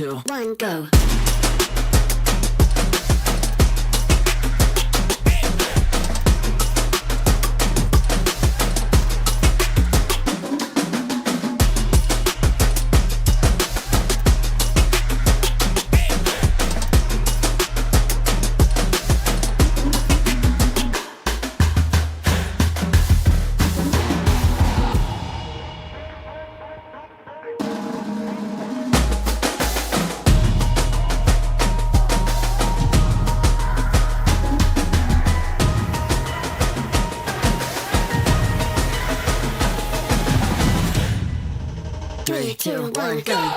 2, 1, go. Three, two, one, go.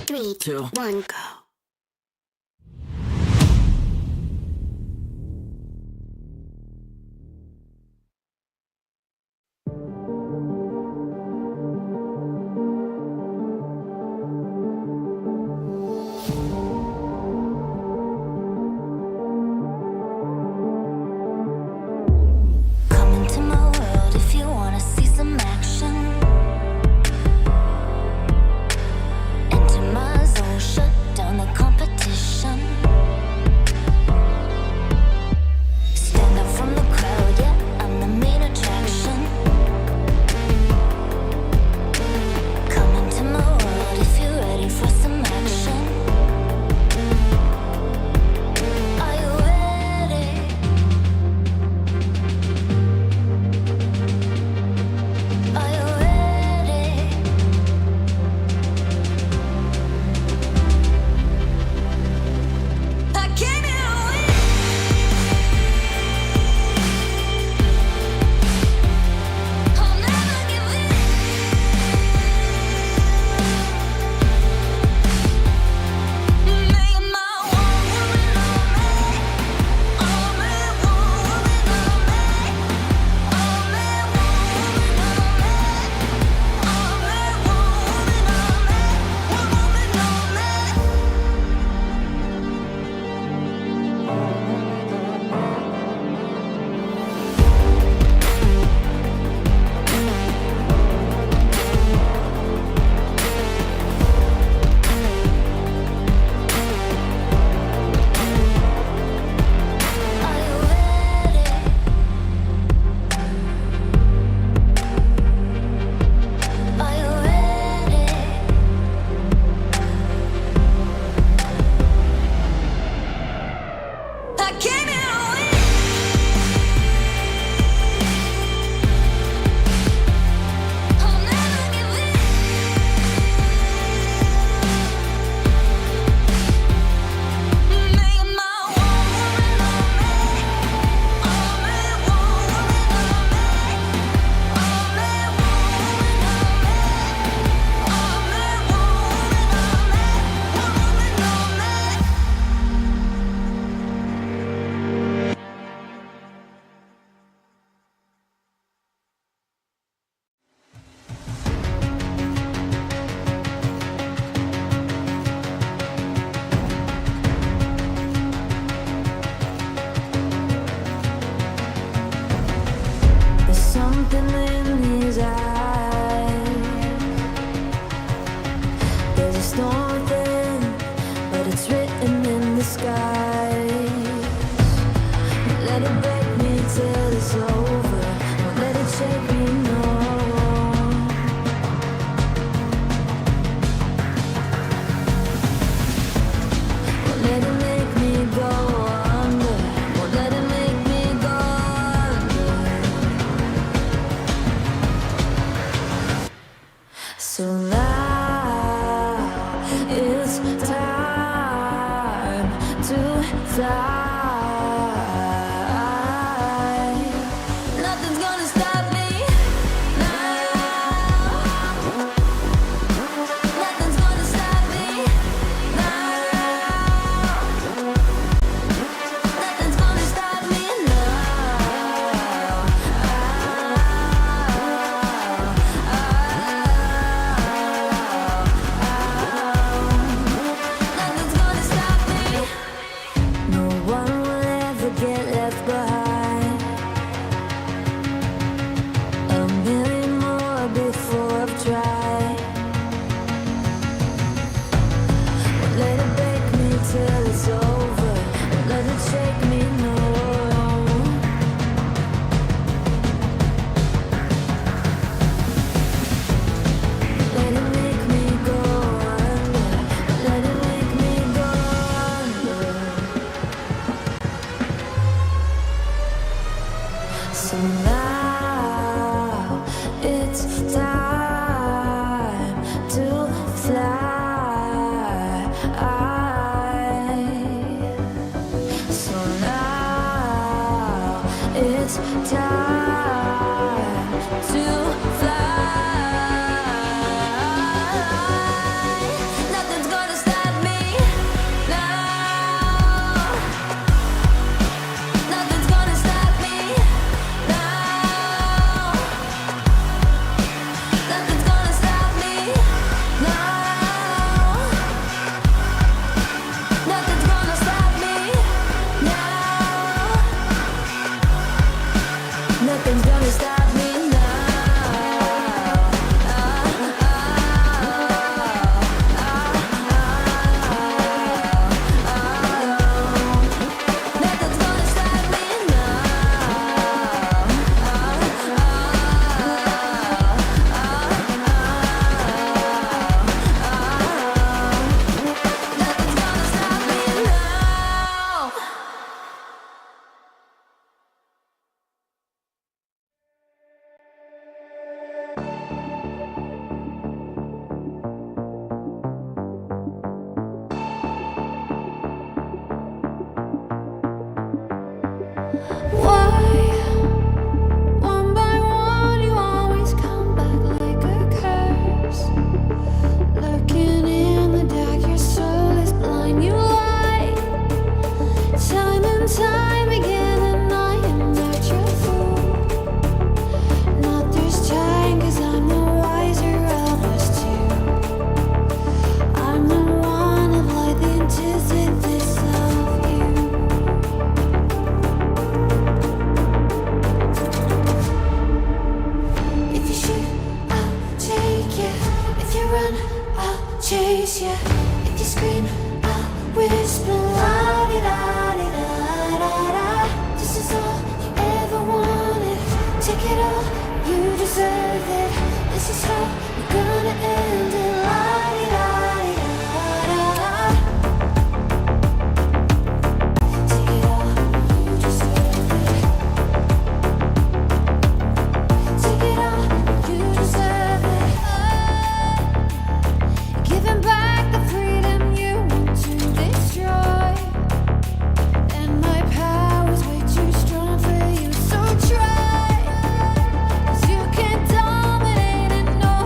Three, two, one, go. Come into my world if you wanna see some action. Enter my zone, shut down the fly. Nothing's gonna stop me now. Nothing's gonna stop me now. Nothing's gonna stop me now. Nothing's gonna stop me. No one will ever get left behind. A million more before I've tried. Won't let it break me till it's over. Won't let it shake me, no. Let it make me go under. Let it make me go under. So now it's time to fly. So now it's time to fly. Nothing's gonna stop me now. Nothing's gonna stop me now. Nothing's gonna stop me now. Nothing's gonna stop me now. Nothing's gonna stop me Nothing's gonna stop me Nothing's gonna stop me now. Why, one by one, you always come back like a curse? Lurking in the dark, your soul is blind. You lie, time and time again, and I am not your fool. Not this time, 'cause I'm the wiser of us two. I'm the one of light, the antithesis of you. If you shoot, I'll take you. If you run, I'll chase you. If you scream, I'll whisper la-di-da-di-da-da-da. This is all you ever wanted. Take it all, you deserve it. This is how we're gonna end it. La-di-da-di-da-da-da. Take it all, you deserve it. Take it all, you deserve it. Giving back the freedom you want to destroy. And my power's way too strong for you, so try. 'Cause you can't dominate and know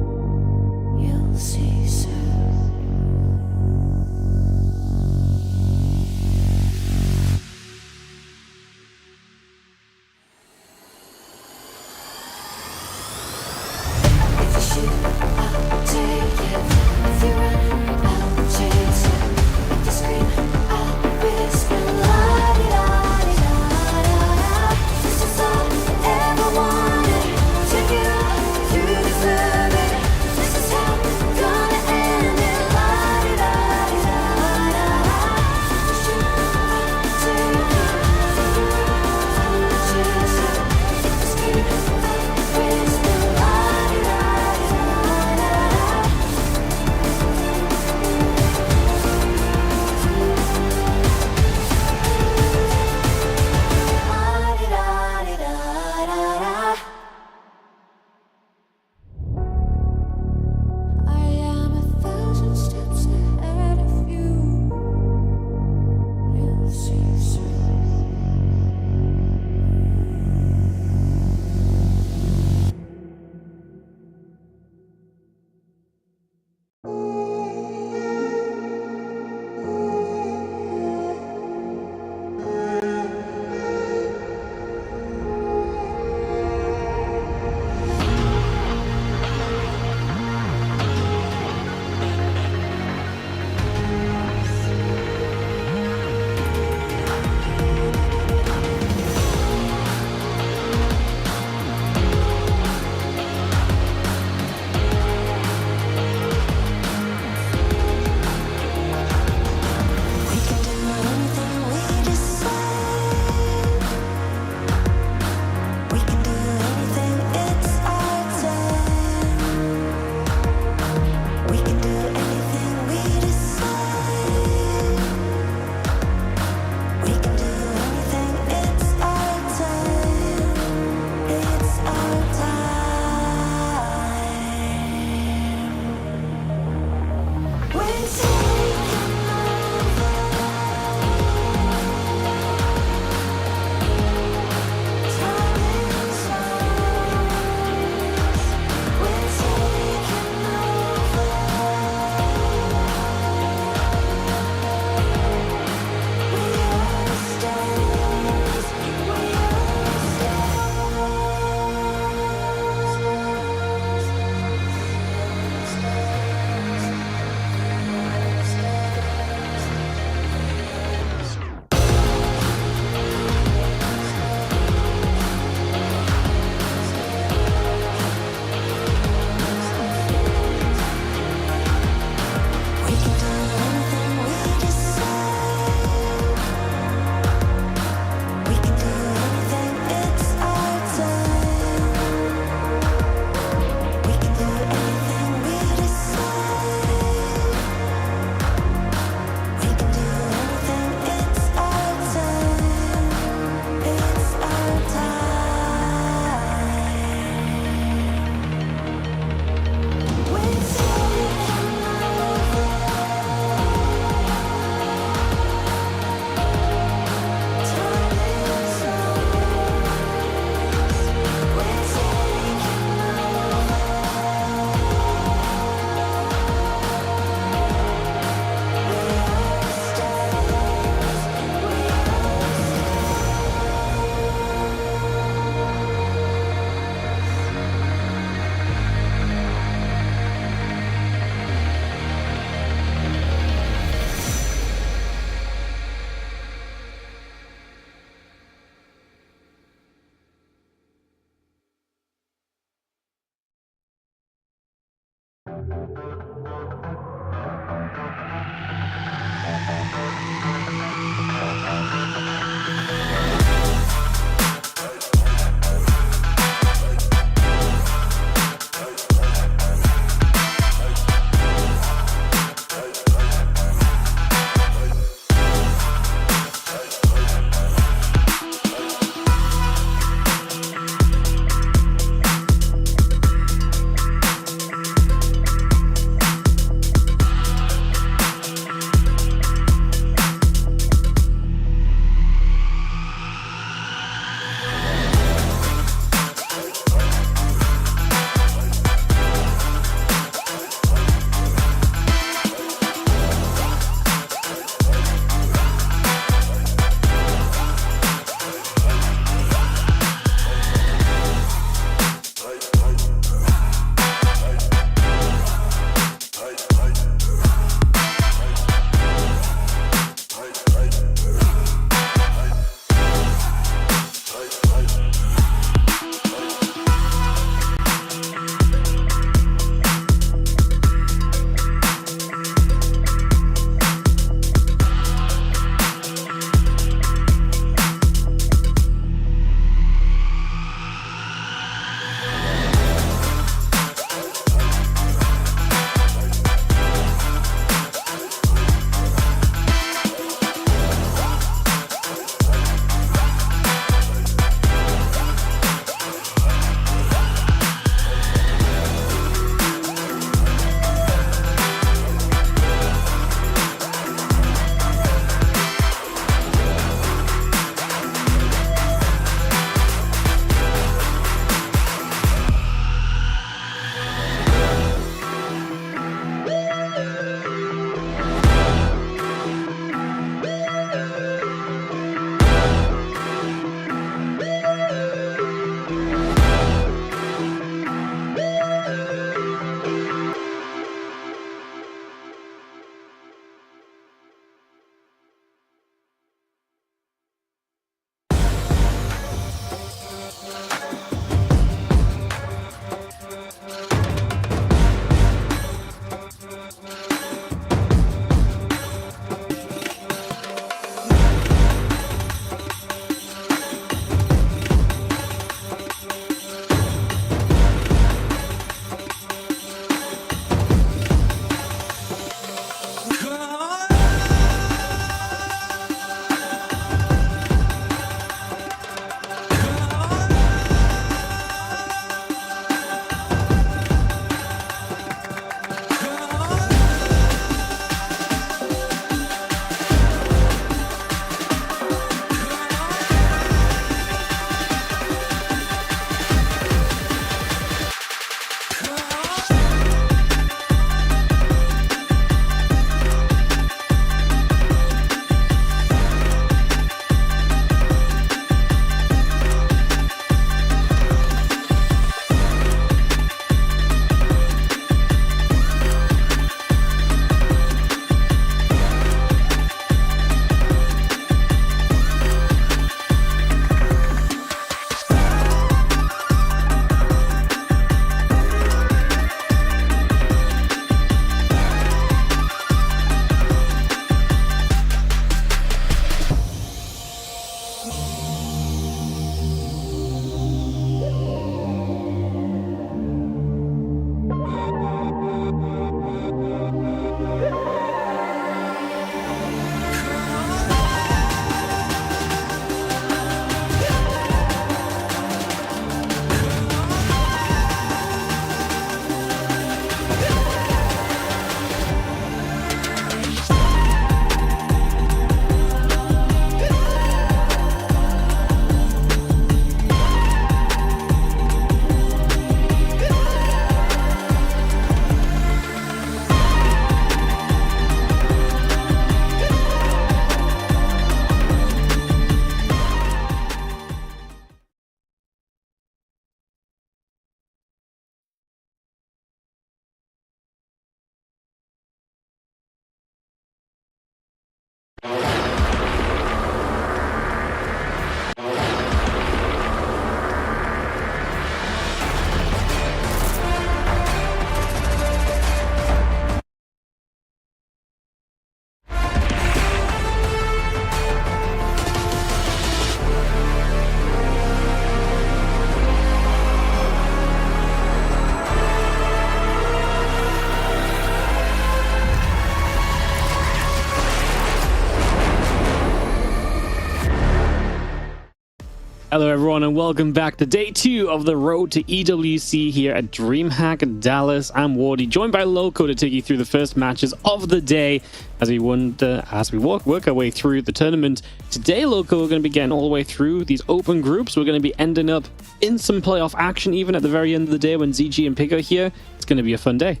Hello everyone and welcome back to day 2 of the road to EWC here at DreamHack Dallas. I'm Wardy, joined by Loco to take you through the first matches of the day as we work our way through the tournament. Today, Loco, we're going to be getting all the way through these open groups. We're going to be ending up in some playoff action even at the very end of the day when ZG and Pig are here. It's going to be a fun day.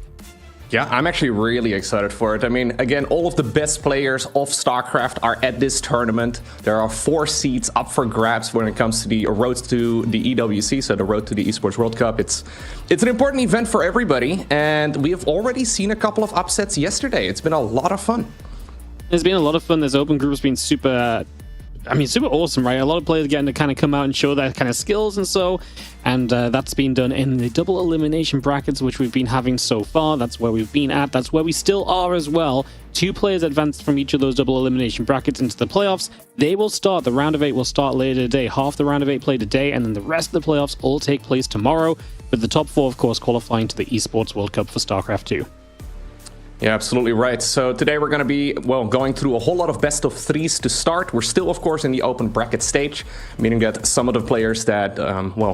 Yeah, I'm actually really excited for it. I mean, again, all of the best players of StarCraft are at this tournament. There are 4 seats up for grabs when it comes to the road to the EWC, so the road to the Esports World Cup. It's an important event for everybody, and we have already seen a couple of upsets yesterday. It's been a lot of fun. It's been a lot of fun. This open group has been super awesome, right? A lot of players getting to kind of come out and show their kind of skills and that's been done in the double elimination brackets, which we've been having so far. That's where we've been at. That's where we still are as well. 2 players advanced from each of those double elimination brackets into the playoffs. They will start. The round of 8 will start later today. Half the round of 8 play today, and then the rest of the playoffs all take place tomorrow, with the top 4, of course, qualifying to the Esports World Cup for StarCraft II. Yeah, absolutely right. So today we're going to be, going through a whole lot of best of 3s to start. We're still, of course, in the open bracket stage, meaning that some of the players that,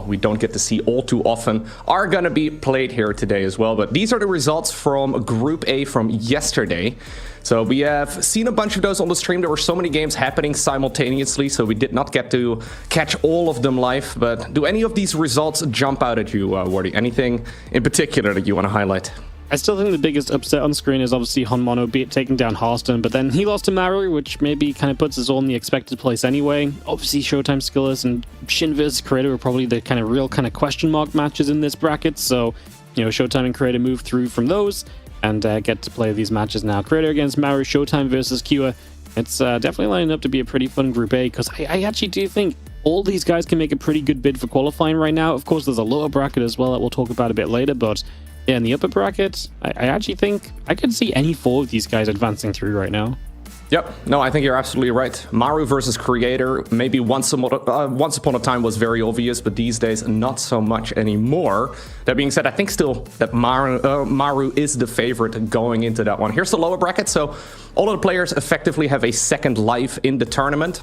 we don't get to see all too often are going to be played here today as well. But these are the results from Group A from yesterday. So we have seen a bunch of those on the stream. There were so many games happening simultaneously, so we did not get to catch all of them live. But do any of these results jump out at you, Wardy? Anything in particular that you want to highlight? I still think the biggest upset on screen is obviously Honmono taking down Hearthstone, but then he lost to Maru, which maybe kind of puts us all in the expected place anyway. Obviously, Showtime Skillers and Shin vs. Creator are probably the kind of real kind of question mark matches in this bracket, so, Showtime and Creator move through from those and get to play these matches now. Creator against Maru, Showtime versus Kua. It's definitely lining up to be a pretty fun Group A, because I actually do think all these guys can make a pretty good bid for qualifying right now. Of course, there's a lower bracket as well that we'll talk about a bit later, but yeah, in the upper bracket, I actually think I could see any 4 of these guys advancing through right now. Yep. No, I think you're absolutely right. Maru versus Creator, maybe once upon a time was very obvious, but these days not so much anymore. That being said, I think still that Maru is the favorite going into that one. Here's the lower bracket. So all of the players effectively have a second life in the tournament.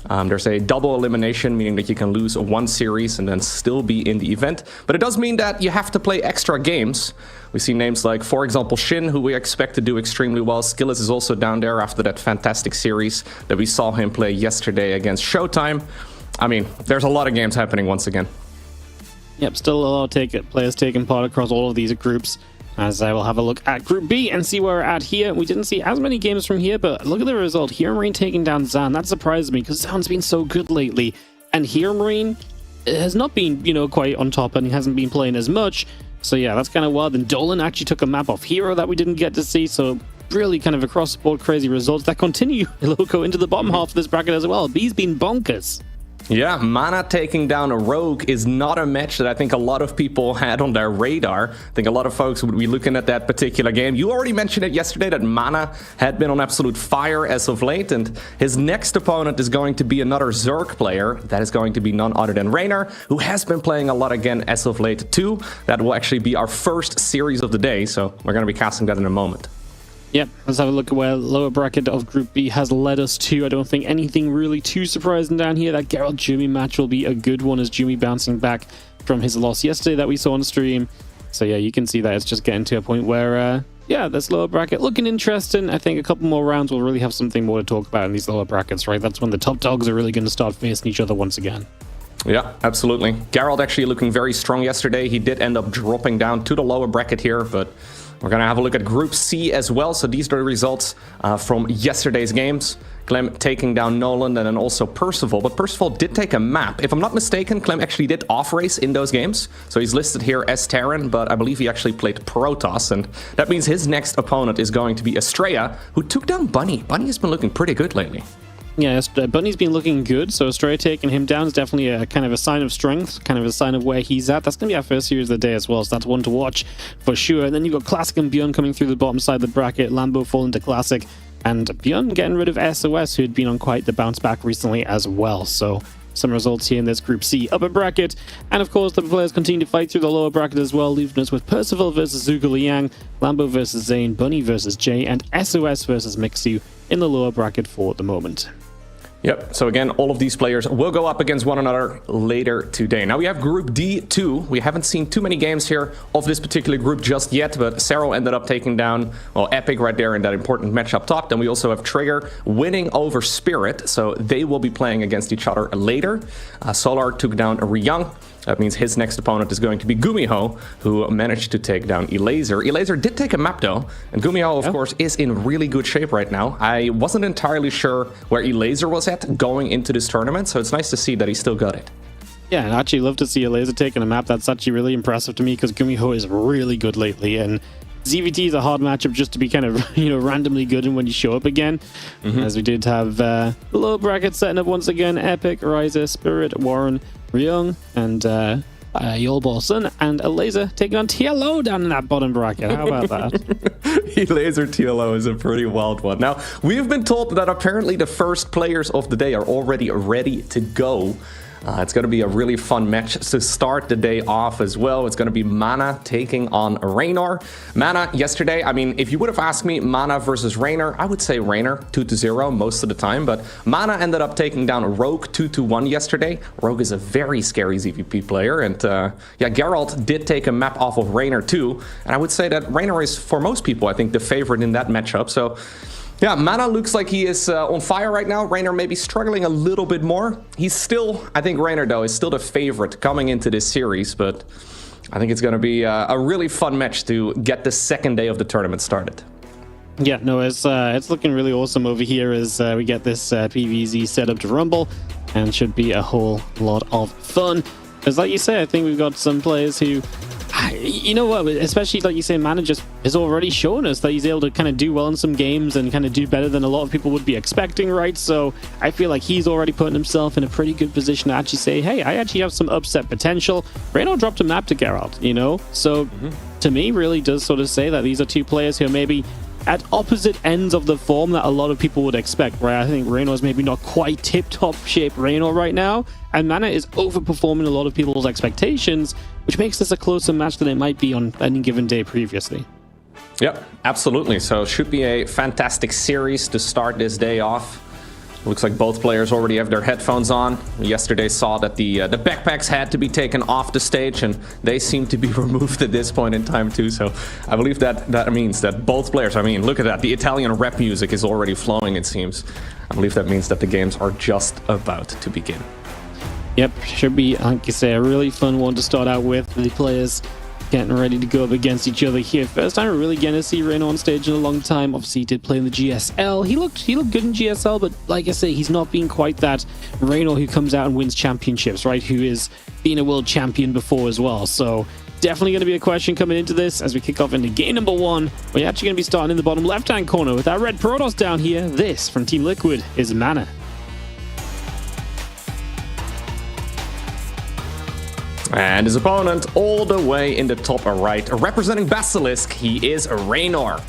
There's a double elimination, meaning that you can lose 1 series and then still be in the event. But it does mean that you have to play extra games. We see names like, for example, Shin, who we expect to do extremely well. Skillers is also down there after that fantastic series that we saw him play yesterday against Showtime. I mean, there's a lot of games happening once again. Yep, still a lot of players taking part across all of these groups. As I will have a look at Group B and see where we're at here. We didn't see as many games from here, but look at the result. Hero Marine taking down Zan. That surprised me because Zan's been so good lately. And Hero Marine has not been, quite on top, and he hasn't been playing as much. So yeah, that's kind of wild. And Dolan actually took a map off Hero that we didn't get to see. So really kind of across the board crazy results that continue, Loco, into the bottom half of this bracket as well. These been bonkers. Yeah, Mana taking down a Rogue is not a match that I think a lot of people had on their radar. I think a lot of folks would be looking at that particular game. You already mentioned it yesterday that Mana had been on absolute fire as of late, and his next opponent is going to be another Zerg player. That is going to be none other than Raynor, who has been playing a lot again as of late too. That will actually be our first series of the day, so we're going to be casting that in a moment. Yep, let's have a look at where lower bracket of Group B has led us to. I don't think anything really too surprising down here. That Geralt Jumi match will be a good one, as Jumi bouncing back from his loss yesterday that we saw on stream. So yeah, you can see that it's just getting to a point where, this lower bracket looking interesting. I think a couple more rounds will really have something more to talk about in these lower brackets, right? That's when the top dogs are really going to start facing each other once again. Yeah, absolutely. Geralt actually looking very strong yesterday. He did end up dropping down to the lower bracket here, but we're going to have a look at Group C as well. So these are the results from yesterday's games. Clem taking down Nolan and then also Percival. But Percival did take a map. If I'm not mistaken, Clem actually did off-race in those games. So he's listed here as Terran, but I believe he actually played Protoss. And that means his next opponent is going to be Estrella, who took down Bunny. Bunny has been looking pretty good lately. Yeah, Bunny's been looking good, so Estrella taking him down is definitely a kind of a sign of strength, kind of a sign of where he's at. That's going to be our first series of the day as well, so that's one to watch for sure. And then you've got Classic and Bjorn coming through the bottom side of the bracket, Lambo falling to Classic, and Bjorn getting rid of SOS, who had been on quite the bounce back recently as well. So some results here in this Group C upper bracket. And of course, the players continue to fight through the lower bracket as well, leaving us with Percival versus Zhuge Liang, Lambo versus Zane, Bunny versus Jay, and SOS versus Mixu in the lower bracket for the moment. Yep, so again, all of these players will go up against one another later today. Now we have Group D2. We haven't seen too many games here of this particular group just yet, but Cero ended up taking down, well, Epic right there in that important match up top. Then we also have Trigger winning over Spirit, so they will be playing against each other later. Solar took down Riyadh. That means his next opponent is going to be Gumiho, who managed to take down Elaser. Elaser did take a map, though, and Gumiho, of course, is in really good shape right now. I wasn't entirely sure where Elaser was at going into this tournament, so it's nice to see that he still got it. Yeah, and I actually love to see Elaser taking a map. That's actually really impressive to me, because Gumiho is really good lately, and ZVT is a hard matchup just to be kind of, randomly good in when you show up again. As we did have the low bracket setting up once again. Epic, Ryza, Spirit, Warren, Ryung, and Yolborson, and Elaser taking on TLO down in that bottom bracket. How about that? Elaser TLO is a pretty wild one. Now, we've been told that apparently the first players of the day are already ready to go. It's going to be a really fun match to start the day off as well. It's going to be Mana taking on Raynor. Mana yesterday, I mean, if you would have asked me Mana versus Raynor, I would say Raynor 2-0 most of the time, but Mana ended up taking down Rogue 2-1 yesterday. Rogue is a very scary ZVP player, and yeah, Geralt did take a map off of Raynor too, and I would say that Raynor is, for most people, I think, the favorite in that matchup, so yeah, Mana looks like he is on fire right now. Raynor may be struggling a little bit more. He's still, I think Raynor, though, is still the favorite coming into this series, but I think it's going to be a really fun match to get the second day of the tournament started. Yeah, no, it's looking really awesome over here as we get this PVZ set up to Rumble, and should be a whole lot of fun. As like you say, I think we've got some players who, you know what, especially like you say, Mana just has already shown us that he's able to kind of do well in some games and kind of do better than a lot of people would be expecting, right? So I feel like he's already putting himself in a pretty good position to actually say, hey, I actually have some upset potential. Reyno dropped a map to Geralt, So to me, really does sort of say that these are two players who are maybe at opposite ends of the form that a lot of people would expect, right? I think Reyno is maybe not quite tip-top shape Reyno right now, and Mana is overperforming a lot of people's expectations, which makes this a closer match than it might be on any given day previously. Yep, absolutely. So should be a fantastic series to start this day off. Looks like both players already have their headphones on. We yesterday saw that the backpacks had to be taken off the stage, and they seem to be removed at this point in time too. So I believe that means that both players, I mean, look at that. The Italian rap music is already flowing, it seems. I believe that means that the games are just about to begin. Yep, should be, like you say, a really fun one to start out with. The players getting ready to go up against each other here. First time we're really getting to see Reyno on stage in a long time. Obviously, he did play in the GSL. He looked good in GSL, but like I say, he's not been quite that Reyno who comes out and wins championships, right? Who is being a world champion before as well. So definitely going to be a question coming into this as we kick off into game number one. We're actually going to be starting in the bottom left-hand corner with our red Protoss down here. This from Team Liquid is Mana. And his opponent all the way in the top right, representing Basilisk, he is Raynor.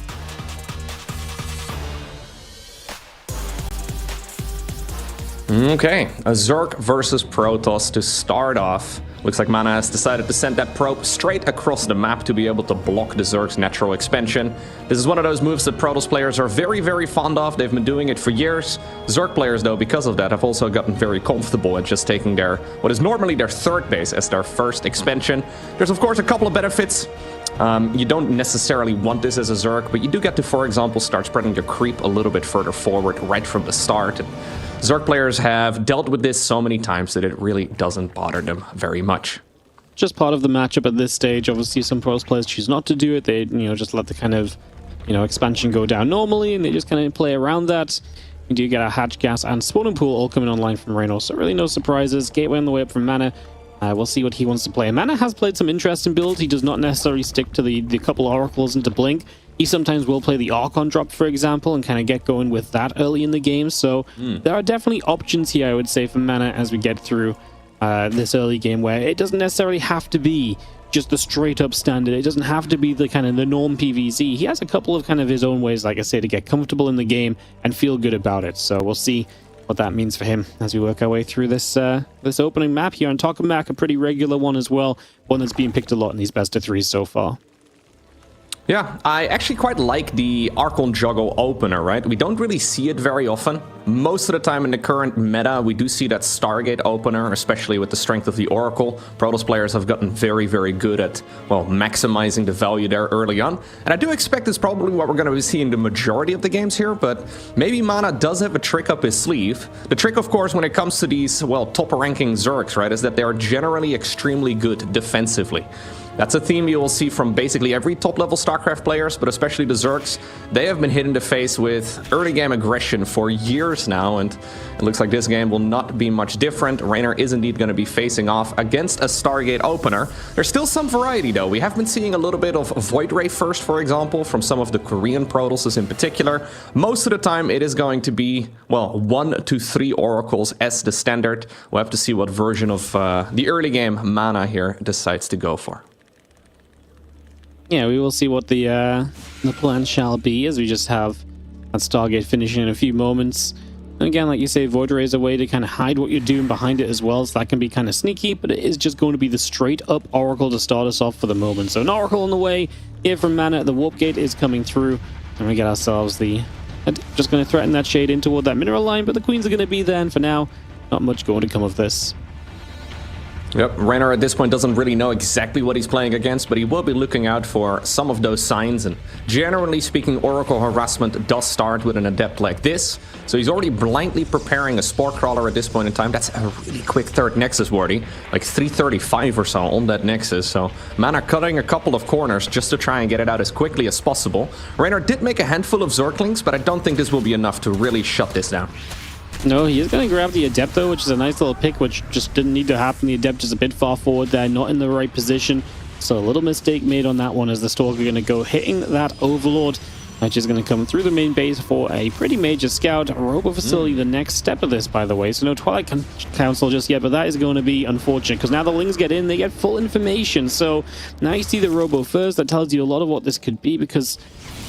Okay, a Zerg versus Protoss to start off. Looks like Mana has decided to send that probe straight across the map to be able to block the Zerg's natural expansion. This is one of those moves that Protoss players are very, very fond of. They've been doing it for years. Zerg players, though, because of that, have also gotten very comfortable at just taking their, what is normally their third base as their first expansion. There's, of course, a couple of benefits. You don't necessarily want this as a Zerg, but you do get to, for example, start spreading your creep a little bit further forward right from the start. And Zerg players have dealt with this so many times that it really doesn't bother them very much. Just part of the matchup at this stage. Obviously, some Protoss players choose not to do it. They, just let the kind of, expansion go down normally, and they just kind of play around that. You do get a hatch, gas, and spawning pool all coming online from Reyno, so really no surprises. Gateway on the way up from Mana. We'll see what he wants to play. Mana has played some interesting builds. He does not necessarily stick to the couple oracles into Blink. He sometimes will play the Archon drop, for example, and kind of get going with that early in the game. So there are definitely options here, I would say, for Mana as we get through this early game, where it doesn't necessarily have to be just the straight up standard. It doesn't have to be the kind of the norm PvZ. He has a couple of kind of his own ways, like I say, to get comfortable in the game and feel good about it. So we'll see what that means for him as we work our way through this this opening map here on Tokamak, a pretty regular one as well, one that's being picked a lot in these best of threes so far. Yeah, I actually quite like the Archon Juggle opener, right? We don't really see it very often. Most of the time in the current meta, we do see that Stargate opener, especially with the strength of the Oracle. Protoss players have gotten very, very good at, well, maximizing the value there early on. And I do expect it's probably what we're going to be seeing the majority of the games here, but maybe Mana does have a trick up his sleeve. The trick, of course, when it comes to these, well, top-ranking Zergs, right, is that they are generally extremely good defensively. That's a theme you will see from basically every top-level StarCraft players, but especially the Zergs. They have been hit in the face with early-game aggression for years now, and it looks like this game will not be much different. Raynor is indeed going to be facing off against a Stargate opener. There's still some variety, though. We have been seeing a little bit of Void Ray first, for example, from some of the Korean Protosses in particular. Most of the time, it is going to be, well, 1 to 3 Oracles as the standard. We'll have to see what version of the early-game Mana here decides to go for. Yeah, we will see what the plan shall be, as we just have that Stargate finishing in a few moments. And again, like you say, Void Ray is a way to kind of hide what you're doing behind it as well, so that can be kind of sneaky, but it is just going to be the straight-up Oracle to start us off for the moment. So an Oracle on the way here from Mana. The Warp Gate is coming through, and we get ourselves the... just going to threaten that shade in toward that mineral line, but the Queens are going to be there, and for now, not much going to come of this. Yep, Raynor at this point doesn't really know exactly what he's playing against, but he will be looking out for some of those signs, and generally speaking, Oracle harassment does start with an adept like this, so he's already blindly preparing a Spore Crawler at this point in time. That's a really quick third Nexus, Wardy, like 335 or so on that Nexus, so Mana cutting a couple of corners just to try and get it out as quickly as possible. Raynor did make a handful of Zerglings, but I don't think this will be enough to really shut this down. No, he is going to grab the Adept, though, which is a nice little pick, which just didn't need to happen. The Adept is a bit far forward there, not in the right position. So a little mistake made on that one, as the Stalker going to go hitting that Overlord, which is going to come through the main base for a pretty major scout. Robo Facility, the next step of this, by the way. So no Twilight Council just yet, but that is going to be unfortunate, because now the Lings get in, they get full information. So now you see the Robo first. That tells you a lot of what this could be, because...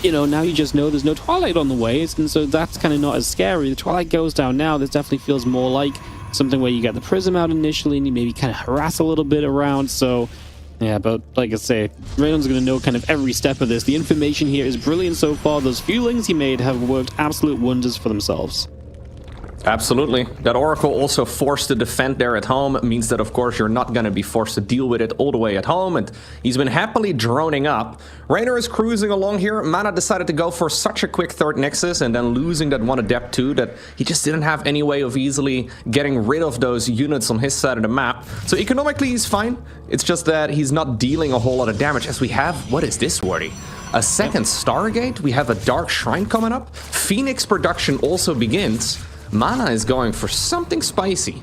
you know, now you just know there's no Twilight on the way, and so that's kind of not as scary. The Twilight goes down now. This definitely feels more like something where you get the Prism out initially, and you maybe kind of harass a little bit around, so... yeah, but like I say, Raynon's going to know kind of every step of this. The information here is brilliant so far. Those few Lings he made have worked absolute wonders for themselves. Absolutely. That Oracle also forced to defend there at home means that, of course, you're not going to be forced to deal with it all the way at home, and he's been happily droning up. Raynor is cruising along here. Mana decided to go for such a quick third Nexus, and then losing that one Adept too, that he just didn't have any way of easily getting rid of those units on his side of the map. So economically, he's fine. It's just that he's not dealing a whole lot of damage, as we have... what is this, Wardy? A second Stargate? We have a Dark Shrine coming up? Phoenix production also begins. Mana is going for something spicy.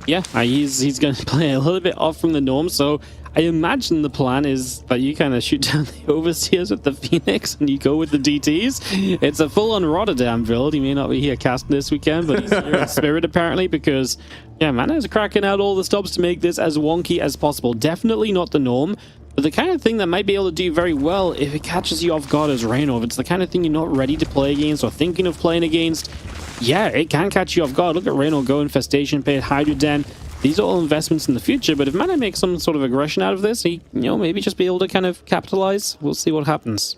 Yeah, he's going to play a little bit off from the norm, so I imagine the plan is that you kind of shoot down the Overseers with the Phoenix and you go with the DTs. It's a full-on Rotterdam build. He may not be here casting this weekend, but he's here in spirit apparently, because, yeah, Mana is cracking out all the stops to make this as wonky as possible. Definitely not the norm, but the kind of thing that might be able to do very well if it catches you off guard as Raynor. If it's the kind of thing you're not ready to play against or thinking of playing against, yeah, it can catch you off guard. Look at Raynor go, Infestation Pit, Hydra Den. These are all investments in the future, but if Mana makes some sort of aggression out of this, he, you know, maybe just be able to kind of capitalize. We'll see what happens.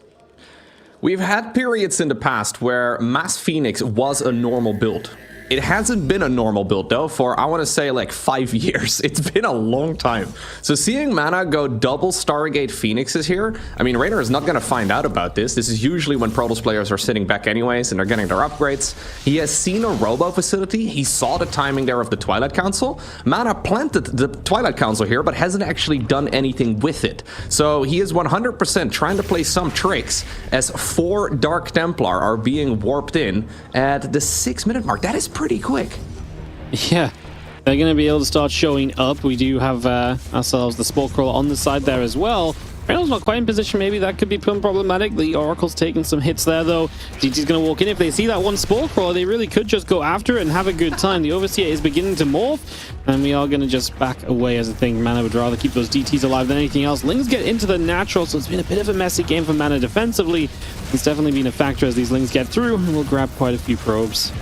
We've had periods in the past where Mass Phoenix was a normal build. It hasn't been a normal build, though, for, I want to say, like 5 years. It's been a long time. So seeing Mana go double Stargate Phoenixes here, I mean, Raynor is not going to find out about this. This is usually when Protoss players are sitting back anyways, and they're getting their upgrades. He has seen a Robo Facility. He saw the timing there of the Twilight Council. Mana planted the Twilight Council here, but hasn't actually done anything with it. So he is 100% trying to play some tricks, as 4 Dark Templar are being warped in at the 6-minute mark. That is pretty quick. Yeah, they're going to be able to start showing up. We do have ourselves the Spore Crawler on the side there as well. Reynor's not quite in position. Maybe that could be problematic. The Oracle's taking some hits there, though. DT's going to walk in. If they see that one Spore Crawler, they really could just go after it and have a good time. The Overseer is beginning to morph, and we are going to just back away, as I think Mana would rather keep those DTs alive than anything else. Lings get into the natural, so it's been a bit of a messy game for Mana defensively. It's definitely been a factor as these Lings get through, and we'll grab quite a few probes.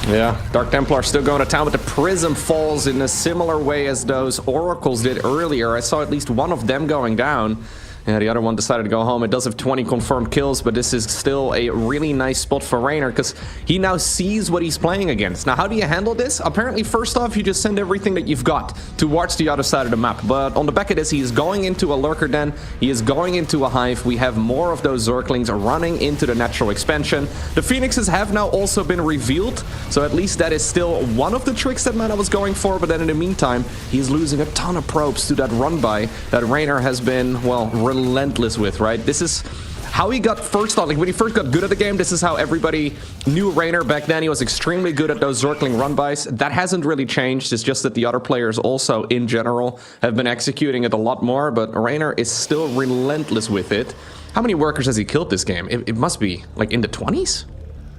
Yeah, Dark Templar still going to town, but the Prism falls in a similar way as those Oracles did earlier. I saw at least one of them going down. Yeah, the other one decided to go home. It does have 20 confirmed kills, but this is still a really nice spot for Reynor because he now sees what he's playing against. Now, how do you handle this? Apparently, first off, you just send everything that you've got towards the other side of the map. But on the back of this, he is going into a lurker den. He is going into a hive. We have more of those Zerglings running into the natural expansion. The Phoenixes have now also been revealed, so at least that is still one of the tricks that Mana was going for. But then in the meantime, he's losing a ton of probes to that run by that Reynor has been, well, relentless with, right? This is how he got first on. Like, when he first got good at the game, this is how everybody knew Reynor back then. He was extremely good at those Zergling run-bys. That hasn't really changed. It's just that the other players also, in general, have been executing it a lot more, but Reynor is still relentless with it. How many workers has he killed this game? It must be, like, in the 20s?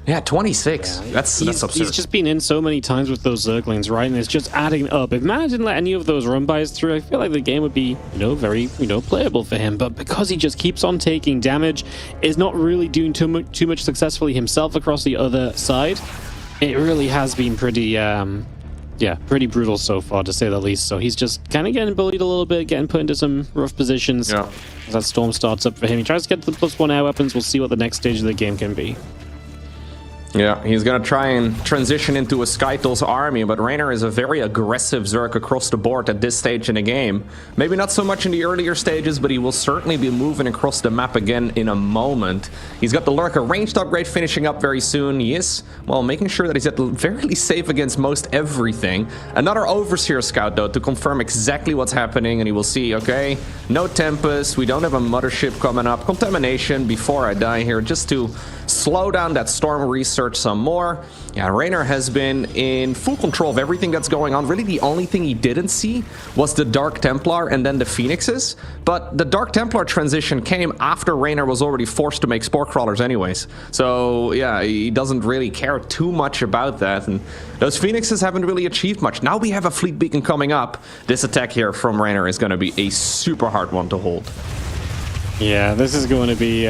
Yeah, 26. Yeah, that's absurd. He's just been in so many times with those Zerglings, right? And it's just adding up. If Mana didn't let any of those run-bys through, I feel like the game would be, very, playable for him. But because he just keeps on taking damage, is not really doing too much successfully himself across the other side, it really has been pretty, pretty brutal so far, to say the least. So he's just kind of getting bullied a little bit, getting put into some rough positions. Yeah. As that storm starts up for him. He tries to get the +1 air weapons. We'll see what the next stage of the game can be. Yeah, he's gonna try and transition into a SC2's army, but Reynor is a very aggressive Zerg across the board at this stage in the game. Maybe not so much in the earlier stages, but he will certainly be moving across the map again in a moment. He's got the Lurker ranged upgrade finishing up very soon. He is, well, making sure that he's at the very least safe against most everything. Another Overseer Scout, though, to confirm exactly what's happening, and he will see, okay, no Tempest, we don't have a Mothership coming up, Contamination before I die here, just to slow down that storm research some more. Yeah, Reynor has been in full control of everything that's going on. Really, the only thing he didn't see was the Dark Templar and then the Phoenixes. But the Dark Templar transition came after Reynor was already forced to make Spore Crawlers anyways. So, yeah, he doesn't really care too much about that. And those Phoenixes haven't really achieved much. Now we have a Fleet Beacon coming up. This attack here from Reynor is going to be a super hard one to hold. Yeah, this is going to be...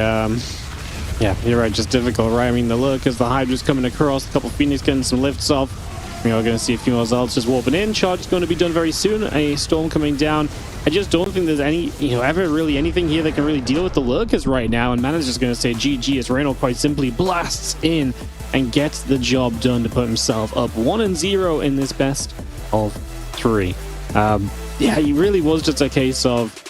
yeah, you're right, just difficult, right? I mean, the Lurkers, the Hydra's coming across, a couple Phoenix getting some lifts off. We are going to see a few more Zalts just warping in. Charge is going to be done very soon. A storm coming down. I just don't think there's any, ever really anything here that can really deal with the Lurkers right now. And Mana's just going to say GG as Reynor quite simply blasts in and gets the job done to put himself up 1-0 in this best of 3. Yeah, he really was just a case of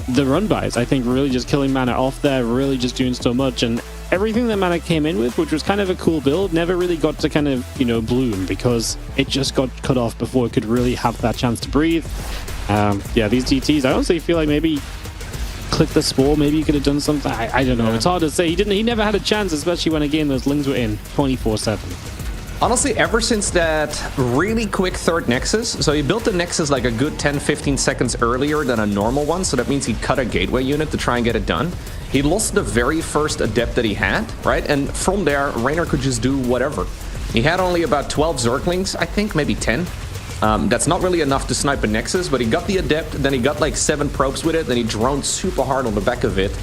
the run-bys. I think really just killing Mana off there, really just doing so much, and everything that Mana came in with, which was kind of a cool build, never really got to kind of, bloom because it just got cut off before it could really have that chance to breathe. Yeah, these DTs, I honestly feel like maybe click the Spore, maybe you could have done something. I don't know. Yeah. It's hard to say. He never had a chance, especially when, again, those Lings were in 24/7. Honestly, ever since that really quick third Nexus, so he built the Nexus like a good 10-15 seconds earlier than a normal one, so that means he cut a gateway unit to try and get it done. He lost the very first Adept that he had, right? And from there, Reynor could just do whatever. He had only about 12 Zerglings, I think, maybe 10. That's not really enough to snipe a Nexus, but he got the Adept, then he got like 7 probes with it, then he droned super hard on the back of it.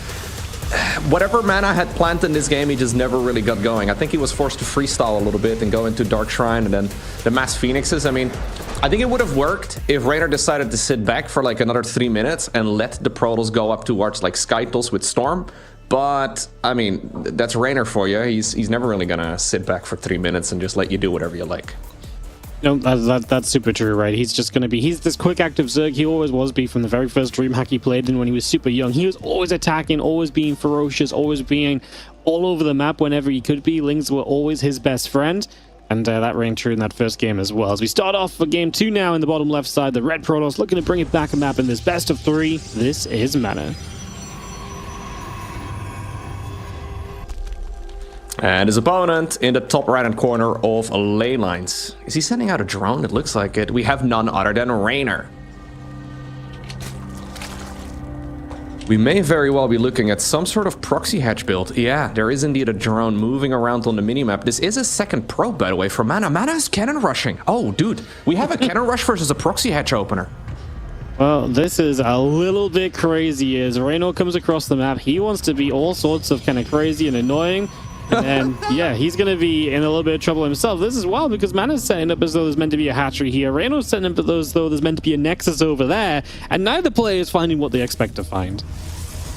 Whatever Mana had planned in this game, he just never really got going. I think he was forced to freestyle a little bit and go into Dark Shrine and then the Mass Phoenixes. I mean, I think it would have worked if Reynor decided to sit back for like another 3 minutes and let the Protoss go up towards like SC2s with Storm. But, I mean, that's Reynor for you. He's never really gonna sit back for 3 minutes and just let you do whatever you like. No, that's super true, right? He's just going to be... He's this quick active Zerg. He always was be from the very first DreamHack he played in when he was super young. He was always attacking, always being ferocious, always being all over the map whenever he could be. Lings were always his best friend. And that rang true in that first game as well. As we start off for game 2 now in the bottom left side, the Red Protoss looking to bring it back a map in this best of 3. This is Mana. And his opponent in the top right-hand corner of ley lines. Is he sending out a drone? It looks like it. We have none other than Reynor. We may very well be looking at some sort of proxy hatch build. Yeah, there is indeed a drone moving around on the minimap. This is a second probe, by the way, for Mana. Mana is cannon rushing. Oh, dude, we have a cannon rush versus a proxy hatch opener. Well, this is a little bit crazy as Reynor comes across the map. He wants to be all sorts of kind of crazy and annoying. And yeah, he's going to be in a little bit of trouble himself. This is wild because Mana's setting up as though there's meant to be a hatchery here. Reynor's setting up as though there's meant to be a Nexus over there. And neither player is finding what they expect to find.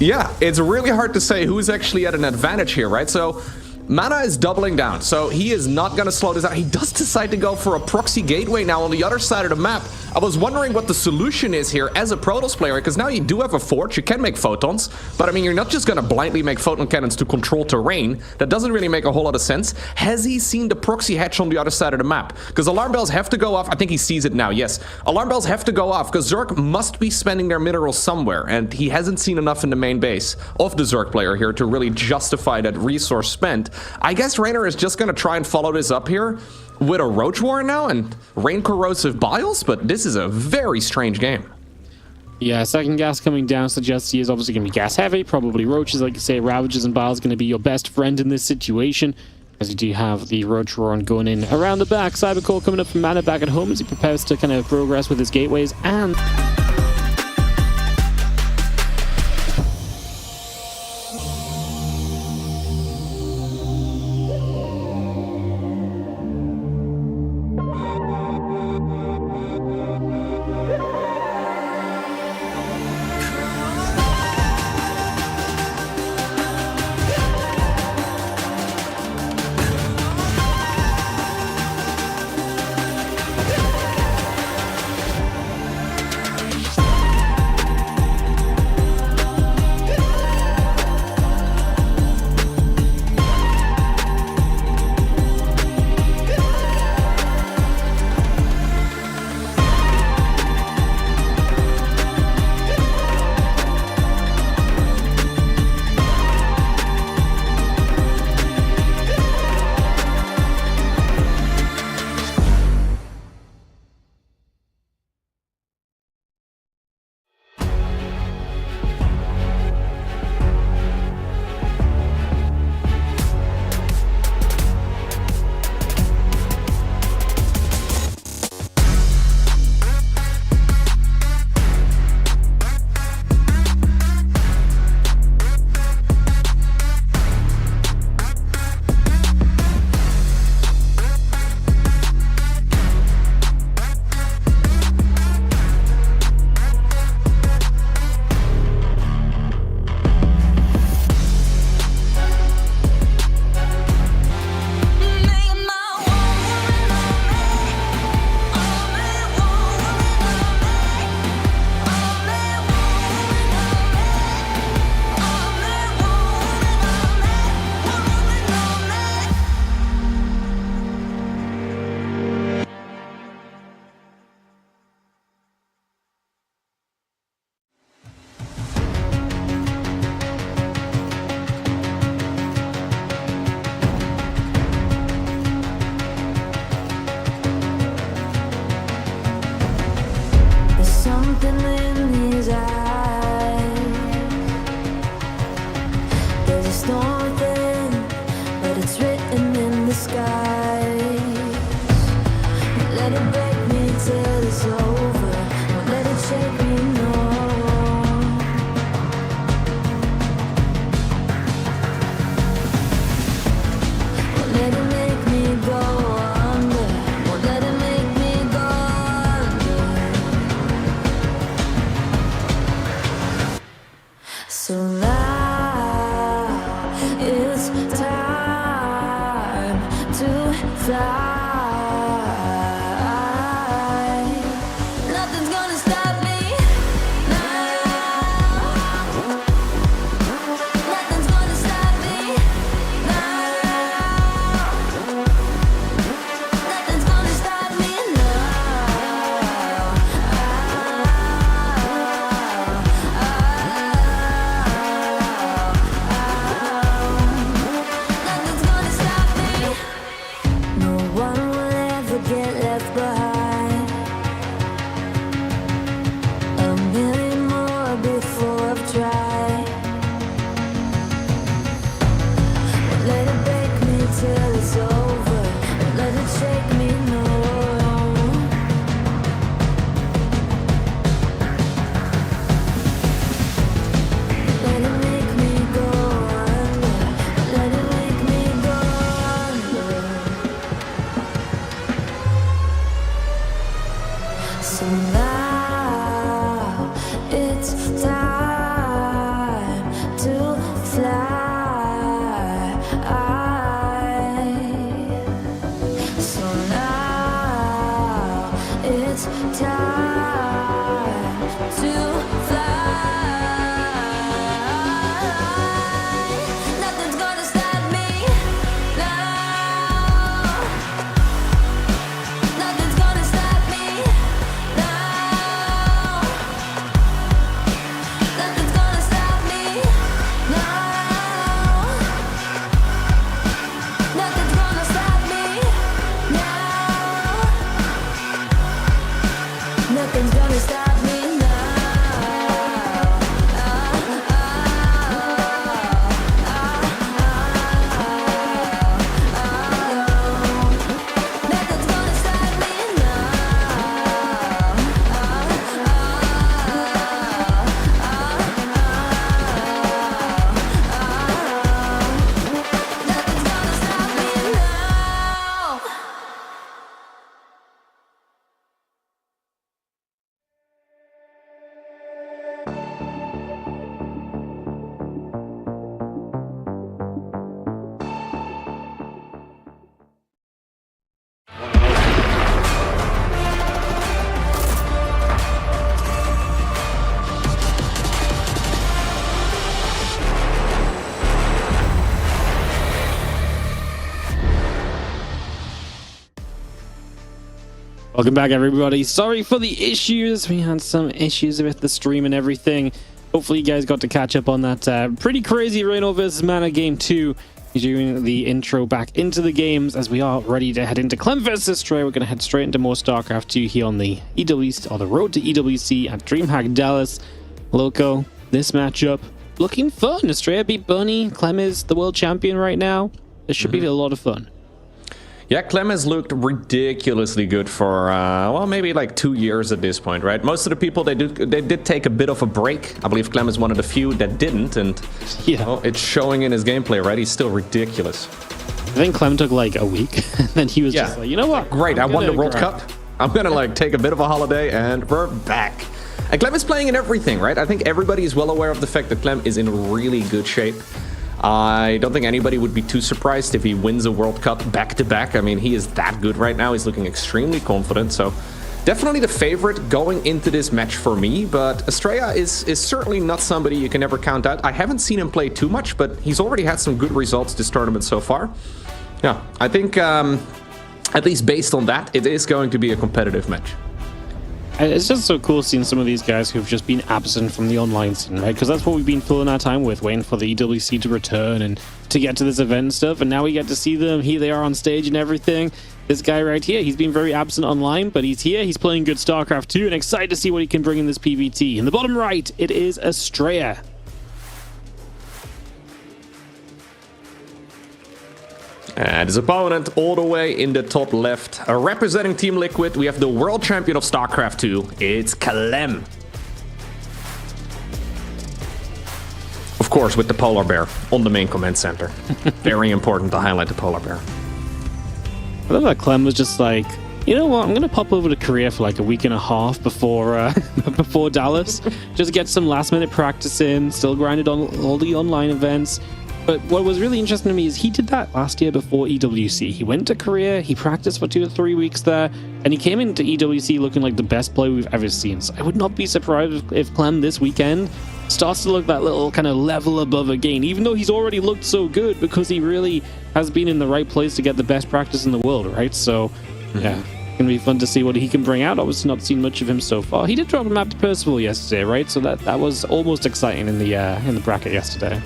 Yeah, it's really hard to say who's actually at an advantage here, right? So Mana is doubling down, so he is not going to slow this down. He does decide to go for a proxy gateway now on the other side of the map. I was wondering what the solution is here as a Protoss player, because now you do have a forge, you can make photons, but I mean, you're not just going to blindly make photon cannons to control terrain. That doesn't really make a whole lot of sense. Has he seen the proxy hatch on the other side of the map? Because alarm bells have to go off. I think he sees it now, yes. Alarm bells have to go off, because Zerg must be spending their minerals somewhere, and he hasn't seen enough in the main base of the Zerg player here to really justify that resource spent. I guess Raynor is just going to try and follow this up here with a Roach War now and Rain Corrosive Biles, but this is a very strange game. Yeah, second gas coming down suggests he is obviously going to be gas heavy. Probably Roaches, like you say, Ravages and Biles going to be your best friend in this situation, as you do have the Roach Roar going in around the back. Cybercore coming up from Mana back at home as he prepares to kind of progress with his gateways and... something in his eyes. There's a storm within, but it's written in the skies. Let it break me till it's over. Don't let it shake me, no. Won't let it make me go under. Won't let it make me go under. So now it's time to fly. Nothing's gonna stop me now. Nothing's gonna stop me now. Nothing's gonna stop me now. Nothing's gonna stop me. No one will ever get left behind. A million more before I've tried. Won't let it break me till it's over. Won't let it shake me, no. Let it make me go under. Let it make me go under. So now it's time it's time to fly. Nothing's gonna stop me now. Nothing's gonna stop me now. Nothing's gonna stop me now. Nothing's gonna stop me now. Nothing's gonna stop me Nothing's gonna stop me Nothing's gonna stop me now. Welcome back, everybody. Sorry for the issues. We had some issues with the stream and everything. Hopefully you guys got to catch up on that pretty crazy Reno versus Mana game 2. Doing the intro back into the games as we are ready to head into Clem versus Stray. We're going to head straight into more StarCraft 2 here on the EWC, or the road to EWC at DreamHack Dallas. Loco, this matchup looking fun. Estrella beat Bunny. Clem is the world champion right now. This should be a lot of fun. Yeah, Clem has looked ridiculously good for, well, maybe like 2 years at this point, right? Most of the people, they did take a bit of a break. I believe Clem is one of the few that didn't, and Yeah. well, it's showing in his gameplay, right? He's still ridiculous. I think Clem took like a week, and then he was just like, you know what? Great, I won the World grind. Cup. I'm gonna like take a bit of a holiday, and we're back. And Clem is playing in everything, right? I think everybody is well aware of the fact that Clem is in really good shape. I don't think anybody would be too surprised if he wins a World Cup back-to-back. I mean, he is that good right now. He's looking extremely confident, so definitely the favorite going into this match for me, but Estrella is certainly not somebody you can ever count out. I haven't seen him play too much, but he's already had some good results this tournament so far. Yeah, I think, at least based on that, it is going to be a competitive match. It's just so cool seeing some of these guys who've just been absent from the online scene, right? Because that's what we've been filling our time with, waiting for the EWC to return and to get to this event and stuff. And now we get to see them. Here they are on stage and everything. This guy right here, he's been very absent online, but he's here. He's playing good StarCraft 2 and excited to see what he can bring in this PvT. In the bottom right, it is Estrella. And his opponent all the way in the top left. Representing Team Liquid, we have the world champion of StarCraft 2. It's Clem. Of course, with the polar bear on the main command center. Very important to highlight the polar bear. I love that Clem was just like, you know what, I'm going to pop over to Korea for like a week and a half before before Dallas. Just get some last minute practice in, still grinded on all the online events. But what was really interesting to me is he did that last year before EWC. He went to Korea, he practiced for 2 or 3 weeks there, and he came into EWC looking like the best player we've ever seen. So I would not be surprised if Clem this weekend starts to look that little kind of level above again, even though he's already looked so good because he really has been in the right place to get the best practice in the world, right? So, yeah, it's going to be fun to see what he can bring out. Obviously not seen much of him so far. He did drop a map to Percival yesterday, right? So that was almost exciting in the bracket yesterday.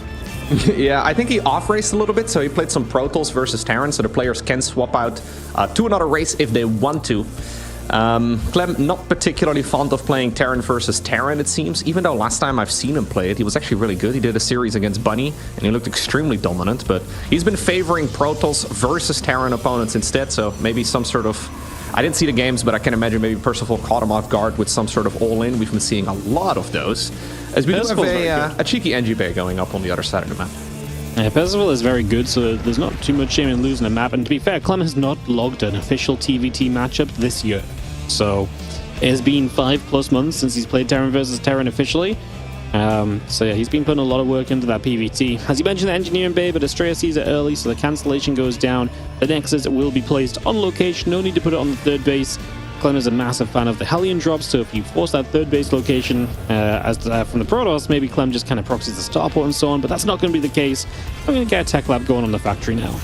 Yeah, I think he off-raced a little bit, so he played some Protoss versus Terran, so the players can swap out to another race if they want to. Clem, not particularly fond of playing Terran versus Terran, it seems, even though last time I've seen him play it, he was actually really good. He did a series against Bunny, and he looked extremely dominant, but he's been favoring Protoss versus Terran opponents instead, so maybe some sort of... I didn't see the games, but I can imagine maybe Percival caught him off guard with some sort of all-in. We've been seeing a lot of those. As we do have a cheeky NG Bay going up on the other side of the map. Yeah, Percival is very good, so there's not too much shame in losing a map. And to be fair, Clem has not logged an official TVT matchup this year. So it has been 5+ months since he's played Terran versus Terran officially. So yeah, he's been putting a lot of work into that PvT. As you mentioned, the Engineering Bay, but Estrella sees it early, so the cancellation goes down. The Nexus will be placed on location. No need to put it on the third base. Clem is a massive fan of the Hellion drops, so if you force that third base location from the Protoss, maybe Clem just kind of proxies the starport and so on, but that's not going to be the case. I'm going to get a tech lab going on the factory now.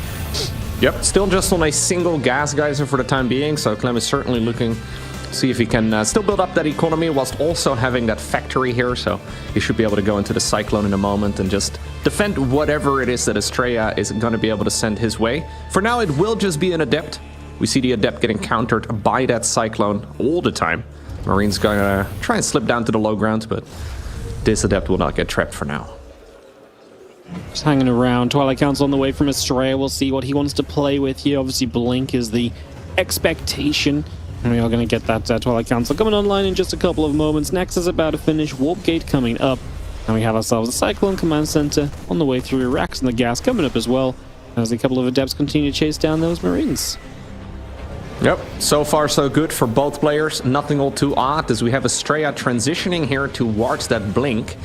Yep, still just on a single gas geyser for the time being, so Clem is certainly looking to see if he can still build up that economy whilst also having that factory here, so he should be able to go into the Cyclone in a moment and just defend whatever it is that Estrella is going to be able to send his way. For now, it will just be an Adept. We see the Adept getting countered by that Cyclone all the time. Marine's going to try and slip down to the low ground, but this Adept will not get trapped for now. Just hanging around. Twilight Council on the way from Estrella. We'll see what he wants to play with here. Obviously, Blink is the expectation. And we are going to get that Twilight Council coming online in just a couple of moments. Next is about to finish. Warp Gate coming up. And we have ourselves a Cyclone Command Center on the way through. Racks and the gas coming up as well, as a couple of Adepts continue to chase down those Marines. Yep, so far so good for both players. Nothing all too odd as we have Estrella transitioning here towards that Blink.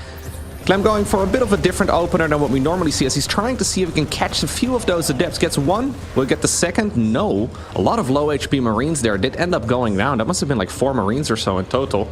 Clem going for a bit of a different opener than what we normally see, as he's trying to see if he can catch a few of those Adepts. Gets one, will get the second? No. A lot of low HP Marines there did end up going down. That must have been like 4 Marines or so in total.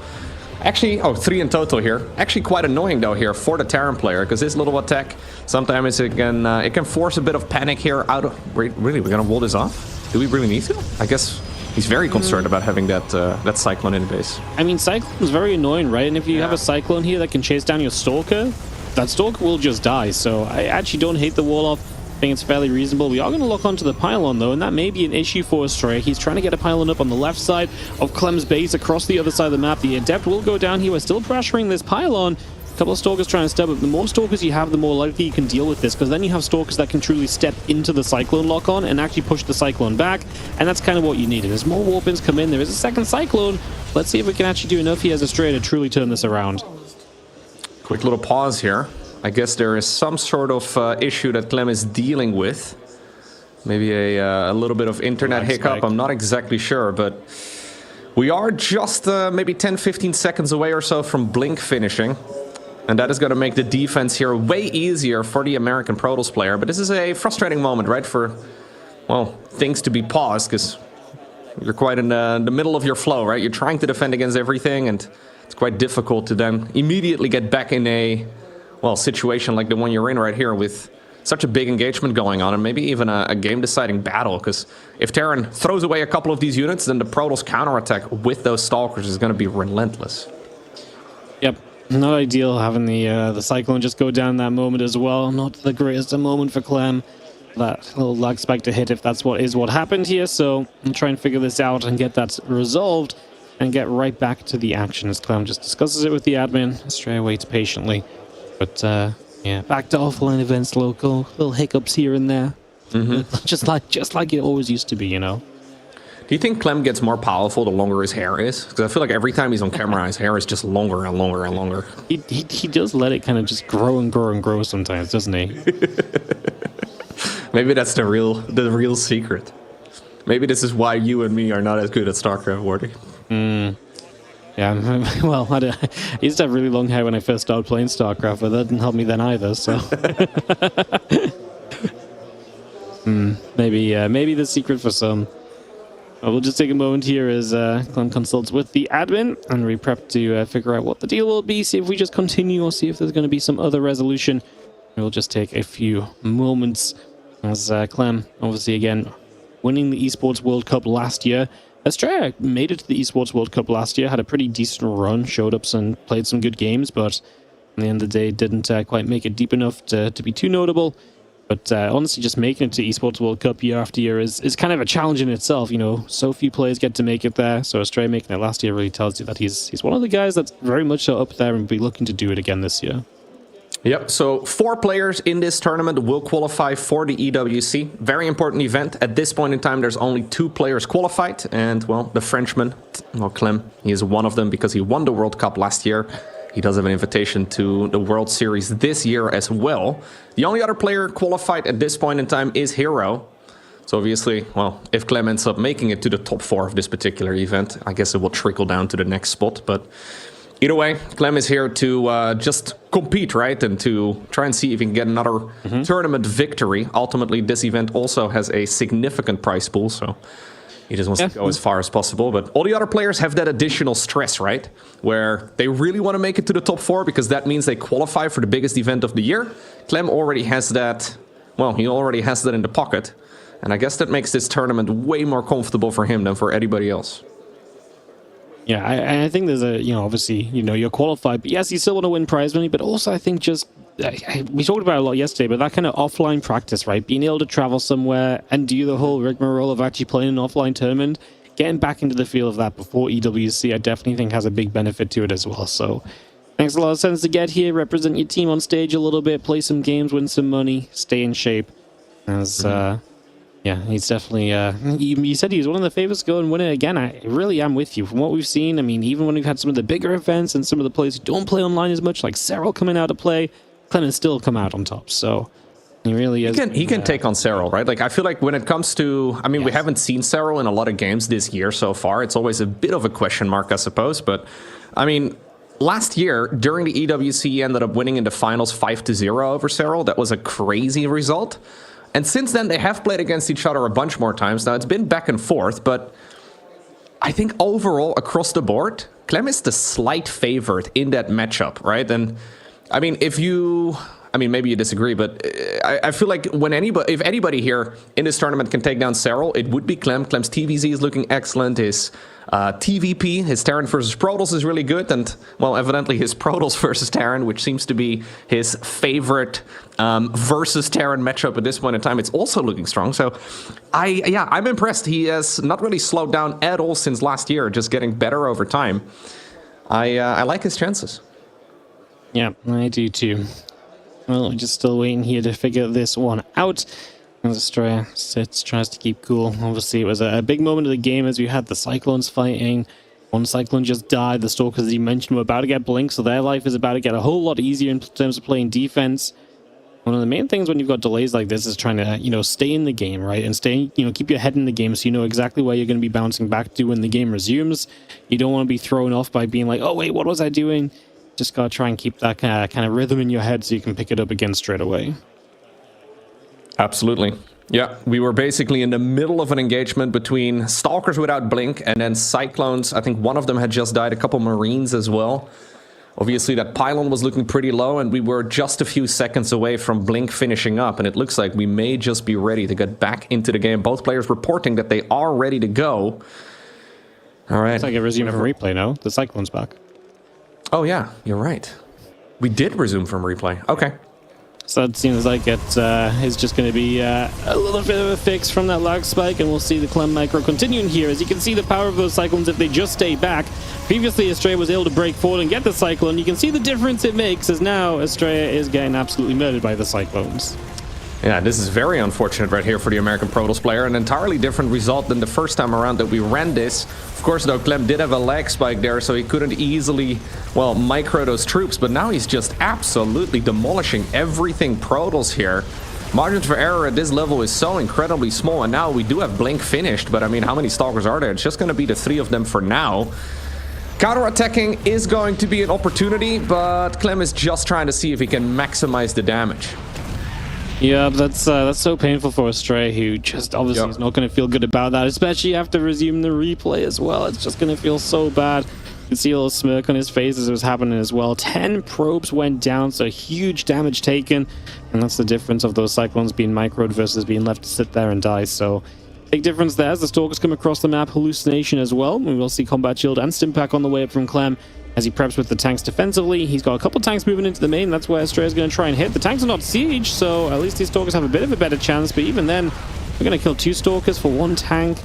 Actually, 3 in total here. Actually quite annoying though here for the Terran player, because this little attack, sometimes it can force a bit of panic here out of... Really, we're gonna wall this off? Do we really need to? I guess he's very concerned about having that Cyclone in base. I mean, Cyclone is very annoying, right? And if you have a Cyclone here that can chase down your Stalker, that Stalker will just die. So I actually don't hate the wall off. I think it's fairly reasonable. We are going to lock onto the pylon, though, and that may be an issue for Estrella. He's trying to get a pylon up on the left side of Clem's base across the other side of the map. The Adept will go down here. We're still pressuring this pylon. A couple of Stalkers trying to step up. The more Stalkers you have, the more likely you can deal with this, because then you have Stalkers that can truly step into the Cyclone lock-on and actually push the Cyclone back, and that's kind of what you needed. As more Warpins come in, there is a second Cyclone. Let's see if we can actually do enough here as Estrella to truly turn this around. Quick little pause here. I guess there is some sort of issue that Clem is dealing with. Maybe a little bit of internet hiccup, I'm not exactly sure, but we are just maybe 10-15 seconds away or so from Blink finishing. And that is going to make the defense here way easier for the American Protoss player. But this is a frustrating moment, right? For, well, things to be paused, because you're quite in the middle of your flow, right? You're trying to defend against everything, and it's quite difficult to then immediately get back in a, well, situation like the one you're in right here with such a big engagement going on, and maybe even a game-deciding battle. Because if Terran throws away a couple of these units, then the Protoss counterattack with those Stalkers is going to be relentless. Yep. Not ideal having the Cyclone just go down in that moment as well. Not the greatest moment for Clem. That little lag spike to hit if that's what happened here. So I'm trying to figure this out and get that resolved and get right back to the action as Clem just discusses it with the admin. Estrella waits patiently. But yeah, back to offline events, local little hiccups here and there. Just like it always used to be, you know. Do you think Clem gets more powerful the longer his hair is? Because I feel like every time he's on camera, his hair is just longer and longer and longer. He does let it kind of just grow and grow and grow sometimes, doesn't he? Maybe that's the real secret. Maybe this is why you and me are not as good at StarCraft, Wardy. Yeah, well, I used to have really long hair when I first started playing StarCraft, but that didn't help me then either, so... maybe the secret for some. We'll just take a moment here as Clem consults with the admin, and we prep to figure out what the deal will be, see if we just continue or see if there's going to be some other resolution. We'll just take a few moments as Clem, obviously again, winning the Esports World Cup last year. Estrella made it to the Esports World Cup last year, had a pretty decent run, showed up and played some good games, but at the end of the day didn't quite make it deep enough to be too notable. But honestly, just making it to Esports World Cup year after year is kind of a challenge in itself. You know, so few players get to make it there. So Estrella making it last year really tells you that he's one of the guys that's very much so up there and be looking to do it again this year. Yep, so 4 players in this tournament will qualify for the EWC. Very important event. At this point in time, there's only 2 players qualified. And, well, the Frenchman, well, Clem, he is one of them because he won the World Cup last year. He does have an invitation to the World Series this year as well. The only other player qualified at this point in time is Hero. So obviously, well, if Clem ends up making it to the top 4 of this particular event, I guess it will trickle down to the next spot. But either way, Clem is here to just compete, right? And to try and see if he can get another tournament victory. Ultimately, this event also has a significant prize pool, so He just wants to go as far as possible. But all the other players have that additional stress, right? Where they really want to make it to the top 4 because that means they qualify for the biggest event of the year. Clem already has that. Well, he already has that in the pocket. And I guess that makes this tournament way more comfortable for him than for anybody else. Yeah, I think there's obviously, you're qualified, but yes, you still want to win prize money, but also I think just, we talked about it a lot yesterday, but that kind of offline practice, right? Being able to travel somewhere and do the whole rigmarole of actually playing an offline tournament, getting back into the feel of that before EWC, I definitely think has a big benefit to it as well. So makes a lot of sense to get here, represent your team on stage a little bit, play some games, win some money, stay in shape. As, yeah, he's definitely, you said he was one of the favorites to go and win it again. I really am with you. From what we've seen, I mean, even when we've had some of the bigger events and some of the players who don't play online as much, like Cyril coming out to play, Clemens still come out on top. So he really is. He can take on Cyril, right? Like, I feel like when it comes to, I mean, we haven't seen Cyril in a lot of games this year so far. It's always a bit of a question mark, I suppose. But, I mean, last year, during the EWC, he ended up winning in the finals 5-0 over Cyril. That was a crazy result. And since then, they have played against each other a bunch more times. Now, it's been back and forth, but I think overall, across the board, Clem is the slight favorite in that matchup, right? And, I mean, maybe you disagree, but I feel like if anybody here in this tournament can take down Cyril, it would be Clem. Clem's TVZ is looking excellent. His TVP, his Terran versus Protoss is really good. And, well, evidently his Protoss versus Terran, which seems to be his favorite versus Terran matchup at this point in time, it's also looking strong. So, I'm impressed. He has not really slowed down at all since last year, just getting better over time. I like his chances. Yeah, I do too. Well, we're just still waiting here to figure this one out. As Australia sits, tries to keep cool. Obviously, it was a big moment of the game as we had the Cyclones fighting. One Cyclone just died. The Stalkers, as you mentioned, were about to get blinked, so their life is about to get a whole lot easier in terms of playing defense. One of the main things when you've got delays like this is trying to, stay in the game, right? And stay, keep your head in the game so you know exactly where you're going to be bouncing back to when the game resumes. You don't want to be thrown off by being like, oh, wait, what was I doing? Just got to try and keep that kind of rhythm in your head so you can pick it up again straight away. Absolutely. Yeah, we were basically in the middle of an engagement between Stalkers without Blink and then Cyclones. I think one of them had just died, a couple Marines as well. Obviously, that pylon was looking pretty low, and we were just a few seconds away from Blink finishing up, and it looks like we may just be ready to get back into the game. Both players reporting that they are ready to go. All right. It's like a resume from replay, no? The Cyclone's back. Oh, yeah, you're right. We did resume from replay. Okay. So it seems like it is just going to be a little bit of a fix from that lag spike, and we'll see the Clem micro continuing here. As you can see, the power of those Cyclones if they just stay back. Previously, Estrella was able to break forward and get the Cyclone. You can see the difference it makes, as now Estrella is getting absolutely murdered by the Cyclones. Yeah, this is very unfortunate right here for the American Protoss player. An entirely different result than the first time around that we ran this. Of course, though, Clem did have a lag spike there, so he couldn't easily, well, micro those troops. But now he's just absolutely demolishing everything Protoss here. Margins for error at this level is so incredibly small. And now we do have Blink finished. But, I mean, how many Stalkers are there? It's just going to be the 3 of them for now. Counter-attacking is going to be an opportunity, but Clem is just trying to see if he can maximize the damage. Yeah, that's so painful for Astray, who just obviously is not going to feel good about that, especially after resume the replay as well. It's just going to feel so bad. You can see a little smirk on his face as it was happening as well. 10 probes went down, so huge damage taken, and that's the difference of those Cyclones being microed versus being left to sit there and die. So big difference there as the Stalkers come across the map. Hallucination as well. We will see Combat Shield and Stimpack on the way up from Clem as he preps with the tanks defensively. He's got a couple tanks moving into the main. That's where Estrella's going to try and hit. The tanks are not siege, so at least these Stalkers have a bit of a better chance. But even then, we're going to kill 2 Stalkers for 1 tank.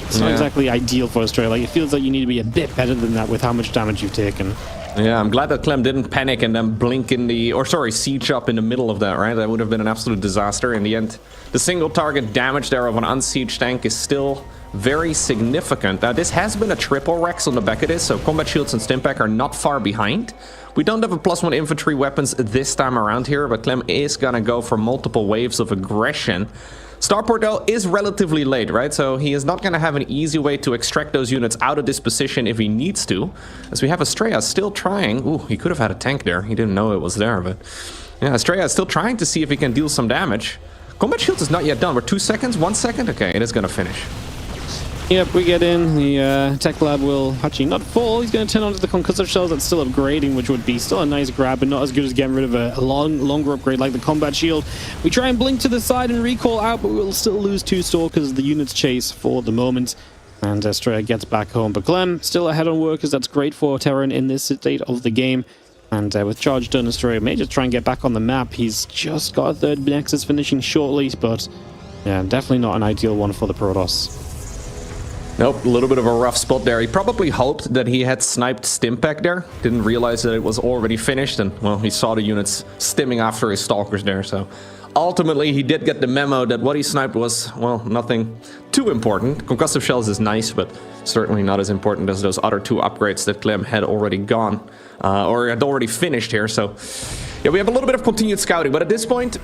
It's not exactly ideal for Estrella. Like, it feels like you need to be a bit better than that with how much damage you've taken. Yeah, I'm glad that Clem didn't panic and then blink in the... Or, sorry, siege up in the middle of that, right? That would have been an absolute disaster. In the end, the single target damage there of an unsieged tank is still very significant. Now, this has been a triple Rex on the back of this, so Combat Shields and Stimpack are not far behind. We don't have a +1 infantry weapons this time around here, but Clem is gonna go for multiple waves of aggression. Starport, though, is relatively late, right? So he is not going to have an easy way to extract those units out of this position if he needs to. As we have Estrella still trying... Ooh, he could have had a tank there. He didn't know it was there, but... Yeah, Estrella is still trying to see if he can deal some damage. Combat Shields is not yet done. We're 2 seconds, 1 second? Okay, it is going to finish. Yep, we get in. The tech lab will actually not fall. He's going to turn onto the concussive shells. That's still upgrading, which would be still a nice grab, but not as good as getting rid of a longer upgrade like the combat shield. We try and blink to the side and recall out, but we'll still lose 2 stalkers. The units chase for the moment. And Estrella gets back home. But Clem still ahead on workers. That's great for Terran in this state of the game. And with charge done, Estrella may just try and get back on the map. He's just got a 3rd Nexus finishing shortly, but yeah, definitely not an ideal one for the Protoss. Nope, a little bit of a rough spot there. He probably hoped that he had sniped Stimpack there. Didn't realize that it was already finished, and well, he saw the units stimming after his stalkers there, so ultimately he did get the memo that what he sniped was, well, nothing too important. Concussive shells is nice, but certainly not as important as those other 2 upgrades that Clem had already gone, or had already finished here. So yeah, we have a little bit of continued scouting, but at this point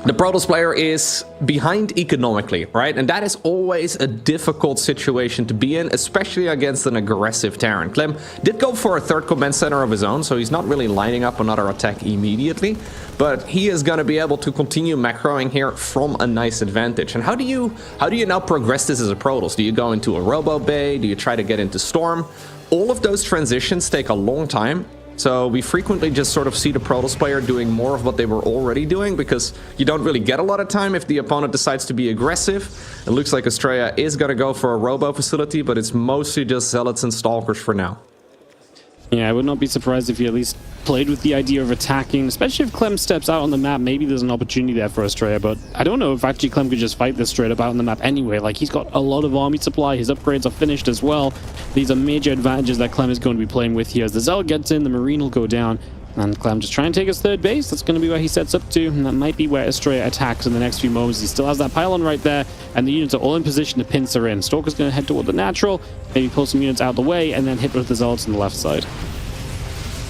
the Protoss player is behind economically, right? And that is always a difficult situation to be in, especially against an aggressive Terran. Clem did go for a 3rd command center of his own, so he's not really lining up another attack immediately, but he is going to be able to continue macroing here from a nice advantage. And how do you now progress this as a Protoss? Do you go into a Robo Bay? Do you try to get into Storm? All of those transitions take a long time. So we frequently just sort of see the Protoss player doing more of what they were already doing, because you don't really get a lot of time if the opponent decides to be aggressive. It looks like Estrella is going to go for a Robo facility, but it's mostly just Zealots and Stalkers for now. Yeah, I would not be surprised if he at least played with the idea of attacking, especially if Clem steps out on the map. Maybe there's an opportunity there for Estrella, but I don't know if actually Clem could just fight this straight up out on the map anyway. Like, he's got a lot of army supply, his upgrades are finished as well. These are major advantages that Clem is going to be playing with here. As the Zealot gets in, the Marine will go down, and Clem just try and take his 3rd base. That's going to be where he sets up to, and that might be where Estrella attacks in the next few moments. He still has that pylon right there, and the units are all in position to pincer in. Stalker's going to head toward the natural, maybe pull some units out of the way, and then hit with the Zealots on the left side.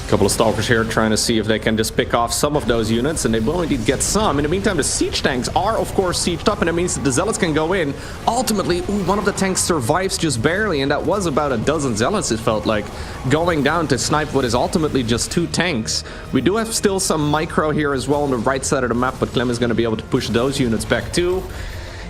Couple of Stalkers here trying to see if they can just pick off some of those units, and they will indeed get some. In the meantime, the siege tanks are of course sieged up, and it means that the Zealots can go in. Ultimately, one of the tanks survives just barely, and that was about a dozen Zealots, it felt like, going down to snipe what is ultimately just 2 tanks. We do have still some micro here as well on the right side of the map, but Clem is going to be able to push those units back too.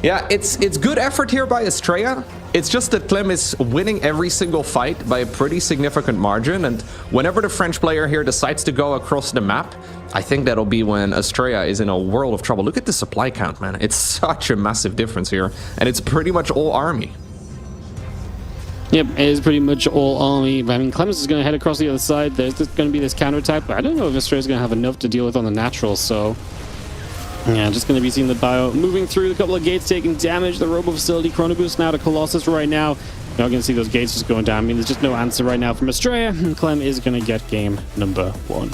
Yeah, it's good effort here by Estrella. It's just that Clem is winning every single fight by a pretty significant margin, and whenever the French player here decides to go across the map, I think that'll be when Estrella is in a world of trouble. Look at the supply count, man. It's such a massive difference here, and it's pretty much all army. Yep, it is pretty much all army. I mean, Clemens is going to head across the other side. There's going to be this counterattack, but I don't know if Estrella's going to have enough to deal with on the natural, so yeah, just going to be seeing the bio moving through, a couple of gates taking damage. The Robo facility, Chrono Boost now to Colossus right now. You're not going to see those gates just going down. I mean, there's just no answer right now from Estrella, and Clem is going to get game number 1.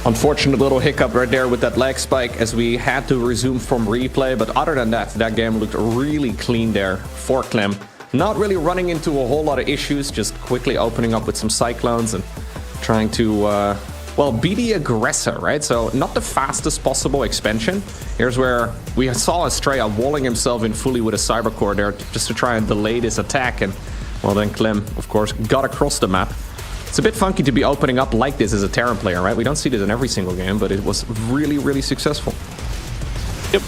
Unfortunate little hiccup right there with that lag spike as we had to resume from replay, but other than that, that game looked really clean there for Clem. Not really running into a whole lot of issues, just quickly opening up with some Cyclones and trying to well, be the aggressor, right? So not the fastest possible expansion. Here's where we saw Estrella walling himself in fully with a Cybercore there just to try and delay this attack. And well, then Clem, of course, got across the map. It's a bit funky to be opening up like this as a Terran player, right? We don't see this in every single game, but it was really, really successful. Yep.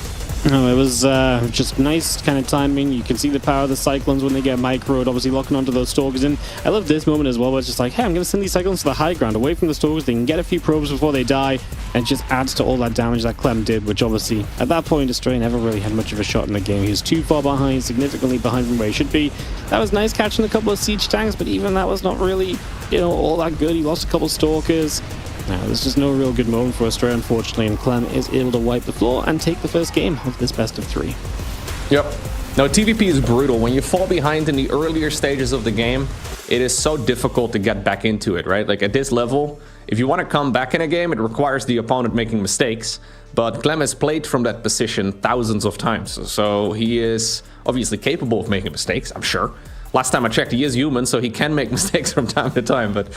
No, it was just nice kind of timing. You can see the power of the Cyclones when they get microed, obviously locking onto those Stalkers. And I love this moment as well, where it's just like, hey, I'm going to send these Cyclones to the high ground, away from the Stalkers. They can get a few probes before they die, and it just adds to all that damage that Clem did, which obviously, at that point, Estrella never really had much of a shot in the game. He was too far behind, significantly behind from where he should be. That was nice catching a couple of siege tanks, but even that was not really, all that good. He lost a couple of Stalkers. There's just no real good moment for Estrella, unfortunately, and Clem is able to wipe the floor and take the first game of this best of 3. Yep. No, TVP is brutal. When you fall behind in the earlier stages of the game, it is so difficult to get back into it, right? Like at this level, if you want to come back in a game, it requires the opponent making mistakes. But Clem has played from that position thousands of times, so he is obviously capable of making mistakes, I'm sure. Last time I checked, he is human, so he can make mistakes from time to time. But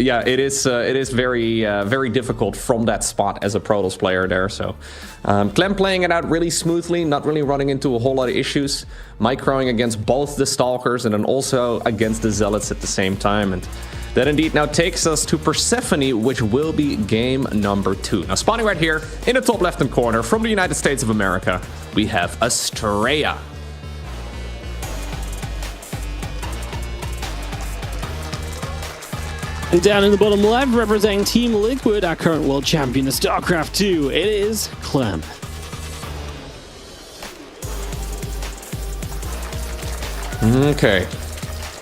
yeah, it is very, very difficult from that spot as a Protoss player there. So Clem playing it out really smoothly, not really running into a whole lot of issues. Microing against both the Stalkers and then also against the Zealots at the same time. And that indeed now takes us to Persephone, which will be game number 2. Now spawning right here in the top left-hand corner from the United States of America, we have Estrella. And down in the bottom left, representing Team Liquid, our current world champion of StarCraft 2, it is Clem. Okay.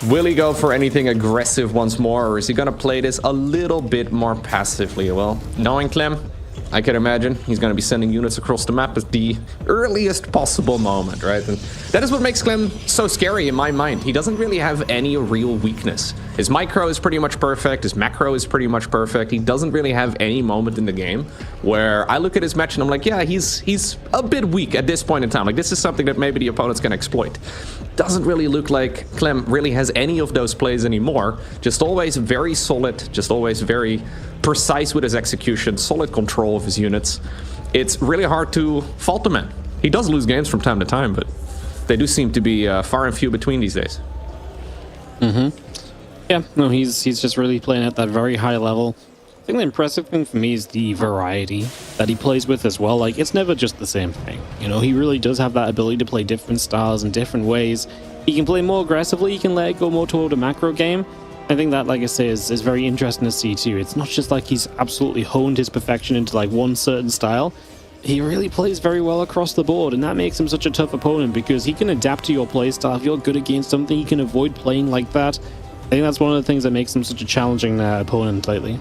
Will he go for anything aggressive once more, or is he going to play this a little bit more passively? Well, knowing Clem, I can imagine he's going to be sending units across the map at the earliest possible moment, right? And that is what makes Clem so scary in my mind. He doesn't really have any real weakness. His micro is pretty much perfect. His macro is pretty much perfect. He doesn't really have any moment in the game where I look at his match and I'm like, yeah, he's a bit weak at this point in time. Like, this is something that maybe the opponents can exploit. Doesn't really look like Clem really has any of those plays anymore. Just always very solid, just always very precise with his execution, solid control of his units. It's really hard to fault the man. He does lose games from time to time, but they do seem to be far and few between these days. Yeah, no, he's just really playing at that very high level. I think the impressive thing for me is the variety that he plays with as well. Like, it's never just the same thing. You know, he really does have that ability to play different styles in different ways. He can play more aggressively, he can let it go more toward a macro game. I think that, like I say, is very interesting to see too. It's not just like he's absolutely honed his perfection into like one certain style. He really plays very well across the board, and that makes him such a tough opponent because he can adapt to your playstyle. If you're good against something, he can avoid playing like that. I think that's one of the things that makes him such a challenging opponent lately.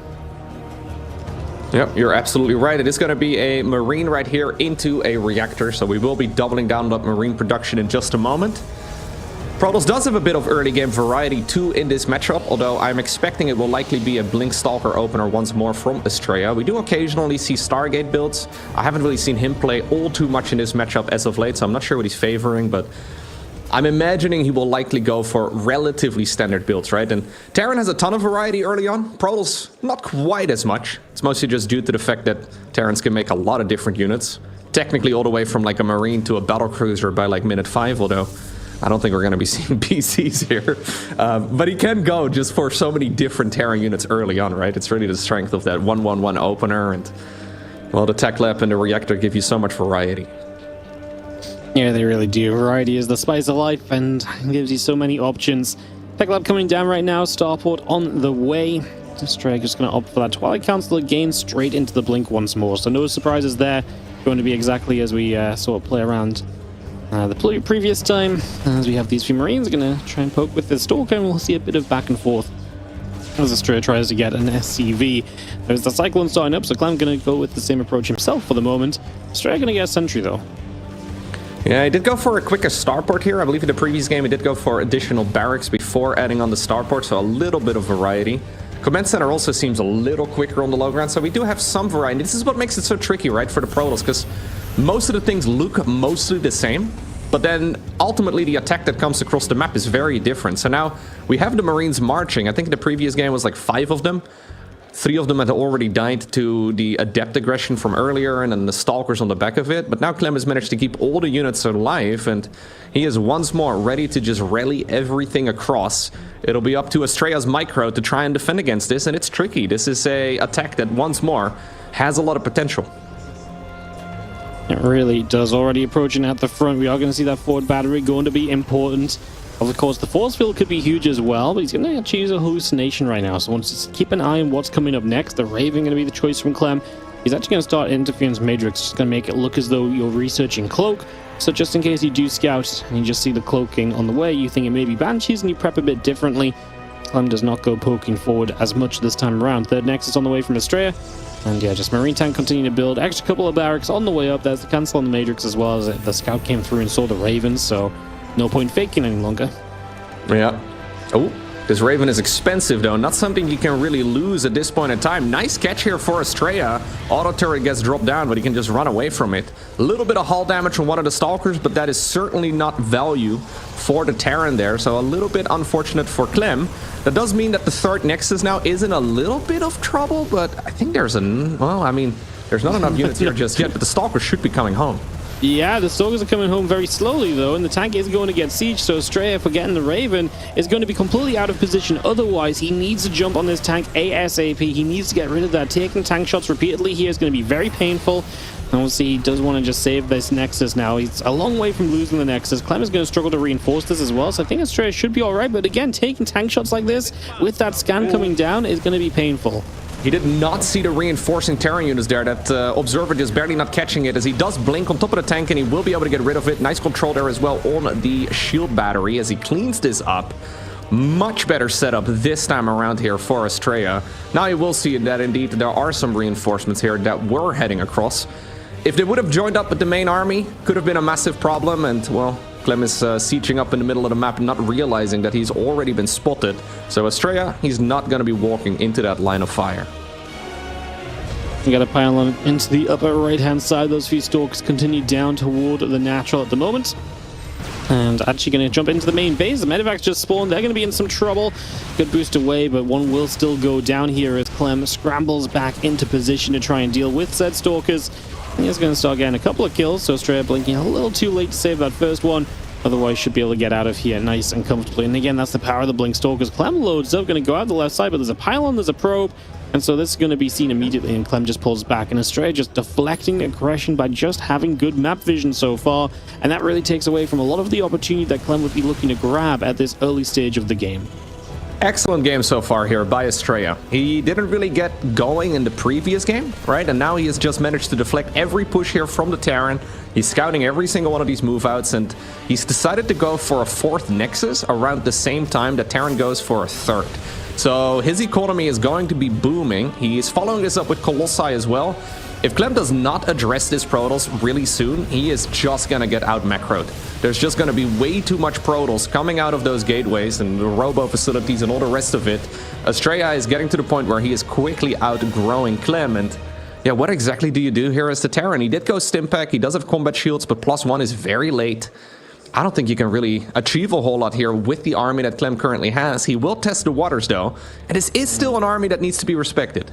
Yep, you're absolutely right. It is going to be a Marine right here into a Reactor, so we will be doubling down on that Marine production in just a moment. Protoss does have a bit of early game variety too in this matchup, although I'm expecting it will likely be a Blink Stalker opener once more from Estrella. We do occasionally see Stargate builds. I haven't really seen him play all too much in this matchup as of late, so I'm not sure what he's favoring, but I'm imagining he will likely go for relatively standard builds, right? And Terran has a ton of variety early on. Protoss, not quite as much. It's mostly just due to the fact that Terrans can make a lot of different units. Technically all the way from like a Marine to a Battlecruiser by like minute 5, although I don't think we're going to be seeing PCs here. But he can go just for so many different Terran units early on, right? It's really the strength of that 1-1-1 opener, and well, the Tech Lab and the Reactor give you so much variety. Yeah, they really do. Variety is the spice of life and gives you so many options. Tech Lab coming down right now, Starport on the way. Stray just going to opt for that Twilight Council again, straight into the Blink once more. So no surprises there. Going to be exactly as we sort of play around the previous time. As we have these few Marines, going to try and poke with the Stalker, and we'll see a bit of back and forth as Estrella tries to get an SCV. There's the Cyclone starting up, so Clem going to go with the same approach himself for the moment. Estrella going to get a Sentry though. Yeah, he did go for a quicker starport here. I believe in the previous game he did go for additional barracks before adding on the starport, so a little bit of variety. Command Center also seems a little quicker on the low ground, so we do have some variety. This is what makes it so tricky, right, for the Protoss, because most of the things look mostly the same, but then ultimately the attack that comes across the map is very different. So now we have the Marines marching. I think the previous game was like 5 of them. 3 of them had already died to the Adept aggression from earlier, and then the Stalkers on the back of it. But now Clem has managed to keep all the units alive, and he is once more ready to just rally everything across. It'll be up to Estrella's micro to try and defend against this, and it's tricky. This is a attack that once more has a lot of potential. It really does. Already approaching at the front. We are going to see that forward battery going to be important. Of course, the force field could be huge as well, but he's going to choose a hallucination right now. So wants to keep an eye on what's coming up next. The Raven going to be the choice from Clem. He's actually going to start Interference Matrix. Just going to make it look as though you're researching Cloak. So just in case you do scout and you just see the cloaking on the way, you think it may be Banshees and you prep a bit differently. Clem does not go poking forward as much this time around. Third Nexus on the way from Estrella. And yeah, just Marine Tank continuing to build. Extra couple of barracks on the way up. There's the cancel on the Matrix as well, as the scout came through and saw the Ravens. So no point faking any longer. Yeah. Oh, this Raven is expensive though. Not something you can really lose at this point in time. Nice catch here for Estrella. Auto turret gets dropped down, but he can just run away from it. A little bit of hull damage from one of the Stalkers, but that is certainly not value for the Terran there. So a little bit unfortunate for Clem. That does mean that the third Nexus now is in a little bit of trouble, but I think there's well, I mean, there's not enough units here just yet, but the Stalkers should be coming home. Yeah, the Stalkers are coming home very slowly, though, and the tank is going to get sieged, so Estrella, for getting the Raven, is going to be completely out of position. Otherwise, he needs to jump on this tank ASAP. He needs to get rid of that. Taking tank shots repeatedly here is going to be very painful. Obviously, he does want to just save this Nexus now. He's a long way from losing the Nexus. Clem is going to struggle to reinforce this as well, so I think Australia should be alright. But again, taking tank shots like this with that scan coming down is going to be painful. He did not see the reinforcing Terran units there. That Observer just barely not catching it as he does blink on top of the tank, and he will be able to get rid of it. Nice control there as well on the shield battery as he cleans this up. Much better setup this time around here for Australia. Now you will see that indeed there are some reinforcements here that were heading across. If they would have joined up with the main army, could have been a massive problem, and well, Clem is sieging up in the middle of the map, not realizing that he's already been spotted. So Australia, he's not going to be walking into that line of fire. You got a pylon into the upper right-hand side. Those few stalks continue down toward the natural at the moment. And actually going to jump into the main base. The medevac's just spawned. They're going to be in some trouble. Good boost away, but one will still go down here as Clem scrambles back into position to try and deal with said stalkers. He's going to start getting a couple of kills, so Australia blinking a little too late to save that first one. Otherwise, should be able to get out of here nice and comfortably. And again, that's the power of the blink stalkers. Clem loads up, going to go out the left side, but there's a pylon, there's a probe. And so this is going to be seen immediately, and Clem just pulls back. And Australia just deflecting aggression by just having good map vision so far. And that really takes away from a lot of the opportunity that Clem would be looking to grab at this early stage of the game. Excellent game so far here by Estrella. He didn't really get going in the previous game, right? And now he has just managed to deflect every push here from the Terran. He's scouting every single one of these move outs, and he's decided to go for a fourth Nexus around the same time that Terran goes for a third. So his economy is going to be booming. He is following this up with Colossi as well. If Clem does not address this Protoss really soon, he is just going to get out macroed. There's just going to be way too much Protoss coming out of those gateways and the robo facilities and all the rest of it. Australia is getting to the point where he is quickly outgrowing Clem, and yeah, what exactly do you do here as the Terran? He did go Stimpack, he does have combat shields, but +1 is very late. I don't think you can really achieve a whole lot here with the army that Clem currently has. He will test the waters though, and this is still an army that needs to be respected.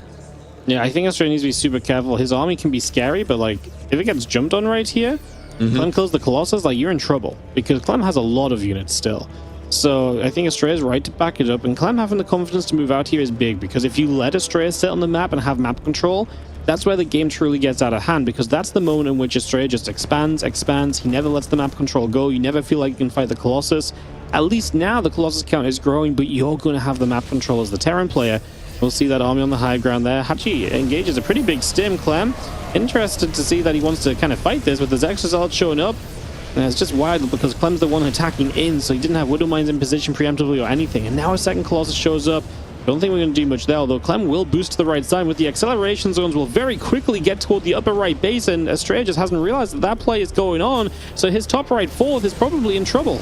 Yeah, I think Australia needs to be super careful. His army can be scary, but like, if it gets jumped on right here, Clem kills the Colossus, like, you're in trouble. Because Clem has a lot of units still. So I think Australia's right to back it up, and Clem having the confidence to move out here is big, because if you let Australia sit on the map and have map control, that's where the game truly gets out of hand, because that's the moment in which Australia just expands. He never lets the map control go. You never feel like you can fight the Colossus. At least now the Colossus count is growing, but you're going to have the map control as the Terran player. We'll see that army on the high ground there. Hachi engages a pretty big stim. Clem, interested to see that he wants to kind of fight this with his Exosalts showing up. And it's just wild because Clem's the one attacking in, so he didn't have Widow Mines in position preemptively or anything. And now a second Colossus shows up. Don't think we're going to do much there, although Clem will boost to the right side with the acceleration zones, will very quickly get toward the upper right base, and Australia just hasn't realized that that play is going on, so his top right fourth is probably in trouble.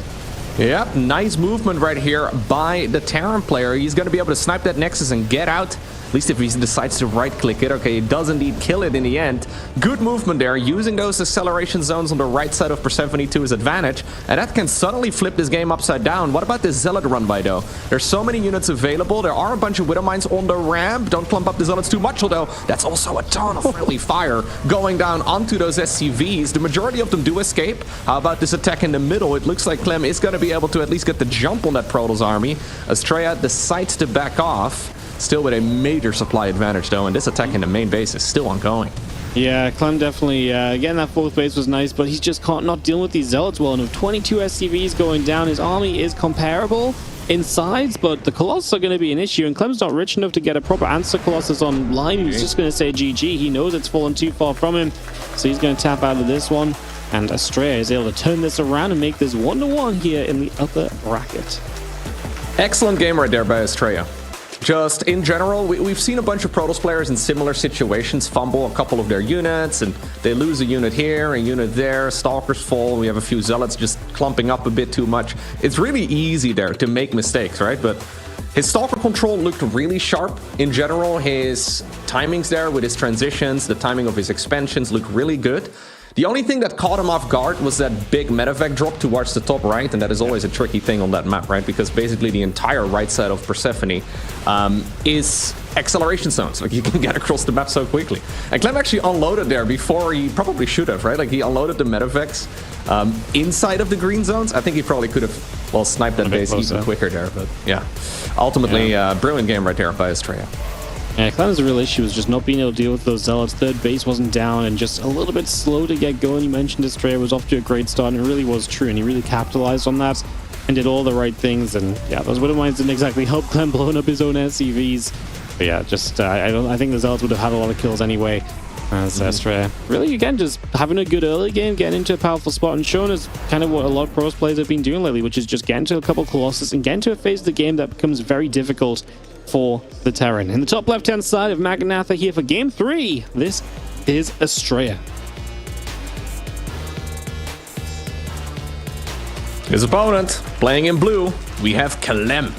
Yep, nice movement right here by the Terran player. He's going to be able to snipe that Nexus and get out. At least if he decides to right-click it. Okay, he does indeed kill it in the end. Good movement there, using those acceleration zones on the right side of Persephone to his advantage. And that can suddenly flip this game upside down. What about this Zealot run by, though? There's so many units available. There are a bunch of Widow Mines on the ramp. Don't clump up the Zealots too much, although that's also a ton of friendly fire going down onto those SCVs. The majority of them do escape. How about this attack in the middle? It looks like Clem is going to be able to at least get the jump on that Protoss army. Australia decides to back off. Still with a major supply advantage, though, and this attack in the main base is still ongoing. Yeah, Clem definitely, again, that fourth base was nice, but he's just not dealing with these Zealots well enough. 22 SCVs going down. His army is comparable in size, but the Colossus are going to be an issue, and Clem's not rich enough to get a proper answer Colossus online. He's just going to say GG. He knows it's fallen too far from him, so he's going to tap out of this one, and Australia is able to turn this around and make this 1-1 here in the upper bracket. Excellent game right there by Australia. Just in general, we've seen a bunch of Protoss players in similar situations fumble a couple of their units, and they lose a unit here, a unit there, Stalkers fall, we have a few Zealots just clumping up a bit too much. It's really easy there to make mistakes, right? But his Stalker control looked really sharp in general. His timings there with his transitions, the timing of his expansions looked really good. The only thing that caught him off guard was that big medevac drop towards the top right, and that is always a tricky thing on that map, right? Because basically the entire right side of Persephone is acceleration zones. Like, you can get across the map so quickly. And Clem actually unloaded there before he probably should have, right? Like, he unloaded the medevacs inside of the green zones. I think he probably could have, well, sniped that base even quicker there, but yeah. Ultimately, brilliant game right there by Australia. Yeah, Clem's real issue was just not being able to deal with those zealots. Third base wasn't down and just a little bit slow to get going. You mentioned Estrella was off to a great start, and it really was true, and he really capitalized on that and did all the right things. And yeah, those Widow Mines didn't exactly help Clem blowing up his own SCVs. But yeah, just I think the zealots would have had a lot of kills anyway. As Estrella really, again, just having a good early game, getting into a powerful spot, and showing us kind of what a lot of pros players have been doing lately, which is just getting to a couple Colossus and getting to a phase of the game that becomes very difficult for the Terran. In the top left-hand side of Maganatha here for Game 3, this is Estrella. His opponent, playing in blue, we have Clem.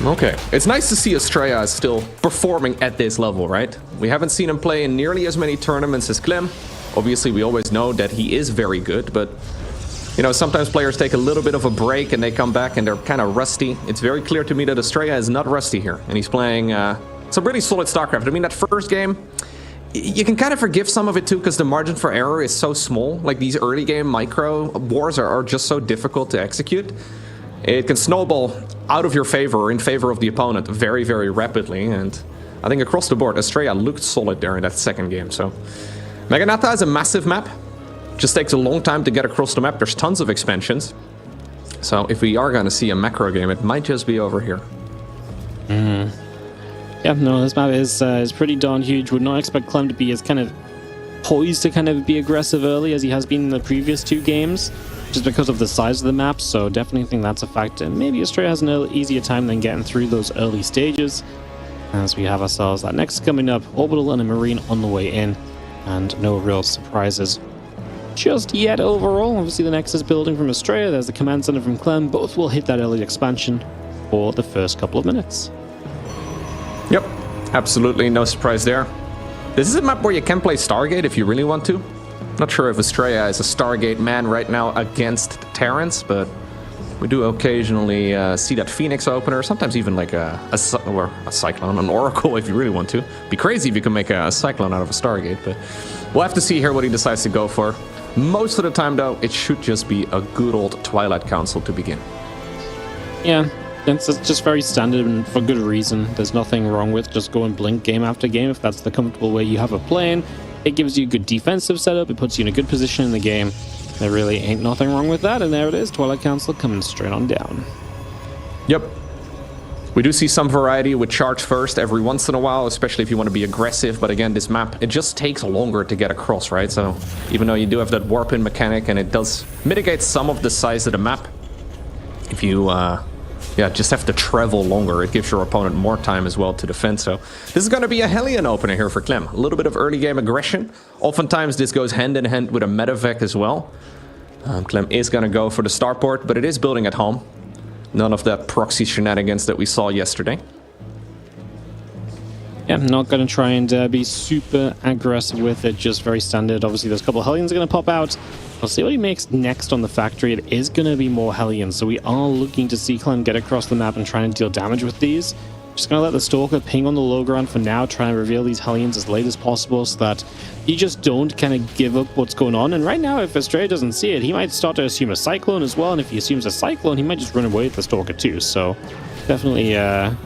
Okay, it's nice to see Estrella is still performing at this level, right? We haven't seen him play in nearly as many tournaments as Clem. Obviously, we always know that he is very good, but you know, sometimes players take a little bit of a break and they come back and they're kind of rusty. It's very clear to me that Estrella is not rusty here, and he's playing some really solid StarCraft. I mean, that first game, you can kind of forgive some of it too, because the margin for error is so small. Like, these early game micro wars are just so difficult to execute. It can snowball out of your favor or in favor of the opponent very, very rapidly. And I think across the board, Estrella looked solid there in that second game. So Maganatha is a massive map. Just takes a long time to get across the map. There's tons of expansions. So if we are going to see a macro game, it might just be over here. Yeah, no, this map is pretty darn huge. Would not expect Clem to be as kind of poised to kind of be aggressive early as he has been in the previous two games, just because of the size of the map. So definitely think that's a factor. Maybe Estrella has an easier time than getting through those early stages, as we have ourselves that next coming up, Orbital and a Marine on the way in, and no real surprises just yet overall. Obviously the Nexus building from Estrella, there's the command center from Clem. Both will hit that early expansion for the first couple of minutes. Yep, absolutely no surprise there. This is a map where you can play Stargate if you really want to. Not sure if Estrella is a Stargate man right now against Terrans, but we do occasionally see that Phoenix opener, sometimes even like a Cyclone, an Oracle if you really want to. Be crazy if you can make a Cyclone out of a Stargate, but we'll have to see here what he decides to go for. Most of the time, though, it should just be a good old Twilight Council to begin. Yeah, it's just very standard and for good reason. There's nothing wrong with just going blink game after game if that's the comfortable way you have of playing. It gives you a good defensive setup, it puts you in a good position in the game. There really ain't nothing wrong with that, and there it is, Twilight Council coming straight on down. Yep. We do see some variety with charge first every once in a while, especially if you want to be aggressive, but again, this map, it just takes longer to get across, right? So even though you do have that warp-in mechanic, and it does mitigate some of the size of the map, if you just have to travel longer, it gives your opponent more time as well to defend. So this is going to be a Hellion opener here for Clem. A little bit of early game aggression. Oftentimes this goes hand in hand with a medevac as well. Clem is going to go for the starport, but it is building at home. None of that proxy shenanigans that we saw yesterday. Yeah, I'm not going to try and be super aggressive with it, just very standard. Obviously, there's a couple of Hellions going to pop out. We'll see what he makes next on the factory. It is going to be more Hellions, so we are looking to see Clem get across the map and try and deal damage with these. Just going to let the Stalker ping on the low ground for now, try and reveal these Hellions as late as possible so that you just don't kind of give up what's going on. And right now, if Estrella doesn't see it, he might start to assume a Cyclone as well, and if he assumes a Cyclone, he might just run away with the Stalker too. So definitely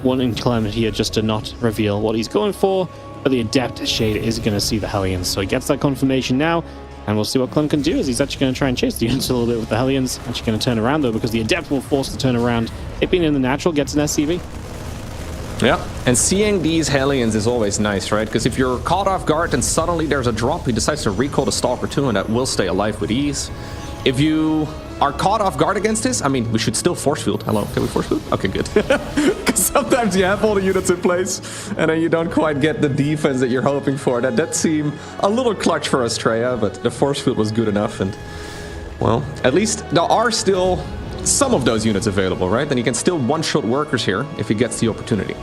wanting Clem here just to not reveal what he's going for, but the Adept Shade is going to see the Hellions, so he gets that confirmation now. And we'll see what Clem can do, as he's actually going to try and chase the units a little bit with the Hellions. Actually going to turn around, though, because the Adept will force the turn around. It being in the natural gets an SCV. Yeah, and seeing these Hellions is always nice, right? Because if you're caught off guard and suddenly there's a drop, he decides to recall the Stalker 2, and that will stay alive with ease. If you are caught off guard against this, I mean, we should still force field. Hello, can we force field? Okay, good. Because sometimes you have all the units in place, and then you don't quite get the defense that you're hoping for. That seemed a little clutch for Estrella, but the force field was good enough, and, well, at least there are still some of those units available, right? Then you can still one-shot workers here if he gets the opportunity.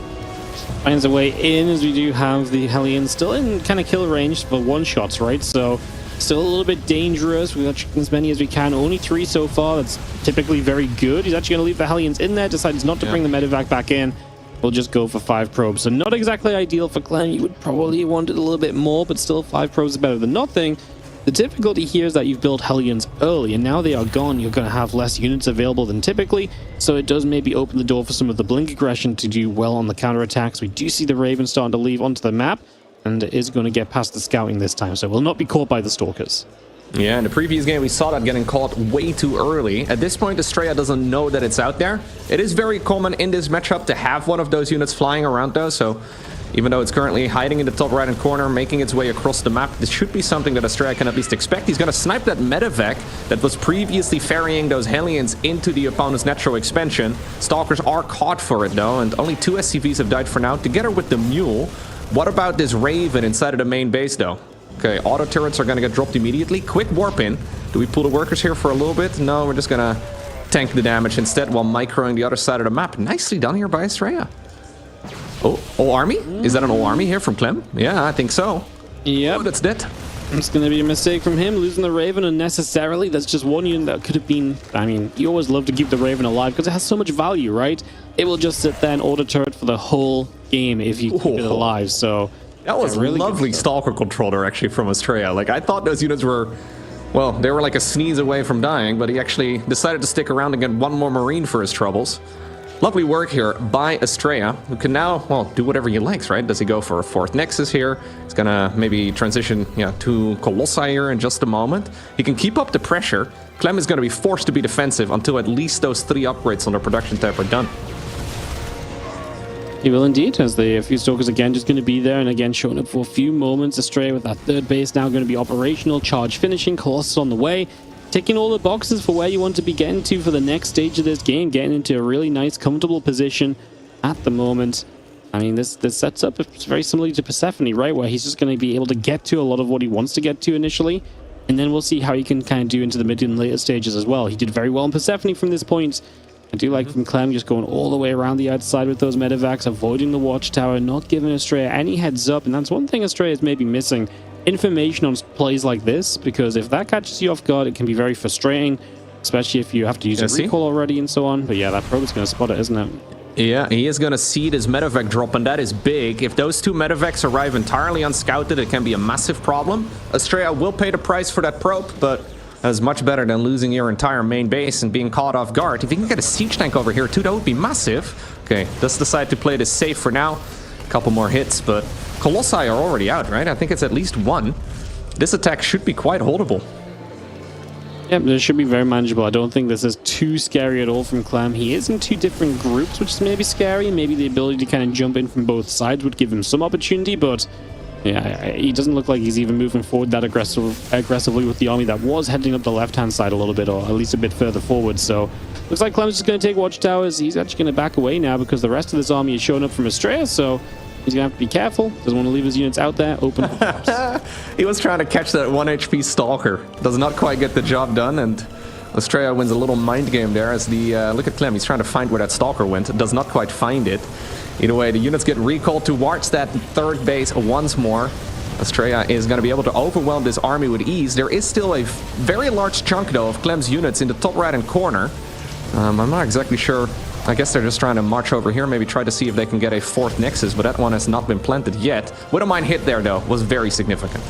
Finds a way in, as we do have the Hellions still in kind of kill range for one-shots, right? So still a little bit dangerous. We've got as many as we can. Only 3 so far. That's typically very good. He's actually going to leave the Hellions in there. Decides not to bring the medevac back in. We'll just go for 5 probes. So not exactly ideal for Clem. You would probably want it a little bit more, but still 5 probes is better than nothing. The difficulty here is that you've built Hellions early, and now they are gone, you're going to have less units available than typically, so it does maybe open the door for some of the Blink aggression to do well on the counterattacks. We do see the Raven starting to leave onto the map, and it is going to get past the scouting this time, so it will not be caught by the Stalkers. Yeah, in the previous game we saw that getting caught way too early. At this point, Estrella doesn't know that it's out there. It is very common in this matchup to have one of those units flying around though, so even though it's currently hiding in the top right-hand corner, making its way across the map, this should be something that Estrella can at least expect. He's going to snipe that medevac that was previously ferrying those Hellions into the opponent's natural expansion. Stalkers are caught for it though, and only 2 SCVs have died for now, together with the Mule. What about this Raven inside of the main base though? Okay, auto turrets are going to get dropped immediately. Quick warp in. Do we pull the workers here for a little bit? No, we're just going to tank the damage instead while microing the other side of the map. Nicely done here by Estrella. Oh, all army? Is that an all army here from Clem? Yeah, I think so. Yep. Oh, that's dead. It's going to be a mistake from him, losing the Raven unnecessarily. That's just one unit that could have been... I mean, you always love to keep the Raven alive because it has so much value, right? It will just sit there and auto turret for the whole game if you keep it alive, so... That was really lovely Stalker controller actually from Estrella. Like, I thought those units were... Well, they were like a sneeze away from dying, but he actually decided to stick around and get one more Marine for his troubles. Lovely work here by Estrella, who can now, well, do whatever he likes, right? Does he go for a 4th Nexus here? He's gonna maybe transition to Colossi here in just a moment. He can keep up the pressure. Clem is gonna be forced to be defensive until at least those 3 upgrades on the production tab are done. He will indeed, as the few Stalkers again just going to be there and again showing up for a few moments. Astray with that 3rd base now going to be operational, charge finishing, Colossus on the way, ticking all the boxes for where you want to be getting to for the next stage of this game, getting into a really nice, comfortable position at the moment. I mean, this sets up very similarly to Persephone, right, where he's just going to be able to get to a lot of what he wants to get to initially, and then we'll see how he can kind of do into the mid and later stages as well. He did very well in Persephone from this point. I do like from Clem just going all the way around the outside with those medevacs, avoiding the watchtower, not giving Estrella any heads up, and that's one thing Estrella is maybe missing, information on plays like this, because if that catches you off guard, it can be very frustrating, especially if you have to use a recall already and so on. But yeah, that probe is going to spot it, isn't it? Yeah, he is going to see this medevac drop, and that is big. If those 2 medevacs arrive entirely unscouted, it can be a massive problem. Estrella will pay the price for that probe, but that's much better than losing your entire main base and being caught off guard. If you can get a siege tank over here too, that would be massive. Okay, let's decide to play this safe for now. A couple more hits, but Colossi are already out, right? I think it's at least 1. This attack should be quite holdable. Yep, this should be very manageable. I don't think this is too scary at all from Clem. He is in 2 different groups, which is maybe scary. Maybe the ability to kind of jump in from both sides would give him some opportunity, but yeah, he doesn't look like he's even moving forward that aggressively with the army that was heading up the left-hand side a little bit, or at least a bit further forward. So looks like Clem's just going to take watchtowers. He's actually going to back away now because the rest of this army is showing up from Estrella, so he's going to have to be careful. Doesn't want to leave his units out there open. He was trying to catch that 1 HP Stalker. Does not quite get the job done, and Estrella wins a little mind game there as the... look at Clem, he's trying to find where that Stalker went. Does not quite find it. Either way, the units get recalled towards that 3rd base once more. Estrella is going to be able to overwhelm this army with ease. There is still a very large chunk, though, of Clem's units in the top right-hand corner. I'm not exactly sure. I guess they're just trying to march over here, maybe try to see if they can get a 4th Nexus, but that one has not been planted yet. Would have mine hit there, though, was very significant.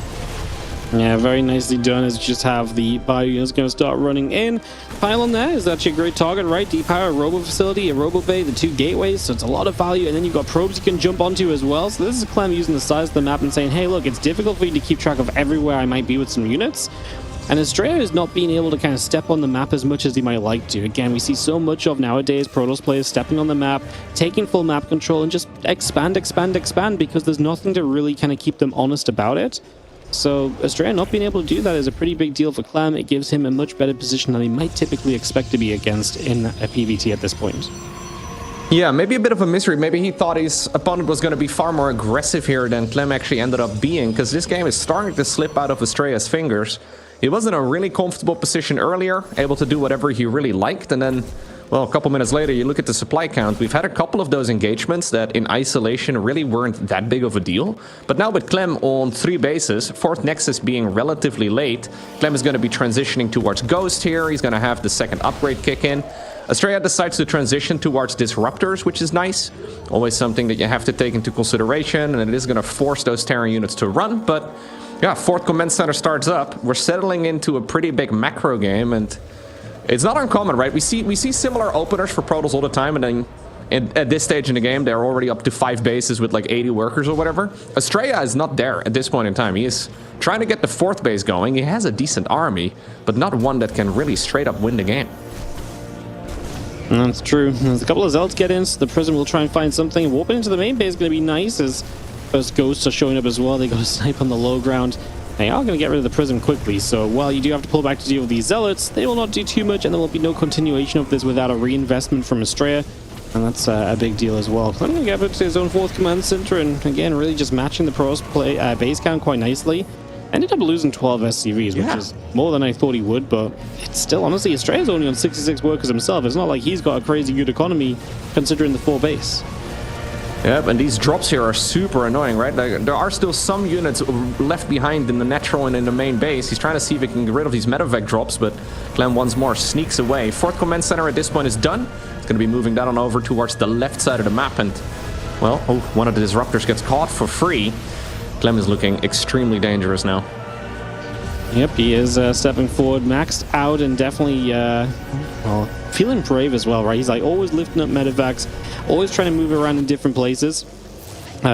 Yeah, very nicely done. As you just have the bio units going to start running in. Pylon there is actually a great target, right? Depower, a robo facility, a robo bay, the 2 gateways, so it's a lot of value. And then you've got probes you can jump onto as well. So this is Clem using the size of the map and saying, hey, look, it's difficult for you to keep track of everywhere I might be with some units. And Estrella is not being able to kind of step on the map as much as he might like to. Again, we see so much of nowadays Protoss players stepping on the map, taking full map control, and just expand, because there's nothing to really kind of keep them honest about it. So Estrella not being able to do that is a pretty big deal for Clem. It gives him a much better position than he might typically expect to be against in a PvT at this point. Yeah, maybe a bit of a mystery. Maybe he thought his opponent was going to be far more aggressive here than Clem actually ended up being, because this game is starting to slip out of Estrella's fingers. He was in a really comfortable position earlier, able to do whatever he really liked, and then, well, a couple minutes later, you look at the supply count. We've had a couple of those engagements that in isolation really weren't that big of a deal. But now with Clem on 3 bases, 4th Nexus being relatively late, Clem is going to be transitioning towards Ghost here. He's going to have the 2nd upgrade kick in. Estrella decides to transition towards Disruptors, which is nice. Always something that you have to take into consideration, and it is going to force those Terran units to run, but Yeah, fourth command center starts up. We're settling into a pretty big macro game, and it's not uncommon, right? We see similar openers for Protoss all the time, and then at this stage in the game, they're already up to 5 bases with like 80 workers or whatever. Estrella is not there at this point in time. He is trying to get the 4th base going. He has a decent army, but not one that can really straight up win the game. That's true. There's a couple of Zealots get in, so the Prism will try and find something. Warping into the main base is going to be nice, as those Ghosts are showing up as well. They got to snipe on the low ground. They are going to get rid of the Prism quickly, so while you do have to pull back to deal with these Zealots, they will not do too much, and there will be no continuation of this without a reinvestment from Estrella. And that's a big deal as well. I'm going to get up to his own 4th command center, and again, really just matching the Pro's base count quite nicely. Ended up losing 12 SCVs, which is more than I thought he would, but it's still, honestly, Estrella's only on 66 workers himself. It's not like he's got a crazy good economy considering the 4 base. Yep, and these drops here are super annoying, right? There are still some units left behind in the natural and in the main base. He's trying to see if he can get rid of these medevac drops, but Clem once more sneaks away. 4th command center at this point is done. It's going to be moving down on over towards the left side of the map, and, well, one of the disruptors gets caught for free. Clem is looking extremely dangerous now. Yep, he is stepping forward, maxed out, and definitely, well, feeling brave as well, right? He's like always lifting up medevacs, always trying to move around in different places.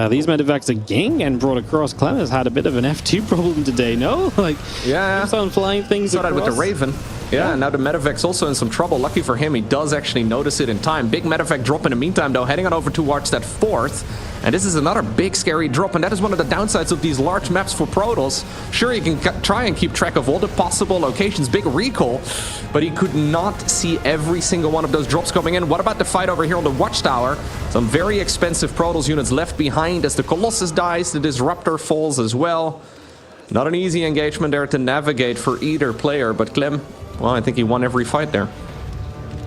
These medevacs again getting brought across. Clem has had a bit of an F2 problem today, no? Like, yeah, keeps on flying things across. With the Raven. Yeah, now the medevac's also in some trouble. Lucky for him, he does actually notice it in time. Big medevac drop in the meantime, though, heading on over towards that 4th. And this is another big, scary drop, and that is one of the downsides of these large maps for Protoss. Sure, you can try and keep track of all the possible locations, big recall, but he could not see every single one of those drops coming in. What about the fight over here on the Watchtower? Some very expensive Protoss units left behind as the Colossus dies, the Disruptor falls as well. Not an easy engagement there to navigate for either player, but Clem, well, I think he won every fight there.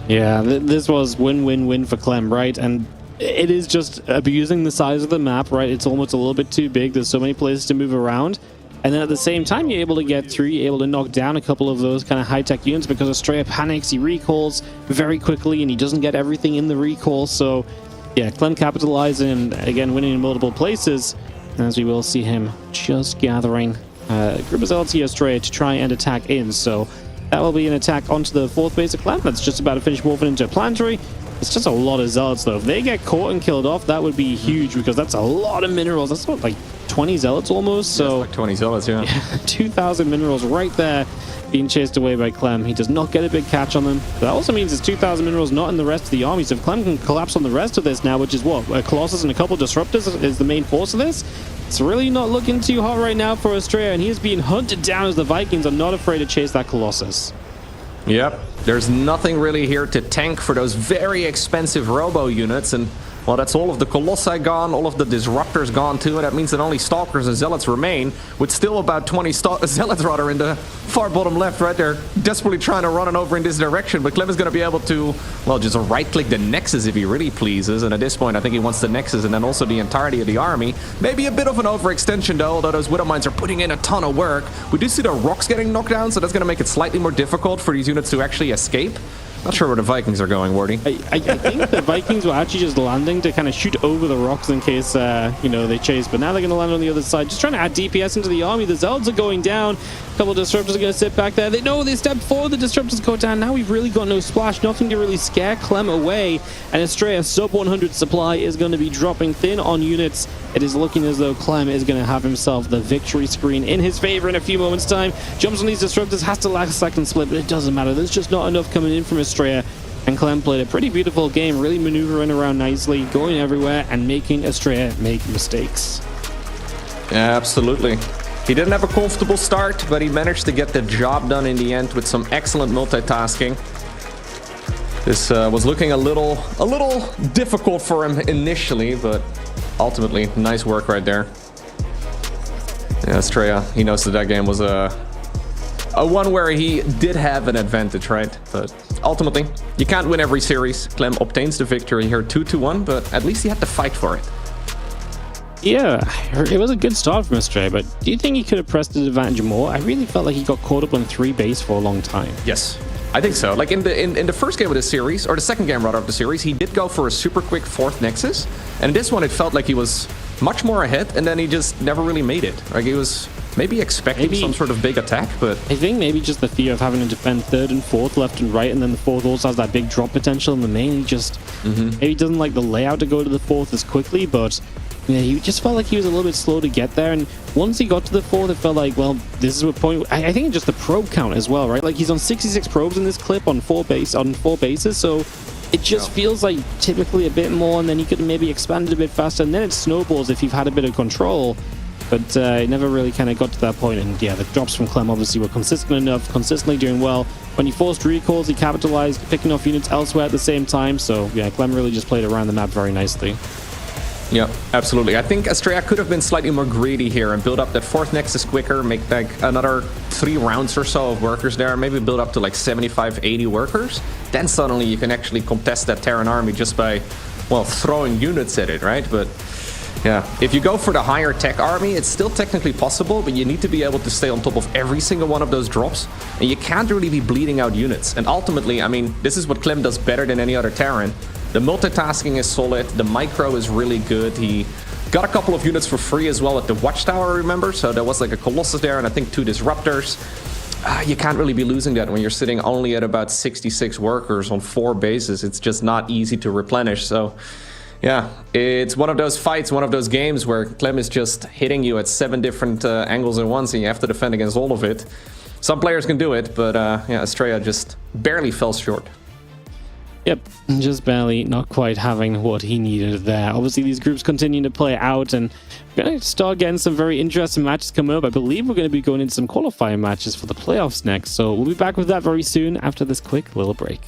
Yeah, this was win-win-win for Clem, right? And it is just abusing the size of the map, right? It's almost a little bit too big. There's so many places to move around. And then at the same time, you're able to get through, you're able to knock down a couple of those kind of high-tech units because Estrella panics, he recalls very quickly, and he doesn't get everything in the recall. So, yeah, Clem capitalizing and, again, winning in multiple places. As we will see him just gathering a group of Zealots here, Estrella, to try and attack in. So that will be an attack onto the 4th base of Clem. That's just about to finish morphing into a planetary. It's just a lot of Zealots, though. If they get caught and killed off, that would be huge, because that's a lot of minerals. That's what, like 20 Zealots almost? So, like 20 Zealots, yeah. 2,000 minerals right there being chased away by Clem. He does not get a big catch on them. That also means it's 2,000 minerals not in the rest of the army. So if Clem can collapse on the rest of this now, which is what? A Colossus and a couple Disruptors is the main force of this? It's really not looking too hot right now for Estrella, and he is being hunted down as the Vikings are not afraid to chase that Colossus. Yep, there's nothing really here to tank for those very expensive robo units, and well, that's all of the Colossi gone, all of the Disruptors gone too, and that means that only Stalkers and Zealots remain, with still about 20 Zealots rather in the far bottom left, right there, desperately trying to run it over in this direction, but Clem is going to be able to, well, just right-click the Nexus if he really pleases, and at this point I think he wants the Nexus and then also the entirety of the army. Maybe a bit of an overextension though, although those Widow Mines are putting in a ton of work. We do see the rocks getting knocked down, so that's going to make it slightly more difficult for these units to actually escape. Not sure where the Vikings are going, Wardy. I think the Vikings were actually just landing to kind of shoot over the rocks in case, you know, they chase. But now they're going to land on the other side, just trying to add DPS into the army. The Zealots are going down. A couple of Disruptors are going to sit back there. They step forward. The Disruptors go down. Now we've really got no splash. Nothing to really scare Clem away. And Estrella sub 100 supply is going to be dropping thin on units. It is looking as though Clem is going to have himself the victory screen in his favor in a few moments' time. Jumps on these Disruptors, has to last a second split, but it doesn't matter. There's just not enough coming in from Estrella. And Clem played a pretty beautiful game, really maneuvering around nicely, going everywhere, and making Estrella make mistakes. Yeah, absolutely. He didn't have a comfortable start, but he managed to get the job done in the end with some excellent multitasking. This was looking a little difficult for him initially, but ultimately, nice work right there. Yeah, Estrella, he knows that game was a one where he did have an advantage, right? But ultimately, you can't win every series. Clem obtains the victory here 2-1, but at least he had to fight for it. Yeah, it was a good start from Estrella, but do you think he could have pressed the advantage more? I really felt like he got caught up on 3 base for a long time. Yes, I think so. Like in the first game of the series, or the second game rather of the series, he did go for a super quick 4th Nexus, and in this one it felt like he was much more ahead, and then he just never really made it. Like he was maybe expecting Maybe- some sort of big attack, but I think maybe just the fear of having to defend third and fourth, left and right, and then the fourth also has that big drop potential, and the main he just maybe he doesn't like the layout to go to the fourth as quickly, but yeah, he just felt like he was a little bit slow to get there. And once he got to the fourth, it felt like, well, this is a point. I think just the probe count as well, right? Like he's on 66 probes in this clip on four bases, so it just feels like typically a bit more, and then he could maybe expand it a bit faster, and then it snowballs if you've had a bit of control. But it never really kind of got to that point. And yeah, the drops from Clem obviously were consistent enough, consistently doing well. When he forced recalls, he capitalized, picking off units elsewhere at the same time. So yeah, Clem really just played around the map very nicely. yeah, absolutely. I think Estrella could have been slightly more greedy here and build up that fourth nexus quicker, make like another 3 rounds or so of workers there, maybe build up to like 75, 80 workers. Then suddenly you can actually contest that Terran army just by, well, throwing units at it, right? But yeah, if you go for the higher tech army, it's still technically possible, but you need to be able to stay on top of every single one of those drops, and you can't really be bleeding out units. And ultimately, I mean, this is what Clem does better than any other Terran. The multitasking is solid, the micro is really good. He got a couple of units for free as well at the Watchtower, remember? So there was like a Colossus there and I think 2 Disruptors. You can't really be losing that when you're sitting only at about 66 workers on 4 bases. It's just not easy to replenish. So yeah, it's one of those fights, one of those games where Clem is just hitting you at 7 different angles at once and you have to defend against all of it. Some players can do it, but yeah, Estrella just barely fell short. Yep, just barely, not quite having what he needed there. Obviously, these groups continue to play out, and we're going to start getting some very interesting matches coming up. I believe we're going to be going into some qualifying matches for the playoffs next, so we'll be back with that very soon after this quick little break.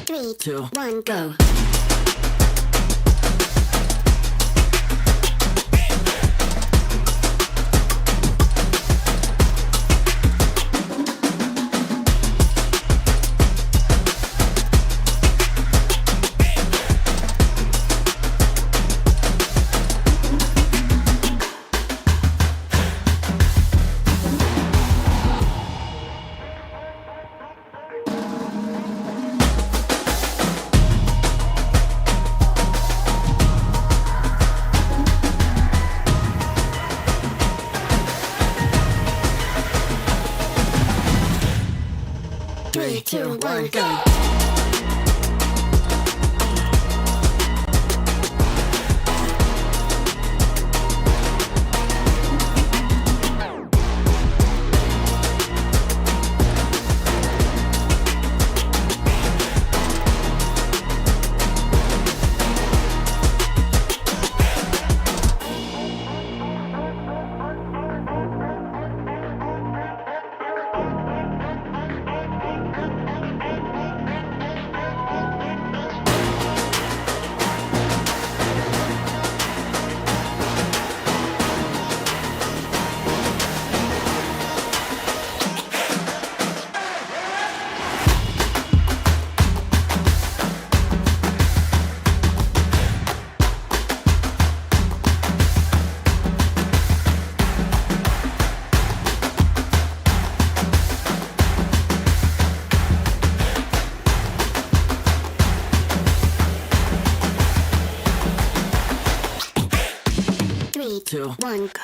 Three, two, one, go. Three, two, one, go. 2, 1, go.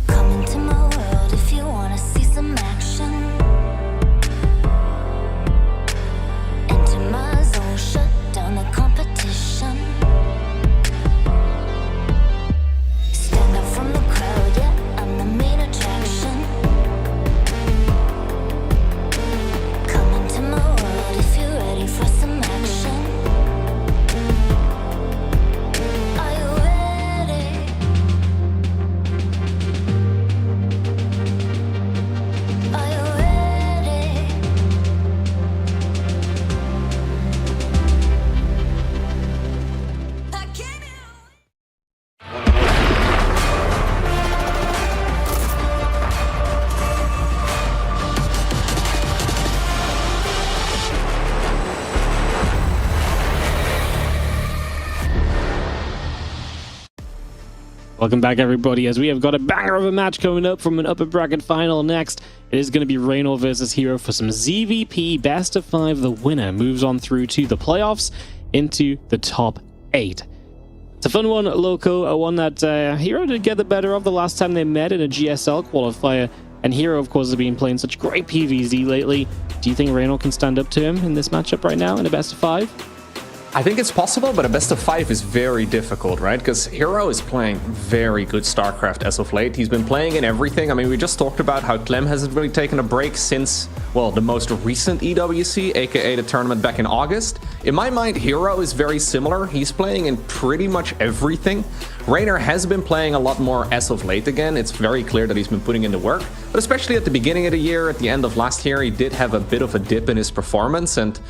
Come into my world if you wanna see some action. Enter my zone, shut down the competition. Stand out from the crowd, yeah, I'm the main attraction. Come into my world if you're ready for some action. Are you ready? Are you ready? I came here. Welcome back, everybody, as we have got a banger of a match coming up from an upper bracket final next. It is going to be Reyno versus Hero for some ZVP best of 5. The winner moves on through to the playoffs into the top 8. It's a fun one, Loco, a one that Hero did get the better of the last time they met in a GSL qualifier. And Hero, of course, has been playing such great PvZ lately. Do you think Reyno can stand up to him in this matchup right now in a best of 5? I think it's possible, but a best of 5 is very difficult, right? Because Hero is playing very good StarCraft as of late. He's been playing in everything. I mean, we just talked about how Clem hasn't really taken a break since, well, the most recent EWC, aka the tournament back in August. In my mind, Hero is very similar. He's playing in pretty much everything. Raynor has been playing a lot more as of late again. It's very clear that he's been putting in the work, but especially at the beginning of the year, at the end of last year, he did have a bit of a dip in his performance, and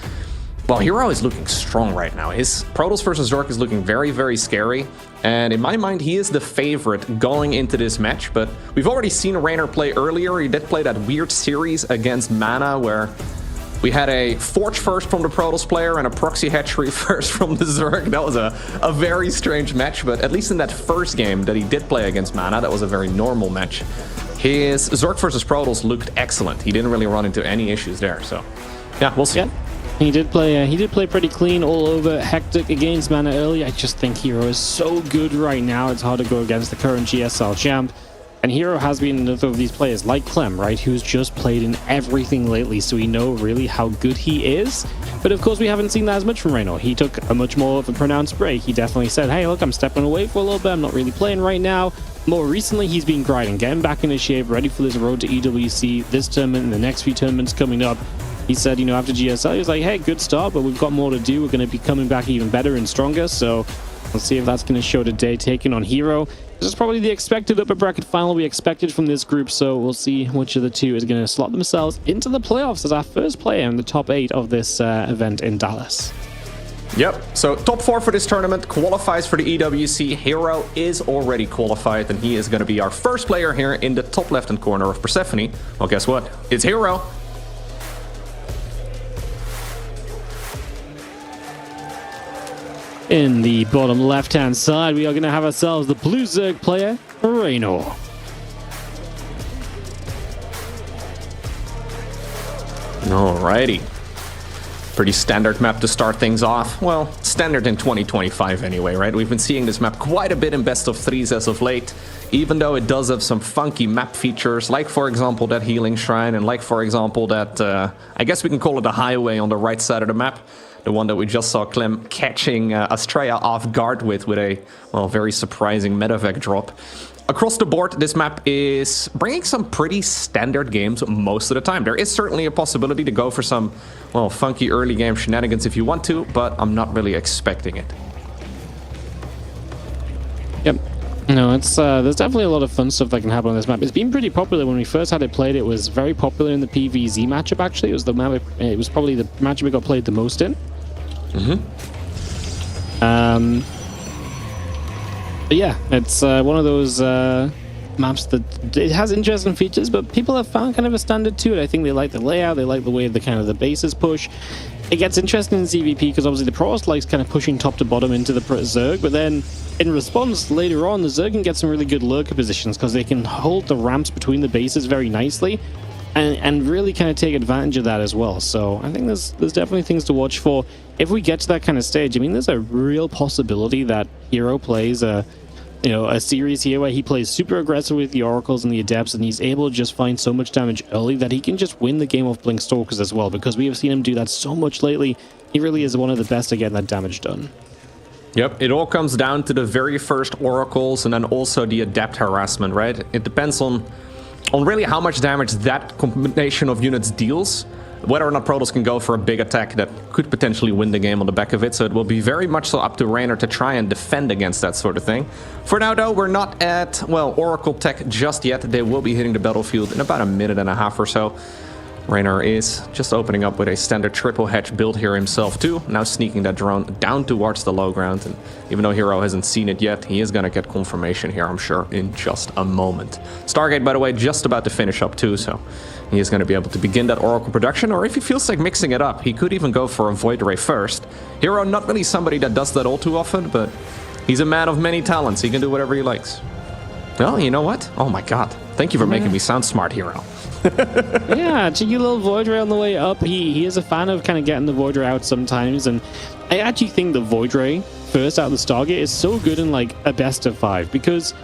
well, Hero is looking strong right now. His Protoss versus Zork is looking very, very scary. And in my mind, he is the favorite going into this match. But we've already seen Raynor play earlier. He did play that weird series against Mana where we had a Forge first from the Protoss player and a Proxy Hatchery first from the Zerg. That was a very strange match. But at least in that first game that he did play against Mana, that was a very normal match. His Zerg versus Protoss looked excellent. He didn't really run into any issues there. So yeah, we'll see. Yeah. He did play pretty clean all over. Hectic against Mana early. I just think Hero is so good right now. It's hard to go against the current GSL champ. And Hero has been another of these players like Clem, right, who's just played in everything lately, so we know really how good he is. But of course, we haven't seen that as much from Reyno. He took a much more of a pronounced break. He definitely said, hey, look, I'm stepping away for a little bit. I'm not really playing right now. More recently, he's been grinding, getting back into shape, ready for this road to EWC, this tournament, and the next few tournaments coming up. He said, you know, after GSL, he was like, hey, good start, but we've got more to do. We're going to be coming back even better and stronger. So let's see if that's going to show today, taking on Hero. This is probably the expected upper bracket final we expected from this group. So we'll see which of the two is going to slot themselves into the playoffs as our first player in the top 8 of this event in Dallas. Yep, so top 4 for this tournament qualifies for the EWC. Hero is already qualified, and he is going to be our first player here in the top left-hand corner of Persephone. Well, guess what? It's Hero. In the bottom left-hand side, we are going to have ourselves the blue Zerg player, Reyno. Alrighty. Pretty standard map to start things off. Well, standard in 2025 anyway, right? We've been seeing this map quite a bit in best of 3s as of late, even though it does have some funky map features, like, for example, that healing shrine, and like, for example, that, I guess we can call it a highway on the right side of the map. The one that we just saw Clem catching Astrea off guard with a, well, very surprising medevac drop. Across the board, this map is bringing some pretty standard games most of the time. There is certainly a possibility to go for some, well, funky early game shenanigans if you want to, but I'm not really expecting it. Yep. No, it's there's definitely a lot of fun stuff that can happen on this map. It's been pretty popular. When we first had it played, it was very popular in the PvZ matchup, actually. It was the map, it was probably the matchup we got played the most in. Mm-hmm. But yeah, it's one of those maps that it has interesting features, but people have found kind of a standard to it. I think they like the layout, they like the way the kind of the bases push. It gets interesting in ZVP because obviously the Protoss likes kind of pushing top to bottom into the Zerg, but then in response later on, the Zerg can get some really good lurker positions because they can hold the ramps between the bases very nicely and really kind of take advantage of that as well. So I think there's definitely things to watch for. If we get to that kind of stage, I mean, there's a real possibility that Hero plays a series here where he plays super aggressive with the Oracles and the Adepts, and he's able to just find so much damage early that he can just win the game off Blink Stalkers as well, because we have seen him do that so much lately. He really is one of the best at getting that damage done. Yep, it all comes down to the very first Oracles and then also the Adept harassment, right? It depends on really how much damage that combination of units deals, whether or not Protoss can go for a big attack that could potentially win the game on the back of it. So it will be very much so up to Raynor to try and defend against that sort of thing. For now, though, we're not at, well, Oracle tech just yet. They will be hitting the battlefield in about a minute and a half or so. Raynor is just opening up with a standard triple hatch build here himself too, now sneaking that drone down towards the low ground, and even though Hero hasn't seen it yet, he is going to get confirmation here, I'm sure, in just a moment. Stargate, by the way, just about to finish up too, so he is going to be able to begin that Oracle production, or if he feels like mixing it up, he could even go for a Void Ray first. Hero, not really somebody that does that all too often, but he's a man of many talents, he can do whatever he likes. Well, you know what? Oh my god, thank you for making me sound smart, Hero. Yeah, cheeky little Void Ray on the way up. He is a fan of kind of getting the Void Ray out sometimes, and I actually think the Void Ray first out of the Stargate is so good in like a best of 5, because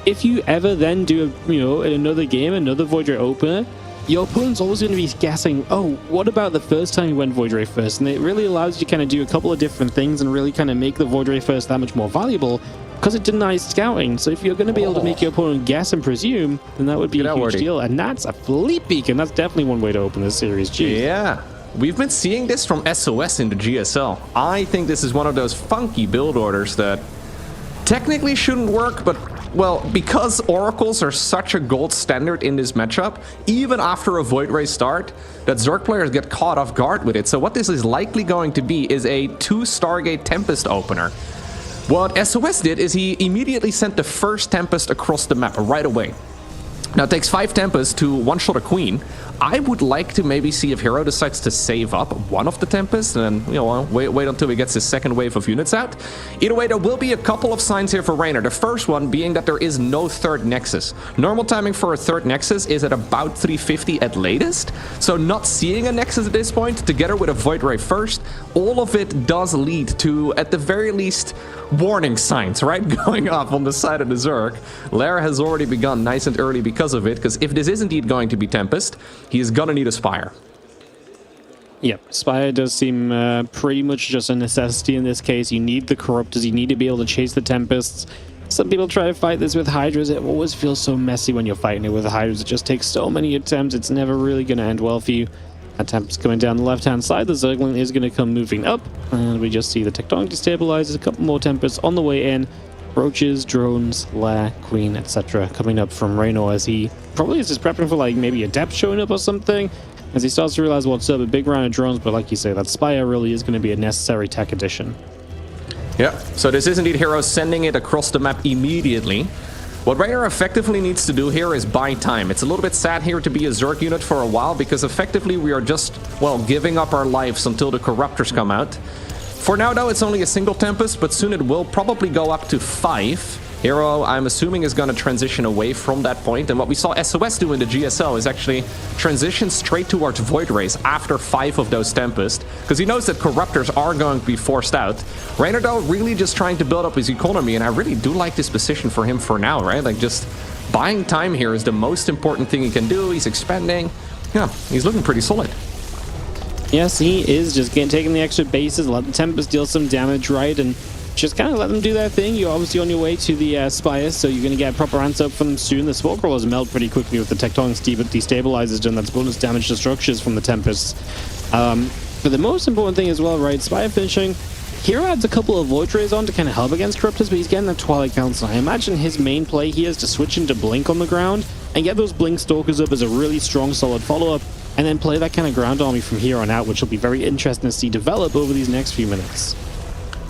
if you ever then do in another game, another Void Ray opener, your opponent's always going to be guessing, oh, what about the first time you went Void Ray first? And it really allows you to kind of do a couple of different things and really kind of make the Void Ray first that much more valuable, because it denies scouting. So if you're going to be able to make your opponent guess and presume, then that would be a huge deal. And that's a fleet beacon. That's definitely one way to open this series. Jeez. Yeah. We've been seeing this from SOS into GSL. I think this is one of those funky build orders that technically shouldn't work, but, well, because Oracles are such a gold standard in this matchup, even after a Void Ray start, that Zerg players get caught off guard with it. So what this is likely going to be is a 2 Stargate Tempest opener. What SOS did is he immediately sent the first Tempest across the map right away. Now it takes 5 Tempests to one-shot a Queen. I would like to maybe see if Hero decides to save up one of the Tempests and then, wait until he gets his second wave of units out. Either way, there will be a couple of signs here for Raynor. The first one being that there is no third Nexus. Normal timing for a third Nexus is at about 350 at latest. So not seeing a Nexus at this point, together with a Void Ray first, all of it does lead to, at the very least, warning signs, right? Going off on the side of the Zerg. Lair has already begun nice and early because of it, because if this is indeed going to be Tempest, he is gonna need a Spire. Yep, Spire does seem pretty much just a necessity in this case. You need the Corruptors, you need to be able to chase the Tempests. Some people try to fight this with Hydras. It always feels so messy when you're fighting it with Hydras. It just takes so many attempts, it's never really going to end well for you. Attempts coming down the left-hand side, the Zergling is going to come moving up, and we just see the Tectonic Destabilizers, a couple more Tempests on the way in. Roaches, drones, Lair, Queen, etc. coming up from Raynor as he probably is just prepping for like maybe a Depth showing up or something, as he starts to realize what's up, a big round of drones, but like you say, that Spire really is going to be a necessary tech addition. Yeah, so this is indeed Hero sending it across the map immediately. What Raynor effectively needs to do here is buy time. It's a little bit sad here to be a Zerg unit for a while, because effectively we are just, well, giving up our lives until the Corruptors come out. For now, though, it's only a single Tempest, but soon it will probably go up to 5. Hero, I'm assuming, is going to transition away from that point, and what we saw SOS do in the GSL is actually transition straight towards Void Rays after 5 of those Tempest, because he knows that Corruptors are going to be forced out. Raynor, though, really just trying to build up his economy, and I really do like this position for him for now, right? Like, just buying time here is the most important thing he can do. He's expanding. Yeah, he's looking pretty solid. Yes, he is just taking the extra bases, let the Tempest deal some damage, right, and just kind of let them do their thing. You're obviously on your way to the Spires, so you're going to get a proper answer up from them soon. The Smoke Rollers melt pretty quickly with the Tectonic Destabilizers doing that bonus damage to structures from the Tempests. But the most important thing as well, right, Spire finishing, Hero adds a couple of Void Rays on to kind of help against Corruptors, but he's getting the Twilight Council. I imagine his main play here is to switch into Blink on the ground and get those Blink Stalkers up as a really strong, solid follow-up, and then play that kind of ground army from here on out, which will be very interesting to see develop over these next few minutes.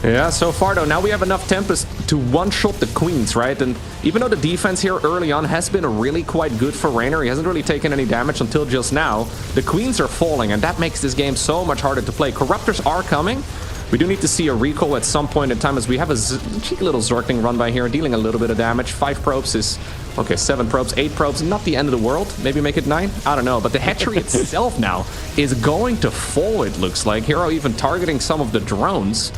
Yeah, so far though, now we have enough Tempest to one-shot the Queens, right? And even though the defense here early on has been really quite good for Reynor, he hasn't really taken any damage until just now, the Queens are falling, and that makes this game so much harder to play. Corruptors are coming. We do need to see a recall at some point in time, as we have a cheeky little Zergling run by here, dealing a little bit of damage. 5 probes is... Okay, 7 probes, 8 probes, not the end of the world. Maybe make it 9? I don't know. But the hatchery itself now is going to fall, it looks like. Hero even targeting some of the drones.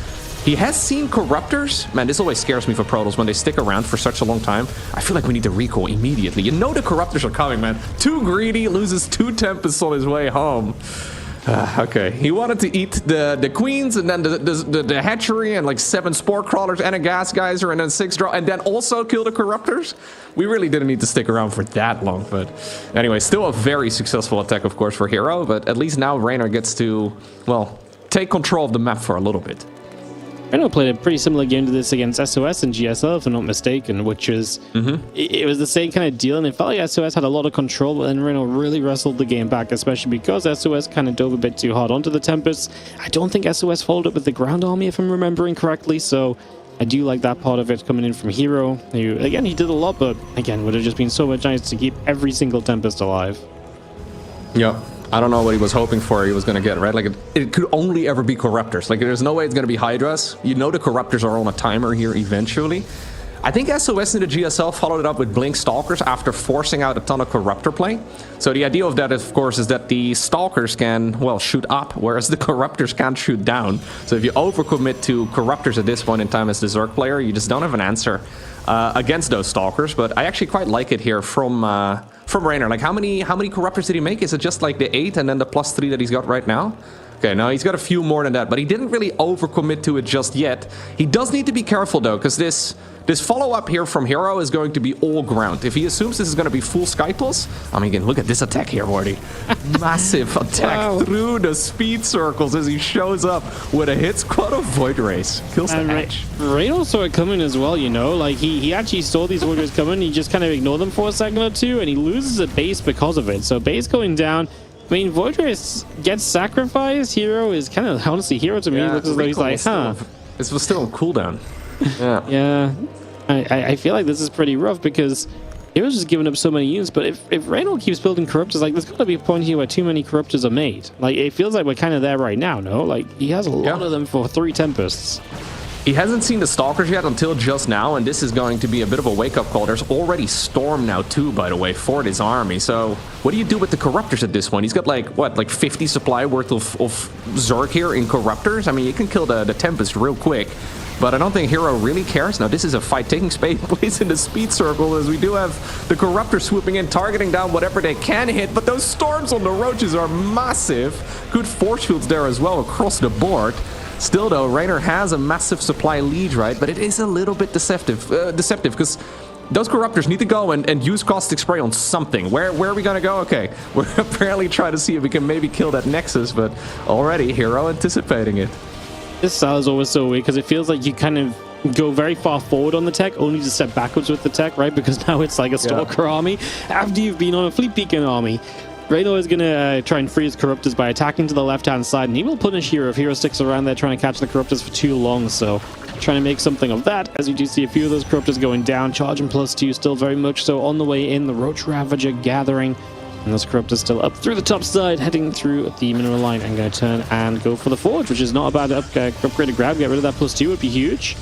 He has seen Corruptors. Man, this always scares me for Protoss when they stick around for such a long time. I feel like we need to recall immediately. You know the Corruptors are coming, man. Too greedy, loses 2 Tempests on his way home. Okay, he wanted to eat the Queens and then the hatchery and like 7 Spore Crawlers and a Gas Geyser and then 6 draw and then also kill the Corruptors. We really didn't need to stick around for that long, but anyway, still a very successful attack, of course, for Hero, but at least now Reynor gets to, well, take control of the map for a little bit. Reno played a pretty similar game to this against SOS and GSL, if I'm not mistaken, which is... It was the same kind of deal, and it felt like SOS had a lot of control, but then Reno really wrestled the game back, especially because SOS kind of dove a bit too hard onto the Tempests. I don't think SOS followed up with the ground army, if I'm remembering correctly, so I do like that part of it coming in from Hero, who, again, he did a lot, but, again, would have just been so much nice to keep every single Tempest alive. Yep. I don't know what he was hoping for he was going to get, right? Like, it could only ever be Corruptors. Like, there's no way it's going to be Hydras. You know the Corruptors are on a timer here eventually. I think SOS in the GSL followed it up with Blink Stalkers after forcing out a ton of Corruptor play. So the idea of that, of course, is that the Stalkers can, well, shoot up, whereas the Corruptors can't shoot down. So if you overcommit to Corruptors at this point in time as the Zerg player, you just don't have an answer against those Stalkers. But I actually quite like it here from Reynor. Like, how many Corruptors did he make? Is it just like the 8 and then the +3 that he's got right now? Okay, no, he's got a few more than that, but he didn't really overcommit to it just yet. He does need to be careful, though, because this follow-up here from Hero is going to be all ground. If he assumes this is going to be full Skytles, I mean, again, look at this attack here, Morty. Massive attack through the speed circles as he shows up with a hit squad of Void Rays. Kills the hatch. Reyno saw it coming as well, you know? Like, he actually saw these Void Rays coming, he just kind of ignored them for a second or two, and he loses a base because of it. So base going down. I mean, Void Rays gets sacrificed. Hero is kind of, honestly, Hero to me looks as though he's like, huh. This was still on cooldown. Yeah. Yeah. I feel like this is pretty rough because Hero's just giving up so many units, but if Reyno keeps building Corruptors, like, there's got to be a point here where too many Corruptors are made. Like, it feels like we're kind of there right now, no? Like, he has a lot of them for 3 Tempests. He hasn't seen the Stalkers yet until just now, and this is going to be a bit of a wake-up call. There's already Storm now, too, by the way, for this army. So what do you do with the Corruptors at this point? He's got, like, what, like 50 supply worth of Zerg here in Corruptors? I mean, you can kill the Tempest real quick, but I don't think Hero really cares. Now, this is a fight taking place in the speed circle, as we do have the Corruptors swooping in, targeting down whatever they can hit, but those Storms on the Roaches are massive. Good force fields there as well across the board. Still, though, Reynor has a massive supply lead, right? But it is a little bit deceptive because those Corruptors need to go and use Caustic Spray on something. Where are we going to go? Okay, we're apparently trying to see if we can maybe kill that Nexus, but already Hero anticipating it. This style is always so weird because it feels like you kind of go very far forward on the tech, only to step backwards with the tech, right? Because now it's like a Stalker army after you've been on a Fleet Beacon army. Reyno is going to try and free his Corruptors by attacking to the left-hand side, and he will punish Hero if Hero sticks around there trying to catch the Corruptors for too long, so trying to make something of that, as you do see a few of those Corruptors going down. Charging +2 still very much so on the way in. The Roach Ravager gathering, and those Corruptors still up through the top side, heading through the mineral line, and going to turn and go for the Forge, which is not a bad upgrade to grab. Get rid of that +2 would be huge.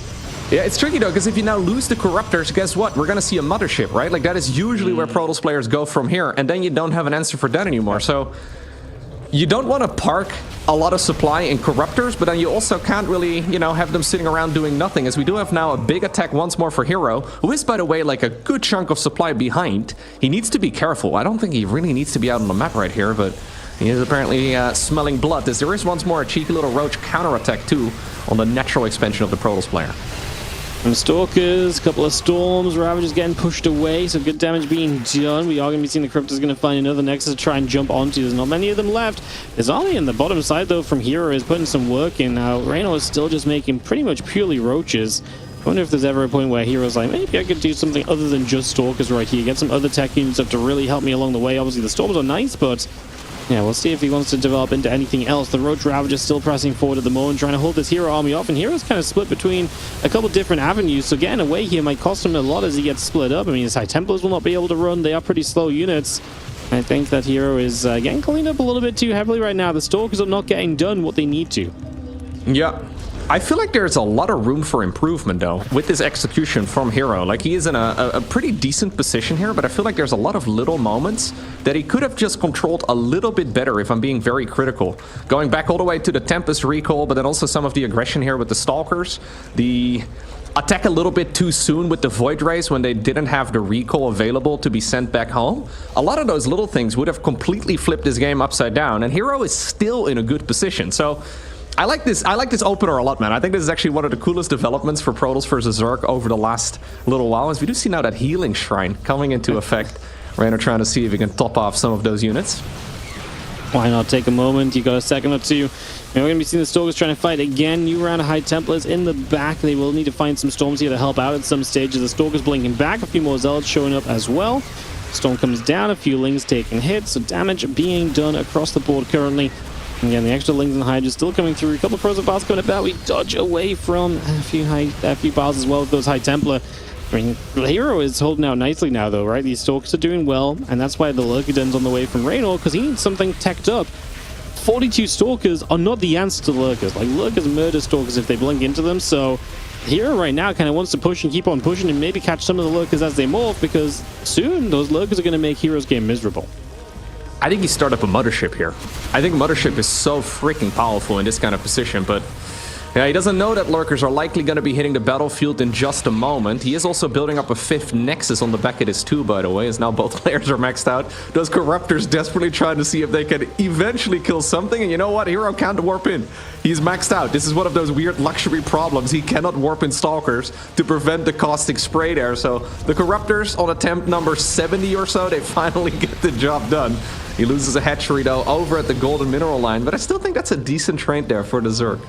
Yeah, it's tricky, though, because if you now lose the Corruptors, guess what? We're going to see a Mothership, right? Like, that is usually where Protoss players go from here, and then you don't have an answer for that anymore. So you don't want to park a lot of supply in Corruptors, but then you also can't really, you know, have them sitting around doing nothing, as we do have now a big attack once more for Hero, who is, by the way, like a good chunk of supply behind. He needs to be careful. I don't think he really needs to be out on the map right here, but he is apparently smelling blood, as there is once more a cheeky little Roach counterattack, too, on the natural expansion of the Protoss player. And Stalkers, a couple of Storms, Ravagers getting pushed away, so good damage being done. We are going to be seeing the Corruptors going to find another Nexus to try and jump onto. There's not many of them left. There's only in the bottom side, though, from Hero is putting some work in now. Reyno is still just making pretty much purely Roaches. I wonder if there's ever a point where Hero's like, maybe I could do something other than just Stalkers right here. Get some other tech units up to really help me along the way. Obviously, the Storms are nice, but Yeah, we'll see if he wants to develop into anything else. The Roach Ravager still pressing forward at the moment, trying to hold this hero army off, and Hero's kind of split between a couple different avenues, so getting away here might cost him a lot as he gets split up. I mean, his High Templars will not be able to run. They are pretty slow units. I think that Hero is getting cleaned up a little bit too heavily right now. The Stalkers are not getting done what they need to. Yeah. I feel like there's a lot of room for improvement, though, with this execution from Hero. Like, he is in a pretty decent position here, but I feel like there's a lot of little moments that he could have just controlled a little bit better, if I'm being very critical. Going back all the way to the Tempest recall, but then also some of the aggression here with the Stalkers. The attack a little bit too soon with the Void Rays when they didn't have the recall available to be sent back home. A lot of those little things would have completely flipped this game upside down, and Hero is still in a good position. So I like this opener a lot, man. I think this is actually one of the coolest developments for Protoss versus Zerg over the last little while, as we do see now that Healing Shrine coming into effect. Raynor trying to see if he can top off some of those units. Why not take a moment? You got a second or two. We're going to be seeing the Stalkers trying to fight again. New round of High Templars in the back. They will need to find some Storms here to help out at some stages. The Stalkers blinking back. A few more Zealots showing up as well. Storm comes down. A few Lings taking hits. So damage being done across the board currently. Again, the extra Lings and Hydras still coming through. A couple of Pros of Bars coming about. We dodge away from a few bars as well with those High Templar. I mean, the Hero is holding out nicely now, though, right? These Stalkers are doing well, and that's why the Lurker-Den's on the way from Raynor, because he needs something teched up. 42 Stalkers are not the answer to Lurkers. Like, Lurkers murder Stalkers if they blink into them, so Hero right now kind of wants to push and keep on pushing and maybe catch some of the Lurkers as they morph, because soon those Lurkers are going to make Hero's game miserable. I think he started up a Mothership here. I think Mothership is so freaking powerful in this kind of position, but yeah, he doesn't know that Lurkers are likely going to be hitting the battlefield in just a moment. He is also building up a 5th Nexus on the back of his 2, by the way, as now both players are maxed out. Those Corruptors desperately trying to see if they can eventually kill something, and you know what? Hero can't warp in. He's maxed out. This is one of those weird luxury problems. He cannot warp in Stalkers to prevent the caustic spray there, so the Corruptors on attempt number 70 or so, they finally get the job done. He loses a hatchery, though, over at the Golden Mineral line, but I still think that's a decent trade there for the Zerg.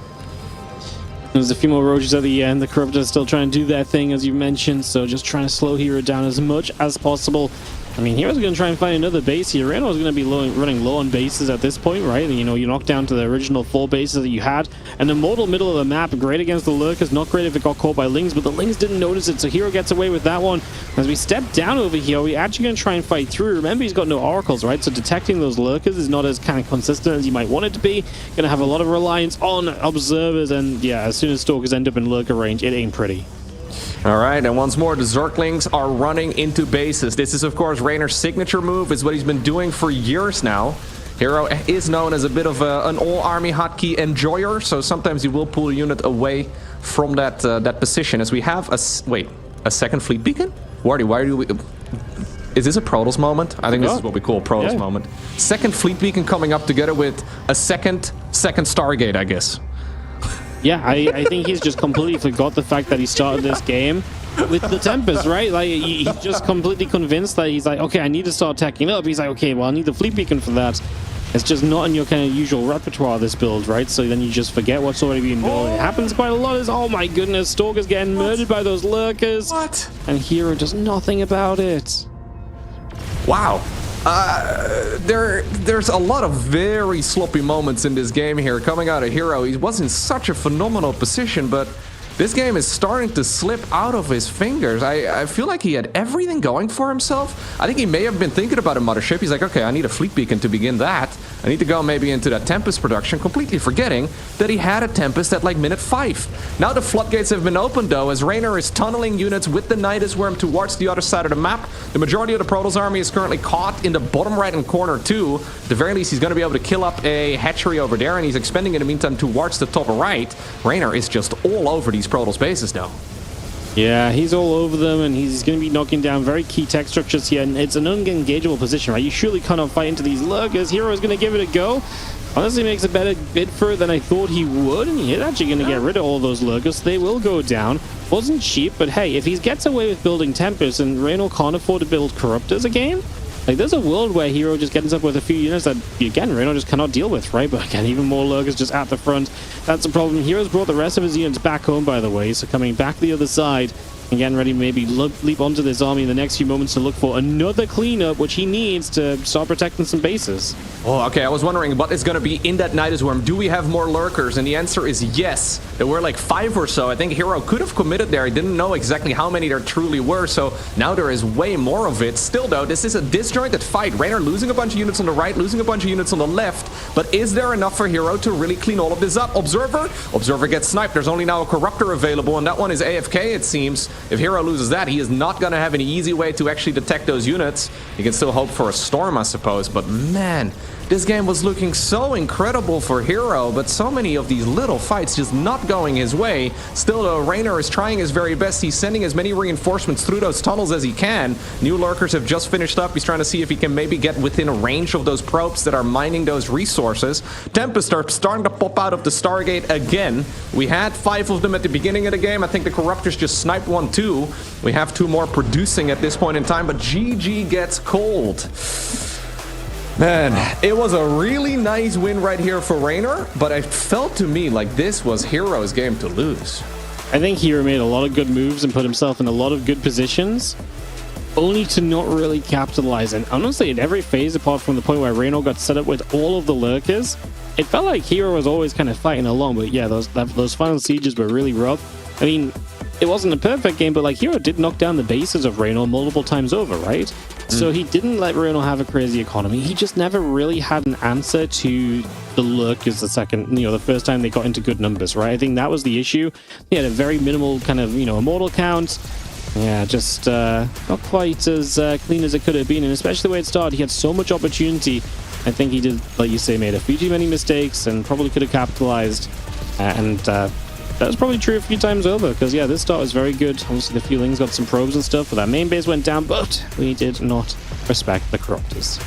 There's a few more Roaches at the end. The Corruptors still trying to do their thing, as you mentioned, so just trying to slow Hero down as much as possible. I mean, Hero's going to try and find another base here. Reynor's going to be running low on bases at this point, right? You know, you knock down to the original 4 bases that you had. And the mortal middle of the map, great against the Lurkers, not great if it got caught by Lings, but the Lings didn't notice it, so Hero gets away with that one. As we step down over here, we're actually going to try and fight through. Remember, he's got no oracles, right? So detecting those Lurkers is not as kind of consistent as you might want it to be. Going to have a lot of reliance on observers, and yeah, as soon as Stalkers end up in Lurker range, it ain't pretty. Alright, and once more, the Zerglings are running into bases. This is, of course, Raynor's signature move. It's what he's been doing for years now. Hero is known as a bit of an all-army hotkey enjoyer, so sometimes he will pull a unit away from that position. As we have a second fleet beacon? Why do we... Is this a Protoss moment? I think this is what we call a Protoss moment. Second fleet beacon coming up together with a second Stargate, I guess. Yeah, I think he's just completely forgot the fact that he started this game with the Tempest, right? Like, he's just completely convinced that he's like, okay, I need to start tacking up. He's like, okay, well, I need the fleet beacon for that. It's just not in your kind of usual repertoire, this build, right? So then you just forget what's already been built. It happens quite a lot. Oh my goodness, Stalker's getting murdered by those Lurkers. What? And Hero does nothing about it. Wow. There's a lot of very sloppy moments in this game here. Coming out of Hero, he was in such a phenomenal position, but this game is starting to slip out of his fingers. I feel like he had everything going for himself. I think he may have been thinking about a Mothership. He's like, okay, I need a fleet beacon to begin that. I need to go maybe into that Tempest production, completely forgetting that he had a Tempest at like minute 5. Now the floodgates have been opened, though, as Raynor is tunneling units with the Nidus Worm towards the other side of the map. The majority of the Protoss army is currently caught in the bottom right-hand corner, too. At the very least, he's going to be able to kill up a hatchery over there, and he's expanding in the meantime towards the top right. Raynor is just all over these Protoss bases now. Yeah, he's all over them, and he's going to be knocking down very key tech structures here, and it's an unengageable position, right? You surely cannot fight into these Lurkers. Hero is going to give it a go. Honestly, makes a better bid for it than I thought he would, and he's actually going to get rid of all those Lurkers. They will go down. Wasn't cheap, but hey, if he gets away with building Tempest, and Raynor can't afford to build Corruptors again, like, there's a world where Hero just gets up with a few units that, again, Raynor just cannot deal with, right? But again, even more Lurkers just at the front. That's the problem. Hero's brought the rest of his units back home, by the way, so coming back the other side, and getting ready to maybe leap onto this army in the next few moments to look for another cleanup, which he needs to start protecting some bases. Oh, okay. I was wondering what is going to be in that Nidus Worm. Do we have more lurkers? And the answer is yes. There were like 5 or so. I think Hero could have committed there. I didn't know exactly how many there truly were, so now there is way more of it. Still, though, this is a disjointed fight. Raynor losing a bunch of units on the right, losing a bunch of units on the left. But is there enough for Hero to really clean all of this up? Observer gets sniped. There's only now a Corruptor available, and that one is AFK, it seems. If Hero loses that, he is not going to have any easy way to actually detect those units. He can still hope for a storm, I suppose, but man, this game was looking so incredible for Hero, but so many of these little fights just not going his way. Still, though, Raynor is trying his very best. He's sending as many reinforcements through those tunnels as he can. New lurkers have just finished up. He's trying to see if he can maybe get within a range of those probes that are mining those resources. Tempest are starting to pop out of the Stargate again. We had 5 of them at the beginning of the game. I think the Corruptors just sniped 1 too. We have 2 more producing at this point in time, but GG gets cold. Man, it was a really nice win right here for Raynor, but it felt to me like this was Hero's game to lose. I think Hero made a lot of good moves and put himself in a lot of good positions, only to not really capitalize. And honestly, at every phase, apart from the point where Raynor got set up with all of the lurkers, it felt like Hero was always kind of fighting along. But yeah, those final sieges were really rough. I mean, it wasn't a perfect game, but like Hero did knock down the bases of Raynor multiple times over, right? So he didn't let Raynor have a crazy economy. He just never really had an answer to the lurkers the first time they got into good numbers, right? I think that was the issue. He had a very minimal kind of, immortal count. Yeah, just not quite as clean as it could have been. And especially the way it started, he had so much opportunity. I think he did, like you say, made a few too many mistakes and probably could have capitalized. That was probably true a few times over, because yeah, this start was very good. Obviously the Fuelings got some probes and stuff, but that main base went down, but we did not respect the Corruptors.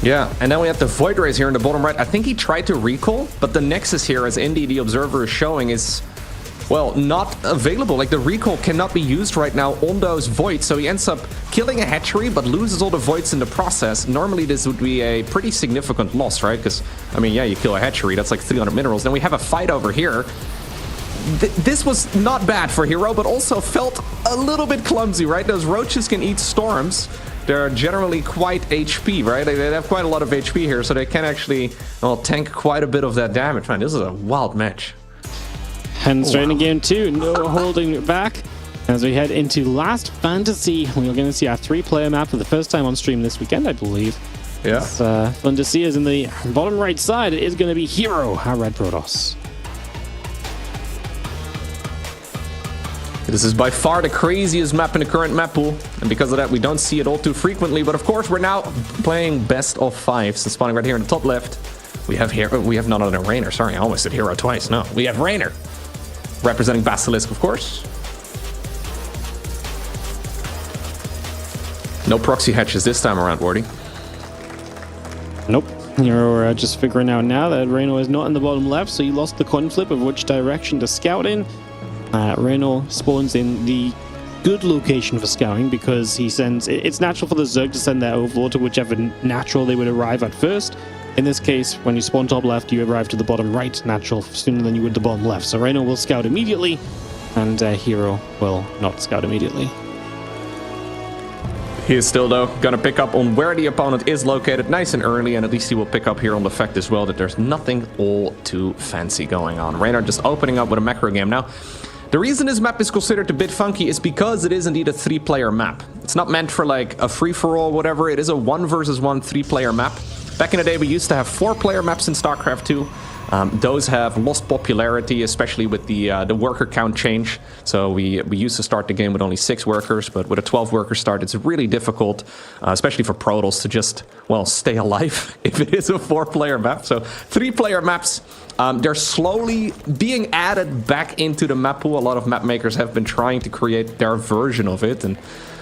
Yeah, and then we have the Void Rays here in the bottom right. I think he tried to recall, but the Nexus here, as Indy the Observer is showing, is, well, not available. Like, the recall cannot be used right now on those Voids, so he ends up killing a hatchery, but loses all the Voids in the process. Normally this would be a pretty significant loss, right? Because, I mean, yeah, you kill a hatchery, that's like 300 minerals. Then we have a fight over here. This was not bad for Hero, but also felt a little bit clumsy, right? Those roaches can eat storms. They're generally quite HP, right? They have quite a lot of HP here, so they can actually, well, tank quite a bit of that damage. Man, this is a wild match. And straight in game 2, no holding it back. As we head into Last Fantasy, we are going to see our 3-player map for the first time on stream this weekend, I believe. Yeah. It's fun to see. As in the bottom right side, it is going to be Hero, our Red Protoss. This is by far the craziest map in the current map pool, and because of that we don't see it all too frequently. But of course we're now playing best of 5s, and spawning right here in the top left we have none other than Raynor. Sorry, I almost said Hero twice. No, we have Raynor representing Basilisk, of course. No proxy hatches this time around, Wardy. Nope. You're just figuring out now that Raynor is not in the bottom left, so you lost the coin flip of which direction to scout in. Raynor spawns in the good location for scouting because he sends... It's natural for the Zerg to send their Overlord to whichever natural they would arrive at first. In this case, when you spawn top left, you arrive to the bottom right natural sooner than you would the bottom left. So Raynor will scout immediately, and Hero will not scout immediately. He is still, though, going to pick up on where the opponent is located nice and early, and at least he will pick up here on the fact as well that there's nothing all too fancy going on. Raynor just opening up with a macro game. Now, the reason this map is considered a bit funky is because it is indeed a 3-player map. It's not meant for like a free-for-all, whatever. It is a 1 versus 1 3-player map. Back in the day, we used to have 4-player maps in StarCraft II. Those have lost popularity, especially with the worker count change. So we used to start the game with only 6 workers, but with a 12-worker start, it's really difficult, especially for Protoss, to just, well, stay alive if it is a 4-player map. So 3-player maps, they're slowly being added back into the map pool. A lot of map makers have been trying to create their version of it, and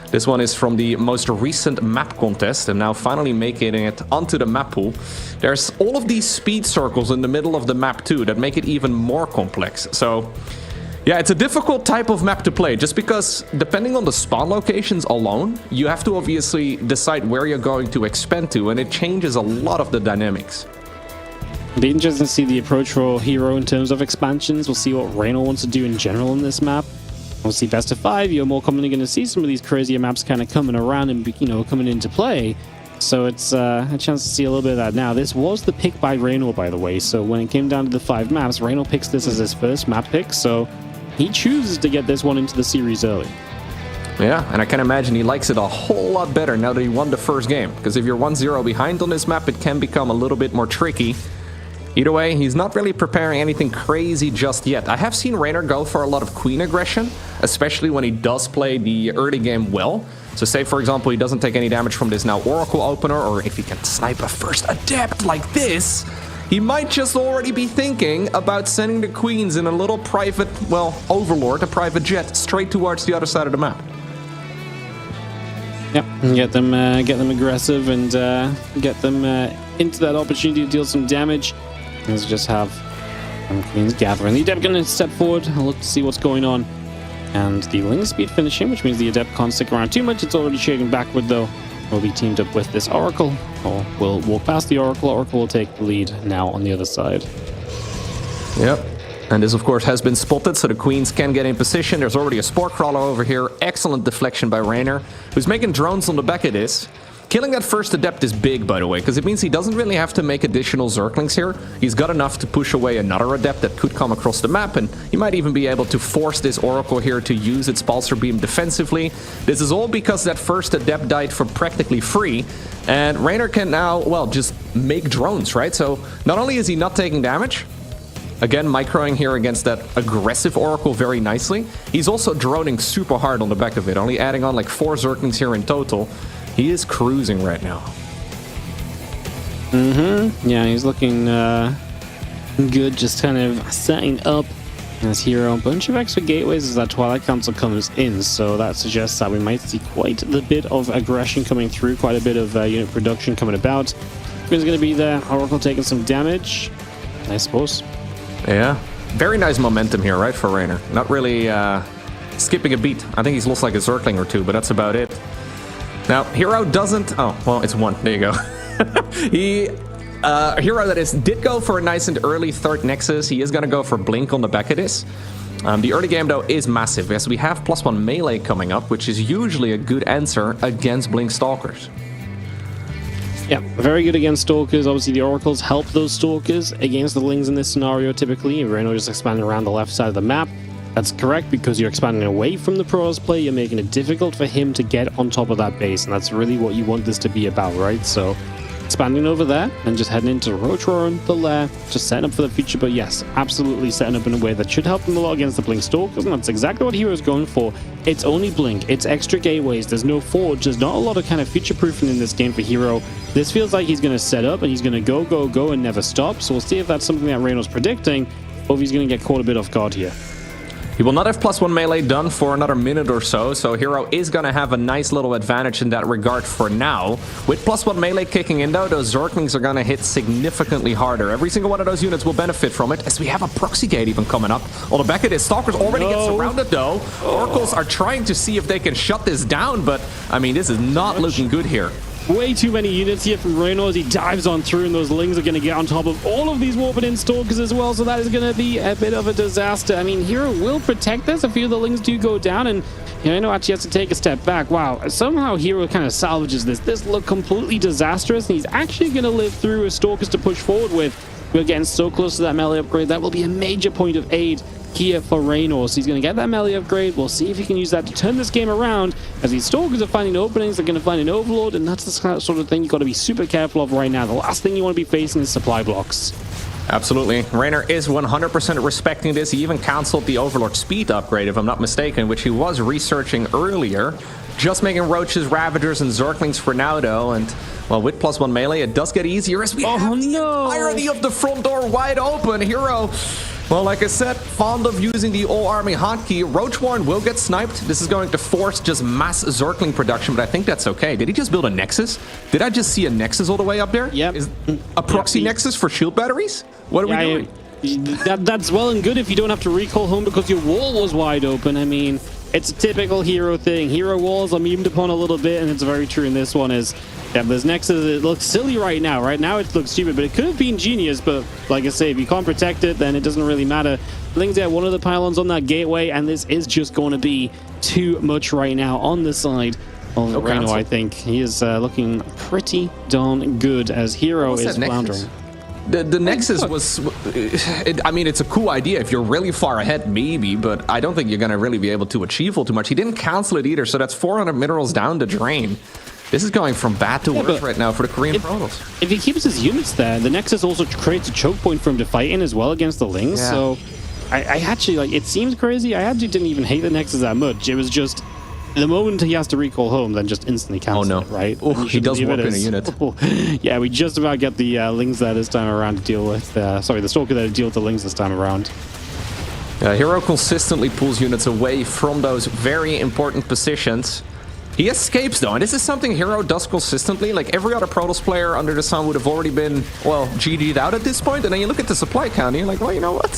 this one is from the most recent map contest, and now finally making it onto the map pool. There's all of these speed circles in the middle of the map too that make it even more complex. So yeah, it's a difficult type of map to play, just because depending on the spawn locations alone, you have to obviously decide where you're going to expand to, and it changes a lot of the dynamics. It'll be interesting to see the approach for Hero in terms of expansions. We'll see what Raynor wants to do in general in this map. Obviously, best of 5, you're more commonly going to see some of these crazier maps kind of coming around and, coming into play. So it's a chance to see a little bit of that now. This was the pick by Reynor, by the way. So when it came down to the 5 maps, Reynor picks this as his first map pick. So he chooses to get this one into the series early. Yeah, and I can imagine he likes it a whole lot better now that he won the first game. Because if you're 1-0 behind on this map, it can become a little bit more tricky. Either way, he's not really preparing anything crazy just yet. I have seen Reynor go for a lot of queen aggression, especially when he does play the early game well. So say, for example, he doesn't take any damage from this now Oracle opener, or if he can snipe a first Adept like this, he might just already be thinking about sending the queens in a little private, well, Overlord, a private jet, straight towards the other side of the map. Yep, get them aggressive and get them into that opportunity to deal some damage. Let's just have queens gathering. The Adept going to step forward and look to see what's going on. And the Ling speed finishing, which means the Adept can't stick around too much. It's already shading backward, though. Will be teamed up with this Oracle, or will walk past the Oracle. Oracle will take the lead now on the other side. Yep. And this, of course, has been spotted, so the queens can get in position. There's already a Spore Crawler over here. Excellent deflection by Reynor, who's making drones on the back of this. Killing that first Adept is big, by the way, because it means he doesn't really have to make additional Zerglings here. He's got enough to push away another Adept that could come across the map, and he might even be able to force this Oracle here to use its Pulsar Beam defensively. This is all because that first Adept died for practically free, and Reynor can now, well, just make drones, right? So not only is he not taking damage, again, microing here against that aggressive Oracle very nicely, he's also droning super hard on the back of it, only adding on like 4 Zerglings here in total. He is cruising right now. Yeah, he's looking good, just kind of setting up as hero. A bunch of extra gateways as that Twilight Council comes in, so that suggests that we might see quite a bit of aggression coming through, quite a bit of unit production coming about. Queen's going to be there. Oracle taking some damage, I suppose. Yeah, very nice momentum here, right, for Reynor. Not really skipping a beat. I think he's lost like a Zergling or 2, but that's about it. Now, Hero doesn't... Oh, well, it's 1. There you go. Hero, that is, did go for a nice and early third Nexus. He is going to go for Blink on the back of this. The early game, though, is massive, as we have +1 melee coming up, which is usually a good answer against Blink Stalkers. Yeah, very good against Stalkers. Obviously, the Oracles help those Stalkers against the Lings in this scenario, typically. Reynor just expanding around the left side of the map. That's correct, because you're expanding away from the Protoss play, you're making it difficult for him to get on top of that base, and that's really what you want this to be about, right? So, expanding over there, and just heading into Roach Roar on the lair, just setting up for the future, but yes, absolutely setting up in a way that should help them a lot against the Blink Stalkers, and that's exactly what Hero's going for. It's only Blink, it's extra gateways, there's no Forge, there's not a lot of kind of future-proofing in this game for Hero. This feels like he's going to set up, and he's going to go, go, go, and never stop, so we'll see if that's something that Reynor's predicting, or if he's going to get caught a bit off guard here. He will not have +1 melee done for another minute or so, so Hero is going to have a nice little advantage in that regard for now. With +1 melee kicking in, though, those Zerglings are going to hit significantly harder. Every single one of those units will benefit from it, as we have a proxy gate even coming up. On the back of this, Stalkers already get surrounded, though. Oracles are trying to see if they can shut this down, but, I mean, this is not looking good here. Way too many units here from Reynor as he dives on through, and those Lings are going to get on top of all of these warped in Stalkers as well, so that is going to be a bit of a disaster. I mean, Hero will protect this. A few of the Lings do go down, and Reynor actually has to take a step back. Wow, somehow Hero kind of salvages this. This looked completely disastrous, and he's actually going to live through his Stalkers to push forward with. We're getting so close to that melee upgrade. That will be a major point of aid here for Reynor. So he's going to get that melee upgrade. We'll see if he can use that to turn this game around, as these Stalkers are finding openings. They're going to find an Overlord, and that's the sort of thing you've got to be super careful of right now. The last thing you want to be facing is supply blocks. Absolutely. Reynor is 100% respecting this. He even canceled the Overlord speed upgrade, if I'm not mistaken, which he was researching earlier. Just making Roaches, Ravagers, and Zerglings for now, though, and, well, with +1 melee, it does get easier as we have the entirety of the front door wide open. Hero, well, like I said, fond of using the all-army hotkey. Roach Warren will get sniped. This is going to force just mass Zergling production, but I think that's okay. Did he just build a Nexus? Did I just see a Nexus all the way up there? Yep. Is a proxy Nexus for shield batteries? What are we doing? That's well and good if you don't have to recall home because your wall was wide open. I mean, It's a typical Hero thing. Hero walls are memed upon a little bit, and it's very true in this one is, yeah, there's Nexus. It looks silly right now. Right now it looks stupid, but it could have been genius. But like I say, if you can't protect it, then it doesn't really matter. Ling's there, one of the pylons on that gateway, and this is just going to be too much right now on the side of Reno, I think. He is looking pretty darn good as Hero is floundering. The Nexus was, I mean, it's a cool idea if you're really far ahead, maybe, but I don't think you're going to really be able to achieve too much. He didn't cancel it either, so that's 400 minerals down the drain. This is going from bad to worse right now for the Korean Protoss. If he keeps his units there, the Nexus also creates a choke point for him to fight in as well against the Lings, so I actually, like, it seems crazy. I actually didn't even hate the Nexus that much. It was just, the moment he has to recall home, then just instantly cancel it, right? Oh, he does warp in a unit. Yeah, we just about get the Lings there this time around to deal with, sorry, the Stalker there to deal with the Lings this time around. Hero consistently pulls units away from those very important positions. He escapes though, and this is something Hero does consistently. Like every other Protoss player under the sun would have already been, well, GG'd out at this point. And then you look at the supply count and you're like, well, you know what?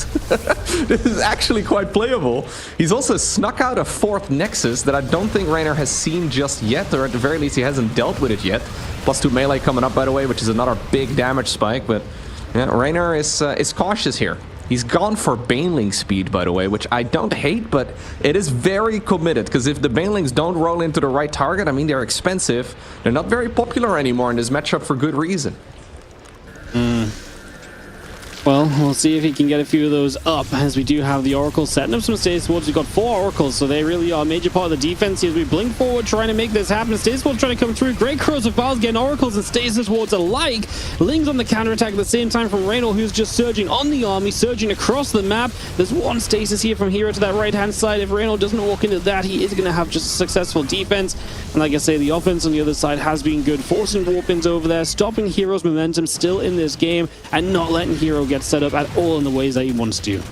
This is actually quite playable. He's also snuck out a 4th Nexus that I don't think Raynor has seen just yet, or at the very least he hasn't dealt with it yet. +2 melee coming up, by the way, which is another big damage spike. But yeah, Raynor is cautious here. He's gone for Baneling speed, by the way, which I don't hate, but it is very committed, because if the Banelings don't roll into the right target, I mean, they're expensive. They're not very popular anymore in this matchup for good reason. Well, we'll see if he can get a few of those up, as we do have the Oracle setting up some Stasis Wards. We've got 4 Oracles, so they really are a major part of the defense as we blink forward, trying to make this happen. Stasis Wards trying to come through. Great cross of files, getting Oracles and Stasis Wards alike. Lings on the counterattack at the same time from Reynold, who's just surging on the army, surging across the map. There's one Stasis here from Hero to that right-hand side. If Reynold doesn't walk into that, he is going to have just a successful defense. And like I say, the offense on the other side has been good, forcing warp-ins over there, stopping Hero's momentum still in this game, and not letting Hero get set up at all in the ways that he wants to.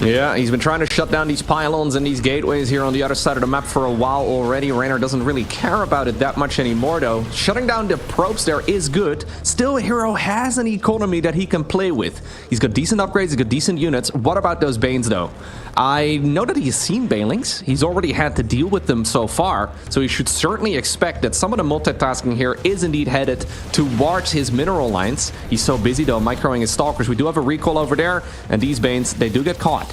Yeah, he's been trying to shut down these pylons and these gateways here on the other side of the map for a while already. Raynor doesn't really care about it that much anymore, though. Shutting down the probes there is good. Still, Hero has an economy that he can play with. He's got decent upgrades, he's got decent units. What about those Banes, though? I know that he's seen Banelings. He's already had to deal with them so far, so he should certainly expect that some of the multitasking here is indeed headed towards his mineral lines. He's so busy, though, microing his Stalkers. We do have a recall over there, and these Banes, they do get caught.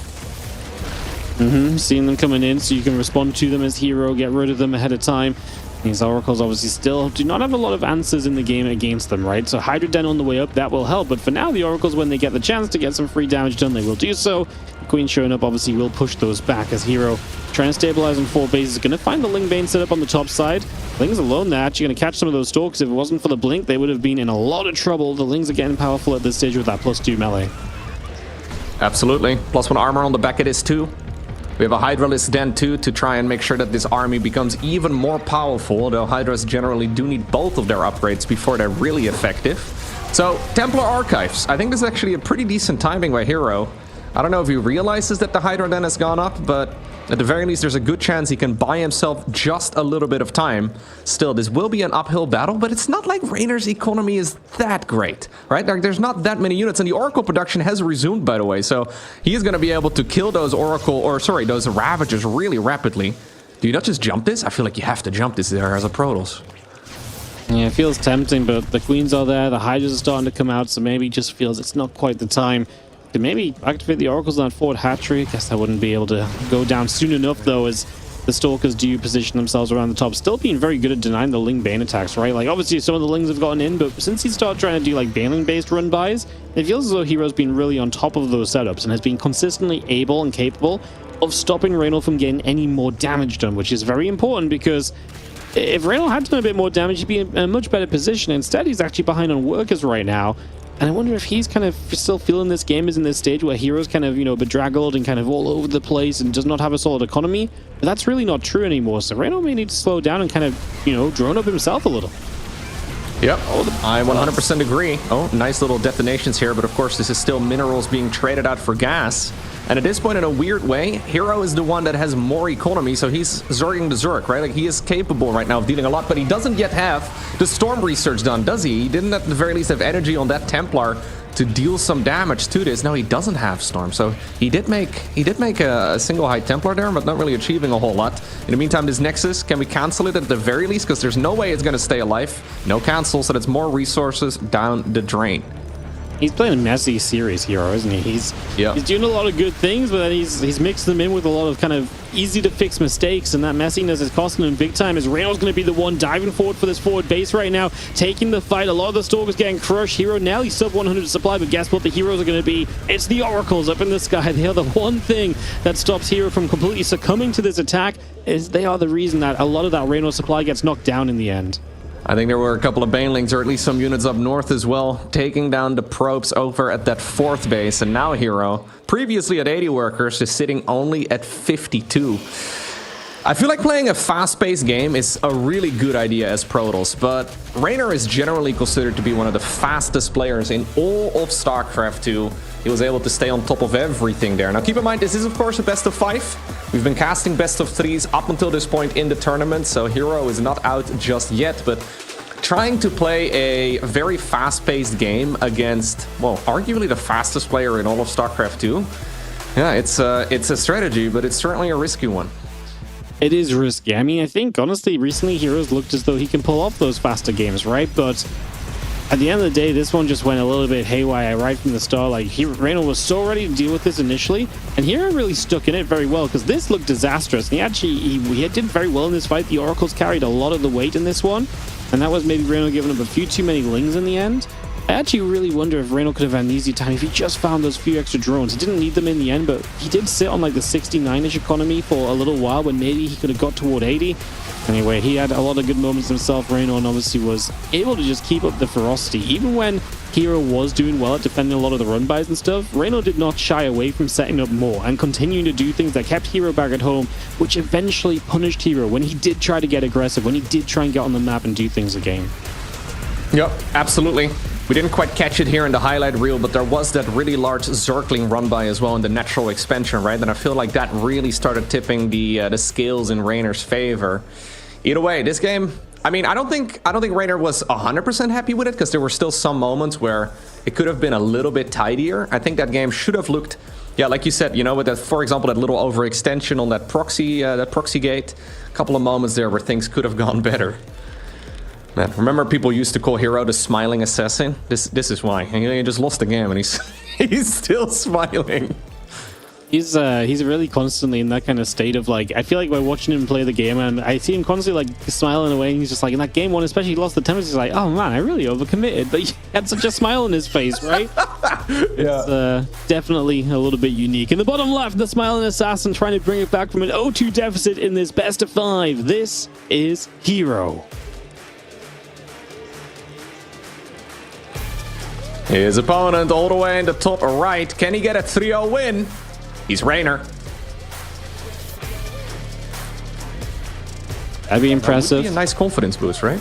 Seeing them coming in so you can respond to them as Hero, get rid of them ahead of time. These Oracles obviously still do not have a lot of answers in the game against them, right? So Hydra Den on the way up, that will help. But for now, the Oracles, when they get the chance to get some free damage done, they will do so. The Queen showing up obviously will push those back as Hero trying to stabilize on 4 bases. Going to find the Ling Bane set up on the top side. Ling's alone there, actually going to catch some of those Stalkers. If it wasn't for the blink, they would have been in a lot of trouble. The Lings are getting powerful at this stage with that +2 melee. Absolutely. +1 armor on the back of this too. We have a Hydralist Den too to try and make sure that this army becomes even more powerful, though Hydras generally do need both of their upgrades before they're really effective. So, Templar Archives. I think this is actually a pretty decent timing by Hero. I don't know if he realizes that the Hydra Den has gone up, but at the very least there's a good chance he can buy himself just a little bit of time. Still, this will be an uphill battle, but it's not like Raynor's economy is that great, right? Like, there's not that many units, and the Oracle production has resumed, by the way, so he is going to be able to kill those those Ravagers really rapidly. Do you not just jump this? I feel like you have to jump this there as a Protoss. Yeah, it feels tempting, but the Queens are there, the Hydras are starting to come out, so maybe it just feels it's not quite the time to maybe activate the Oracles on that forward hatchery. I guess that wouldn't be able to go down soon enough, though, as the Stalkers do position themselves around the top. Still being very good at denying the Ling Bane attacks, right? Like, obviously, some of the Lings have gotten in, but since he started trying to do, like, Baneling-based run-bys, it feels as though Hero's been really on top of those setups and has been consistently able and capable of stopping Reynold from getting any more damage done, which is very important because if Reynold had done a bit more damage, he'd be in a much better position. Instead, he's actually behind on workers right now. And I wonder if he's kind of still feeling this game is in this stage where Hero's kind of, you know, bedraggled and kind of all over the place and does not have a solid economy. But that's really not true anymore. So Reynold may need to slow down and kind of, you know, drone up himself a little. Yep, I 100% agree. Oh, nice little detonations here, but of course this is still minerals being traded out for gas. And at this point, in a weird way, Hero is the one that has more economy, so he's zerging the Zerg, right? Like, he is capable right now of dealing a lot, but he doesn't yet have the Storm Research done, does he? He didn't at the very least have energy on that Templar to deal some damage to this. No, he doesn't have Storm, so he did make a single High Templar there, but not really achieving a whole lot. In the meantime, this Nexus, can we cancel it at the very least? Because there's no way it's going to stay alive. No cancel, so that's more resources down the drain. He's playing a messy series hero, isn't he? He's doing a lot of good things, but then he's mixed them in with a lot of kind of easy to fix mistakes, and that messiness is costing him big time as Reyno's going to be the one diving forward for this forward base right now, taking the fight. A lot of the Stalkers getting crushed. Hero now he's sub 100 supply, but guess what the heroes are going to be? It's the Oracles up in the sky. They are the one thing that stops Hero from completely succumbing to this attack, is they are the reason that a lot of that Reyno supply gets knocked down in the end. I think there were a couple of Banelings, or at least some units up north as well, taking down the probes over at that 4th base, and now Hero, previously at 80 workers, is sitting only at 52. I feel like playing a fast-paced game is a really good idea as Protoss, but Raynor is generally considered to be one of the fastest players in all of StarCraft II. He was able to stay on top of everything there. Now keep in mind, this is of course a best of 5. We've been casting best of 3s up until this point in the tournament, so Hero is not out just yet, but trying to play a very fast-paced game against, well, arguably the fastest player in all of StarCraft II. Yeah, it's a strategy, but it's certainly a risky one. It is risky. I mean, I think, honestly, recently Heroes looked as though he can pull off those faster games, right? But at the end of the day, this one just went a little bit haywire right from the start. Like, Reyno was so ready to deal with this initially, and Hero really stuck in it very well, because this looked disastrous. And he did very well in this fight. The Oracles carried a lot of the weight in this one, and that was maybe Reyno giving up a few too many lings in the end. I actually really wonder if Reyno could have had an easy time if he just found those few extra drones. He didn't need them in the end, but he did sit on like the 69-ish economy for a little while when maybe he could have got toward 80. Anyway, he had a lot of good moments himself, Reyno, and obviously was able to just keep up the ferocity. Even when Hero was doing well at defending a lot of the run-bys and stuff, Reyno did not shy away from setting up more and continuing to do things that kept Hero back at home, which eventually punished Hero when he did try to get aggressive, when he did try and get on the map and do things again. Yep, absolutely. We didn't quite catch it here in the highlight reel, but there was that really large Zergling run-by as well in the natural expansion, right? And I feel like that really started tipping the scales in Reynor's favor. Either way, this game, I mean, I don't think Reynor was 100% happy with it, because there were still some moments where it could have been a little bit tidier. I think that game should have looked, yeah, like you said, you know, with that, for example, that little overextension on that proxy gate. A couple of moments there where things could have gone better. Man, remember people used to call Hero the smiling assassin? This is why. He just lost the game and he's still smiling. He's really constantly in that kind of state of like, I feel like by watching him play the game, and I see him constantly like smiling away, and he's just like, in that game one especially, he lost the tempers, he's like, oh man, I really overcommitted, but he had such a smile on his face, right? Yeah. It's definitely a little bit unique. In the bottom left, the smiling assassin trying to bring it back from an 0-2 deficit in this best of 5. This is Hero. His opponent all the way in the top right. Can he get a 3-0 win? He's Reynor. That'd be impressive. That would be a nice confidence boost, right?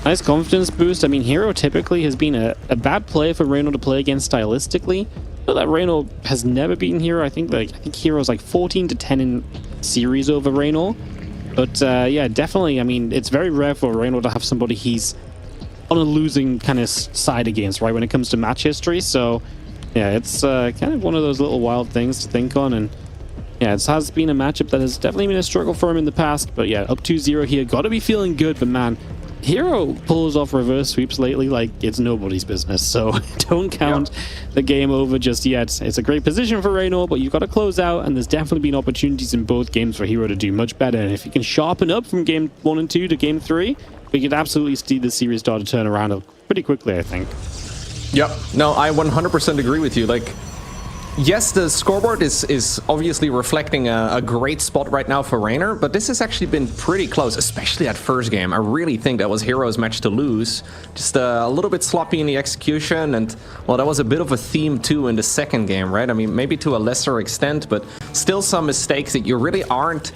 Nice confidence boost. I mean, Hero typically has been a bad player for Reyno to play against stylistically. But that Reyno has never beaten Hero. I think Hero's like 14-10 in series over Reyno. But yeah, definitely. I mean, it's very rare for Reyno to have somebody he's on a losing kind of side against, right, when it comes to match history. So yeah, it's kind of one of those little wild things to think on. And yeah, it has been a matchup that has definitely been a struggle for him in the past. But yeah, up 2-0 here, gotta be feeling good. But man, Hero pulls off reverse sweeps lately like it's nobody's business, so don't count the game over just yet. It's a great position for Reyno, but you've got to close out, and there's definitely been opportunities in both games for Hero to do much better. And if he can sharpen up from game 1 and 2 to game 3, we could absolutely see the series start to turn around pretty quickly, I think. Yep. No, I 100% agree with you. Like, yes, the scoreboard is obviously reflecting a great spot right now for Reynor, but this has actually been pretty close, especially that first game. I really think that was Hero's match to lose. Just a little bit sloppy in the execution, and, well, that was a bit of a theme too in the second game, right? I mean, maybe to a lesser extent, but still some mistakes that you really aren't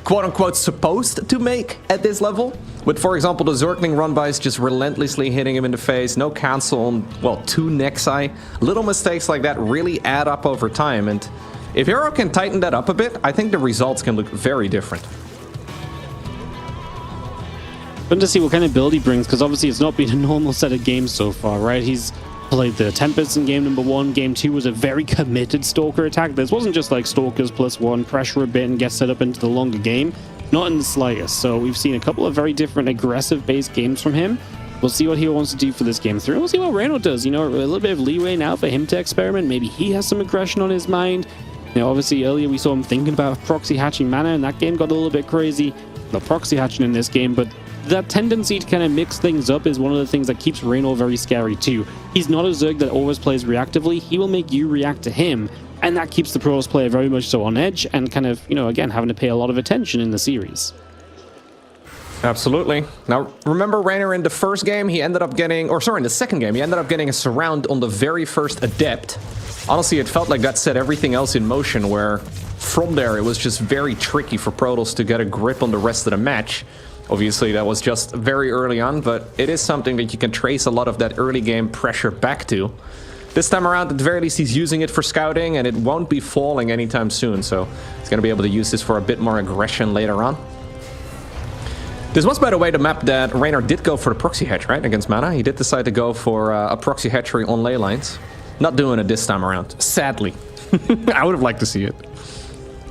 quote-unquote supposed to make at this level. With, for example, the Zergling run-bys just relentlessly hitting him in the face, no cancel on, well, 2 Nexi. Little mistakes like that really add up over time, and if Hero can tighten that up a bit, I think the results can look very different. Fun to see what kind of build he brings, because obviously it's not been a normal set of games so far, right? He's played the Tempest in game number 1. Game 2 was a very committed Stalker attack. This wasn't just like Stalkers +1, pressure a bit and get set up into the longer game. Not in the slightest. So we've seen a couple of very different aggressive-based games from him. We'll see what he wants to do for this game 3. We'll see what Reno does. You know, a little bit of leeway now for him to experiment. Maybe he has some aggression on his mind. You know, obviously earlier we saw him thinking about proxy hatching mana, and that game got a little bit crazy. The proxy hatching in this game, but that tendency to kind of mix things up is one of the things that keeps Reno very scary too. He's not a Zerg that always plays reactively. He will make you react to him, and that keeps the Protoss player very much so on edge and kind of, you know, again, having to pay a lot of attention in the series. Absolutely. Now, remember Rainer in the first game, he ended up getting, or sorry, in the second game, he ended up getting a surround on the very first Adept. Honestly, it felt like that set everything else in motion, where from there it was just very tricky for Protoss to get a grip on the rest of the match. Obviously, that was just very early on, but it is something that you can trace a lot of that early game pressure back to. This time around, at the very least, he's using it for scouting, and it won't be falling anytime soon, so he's going to be able to use this for a bit more aggression later on. This was, by the way, the map that Rainer did go for the proxy hatch, right, against Mana. He did decide to go for a proxy hatchery on ley lines. Not doing it this time around, sadly. I would have liked to see it.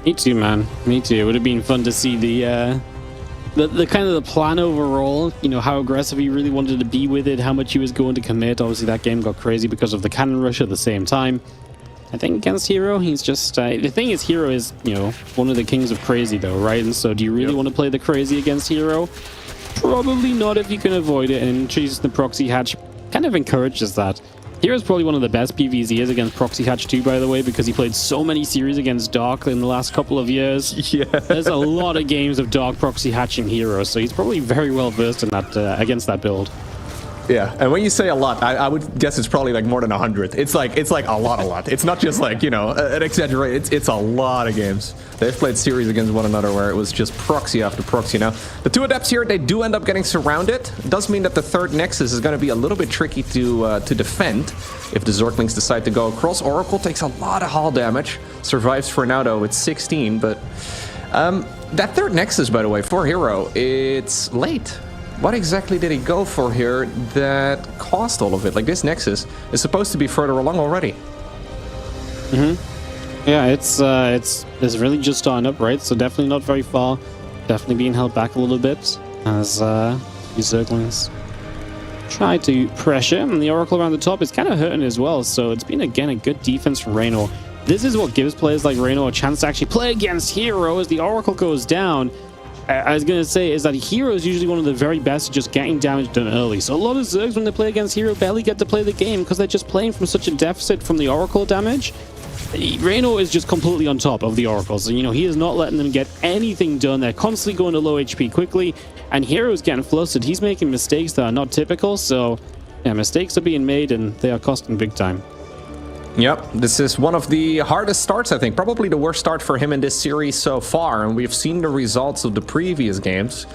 Me too, man. Me too. It would have been fun to see the kind of the plan overall, you know, how aggressive he really wanted to be with it, how much he was going to commit. Obviously, that game got crazy because of the cannon rush at the same time. I think against Hero, he's just... the thing is, Hero is, you know, one of the kings of crazy, though, right? And so do you really want to play the crazy against Hero? Probably not if you can avoid it, and choosing the proxy hatch kind of encourages that. Hero's probably one of the best Pvs he is against Proxy Hatch 2, by the way, because he played so many series against Dark in the last couple of years. Yeah. There's a lot of games of Dark Proxy Hatching Hero, so he's probably very well versed in that against that build. Yeah, and when you say a lot, I would guess it's probably like more than 100. It's like a lot. It's not just like, you know, an exaggerate. It's a lot of games. They've played series against one another where it was just proxy after proxy. Now, the two Adepts here, they do end up getting surrounded. It does mean that the third Nexus is going to be a little bit tricky to defend if the Zerglings decide to go across. Oracle takes a lot of hull damage. Survives for now, though, with 16. But that third Nexus, by the way, for Hero, it's late. What exactly did he go for here that caused all of it? Like, this Nexus is supposed to be further along already. Yeah, it's really just starting up, right? So definitely not very far. Definitely being held back a little bit as these Zerglings try to pressure. And the Oracle around the top is kind of hurting as well. So it's been, again, a good defense from Reno. This is what gives players like Reno a chance to actually play against Hero as the Oracle goes down. I was going to say is that Hero is usually one of the very best at just getting damage done early. So a lot of Zergs, when they play against Hero, barely get to play the game because they're just playing from such a deficit from the Oracle damage. Reno is just completely on top of the Oracle. So, you know, he is not letting them get anything done. They're constantly going to low HP quickly. And Hero is getting flustered. He's making mistakes that are not typical. So, yeah, mistakes are being made and they are costing big time. Yep, this is one of the hardest starts, I think. Probably the worst start for him in this series so far, and we've seen the results of the previous games.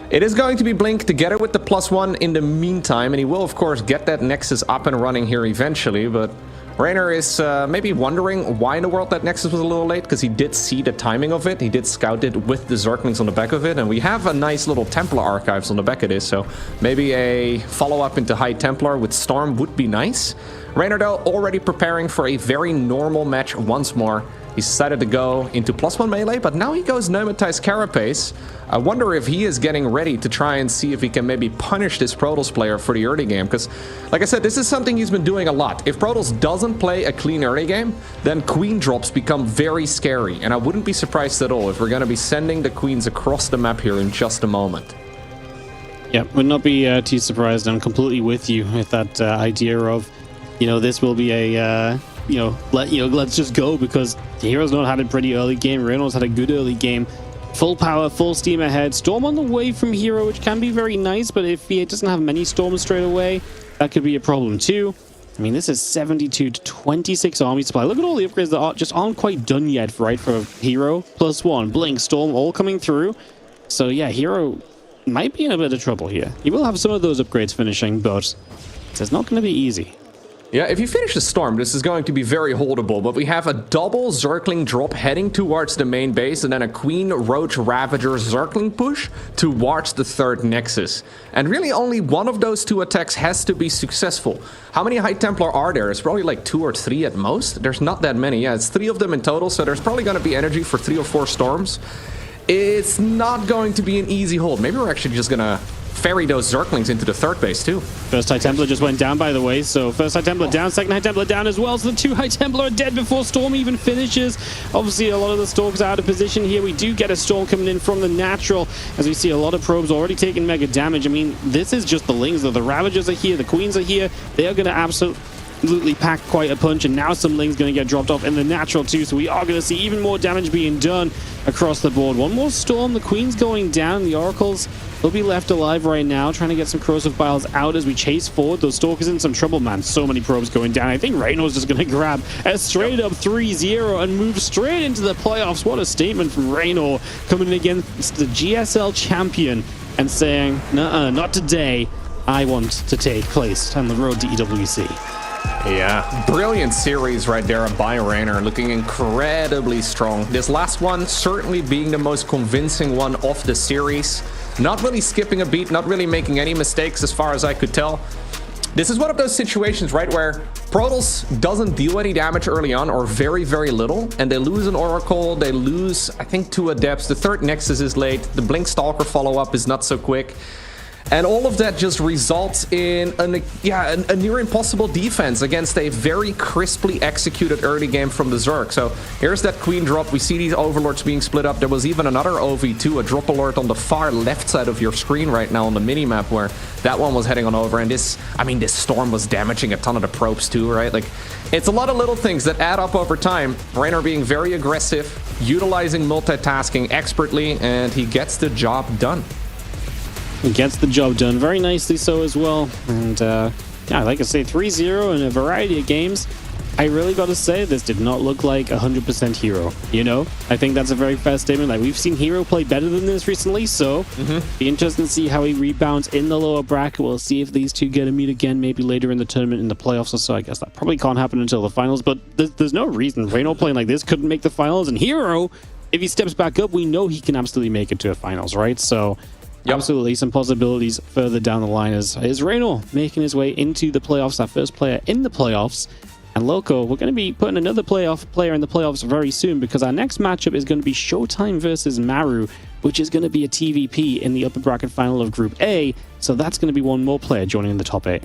It is going to be Blink together with the +1 in the meantime, and he will, of course, get that Nexus up and running here eventually, but Rainer is maybe wondering why in the world that Nexus was a little late, because he did see the timing of it. He did scout it with the Zerglings on the back of it, and we have a nice little Templar archives on the back of this, so maybe a follow-up into High Templar with Storm would be nice. Rainer, though, already preparing for a very normal match once more. He's decided to go into +1 melee, but now he goes Pneumatized Carapace. I wonder if he is getting ready to try and see if he can maybe punish this Protoss player for the early game, because, like I said, this is something he's been doing a lot. If Protoss doesn't play a clean early game, then Queen drops become very scary, and I wouldn't be surprised at all if we're going to be sending the Queens across the map here in just a moment. Yeah, would not be too surprised. I'm completely with you with that idea of, you know, this will be a, let's just go, because the Heroes not had a pretty early game. Reno's had a good early game. Full power, full steam ahead. Storm on the way from Hero, which can be very nice, but if he doesn't have many storms straight away, that could be a problem too. I mean, this is 72 to 26 army supply. Look at all the upgrades that just aren't quite done yet, right, for Hero. +1, Blink, Storm, all coming through. So yeah, Hero might be in a bit of trouble here. He will have some of those upgrades finishing, but it's not going to be easy. Yeah, if you finish the Storm, this is going to be very holdable, but we have a double Zergling drop heading towards the main base, and then a Queen Roach Ravager Zergling push towards the third Nexus. And really only one of those two attacks has to be successful. How many High Templar are there? It's probably like 2 or 3 at most. There's not that many. Yeah, it's 3 of them in total, so there's probably going to be energy for 3 or 4 Storms. It's not going to be an easy hold. Maybe we're actually just going to ferry those Zerglings into the third base too. First High Templar just went down, by the way. So first High Templar down, second High Templar down as well. So the 2 High Templar are dead before Storm even finishes. Obviously, a lot of the Stalkers are out of position here. We do get a Storm coming in from the natural, as we see a lot of probes already taking mega damage. I mean, this is just the Lings, though. The Ravagers are here, the Queens are here. They are going to absolutely pack quite a punch, and now some Lings going to get dropped off in the natural too, so we are going to see even more damage being done across the board. One more Storm, the Queen's going down, the Oracles, they'll be left alive right now, trying to get some Corrosive Biles out as we chase forward. Those Stalkers in some trouble, man. So many probes going down. I think Reyno's just going to grab a straight up 3-0 and move straight into the playoffs. What a statement from Reyno, coming in against the GSL champion and saying, "Nuh-uh, not today. I want to take place on the road to EWC." Yeah, brilliant series right there by Raynor, looking incredibly strong. This last one certainly being the most convincing one of the series. Not really skipping a beat, not really making any mistakes as far as I could tell. This is one of those situations, right, where Protoss doesn't deal any damage early on, or very, very little, and they lose an Oracle, they lose, I think, 2 Adepts, the third Nexus is late, the Blink Stalker follow-up is not so quick. And all of that just results in a near impossible defense against a very crisply executed early game from the Zerg. So here's that Queen drop. We see these Overlords being split up. There was even another OV2, a drop alert on the far left side of your screen right now on the minimap, where that one was heading on over. And this Storm was damaging a ton of the probes too, right? Like, it's a lot of little things that add up over time. Raynor being very aggressive, utilizing multitasking expertly, and he gets the job done. He gets the job done very nicely so as well. And yeah, like I say, 3-0 in a variety of games. I really got to say, this did not look like 100% Hero, you know? I think that's a very fair statement. Like, we've seen Hero play better than this recently, so be interesting to see how he rebounds in the lower bracket. We'll see if these two get to meet again, maybe later in the tournament in the playoffs or so. I guess that probably can't happen until the finals, but there's no reason Reyno playing like this couldn't make the finals. And Hero, if he steps back up, we know he can absolutely make it to a finals, right? So absolutely some possibilities further down the line as Reyno making his way into the playoffs, our first player in the playoffs. And Loco, we're going to be putting another player in the playoffs very soon, because our next matchup is going to be Showtime versus Maru, which is going to be a TVP in the upper bracket final of Group A. So that's going to be one more player joining in the top 8.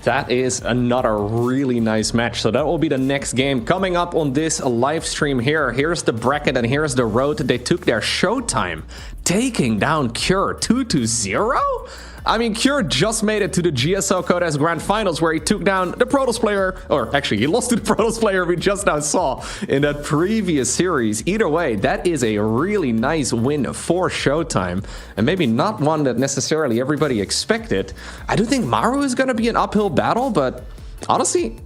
That is another really nice match. So that will be the next game coming up on this live stream here. Here's the bracket and here's the road. They took their Showtime, taking down Cure 2-0. I mean, Cure just made it to the GSL Codex Grand Finals, where he took down the Protoss player, or actually he lost to the Protoss player we just now saw in that previous series. Either way, that is a really nice win for Showtime, and maybe not one that necessarily everybody expected. I do think Maru is going to be an uphill battle, but honestly,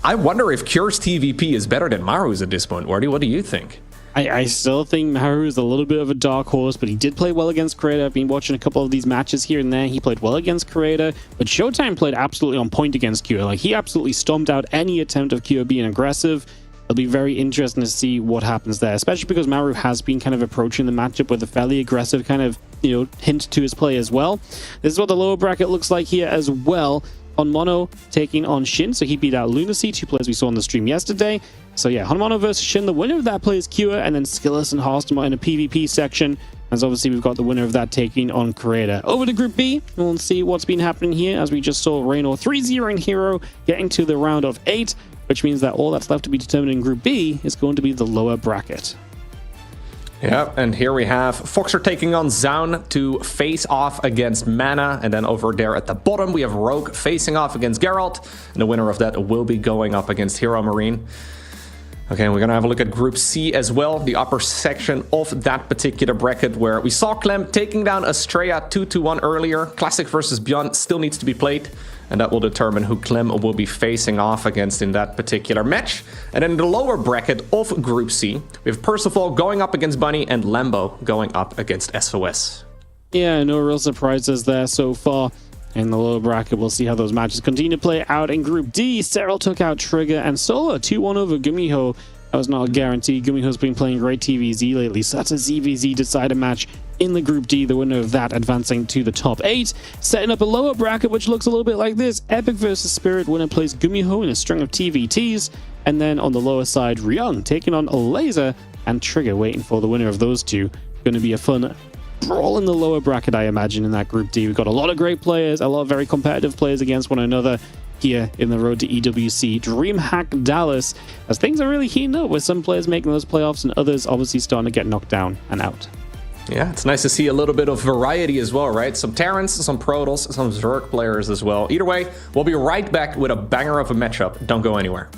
I wonder if Cure's TVP is better than Maru's at this point. Wardy, what do you think? I still think Maru is a little bit of a dark horse, but he did play well against Creator. I've been watching a couple of these matches here and there. He played well against Creator, but Showtime played absolutely on point against Cure. Like, he absolutely stomped out any attempt of Cure being aggressive. It'll be very interesting to see what happens there, especially because Maru has been kind of approaching the matchup with a fairly aggressive kind of, hint to his play as well. This is what the lower bracket looks like here as well. Honmono taking on Shin, so he beat out Lunacy, 2 players we saw on the stream yesterday. So yeah, Honmono versus Shin, the winner of that plays Cure, and then Skillus and Hearthstone in a PvP section, as obviously we've got the winner of that taking on Creator. Over to Group B, we'll see what's been happening here, as we just saw Reyno 3-0 in Hero, getting to the round of 8, which means that all that's left to be determined in Group B is going to be the lower bracket. Yeah, and here we have Foxer taking on Zaun to face off against Mana, and then over there at the bottom we have Rogue facing off against Geralt, and the winner of that will be going up against Hero Marine. Okay, and we're gonna have a look at Group C as well, the upper section of that particular bracket, where we saw Clem taking down Astrea 2-1 earlier. Classic versus Beyond still needs to be played, and that will determine who Clem will be facing off against in that particular match. And then in the lower bracket of Group C, we have Percival going up against Bunny and Lambo going up against SOS. Yeah, no real surprises there so far. in the lower bracket. We'll see how those matches continue to play out. In Group D, Cyril took out Trigger and Solar 2-1 over Gumiho. That was not a guarantee. Gumiho's been playing great TVZ lately, so that's a ZVZ decider match in the Group D. The winner of that advancing to the top 8. Setting up a lower bracket, which looks a little bit like this. Epic versus Spirit. Winner plays Gumiho in a string of TVTs. And then on the lower side, Riyadh taking on Laser and Trigger, waiting for the winner of those two. Going to be a fun brawl in the lower bracket, I imagine, in that Group D. We've got a lot of great players, a lot of very competitive players against one another here in the road to EWC. DreamHack Dallas, as things are really heating up with some players making those playoffs and others obviously starting to get knocked down and out. Yeah, it's nice to see a little bit of variety as well, right? Some Terrans, some Protoss, some Zerg players as well. Either way, we'll be right back with a banger of a matchup. Don't go anywhere.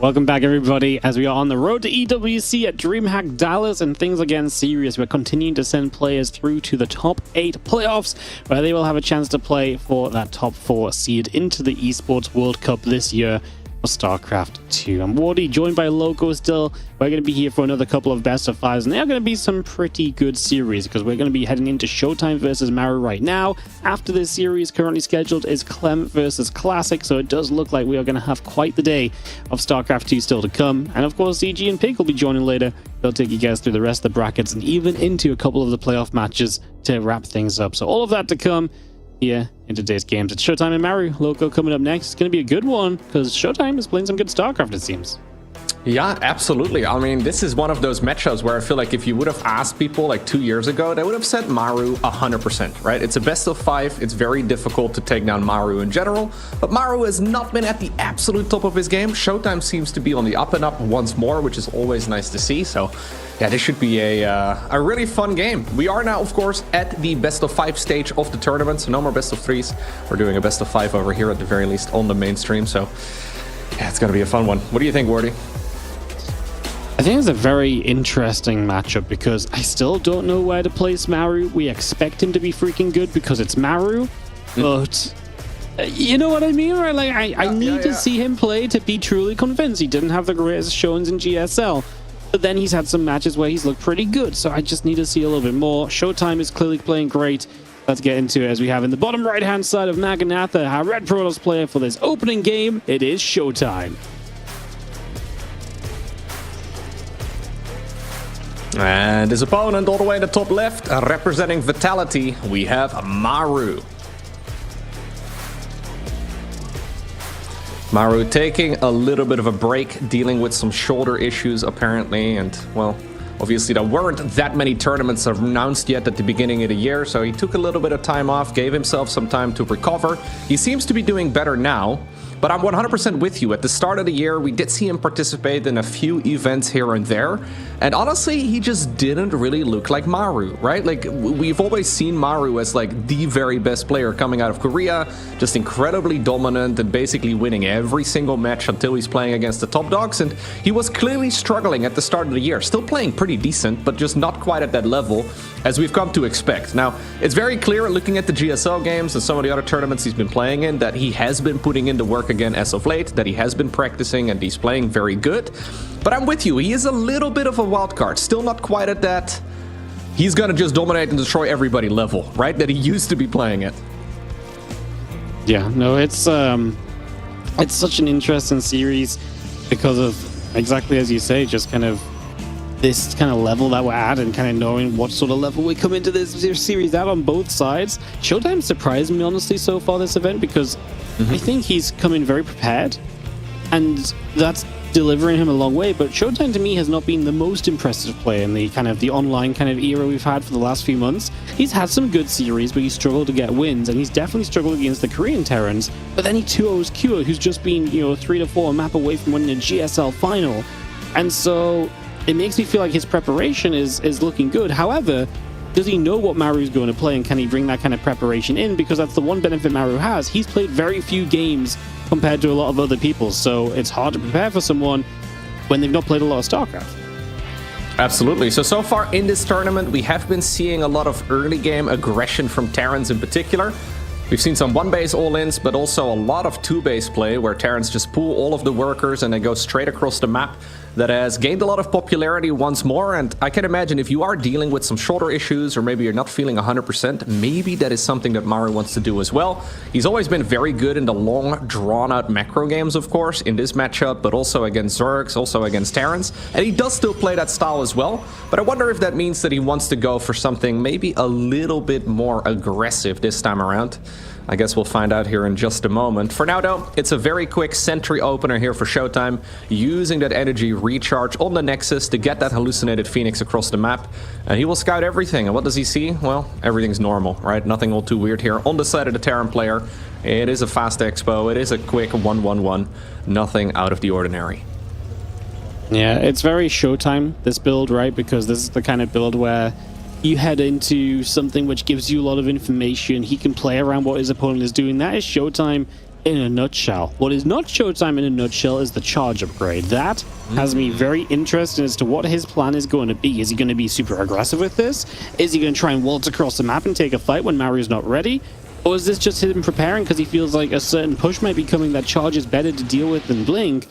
Welcome back, everybody, as we are on the road to EWC at DreamHack Dallas, and things are getting serious. We're continuing to send players through to the top 8 playoffs, where they will have a chance to play for that top 4 seed into the Esports World Cup this year for StarCraft II. I'm Wardy, joined by Loco still. We're going to be here for another couple of best of 5s, and they are going to be some pretty good series, because we're going to be heading into Showtime versus Maru right now. After this series, currently scheduled, is Clem versus Classic, so it does look like we are going to have quite the day of StarCraft II still to come. And of course, CG and Pig will be joining later. They'll take you guys through the rest of the brackets and even into a couple of the playoff matches to wrap things up. So all of that to come here in today's games. It's Showtime and Maru. Loco coming up next. It's going to be a good one, because Showtime is playing some good StarCraft, it seems. Yeah, absolutely. I mean, this is one of those matchups where I feel like if you would have asked people like 2 years ago, they would have said Maru 100%, right? It's a best of 5. It's very difficult to take down Maru in general, but Maru has not been at the absolute top of his game. Showtime seems to be on the up and up once more, which is always nice to see. So yeah, this should be a really fun game. We are now, of course, at the best of 5 stage of the tournament, so no more best of 3s. We're doing a best of 5 over here at the very least on the mainstream. So yeah, it's going to be a fun one. What do you think, Wardy? I think it's a very interesting matchup, because I still don't know where to place Maru. We expect him to be freaking good because it's Maru, but you know what I mean, right? Like, I need to see him play to be truly convinced. He didn't have the greatest showings in GSL, but then he's had some matches where he's looked pretty good, so I just need to see a little bit more. Showtime is clearly playing great. Let's get into it, as we have in the bottom right-hand side of Maganatha, our Red Protoss player for this opening game. It is Showtime. And his opponent all the way in the top left, representing Vitality, we have Maru. Maru taking a little bit of a break, dealing with some shoulder issues apparently, and well, obviously there weren't that many tournaments announced yet at the beginning of the year, so he took a little bit of time off, gave himself some time to recover. He seems to be doing better now. But I'm 100% with you. At the start of the year, we did see him participate in a few events here and there. And honestly, he just didn't really look like Maru, right? Like, we've always seen Maru as like the very best player coming out of Korea, just incredibly dominant and basically winning every single match until he's playing against the top dogs. And he was clearly struggling at the start of the year, still playing pretty decent, but just not quite at that level as we've come to expect. Now, it's very clear looking at the GSL games and some of the other tournaments he's been playing in that he has been putting in the work again as of late, that he has been practicing and he's playing very good. But I'm with you, he is a little bit of a wild card, still not quite at that he's gonna just dominate and destroy everybody level, right, that he used to be playing at. Yeah, no, it's such an interesting series because of exactly as you say, just kind of this kind of level that we're at and kind of knowing what sort of level we come into this series at on both sides. Showtime surprised me honestly so far this event, because I think he's come in very prepared, and that's delivering him a long way. But Showtime to me has not been the most impressive player in the kind of the online kind of era we've had for the last few months. He's had some good series, but he's struggled to get wins, and he's definitely struggled against the Korean Terrans. But then he 2-0s Kua, who's just been, you know, 3 to 4 a map away from winning a GSL final, and so it makes me feel like his preparation is looking good. However, does he know what Maru's going to play, and can he bring that kind of preparation in? Because that's the one benefit Maru has. He's played very few games compared to a lot of other people, so it's hard to prepare for someone when they've not played a lot of StarCraft. Absolutely. So far in this tournament, we have been seeing a lot of early game aggression from Terrans in particular. We've seen some one-base all-ins, but also a lot of two-base play, where Terrans just pull all of the workers and they go straight across the map. That has gained a lot of popularity once more, and I can imagine if you are dealing with some shoulder issues, or maybe you're not feeling 100%, maybe that is something that Maru wants to do as well. He's always been very good in the long, drawn-out macro games, of course, in this matchup, but also against Zergs, also against Terrans, and he does still play that style as well, but I wonder if that means that he wants to go for something maybe a little bit more aggressive this time around. I guess we'll find out here in just a moment. For now, though, it's a very quick sentry opener here for Showtime, using that energy recharge on the Nexus to get that hallucinated Phoenix across the map. And he will scout everything. And what does he see? Well, everything's normal, right? Nothing all too weird here. On the side of the Terran player, it is a fast expo. It is a quick 1-1-1. Nothing out of the ordinary. Yeah, it's very Showtime, this build, right? Because this is the kind of build where you head into something which gives you a lot of information. He can play around what his opponent is doing. That is Showtime in a nutshell. What is not Showtime in a nutshell is the charge upgrade. That has me very interested as to what his plan is going to be. Is he going to be super aggressive with this? Is he going to try and waltz across the map and take a fight when Mario's not ready? Or is this just him preparing because he feels like a certain push might be coming that charge is better to deal with than Blink?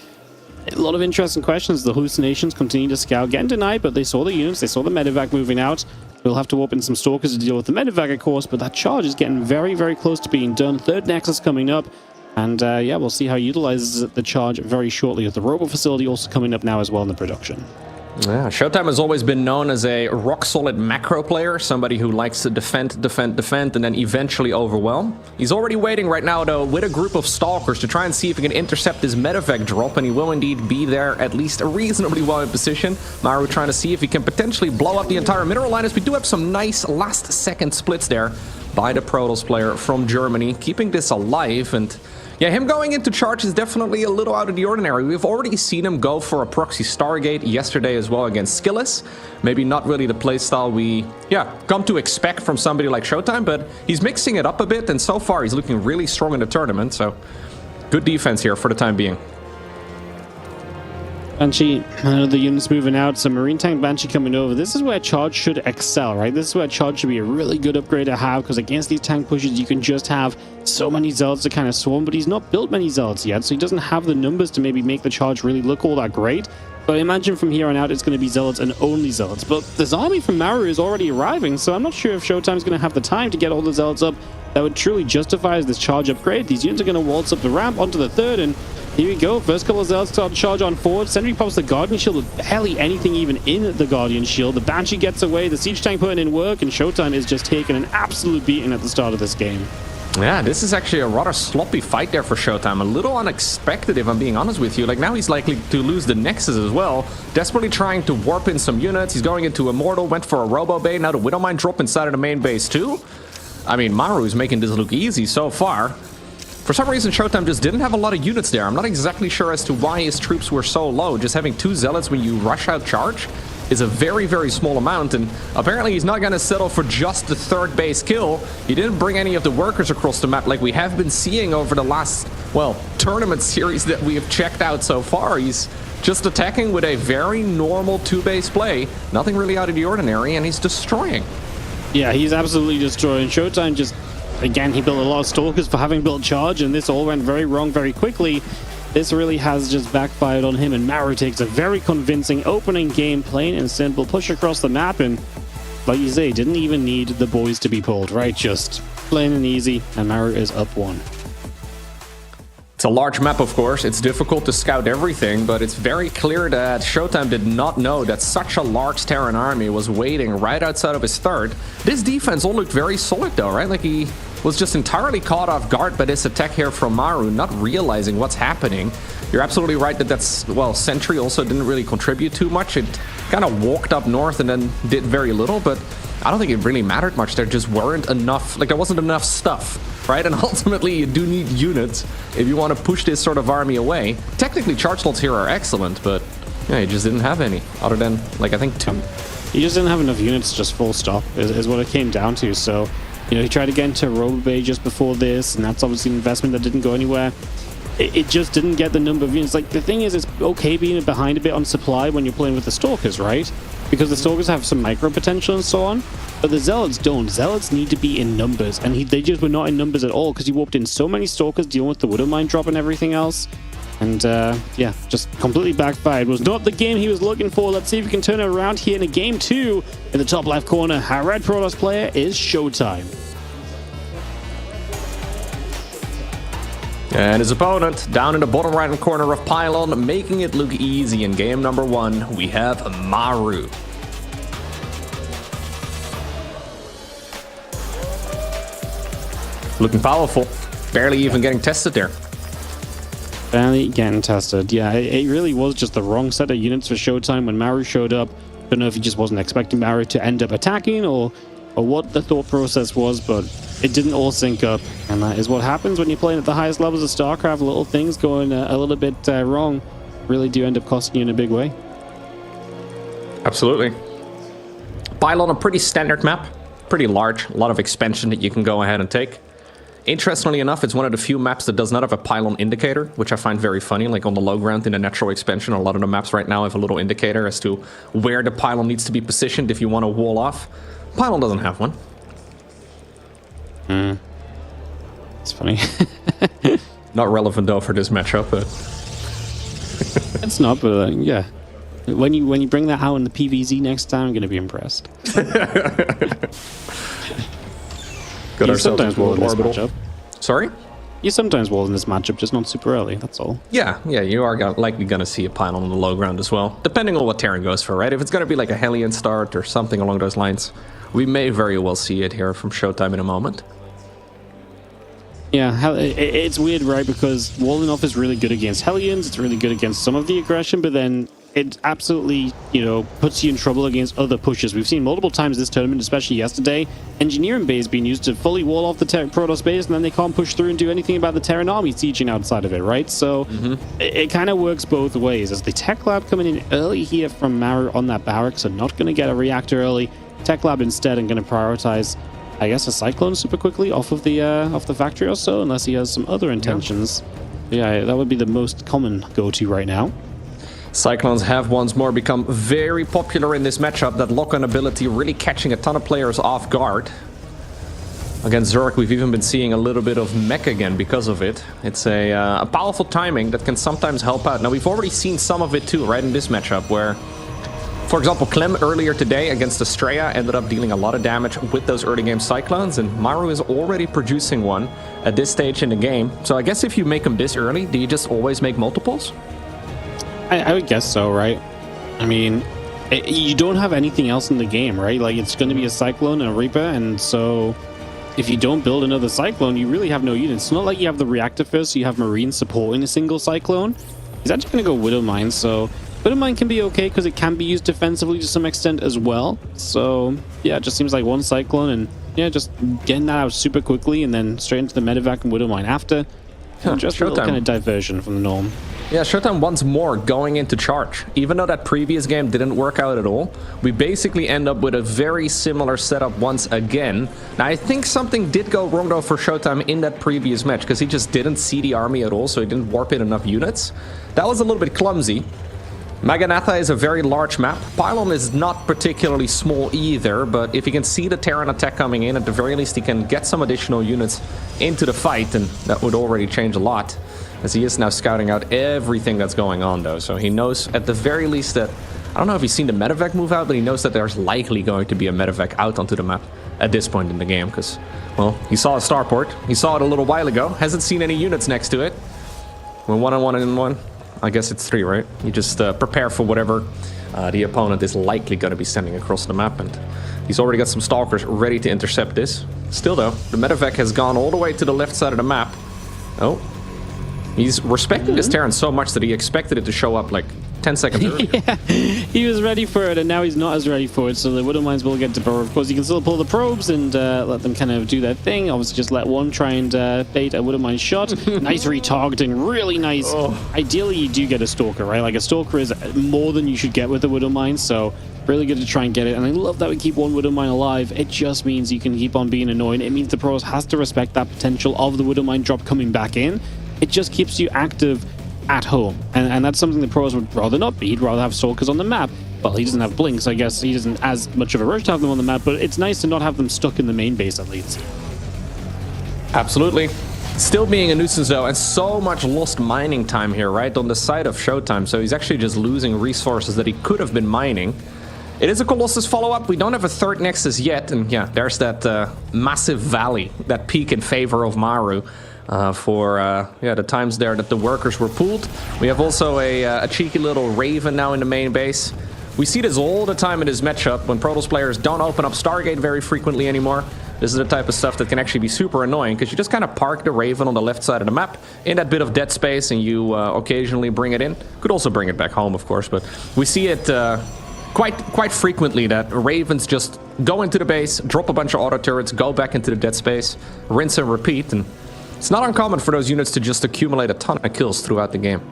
A lot of interesting questions. The hallucinations continue to scout, getting denied, but they saw the units, they saw the medevac moving out. We'll have to open some stalkers to deal with the medevac, of course, but that charge is getting very, very close to being done. Third Nexus coming up. And yeah, we'll see how he utilizes the charge very shortly, with the robo facility also coming up now as well in the production. Yeah, Showtime has always been known as a rock-solid macro player, somebody who likes to defend, and then eventually overwhelm. He's already waiting right now, though, with a group of stalkers to try and see if he can intercept this medevac drop, and he will indeed be there at least reasonably well in position. Maru trying to see if he can potentially blow up the entire mineral line, as we do have some nice last-second splits there by the Protoss player from Germany, keeping this alive. And yeah, him going into charge is definitely a little out of the ordinary. We've already seen him go for a proxy Stargate yesterday as well against Skillis. Maybe not really the playstyle we, come to expect from somebody like Showtime, but he's mixing it up a bit, and so far he's looking really strong in the tournament, so good defense here for the time being. Banshee, the units moving out, so Marine Tank Banshee coming over. This is where charge should excel, right? This is where charge should be a really good upgrade to have, because against these tank pushes you can just have so many zealots to kind of swarm, but he's not built many zealots yet, so he doesn't have the numbers to maybe make the charge really look all that great. But I imagine from here on out it's going to be zealots and only zealots. But this army from Maru is already arriving, so I'm not sure if Showtime's going to have the time to get all the zealots up that would truly justify this charge upgrade. These units are going to waltz up the ramp onto the third, and here we go. First couple of zealots start to charge on forward. Sentry pops the Guardian Shield with barely anything even in the Guardian Shield. The Banshee gets away. The Siege Tank putting in work, and Showtime is just taking an absolute beating at the start of this game. Yeah, this is actually a rather sloppy fight there for Showtime. A little unexpected, if I'm being honest with you. Like, now he's likely to lose the Nexus as well. Desperately trying to warp in some units. He's going into Immortal, went for a Robo Bay. Now the Widowmine drop inside of the main base too. I mean, Maru's making this look easy so far. For some reason, Showtime just didn't have a lot of units there. I'm not exactly sure as to why his troops were so low. Just having 2 zealots when you rush out charge is a very, very small amount, and apparently he's not going to settle for just the 3rd base kill. He didn't bring any of the workers across the map like we have been seeing over the last, well, tournament series that we have checked out so far. He's just attacking with a very normal 2-base play. Nothing really out of the ordinary, and he's destroying. Yeah, he's absolutely destroying. Showtime just, again, he built a lot of stalkers for having built charge, and this all went very wrong very quickly. This really has just backfired on him, and Maru takes a very convincing opening game, plain and simple, push across the map, and like you say, didn't even need the boys to be pulled, right? Just plain and easy, and Maru is up 1. It's a large map, of course. It's difficult to scout everything, but it's very clear that Showtime did not know that such a large Terran army was waiting right outside of his 3rd. This defense all looked very solid though, right? Like, he was just entirely caught off guard by this attack here from Maru, not realizing what's happening. You're absolutely right that that's, well, Sentry also didn't really contribute too much. It kind of walked up north and then did very little, but I don't think it really mattered much. There just weren't enough, like, there wasn't enough stuff, right? And ultimately you do need units if you want to push this sort of army away. Technically charge slots here are excellent, but yeah, you just didn't have any, other than, like, I think 2. He just didn't have enough units, just full stop, is what it came down to. So, you know, he tried to get into Robo Bay just before this, and that's obviously an investment that didn't go anywhere. It just didn't get the number of units. Like, the thing is, it's okay being behind a bit on supply when you're playing with the Stalkers, right? Because the Stalkers have some micro potential and so on, but the Zealots don't. Zealots need to be in numbers, and they just were not in numbers at all, because he warped in so many Stalkers dealing with the Widowmine drop and everything else. And yeah, just completely backfired. Was not the game he was looking for. Let's see if we can turn it around here in a game 2. In the top left corner, our red Protoss player is Showtime. And his opponent, down in the bottom right corner of Pylon, making it look easy in game number 1, we have Maru. Looking powerful. Barely even getting tested there. Barely getting tested. Yeah, it really was just the wrong set of units for Showtime when Maru showed up. Don't know if he just wasn't expecting Maru to end up attacking or what the thought process was, but it didn't all sync up, and that is what happens when you're playing at the highest levels of StarCraft. Little things going a little bit wrong really do end up costing you in a big way. Absolutely. Pylon, a pretty standard map, pretty large, a lot of expansion that you can go ahead and take. Interestingly enough, it's one of the few maps that does not have a pylon indicator, which I find very funny. Like on the low ground in the natural expansion, a lot of the maps right now have a little indicator as to where the pylon needs to be positioned if you want to wall off. Pylon doesn't have one. It's funny. Not relevant though for this matchup, but It's not, but yeah. When you bring that out in the PVZ next time, I'm going to be impressed. got You ourselves sometimes into wall an in this orbital. matchup. Sorry? You sometimes wall in this matchup, just not super early, that's all. Yeah, you are likely going to see a pylon on the low ground as well, depending on what Terran goes for, right? If it's going to be like a Hellion start or something along those lines, we may very well see it here from Showtime in a moment. Yeah, it's weird, right? Because walling off is really good against Hellions, it's really good against some of the aggression, but then it absolutely, puts you in trouble against other pushes. We've seen multiple times this tournament, especially yesterday, engineering bays being used to fully wall off the Protoss base, and then they can't push through and do anything about the Terran army sieging outside of it, right? So it kind of works both ways. As the Tech Lab coming in early here from Maru on that barracks are not going to get a reactor early. Tech Lab instead are going to prioritize, I guess, a Cyclone super quickly off of the factory or so, unless he has some other intentions. Yeah, that would be the most common go-to right now. Cyclones have once more become very popular in this matchup, that lock-on ability really catching a ton of players off guard. Against Zerg, we've even been seeing a little bit of mech again because of it. It's a powerful timing that can sometimes help out. Now, we've already seen some of it too, right, in this matchup, where, for example, Clem earlier today against Estrella ended up dealing a lot of damage with those early game Cyclones, and Maru is already producing one at this stage in the game. So I guess if you make them this early, do you just always make multiples? I would guess so, right? I mean, you don't have anything else in the game, right? Like, it's going to be a Cyclone and a Reaper, and so if you don't build another Cyclone, you really have no units. It's not like you have the Reactor first, so you have Marine supporting a single Cyclone. He's actually going to go Widow Mine, so Widow Mine can be okay because it can be used defensively to some extent as well. So, yeah, it just seems like one Cyclone, and yeah, just getting that out super quickly, and then straight into the Medevac and Widow Mine after. Just a little kind of diversion from the norm. Yeah, Showtime once more going into charge. Even though that previous game didn't work out at all, we basically end up with a very similar setup once again. Now, I think something did go wrong though for Showtime in that previous match, because he just didn't see the army at all, so he didn't warp in enough units. That was a little bit clumsy. Maganatha is a very large map. Pylon is not particularly small either, but if he can see the Terran attack coming in, at the very least he can get some additional units into the fight, and that would already change a lot, as he is now scouting out everything that's going on though. So he knows at the very least that, I don't know if he's seen the Medevac move out, but he knows that there's likely going to be a Medevac out onto the map at this point in the game, because, well, he saw a starport, he saw it a little while ago, hasn't seen any units next to it. We're 1-on-1-1. I guess it's 3, right? You just prepare for whatever the opponent is likely going to be sending across the map, and he's already got some Stalkers ready to intercept this. Still though, the Medevac has gone all the way to the left side of the map. Oh, he's respecting this Terran so much that he expected it to show up like 10 seconds earlier. Yeah, he was ready for it, and now he's not as ready for it, so the Widow Mines will get to burrow. Of course, you can still pull the probes and let them kind of do their thing. Obviously, just let one try and bait a Widow Mine shot. Nice retargeting, really nice. Oh. Ideally, you do get a Stalker, right? Like, a Stalker is more than you should get with a Widow Mine, so really good to try and get it. And I love that we keep one Widow Mine alive. It just means you can keep on being annoying. It means the pros has to respect that potential of the Widow Mine drop coming back in. It just keeps you active at home, and that's something the pros would rather not be. He'd rather have Stalkers on the map. Well, he doesn't have Blinks, so I guess he doesn't as much of a rush to have them on the map, but it's nice to not have them stuck in the main base at least. Absolutely. Still being a nuisance though, and so much lost mining time here, right, on the side of Showtime, so he's actually just losing resources that he could have been mining. It is a Colossus follow-up. We don't have a third Nexus yet, and yeah, there's that massive valley, that peak in favor of Maru. For the times there that the workers were pulled. We have also a cheeky little Raven now in the main base. We see this all the time in this matchup when Protoss players don't open up Stargate very frequently anymore. This is the type of stuff that can actually be super annoying, because you just kind of park the Raven on the left side of the map in that bit of dead space, and you occasionally bring it in. Could also bring it back home, of course, but we see it quite frequently that Ravens just go into the base, drop a bunch of auto turrets, go back into the dead space, rinse and repeat, and it's not uncommon for those units to just accumulate a ton of kills throughout the game.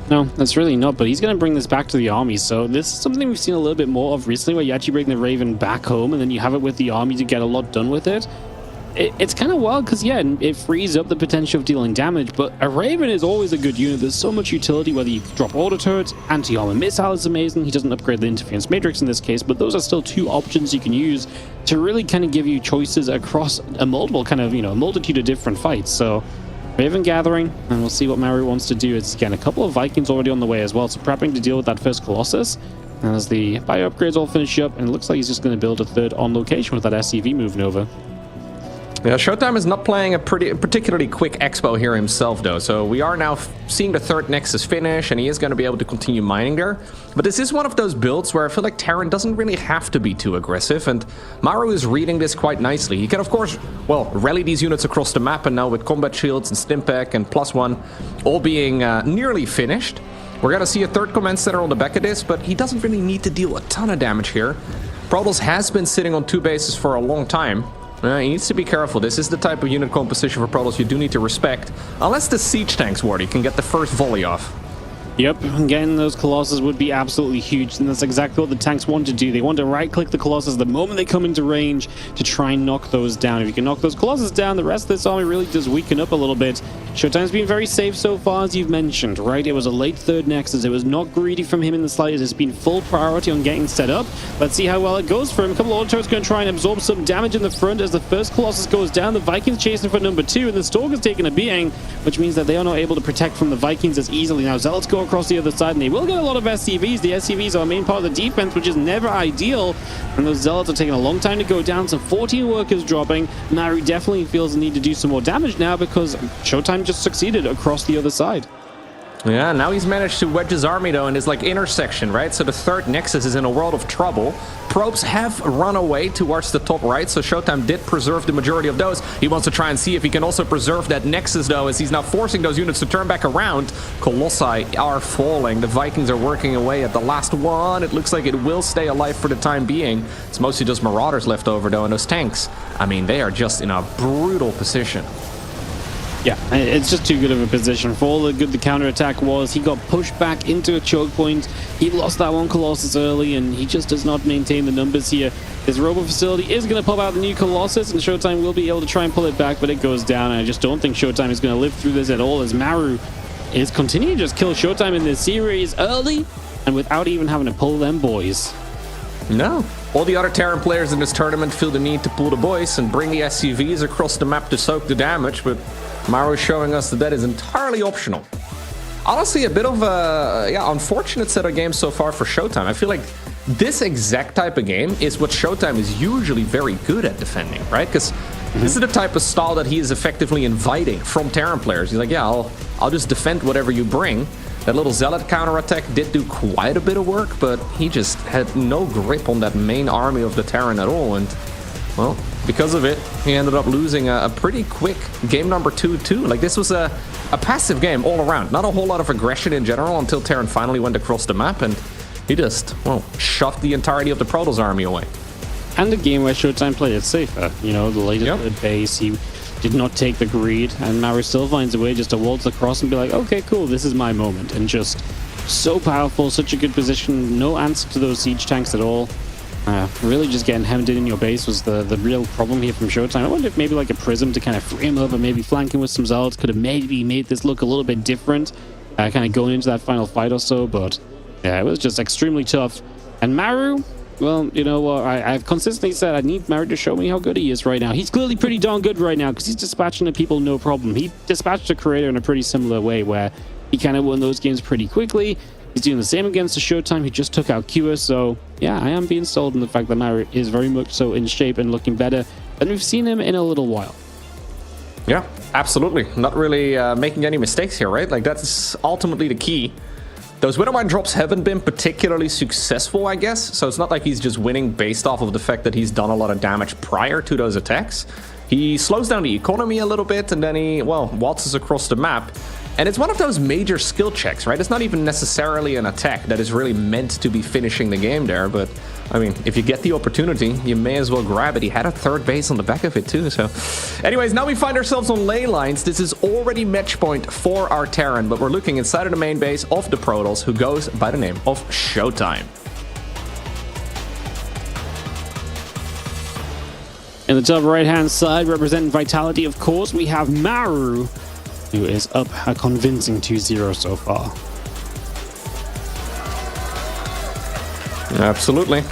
No, that's really not, but he's going to bring this back to the army, so this is something we've seen a little bit more of recently, where you actually bring the Raven back home, and then you have it with the army to get a lot done with it. it's kind of wild because, yeah, it frees up the potential of dealing damage, but a Raven is always a good unit. There's so much utility, whether you drop auto turrets, anti-armor missile is amazing. He doesn't upgrade the interference matrix in this case, but those are still two options you can use to really kind of give you choices across a multitude of different fights. So Raven gathering, and we'll see what Maru wants to do. It's, again, a couple of Vikings already on the way as well, so prepping to deal with that first Colossus. As the bio upgrades all finish up, and it looks like he's just going to build a third on location with that SCV moving over. Yeah, Showtime is not playing a particularly quick expo here himself, though, so we are now seeing the third Nexus finish, and he is going to be able to continue mining there. But this is one of those builds where I feel like Terran doesn't really have to be too aggressive, and Maru is reading this quite nicely. He can, of course, well, rally these units across the map, and now with combat shields and Stimpack and +1 all being nearly finished, we're going to see a third command center on the back of this, but he doesn't really need to deal a ton of damage here. Protoss has been sitting on 2 bases for a long time. He needs to be careful. This is the type of unit composition for Protoss you do need to respect. Unless the siege tanks, Wardy, can get the first volley off. Yep, getting those Colossus would be absolutely huge, and that's exactly what the tanks want to do. They want to right-click the Colossus the moment they come into range to try and knock those down. If you can knock those Colossus down, the rest of this army really does weaken up a little bit. Showtime's been very safe so far, as you've mentioned, right? It was a late third Nexus. It was not greedy from him in the slightest. It's been full priority on getting set up. Let's see how well it goes for him. A couple of auto turrets going to try and absorb some damage in the front as the first Colossus goes down. The Vikings chasing for number 2, and the Stalker's taking a beating, which means that they are not able to protect from the Vikings as easily. Now, Zealots go across the other side, and they will get a lot of SCVs. The SCVs are a main part of the defense, which is never ideal. And those Zealots are taking a long time to go down. Some 14 workers dropping. Maru definitely feels the need to do some more damage now because Showtime just succeeded across the other side. Yeah, now he's managed to wedge his army, though, in his, intersection, right? So the third Nexus is in a world of trouble. Probes have run away towards the top right, so Showtime did preserve the majority of those. He wants to try and see if he can also preserve that Nexus, though, as he's now forcing those units to turn back around. Colossi are falling. The Vikings are working away at the last one. It looks like it will stay alive for the time being. It's mostly just Marauders left over, though, and those tanks, I mean, they are just in a brutal position. Yeah, it's just too good of a position. For all the good the counterattack was, he got pushed back into a choke point. He lost that one Colossus early, and he just does not maintain the numbers here. His robo facility is going to pop out the new Colossus, and Showtime will be able to try and pull it back, but it goes down, and I just don't think Showtime is going to live through this at all, as Maru is continuing to just kill Showtime in this series early, and without even having to pull them boys. No. All the other Terran players in this tournament feel the need to pull the boys and bring the SCVs across the map to soak the damage, but Maru is showing us that is entirely optional. Honestly, a bit of a unfortunate set of games so far for Showtime. I feel like this exact type of game is what Showtime is usually very good at defending, right? Because this is the type of style that he is effectively inviting from Terran players. He's like, yeah, I'll just defend whatever you bring. That little Zealot counterattack did do quite a bit of work, but he just had no grip on that main army of the Terran at all, and, well, because of it, he ended up losing a pretty quick game number 2 too. Like, this was a passive game all around. Not a whole lot of aggression in general until Terran finally went across the map, and he just, well, shoved the entirety of the Protoss army away. And a game where Showtime played it safer. You know, the latest base, he did not take the greed, and Maru still finds a way just to waltz across and be like, okay, cool, this is my moment. And just so powerful, such a good position, no answer to those siege tanks at all. Really just getting hemmed in your base was the real problem here from Showtime. I wonder if maybe like a Prism to kind of free him up and maybe flanking with some Zealots could have maybe made this look a little bit different, kind of going into that final fight or so, but yeah, it was just extremely tough. And Maru, well, you know what, I've consistently said I need Maru to show me how good he is right now. He's clearly pretty darn good right now because he's dispatching the people no problem. He dispatched a Creator in a pretty similar way where he kind of won those games pretty quickly. He's doing the same against the Showtime. He just took out Kua, so yeah, I am being sold in the fact that Maru is very much so in shape and looking better than we've seen him in a little while. Yeah, absolutely. Not really making any mistakes here, right? Like, that's ultimately the key. Those Widowmine drops haven't been particularly successful, I guess, so it's not like he's just winning based off of the fact that he's done a lot of damage prior to those attacks. He slows down the economy a little bit, and then he, well, waltzes across the map. And it's one of those major skill checks, right? It's not even necessarily an attack that is really meant to be finishing the game there, but I mean, if you get the opportunity, you may as well grab it. He had a third base on the back of it too, so. Anyways, now we find ourselves on ley lines. This is already match point for our Terran, but we're looking inside of the main base of the Protoss, who goes by the name of Showtime. In the top right-hand side, representing Vitality, of course, we have Maru, who is up a convincing 2-0 so far. Absolutely.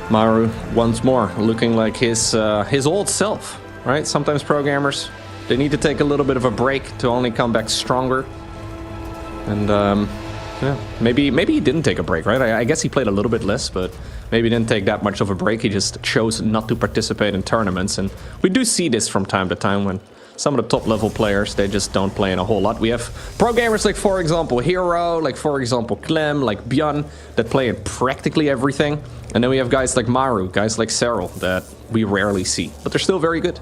Maru once more looking like his old self, right? Sometimes programmers, they need to take a little bit of a break to only come back stronger. And yeah, maybe he didn't take a break, right? I guess he played a little bit less, but maybe he didn't take that much of a break. He just chose not to participate in tournaments. And we do see this from time to time when some of the top level players, they just don't play in a whole lot. We have pro gamers like, for example, Hero, like, for example, Clem, like Björn, that play in practically everything. And then we have guys like Maru, guys like Cyril, that we rarely see, but they're still very good.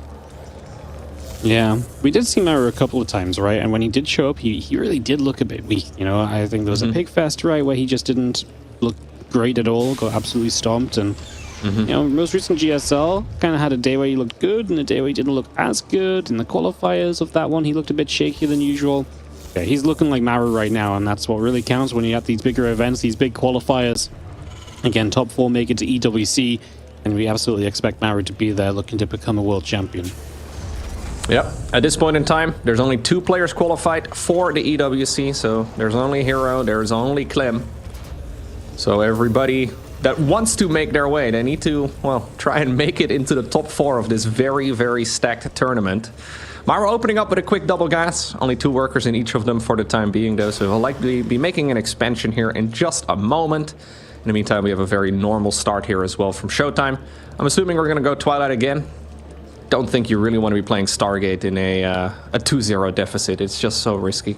Yeah, we did see Maru a couple of times, right? And when he did show up, he really did look a bit weak. You know, I think there was a pig fest, right, where he just didn't look great at all, got absolutely stomped. And, you know, most recent GSL kind of had a day where he looked good and a day where he didn't look as good. In the qualifiers of that one, he looked a bit shakier than usual. Yeah, he's looking like Maru right now, and that's what really counts when you have these bigger events, these big qualifiers. Again, top 4 make it to EWC, and we absolutely expect Maru to be there looking to become a world champion. Yep. At this point in time, there's only 2 players qualified for the EWC, so there's only Hero, there's only Clem. So everybody that wants to make their way, they need to, well, try and make it into the top 4 of this very, very stacked tournament. Maru opening up with a quick double gas. Only 2 workers in each of them for the time being, though, so he'll likely be making an expansion here in just a moment. In the meantime, we have a very normal start here as well from Showtime. I'm assuming we're going to go Twilight again. Don't think you really want to be playing Stargate in a 2-0 deficit. It's just so risky.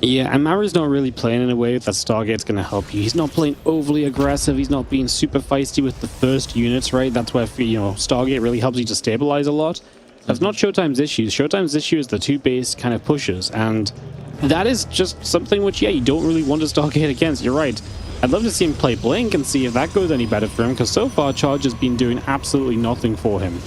Yeah, and Maru's not really playing in a way that Stargate's going to help you. He's not playing overly aggressive. He's not being super feisty with the first units, right? That's where, you know, Stargate really helps you to stabilize a lot. That's not Showtime's issue. Showtime's issue is the 2 base kind of pushes, and that is just something which, yeah, you don't really want to Stargate against. You're right. I'd love to see him play Blink and see if that goes any better for him, because so far Charge has been doing absolutely nothing for him.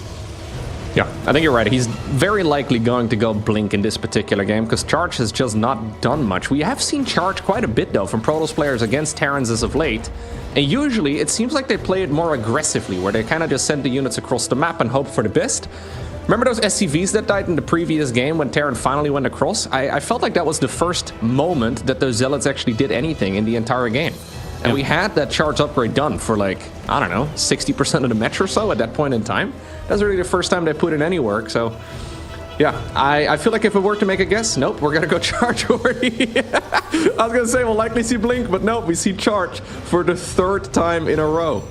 Yeah, I think you're right. He's very likely going to go Blink in this particular game, because Charge has just not done much. We have seen Charge quite a bit, though, from Protoss players against Terrans as of late. And usually, it seems like they play it more aggressively, where they kind of just send the units across the map and hope for the best. Remember those SCVs that died in the previous game when Terran finally went across? I felt like that was the first moment that those Zealots actually did anything in the entire game. And we had that Charge upgrade done for, like, I don't know, 60% of the match or so at that point in time. That's really the first time they put in any work, so yeah, I feel like if we were to make a guess, nope, we're gonna go Charge already. I was gonna say we'll likely see Blink, but nope, we see Charge for the 3rd time in a row.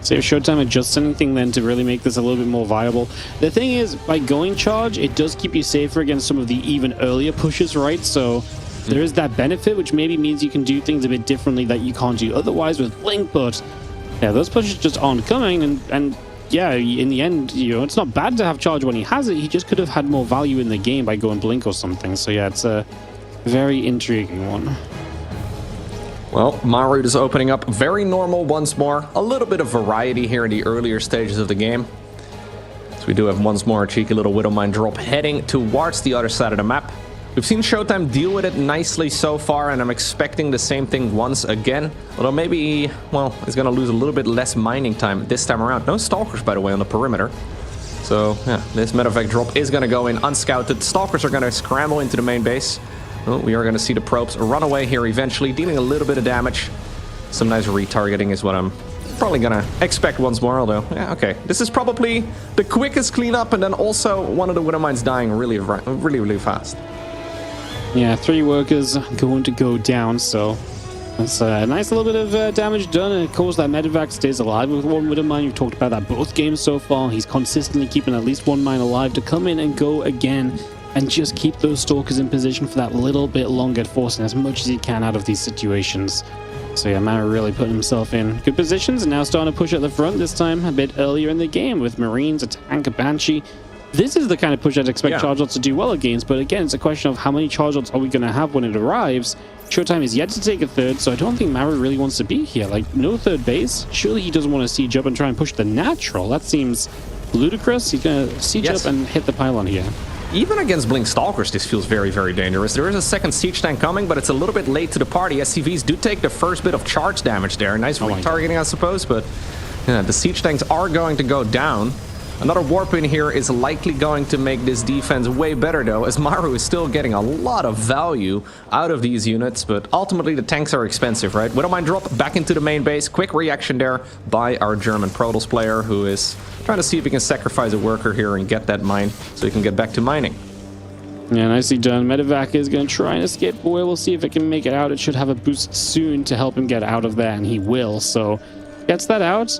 So if Showtime adjusts anything then to really make this a little bit more viable. The thing is, by going Charge, it does keep you safer against some of the even earlier pushes, right? So there is that benefit, which maybe means you can do things a bit differently that you can't do otherwise with Blink, but yeah, those pushes just aren't coming, and yeah, in the end, you know, it's not bad to have Charge when he has it. He just could have had more value in the game by going Blink or something. So yeah, it's a very intriguing one. Well, Maru is opening up very normal once more. A little bit of variety here in the earlier stages of the game. So we do have once more a cheeky little Widowmine drop heading towards the other side of the map. We've seen Showtime deal with it nicely so far, and I'm expecting the same thing once again. Although maybe, well, he's going to lose a little bit less mining time this time around. No Stalkers, by the way, on the perimeter. So, yeah, this medevac drop is going to go in unscouted. Stalkers are going to scramble into the main base. Well, we are going to see the probes run away here eventually, dealing a little bit of damage. Some nice retargeting is what I'm probably going to expect once more, although, yeah, okay. This is probably the quickest cleanup, and then also one of the Widowmines dying really fast. Yeah, 3 workers going to go down, so that's a nice little bit of damage done, and of course that medevac stays alive with 1 Widowmine. You've talked about that both games so far. He's consistently keeping at least 1 mine alive to come in and go again and just keep those Stalkers in position for that little bit longer, forcing as much as he can out of these situations. So yeah, Maru really putting himself in good positions, and now starting to push at the front, this time a bit earlier in the game with Marines, a tank, a Banshee. This is the kind of push I'd expect Charge Lots to do well against, but again, it's a question of how many Charge Lots are we going to have when it arrives. Showtime is yet to take a 3rd, so I don't think Maru really wants to be here. Like, no 3rd base? Surely he doesn't want to siege up and try and push the natural. That seems ludicrous. He's going to siege up and hit the pylon here. Even against Blink Stalkers, this feels very, very dangerous. There is a 2nd siege tank coming, but it's a little bit late to the party. SCVs do take the first bit of charge damage there. Nice retargeting, I suppose, but Yeah, the siege tanks are going to go down. Another warp in here is likely going to make this defense way better though, as Maru is still getting a lot of value out of these units, but ultimately the tanks are expensive, right? Widowmine drop back into the main base. Quick reaction there by our German Protoss player, who is trying to see if he can sacrifice a worker here and get that mine so he can get back to mining. Yeah, nicely done. Medevac is going to try and escape away. We'll see if it can make it out. It should have a boost soon to help him get out of there, and he will. So, gets that out.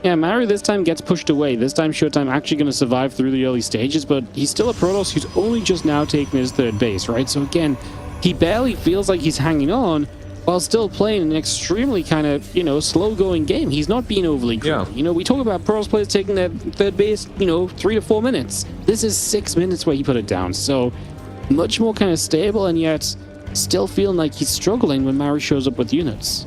Yeah, Maru this time gets pushed away. This time Showtime actually going to survive through the early stages, but he's still a Protoss who's only just now taken his third base, right? So again, he barely feels like he's hanging on while still playing an extremely kind of, you know, slow-going game. He's not being overly greedy. Yeah. You know, we talk about Protoss players taking their third base, you know, 3 to 4 minutes. This is 6 minutes where he put it down. So much more kind of stable, and yet still feeling like he's struggling when Maru shows up with units.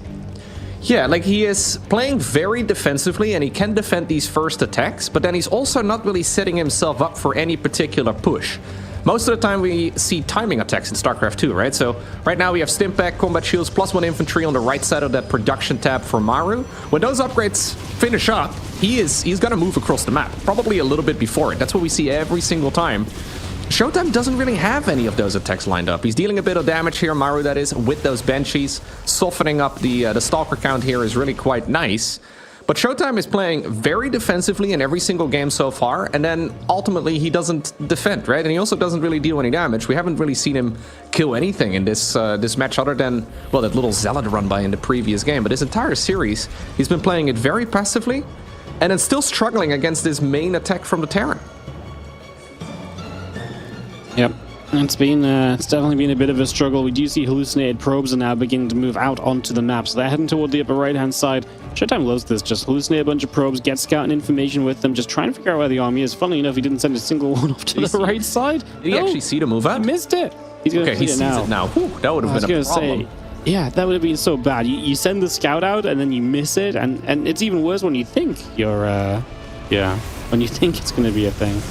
Yeah, like he is playing very defensively and he can defend these first attacks, but then he's also not really setting himself up for any particular push. Most of the time we see timing attacks in StarCraft II, right? So right now we have Stimpak, Combat Shields, +1 infantry on the right side of that production tab for Maru. When those upgrades finish up, he's going to move across the map, probably a little bit before it. That's what we see every single time. Showtime doesn't really have any of those attacks lined up. He's dealing a bit of damage here, Maru that is, with those Banshees. Softening up the Stalker count here is really quite nice. But Showtime is playing very defensively in every single game so far, and then ultimately he doesn't defend, right? And he also doesn't really deal any damage. We haven't really seen him kill anything in this this match other than, well, that little Zealot run by in the previous game. But this entire series, he's been playing it very passively, and then still struggling against this main attack from the Terran. Yep, it's definitely been a bit of a struggle. We do see hallucinated probes are now beginning to move out onto the map, so they're heading toward the upper right-hand side. Showtime loves this, just hallucinate a bunch of probes, get scouting information with them, just trying to figure out where the army is. Funnily enough, he didn't send a single one off to the right side. Did he actually see the move out? He missed it. He's going to see it now. Whew, that would have been a problem. Yeah, that would have been so bad. You send the scout out and then you miss it, and it's even worse when you think when you think it's going to be a thing.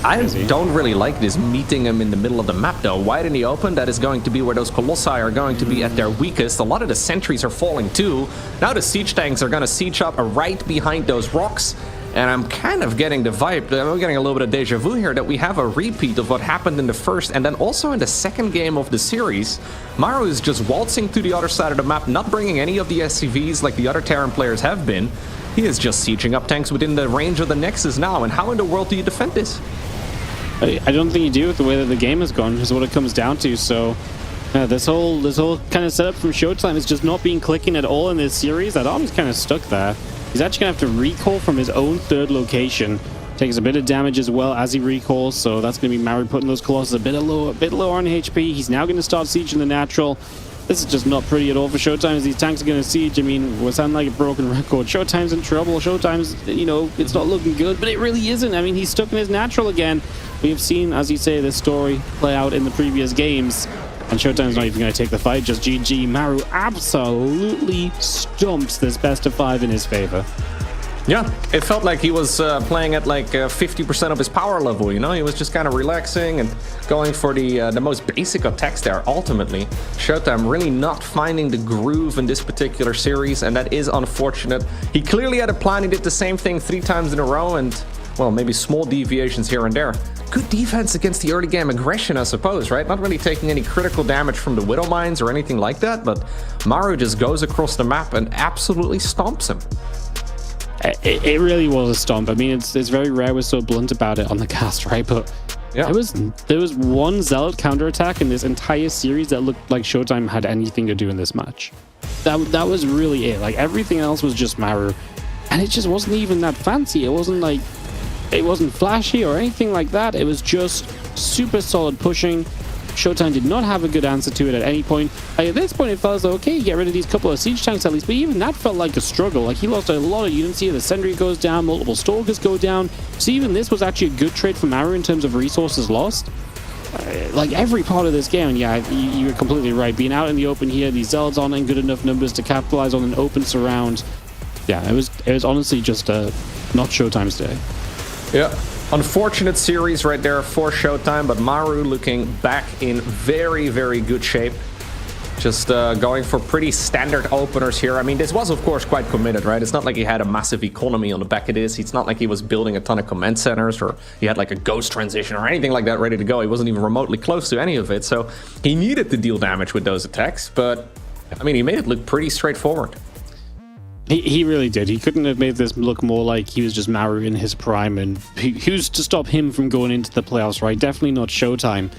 I don't really like this meeting him in the middle of the map though. Wide in the open, that is going to be where those Colossi are going to be at their weakest. A lot of the sentries are falling too. Now the siege tanks are going to siege up right behind those rocks. And I'm kind of getting the vibe, I'm getting a little bit of deja vu here, that we have a repeat of what happened in the first and then also in the second game of the series. Maru is just waltzing to the other side of the map, not bringing any of the SCVs like the other Terran players have been. He is just sieging up tanks within the range of the Nexus now, and how in the world do you defend this? I don't think you do with the way that the game has gone, is what it comes down to. So this whole kind of setup from Showtime is just not being clicking at all in this series. That army's kind of stuck there. He's actually going to have to recall from his own third location. Takes a bit of damage as well as he recalls, so that's going to be Maru putting those Colossus a bit lower on HP. He's now going to start sieging the natural. This is just not pretty at all for Showtime, as these tanks are going to siege. I mean, we sound like a broken record. Showtime's in trouble. Showtime's, you know, it's not looking good, but it really isn't. I mean, he's stuck in his natural again. We have seen, as you say, this story play out in the previous games, and Showtime's not even going to take the fight, just GG. Maru absolutely stomps this best of 5 in his favor. Yeah, it felt like he was playing at like 50% of his power level, you know? He was just kind of relaxing and going for the most basic attacks there, ultimately. Showtime really not finding the groove in this particular series, and that is unfortunate. He clearly had a plan. He did the same thing 3 times in a row, and, well, maybe small deviations here and there. Good defense against the early game aggression, I suppose, right? Not really taking any critical damage from the Widow Mines or anything like that, but Maru just goes across the map and absolutely stomps him. It really was a stomp. I mean, it's very rare we're so blunt about it on the cast, right? But yeah, there was one Zealot counterattack in this entire series that looked like Showtime had anything to do in this match. That was really it. Like, everything else was just Maru, and it just wasn't even that fancy. It wasn't flashy or anything like that. It was just super solid pushing. Showtime did not have a good answer to it at any point. At this point, it felt as though, okay, get rid of these couple of siege tanks at least, but even that felt like a struggle. Like, he lost a lot of units here. The Sentry goes down, multiple Stalkers go down. So even this was actually a good trade for Maru in terms of resources lost. Like, every part of this game, and yeah, you were completely right. Being out in the open here, these Zealots aren't in good enough numbers to capitalize on an open surround. Yeah, it was honestly just not Showtime's day. Yeah, unfortunate series right there for Showtime, but Maru looking back in very, very good shape. Just going for pretty standard openers here. I mean, this was, of course, quite committed, right? It's not like he had a massive economy on the back of this. It's not like he was building a ton of command centers or he had like a ghost transition or anything like that ready to go. He wasn't even remotely close to any of it. So he needed to deal damage with those attacks. But, I mean, he made it look pretty straightforward. He really did. He couldn't have made this look more like he was just Maru in his prime. And who's to stop him from going into the playoffs, right? Definitely not Showtime.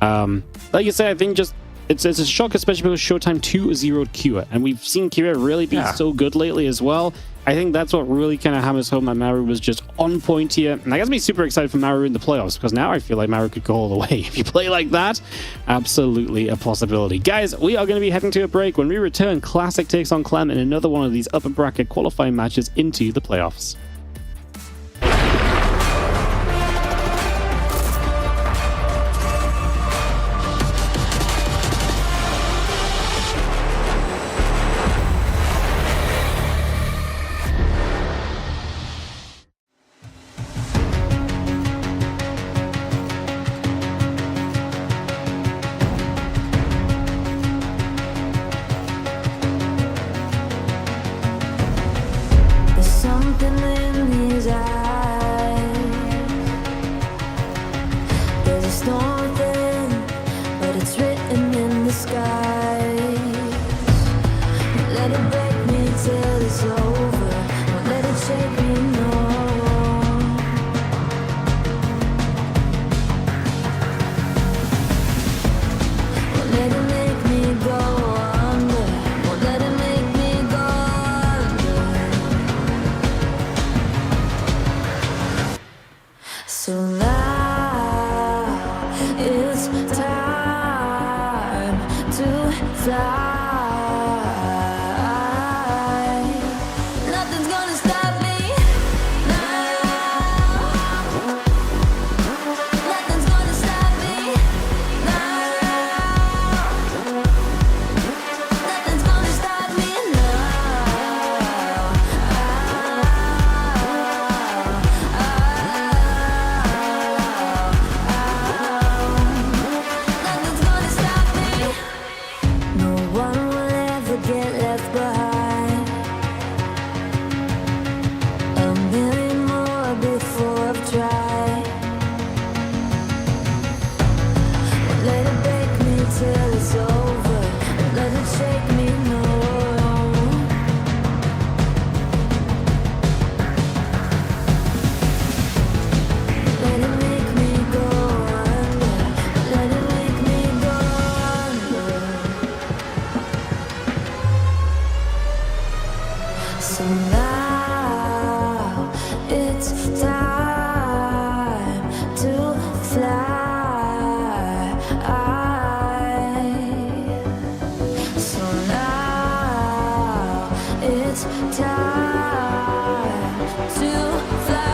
Like I said, I think just it's a shock, especially because Showtime 2 zeroed Kira, and we've seen Kira really be so good lately as well. I think that's what really kind of hammers home that Maru was just on point here, and I got to be super excited for Maru in the playoffs, because now I feel like Maru could go all the way. If you play like that, absolutely a possibility. Guys, we are going to be heading to a break. When we return, Classic takes on Clem in another one of these upper bracket qualifying matches into the playoffs. Something in his eyes. There's a storm within, but it's written in the skies. Let it break me till it's over. Don't let it shake me, no. Don't let it make me go under. Don't let it make me go under. So now it's time to fly. Nothing's gonna stop me now. Nothing's gonna stop me now. Nothing's gonna stop me Nothing's gonna stop me. No one will ever get left behind. A million more before I've tried. Won't let it break me till it's over. Won't let it shake me, no. Let it make me go under. Let it make me go under. So now it's time to fly. So now it's time to fly.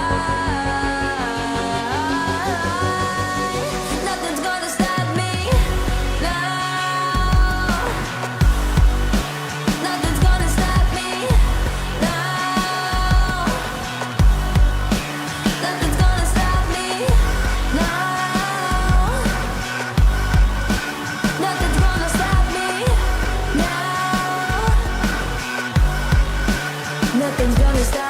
Nothing's gonna stop me now. Nothing's gonna stop me now. Nothing's gonna stop me now. Nothing's gonna stop me now. Nothing's gonna stop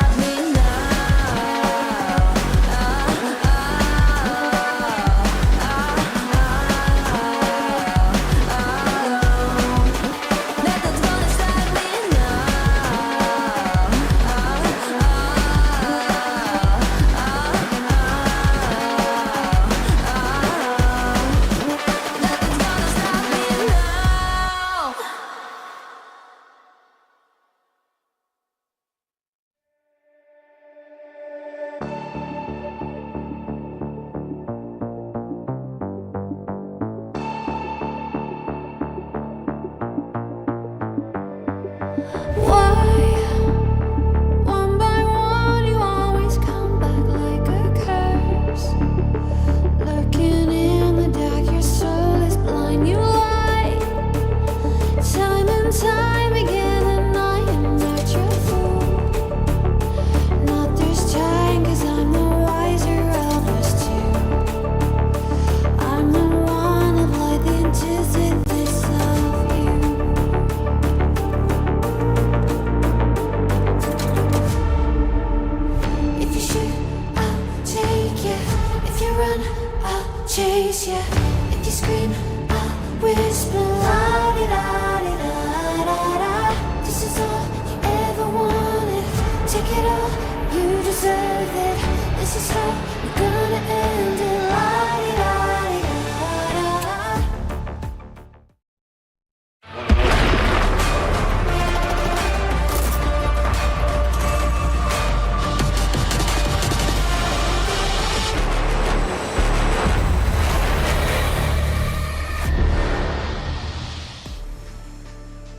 it all, you deserve it. This is how we're gonna end it. La-di-da-di-da-da.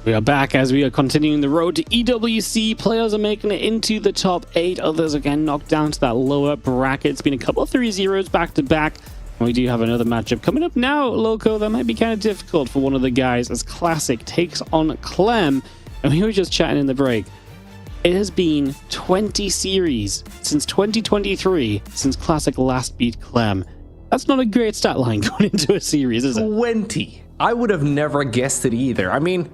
We are back as we are continuing the road to EWC. Players are making it into the top 8. Others again knocked down to that lower bracket. It's been a couple of 3-0s back to back. And we do have another matchup coming up now, Loco. That might be kind of difficult for one of the guys as Classic takes on Clem. And we were just chatting in the break. It has been 20 series since 2023 since Classic last beat Clem. That's not a great stat line going into a series, is it? 20. I would have never guessed it either. I mean,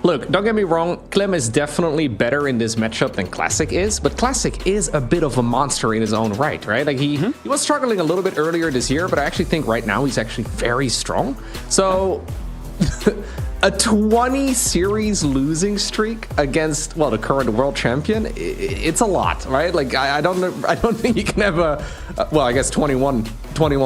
look, don't get me wrong, Clem is definitely better in this matchup than Classic is, but Classic is a bit of a monster in his own right? Like he was struggling a little bit earlier this year, but I actually think right now he's actually very strong. So a 20 series losing streak against, well, the current world champion, it's a lot, right? Like I don't think you can have well, I guess 21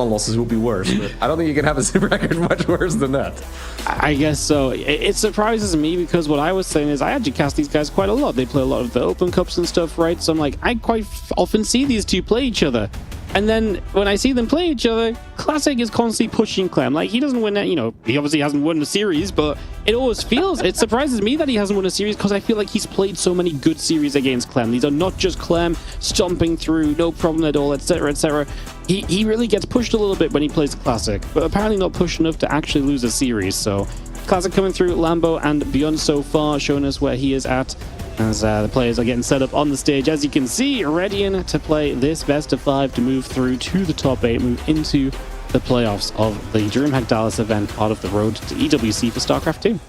losses would be worse, but I don't think you can have a record much worse than that. I guess so. It surprises me because what I was saying is I actually cast these guys quite a lot. They play a lot of the open cups and stuff, right? So I'm like, I quite often see these two play each other. And then when I see them play each other, Classic is constantly pushing Clem. Like, he doesn't win that, he obviously hasn't won a series, but it always feels, it surprises me that he hasn't won a series because I feel like he's played so many good series against Clem. These are not just Clem stomping through, no problem at all, etc., etc. He really gets pushed a little bit when he plays Classic, but apparently not pushed enough to actually lose a series. So Classic coming through, Lambo and beyond so far, showing us where he is at. As the players are getting set up on the stage, as you can see, readying to play this best of 5 to move through to the top 8, move into the playoffs of the DreamHack Dallas event, part of the road to EWC for StarCraft II.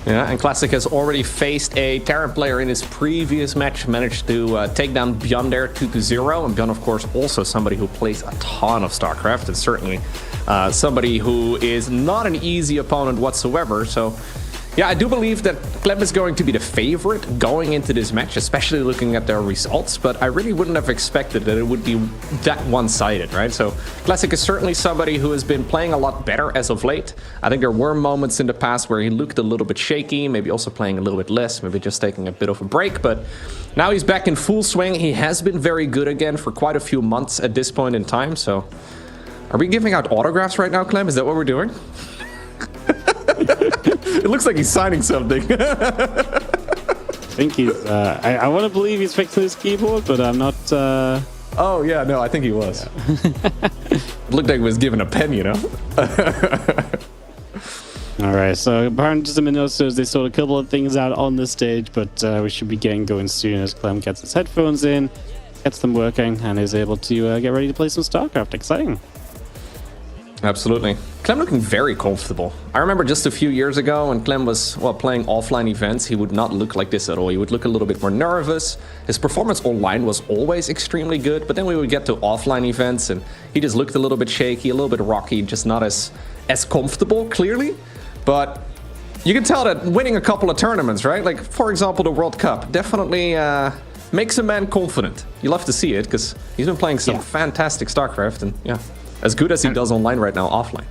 Yeah, and Classic has already faced a Terran player in his previous match, managed to take down Beyond there 2-0, and Beyond, of course, also somebody who plays a ton of StarCraft, and certainly somebody who is not an easy opponent whatsoever. So yeah, I do believe that Clem is going to be the favorite going into this match, especially looking at their results, but I really wouldn't have expected that it would be that one-sided, right? So Classic is certainly somebody who has been playing a lot better as of late. I think there were moments in the past where he looked a little bit shaky, maybe also playing a little bit less, maybe just taking a bit of a break, but now he's back in full swing. He has been very good again for quite a few months at this point in time, so are we giving out autographs right now, Clem? Is that what we're doing? It looks like he's signing something. I think he's, I want to believe he's fixing his keyboard, but I'm not, Oh, yeah, no, I think he was. Yeah. Looked like he was given a pen, Alright, so apparently just a minute so they sort a couple of things out on the stage, but we should be getting going soon as Clem gets his headphones in, gets them working, and is able to get ready to play some StarCraft. Exciting. Absolutely. Clem looking very comfortable. I remember just a few years ago when Clem was, well, playing offline events, he would not look like this at all. He would look a little bit more nervous. His performance online was always extremely good, but then we would get to offline events and he just looked a little bit shaky, a little bit rocky, just not as comfortable, clearly. But you can tell that winning a couple of tournaments, right? Like, for example, the World Cup definitely makes a man confident. You love to see it because he's been playing some fantastic StarCraft and yeah, as good as he does online right now, offline.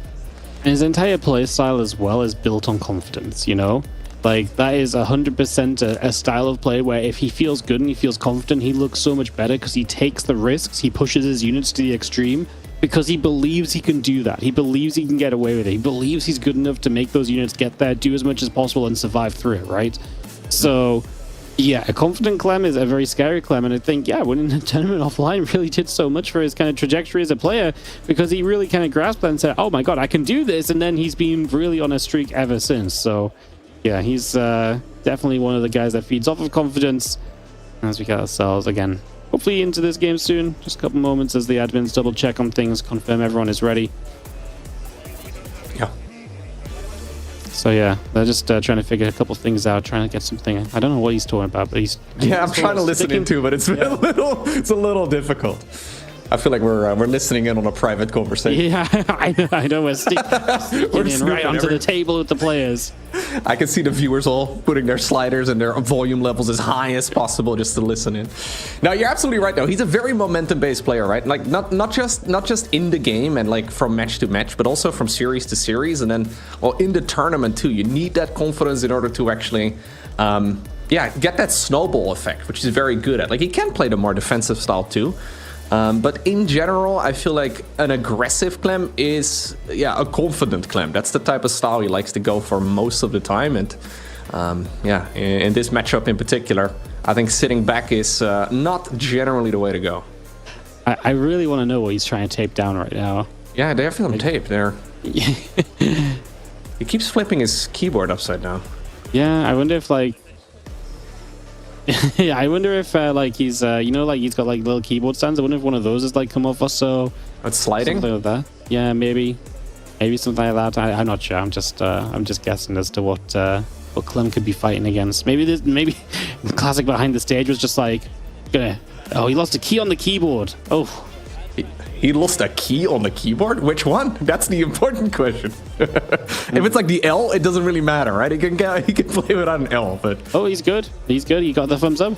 And his entire playstyle as well is built on confidence, Like, that is 100% a style of play where if he feels good and he feels confident, he looks so much better because he takes the risks, he pushes his units to the extreme because he believes he can do that. He believes he can get away with it. He believes he's good enough to make those units get there, do as much as possible, and survive through it, right? So yeah, a confident Clem is a very scary Clem, and I think, winning the tournament offline really did so much for his kind of trajectory as a player, because he really kind of grasped that and said, oh my god, I can do this, and then he's been really on a streak ever since. So yeah, he's definitely one of the guys that feeds off of confidence as we get ourselves, again, hopefully into this game soon. Just a couple moments as the admins double check on things, confirm everyone is ready. Yeah. So yeah, they're just trying to figure a couple things out, trying to get something. I don't know what he's talking about, but he's... Yeah, I'm trying to listen into, but it's it's a little difficult. I feel like we're listening in on a private conversation. Yeah, I know. We're sticking right onto the table with the players. I can see the viewers all putting their sliders and their volume levels as high as possible just to listen in. Now, you're absolutely right, though. He's a very momentum-based player, right? Like, not just in the game and, like, from match to match, but also from series to series. And then, well, in the tournament, too. You need that confidence in order to actually... get that snowball effect, which he's very good at. Like, he can play the more defensive style too. But in general, I feel like an aggressive Clem is, a confident Clem. That's the type of style he likes to go for most of the time. And in this matchup in particular, I think sitting back is not generally the way to go. I really want to know what he's trying to tape down right now. Yeah, they have him taped there. He keeps flipping his keyboard upside down. Yeah, I wonder if, like... yeah, I wonder if, like, he's, like, he's got, like, little keyboard stands. I wonder if one of those has, like, come off or so. It's sliding? Something like that. Yeah, maybe. Maybe something like that. I'm not sure. I'm just guessing as to what Clem could be fighting against. Maybe the classic behind the stage was just like, oh, he lost a key on the keyboard. Oh. He lost a key on the keyboard? Which one? That's the important question. If it's like the L, it doesn't really matter, right? He can play without an L, but... Oh, he's good. He's good. He got the thumbs up.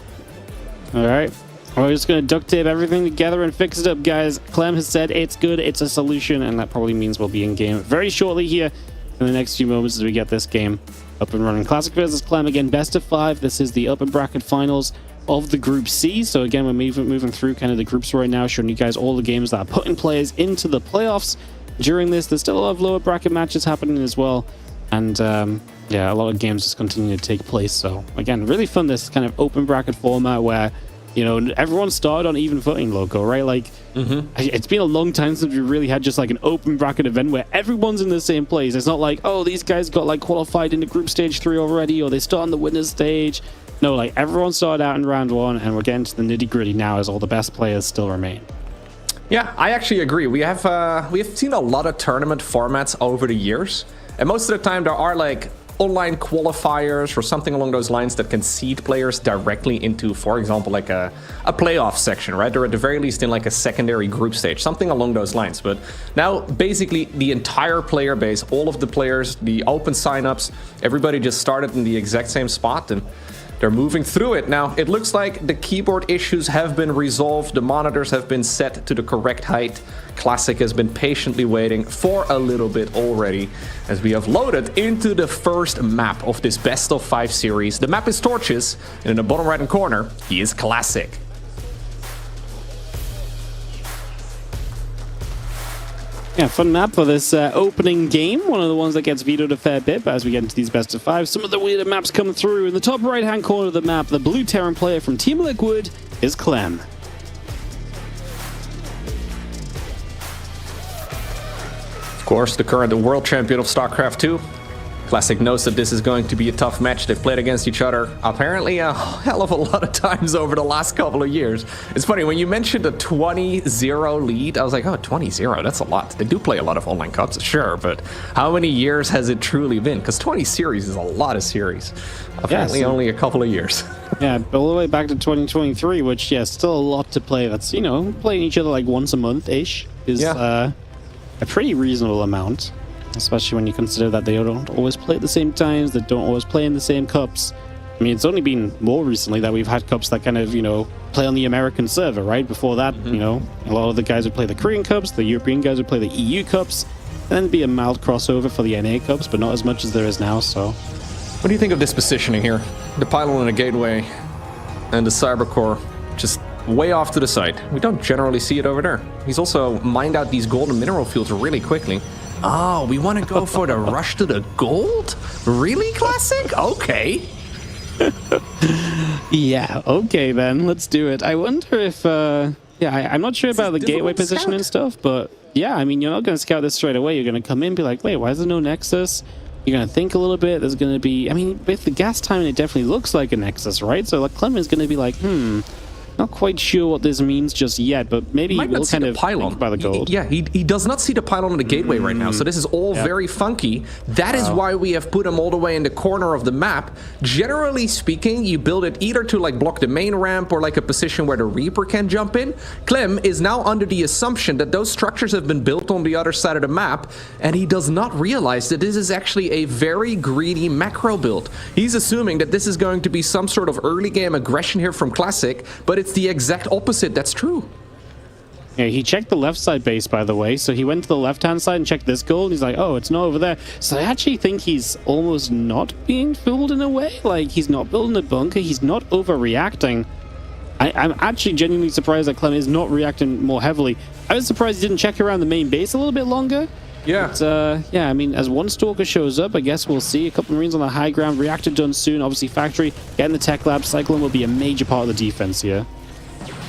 All right. We're just going to duct tape everything together and fix it up, guys. Clem has said it's good. It's a solution, and that probably means we'll be in game very shortly here in the next few moments as we get this game up and running. Classic versus Clem again, best of 5. This is the upper bracket finals of the Group C. So again, we're moving through kind of the groups right now, showing you guys all the games that are putting players into the playoffs. During this, there's still a lot of lower bracket matches happening as well, and a lot of games just continue to take place. So again, really fun, this kind of open bracket format where, you know, everyone started on even footing, Loco, right? Like, it's been a long time since we really had just like an open bracket event where everyone's in the same place. It's not like, oh, these guys got like qualified into group stage 3 already, or they start on the winners stage. No, like, everyone started out in round 1, and we're getting to the nitty-gritty now as all the best players still remain. Yeah, I actually agree. We have seen a lot of tournament formats over the years, and most of the time there are like online qualifiers or something along those lines that can seed players directly into, for example, like a playoff section, right? Or at the very least in like a secondary group stage, something along those lines. But now basically the entire player base, all of the players, the open signups, everybody just started in the exact same spot, and they're moving through it. Now, it looks like the keyboard issues have been resolved. The monitors have been set to the correct height. Classic has been patiently waiting for a little bit already as we have loaded into the first map of this best of 5 series. The map is Torches, and in the bottom right hand corner, he is Classic. Yeah, fun map for this opening game. One of the ones that gets vetoed a fair bit, but as we get into these best of 5, some of the weirder maps come through. In the top right-hand corner of the map, the blue Terran player from Team Liquid is Clem. Of course, the current world champion of StarCraft II. Classic knows that this is going to be a tough match. They've played against each other apparently a hell of a lot of times over the last couple of years. It's funny, when you mentioned a 20-0 lead, I was like, oh, 20-0, that's a lot. They do play a lot of online cups, sure, but how many years has it truly been? Because 20 series is a lot of series. Apparently only a couple of years. Yeah, all the way back to 2023, which, yeah, still a lot to play. That's, you know, playing each other like once a month-ish is a pretty reasonable amount. Especially when you consider that they don't always play at the same times, they don't always play in the same cups. I mean, it's only been more recently that we've had cups that kind of, you know, play on the American server, right? Before that, you know, a lot of the guys would play the Korean cups, the European guys would play the EU cups, and then be a mild crossover for the NA cups, but not as much as there is now, so... What do you think of this positioning here? The pylon and the gateway, and the cybercore just way off to the side. We don't generally see it over there. He's also mined out these golden mineral fields really quickly. Oh, we want to go for the rush to the gold? Really, Classic? Okay. Yeah, okay then, let's do it. I wonder if, I'm not sure about the gateway position and stuff, but yeah, I mean, you're not going to scout this straight away. You're going to come in and be like, wait, why is there no Nexus? You're going to think a little bit. There's going to be, I mean, with the gas timing, it definitely looks like a Nexus, right? So like, Clem is going to be like, Not quite sure what this means just yet, but maybe he Might will not see kind the of pylon. think about the gold. Yeah, he does not see the pylon on the gateway right now, so this is all very funky. That is why we have put him all the way in the corner of the map. Generally speaking, you build it either to like block the main ramp or like a position where the Reaper can jump in. Clem is now under the assumption that those structures have been built on the other side of the map, and he does not realize that this is actually a very greedy macro build. He's assuming that this is going to be some sort of early game aggression here from Classic, but it's the exact opposite that's true. Yeah, he checked the left side base, by the way, so he went to the left-hand side and checked this gold, and he's like, oh, it's not over there. So I actually think he's almost not being fooled in a way. Like, he's not building a bunker, he's not overreacting. I'm actually genuinely surprised that Clem is not reacting more heavily. I was surprised he didn't check around the main base a little bit longer. Yeah. But, yeah, I mean, as one Stalker shows up, I guess we'll see a couple of Marines on the high ground. Reactor done soon. Obviously, Factory, getting the tech lab. Cyclone will be a major part of the defense here.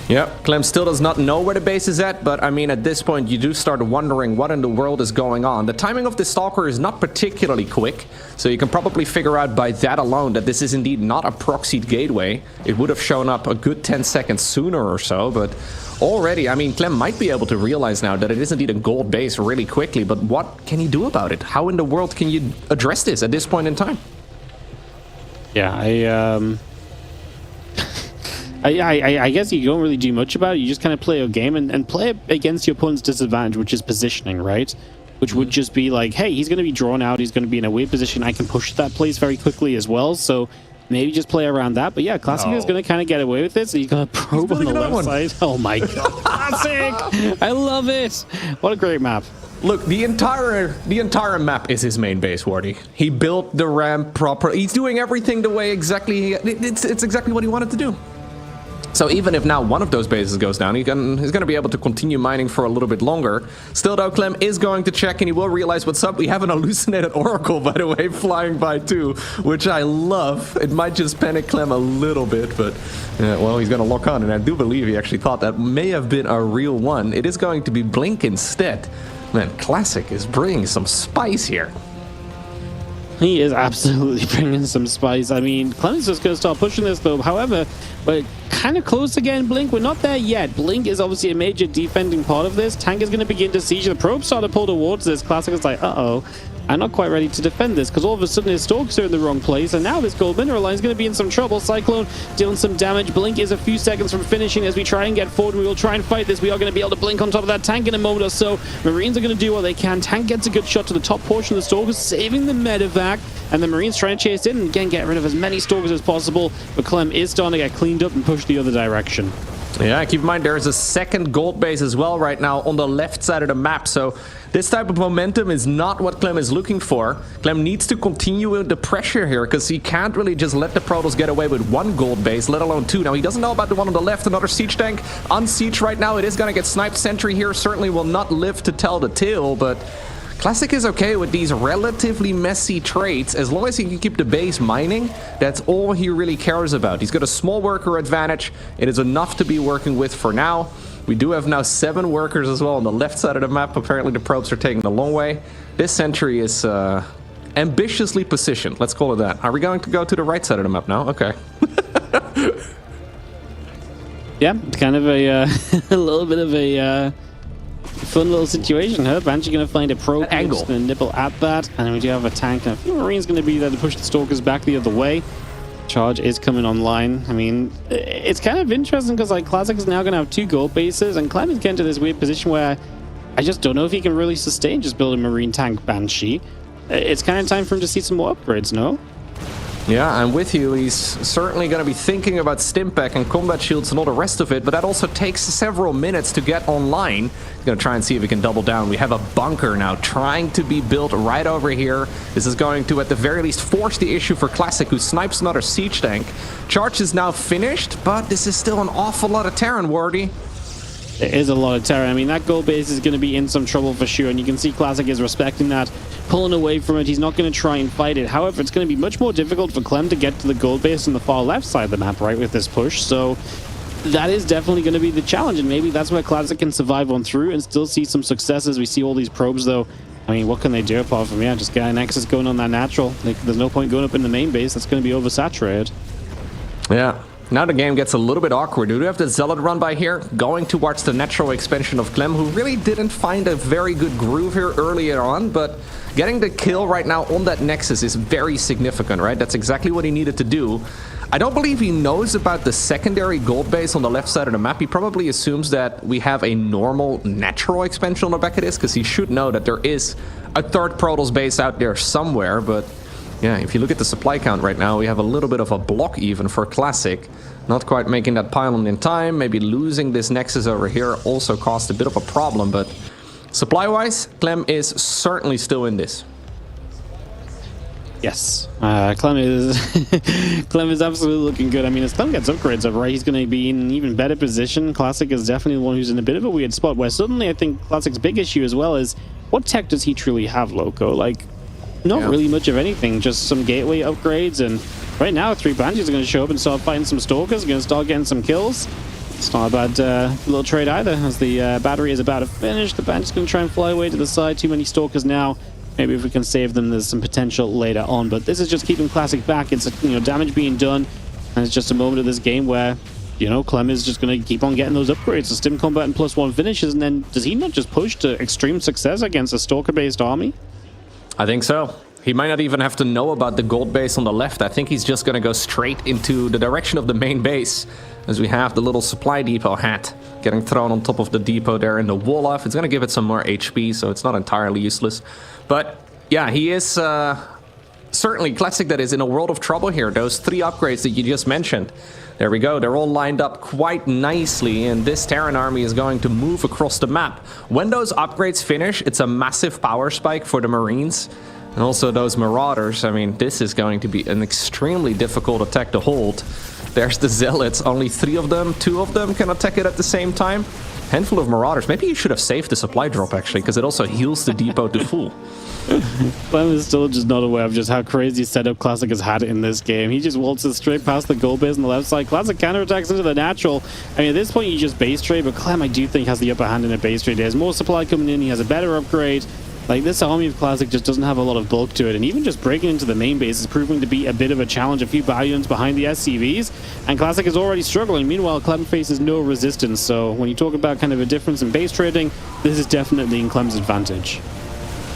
Yep, Clem still does not know where the base is at, but I mean, at this point, you do start wondering what in the world is going on. The timing of this Stalker is not particularly quick, so you can probably figure out by that alone that this is indeed not a proxied gateway. It would have shown up a good 10 seconds sooner or so, but already, I mean, Clem might be able to realize now that it is indeed a gold base really quickly, but what can he do about it? How in the world can you address this at this point in time? Yeah, I guess you don't really do much about it. You just kind of play your game and play it against your opponent's disadvantage, which is positioning, right? Which would just be like, hey, he's going to be drawn out. He's going to be in a weird position. I can push that place very quickly as well. So maybe just play around that. But yeah, Classic is going to kind of get away with this. So he's going to probe on the left side. Oh my god, Classic! I love it. What a great map. Look, the entire map is his main base, Wardy. He built the ramp proper. He's doing everything the way exactly. It's exactly what he wanted to do. So even if now one of those bases goes down, he's going to be able to continue mining for a little bit longer. Still though, Clem is going to check and he will realize what's up. We have an hallucinated Oracle, by the way, flying by too, which I love. It might just panic Clem a little bit, but well, he's going to lock on, and I do believe he actually thought that may have been a real one. It is going to be Blink instead. Man, Classic is bringing some spice here. He is absolutely bringing some spice. I mean, Clem's just going to start pushing this, though. However, we're kind of close again, Blink. We're not there yet. Blink is obviously a major defending part of this. Tank is going to begin to siege. The probe start to pull towards this. Classic is like, uh-oh, I'm not quite ready to defend this, because all of a sudden his Stalkers are in the wrong place, and now this gold mineral line is going to be in some trouble. Cyclone dealing some damage. Blink is a few seconds from finishing as we try and get forward, and we will try and fight this. We are going to be able to Blink on top of that tank in a moment or so. Marines are going to do what they can. Tank gets a good shot to the top portion of the Stalkers, saving the medevac, and the Marines trying to chase in and again get rid of as many Stalkers as possible, but Clem is starting to get cleaned up and pushed the other direction. Yeah, keep in mind there is a second gold base as well right now on the left side of the map, so this type of momentum is not what Clem is looking for. Clem needs to continue with the pressure here, because he can't really just let the Protoss get away with one gold base, let alone two. Now, he doesn't know about the one on the left, another siege tank on siege right now. It is going to get sniped. Sentry here certainly will not live to tell the tale, but Classic is okay with these relatively messy trades. As long as he can keep the base mining, that's all he really cares about. He's got a small worker advantage. It is enough to be working with for now. We do have now 7 workers as well on the left side of the map. Apparently the probes are taking the long way. This sentry is ambitiously positioned. Let's call it that. Are we going to go to the right side of the map now? Okay. Yeah, it's kind of a a little bit of a fun little situation, huh? Banshee going to find a probe angle, going to nibble at that, and then we do have a tank and a few Marines going to be there to push the Stalkers back the other way. Charge is coming online. I mean, it's kind of interesting because like Classic is now going to have 2 gold bases, and Clem is getting to this weird position where I just don't know if he can really sustain just building Marine tank Banshee. It's kind of time for him to see some more upgrades, no? Yeah, I'm with you. He's certainly going to be thinking about Stimpack and combat shields and all the rest of it, but that also takes several minutes to get online. He's going to try and see if he can double down. We have a bunker now trying to be built right over here. This is going to, at the very least, force the issue for Classic, who snipes another siege tank. Charge is now finished, but this is still an awful lot of Terran, Wardy. There is a lot of terror. I mean, that gold base is going to be in some trouble for sure, and you can see Classic is respecting that, pulling away from it. He's not going to try and fight it. However, it's going to be much more difficult for Clem to get to the gold base on the far left side of the map, right, with this push. So that is definitely going to be the challenge, and maybe that's where Classic can survive on through and still see some successes. We see all these probes, though. I mean, what can they do apart from, yeah, just get an Nexus going on that natural? Like, there's no point going up in the main base. That's going to be oversaturated. Yeah. Now the game gets a little bit awkward. We do have the Zealot run by here, going towards the natural expansion of Clem, who really didn't find a very good groove here earlier on, but getting the kill right now on that Nexus is very significant, right? That's exactly what he needed to do. I don't believe he knows about the secondary gold base on the left side of the map. He probably assumes that we have a normal natural expansion on the back of this, because he should know that there is a third Protoss base out there somewhere, but yeah, if you look at the supply count right now, we have a little bit of a block even for Classic. Not quite making that pylon in time. Maybe losing this Nexus over here also caused a bit of a problem, but supply-wise, Clem is certainly still in this. Yes, Clem is Clem is absolutely looking good. I mean, as Clem gets upgrades over, right, he's going to be in an even better position. Classic is definitely the one who's in a bit of a weird spot, where suddenly I think Classic's big issue as well is, what tech does he truly have, Loco? Like, not really much of anything, just some gateway upgrades, and right now 3 Banshees are going to show up and start fighting some Stalkers, going to start getting some kills. It's not a bad little trade either, as the battery is about to finish. The Banshee's going to try and fly away to the side. Too many Stalkers now. Maybe if we can save them, there's some potential later on, but this is just keeping Classic back. It's, damage being done, and it's just a moment of this game where, Clem is just going to keep on getting those upgrades. So Stim Combat and +1 finishes, and then does he not just push to extreme success against a Stalker-based army? I think so. He might not even have to know about the gold base on the left. I think he's just going to go straight into the direction of the main base, as we have the little supply depot hat getting thrown on top of the depot there in the wall off. It's going to give it some more HP, so it's not entirely useless. But yeah, he is certainly Classic that is in a world of trouble here. Those 3 upgrades that you just mentioned. There we go. They're all lined up quite nicely, and this Terran army is going to move across the map. When those upgrades finish, it's a massive power spike for the Marines. And also those Marauders. I mean, this is going to be an extremely difficult attack to hold. There's the Zealots. Only 3 of them, 2 of them can attack it at the same time. Handful of Marauders. Maybe you should have saved the supply drop, actually, because it also heals the depot to full. Clem is still just not aware of just how crazy setup Classic has had in this game. He just waltzes straight past the gold base on the left side. Classic counterattacks into the natural. I mean, at this point, you just base trade, but Clem, I do think, has the upper hand in a base trade. There's more supply coming in. He has a better upgrade. Like, this army of Classic just doesn't have a lot of bulk to it, and even just breaking into the main base is proving to be a bit of a challenge. A few battalions behind the SCVs, and Classic is already struggling. Meanwhile, Clem faces no resistance, so when you talk about kind of a difference in base trading, this is definitely in Clem's advantage.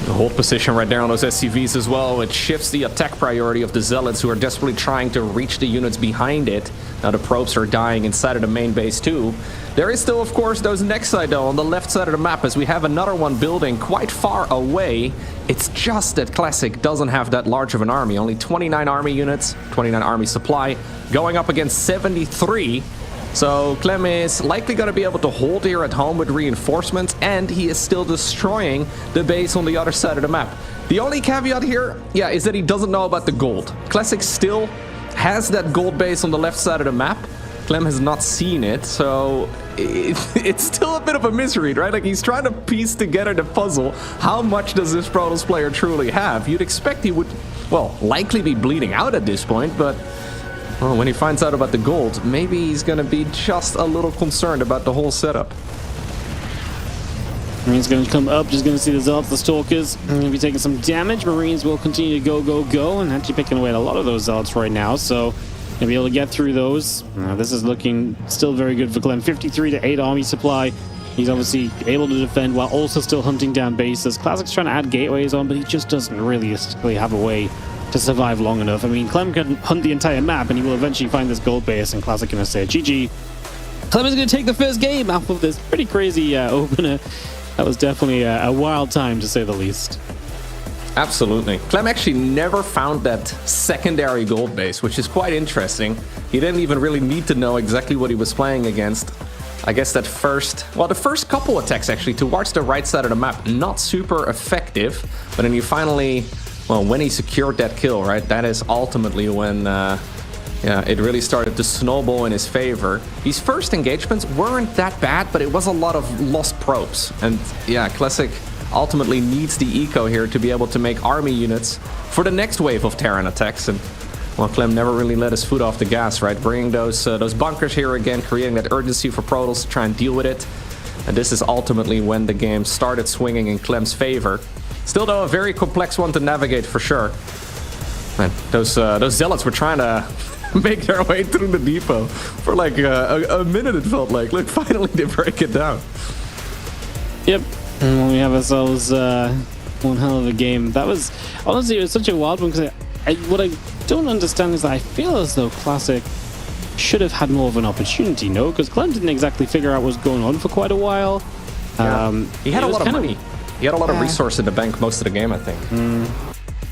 The hold position right there on those SCVs as well. It shifts the attack priority of the Zealots, who are desperately trying to reach the units behind it. Now the probes are dying inside of the main base too. There is still, of course, those next side though on the left side of the map, as we have another one building quite far away. It's just that Classic doesn't have that large of an army. Only 29 army units, 29 army supply, going up against 73. So Clem is likely going to be able to hold here at home with reinforcements, and he is still destroying the base on the other side of the map. The only caveat here, yeah, is that he doesn't know about the gold. Classic still has that gold base on the left side of the map. Clem has not seen it, so it's still a bit of a misread, right? Like, he's trying to piece together the puzzle. How much does this Protoss player truly have? You'd expect he would, well, likely be bleeding out at this point, but well, when he finds out about the gold, maybe he's going to be just a little concerned about the whole setup. Marines going to come up, just going to see the Zealots, the Stalkers. Going to be taking some damage. Marines will continue to go, and actually picking away at a lot of those Zealots right now, so going to be able to get through those. This is looking still very good for Clem. 53 to 8 army supply. He's obviously able to defend while also still hunting down bases. Classic's trying to add gateways on, but he just doesn't realistically have a way to survive long enough. I mean, Clem can hunt the entire map, and he will eventually find this gold base, and Classic going to say, GG. Clem is going to take the first game off of this pretty crazy opener. That was definitely a wild time, to say the least. Absolutely. Clem actually never found that secondary gold base, which is quite interesting. He didn't even really need to know exactly what he was playing against. I guess that the first couple attacks actually towards the right side of the map, not super effective. But then you finally, well, when he secured that kill, right, that is ultimately when it really started to snowball in his favor. These first engagements weren't that bad, but it was a lot of lost probes. And yeah, Classic ultimately needs the eco here to be able to make army units for the next wave of Terran attacks. And well, Clem never really let his foot off the gas, right? Bringing those bunkers here again, creating that urgency for Protoss to try and deal with it. And this is ultimately when the game started swinging in Clem's favor. Still, though, a very complex one to navigate for sure. Man, those Zealots were trying to make their way through the depot for like a minute. It felt like. Look, finally they break it down. Yep, and we have ourselves one hell of a game. That was honestly, it was such a wild one because what I don't understand is that I feel as though Classic should have had more of an opportunity, no? Because Clem didn't exactly figure out what was going on for quite a while. Yeah. He had a lot of money. He had a lot of resource in the bank most of the game, I think.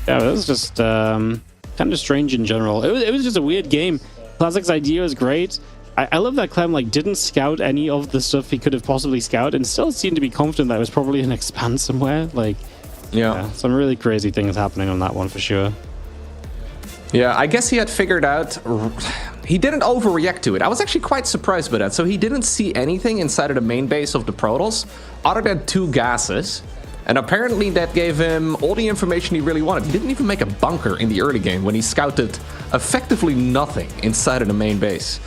Yeah, it was just kind of strange in general. It was just a weird game. Classic's idea was great. I love that Clem like didn't scout any of the stuff he could have possibly scouted and still seemed to be confident that it was probably an expand somewhere. Like, yeah, some really crazy things happening on that one for sure. Yeah, I guess he had figured out. He didn't overreact to it. I was actually quite surprised by that. So he didn't see anything inside of the main base of the Protoss other than 2 gases. And apparently that gave him all the information he really wanted. He didn't even make a bunker in the early game when he scouted effectively nothing inside of the main base.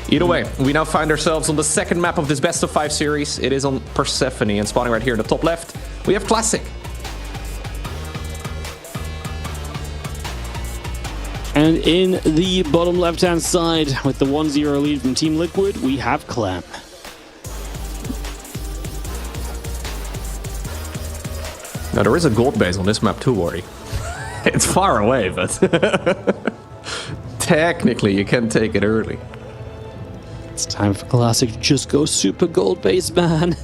Either way, we now find ourselves on the second map of this best of 5 series. It is on Persephone, and spawning right here in the top left, we have Classic. And in the bottom left-hand side, with the 1-0 lead from Team Liquid, we have Clem. Now, there is a gold base on this map too, Wardy. It's far away, but technically you can take it early. It's time for Classic to just go super gold base, man.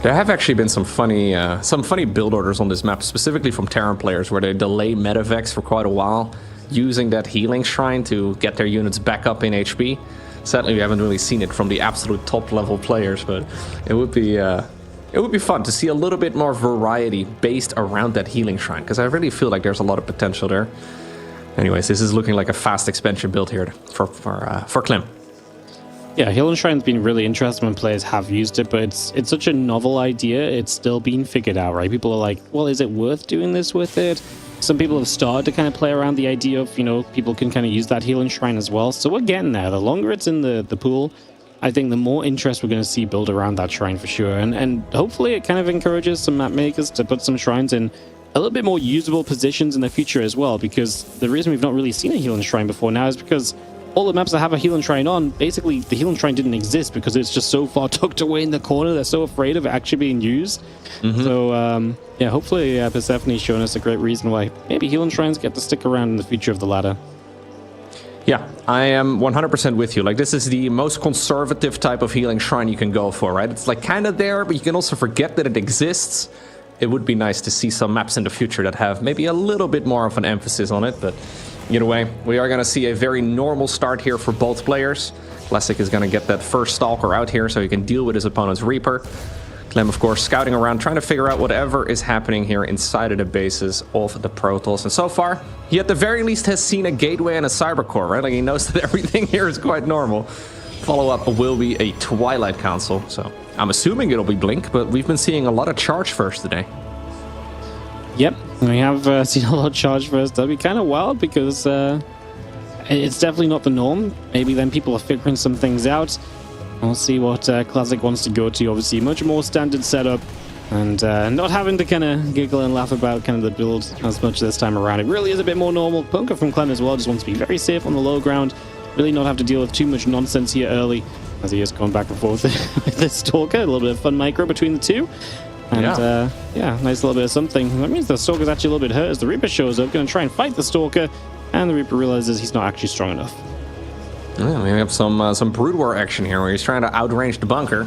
There have actually been some funny build orders on this map, specifically from Terran players, where they delay Medivacs for quite a while, using that healing shrine to get their units back up in HP. Sadly, we haven't really seen it from the absolute top level players, but it would be fun to see a little bit more variety based around that healing shrine, because I really feel like there's a lot of potential there. Anyways, this is looking like a fast expansion build here for Clem. Yeah, Healing Shrine's been really interesting when players have used it, but it's such a novel idea, it's still being figured out, right? People are like, well, is it worth doing this with it? Some people have started to kind of play around the idea of, you know, people can kind of use that Healing Shrine as well. So we're getting there. The longer it's in the pool, I think the more interest we're going to see build around that shrine for sure. And hopefully it kind of encourages some map makers to put some shrines in a little bit more usable positions in the future as well, because the reason we've not really seen a Healing Shrine before now is because all the maps that have a Healing Shrine on, basically the Healing Shrine didn't exist because it's just so far tucked away in the corner. They're so afraid of it actually being used. So yeah, hopefully Persephone's showing us a great reason why maybe Healing Shrines get to stick around in the future of the ladder. Yeah, I am 100% with you. Like, this is the most conservative type of Healing Shrine you can go for, right? It's like kind of there, but you can also forget that it exists. It would be nice to see some maps in the future that have maybe a little bit more of an emphasis on it, but either way, we are going to see a very normal start here for both players. Classic is going to get that first Stalker out here so he can deal with his opponent's Reaper. Clem, of course, scouting around, trying to figure out whatever is happening here inside of the bases of the Protoss. And so far, he at the very least has seen a gateway and a cybercore, right? Like, he knows that everything here is quite normal. Follow-up will be a Twilight Council, so I'm assuming it'll be Blink, but we've been seeing a lot of Charge First today. Yep, we have seen a lot of Charge First. That'd be kind of wild because it's definitely not the norm. Maybe then people are figuring some things out. We'll see what Classic wants to go to. Obviously, much more standard setup, and not having to kind of giggle and laugh about kind of the build as much this time around. It really is a bit more normal. Bunker from Clem as well just wants to be very safe on the low ground. Really not have to deal with too much nonsense here early, as he is going back and forth with this Stalker. A little bit of fun micro between the two. And yeah, nice little bit of something. That means the Stalker's actually a little bit hurt as the Reaper shows up, going to try and fight the Stalker, and the Reaper realizes he's not actually strong enough. Yeah, we have some Brood War action here where he's trying to outrange the Bunker.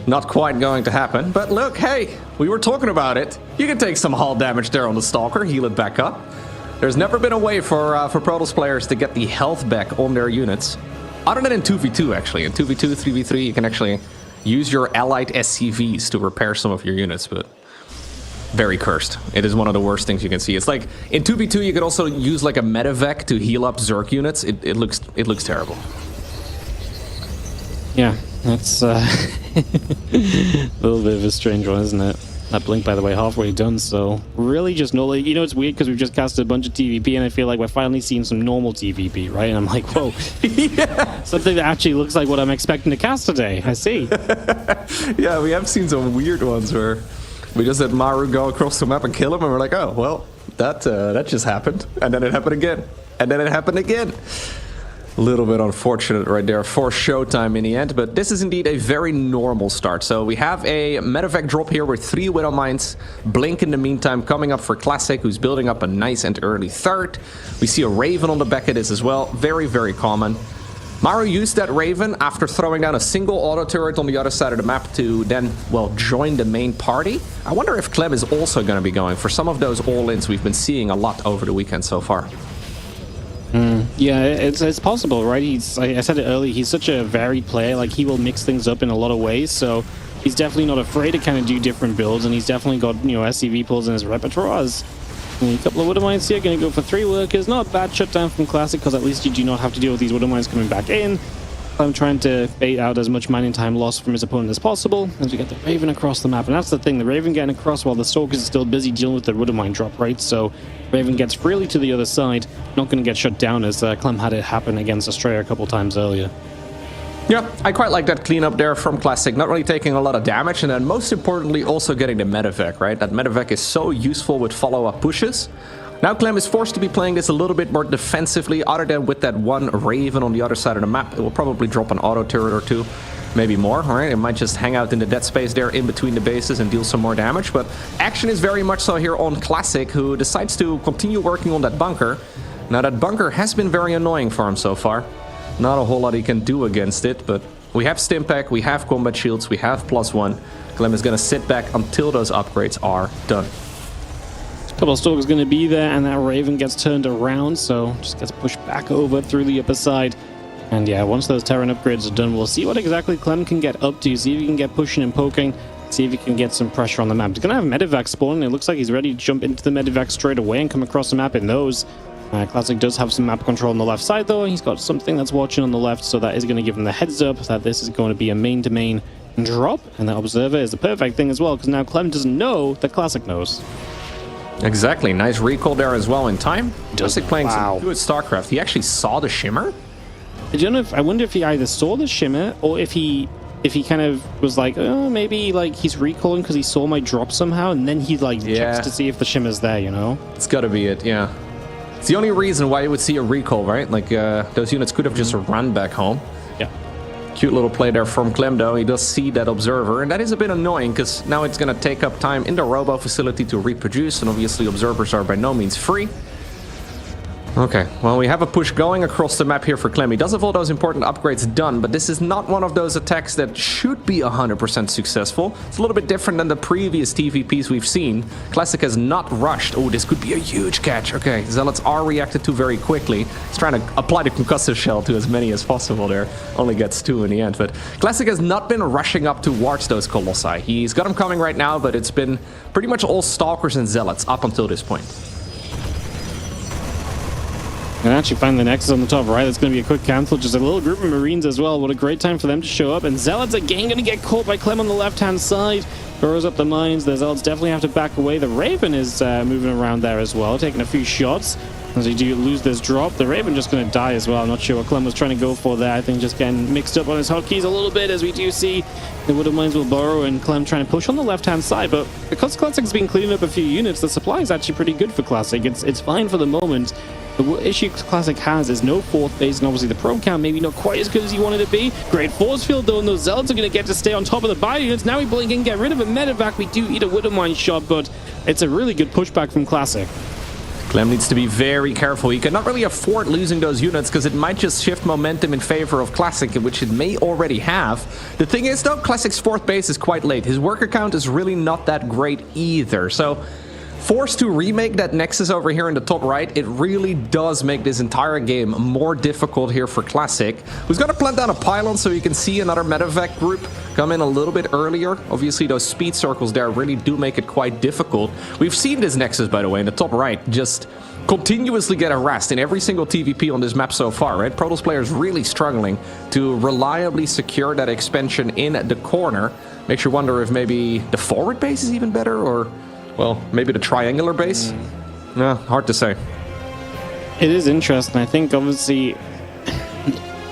Not quite going to happen, but look, hey, we were talking about it. You can take some hull damage there on the Stalker, heal it back up. There's never been a way for Protoss players to get the health back on their units, other than in 2v2 actually. In 2v2, 3v3, you can actually use your allied SCVs to repair some of your units, but very cursed. It is one of the worst things you can see. It's like in 2v2 you could also use like a medevac to heal up Zerg units. It looks terrible. Yeah, that's a little bit of a strange one, isn't it? That Blink, by the way, halfway done, so really just no, like, you know, it's weird because we've just casted a bunch of TVP and I feel like we're finally seeing some normal TVP, right? And I'm like, whoa, yeah. Something that actually looks like what I'm expecting to cast today. I see. Yeah, we have seen some weird ones where we just had Maru go across the map and kill him, and we're like, oh, well, That just happened. And then it happened again. And then it happened again. A little bit unfortunate right there for Showtime in the end, but this is indeed a very normal start. So we have a medevac drop here with 3 Widow Mines. Blink in the meantime coming up for Classic, who's building up a nice and early third. We see a Raven on the back of this as well. Very, very common. Maru used that Raven after throwing down a single auto turret on the other side of the map to then, well, join the main party. I wonder if Clem is also going to be going for some of those all-ins we've been seeing a lot over the weekend so far. Yeah, it's possible, right? I said it earlier, he's such a varied player, like he will mix things up in a lot of ways, so he's definitely not afraid to kind of do different builds, and he's definitely got, you know, SCV pulls in his repertoire. As a couple of Widow Mines here, going to go for 3 workers. Not a bad shutdown from Classic, because at least you do not have to deal with these Widow Mines coming back in. I'm trying to bait out as much mining time loss from his opponent as possible as we get the Raven across the map. And that's the thing, the Raven getting across while the Stalkers are still busy dealing with the Widow Mine drop, right? So Raven gets freely to the other side, not going to get shut down as Clem had it happen against Australia a couple times earlier. Yeah, I quite like that cleanup there from Classic, not really taking a lot of damage, and then most importantly also getting the medevac, right? That medevac is so useful with follow-up pushes. Now Clem is forced to be playing this a little bit more defensively, other than with that one Raven on the other side of the map. It will probably drop an auto turret or 2, maybe more, right? It might just hang out in the dead space there in between the bases and deal some more damage, but action is very much so here on Classic, who decides to continue working on that bunker. Now that bunker has been very annoying for him so far. Not a whole lot he can do against it, but we have Stimpack, we have combat shields, we have +1. Clem is going to sit back until those upgrades are done. Couple of Stalkers going to be there, and that Raven gets turned around, so just gets pushed back over through the upper side. And yeah, once those Terran upgrades are done, we'll see what exactly Clem can get up to, see if he can get pushing and poking, see if he can get some pressure on the map. He's going to have medevac spawn, it looks like he's ready to jump into the medevac straight away and come across the map in those. Classic does have some map control on the left side though, he's got something that's watching on the left, so that is going to give him the heads up that this is going to be a main-to-main drop, and that Observer is the perfect thing as well, because now Clem doesn't know that Classic knows. Exactly, nice recall there as well in time. Classic playing Wow. some good StarCraft. He actually saw the shimmer. I wonder if he either saw the shimmer or if he kind of was like, oh, maybe like he's recalling because he saw my drop somehow, and then he like checks to see if the shimmer's there, you know? It's got to be it, yeah. It's the only reason why you would see a recall, right? Like those units could have just run back home. Yeah. Cute little play there from Clem though. He does see that Observer, and that is a bit annoying because now it's going to take up time in the robo facility to reproduce, and obviously Observers are by no means free. Okay, well, we have a push going across the map here for Clem. He does have all those important upgrades done, but this is not one of those attacks that should be 100% successful. It's a little bit different than the previous TVPs we've seen. Classic has not rushed. Oh, this could be a huge catch. Okay, Zealots are reacted to very quickly. He's trying to apply the concussive shell to as many as possible there. Only gets 2 in the end, but Classic has not been rushing up towards those Colossi. He's got them coming right now, but it's been pretty much all Stalkers and Zealots up until this point. And actually find the Nexus on the top right. That's going to be a quick cancel. Just a little group of Marines as well. What a great time for them to show up. And Zealots again going to get caught by Clem on the left-hand side. Throws up the mines. The Zealots definitely have to back away. The Raven is moving around there as well, taking a few shots. As they do lose this drop, the Raven just going to die as well. I'm not sure what Clem was trying to go for there. I think just getting mixed up on his hotkeys a little bit, as we do see the Widow Mines will borrow and Clem trying to push on the left-hand side. But because Classic's been cleaning up a few units, the supply is actually pretty good for Classic. It's fine for the moment. The issue Classic has is no 4th base, and obviously the probe count maybe not quite as good as he wanted to be. Great force field though, and those Zealots are going to get to stay on top of the bio units. Now we blink and get rid of a medevac. We do eat a Widow Mine shot, but it's a really good pushback from Classic. Clem needs to be very careful. He cannot really afford losing those units because it might just shift momentum in favor of Classic, which it may already have. The thing is though, Classic's 4th base is quite late. His worker count is really not that great either. So forced to remake that Nexus over here in the top right, it really does make this entire game more difficult here for Classic, who's going to plant down a pylon so you can see another medevac group come in a little bit earlier. Obviously, those speed circles there really do make it quite difficult. We've seen this Nexus, by the way, in the top right, just continuously get harassed in every single TVP on this map so far, right? Protoss players really struggling to reliably secure that expansion in the corner. Makes you wonder if maybe the forward base is even better, or well, maybe the triangular base? No, hard to say. It is interesting. I think, obviously,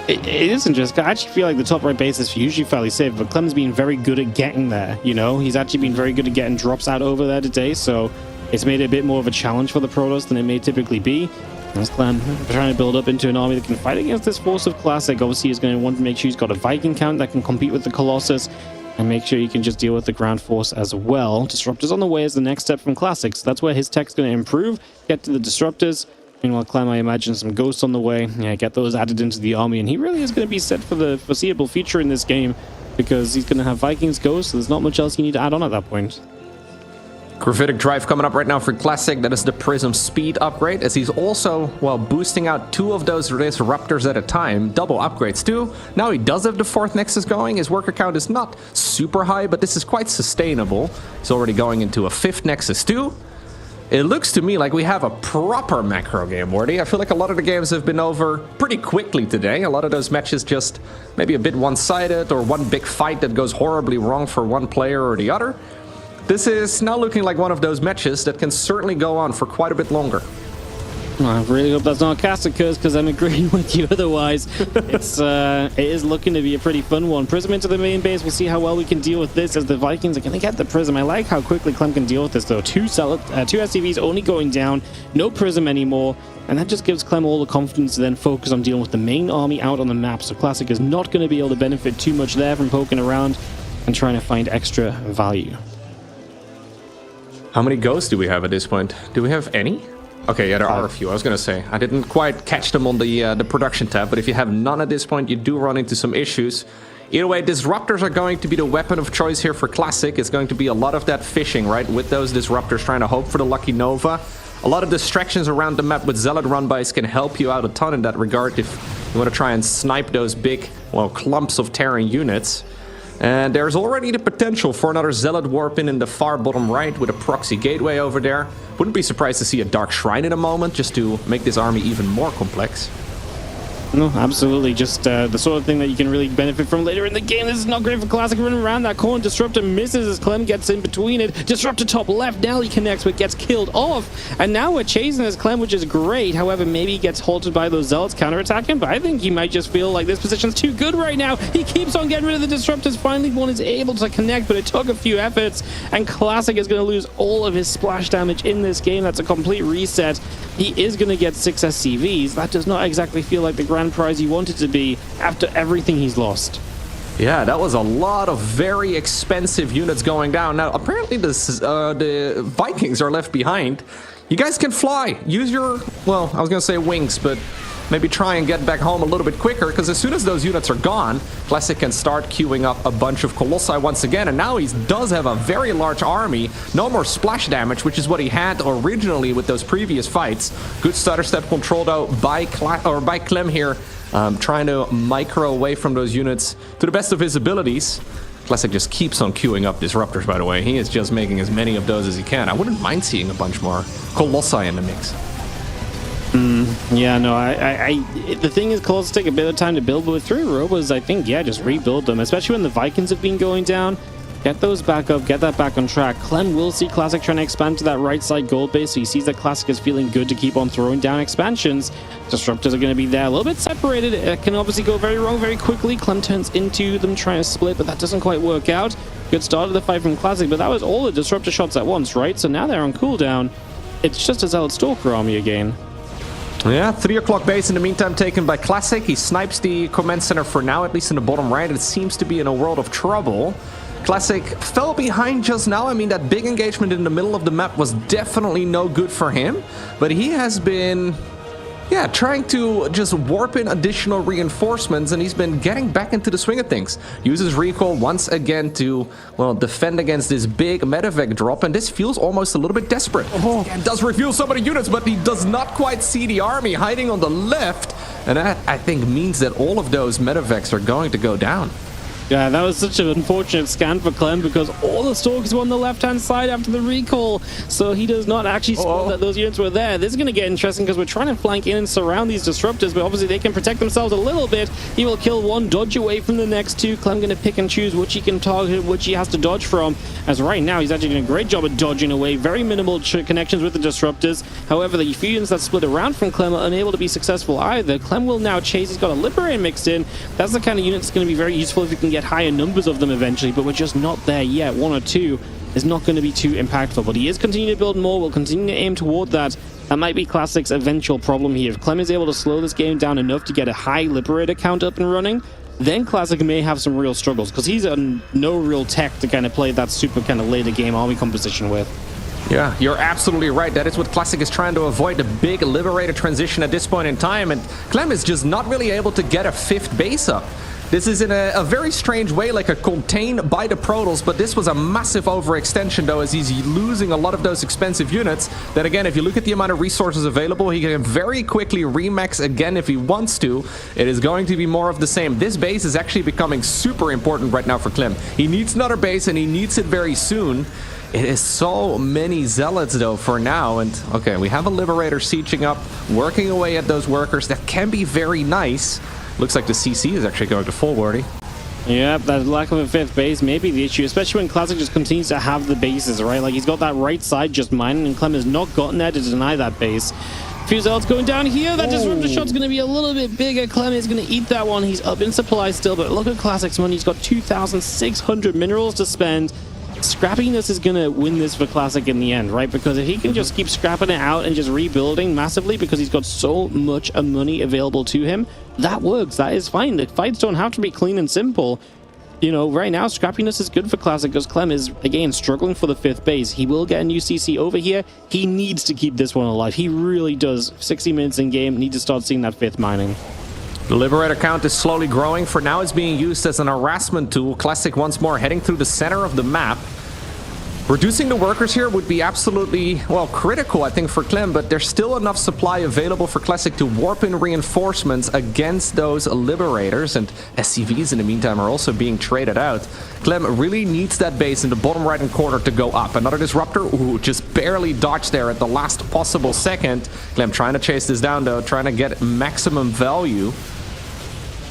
it is interesting. I actually feel like the top right base is usually fairly safe, but Clem's been very good at getting there, you know? He's actually been very good at getting drops out over there today, so it's made it a bit more of a challenge for the Protoss than it may typically be. As Clem trying to build up into an army that can fight against this force of Classic. Obviously, he's going to want to make sure he's got a Viking count that can compete with the Colossus, and make sure you can just deal with the ground force as well. Disruptors on the way is the next step from Classic, so that's where his tech's going to improve. Get to the Disruptors. Meanwhile, Clem, I imagine some Ghosts on the way. Yeah, get those added into the army, and he really is going to be set for the foreseeable future in this game, because he's going to have Vikings, Ghosts, so there's not much else you need to add on at that point. Gravitic Drive coming up right now for Classic. That is the Prism speed upgrade, as he's also, well, boosting out 2 of those Disruptors at a time. Double upgrades too. Now he does have the 4th Nexus going. His worker count is not super high, but this is quite sustainable. He's already going into a 5th Nexus too. It looks to me like we have a proper macro game, Morty. I feel like a lot of the games have been over pretty quickly today. A lot of those matches just maybe a bit one-sided, or one big fight that goes horribly wrong for one player or the other. This is now looking like one of those matches that can certainly go on for quite a bit longer. I really hope that's not a caster curse, because I'm agreeing with you otherwise. It is looking to be a pretty fun one. Prism into the main base. We'll see how well we can deal with this, as the Vikings are going to get the Prism. I like how quickly Clem can deal with this, though. 2 SCVs only going down, no Prism anymore, and that just gives Clem all the confidence to then focus on dealing with the main army out on the map. So Classic is not going to be able to benefit too much there from poking around and trying to find extra value. How many Ghosts do we have at this point? Do we have any? Okay, yeah, there are a few. I was gonna say, I didn't quite catch them on the production tab, but if you have none at this point, you do run into some issues. Either way, Disruptors are going to be the weapon of choice here for Classic. It's going to be a lot of that fishing, right? With those Disruptors, trying to hope for the Lucky Nova. A lot of distractions around the map with Zealot run-bys can help you out a ton in that regard if you want to try and snipe those big, well, clumps of Terran units. And there's already the potential for another Zealot warp in the far bottom right with a proxy gateway over there. Wouldn't be surprised to see a Dark Shrine in a moment, just to make this army even more complex. No, absolutely. Just the sort of thing that you can really benefit from later in the game. This is not great for Classic. Running around that corner. Disruptor misses as Clem gets in between it. Disruptor top left. Now he connects, but gets killed off. And now we're chasing as Clem, which is great. However, maybe he gets halted by those Zealots counterattacking. But I think he might just feel like this position's too good right now. He keeps on getting rid of the Disruptors. Finally, one is able to connect, but it took a few efforts. And Classic is going to lose all of his splash damage in this game. That's a complete reset. He is going to get 6 SCVs. That does not exactly feel like the grand prize he wanted to be after everything he's lost. Yeah, that was a lot of very expensive units going down. Now, apparently the Vikings are left behind. You guys can fly. Use your, well, I was going to say wings, but maybe try and get back home a little bit quicker, because as soon as those units are gone, Classic can start queuing up a bunch of Colossi once again, and now he does have a very large army. No more splash damage, which is what he had originally with those previous fights. Good stutter step control, though, by Clem here, trying to micro away from those units to the best of his abilities. Classic just keeps on queuing up Disruptors, by the way. He is just making as many of those as he can. I wouldn't mind seeing a bunch more Colossi in the mix. Yeah, no, the thing is, Colossus take a bit of time to build, but with 3 Robos, I think, yeah, just rebuild them, especially when the Vikings have been going down. Get those back up, get that back on track. Clem will see Classic trying to expand to that right side gold base, so he sees that Classic is feeling good to keep on throwing down expansions. Disruptors are going to be there, a little bit separated. It can obviously go very wrong very quickly. Clem turns into them trying to split, but that doesn't quite work out. Good start of the fight from Classic, but that was all the Disruptor shots at once, right? So now they're on cooldown. It's just a Zealot Stalker army again. Yeah, 3 o'clock base in the meantime taken by Classic. He snipes the command center for now, at least in the bottom right. It seems to be in a world of trouble. Classic fell behind just now. I mean, that big engagement in the middle of the map was definitely no good for him. But he has been, yeah, trying to just warp in additional reinforcements, and he's been getting back into the swing of things. Uses recall once again to, well, defend against this big medevac drop, and this feels almost a little bit desperate. Oh, and does refuel some of the units, but he does not quite see the army hiding on the left, and that, I think, means that all of those medevacs are going to go down. Yeah, that was such an unfortunate scan for Clem, because all the Stalkers were on the left-hand side after the recall, so he does not actually spot that those units were there. This is going to get interesting, because we're trying to flank in and surround these Disruptors, but obviously they can protect themselves a little bit. He will kill one, dodge away from the next 2. Clem going to pick and choose which he can target, which he has to dodge from, as right now he's actually doing a great job of dodging away. Very minimal connections with the Disruptors. However, the few units that split around from Clem are unable to be successful either. Clem will now chase. He's got a Liberator mixed in. That's the kind of unit that's going to be very useful if you can get higher numbers of them eventually, but we're just not there yet. 1 or 2 is not going to be too impactful. But he is continuing to build more, will continue to aim toward that. That might be Classic's eventual problem here. If Clem is able to slow this game down enough to get a high Liberator count up and running, then Classic may have some real struggles, because he's on no real tech to kind of play that super kind of later game army composition with. Yeah, you're absolutely right. That is what Classic is trying to avoid, the big Liberator transition at this point in time, and Clem is just not really able to get a 5th base up. This is in a very strange way, like a contained by the Protoss, but this was a massive overextension though, as he's losing a lot of those expensive units. Then again, if you look at the amount of resources available, he can very quickly remax again if he wants to. It is going to be more of the same. This base is actually becoming super important right now for Clem. He needs another base, and he needs it very soon. It is so many Zealots though for now, and okay, we have a Liberator sieging up, working away at those workers. That can be very nice. Looks like the CC is actually going to full wordy. Yep, that lack of a 5th base may be the issue, especially when Classic just continues to have the bases, right? Like, he's got that right side just mining, and Clem has not gotten there to deny that base. Few Zealots going down here. That disruptor shot's going to be a little bit bigger. Clem is going to eat that one. He's up in supply still, but look at Classic's money. He's got 2,600 minerals to spend. Scrappiness is going to win this for Classic in the end, right? Because if he can just keep scrapping it out and just rebuilding massively because he's got so much money available to him, that works. That is fine. The fights don't have to be clean and simple. You know, right now, scrappiness is good for Classic because Clem is, again, struggling for the 5th base. He will get a new CC over here. He needs to keep this one alive. He really does. 60 minutes in game, need to start seeing that 5th mining. The Liberator count is slowly growing. For now, it's being used as an harassment tool. Classic once more heading through the center of the map. Reducing the workers here would be absolutely, well, critical, I think, for Clem, but there's still enough supply available for Classic to warp in reinforcements against those Liberators, and SCVs in the meantime are also being traded out. Clem really needs that base in the bottom right-hand corner to go up. Another Disruptor, ooh, just barely dodged there at the last possible second. Clem trying to chase this down, though, trying to get maximum value.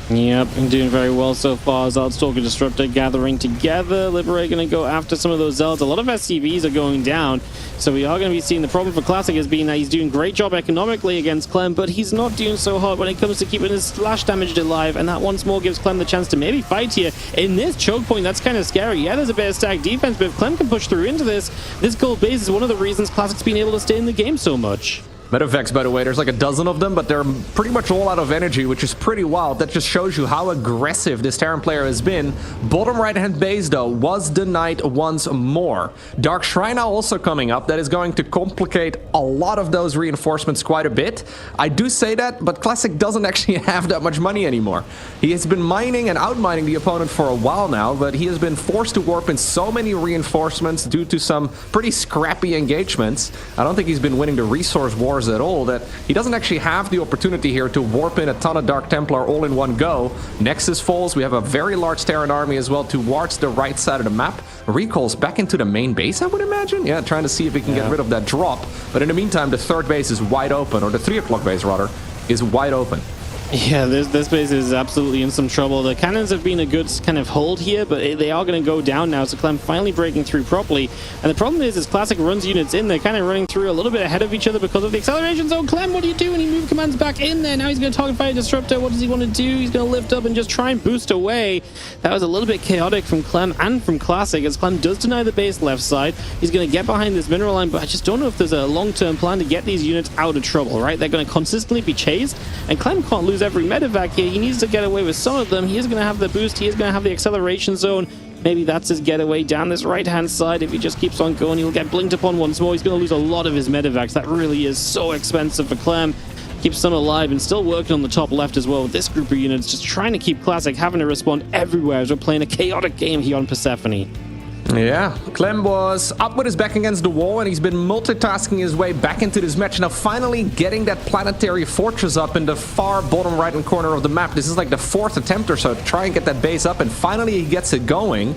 Yep, doing very well so far. Zealot, Stalker, Disruptor gathering together. Liberator going to go after some of those Zealots. A lot of SCVs are going down, so we are going to be seeing the problem for Classic as being that he's doing a great job economically against Clem, but he's not doing so hard when it comes to keeping his splash damage alive, and that once more gives Clem the chance to maybe fight here. In this choke point, that's kind of scary. Yeah, there's a bit of stack defense, but if Clem can push through into this gold base is one of the reasons Classic's been able to stay in the game so much. Medevacs, by the way, there's like a dozen of them, but they're pretty much all out of energy, which is pretty wild. That just shows you how aggressive this Terran player has been. Bottom right-hand base, though, was denied once more. Dark Shrine now also coming up. That is going to complicate a lot of those reinforcements quite a bit. I do say that, but Classic doesn't actually have that much money anymore. He has been mining and outmining the opponent for a while now, but he has been forced to warp in so many reinforcements due to some pretty scrappy engagements. I don't think he's been winning the resource war at all, that he doesn't actually have the opportunity here to warp in a ton of Dark Templar all in one go. Nexus falls. We have a very large Terran army as well towards the right side of the map. Recalls back into the main base, I would imagine. Yeah, trying to see if he can get rid of that drop. But in the meantime, the 3rd base is wide open, or the 3 o'clock base rather, is wide open. Yeah, this base is absolutely in some trouble. The cannons have been a good kind of hold here, but they are going to go down now, so Clem finally breaking through properly. And the problem is Classic runs units in, they're kind of running through a little bit ahead of each other because of the acceleration zone. Clem, what do you do when he move commands back in there? Now he's going to target fire Disruptor. What does he want to do? He's going to lift up and just try and boost away. That was a little bit chaotic from Clem and from Classic, as Clem does deny the base left side. He's going to get behind this mineral line, but I just don't know if there's a long-term plan to get these units out of trouble, right? They're going to consistently be chased, and Clem can't lose every medevac. He needs to get away with some of them. He is going to have the boost. He is going to have the acceleration zone. Maybe that's his getaway down this right-hand side. If he just keeps on going, he'll get blinked upon once more. He's going to lose a lot of his medevacs. That really is so expensive for Clem. Keeps some alive and still working on the top left as well with this group of units. Just trying to keep Classic having to respond everywhere as we're playing a chaotic game here on Persephone. Yeah, Clem was up with his back against the wall, and he's been multitasking his way back into this match. Now finally getting that planetary fortress up in the far bottom right-hand corner of the map. This is like the 4th attempt or so to try and get that base up, and finally he gets it going.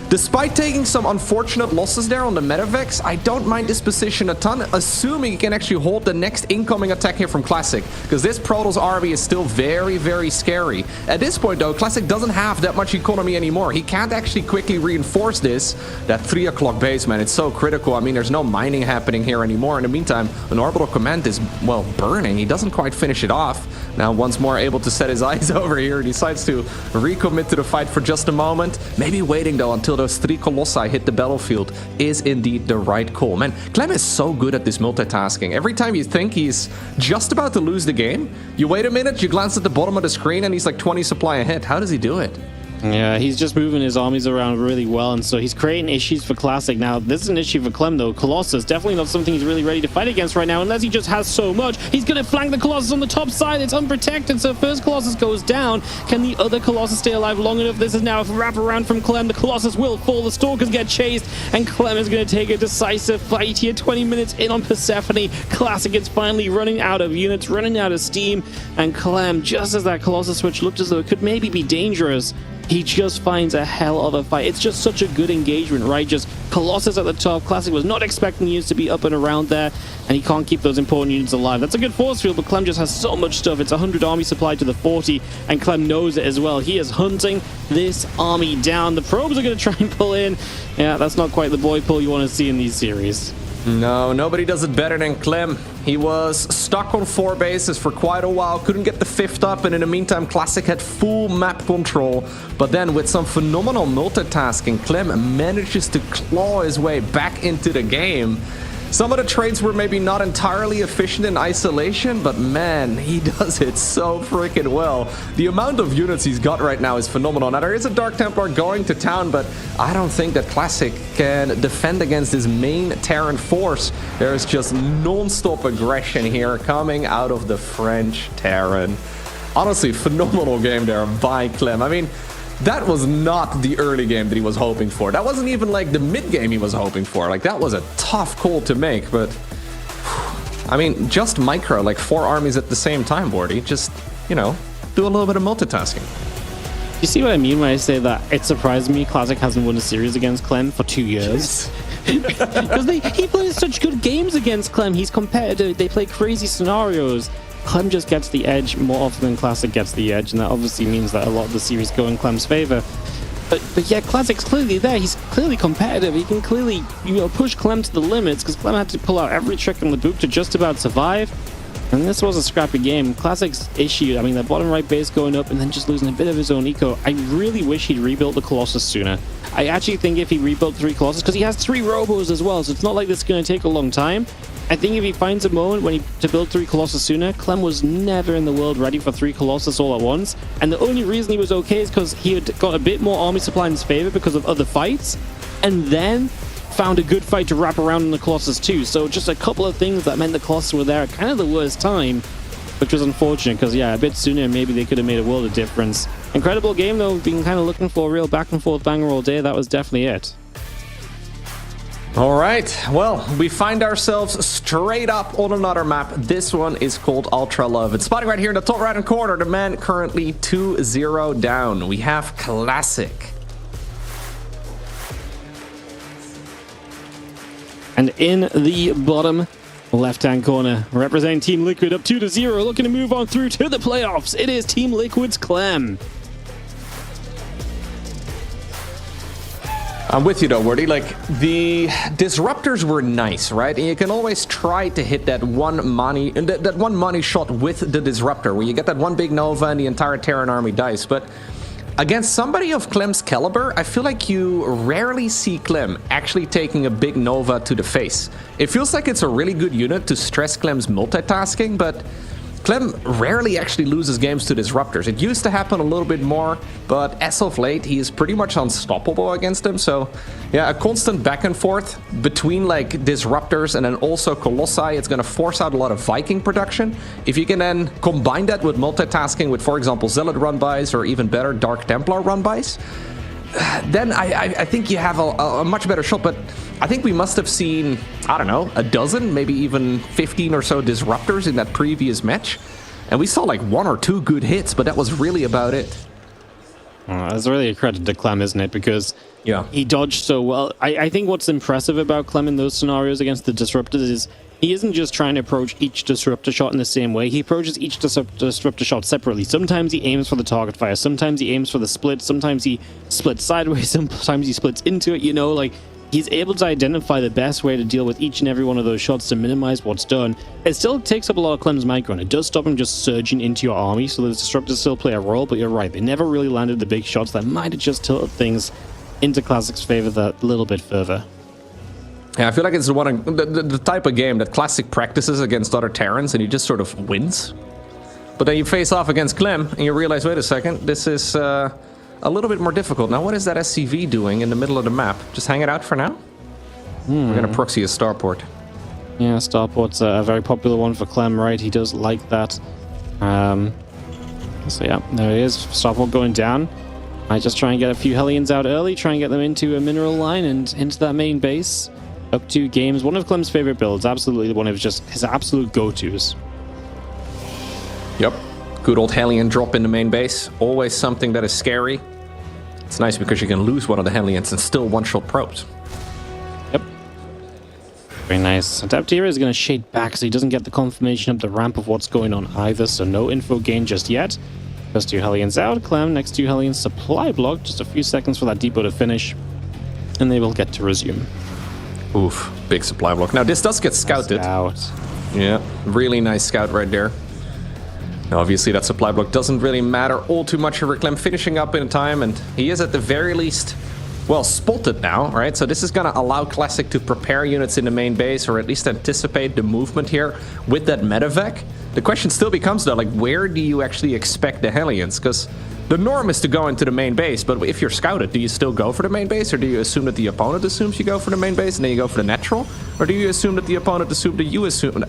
Despite taking some unfortunate losses there on the medevacs, I don't mind this position a ton, assuming he can actually hold the next incoming attack here from Classic, because this Protoss army is still very, very scary. At this point, though, Classic doesn't have that much economy anymore. He can't actually quickly reinforce this. That 3 o'clock base, man, it's so critical. I mean, there's no mining happening here anymore. In the meantime, an orbital command is, well, burning. He doesn't quite finish it off. Now, once more able to set his eyes over here, decides to recommit to the fight for just a moment. Maybe waiting, though, until those 3 Colossi hit the battlefield is indeed the right call. Man, Clem is so good at this multitasking. Every time you think he's just about to lose the game, you wait a minute, you glance at the bottom of the screen, and he's like 20 supply ahead. How does he do it? Yeah, he's just moving his armies around really well, and so he's creating issues for Classic. Now, this is an issue for Clem, though. Colossus, definitely not something he's really ready to fight against right now, unless he just has so much. He's going to flank the Colossus on the top side. It's unprotected, so first Colossus goes down. Can the other Colossus stay alive long enough? This is now a wraparound from Clem. The Colossus will fall. The Stalkers get chased, and Clem is going to take a decisive fight here. 20 minutes in on Persephone. Classic is finally running out of units, running out of steam, and Clem, just as that Colossus switch looked as though it could maybe be dangerous, he just finds a hell of a fight. It's just such a good engagement, right? Just Colossus at the top. Classic was not expecting units to be up and around there, and he can't keep those important units alive. That's a good force field, but Clem just has so much stuff. It's 100 army supply to the 40, and Clem knows it as well. He is hunting this army down. The probes are going to try and pull in. Yeah, that's not quite the boy pull you want to see in these series. No, nobody does it better than Clem. He was stuck on 4 bases for quite a while, couldn't get the 5th up, and in the meantime Classic had full map control. But then with some phenomenal multitasking, Clem manages to claw his way back into the game. Some of the trades were maybe not entirely efficient in isolation, but man, he does it so freaking well. The amount of units he's got right now is phenomenal. Now, there is a Dark Templar going to town, but I don't think that Classic can defend against his main Terran force. There's just non-stop aggression here coming out of the French Terran. Honestly, phenomenal game there by Clem. I mean, that was not the early game that he was hoping for. That wasn't even like the mid game he was hoping for. Like, that was a tough call to make, but I mean, just micro, like 4 armies at the same time, Bordy. Just, you know, do a little bit of multitasking. You see what I mean when I say that it surprised me Classic hasn't won a series against Clem for 2 years? Because he plays such good games against Clem. He's competitive. They play crazy scenarios. Clem just gets the edge more often than Classic gets the edge, and that obviously means that a lot of the series go in Clem's favor. But yeah, Classic's clearly there. He's clearly competitive. He can clearly, you know, push Clem to the limits, because Clem had to pull out every trick in the book to just about survive. And this was a scrappy game. Classic's issue, I mean, the bottom right base going up and then just losing a bit of his own eco. I really wish he'd rebuilt the Colossus sooner. I actually think if he rebuilt 3 Colossus, because he has 3 Robos as well, so it's not like this is going to take a long time. I think if he finds a moment to build 3 Colossus sooner, Clem was never in the world ready for 3 Colossus all at once. And the only reason he was okay is because he had got a bit more army supply in his favor because of other fights, and then found a good fight to wrap around in the Colossus too. So just a couple of things that meant the Colossus were there at kind of the worst time, which was unfortunate, because yeah, a bit sooner maybe they could have made a world of difference. Incredible game though. Been kind of looking for a real back and forth banger all day. That was definitely it. All right, well, we find ourselves straight up on another map. This one is called Ultra Love. It's spotting right here in the top right-hand corner. The man currently 2-0 down. We have Classic. And in the bottom left-hand corner, representing Team Liquid, up 2-0, looking to move on through to the playoffs. It is Team Liquid's Clem. I'm with you though, Wordy. Like, the disruptors were nice, right? And you can always try to hit that one money shot with the disruptor, where you get that one big Nova and the entire Terran army dies. But against somebody of Clem's caliber, I feel like you rarely see Clem actually taking a big Nova to the face. It feels like it's a really good unit to stress Clem's multitasking, but Clem rarely actually loses games to disruptors. It used to happen a little bit more, but as of late, he is pretty much unstoppable against them. So yeah, a constant back and forth between like disruptors and then also Colossi. It's going to force out a lot of Viking production. If you can then combine that with multitasking with, for example, Zealot run-bys, or even better, Dark Templar run-bys, then I think you have a much better shot. But I think we must have seen, I don't know, a dozen, maybe even 15 or so disruptors in that previous match. And we saw like 1 or 2 good hits, but that was really about it. That's really a credit to Clem, isn't it? Because yeah, he dodged so well. I think what's impressive about Clem in those scenarios against the disruptors is he isn't just trying to approach each disruptor shot in the same way. He approaches each disruptor shot separately. Sometimes he aims for the target fire. Sometimes he aims for the split. Sometimes he splits sideways. Sometimes he splits into it, you know, like he's able to identify the best way to deal with each and every one of those shots to minimize what's done. It still takes up a lot of Clem's micro, and it does stop him just surging into your army, so the disruptors still play a role, but you're right, they never really landed the big shots that might have just tilted things into Classic's favor that little bit further. Yeah, I feel like it's the type of game that Classic practices against other Terrans and he just sort of wins. But then you face off against Clem and you realize, wait a second, this is a little bit more difficult. Now, what is that SCV doing in the middle of the map? Just hang it out for now? We're going to proxy a starport. Yeah, starport's a very popular one for Clem, right? He does like that. So yeah, there he is. Starport going down. I just try and get a few Hellions out early, try and get them into a mineral line and into that main base. Up 2 games. One of Clem's favorite builds. Absolutely one of just his absolute go-tos. Yep. Good old Hellion drop in the main base. Always something that is scary. It's nice because you can lose one of the Hellions and still one-shot probes. Yep. Very nice. Adaptera is going to shade back so he doesn't get the confirmation up the ramp of what's going on either, so no info gain just yet. First 2 Hellions out. Clem, next 2 Hellions supply block. Just a few seconds for that depot to finish. And they will get to resume. Oof, big supply block. Now, this does get scouted. Yeah, really nice scout right there. Now, obviously, that supply block doesn't really matter all too much for Clem finishing up in time, and he is at the very least, well, spotted now, right? So this is going to allow Classic to prepare units in the main base, or at least anticipate the movement here with that medevac. The question still becomes, though, like, where do you actually expect the Hellions? Because the norm is to go into the main base, but if you're scouted, do you still go for the main base, or do you assume that the opponent assumes you go for the main base and then you go for the natural? Or do you assume that the opponent assumes that you assume...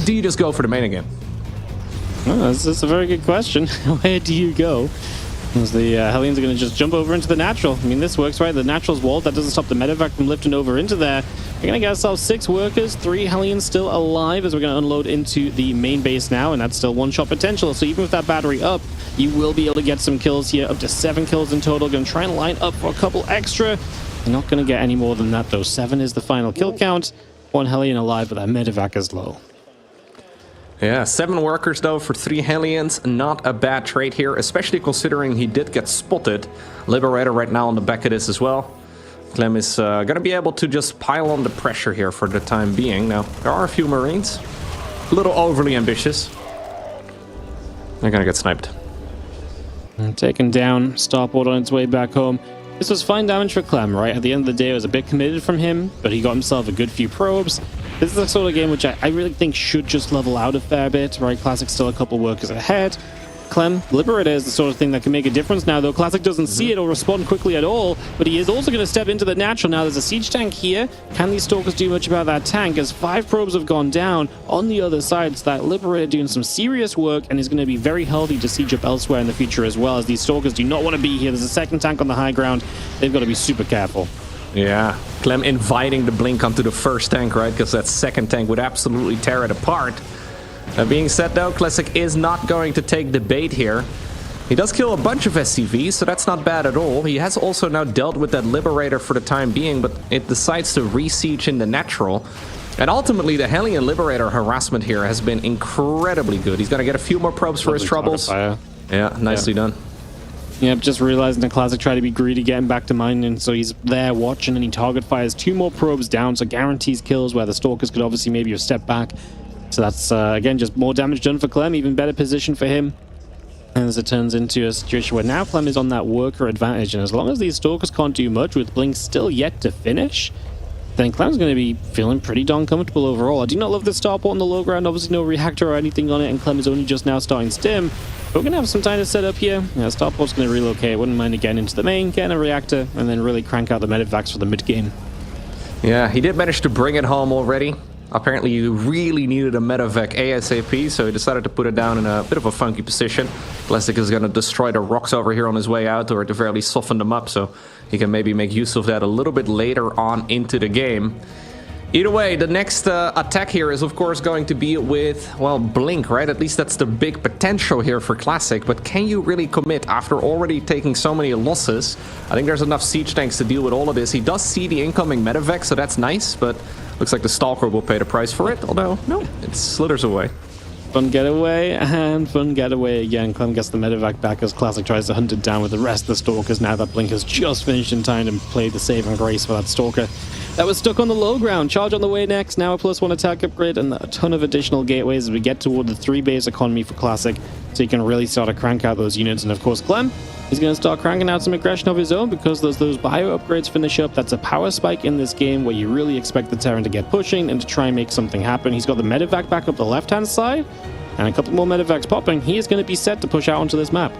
Do you just go for the main again? Well, that's a very good question. Where do you go? Because the Hellions are going to just jump over into the natural. I mean, this works, right? The natural's walled. That doesn't stop the medevac from lifting over into there. We're going to get ourselves 6 workers, 3 Hellions still alive as we're going to unload into the main base now, and that's still one-shot potential. So even with that battery up, you will be able to get some kills here, up to 7 kills in total. Going to try and line up for a couple extra. You're not going to get any more than that, though. 7 is the final kill count. 1 Hellion alive, but that medevac is low. Yeah, 7 workers, though, for 3 Hellions. Not a bad trade here, especially considering he did get spotted. Liberator right now on the back of this as well. Clem is going to be able to just pile on the pressure here for the time being. Now, there are a few Marines. A little overly ambitious. They're going to get sniped. And taken down. Starport on its way back home. This was fine damage for Clem, right? At the end of the day, it was a bit committed from him, but he got himself a good few probes. This is the sort of game which I really think should just level out a fair bit, right? Classic still a couple workers ahead. Clem, Liberator is the sort of thing that can make a difference now, though Classic doesn't see it or respond quickly at all, but he is also going to step into the natural. Now, there's a siege tank here. Can these Stalkers do much about that tank? As 5 probes have gone down on the other side, so that Liberator doing some serious work and is going to be very healthy to siege up elsewhere in the future as well, as these Stalkers do not want to be here. There's a second tank on the high ground. They've got to be super careful. Yeah, Clem inviting the blink onto the first tank, right? Because that second tank would absolutely tear it apart. That being said, though, Classic is not going to take the bait here. He does kill a bunch of SCVs, so that's not bad at all. He has also now dealt with that Liberator for the time being, but it decides to re-siege in the natural. And ultimately, the Hellion Liberator harassment here has been incredibly good. He's going to get a few more probes for his troubles. Yeah, nicely done. Yep, just realizing the Classic tried to be greedy, getting back to mine, and so he's there watching, and he target fires 2 more probes down, so guarantees kills where the Stalkers could obviously maybe have stepped back. So that's, again, just more damage done for Clem, even better position for him. And as it turns into a situation where now Clem is on that worker advantage, and as long as these Stalkers can't do much, with Blink still yet to finish, then Clem's going to be feeling pretty darn comfortable overall. I do not love the starport on the low ground, obviously no reactor or anything on it, and Clem is only just now starting stim. But we're going to have some time to set up here. Yeah, starport's going to relocate, wouldn't mind again into the main, getting a reactor, and then really crank out the medevacs for the mid-game. Yeah, he did manage to bring it home already. Apparently, you really needed a medevac ASAP, so he decided to put it down in a bit of a funky position. Classic is going to destroy the rocks over here on his way out, or at the very least soften them up, so he can maybe make use of that a little bit later on into the game. Either way, the next attack here is, of course, going to be with, well, Blink, right? At least that's the big potential here for Classic, but can you really commit after already taking so many losses? I think there's enough siege tanks to deal with all of this. He does see the incoming medevac, so that's nice, but looks like the Stalker will pay the price for it, although, no, it slithers away. Fun getaway, and fun getaway again. Clem gets the medevac back as Classic tries to hunt it down with the rest of the Stalkers now that Blink has just finished in time and played the saving grace for that Stalker. that was stuck on the low ground. Charge on the way next. Now a +1 attack upgrade and a ton of additional gateways as we get toward the 3-base economy for Classic, so you can really start to crank out those units. And of course, Clem is going to start cranking out some aggression of his own because those bio upgrades finish up. That's a power spike in this game where you really expect the Terran to get pushing and to try and make something happen. He's got the medevac back up the left-hand side and a couple more medevacs popping. He is going to be set to push out onto this map.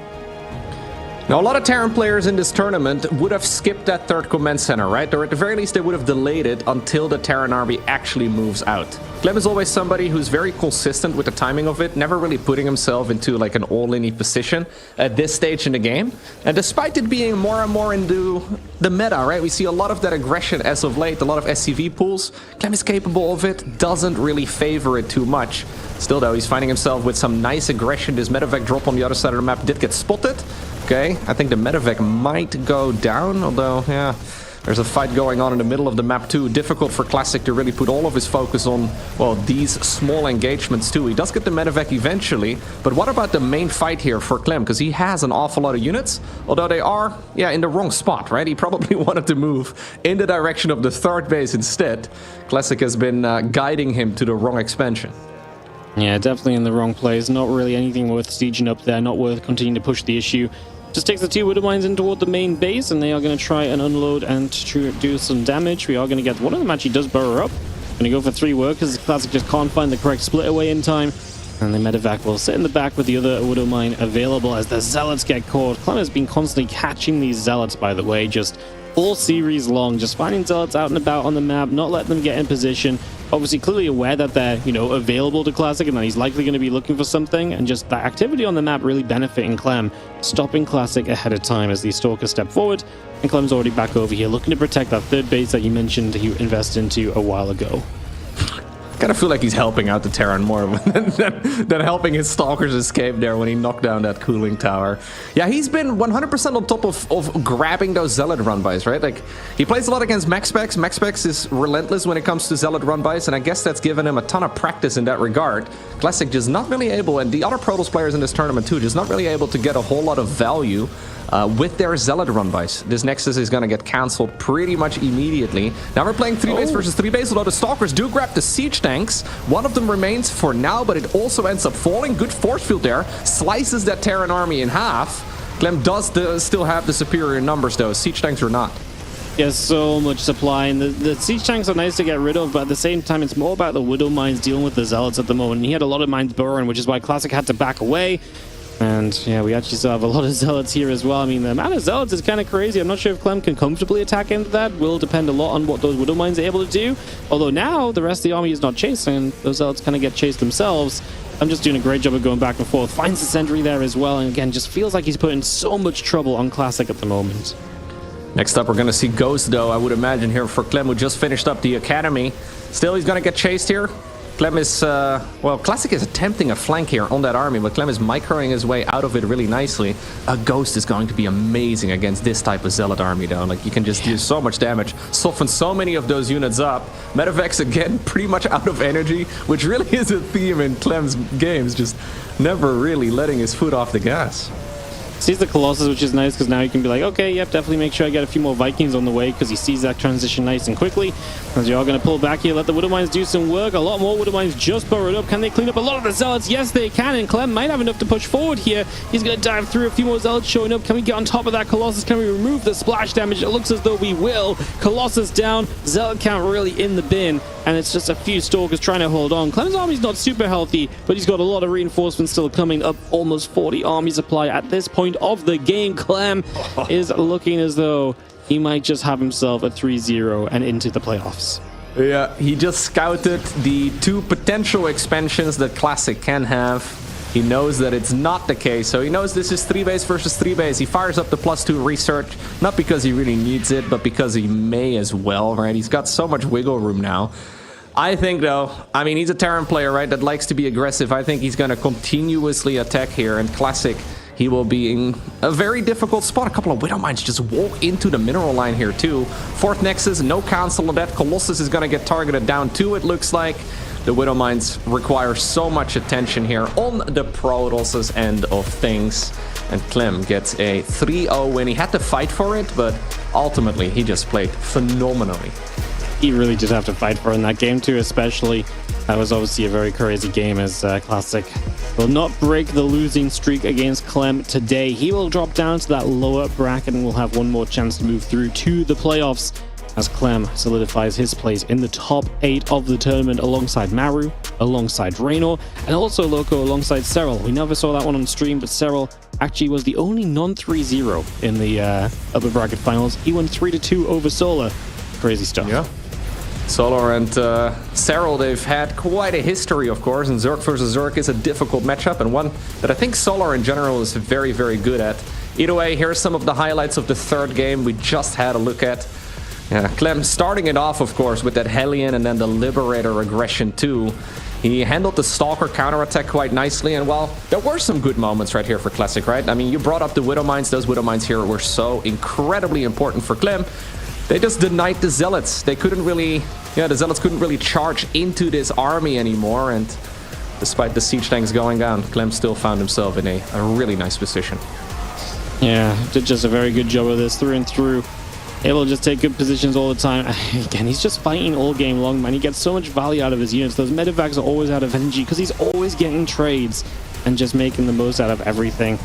Now, a lot of Terran players in this tournament would have skipped that third command center, right? Or at the very least, they would have delayed it until the Terran army actually moves out. Clem is always somebody who's very consistent with the timing of it, never really putting himself into like an all-in position at this stage in the game. And despite it being more and more into the meta, right? We see a lot of that aggression as of late, a lot of SCV pools. Clem is capable of it, doesn't really favor it too much. Still, though, he's finding himself with some nice aggression. This medevac drop on the other side of the map did get spotted. Okay, I think the medevac might go down, although, yeah, there's a fight going on in the middle of the map too. Difficult for Classic to really put all of his focus on, well, these small engagements too. He does get the medevac eventually, but what about the main fight here for Clem? Because he has an awful lot of units, although they are, yeah, in the wrong spot, right? He probably wanted to move in the direction of the third base instead. Classic has been guiding him to the wrong expansion. Yeah, definitely in the wrong place. Not really anything worth sieging up there, not worth continuing to push the issue. Just takes the 2 Widow Mines in toward the main base, and they are going to try and unload and do some damage. We are going to get one of them actually does burrow up. Going to go for 3 workers. Classic just can't find the correct split away in time. And the medevac will sit in the back with the other Widow Mine available as the Zealots get caught. Clem has been constantly catching these Zealots, by the way, just all series long, just finding Zealots out and about on the map, not letting them get in position. Obviously, clearly aware that they're, available to Classic and that he's likely going to be looking for something, and just that activity on the map really benefiting Clem, stopping Classic ahead of time as these Stalkers step forward, and Clem's already back over here looking to protect that third base that you mentioned he invested into a while ago. Kind of feel like he's helping out the Terran more than helping his Stalkers escape there when he knocked down that cooling tower. Yeah, he's been 100% on top of grabbing those Zealot run-bys, right? Like, he plays a lot against Mexpex. Mexpex is relentless when it comes to Zealot run-bys, and I guess that's given him a ton of practice in that regard. Classic just not really able, and the other Protoss players in this tournament too, just not really able to get a whole lot of value with their Zealot run-bys. This Nexus is going to get cancelled pretty much immediately. Now we're playing 3-base versus 3-base, although the Stalkers do grab the siege tanks. One of them remains for now, but it also ends up falling. Good force field there. Slices that Terran army in half. Clem does still have the superior numbers, though. Siege tanks are not. Yes, so much supply, and the siege tanks are nice to get rid of, but at the same time, it's more about the Widow Mines dealing with the Zealots at the moment. He had a lot of mines burrowing, which is why Classic had to back away. And yeah, we actually still have a lot of Zealots here as well. I mean, the amount of Zealots is kind of crazy. I'm not sure if Clem can comfortably attack into that. Will depend a lot on what those Widow Mines are able to do. Although now the rest of the army is not chasing, those Zealots kind of get chased themselves. I'm just doing a great job of going back and forth. Finds the sentry there as well, and again, just feels like he's putting so much trouble on Classic at the moment. Next up, we're going to see Ghost, though, I would imagine, here for Clem, who just finished up the academy. Still, he's going to get chased here. Clem is, well, Classic is attempting a flank here on that army, but Clem is microing his way out of it really nicely. A Ghost is going to be amazing against this type of Zealot army, though. Like, you can just do so much damage, soften so many of those units up. Medevacs, again, pretty much out of energy, which really is a theme in Clem's games, just never really letting his foot off the gas. Sees the Colossus, which is nice because now you can be like, okay, yep, definitely make sure I get a few more Vikings on the way because he sees that transition nice and quickly. As you are going to pull back here, let the Widow Mines do some work. A lot more Widow Mines just burrowed up. Can they clean up a lot of the Zealots? Yes, they can, and Clem might have enough to push forward here. He's going to dive through. A few more Zealots showing up. Can we get on top of that Colossus? Can we remove the splash damage? It looks as though we will. Colossus down. Zealot count really in the bin, and it's just a few Stalkers trying to hold on. Clem's army's not super healthy, but he's got a lot of reinforcements still coming up. Almost 40 army supply at this point of the game. Clem is looking as though he might just have himself a 3-0 and into the playoffs. Yeah, he just scouted the 2 potential expansions that Classic can have. He knows that it's not the case, so he knows this is 3-base versus 3-base. He fires up the +2 research, not because he really needs it, but because he may as well, right? He's got so much wiggle room now. I think, though, I mean, he's a Terran player, right, that likes to be aggressive. I think he's going to continuously attack here, and Classic, he will be in a very difficult spot. A couple of Widow Mines just walk into the mineral line here, too. 4th Nexus, no cancel on that. Colossus is going to get targeted down, too, it looks like. The Widow Mines require so much attention here on the Protoss end of things. And Clem gets a 3-0 win. He had to fight for it, but ultimately, he just played phenomenally. he really did have to fight for in that game too, especially. That was obviously a very crazy game as Classic will not break the losing streak against Clem today. He will drop down to that lower bracket and will have one more chance to move through to the playoffs as Clem solidifies his place in the top 8 of the tournament alongside Maru, alongside Raynor, and also Loco alongside Serral. We never saw that one on stream, but Serral actually was the only non-3-0 in the upper bracket finals. He won 3-2 over Solar. Crazy stuff. Yeah. Solar and Serral, they've had quite a history, of course, and Zerg versus Zerg is a difficult matchup, and one that I think Solar in general is very, very good at. Either way, here are some of the highlights of the third game we just had a look at. Yeah, Clem starting it off, of course, with that Hellion and then the Liberator aggression too. He handled the Stalker counterattack quite nicely, and well, there were some good moments right here for Classic, right? I mean, you brought up the Widow Mines. Those Widow Mines here were so incredibly important for Clem. They just denied the Zealots. They couldn't really, the Zealots couldn't really charge into this army anymore, and despite the siege tanks going down, Clem still found himself in a really nice position. Yeah, did just a very good job of this through and through. Able to just take good positions all the time. Again, he's just fighting all game long, man. He gets so much value out of his units. Those medevacs are always out of energy because he's always getting trades and just making the most out of everything.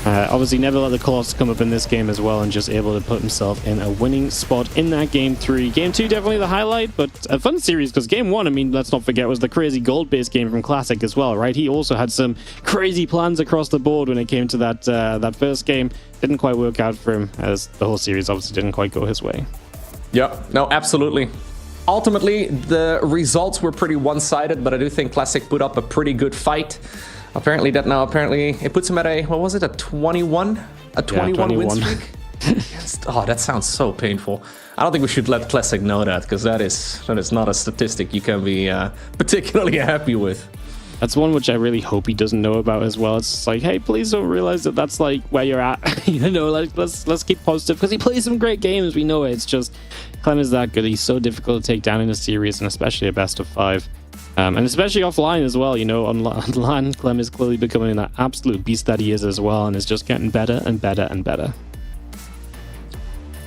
Obviously, never let the Colossus come up in this game as well, and just able to put himself in a winning spot in that Game 3. Game 2, definitely the highlight, but a fun series because Game 1, I mean, let's not forget, was the crazy gold-based game from Classic as well, right? He also had some crazy plans across the board when it came to that first game. Didn't quite work out for him, as the whole series obviously didn't quite go his way. Yep, no, absolutely. Ultimately, the results were pretty one-sided, but I do think Classic put up a pretty good fight. Apparently it puts him at a, what was it, a 21 win streak? Oh, that sounds so painful. I don't think we should let Classic know that, because that is not a statistic you can be particularly happy with. That's one which I really hope he doesn't know about as well. It's like, hey, please don't realize that that's like where you're at. You know, like let's keep positive because he plays some great games. We know it. It's just Clem is that good. He's so difficult to take down in a series, and especially a best of 5. And especially offline as well, you know, online, Clem is clearly becoming that absolute beast that he is as well, and is just getting better and better and better.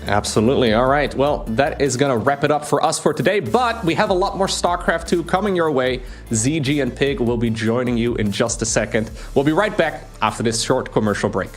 Absolutely. All right. Well, that is going to wrap it up for us for today, but we have a lot more StarCraft II coming your way. ZG and Pig will be joining you in just a second. We'll be right back after this short commercial break.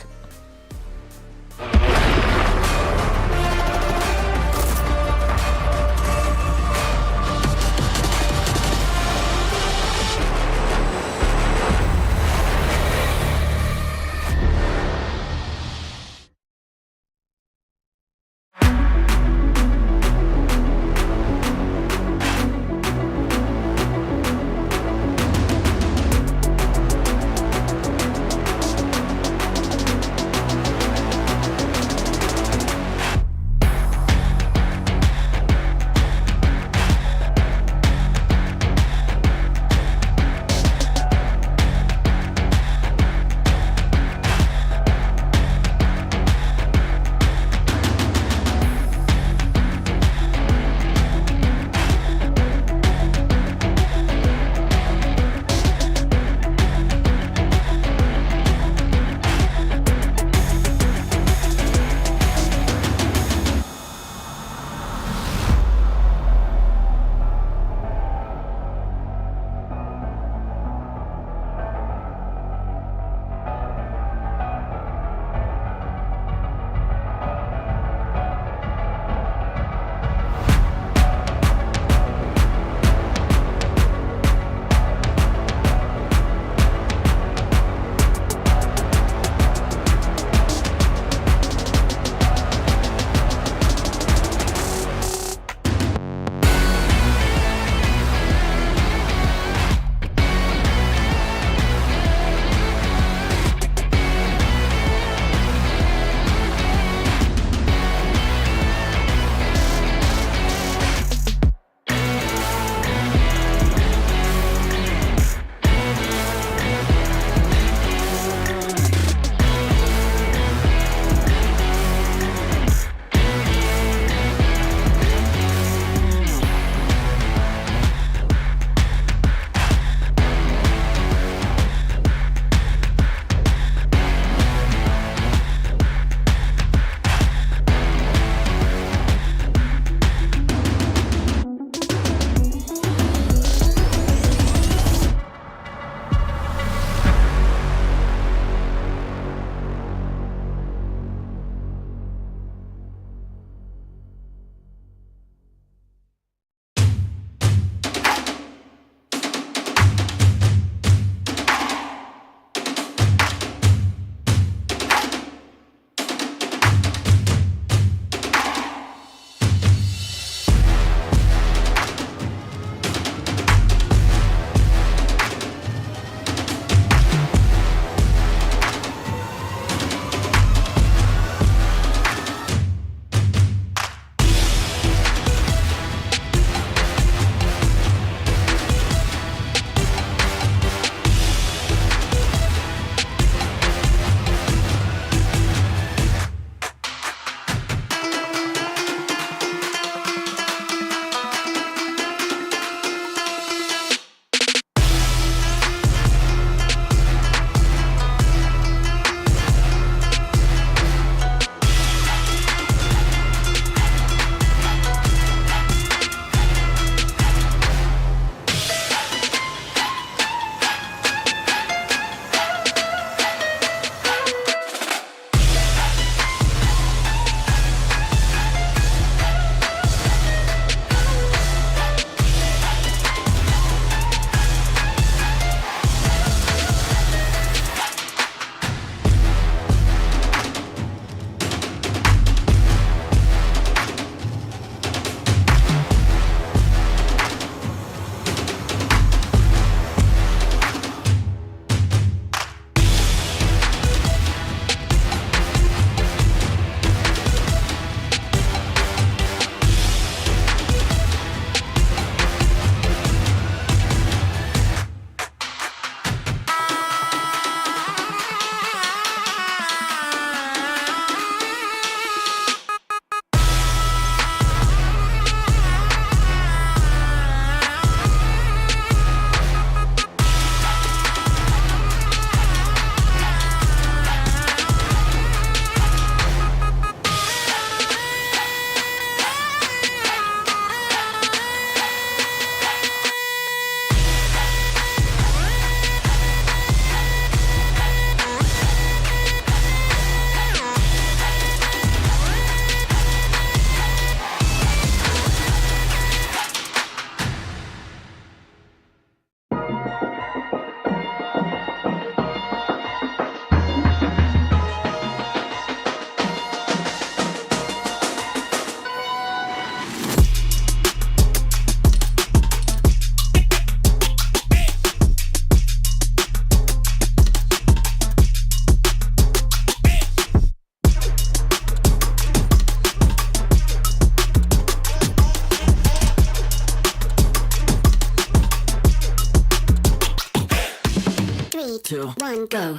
2, 1, go.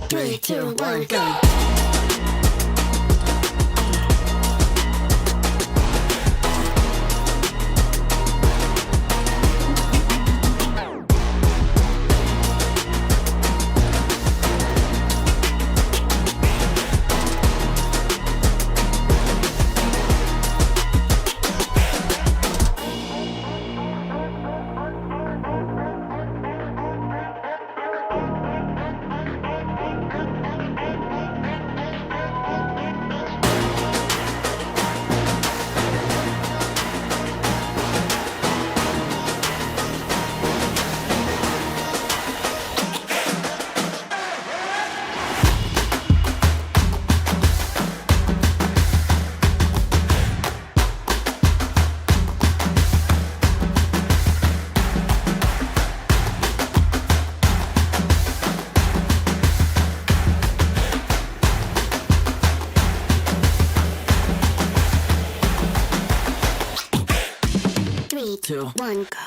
Three, two, one, go. Three, two, one, go.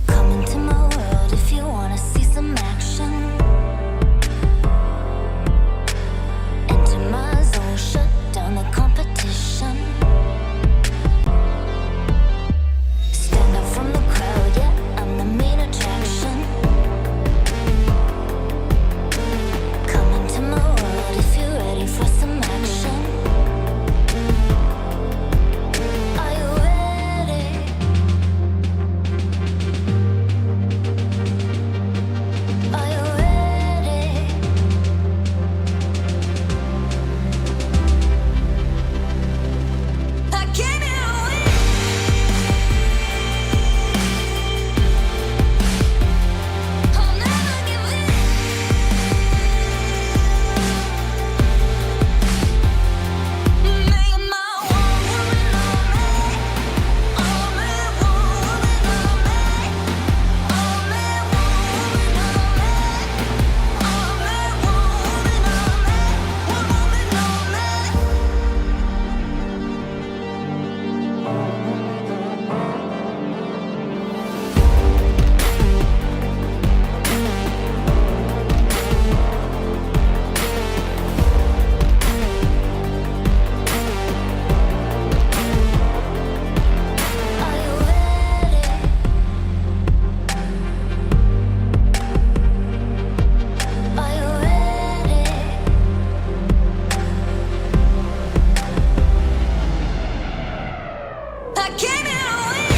Come into my world if you wanna see some action. Enter my zone, shut down the competition. Stand out from the crowd, yeah, I'm the main attraction. Come into my world if you're ready for some action. Are you ready? Are you ready? I came here to win. I'll never give in. Make my woman on me. Only one woman on me. Only one woman on me. Only one woman on me. One woman on me. Are you ready? Are you ready? I came here to win.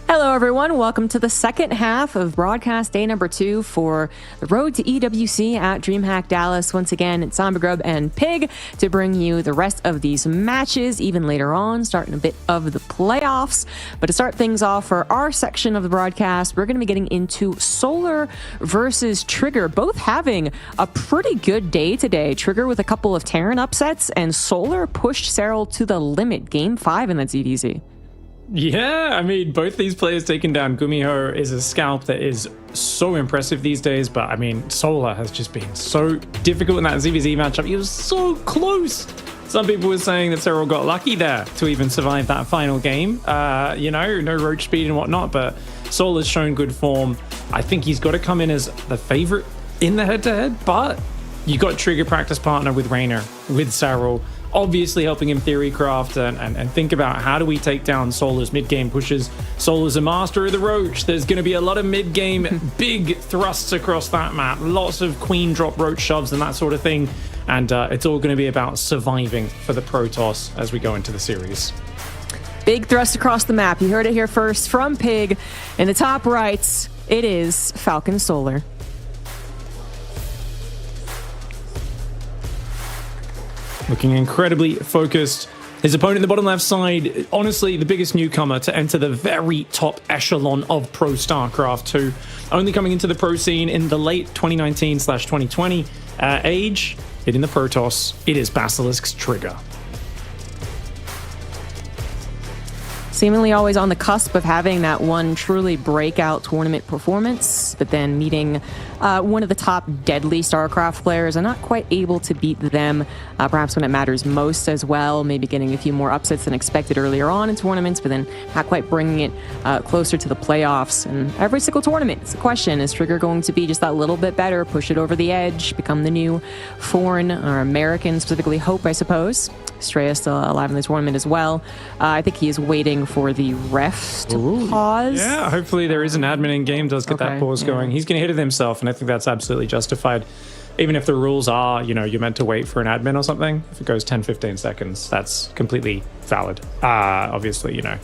Hello, everyone. Welcome to the second half of broadcast day number 2 for the road to EWC at DreamHack Dallas. Once again, it's Zombie Grub and Pig to bring you the rest of these matches, even later on, starting a bit of the playoffs. But to start things off for our section of the broadcast, we're going to be getting into Solar versus Trigger, both having a pretty good day today. Trigger with a couple of Terran upsets, and Solar pushed Serral to the limit. Game 5 in that ZVZ. Yeah, I mean, both these players taking down Gumiho is a scalp that is so impressive these days, but I mean, Solar has just been so difficult in that ZVZ matchup. He was so close Some people were saying that Cyril got lucky there to even survive that final game. No roach speed and whatnot, but Sol has shown good form. I think he's got to come in as the favorite in the head-to-head, but you got Trigger practice partner with Raynor, with Cyril, obviously helping him theorycraft and think about how do we take down Solar's mid-game pushes. Solar's a master of the roach. There's going to be a lot of mid-game big thrusts across that map, lots of queen drop roach shoves and that sort of thing. And it's all going to be about surviving for the Protoss as we go into the series. Big thrust across the map. You heard it here first from Pig. In the top right, it is Falcon Solar. Looking incredibly focused. His opponent in the bottom left side, honestly, the biggest newcomer to enter the very top echelon of Pro StarCraft 2. Only coming into the pro scene in the late 2019/2020 age. Hitting the Protoss, it is Basilisk's Trigger. Seemingly always on the cusp of having that one truly breakout tournament performance, but then meeting one of the top deadly StarCraft players and not quite able to beat them, perhaps when it matters most as well, maybe getting a few more upsets than expected earlier on in tournaments, but then not quite bringing it closer to the playoffs. And every single tournament, it's a question, is Trigger going to be just that little bit better, push it over the edge, become the new foreign or American, specifically Hope, I suppose? Straya still alive in the tournament as well. I think he is waiting for the refs to pause. Yeah, hopefully there is an admin in game, does get that pause going. He's going to hit it himself, and I think that's absolutely justified. Even if the rules are, you're meant to wait for an admin or something, if it goes 10-15 seconds, that's completely valid. Obviously, if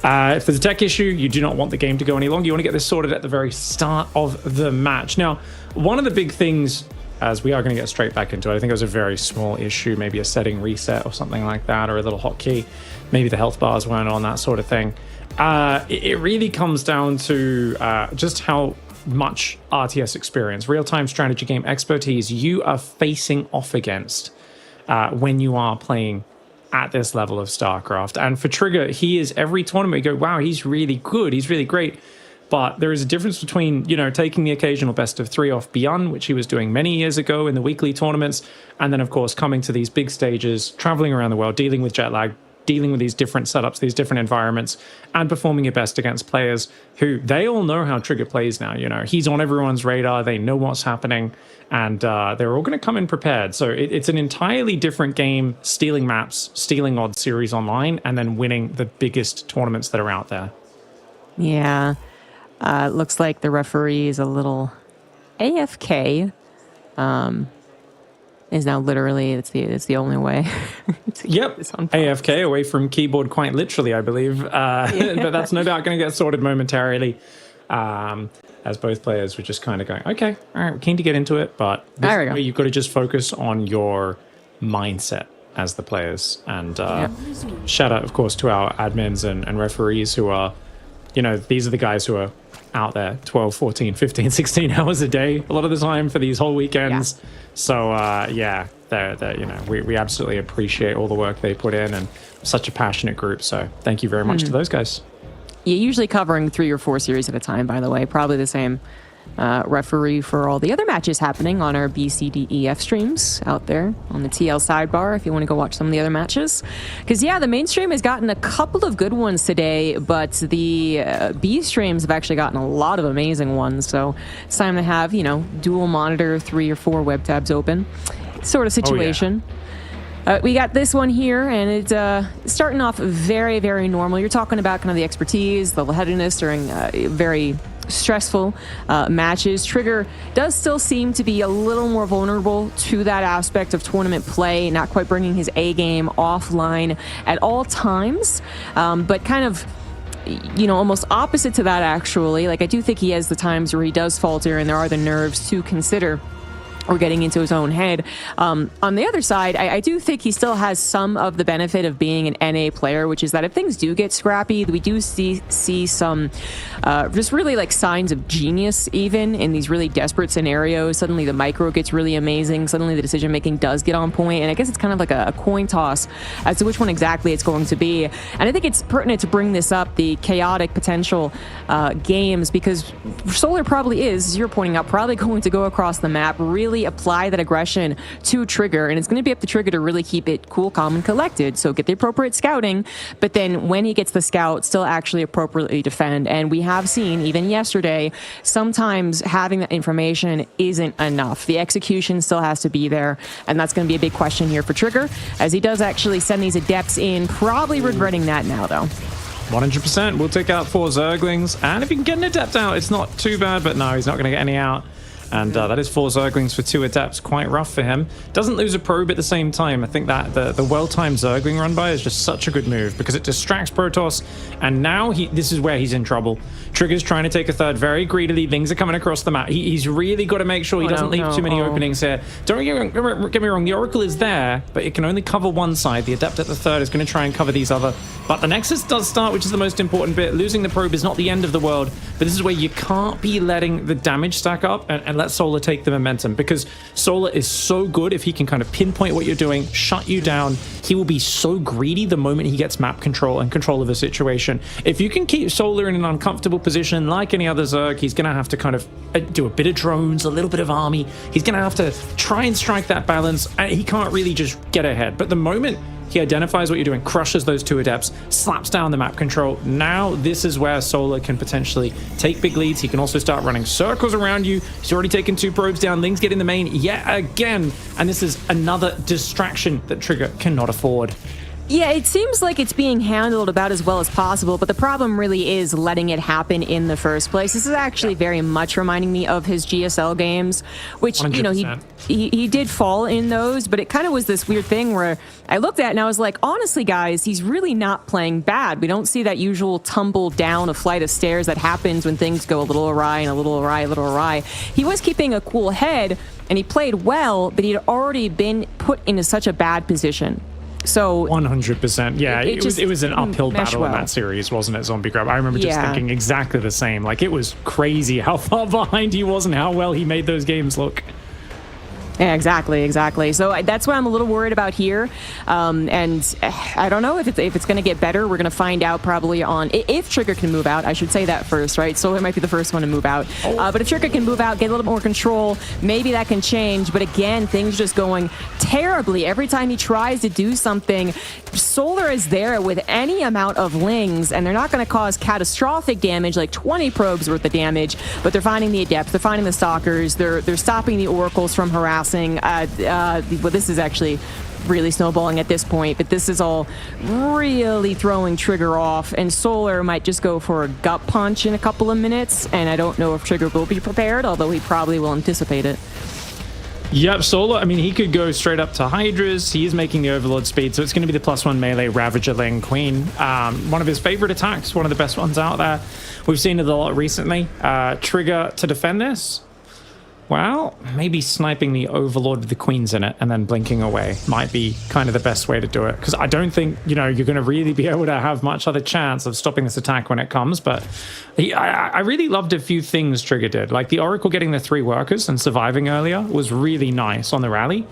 there's a tech issue, you do not want the game to go any longer. You want to get this sorted at the very start of the match. Now, one of the big things, as we are going to get straight back into it, I think it was a very small issue, maybe a setting reset or something like that, or a little hotkey. Maybe the health bars weren't on, that sort of thing. It really comes down to just how much RTS experience, real-time strategy game expertise you are facing off against when you are playing at this level of StarCraft. And for Trigger, he is every tournament, you go, wow, he's really good, he's really great. But there is a difference between, taking the occasional best of 3 off Beyond, which he was doing many years ago in the weekly tournaments, and then, of course, coming to these big stages, traveling around the world, dealing with jet lag, dealing with these different setups, these different environments, and performing your best against players who, they all know how Trigger plays now. He's on everyone's radar, they know what's happening, and they're all going to come in prepared. So it's an entirely different game, stealing maps, stealing odd series online, and then winning the biggest tournaments that are out there. Yeah. It looks like the referee is a little AFK. Is now literally, it's the only way. Yep, AFK, away from keyboard quite literally, I believe. But that's no doubt going to get sorted momentarily. As both players were just kind of going, okay, all right, we're keen to get into it, but this way you've got to just focus on your mindset as the players. And shout out, of course, to our admins and referees who are, these are the guys who are out there 12, 14, 15, 16 hours a day a lot of the time for these whole weekends. Yeah. So they're we absolutely appreciate all the work they put in, and such a passionate group. So thank you very much to those guys. Yeah, usually covering 3 or 4 series at a time, by the way. Probably the same referee for all the other matches happening on our BCDEF streams out there on the TL sidebar if you want to go watch some of the other matches. Because, the mainstream has gotten a couple of good ones today, but the B streams have actually gotten a lot of amazing ones. So it's time to have, dual monitor, 3 or 4 web tabs open sort of situation. Oh, yeah. We got this one here, and it's starting off very, very normal. You're talking about kind of the expertise, the level-headedness during very stressful matches. Trigger does still seem to be a little more vulnerable to that aspect of tournament play, not quite bringing his A game offline at all times, but kind of almost opposite to that, actually. Like, I do think he has the times where he does falter and there are the nerves to consider or getting into his own head. On the other side, I do think he still has some of the benefit of being an NA player, which is that if things do get scrappy, we do see some just really like signs of genius even in these really desperate scenarios. Suddenly the micro gets really amazing. Suddenly the decision making does get on point. And I guess it's kind of like a coin toss as to which one exactly it's going to be. And I think it's pertinent to bring this up, the chaotic potential games, because Solar probably is, as you're pointing out, probably going to go across the map, really really apply that aggression to Trigger, and it's going to be up to Trigger to really keep it cool, calm, and collected. So get the appropriate scouting, but then when he gets the scout, still actually appropriately defend. And we have seen, even yesterday, sometimes having that information isn't enough. The execution still has to be there, and that's going to be a big question here for Trigger, as he does actually send these adepts in, probably regretting that now, though. 100%. We'll take out 4 Zerglings, and if he can get an Adept out, it's not too bad, but no, he's not going to get any out. And that is 4 Zerglings for 2 Adepts. Quite rough for him. Doesn't lose a probe at the same time. I think that the well-timed Zergling run by is just such a good move because it distracts Protoss, and now this is where he's in trouble. Trigger's trying to take a third very greedily. Things are coming across the map. He's really got to make sure he doesn't leave too many openings here. Don't get me wrong, the Oracle is there, but it can only cover one side. The Adept at the third is going to try and cover these other. But the Nexus does start, which is the most important bit. Losing the probe is not the end of the world, but this is where you can't be letting the damage stack up and let Solar take the momentum, because Solar is so good. If he can kind of pinpoint what you're doing, shut you down, he will be so greedy the moment he gets map control and control of a situation. If you can keep Solar in an uncomfortable position like any other Zerg, he's going to have to kind of do a bit of drones, a little bit of army. He's going to have to try and strike that balance, and he can't really just get ahead. But the moment he identifies what you're doing, crushes those 2 Adepts, slaps down the map control. Now this is where Solar can potentially take big leads. He can also start running circles around you. He's already taken 2 probes down. Lings get in the main yet again. And this is another distraction that Trigger cannot afford. Yeah, it seems like it's being handled about as well as possible, but the problem really is letting it happen in the first place. This is actually very much reminding me of his GSL games, which, 100%. You know, he did fall in those, but it kind of was this weird thing where I looked at it and I was like, honestly, guys, he's really not playing bad. We don't see that usual tumble down a flight of stairs that happens when things go a little awry and a little awry, a little awry. He was keeping a cool head and he played well, but he'd already been put into such a bad position. So 100%, yeah, it was an uphill battle in that series, wasn't it, Zombie Grub? I remember just thinking exactly the same. Like, it was crazy how far behind he was and how well he made those games look. Yeah, exactly. So that's what I'm a little worried about here. And I don't know if it's going to get better. We're going to find out probably on if Trigger can move out. I should say that first, right? So it might be the first one to move out. But if Trigger can move out, get a little bit more control, maybe that can change. But again, things just going terribly. Every time he tries to do something, Solar is there with any amount of Lings, and they're not going to cause catastrophic damage, like 20 probes worth of damage, but they're finding the Adepts, they're finding the Stalkers, they're stopping the Oracles from harassing. Well, this is actually really snowballing at this point, but this is all really throwing Trigger off, and Solar might just go for a gut punch in a couple of minutes, and I don't know if Trigger will be prepared, although he probably will anticipate it. Yep, Solar, I mean, he could go straight up to Hydras. He is making the Overlord speed, so it's going to be the +1 melee Ravager Ling Queen. One of his favorite attacks, one of the best ones out there. We've seen it a lot recently. Trigger to defend this. Well, maybe sniping the Overlord with the Queens in it and then blinking away might be kind of the best way to do it. Because I don't think, you know, you're going to really be able to have much other chance of stopping this attack when it comes. But I really loved a few things Trigger did. Like the Oracle getting the 3 workers and surviving earlier was really nice on the rally.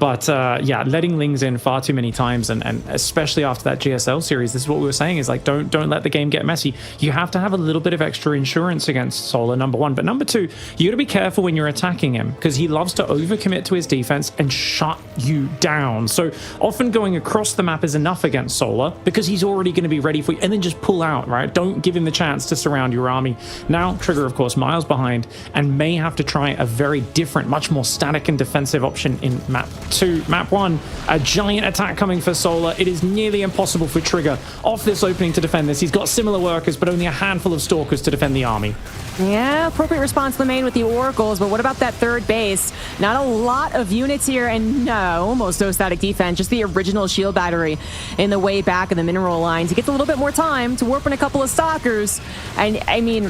But yeah, letting Lings in far too many times, and especially after that GSL series, this is what we were saying, is like, don't let the game get messy. You have to have a little bit of extra insurance against Solar, number one. But number two, you got to be careful when you're attacking him, because he loves to overcommit to his defense and shut you down. So often going across the map is enough against Solar, because he's already going to be ready for you, and then just pull out, right? Don't give him the chance to surround your army. Now, Trigger, of course, miles behind, and may have to try a very different, much more static and defensive option in map 2. Map 1, a giant attack coming for Solar. It is nearly impossible for Trigger off this opening to defend this. He's got similar workers, but only a handful of Stalkers to defend the army. Yeah, appropriate response to the main with the Oracles, but what about that third base? Not a lot of units here, and no, almost no static defense, just the original shield battery in the way back of the mineral lines. He gets a little bit more time to warp in a couple of Stalkers, and I mean,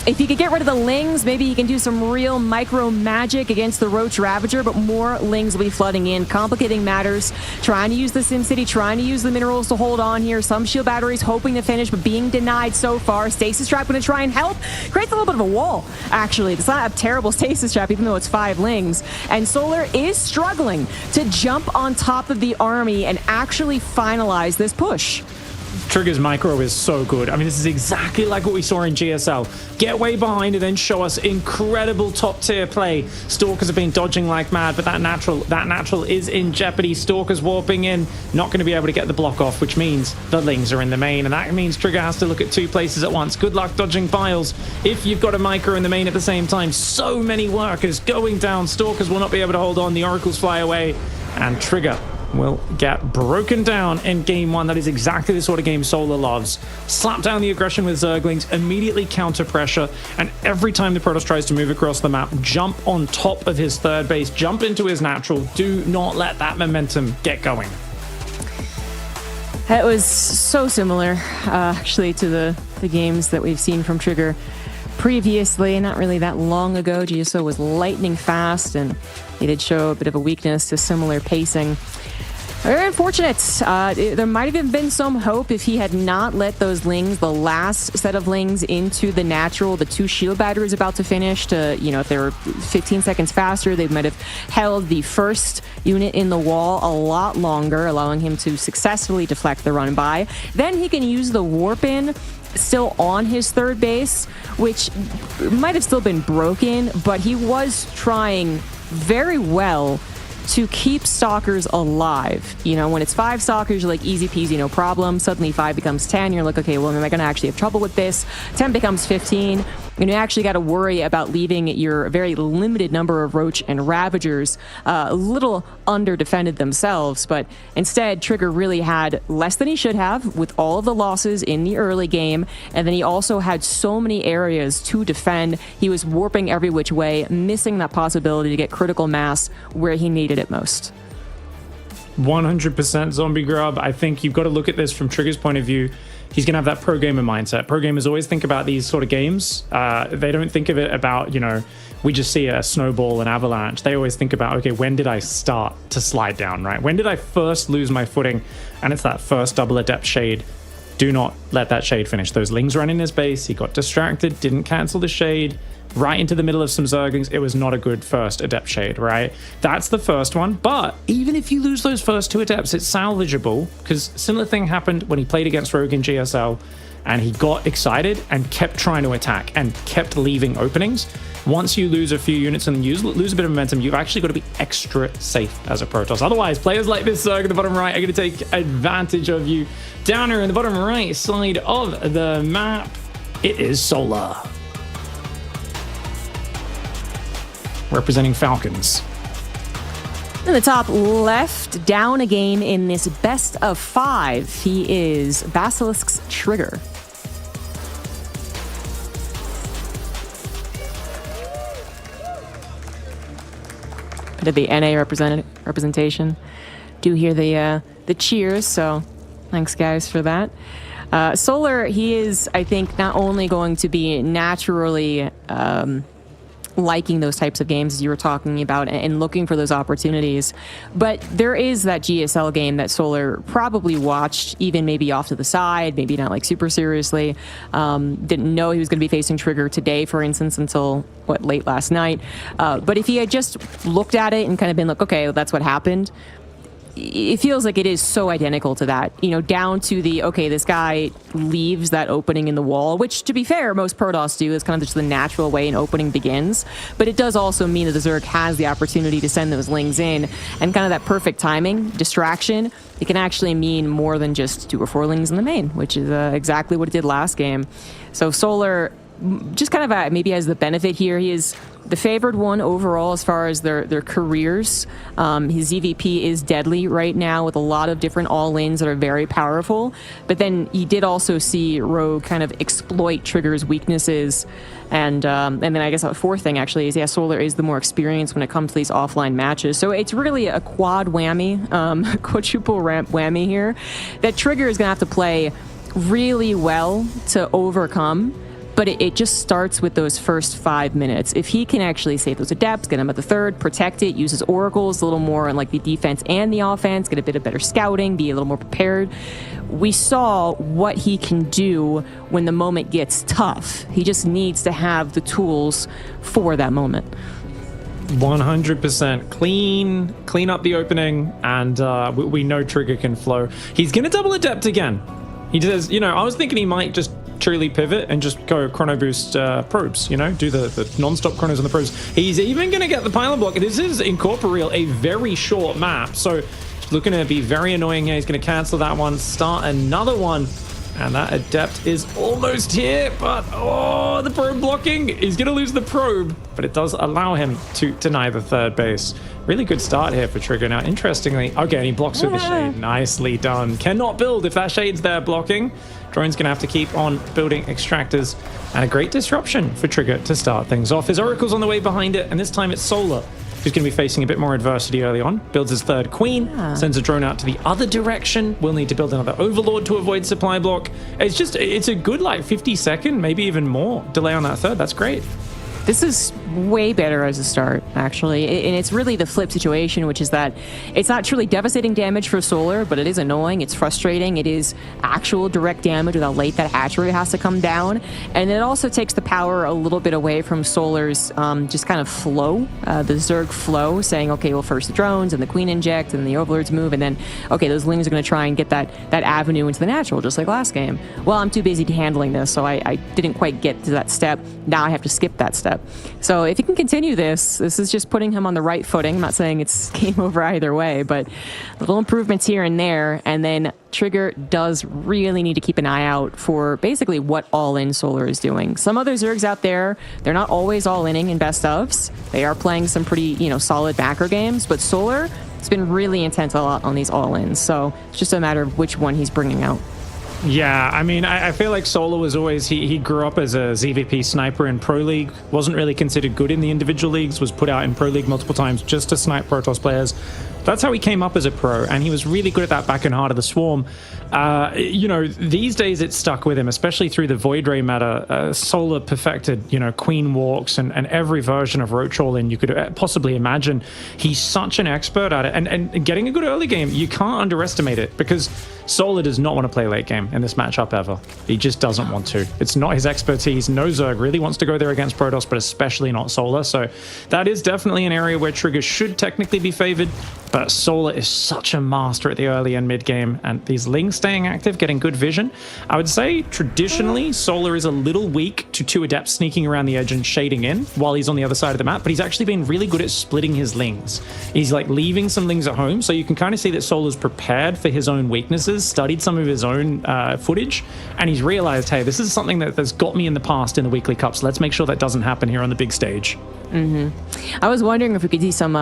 if he could get rid of the Lings, maybe he can do some real micro magic against the Roach Ravager, but more Lings will be flooding in, complicating matters, trying to use the SimCity, trying to use the minerals to hold on here. Some shield batteries hoping to finish, but being denied so far. Stasis Trap going to try and help. Creates a little bit of a wall, actually. It's not a terrible Stasis Trap, even though it's 5 Lings. And Solar is struggling to jump on top of the army and actually finalize this push. Trigger's micro is so good. I mean, this is exactly like what we saw in GSL. Get way behind and then show us incredible top tier play. Stalkers have been dodging like mad, but that natural is in jeopardy. Stalkers warping in, not going to be able to get the block off, which means the Lings are in the main, and that means Trigger has to look at 2 places at once. Good luck dodging Biles if you've got a micro in the main at the same time. So many workers going down. Stalkers will not be able to hold on. The Oracles fly away, and Trigger will get broken down in game 1. That is exactly the sort of game Solar loves. Slap down the aggression with Zerglings, immediately counter pressure, and every time the Protoss tries to move across the map, jump on top of his third base, jump into his natural. Do not let that momentum get going. It was so similar, actually, to the games that we've seen from Trigger previously. Not really that long ago, GSO was lightning fast, and he did show a bit of a weakness to similar pacing. Very unfortunate. There might have been some hope if he had not let those Lings, the last set of Lings, into the natural. The 2 shield batteries about to finish. If they were 15 seconds faster, they might have held the first unit in the wall a lot longer, allowing him to successfully deflect the run by. Then he can use the warp in still on his third base, which might have still been broken, but he was trying very well to keep Stalkers alive. When it's 5 Stalkers, you're like, easy peasy, no problem. Suddenly 5 becomes 10. You're like, okay, well, am I going to actually have trouble with this? 10 becomes 15. And you actually got to worry about leaving your very limited number of Roach and Ravagers a little under-defended themselves. But instead, Trigger really had less than he should have with all of the losses in the early game. And then he also had so many areas to defend. He was warping every which way, missing that possibility to get critical mass where he needed it most. 100% Zombie Grub. I think you've got to look at this from Trigger's point of view. He's going to have that pro gamer mindset. Pro gamers always think about these sort of games. They don't think of it about, we just see a snowball, an avalanche. They always think about, okay, when did I start to slide down, right? When did I first lose my footing? And it's that first double adept shade. Do not let that shade finish. Those Lings ran in his base. He got distracted, didn't cancel the shade. Right into the middle of some Zerglings. It was not a good first adept shade, right? That's the first one. But even if you lose those first 2 adepts, it's salvageable, because similar thing happened when he played against Rogue in GSL, and he got excited and kept trying to attack and kept leaving openings. Once you lose a few units and you lose a bit of momentum, you've actually got to be extra safe as a Protoss. Otherwise, players like this Zerg at the bottom right are going to take advantage of you. Down here in the bottom right side of the map, it is Solar, representing Falcons. In the top left, down a game in this best of 5, he is Basilisk's Trigger. Bit of the NA representation. Do hear the cheers, so thanks guys for that. Solar, he is, I think, not only going to be naturally liking those types of games as you were talking about and looking for those opportunities. But there is that GSL game that Solar probably watched, even maybe off to the side, maybe not like super seriously. Didn't know he was going to be facing Trigger today, for instance, until late last night. But if he had just looked at it and kind of been like, okay, well, that's what happened, it feels like it is so identical to that, down to the, okay, this guy leaves that opening in the wall, which, to be fair, most Protoss do. It's kind of just the natural way an opening begins. But it does also mean that the Zerg has the opportunity to send those Lings in, and kind of that perfect timing, distraction, it can actually mean more than just 2 or 4 Lings in the main, which is exactly what it did last game. So Solar just kind of maybe has the benefit here. He is the favored one overall as far as their careers. His EVP is deadly right now with a lot of different all-ins that are very powerful. But then you did also see Rogue kind of exploit Trigger's weaknesses. And then I guess a fourth thing actually is, Solar is the more experienced when it comes to these offline matches. So it's really a quad whammy, quadruple whammy here, that Trigger is going to have to play really well to overcome. But it just starts with those first 5 minutes. If he can actually save those adepts, get them at the third, protect it, use his oracles a little more on like the defense and the offense, get a bit of better scouting, be a little more prepared. We saw what he can do when the moment gets tough. He just needs to have the tools for that moment. 100% clean up the opening, and we know Trigger can flow. He's going to double adept again. He does, I was thinking he might just truly pivot and just go chrono boost probes, do the non-stop chronos on the probes. He's even going to get the pylon block. This is Incorporeal, a very short map, so it's looking to be very annoying here. He's going to cancel that one, start another one, and that Adept is almost here, but the probe blocking. He's going to lose the probe, but it does allow him to deny the third base. Really good start here for Trigger. Now, interestingly, okay, he blocks with the shade. Nicely done. Cannot build if that shade's there blocking. Drone's going to have to keep on building extractors, and a great disruption for Trigger to start things off. His Oracle's on the way behind it, and this time it's Solar, who's going to be facing a bit more adversity early on. Builds his third Queen, sends a drone out to the other direction. We'll need to build another Overlord to avoid supply block. It's a good 50-second, maybe even more delay on that third. That's great. This is way better as a start, actually. And it's really the flip situation, which is that it's not truly devastating damage for Solar, but it is annoying, it's frustrating, it is actual direct damage with how late that hatchery has to come down. And it also takes the power a little bit away from Solar's just kind of flow, the Zerg flow, saying, okay, well, first the drones and the Queen inject and the Overlords move, and then, okay, those Lings are going to try and get that avenue into the natural, just like last game. Well, I'm too busy handling this, so I didn't quite get to that step. Now I have to skip that step. So if he can continue this is just putting him on the right footing. I'm not saying it's game over either way, but little improvements here and there. And then Trigger does really need to keep an eye out for basically what all-in Solar is doing. Some other Zergs out there, they're not always all-inning in best ofs. They are playing some pretty, solid backer games, but Solar, it's been really intense a lot on these all-ins. So it's just a matter of which one he's bringing out. Yeah, I mean, I feel like Solar was always, he grew up as a ZVP sniper in Pro League, wasn't really considered good in the individual leagues, was put out in Pro League multiple times just to snipe Protoss players. That's how he came up as a pro, and he was really good at that back and heart of the Swarm. These days it's stuck with him, especially through the Void Ray meta. Solar perfected, Queen Walks and every version of Roach All-In you could possibly imagine. He's such an expert at it, and getting a good early game, you can't underestimate it, because Solar does not want to play late game in this matchup ever. He just doesn't want to. It's not his expertise. No Zerg really wants to go there against Protoss, but especially not Solar. So that is definitely an area where Trigger should technically be favored, but Solar is such a master at the early and mid game, and these Lings staying active, getting good vision. I would say traditionally Solar is a little weak to 2 Adepts sneaking around the edge and shading in while he's on the other side of the map, but he's actually been really good at splitting his Lings. He's leaving some Lings at home, so you can kind of see that Solar's prepared for his own weaknesses, studied some of his own footage, and he's realized, hey, this is something that's got me in the past in the weekly cups. Let's make sure that doesn't happen here on the big stage. I was wondering if we could see some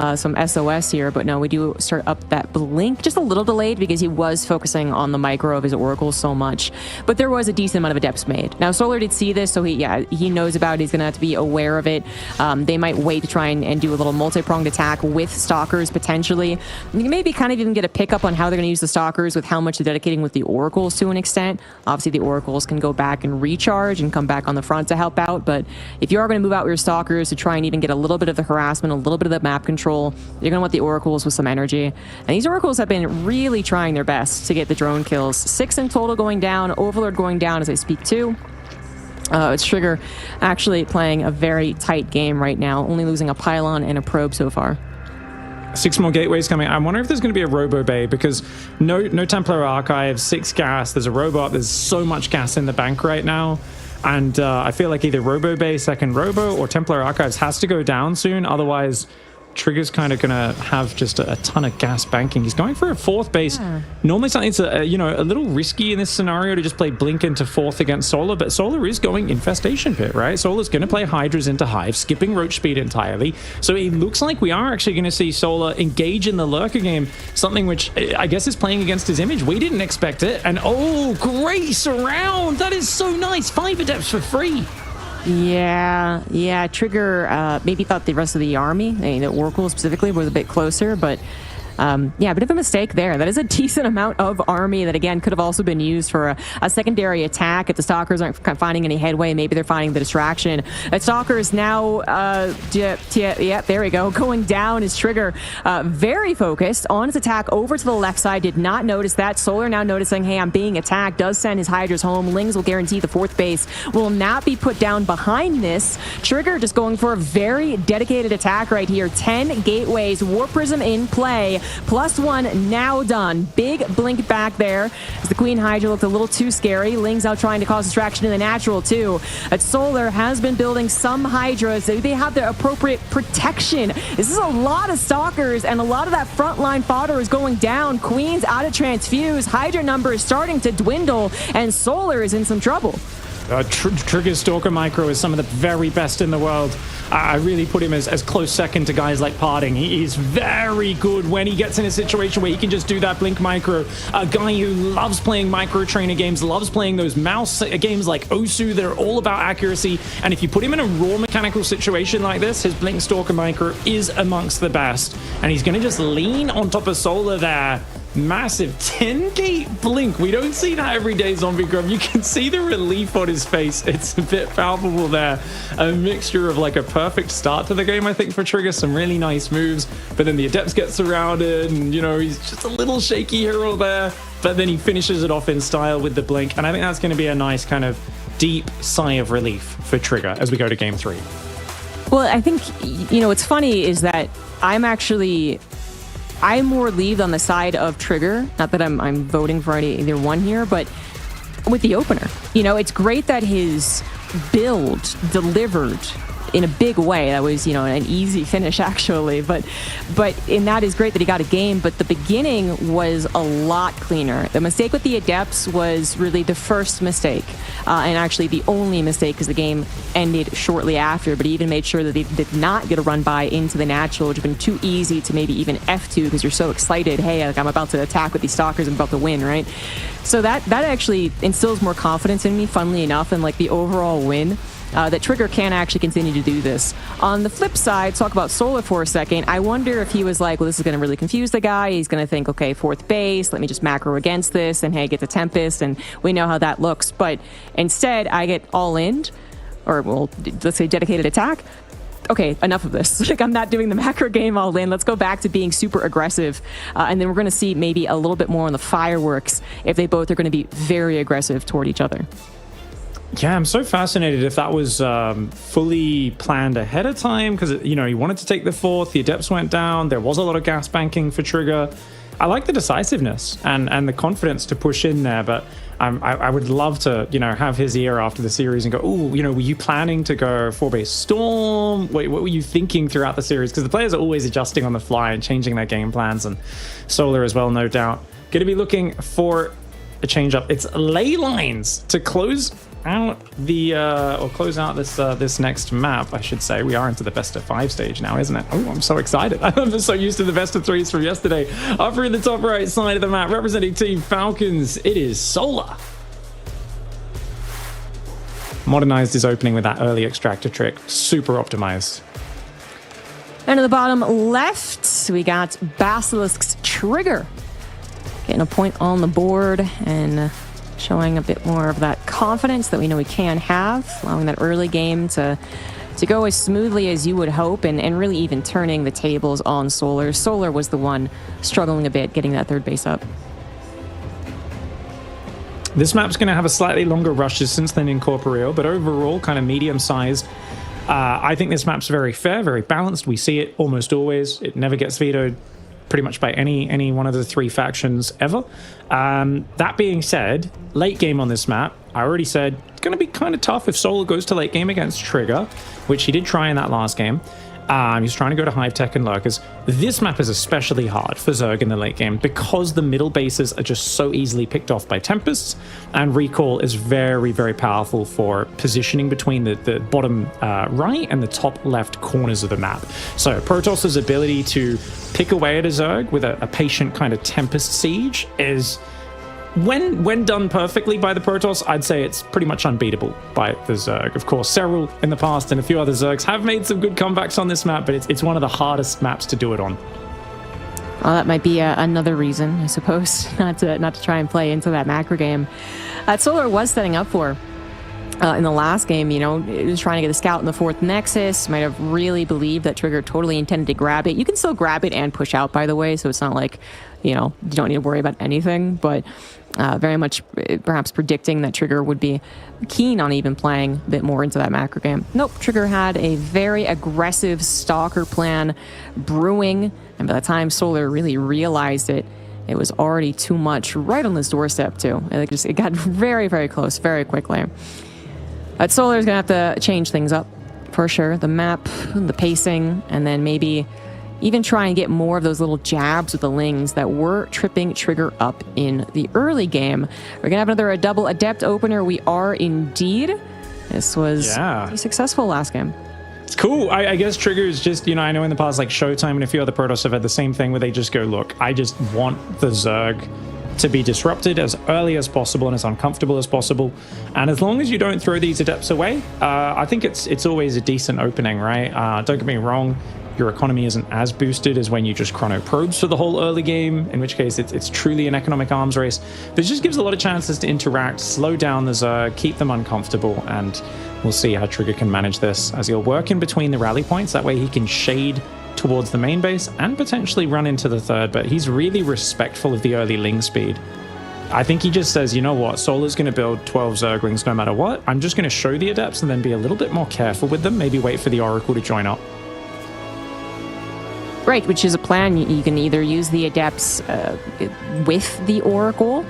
SOS here, but no, we do start up that blink, just a little delayed because he was focusing on the micro of his oracles so much, but there was a decent amount of Adepts made. Now Solar did see this, so he knows about it. He's gonna have to be aware of it. They might wait to try and do a little multi-pronged attack with Stalkers potentially. Maybe kind of even get a pickup on how they're gonna use the Stalkers with how much they're dedicating with the oracles to an extent. Obviously the oracles can go back and recharge and come back on the front to help out, but if you are going to move out with your Stalkers to try and even get a little bit of the harassment, a little bit of the map control, you're going to want the oracles with some energy. And these oracles have been really trying their best to get the drone kills. 6 in total going down, Overlord going down as I speak too. It's Trigger actually playing a very tight game right now, only losing a pylon and a probe so far. 6 more gateways coming. I wonder if there's going to be a Robo Bay, because no Templar Archive, 6 gas, there's a robot, there's so much gas in the bank right now. And I feel like either Robo Bay, second Robo, or Templar Archives has to go down soon. Otherwise, Trigger's kind of going to have just a ton of gas banking. He's going for a 4th base. Normally something's a little risky in this scenario to just play Blink into 4th against Solar, but Solar is going Infestation Pit, right? Solar's going to play Hydras into Hive, skipping Roach Speed entirely. So it looks like we are actually going to see Solar engage in the Lurker game, something which I guess is playing against his image. We didn't expect it. And oh, great surround! That is so nice. 5 Adepts for free. Yeah. Trigger maybe thought the rest of the army, the Oracle specifically, was a bit closer, but a bit of a mistake there. That is a decent amount of army that, again, could have also been used for a secondary attack if the Stalkers aren't finding any headway. Maybe they're finding the distraction. Stalkers now, there we go, going down is Trigger. Very focused on his attack over to the left side. Did not notice that. Solar now noticing, hey, I'm being attacked. Does send his Hydras home. Lings will guarantee the 4th base will not be put down behind this. Trigger just going for a very dedicated attack right here. 10 gateways. War Prism in play. +1 now done. Big blink back there as the Queen Hydra looked a little too scary. Ling's out trying to cause distraction in the natural too. But Solar has been building some Hydras. They have the appropriate protection. This is a lot of Stalkers, and a lot of that frontline fodder is going down. Queen's out of transfuse. Hydra number is starting to dwindle, and Solar is in some trouble. Trigger's Stalker Micro is some of the very best in the world. I really put him as close second to guys like Parting. He is very good when he gets in a situation where he can just do that Blink Micro. A guy who loves playing micro trainer games, loves playing those mouse games like Osu that are all about accuracy. And if you put him in a raw mechanical situation like this, his Blink Stalker Micro is amongst the best. And he's going to just lean on top of Solar there. Massive 10-gate blink. We don't see that every day, Zombie Grub. You can see the relief on his face. It's a bit palpable there. A mixture of like a perfect start to the game, I think, for Trigger. Some really nice moves, but then the Adepts get surrounded, and you know, he's just a little shaky hero there, but then he finishes it off in style with the blink, and I think that's going to be a nice kind of deep sigh of relief for Trigger as we go to game 3. Well, I think, you know, what's funny is that I'm more relieved on the side of Trigger. Not that I'm voting for either one here, but with the opener. You know, it's great that his build delivered in a big way. That was, you know, an easy finish actually, but and that is great that he got a game, but the beginning was a lot cleaner. The mistake with the Adepts was really the first mistake, and actually the only mistake because the game ended shortly after, but he even made sure that they did not get a run by into the natural, which would have been too easy to maybe even F2 because you're so excited, hey, like I'm about to attack with these Stalkers, I'm about to win, right? So that actually instills more confidence in me, funnily enough, and like the overall win. That Trigger can actually continue to do this. On the flip side, talk about Solar for a second. I wonder if he was like, well, this is going to really confuse the guy. He's going to think, okay, 4th base, let me just macro against this, and hey, get the Tempest, and we know how that looks. But instead, I get all in, or well, let's say dedicated attack. Okay, enough of this. Like, I'm not doing the macro game all in. Let's go back to being super aggressive. And then we're going to see maybe a little bit more on the fireworks if they both are going to be very aggressive toward each other. Yeah, I'm so fascinated if that was fully planned ahead of time, because, you know, he wanted to take the 4th, the Adepts went down, there was a lot of gas banking for Trigger. I like the decisiveness and the confidence to push in there, but I would love to, you know, have his ear after the series and go, oh, you know, were you planning to go 4-base Storm? Wait, what were you thinking throughout the series? Because the players are always adjusting on the fly and changing their game plans, and Solar as well, no doubt. Going to be looking for a change up. It's ley lines to close out the or close out this next map, I should say. We are into the best of 5 stage now, isn't it? Oh, I'm so excited. I'm just so used to the best of 3s from yesterday. Up in the top right side of the map, representing Team Falcons, it is Solar. Modernized his opening with that early extractor trick. Super optimized. And at the bottom left, we got Basilisk's Trigger. Getting a point on the board and showing a bit more of that confidence that we know he can have, allowing that early game to go as smoothly as you would hope, and really even turning the tables on Solar. Solar was the one struggling a bit getting that 3rd base up. This map's going to have a slightly longer rushes since then in Corporeal, but overall kind of medium-sized. I think this map's very fair, very balanced. We see it almost always. It never gets vetoed pretty much by any one of the 3 factions ever. That being said, late game on this map, I already said it's going to be kind of tough if Solar goes to late game against Trigger, which he did try in that last game. He's trying to go to Hive Tech and Lurkers. This map is especially hard for Zerg in the late game because the middle bases are just so easily picked off by Tempests, and Recall is very, very powerful for positioning between the bottom right and the top left corners of the map. So Protoss's ability to pick away at a Zerg with a patient kind of Tempest siege is, when done perfectly by the Protoss, I'd say it's pretty much unbeatable by the Zerg. Of course, Serral in the past and a few other Zergs have made some good comebacks on this map, but it's one of the hardest maps to do it on. Well, that might be another reason, I suppose, not to try and play into that macro game that Solar was setting up for. In the last game, you know, it was trying to get a scout in the 4th Nexus. Might have really believed that Trigger totally intended to grab it. You can still grab it and push out, by the way, so it's not like, you know, you don't need to worry about anything, but very much perhaps predicting that Trigger would be keen on even playing a bit more into that macro game. Nope, Trigger had a very aggressive Stalker plan brewing And by the time Solar really realized it, it was already too much right on this doorstep too. It got very, very close very quickly. But Solar is going to have to change things up for sure. The map, the pacing, and then maybe even try and get more of those little jabs with the Lings that were tripping Trigger up in the early game. We're going to have a double Adept opener. We are indeed. This was pretty successful last game. It's cool. I guess Trigger is just, I know in the past, like Showtime and a few other Protoss have had the same thing where they just go, look, I just want the Zerg to be disrupted as early as possible and as uncomfortable as possible. And as long as you don't throw these Adepts away, I think it's always a decent opening, right? Don't get me wrong. Your economy isn't as boosted as when you just chrono probes for the whole early game, in which case it's truly an economic arms race. But it just gives a lot of chances to interact, slow down the Zerg, keep them uncomfortable, and we'll see how Trigger can manage this as he'll work in between the rally points. That way he can shade towards the main base and potentially run into the third, but he's really respectful of the early Ling speed. I think he just says, you know what, Solar's going to build 12 Zerglings no matter what. I'm just going to show the Adepts and then be a little bit more careful with them, maybe wait for the Oracle to join up. Right, which is a plan. You can either use the Adepts with the Oracle,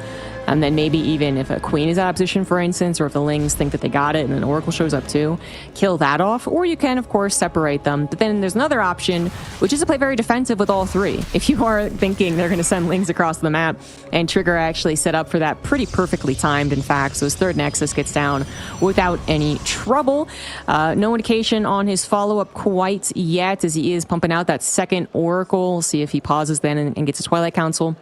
and then maybe even if a Queen is out of position, for instance, or if the Lings think that they got it and an Oracle shows up too, kill that off. Or you can, of course, separate them. But then there's another option, which is to play very defensive with all three. If you are thinking they're going to send Lings across the map, and Trigger actually set up for that pretty perfectly timed, in fact, so his third Nexus gets down without any trouble. No indication on his follow-up quite yet, as he is pumping out that second Oracle. We'll see if he pauses then and gets a Twilight Council.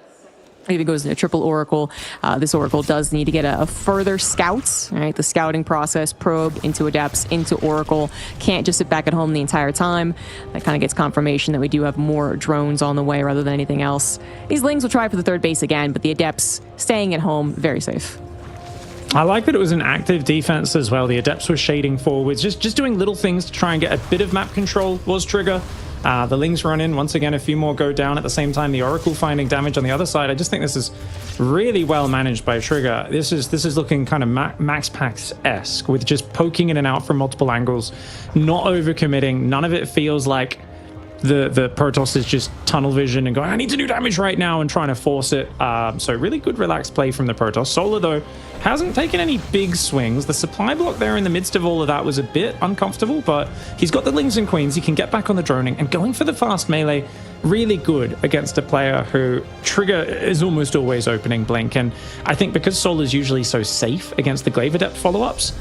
If it goes into a triple Oracle, this Oracle does need to get a further scouts, right? The scouting process, probe into Adepts, into Oracle. Can't just sit back at home the entire time. That kind of gets confirmation that we do have more drones on the way rather than anything else. These Lings will try for the third base again, but the Adepts staying at home, very safe. I like that it was an active defense as well. The Adepts were shading forwards, just doing little things to try and get a bit of map control was Trigger. The Lings run in. Once again, a few more go down at the same time. The Oracle finding damage on the other side. I just think this is really well managed by Trigger. This is looking kind of Max Pax-esque, with just poking in and out from multiple angles, not overcommitting. None of it feels like the Protoss is just tunnel vision and going, I need to do damage right now, and trying to force it. So really good relaxed play from the Protoss. Solar, though, hasn't taken any big swings. The supply block there in the midst of all of that was a bit uncomfortable, but he's got the Lings and Queens. He can get back on the droning, and going for the fast melee, really good against a player who Trigger is almost always opening Blink. And I think because Solar's usually so safe against the Glaive Adept follow-ups,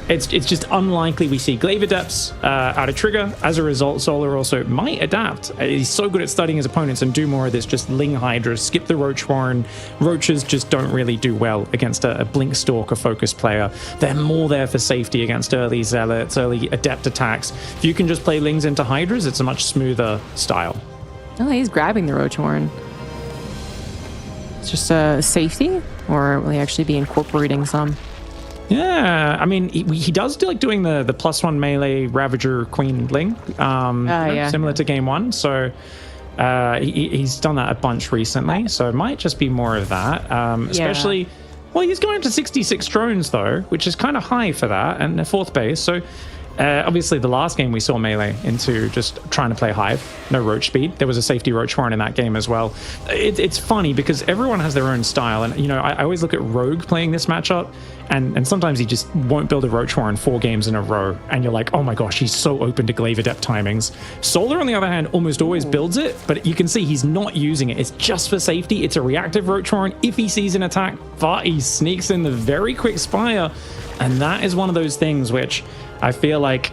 it's just unlikely we see Glaive Adepts out of Trigger. As a result, Solar also might adapt. He's so good at studying his opponents and do more of this just Ling Hydras, skip the Roach Warren. Roaches just don't really do well against a Blink Stalker focused player. They're more there for safety against early Zealots, early Adept attacks. If you can just play Lings into Hydras, it's a much smoother style. Oh, he's grabbing the Roach Warren. It's just a safety, or will he actually be incorporating some? Yeah, I mean, he does do like doing the +1 melee Ravager Queen Ling, similar to game one. So he's done that a bunch recently. So it might just be more of that, especially. Well, he's going up to 66 drones though, which is kind of high for that, and a fourth base. So obviously, the last game we saw melee into just trying to play Hive, no Roach speed. There was a safety Roach Warren in that game as well. It's funny because everyone has their own style, and I always look at Rogue playing this matchup, and sometimes he just won't build a Roach Warren 4 games in a row, and you're like, oh my gosh, he's so open to Glaive Adept timings. Solar, on the other hand, almost always builds it, but you can see he's not using it. It's just for safety. It's a reactive Roach Warren if he sees an attack, but he sneaks in the very quick Spire, and that is one of those things which I feel like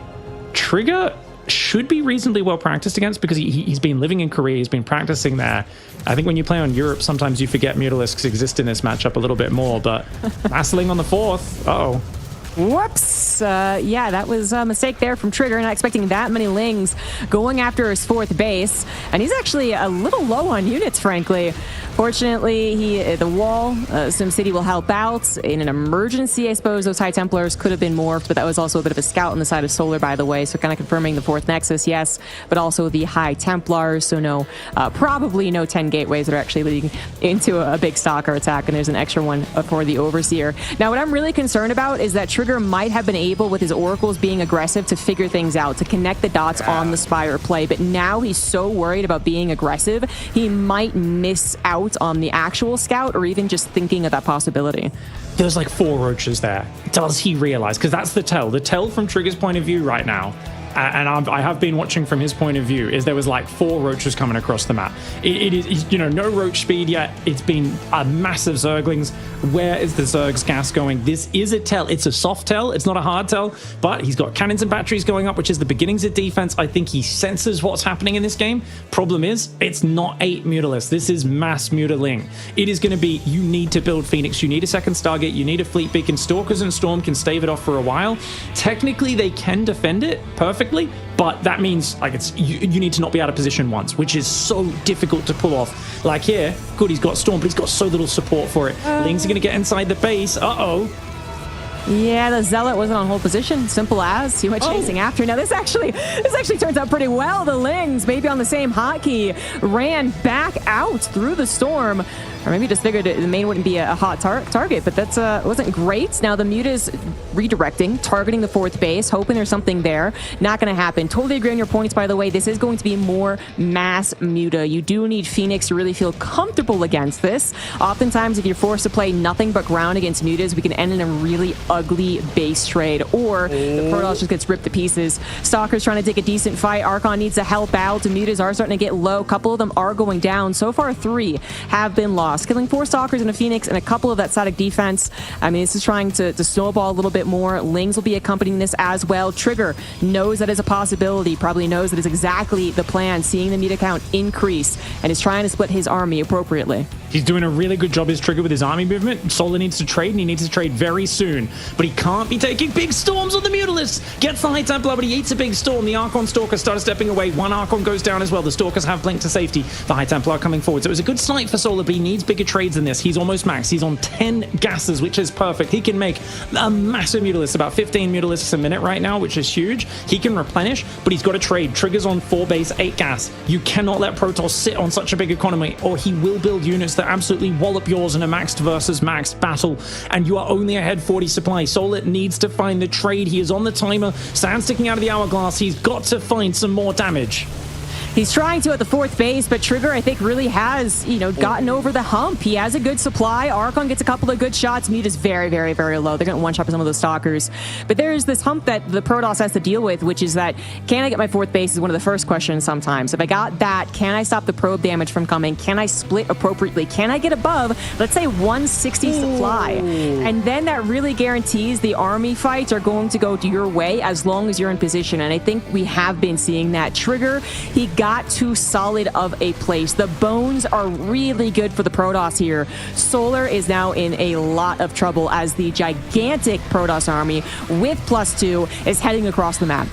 Trigger should be reasonably well practiced against, because he's been living in Korea, he's been practicing there. I think when you play on Europe, sometimes you forget Mutalisks exist in this matchup a little bit more, but Massling on the 4th. Uh-oh. Whoops. Yeah, that was a mistake there from Trigger. Not expecting that many Lings going after his 4th base. And he's actually a little low on units, frankly. Fortunately, the wall, SimCity will help out. In an emergency, I suppose, those High Templars could have been morphed, but that was also a bit of a scout on the side of Solar, by the way. So kind of confirming the 4th Nexus, yes, but also the High Templars. So no, probably no 10 gateways that are actually leading into a big Stalker attack. And there's an extra one for the Overseer. Now, what I'm really concerned about is that Trigger Trigger might have been able, with his oracles being aggressive, to figure things out, to connect the dots on the Spire play. But now he's so worried about being aggressive, he might miss out on the actual scout or even just thinking of that possibility. There's like 4 roaches there. Does he realize? Because that's the tell. The tell from Trigger's point of view right now, and I have been watching from his point of view, is there was like 4 roaches coming across the map. It is, you know, no roach speed yet. It's been a massive Zerglings. Where is the Zerg's gas going? This is a tell. It's a soft tell. It's not a hard tell, but he's got cannons and batteries going up, which is the beginnings of defense. I think he senses what's happening in this game. Problem is, it's not 8 Mutalisks. This is mass Mutaling. It is going to be, you need to build Phoenix. You need a second Stargate. You need a Fleet Beacon. Stalkers and Storm can stave it off for a while. Technically, they can defend it perfectly, but that means like it's you need to not be out of position once, which is so difficult to pull off. Like here, good, he's got Storm, but he's got so little support for it. Lings are going to get inside the base. Yeah, the Zealot wasn't on hold position. Simple as. He went chasing after. Now, this actually turns out pretty well. The Lings, maybe on the same hotkey, ran back out through the Storm. Or maybe just figured the main wouldn't be a hot target, but that's wasn't great. Now the Muta's redirecting, targeting the 4th base, hoping there's something there. Not going to happen. Totally agree on your points, by the way. This is going to be more mass Muta. You do need Phoenix to really feel comfortable against this. Oftentimes, if you're forced to play nothing but ground against Mutas, we can end in a really ugly base trade, or the Protoss just gets ripped to pieces. Stalker's trying to take a decent fight. Archon needs to help out. The Mutas are starting to get low. A couple of them are going down. So far, 3 have been lost. Killing 4 Stalkers and a Phoenix and a couple of that static defense. I mean, this is trying to snowball a little bit more. Lings will be accompanying this as well. Trigger knows that is a possibility, probably knows that is exactly the plan, seeing the Muta count increase, and is trying to split his army appropriately. He's doing a really good job, his Trigger, with his army movement. Solar needs to trade, and he needs to trade very soon. But he can't be taking big storms on the Mutalisks. Gets the High Templar, but he eats a big storm. The Archon Stalker started stepping away. 1 Archon goes down as well. The Stalkers have blinked to safety. The High Templar coming forward. So it was a good snipe for Solar, but he needs bigger trades than this. He's almost max. He's on 10 gases, which is perfect. He can make a massive Mutalisk, about 15 Mutalisks a minute right now, which is huge. He can replenish, but he's got to trade. Triggers on 4 base, 8 gas. You cannot let Protoss sit on such a big economy, or he will build units that absolutely wallop yours in a maxed versus maxed battle, and you are only ahead 40 supply. Solar needs to find the trade. He is on the timer. Sand sticking out of the hourglass. He's got to find some more damage. He's trying to at the 4th base, but Trigger, I think, really has, gotten over the hump. He has a good supply. Archon gets a couple of good shots. Muta's very, very, very low. They're going to one-shot some of those Stalkers. But there's this hump that the Protoss has to deal with, which is that, can I get my 4th base is one of the first questions sometimes. If I got that, can I stop the probe damage from coming? Can I split appropriately? Can I get above, let's say, 160 supply? And then that really guarantees the army fights are going to go your way as long as you're in position. And I think we have been seeing that. Trigger, he got too solid of a place. The bones are really good for the Protoss here. Solar is now in a lot of trouble as the gigantic Protoss army with +2 is heading across the map.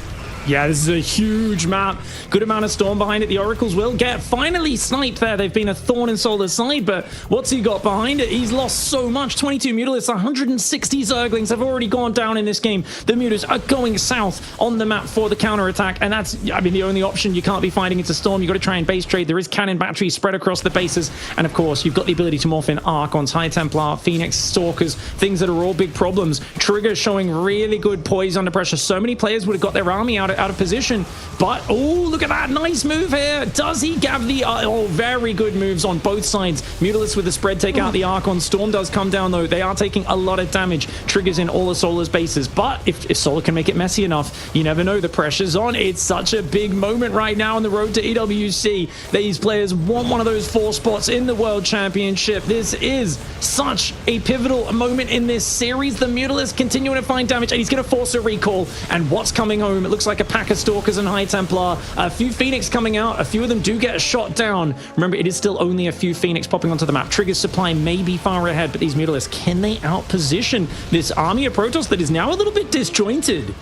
Yeah, this is a huge map. Good amount of storm behind it. The Oracles will get finally sniped there. They've been a thorn in Solar's side, but what's he got behind it? He's lost so much. 22 Mutalisks, 160 Zerglings have already gone down in this game. The Mutas are going south on the map for the counterattack, and that's, I mean, the only option. You can't be fighting into Storm. You've got to try and base trade. There is cannon batteries spread across the bases, and of course, you've got the ability to morph in Archons, High Templar, Phoenix, Stalkers, things that are all big problems. Trigger showing really good poise under pressure. So many players would have got their army out of position, but oh, look at that nice move here. Does he grab the very good moves on both sides. Mutalisks with the spread take out the Archon. Storm does come down though. They are taking a lot of damage. Triggers in all of Solar's bases, but if Solar can make it messy enough, you never know. The pressure's on. It's such a big moment right now on the road to EWC. These players want one of those 4 spots in the World Championship. This is such a pivotal moment in this series. The Mutalisks continuing to find damage, and he's going to force a recall. And what's coming home? It looks like a pack of Stalkers and High Templar. A few Phoenix coming out. A few of them do get shot down. Remember, it is still only a few Phoenix popping onto the map. Trigger's supply may be far ahead, but these Mutalisks, can they outposition this army of Protoss that is now a little bit disjointed?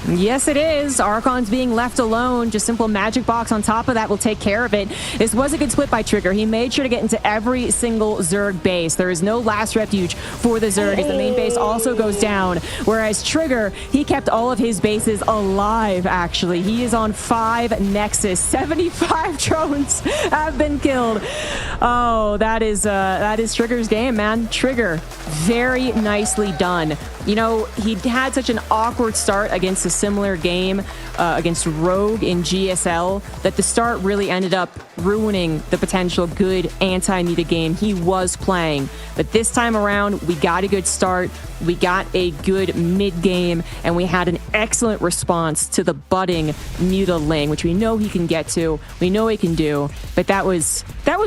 Yes, it is. Archon's being left alone. Just simple magic box on top of that will take care of it. This was a good split by Trigger. He made sure to get into every single Zerg base. There is no last refuge for the Zerg as the main base also goes down. Whereas Trigger, he kept all of his bases alive, actually. He is on 5 Nexus. 75 drones have been killed. Oh, that is Trigger's game, man. Trigger, very nicely done. You know, he had such an awkward start against a similar game against Rogue in GSL that the start really ended up ruining the potential good anti-meta game he was playing. But this time around, we got a good start, we got a good mid-game, and we had an excellent response to the budding Muta Ling, which we know he can get to, we know he can do, but that was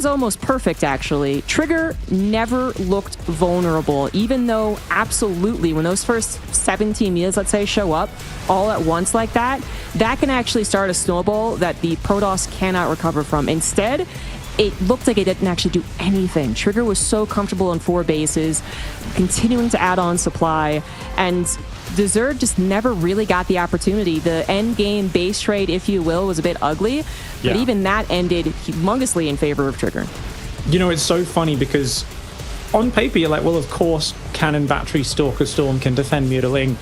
almost perfect, actually. Trigger never looked vulnerable, even though absolutely when those first 17 metas, let's say, show up all at once like that, that can actually start a snowball that the Protoss cannot recover from. Instead, it looked like it didn't actually do anything. Trigger was so comfortable on 4 bases, continuing to add on supply, and Desert just never really got the opportunity. The end game base trade, if you will, was a bit ugly, but even that ended humongously in favor of Trigger. You know, it's so funny because on paper, you're like, well, of course, Cannon Battery Stalker Storm can defend Mutiling.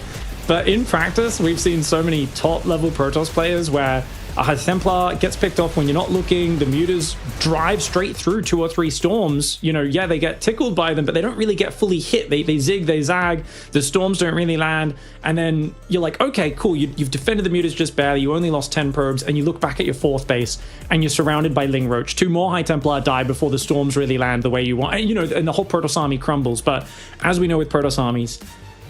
But in practice, we've seen so many top-level Protoss players where a High Templar gets picked off when you're not looking. The Mutas drive straight through 2 or 3 storms. You know, yeah, they get tickled by them, but they don't really get fully hit. They zig, they zag. The storms don't really land. And then you're like, okay, cool. You've defended the Mutas just barely. You only lost 10 probes. And you look back at your 4th base and you're surrounded by Ling Roach. 2 more High Templar die before the storms really land the way you want. And, you know, and the whole Protoss army crumbles. But as we know with Protoss armies,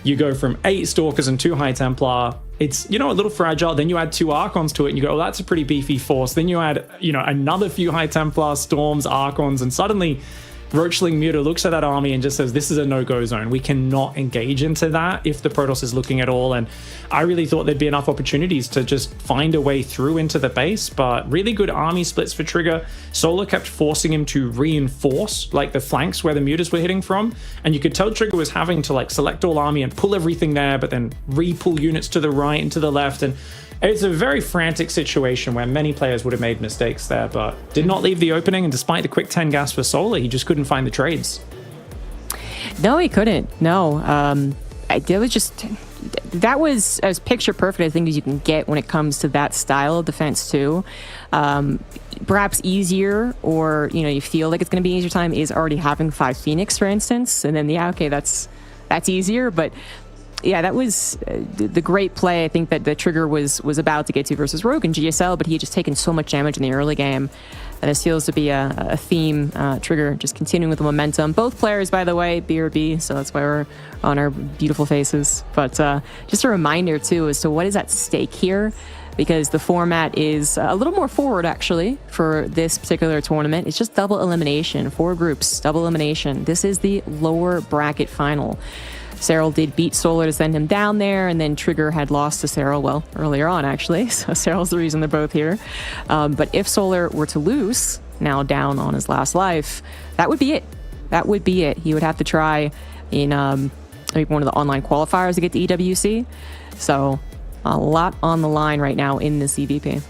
you go from 8 Stalkers and 2 High Templar. It's, you know, a little fragile. Then you add 2 Archons to it and you go, oh, that's a pretty beefy force. Then you add, you know, another few High Templar, Storms, Archons, and suddenly Roachling Muta looks at that army and just says, this is a no-go zone. We cannot engage into that if the Protoss is looking at all. And I really thought there'd be enough opportunities to just find a way through into the base, but really good army splits for Trigger. Solar kept forcing him to reinforce like the flanks where the Mutas were hitting from. And you could tell Trigger was having to like select all army and pull everything there, but then re-pull units to the right and to the left. And it's a very frantic situation where many players would have made mistakes there, but did not leave the opening. And despite the quick 10 gas for Solar, he just couldn't find the trades. No, he couldn't. No. It was just... That was as picture perfect, I think, as you can get when it comes to that style of defense, too. Perhaps easier, or, you know, you feel like it's going to be an easier time, is already having 5 Phoenix, for instance. And then, yeah, okay, that's easier, but... Yeah, that was the great play, I think, that the Trigger was about to get to versus Rogue in GSL, but he had just taken so much damage in the early game that it feels to be a theme. Trigger just continuing with the momentum. Both players, by the way, BRB, so that's why we're on our beautiful faces. But just a reminder, too, as to what is at stake here, because the format is a little more forward, actually, for this particular tournament. It's just double elimination, 4 groups, double elimination. This is the lower bracket final. Serral did beat Solar to send him down there, and then Trigger had lost to Serral, well, earlier on, actually. So Serral's the reason they're both here. But if Solar were to lose, now down on his last life, that would be it. That would be it. He would have to try in maybe one of the online qualifiers to get to EWC. So a lot on the line right now in this EVP.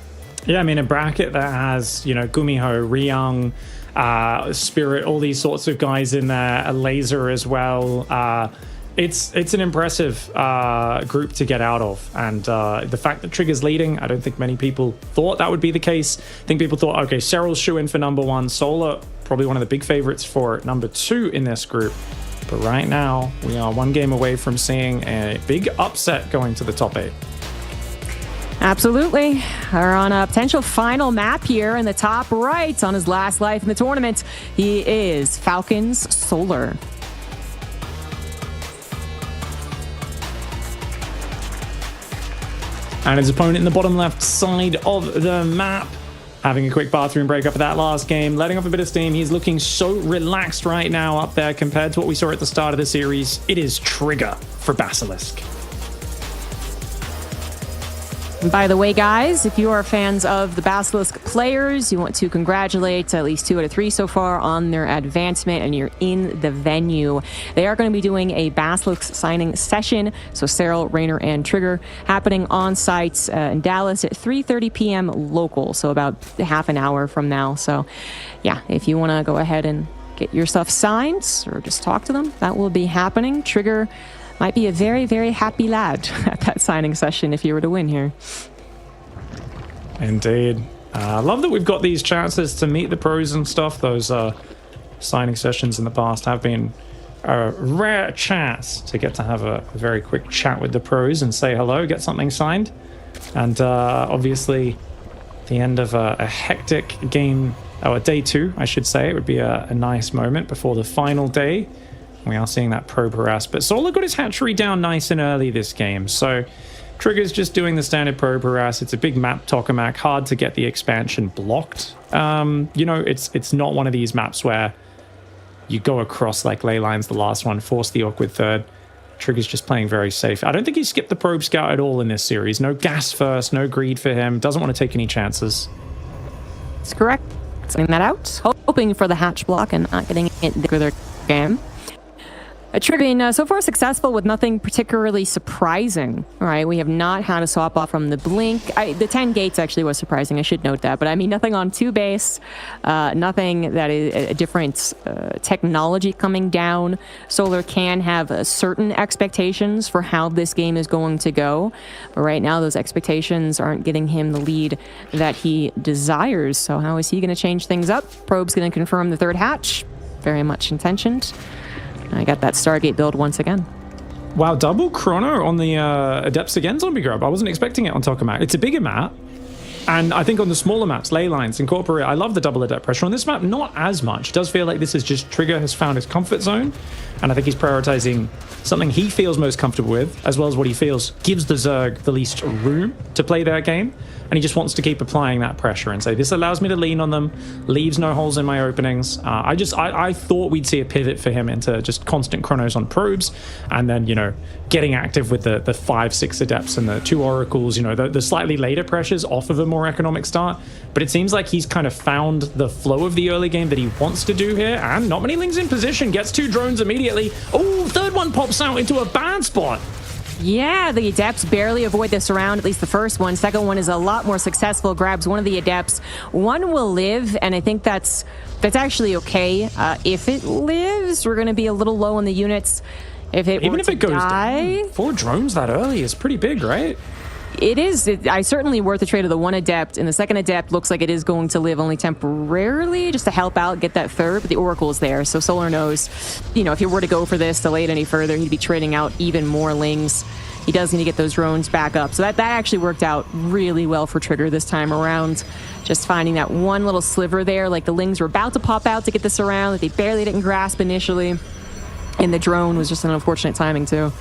Yeah, I mean, a bracket that has, you know, Gumiho, Ryung, Spirit, all these sorts of guys in there, a Laser as well. It's an impressive group to get out of, and the fact that Trigger's leading, I don't think many people thought that would be the case. I think people thought, okay, Serral's shoe in for number 1, Solar probably one of the big favorites for number 2 in this group. But right now, we are 1 game away from seeing a big upset going to the top 8. Absolutely. We're on a potential final map here in the top right on his last life in the tournament. He is Falcons Solar. And his opponent in the bottom left side of the map, having a quick bathroom break up at that last game, letting off a bit of steam. He's looking so relaxed right now up there compared to what we saw at the start of the series. It is Trigger for Basilisk. And by the way, guys, if you are fans of the Basilisk players, you want to congratulate at least 2 out of 3 so far on their advancement, and you're in the venue. They are going to be doing a Basilisk signing session, so Serral, Raynor, and Trigger, happening on site in Dallas at 3:30 p.m. local, so about half an hour from now. So, yeah, if you want to go ahead and get your stuff signed or just talk to them, that will be happening. Trigger might be a very, very happy lad at that signing session if you were to win here. Indeed. I love that we've got these chances to meet the pros and stuff. Those signing sessions in the past have been a rare chance to get to have a very quick chat with the pros and say hello, get something signed. And obviously, the end of a hectic game, or day 2, I should say, it would be a nice moment before the final day. We are seeing that probe harass, but Solar got his hatchery down nice and early this game, so Trigger's just doing the standard probe harass. It's a big map, Tokamak, hard to get the expansion blocked. You know, it's not one of these maps where you go across like ley lines, the last one, force the awkward third. Trigger's just playing very safe. I don't think he skipped the probe scout at all in this series. No gas first, no greed for him. Doesn't want to take any chances. That's correct. Sending that out, hoping for the hatch block and not getting it into their game. Trigger being so far successful with nothing particularly surprising. All right, we have not had a swap off from the blink. The 10 gates actually was surprising. I should note that, but I mean nothing on 2 base, nothing that is a different technology coming down. Solar can have certain expectations for how this game is going to go, but right now those expectations aren't getting him the lead that he desires. So how is he going to change things up? Probe's going to confirm the 3rd hatch. Very much intentioned. I got that Stargate build once again. Wow, double chrono on the Adepts again, Zombie Grub. I wasn't expecting it on Tokamak. It's a bigger map. And I think on the smaller maps, ley lines, incorporate, I love the double Adept pressure. On this map, not as much. It does feel like this is just Trigger has found his comfort zone. And I think he's prioritizing something he feels most comfortable with, as well as what he feels gives the Zerg the least room to play their game. And he just wants to keep applying that pressure and say, this allows me to lean on them, leaves no holes in my openings. I thought we'd see a pivot for him into just constant chronos on probes, and then, you know, getting active with the 5-6 Adepts and the 2 Oracles, you know, the slightly later pressures off of a more economic start. But it seems like he's kind of found the flow of the early game that he wants to do here, and not many Lings in position, gets 2 drones immediately. Oh, 3rd one pops out into a bad spot. Yeah, the Adepts barely avoid this round, at least the first one. Second one is a lot more successful, grabs one of the Adepts. One will live, and I think that's actually okay. If it lives, we're going to be a little low on the units. Even if it goes down, 4 drones that early is pretty big, right? It is. I certainly worth the trade of the 1 Adept, and the 2nd Adept looks like it is going to live only temporarily, just to help out, get that 3rd, but the Oracle is there, so Solar knows, you know, if he were to go for this, delay it any further, he'd be trading out even more Lings. He does need to get those drones back up, so that actually worked out really well for Trigger this time around. Just finding that one little sliver there, like the Lings were about to pop out to get this around, that they barely didn't grasp initially, and the drone was just an unfortunate timing too.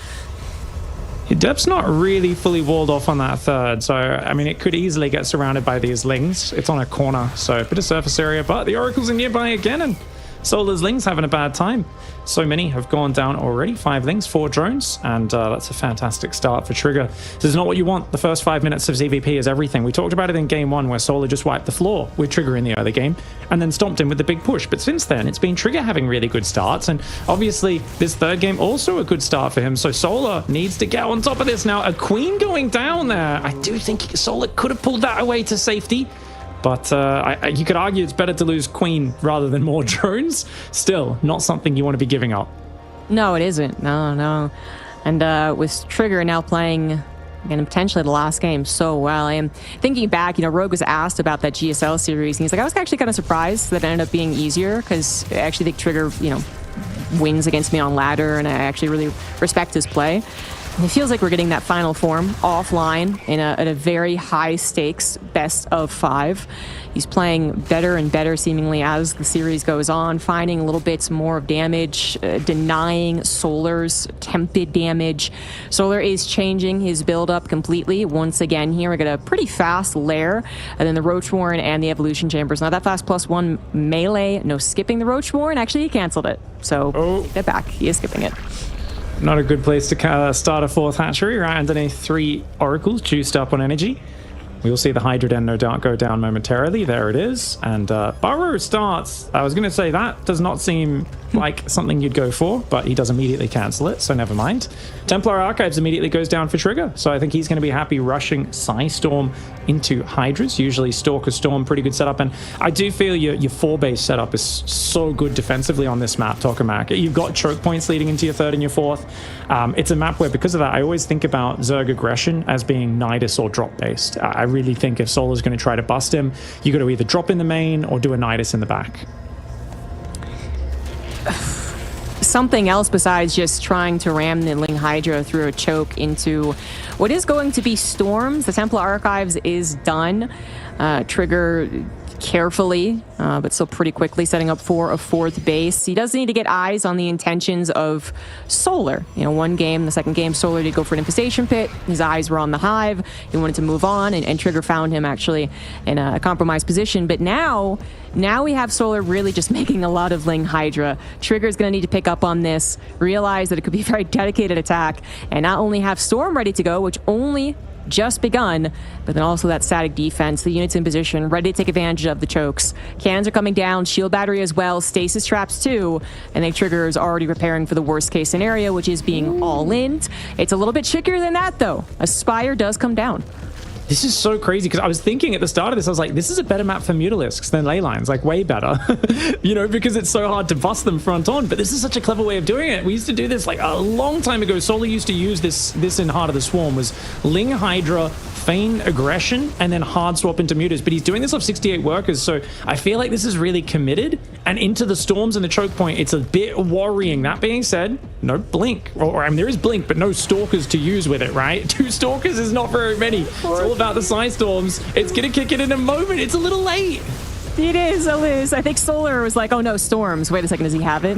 Adept's not really fully walled off on that 3rd, so, I mean, it could easily get surrounded by these Lings. It's on a corner, so a bit of surface area, but the Oracles are nearby again, and Solar's Lings having a bad time. So many have gone down already. 5 Lings, 4 drones, and that's a fantastic start for Trigger. This is not what you want. The first 5 minutes of ZVP is everything. We talked about it in game 1, where Solar just wiped the floor with Trigger in the early game, and then stomped him with the big push. But since then, it's been Trigger having really good starts, and obviously this 3rd game also a good start for him. So Solar needs to get on top of this now. A Queen going down there. I do think Solar could have pulled that away to safety. But you could argue it's better to lose Queen rather than more drones. Still, not something you want to be giving up. No, it isn't. No. And with Trigger now playing, again, potentially the last game so well, I am thinking back, you know, Rogue was asked about that GSL series, and he's like, I was actually kind of surprised that it ended up being easier, because I actually think Trigger, you know, wins against me on ladder, and I actually really respect his play. It feels like we're getting that final form offline in a very high stakes best of 5. He's playing better and better seemingly as the series goes on, finding little bits more of damage, denying Solar's attempted damage. Solar is changing his build up completely once again here. We got a pretty fast lair, and then the Roach Warren and the Evolution Chambers. Not that fast +1 melee, no skipping the Roach Warren. Actually, he canceled it, so take that back. He is skipping it. Not a good place to start a 4th hatchery, right underneath 3 Oracles juiced up on energy. We will see the Hydra Den no doubt go down momentarily. There it is. And Burrow starts. I was going to say that does not seem like something you'd go for, but he does immediately cancel it, so never mind. Templar Archives immediately goes down for Trigger, so I think he's going to be happy rushing Psystorm into Hydras. Usually Stalker Storm, pretty good setup, and I do feel your 4-base setup is so good defensively on this map, Tokamak. You've got choke points leading into your 3rd and your 4th. It's a map where, because of that, I always think about Zerg aggression as being Nidus or drop based. I really think if Solar's going to try to bust him, you got to either drop in the main or do a Nidus in the back. something else besides just trying to ram the Ling Hydra through a choke into what is going to be Storms. The Templar Archives is done. Trigger carefully, but still pretty quickly setting up for a fourth base. He does need to get eyes on the intentions of Solar. You know, one game, the second game, Solar did go for an infestation pit. His eyes were on the hive. He wanted to move on, and Trigger found him actually in a compromised position. But now we have Solar really just making a lot of Ling Hydra. Trigger's going to need to pick up on this, realize that it could be a very dedicated attack, and not only have Storm ready to go, which only just begun, but then also that static defense, the units in position, ready to take advantage of the chokes. Cannons are coming down, shield battery as well, stasis traps too, and then Trigger is already preparing for the worst case scenario, which is being all-in. It's a little bit trickier than that though. A Spire does come down. This is so crazy because I was thinking at the start of this, I was like, this is a better map for Mutalisks than ley lines, like way better, you know, because it's so hard to bust them front on. But this is such a clever way of doing it. We used to do this like a long time ago. Solar used to use this in Heart of the Swarm, was Ling Hydra, feign aggression, and then hard swap into Mutas. But he's doing this off 68 workers, so I feel like this is really committed. And into the Storms and the choke point, it's a bit worrying. That being said, no Blink, or I mean, there is Blink, but no Stalkers to use with it, right? 2 Stalkers is not very many. It's all about the side storms. It's gonna kick it in a moment. It's a little late. It is, Liz. I think Solar was like, oh no, Storms. Wait a second, does he have it?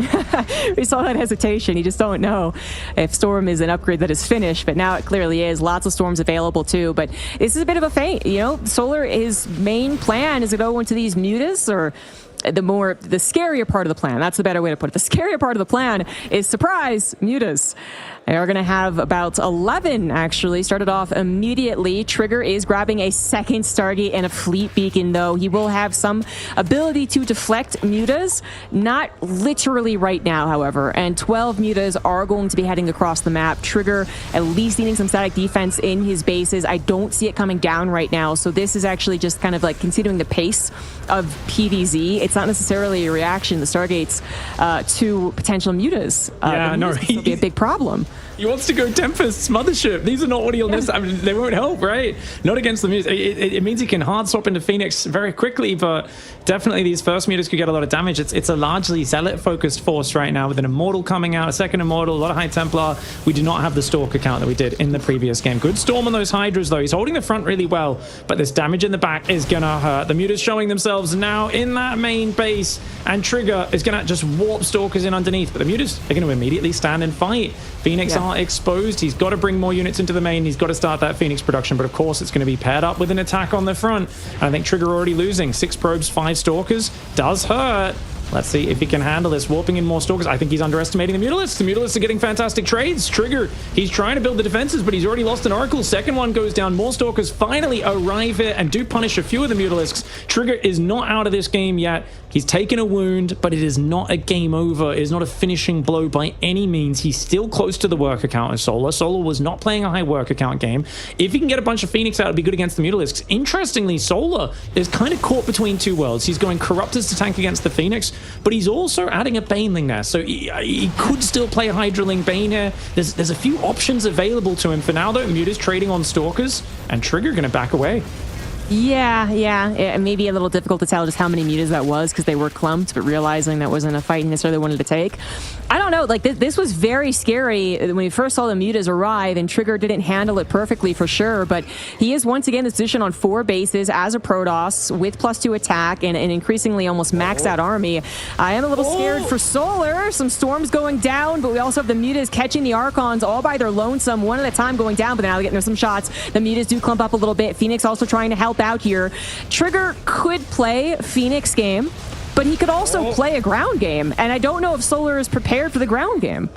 We saw that hesitation. You just don't know if Storm is an upgrade that is finished, but now it clearly is. Lots of Storms available too, but this is a bit of a feint. You know, Solar, his main plan is to go into these Mutas, or the scarier part of the plan. That's the better way to put it. The scarier part of the plan is surprise Mutas. They are going to have about 11, actually. Started off immediately. Trigger is grabbing a second Stargate and a Fleet Beacon, though. He will have some ability to deflect Mutas. Not literally right now, however. And 12 Mutas are going to be heading across the map. Trigger at least needing some static defense in his bases. I don't see it coming down right now. So this is actually just kind of like considering the pace of PvZ. It's not necessarily a reaction, the Stargates, to potential Mutas. Yeah, no, this will be a big problem. He wants to go Tempest's Mothership. These are not what he'll necessarily... I mean, they won't help, right? Not against the Mutas. It means he can hard swap into Phoenix very quickly, but definitely these first Mutas could get a lot of damage. It's a largely Zealot-focused force right now, with an Immortal coming out, a second Immortal, a lot of High Templar. We do not have the Stalker count that we did in the previous game. Good Storm on those Hydras, though. He's holding the front really well, but this damage in the back is going to hurt. The Mutas showing themselves now in that main base, and Trigger is going to just warp Stalkers in underneath, but the Mutas are going to immediately stand and fight. Phoenix are exposed. He's got to bring more units into the main. He's got to start that Phoenix production, but of course it's going to be paired up with an attack on the front. And I think Trigger already losing. 6 probes, 5 Stalkers. Does hurt. Let's see if he can handle this. Warping in more Stalkers. I think he's underestimating the Mutalisks. The Mutalisks are getting fantastic trades. Trigger, he's trying to build the defenses, but he's already lost an Oracle. Second one goes down. More Stalkers finally arrive here and do punish a few of the Mutalisks. Trigger is not out of this game yet. He's taken a wound, but it is not a game over. It is not a finishing blow by any means. He's still close to the worker count as Solar. Solar was not playing a high worker count game. If he can get a bunch of Phoenix out, it'd be good against the Mutalisks. Interestingly, Solar is kind of caught between two worlds. He's going Corruptors to tank against the Phoenix, but he's also adding a Baneling there. So he could still play Hydraling Bane here. There's a few options available to him for now, though. Muta's trading on Stalkers, and Trigger going to back away. Yeah, it may be a little difficult to tell just how many Mutas that was because they were clumped, but realizing that wasn't a fight he necessarily wanted to take. I don't know, like this was very scary when we first saw the Mutas arrive, and Trigger didn't handle it perfectly for sure, but he is once again in this position on 4 bases as a Protoss with +2 attack and an increasingly almost maxed out army. I am a little scared for Solar. Some Storms going down, but we also have the Mutas catching the Archons all by their lonesome, one at a time going down, but now they're getting some shots. The Mutas do clump up a little bit. Phoenix also trying to help out here. Trigger could play Phoenix game, but he could also play a ground game, and I don't know if Solar is prepared for the ground game.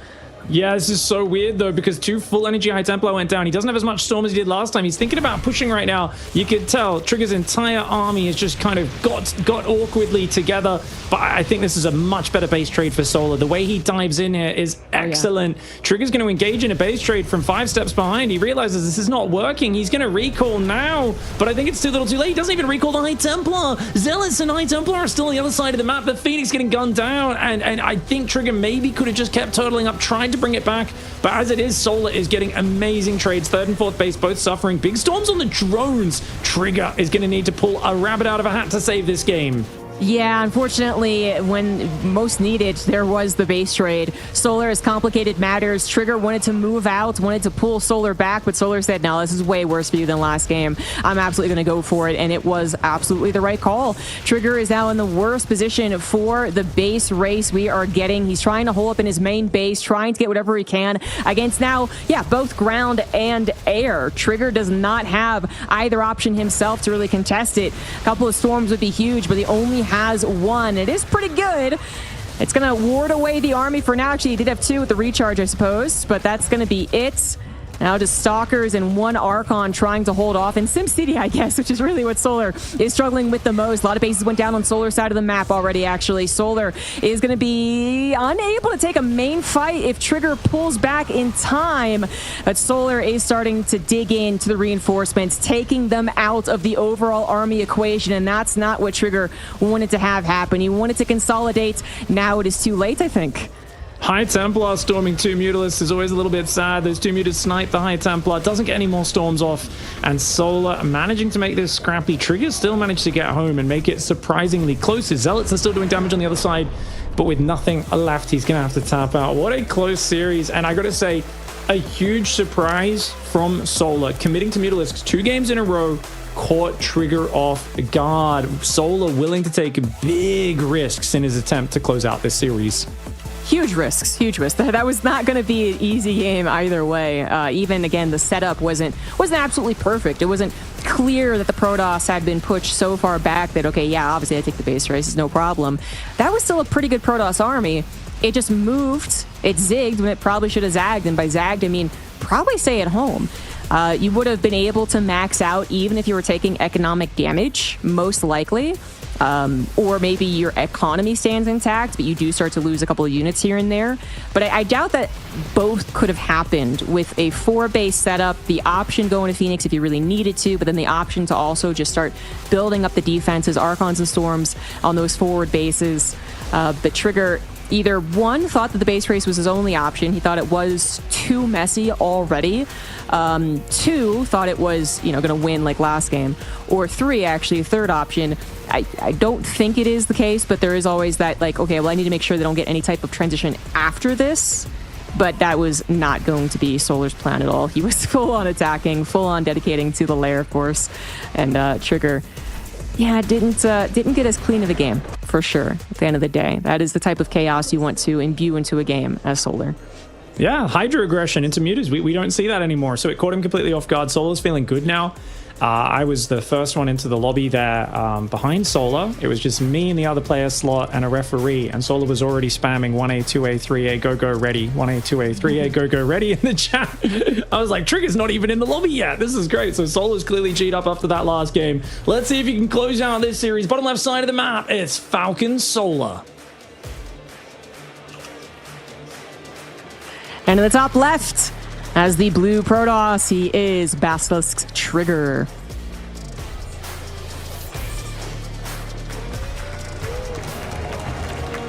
Yeah, this is so weird, though, because 2 full energy High Templar went down. He doesn't have as much Storm as he did last time. He's thinking about pushing right now. You could tell Trigger's entire army has just kind of got awkwardly together, but I think this is a much better base trade for Solar. The way he dives in here is excellent. Trigger's going to engage in a base trade from 5 steps behind. He realizes this is not working. He's going to recall now, but I think it's too little too late. He doesn't even recall the High Templar. Zealots and High Templar are still on the other side of the map. The Phoenix getting gunned down, and I think Trigger maybe could have just kept turtling up, tried to bring it back, but as it is, Solar is getting amazing trades. 3rd and 4th base both suffering. Big Storms on the drones. Trigger is going to need to pull a rabbit out of a hat to save this game. Yeah, unfortunately, when most needed, there was the base trade. Solar has complicated matters. Trigger wanted to move out, wanted to pull Solar back, but Solar said, no, this is way worse for you than last game. I'm absolutely going to go for it, and it was absolutely the right call. Trigger is now in the worst position for the base race we are getting. He's trying to hole up in his main base, trying to get whatever he can against now, both ground and air. Trigger does not have either option himself to really contest it. A couple of storms would be huge, but he only has one. It is pretty good. It's going to ward away the army for now. Actually, he did have two with the recharge, I suppose, but that's going to be it. Now just Stalkers and one Archon trying to hold off in SimCity, I guess, which is really what Solar is struggling with the most. A lot of bases went down on Solar's side of the map already, actually. Solar is going to be unable to take a main fight if Trigger pulls back in time. But Solar is starting to dig into the reinforcements, taking them out of the overall army equation, and that's not what Trigger wanted to have happen. He wanted to consolidate. Now it is too late, I think. High Templar storming 2 Mutalisks is always a little bit sad. Those 2 Mutas snipe the High Templar, doesn't get any more storms off, and Solar managing to make this scrappy. Trigger still managed to get home and make it surprisingly close. His Zealots are still doing damage on the other side, but with nothing left, he's going to have to tap out. What a close series, and I got to say, a huge surprise from Solar, committing to Mutalisks 2 games in a row, caught Trigger off guard. Solar willing to take big risks in his attempt to close out this series. Huge risks, huge risks. That was not going to be an easy game either way. Even, again, the setup wasn't absolutely perfect. It wasn't clear that the Protoss had been pushed so far back that, okay, yeah, obviously I take the base race, it's no problem. That was still a pretty good Protoss army. It just moved, it zigged when it probably should have zagged, and by zagged, I mean probably stay at home. You would have been able to max out even if you were taking economic damage, most likely. Or maybe your economy stands intact, but you do start to lose a couple of units here and there. But I doubt that both could have happened with a 4-base setup, the option going to Phoenix if you really needed to, but then the option to also just start building up the defenses, Archons and Storms on those forward bases. But Trigger either, one, thought that the base race was his only option. He thought it was too messy already. 2, thought it was, going to win like last game. Or 3, actually, third option. I don't think it is the case, but there is always that, like, okay, well, I need to make sure they don't get any type of transition after this. But that was not going to be Solar's plan at all. He was full on attacking, full on dedicating to the lair, of course. And Trigger, didn't get as clean of a game, for sure, at the end of the day. That is the type of chaos you want to imbue into a game as Solar. Yeah, Hydra aggression into Mutas. We don't see that anymore, so it caught him completely off guard. Solar's feeling good now. I was the first one into the lobby there behind Solar. It was just me in the other player slot and a referee, and Solar was already spamming 1A, 2A, 3A, go ready, 1A, 2A, 3A, go ready in the chat. I was like, Trigger's not even in the lobby yet. This is great. So Solar's clearly G'd up after that last game. Let's see if you can close out this series. Bottom left side of the map, it's Falcon Solar. And in the top left, as the blue Protoss, he is Basilisk's Trigger.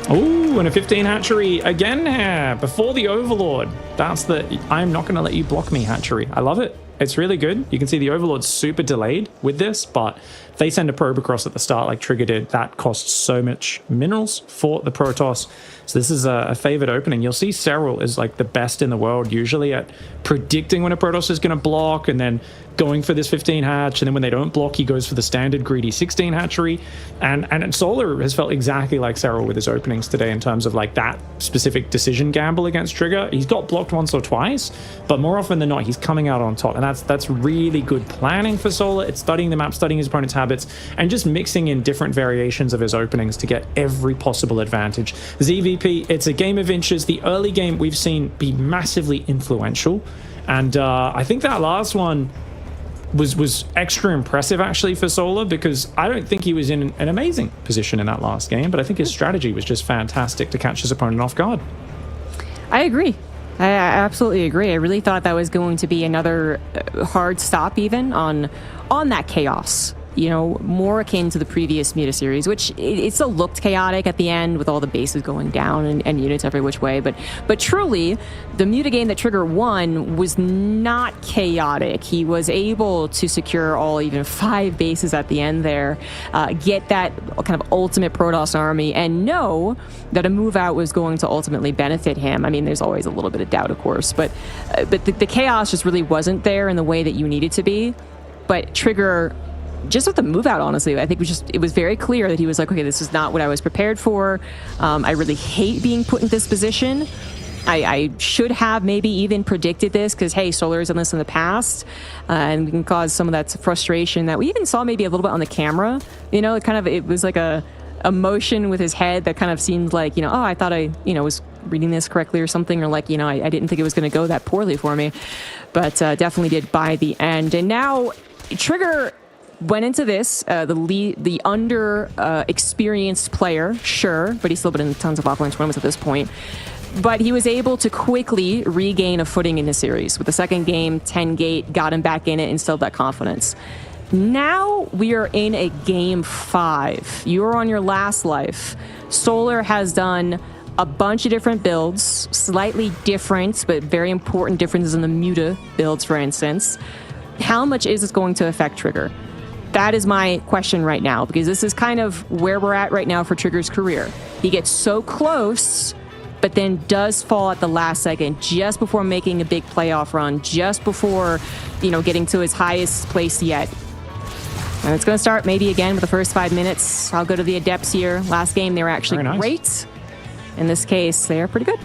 Ooh, and a 15 hatchery again here before the Overlord. That's the I'm not going to let you block me hatchery. I love it. It's really good. You can see the Overlord's super delayed with this, but if they send a probe across at the start like Trigger did, that costs so much minerals for the Protoss. So this is a favored opening. You'll see Serral is like the best in the world usually at predicting when a Protoss is going to block and then going for this 15 hatch, and then when they don't block, he goes for the standard greedy 16 hatchery. And Solar has felt exactly like Serral with his openings today in terms of like that specific decision gamble against Trigger. He's got blocked once or twice, but more often than not, he's coming out on top, and that's really good planning for Solar. It's studying the map, studying his opponent's habits, and just mixing in different variations of his openings to get every possible advantage. ZVP, it's a game of inches. The early game we've seen be massively influential, and I think that last one was extra impressive actually for Solar, because I don't think he was in an amazing position in that last game, but I think his strategy was just fantastic to catch his opponent off guard. I agree. I absolutely agree. I really thought that was going to be another hard stop even on that chaos more akin to the previous Muta series, which it still looked chaotic at the end with all the bases going down and units every which way. But truly, the Muta game that Trigger won was not chaotic. He was able to secure all even 5 bases at the end there, get that kind of ultimate Protoss army, and know that a move out was going to ultimately benefit him. I mean, there's always a little bit of doubt, of course, but the chaos just really wasn't there in the way that you needed to be. But Trigger, just with the move out, honestly, I think it was very clear that he was like, okay, this is not what I was prepared for. I really hate being put in this position. I should have maybe even predicted this because, hey, Solar's done this in the past, and we can cause some of that frustration that we even saw maybe a little bit on the camera. It was like a motion with his head that kind of seemed like, oh, I thought I, was reading this correctly or something, or like, I didn't think it was going to go that poorly for me, but definitely did by the end. And now Trigger went into this, the under experienced player, sure, but he's still been in tons of offline tournaments at this point. But he was able to quickly regain a footing in the series. With the second game, 10 gate, got him back in it, instilled that confidence. Now we are in a game 5. You're on your last life. Solar has done a bunch of different builds, slightly different, but very important differences in the Muta builds, for instance. How much is this going to affect Trigger? That is my question right now, because this is kind of where we're at right now for Trigger's career. He gets so close, but then does fall at the last second, just before making a big playoff run, just before, getting to his highest place yet. And it's going to start maybe again with the first 5 minutes. I'll go to the Adepts here. Last game, they were actually great. In this case, they are pretty good.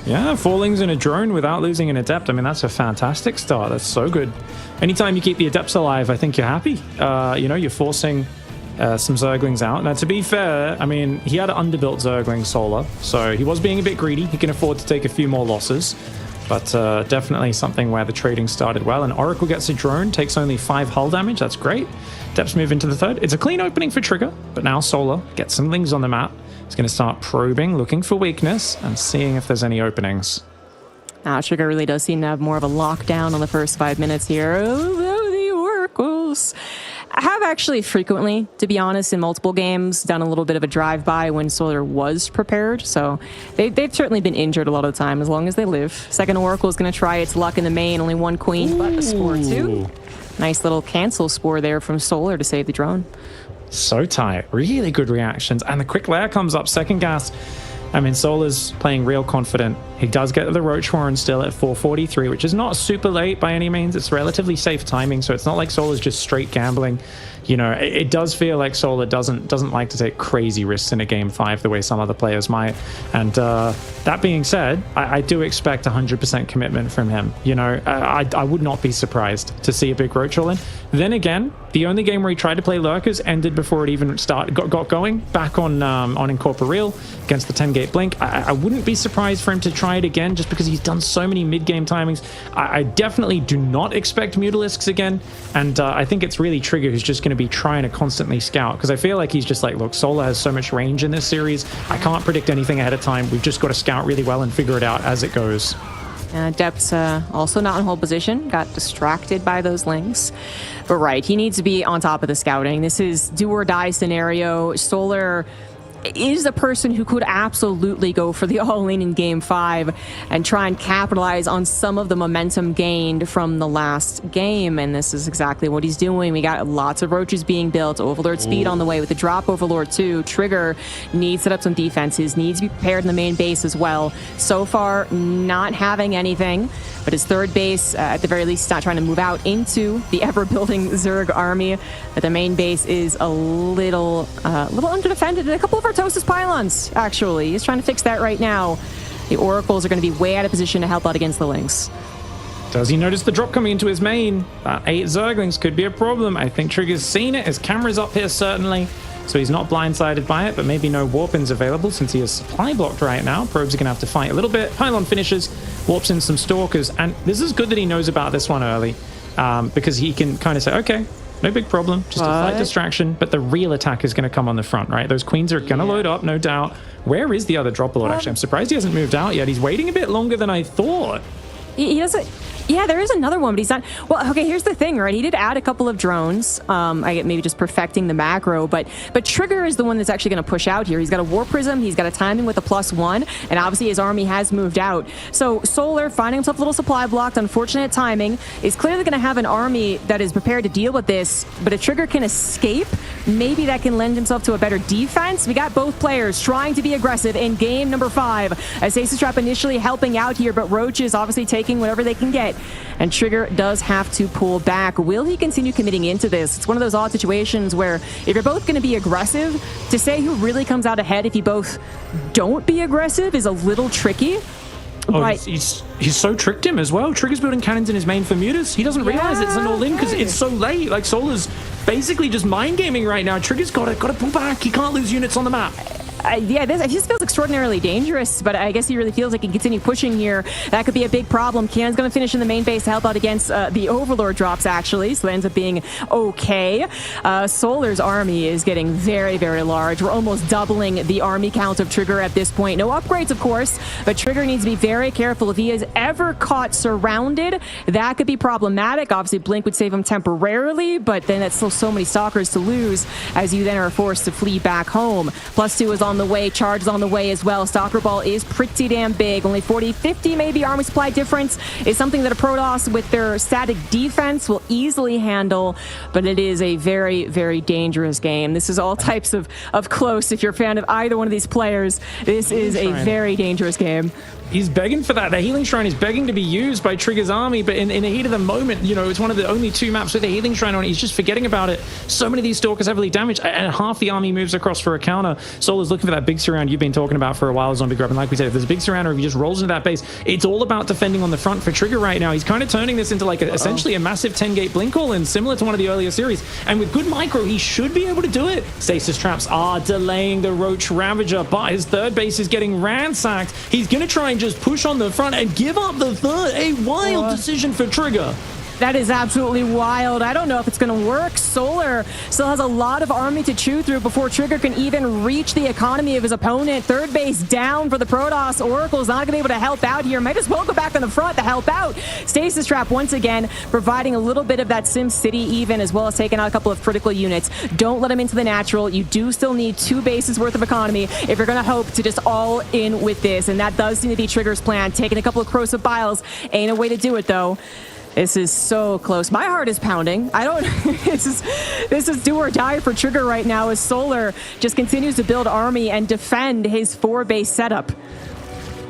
Yeah, 4 Lings and a drone without losing an Adept. I mean, that's a fantastic start. That's so good. Anytime you keep the Adepts alive, I think you're happy. You're forcing some Zerglings out. Now, to be fair, I mean, he had an underbuilt Zergling Solar, so he was being a bit greedy. He can afford to take a few more losses, but definitely something where the trading started well. And Oracle gets a drone, takes only 5 hull damage. That's great. Adepts move into the third. It's a clean opening for Trigger, but now Solar gets some Lings on the map. He's going to start probing, looking for weakness, and seeing if there's any openings. Trigger really does seem to have more of a lockdown on the first 5 minutes here. Although the Oracles have actually frequently, to be honest, in multiple games, done a little bit of a drive-by when Solar was prepared. So they've certainly been injured a lot of the time, as long as they live. Second Oracle is going to try its luck in the main. Only 1 queen, but a spore 2. Nice little cancel spore there from Solar to save the drone. So tight. Really good reactions. And the quick layer comes up. Second gas. I mean, Solar's playing real confident. He does get the Roach Warren still at 443, which is not super late by any means. It's relatively safe timing, so it's not like Solar's just straight gambling. It does feel like Solar doesn't like to take crazy risks in a game 5 the way some other players might. And that being said, I do expect 100% commitment from him. I would not be surprised to see a big Roach all in. Then again, the only game where he tried to play Lurkers ended before it even got going. Back on Incorporeal against the 10-gate Blink. I wouldn't be surprised for him to try it again, just because he's done so many mid-game timings. I definitely do not expect Mutalisks again, and I think it's really Trigger who's just going to be trying to constantly scout, because I feel like he's just like, look, Solar has so much range in this series. I can't predict anything ahead of time. We've just got to scout really well and figure it out as it goes. Adepts also not in hold position, got distracted by those Lings. But right, he needs to be on top of the scouting. This is do or die scenario. Solar is a person who could absolutely go for the all-in in game 5 and try and capitalize on some of the momentum gained from the last game, and this is exactly what he's doing. We got lots of roaches being built, Overlord speed on the way with the drop Overlord too. Trigger needs to set up some defenses, needs to be prepared in the main base as well. So far, not having anything, but his third base, at the very least, not trying to move out into the ever-building Zerg army. But the main base is a little underdefended. A couple of Artosis pylons, actually. He's trying to fix that right now. The Oracles are going to be way out of position to help out against the Lings. Does he notice the drop coming into his main? 8 Zerglings could be a problem. I think Trigger's seen it. His camera's up here, certainly. So he's not blindsided by it, but maybe no warp-ins available since he is supply blocked right now. Probes are going to have to fight a little bit. Pylon finishes, warps in some Stalkers, and this is good that he knows about this one early, because he can kind of say, okay, no big problem, just a slight distraction, but the real attack is going to come on the front, right? Those queens are going to load up, no doubt. Where is the other drop lord, actually? I'm surprised he hasn't moved out yet. He's waiting a bit longer than I thought. He doesn't... Yeah, there is another one, but he's not. Well, okay, here's the thing, right? He did add a couple of drones. I get maybe just perfecting the macro, but Trigger is the one that's actually going to push out here. He's got a War Prism, he's got a timing with a +1, and obviously his army has moved out. So Solar, finding himself a little supply blocked, unfortunate timing, is clearly going to have an army that is prepared to deal with this, but if Trigger can escape, maybe that can lend himself to a better defense. We got both players trying to be aggressive in game number 5, as Stasis Trap initially helping out here, but Roach is obviously taking whatever they can get. And Trigger does have to pull back. Will he continue committing into this? It's one of those odd situations where if you're both going to be aggressive, to say who really comes out ahead if you both don't be aggressive is a little tricky. Oh, he's so tricked him as well. Trigger's building cannons in his main for mutas. He doesn't realize it's an all-in because it's so late. Like, Solar's basically just mind gaming right now. Trigger's got to pull back. He can't lose units on the map. Yeah, this just feels extraordinarily dangerous, but I guess he really feels like he can continue pushing here. That could be a big problem. Cannon's going to finish in the main base to help out against the Overlord drops, actually, so that ends up being okay. Solar's army is getting very, very large. We're almost doubling the army count of Trigger at this point. No upgrades, of course, but Trigger needs to be very careful. If he is ever caught surrounded, that could be problematic. Obviously, Blink would save him temporarily, but then that's still so many Stalkers to lose as you then are forced to flee back home. +2 is on the way, Charge is on the way as well. Stalker Ball is pretty damn big. Only 40-50 maybe army supply difference is something that a Protoss with their static defense will easily handle, but it is a very, very dangerous game. This is all types of close. If you're a fan of either one of these players, this is a very dangerous game. He's begging for that. The Healing Shrine is begging to be used by Trigger's army, but in the heat of the moment, you know, it's one of the only 2 maps with a Healing Shrine on it. He's just forgetting about it. So many of these Stalkers heavily damaged, and half the army moves across for a counter. Solar's looking for that big surround you've been talking about for a while, Zombie Grub, and like we said, if there's a big surround or if he just rolls into that base, it's all about defending on the front for Trigger right now. He's kind of turning this into like essentially a massive 10-gate blink all-in, similar to one of the earlier series, and with good micro, he should be able to do it. Stasis Traps are delaying the Roach Ravager, but his third base is getting ransacked. He's going to try and just push on the front and give up the third. A wild decision for Trigger. That is absolutely wild. I don't know if it's going to work. Solar still has a lot of army to chew through before Trigger can even reach the economy of his opponent. Third base down for the Protoss. Oracle's not going to be able to help out here. Might as well go back on the front to help out. Stasis Trap once again providing a little bit of that Sim City even, as well as taking out a couple of critical units. Don't let him into the natural. You do still need 2 bases worth of economy if you're going to hope to just all in with this, and that does seem to be Trigger's plan. Taking a couple of corrosive biles ain't a way to do it, though. This is so close. My heart is pounding. I don't. This is do or die for Trigger right now as Solar just continues to build army and defend his 4-base setup.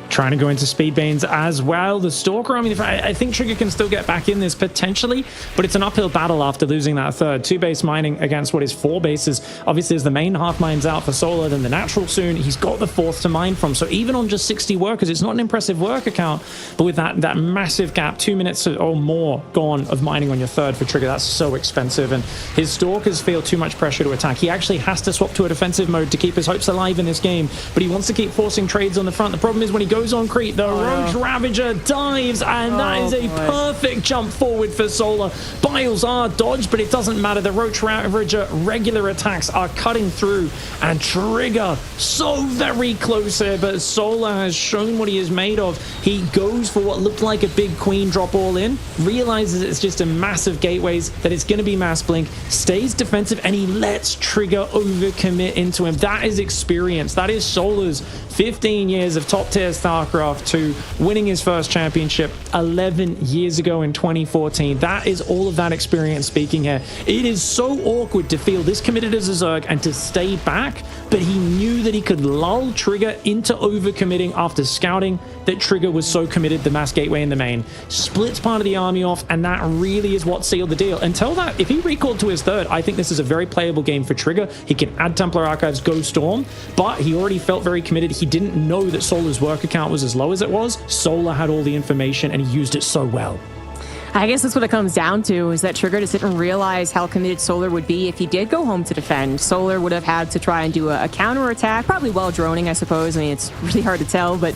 Trying to go into speed banes as well. The Stalker army, I think Trigger can still get back in this potentially, but it's an uphill battle after losing that third. 2-base mining against what is 4 bases. Obviously, as the main half mines out for Solar, then the natural soon, he's got the 4th to mine from. So even on just 60 workers, it's not an impressive worker count, but with that massive gap, 2 minutes or more gone of mining on your third for Trigger, that's so expensive. And his Stalkers feel too much pressure to attack. He actually has to swap to a defensive mode to keep his hopes alive in this game, but he wants to keep forcing trades on the front. The problem is when he goes on creep, the Roach Ravager dives, and that is a perfect jump forward for Solar. Biles are dodged, but it doesn't matter. The Roach Ravager regular attacks are cutting through, and Trigger so very close here, but Solar has shown what he is made of. He goes for what looked like a big queen drop all in, realizes it's just a massive gateways, that it's going to be mass blink, stays defensive, and he lets Trigger overcommit into him. That is experience. That is Solar's 15 years of top tier StarCraft II, winning his first championship 11 years ago in 2014. That is all of that experience speaking here. It is so awkward to feel this committed as a Zerg and to stay back, but he knew that he could lull Trigger into overcommitting after scouting that Trigger was so committed the mass gateway in the main. Splits part of the army off, and that really is what sealed the deal. Until that, if he recalled to his third, I think this is a very playable game for Trigger. He can add Templar Archives, go Storm, but he already felt very committed. He didn't know that Solar's worker count was as low as it was. Solar had all the information, and he used it so well. I guess that's what it comes down to, is that Trigger just didn't realize how committed Solar would be if he did go home to defend. Solar would have had to try and do a counterattack, probably while droning, I suppose. I mean, it's really hard to tell, but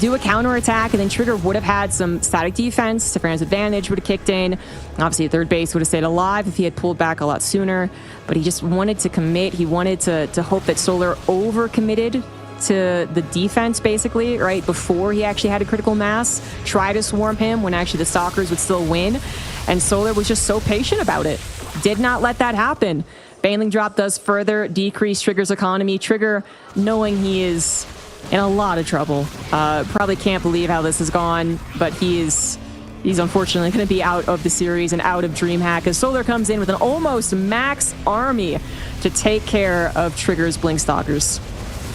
do a counterattack, and then Trigger would have had some static defense. Safran's advantage would have kicked in. Obviously, third base would have stayed alive if he had pulled back a lot sooner, but he just wanted to commit. He wanted to hope that Solar overcommitted to the defense, basically, right before he actually had a critical mass, try to swarm him when actually the Stalkers would still win. And Solar was just so patient about it. Did not let that happen. Baneling drop does further decrease Trigger's economy. Trigger, knowing he is in a lot of trouble, probably can't believe how this has gone, but he's unfortunately going to be out of the series and out of DreamHack as Solar comes in with an almost max army to take care of Trigger's Blink Stalkers.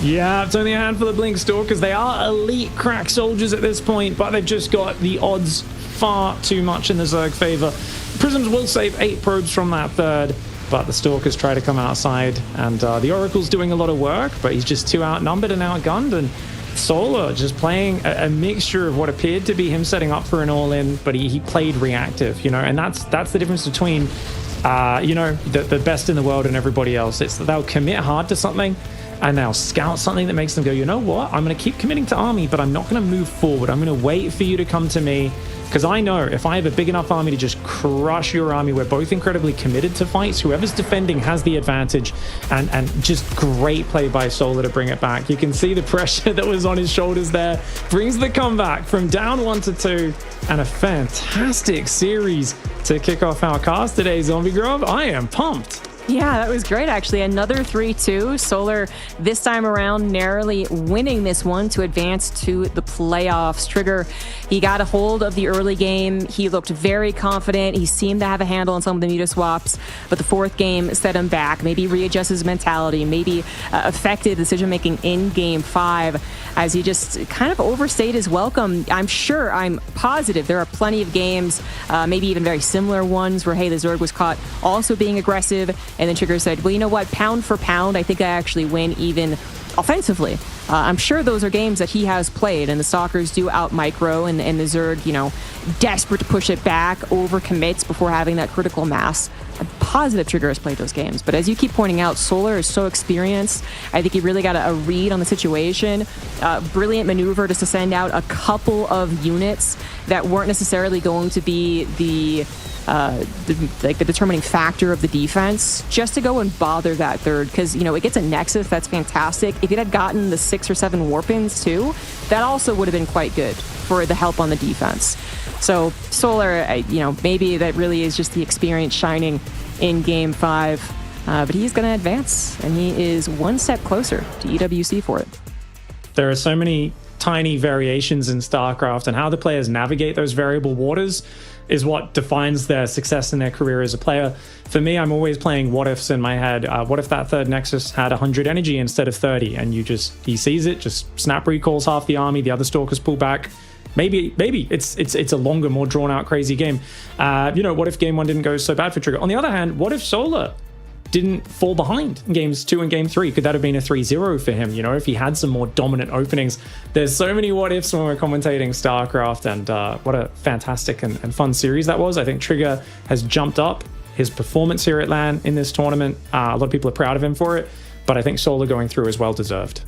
Yeah, it's only a handful of Blink Stalkers. They are elite crack soldiers at this point, but they've just got the odds far too much in the Zerg favor. Prisms will save 8 probes from that third, but the Stalkers try to come outside, and the Oracle's doing a lot of work, but he's just too outnumbered and outgunned, and Solar just playing a mixture of what appeared to be him setting up for an all-in, but he played reactive, and that's the difference between the best in the world and everybody else. It's that they'll commit hard to something, and they'll scout something that makes them go, you know what, I'm going to keep committing to army, but I'm not going to move forward. I'm going to wait for you to come to me, because I know if I have a big enough army to just crush your army, we're both incredibly committed to fights. Whoever's defending has the advantage, and just great play by Solar to bring it back. You can see the pressure that was on his shoulders there. Brings the comeback from down 1-2, and a fantastic series to kick off our cast today, Zombie Grub. I am pumped. Yeah, that was great, actually. Another 3-2. Solar, this time around, narrowly winning this one to advance to the playoffs. Trigger, he got a hold of the early game. He looked very confident. He seemed to have a handle on some of the meta swaps, but the fourth game set him back. Maybe readjust his mentality, maybe affected decision-making in Game 5 as he just kind of overstayed his welcome. I'm positive there are plenty of games, maybe even very similar ones where, hey, the Zerg was caught also being aggressive, and then Trigger said, well, you know what, pound for pound, I think I actually win even offensively. I'm sure those are games that he has played, and the Stalkers do out micro, and the Zerg, desperate to push it back, overcommits before having that critical mass. I'm positive Trigger has played those games, but as you keep pointing out, Solar is so experienced. I think he really got a read on the situation. Brilliant maneuver just to send out a couple of units that weren't necessarily going to be the determining factor of the defense, just to go and bother that third, because it gets a Nexus, that's fantastic. If it had gotten the 6 or 7 Warpins too, that also would have been quite good for the help on the defense. So Solar, maybe that really is just the experience shining in Game 5, but he's going to advance, and he is one step closer to EWC for it. There are so many tiny variations in StarCraft, and how the players navigate those variable waters is what defines their success in their career as a player. For me, I'm always playing what ifs in my head. What if that third Nexus had 100 energy instead of 30, and he sees it, just snap recalls half the army, the other Stalkers pull back. Maybe it's a longer, more drawn out, crazy game. What if Game 1 didn't go so bad for Trigger? On the other hand, what if Solar didn't fall behind in Games 2 and Game 3? Could that have been a 3-0 for him, if he had some more dominant openings? There's so many what ifs when we're commentating StarCraft, and what a fantastic and fun series that was. I think Trigger has jumped up his performance here at LAN in this tournament. A lot of people are proud of him for it, but I think Solar going through is well deserved.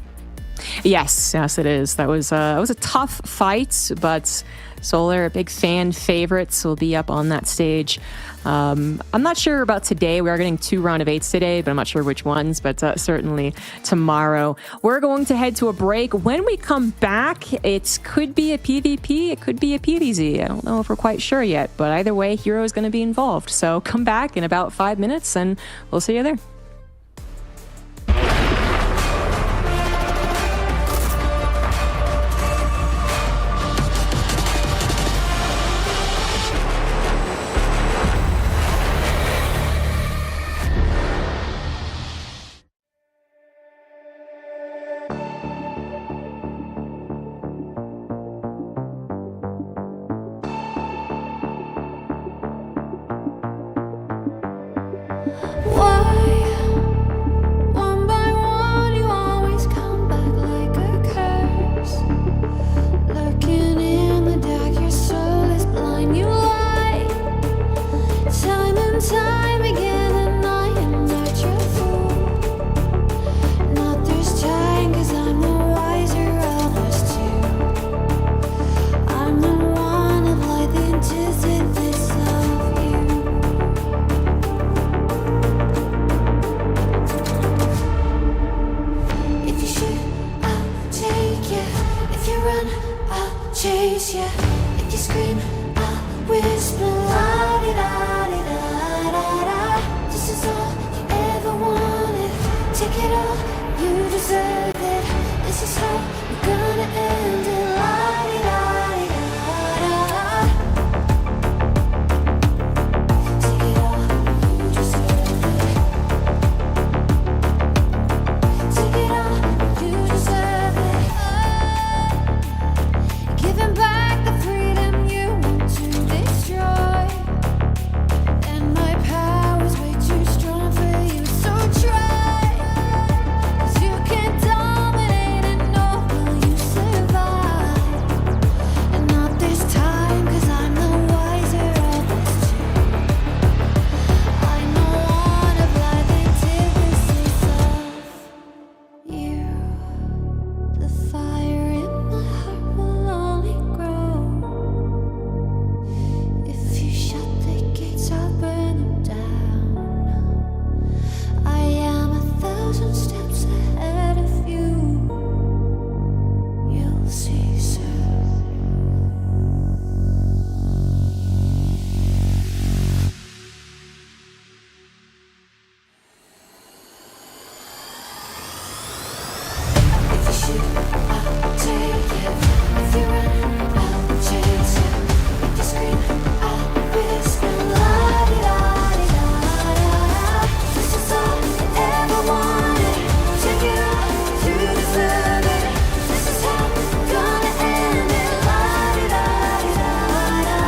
Yes, it is. That was a tough fight, but Solar, a big fan favorite, will be up on that stage. I'm not sure about today. We are getting 2 round of 8s today, but I'm not sure which ones, but certainly tomorrow. We're going to head to a break. When we come back, it could be a PvP, it could be a PvZ. I don't know if we're quite sure yet, but either way, Hero is going to be involved. So come back in about 5 minutes, and we'll see you there. Why chase you. If you scream, I'll whisper. La-di-da-di-da-da-da. This is all you ever wanted. Take it all, you deserve it. This is how we're gonna end it. La-di-da-di-da-da-da. Take it all, you deserve it. Take it all, you deserve it. Giving back the freedom you want to destroy. And my power's way too strong for you, so try. 'Cause you can't dominate and nor will you survive. And not this time, 'cause I'm the wiser of us two. I know one of life antithesis of you. The fire in my heart will only grow. If you shut the gates, I'll burn them down. I am 1,000 steps ahead of you. You'll see soon. If you shoot, I'll take you. If you run, I'll chase you. If you scream, I'll whisper. La-di-da-di-da-da-da. This is all you ever wanted. Take it all, you deserve it. This is how we're gonna end it. La-di-da-di-da-da-da.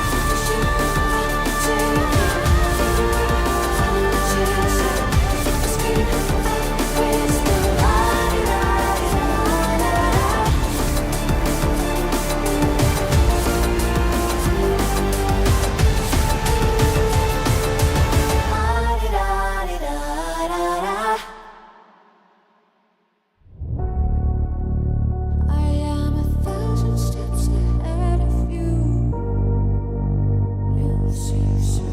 If you shoot, I'll take you. If you run, I'll chase you. If you scream, I'll whisper. La-di-da-di-da-da-da. La-di-da-di-da-da-da. I am 1,000 steps ahead of you. You'll see soon.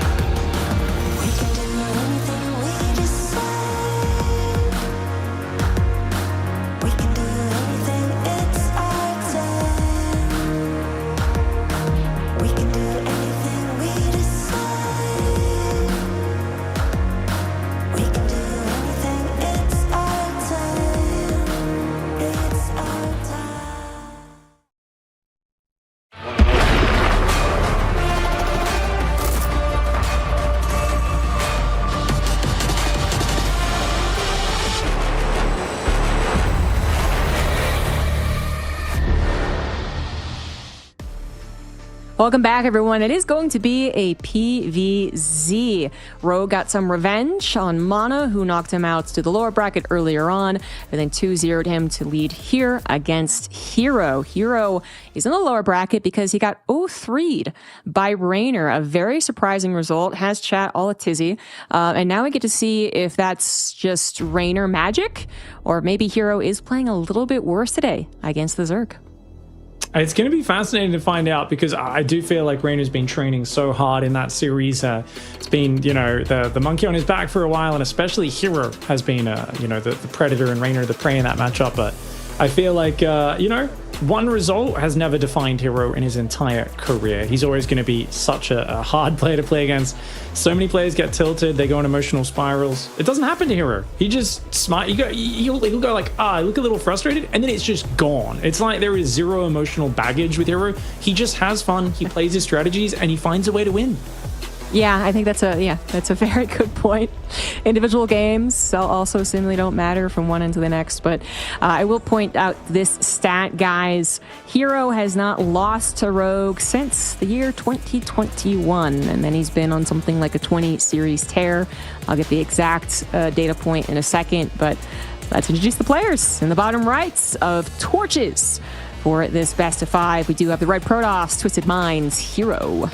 We can do anything we decide. We can do anything, it's our time. We can do anything we decide. We can do anything, it's our time. It's our time. Welcome back, everyone. It is going to be a PVZ. Rogue got some revenge on Mana, who knocked him out to the lower bracket earlier on, and then 2-0'd him to lead here against Hero. Hero is in the lower bracket because he got 0-3'd by Rainer. A very surprising result. Has chat all a tizzy. And now we get to see if that's just Rainer magic, or maybe Hero is playing a little bit worse today against the Zerg. It's going to be fascinating to find out, because I do feel like Rainer's been training so hard in that series. It's been, you know, the monkey on his back for a while, and especially Hero has been, you know, the predator and Rainer the prey in that matchup. But I feel like, you know, one result has never defined Hero in his entire career. He's always going to be such a hard player to play against. So many players get tilted, they go in emotional spirals. It doesn't happen to Hero. He just smart. He'll go like, I look a little frustrated, and then it's just gone. It's like there is zero emotional baggage with Hero. He just has fun, he plays his strategies, and he finds a way to win. Yeah, I think that's a very good point. Individual games also seemingly don't matter from one end to the next, but I will point out this stat, guys. Hero has not lost to Rogue since the year 2021, and then he's been on something like a 20 series tear. I'll get the exact data point in a second, but let's introduce the players in the bottom rights of Torches. For this best of 5, we do have the Red Protoss, Twisted Minds, Hero.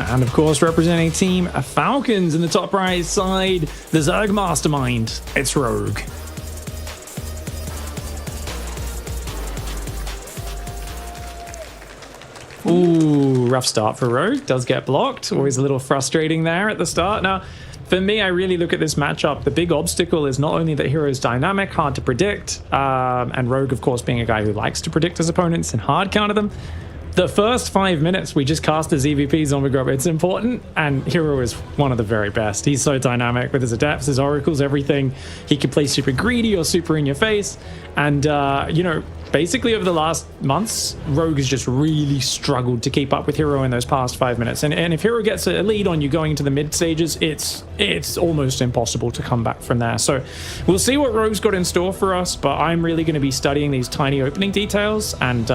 And of course, representing Team Falcons in the top right side, the Zerg Mastermind, it's Rogue. Ooh, rough start for Rogue. Does get blocked. Always a little frustrating there at the start. Now, for me, I really look at this matchup. The big obstacle is not only that Hero's dynamic, hard to predict, and Rogue, of course, being a guy who likes to predict his opponents and hard counter them. The first 5 minutes, we just cast his EVP Zombie Grub. It's important, and Hero is one of the very best. He's so dynamic with his adapts, his oracles, everything. He can play super greedy or super in your face. And, you know, basically over the last months, Rogue has just really struggled to keep up with Hero in those past 5 minutes. And if Hero gets a lead on you going into the mid stages, it's almost impossible to come back from there. So we'll see what Rogue's got in store for us, but I'm really going to be studying these tiny opening details and,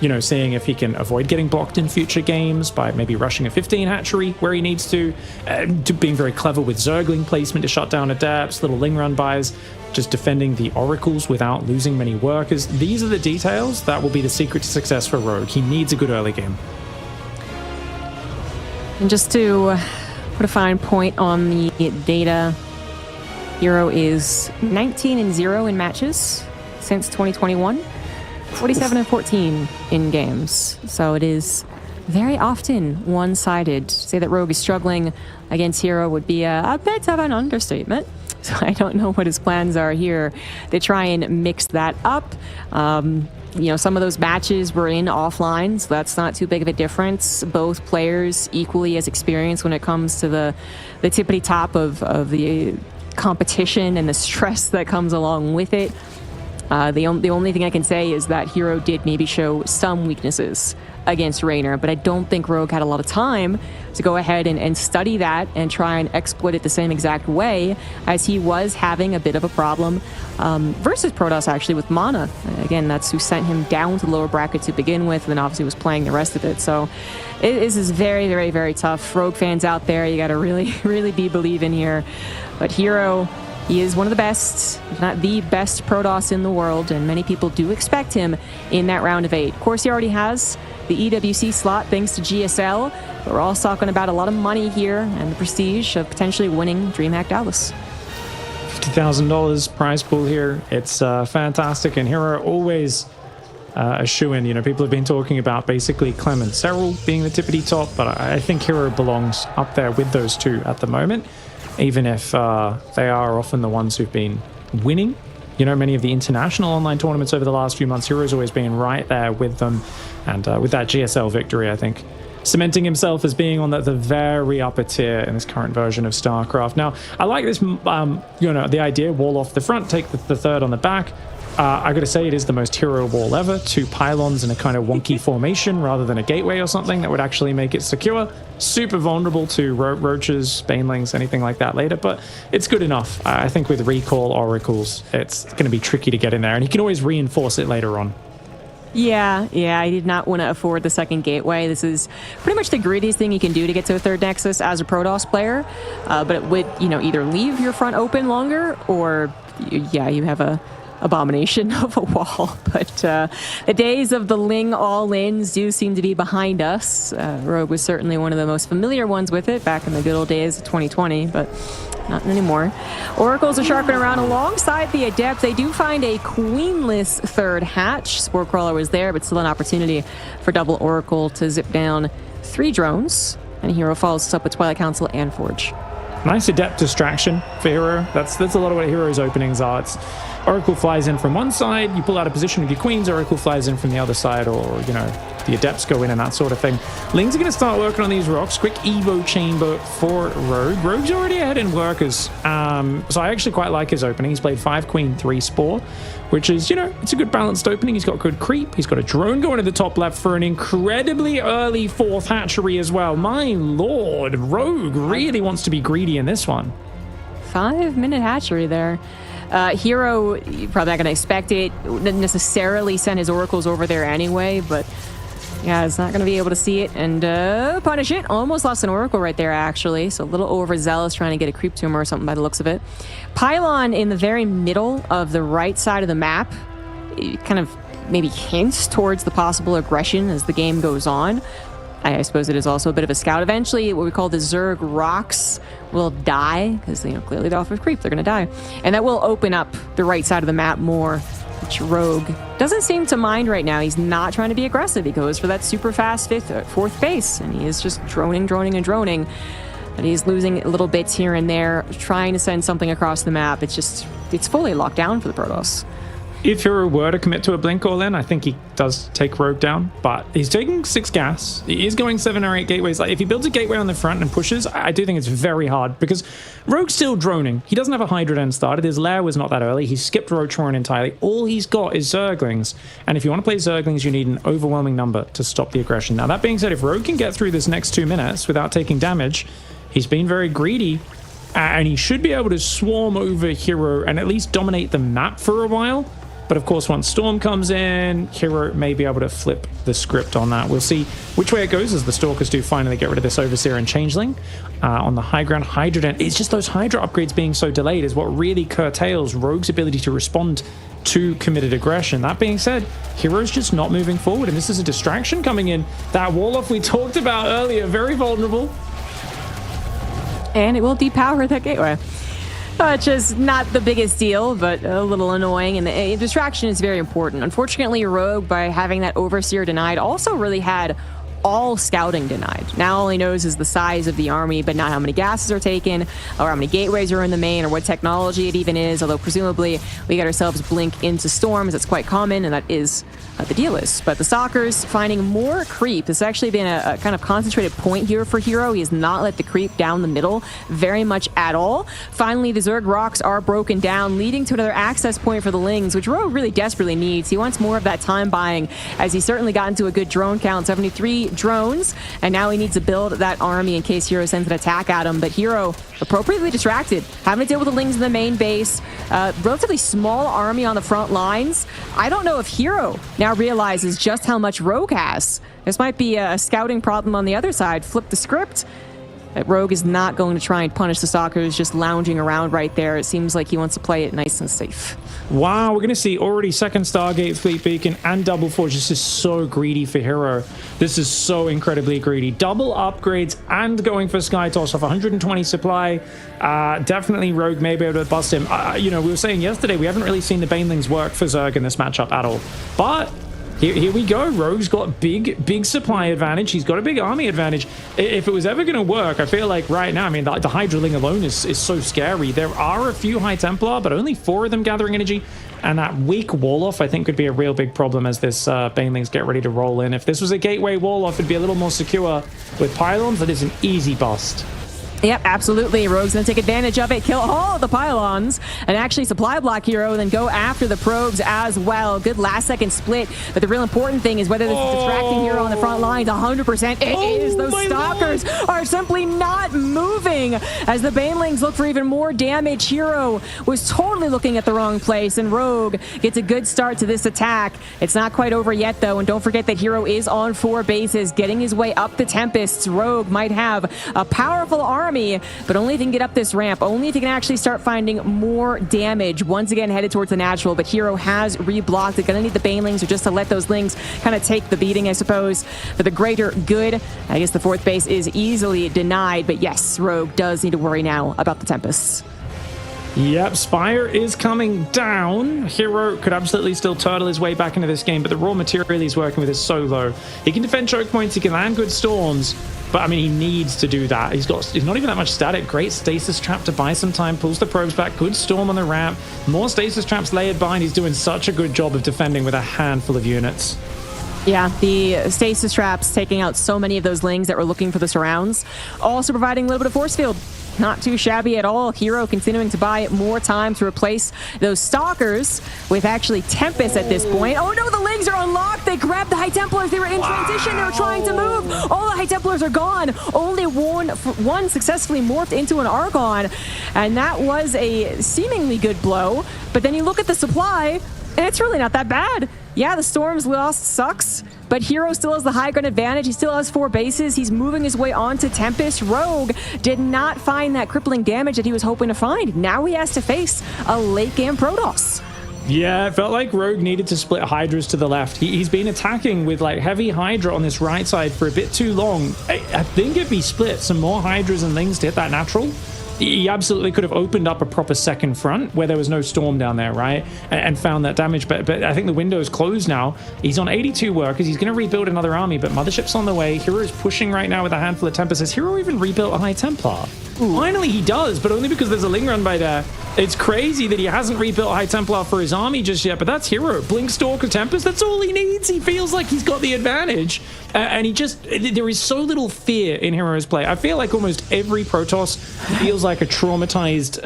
you know, seeing if he can avoid getting blocked in future games by maybe rushing a 15 hatchery where he needs to being very clever with Zergling placement to shut down adapts, little Ling run buys, just defending the oracles without losing many workers. These are the details that will be the secret to success for Rogue. He needs a good early game. And just to put a fine point on the data, Hero is 19-0 in matches since 2021. 47-14 in games. So it is very often one-sided. To say that Rogue is struggling against Hero would be a bit of an understatement. So I don't know what his plans are here. They try and mix that up. You know, some of those matches were in offline, so that's not too big of a difference. Both players equally as experienced when it comes to the tippity top of the competition and the stress that comes along with it. The only thing I can say is that Hero did maybe show some weaknesses against Raynor, but I don't think Rogue had a lot of time to go ahead and study that and try and exploit it the same exact way, as he was having a bit of a problem versus Protoss actually with mana. Again, that's who sent him down to the lower bracket to begin with, and then obviously was playing the rest of it. So this is very, very, very tough. Rogue fans out there, you got to really, really be believing here. But Hero, he is one of the best, if not the best Protoss in the world, and many people do expect him in that round of 8. Of course, he already has the EWC slot thanks to GSL, but we're also talking about a lot of money here and the prestige of potentially winning DreamHack Dallas. $50,000 prize pool here. It's fantastic, and Hero always a shoe-in. You know, people have been talking about basically Clem and Cyril being the tippity top, but I think Hero belongs up there with those two at the moment, even if they are often the ones who've been winning. You know, many of the international online tournaments over the last few months, Hero's always been right there with them. And with that GSL victory, I think, cementing himself as being on the very upper tier in this current version of StarCraft. Now, I like this, you know, the idea, wall off the front, take the third on the back. I gotta say, it is the most Hero wall ever. 2 pylons in a kind of wonky formation rather than a gateway or something that would actually make it secure. Super vulnerable to roaches, banelings, anything like that later, but it's good enough. I think with recall oracles, it's gonna be tricky to get in there, and he can always reinforce it later on. Yeah, I did not want to afford the second gateway. This is pretty much the greediest thing you can do to get to a third Nexus as a Protoss player, but it would, you know, either leave your front open longer or, yeah, you have a abomination of a wall. But the days of the Ling all-ins do seem to be behind us. Rogue was certainly one of the most familiar ones with it back in the good old days of 2020, but not anymore. Oracles are sharking around alongside the Adept. They do find a queenless third hatch. Spore Crawler was there, but still an opportunity for double Oracle to zip down 3 drones. And Hero follows us up with Twilight Council and Forge. Nice Adept distraction for Hero. That's a lot of what Hero's openings are. It's Oracle flies in from one side, you pull out a position with your queens, Oracle flies in from the other side, or, you know, the adepts go in and that sort of thing. Lings are going to start working on these rocks. Quick Evo chamber for Rogue. Rogue's already ahead in workers. So I actually quite like his opening. He's played 5 queen, 3 spore, which is, you know, it's a good balanced opening. He's got good creep. He's got a drone going to the top left for an incredibly early 4th hatchery as well. My lord, Rogue really wants to be greedy in this one. 5-minute hatchery there. Hero, you're probably not going to expect it. Didn't necessarily send his oracles over there anyway, but yeah, it's not going to be able to see it and punish it. Almost lost an oracle right there, actually. So a little overzealous trying to get a creep tumor or something by the looks of it. Pylon in the very middle of the right side of the map. It kind of maybe hints towards the possible aggression as the game goes on. I suppose it is also a bit of a scout. Eventually, what we call the Zerg rocks will die because, you know, clearly they're off of creep. They're going to die. And that will open up the right side of the map more, which Rogue doesn't seem to mind right now. He's not trying to be aggressive. He goes for that super fast 4th base, and he is just droning. But he's losing little bits here and there, trying to send something across the map. It's fully locked down for the Protoss. If Hero were to commit to a blink all in, I think he does take Rogue down, but he's taking 6 gas. He is going 7 or 8 gateways. Like, if he builds a gateway on the front and pushes, I do think it's very hard because Rogue's still droning. He doesn't have a Hydra Den started. His lair was not that early. He skipped Rotoran entirely. All he's got is Zerglings. And if you want to play Zerglings, you need an overwhelming number to stop the aggression. Now, that being said, if Rogue can get through this next 2 minutes without taking damage, he's been very greedy. And he should be able to swarm over Hero and at least dominate the map for a while. But of course, once Storm comes in, Hero may be able to flip the script on that. We'll see which way it goes as the Stalkers do finally get rid of this Overseer and Changeling. On the high ground, Hydra Den. It's just those Hydra upgrades being so delayed is what really curtails Rogue's ability to respond to committed aggression. That being said, Hero's just not moving forward, and this is a distraction coming in. That wall-off we talked about earlier, very vulnerable. And it will depower that gateway. Which is not the biggest deal, but a little annoying, and the distraction is very important. Unfortunately, Rogue, by having that Overseer denied, also really had all scouting denied. Now all he knows is the size of the army, but not how many gases are taken, or how many gateways are in the main, or what technology it even is, although presumably we got ourselves blink into storms. That's quite common, and that is the deal is. But the Stalkers finding more creep. This has actually been a kind of concentrated point here for Hero. He has not let the creep down the middle very much at all. Finally, the Zerg rocks are broken down, leading to another access point for the Lings, which Rogue really desperately needs. He wants more of that time buying, as he certainly got into a good drone count, 73 drones, and now he needs to build that army in case Hero sends an attack at him. But Hero appropriately distracted, having to deal with the Lings in the main base, relatively small army on the front lines. I don't know if Hero now realizes just how much Rogue has. This might be a scouting problem on the other side. Flip the script. Rogue is not going to try and punish the Stalkers just lounging around right there. It seems like he wants to play it nice and safe. Wow, we're going to see already second Stargate, Fleet Beacon, and Double Forge. This is so greedy for Hero. This is so incredibly greedy. Double upgrades and going for Sky Toss off 120 supply. Definitely Rogue may be able to bust him. You know, we were saying yesterday, we haven't really seen the Banelings work for Zerg in this matchup at all. But here we go. Rogue's got big supply advantage. He's got a big army advantage. If it was ever going to work, I feel like right now, I mean, the Hydraling alone is so scary. There are a few High Templar, but only 4 of them gathering energy. And that weak wall-off, I think, could be a real big problem as this Banelings get ready to roll in. If this was a gateway wall-off, it'd be a little more secure. With pylons, that is an easy bust. Yep, absolutely. Rogue's going to take advantage of it, kill all of the pylons, and actually supply block Hero, and then go after the probes as well. Good last-second split, but the real important thing is whether this is distracting Hero on the front lines. 100% it is. Those Stalkers are simply not moving as the Banelings look for even more damage. Hero was totally looking at the wrong place, and Rogue gets a good start to this attack. It's not quite over yet, though, and don't forget that Hero is on 4 bases, getting his way up the Tempests. Rogue might have a powerful army, but only if he can get up this ramp, only if he can actually start finding more damage. Once again, headed towards the natural, but Hero has reblocked. They're going to need the Banelings, or just to let those Lings kind of take the beating, I suppose, for the greater good. I guess the 4th base is easily denied, but yes, Rogue does need to worry now about the Tempests. Yep, Spire is coming down. Hero could absolutely still turtle his way back into this game, but the raw material he's working with is so low. He can defend choke points, he can land good storms, But I mean, he needs to do that. He's not even that much static. Great stasis trap to buy some time, pulls the probes back. Good storm on the ramp. More stasis traps layered behind. He's doing such a good job of defending with a handful of units. Yeah, the stasis traps taking out so many of those lings that were looking for the surrounds. Also providing a little bit of force field. Not too shabby at all. Hero continuing to buy more time to replace those Stalkers with actually Tempest at this point. Oh no, the Lings are unlocked. They grabbed the High Templars. They were in transition. They were trying to move. All the High Templars are gone. Only one successfully morphed into an Archon. And that was a seemingly good blow. But then you look at the supply, and it's really not that bad. Yeah, the Storm's lost sucks, but Hero still has the high ground advantage. He still has 4 bases. He's moving his way onto Tempest. Rogue did not find that crippling damage that he was hoping to find. Now he has to face a late game Protoss. Yeah, it felt like Rogue needed to split Hydras to the left. He's been attacking with like heavy Hydra on this right side for a bit too long. I think if he split some more Hydras and Lings to hit that natural, he absolutely could have opened up a proper second front where there was no storm down there, right? And found that damage. But I think the window is closed now. He's on 82 workers. He's going to rebuild another army, but Mothership's on the way. Hero is pushing right now with a handful of Tempests. Has Hero even rebuilt a High Templar? Ooh. Finally, he does, but only because there's a Ling run by there. It's crazy that he hasn't rebuilt High Templar for his army just yet, but that's Hero. Blink, Stalker, Tempest, that's all he needs. He feels like he's got the advantage. And there is so little fear in Hero's play. I feel like almost every Protoss feels like a traumatized,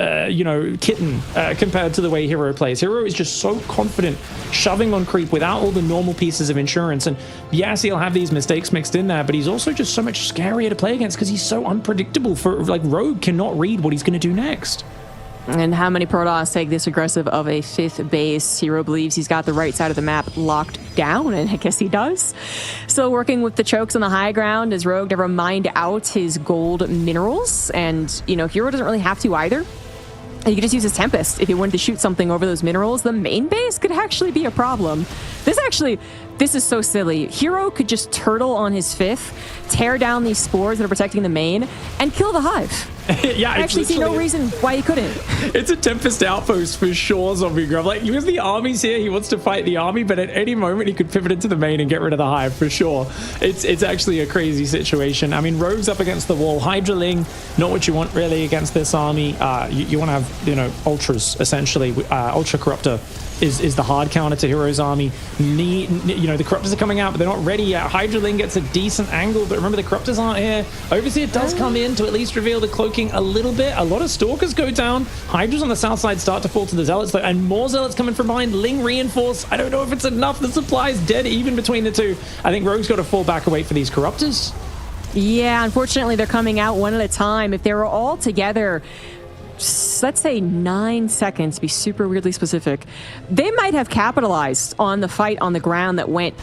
kitten compared to the way Hero plays. Hero is just so confident, shoving on creep without all the normal pieces of insurance. And yes, he'll have these mistakes mixed in there, but he's also just so much scarier to play against because he's so unpredictable. Rogue cannot read what he's going to do next. And how many Protoss take this aggressive of a 5th base? Hero believes he's got the right side of the map locked down, and I guess he does. Still working with the chokes on the high ground as Rogue never mined out his gold minerals. And, Hero doesn't really have to either. He could just use his Tempest if he wanted to shoot something over those minerals. The main base could actually be a problem. This is so silly. Hero could just turtle on his 5th, tear down these spores that are protecting the main, and kill the hive. Yeah, I actually see no reason why he couldn't. It's a Tempest outpost for sure, Zombie Grub. Like, because the army's here, he wants to fight the army, but at any moment he could pivot into the main and get rid of the hive for sure. It's actually a crazy situation. I mean, Rogue's up against the wall. Hydraling, not what you want really against this army. You want to have, ultras essentially. Ultra Corruptor is the hard counter to Hero's army. The Corruptors are coming out, but they're not ready yet. Hydraling gets a decent angle, but remember the Corruptors aren't here. Overseer does come in to at least reveal the cloaking a little bit. A lot of Stalkers go down. Hydras on the south side start to fall to the Zealots, and more Zealots coming from behind. Ling reinforce. I don't know if it's enough. The supply is dead even between the two. I think Rogue's got to fall back away for these Corruptors. Yeah, unfortunately, they're coming out one at a time. If they were all together, let's say 9 seconds, to be super weirdly specific, they might have capitalized on the fight on the ground that went...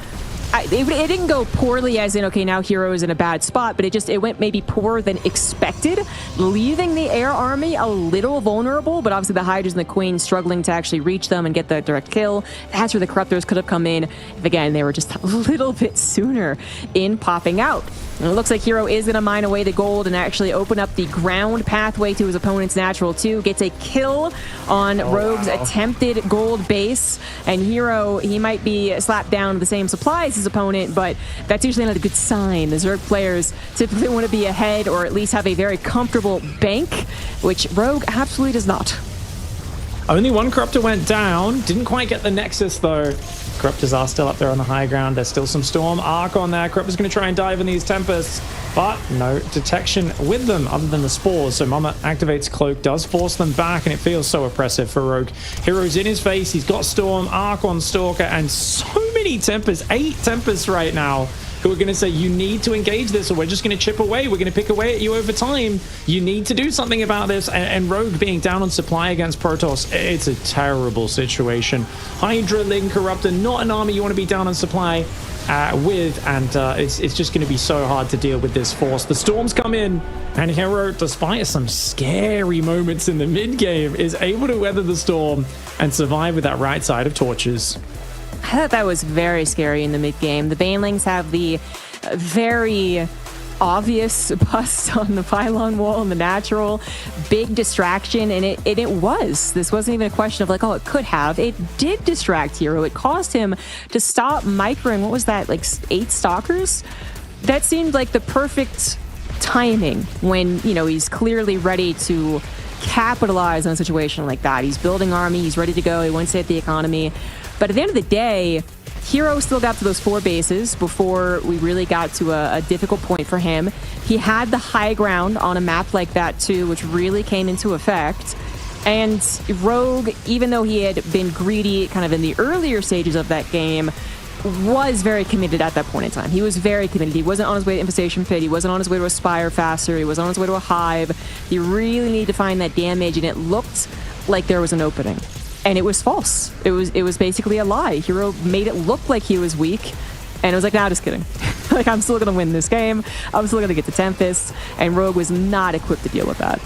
It didn't go poorly as in, okay, now Hero is in a bad spot, but it went maybe poorer than expected, leaving the air army a little vulnerable, but obviously the Hydras and the Queen struggling to actually reach them and get the direct kill. That's where the Corruptors could have come in if, again, they were just a little bit sooner in popping out. And it looks like Hero is going to mine away the gold and actually open up the ground pathway to his opponent's natural 2. Gets a kill on Rogue's attempted gold base. And Hero, he might be slapped down to the same supply as his opponent, but that's usually not a good sign. The Zerg players typically want to be ahead or at least have a very comfortable bank, which Rogue absolutely does not. Only one Corruptor went down. Didn't quite get the Nexus, though. Corruptors are still up there on the high ground. There's still some Storm Arc on there. Corruptor's going to try and dive in these Tempests, but no detection with them other than the spores. So Mama activates Cloak, does force them back, and it feels so oppressive for Rogue. Hero's in his face. He's got Storm Arc on Stalker, and so many Tempests. 8 Tempests right now, who are going to say, you need to engage this or we're just going to chip away. We're going to pick away at you over time. You need to do something about this. And Rogue being down on supply against Protoss, it's a terrible situation. Hydra, Ling, Corruptor, not an army you want to be down on supply with. And it's just going to be so hard to deal with this force. The Storms come in, and Hero, despite some scary moments in the mid-game, is able to weather the storm and survive with that right side of torches. I thought that was very scary in the mid-game. The Banelings have the very obvious bust on the pylon wall and the natural. Big distraction, and it was. This wasn't even a question of like, oh, it could have. It did distract Hero. It caused him to stop microing, what was that, like 8 Stalkers? That seemed like the perfect timing when, he's clearly ready to capitalize on a situation like that. He's building army, he's ready to go, he wants to hit the economy. But at the end of the day, Hero still got to those 4 bases before we really got to a difficult point for him. He had the high ground on a map like that too, which really came into effect. And Rogue, even though he had been greedy kind of in the earlier stages of that game, was very committed at that point in time. He was very committed. He wasn't on his way to Infestation Pit. He wasn't on his way to Aspire faster. He wasn't on his way to a Hive. He really needed to find that damage, and it looked like there was an opening. And it was false. It was basically a lie. Hero made it look like he was weak, and it was like, nah, just kidding. Like, I'm still going to win this game. I'm still going to get the Tempest, and Rogue was not equipped to deal with that.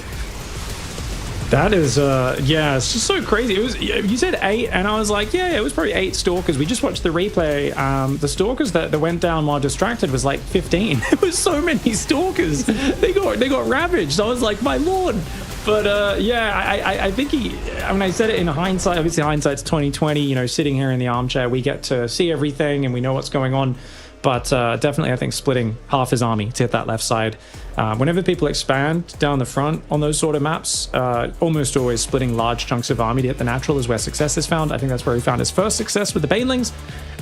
That is, yeah, it's just so crazy. It was, you said 8, and I was like, yeah, it was probably 8 Stalkers. We just watched the replay. The Stalkers that went down while distracted was like 15. It was so many Stalkers. They got ravaged. I was like, my lord. But yeah, I think I said it in hindsight. Obviously, hindsight's 2020. Sitting here in the armchair, we get to see everything and we know what's going on. But definitely, I think splitting half his army to hit that left side. Whenever people expand down the front on those sort of maps, almost always splitting large chunks of army to hit the natural is where success is found. I think that's where he found his first success with the Banelings.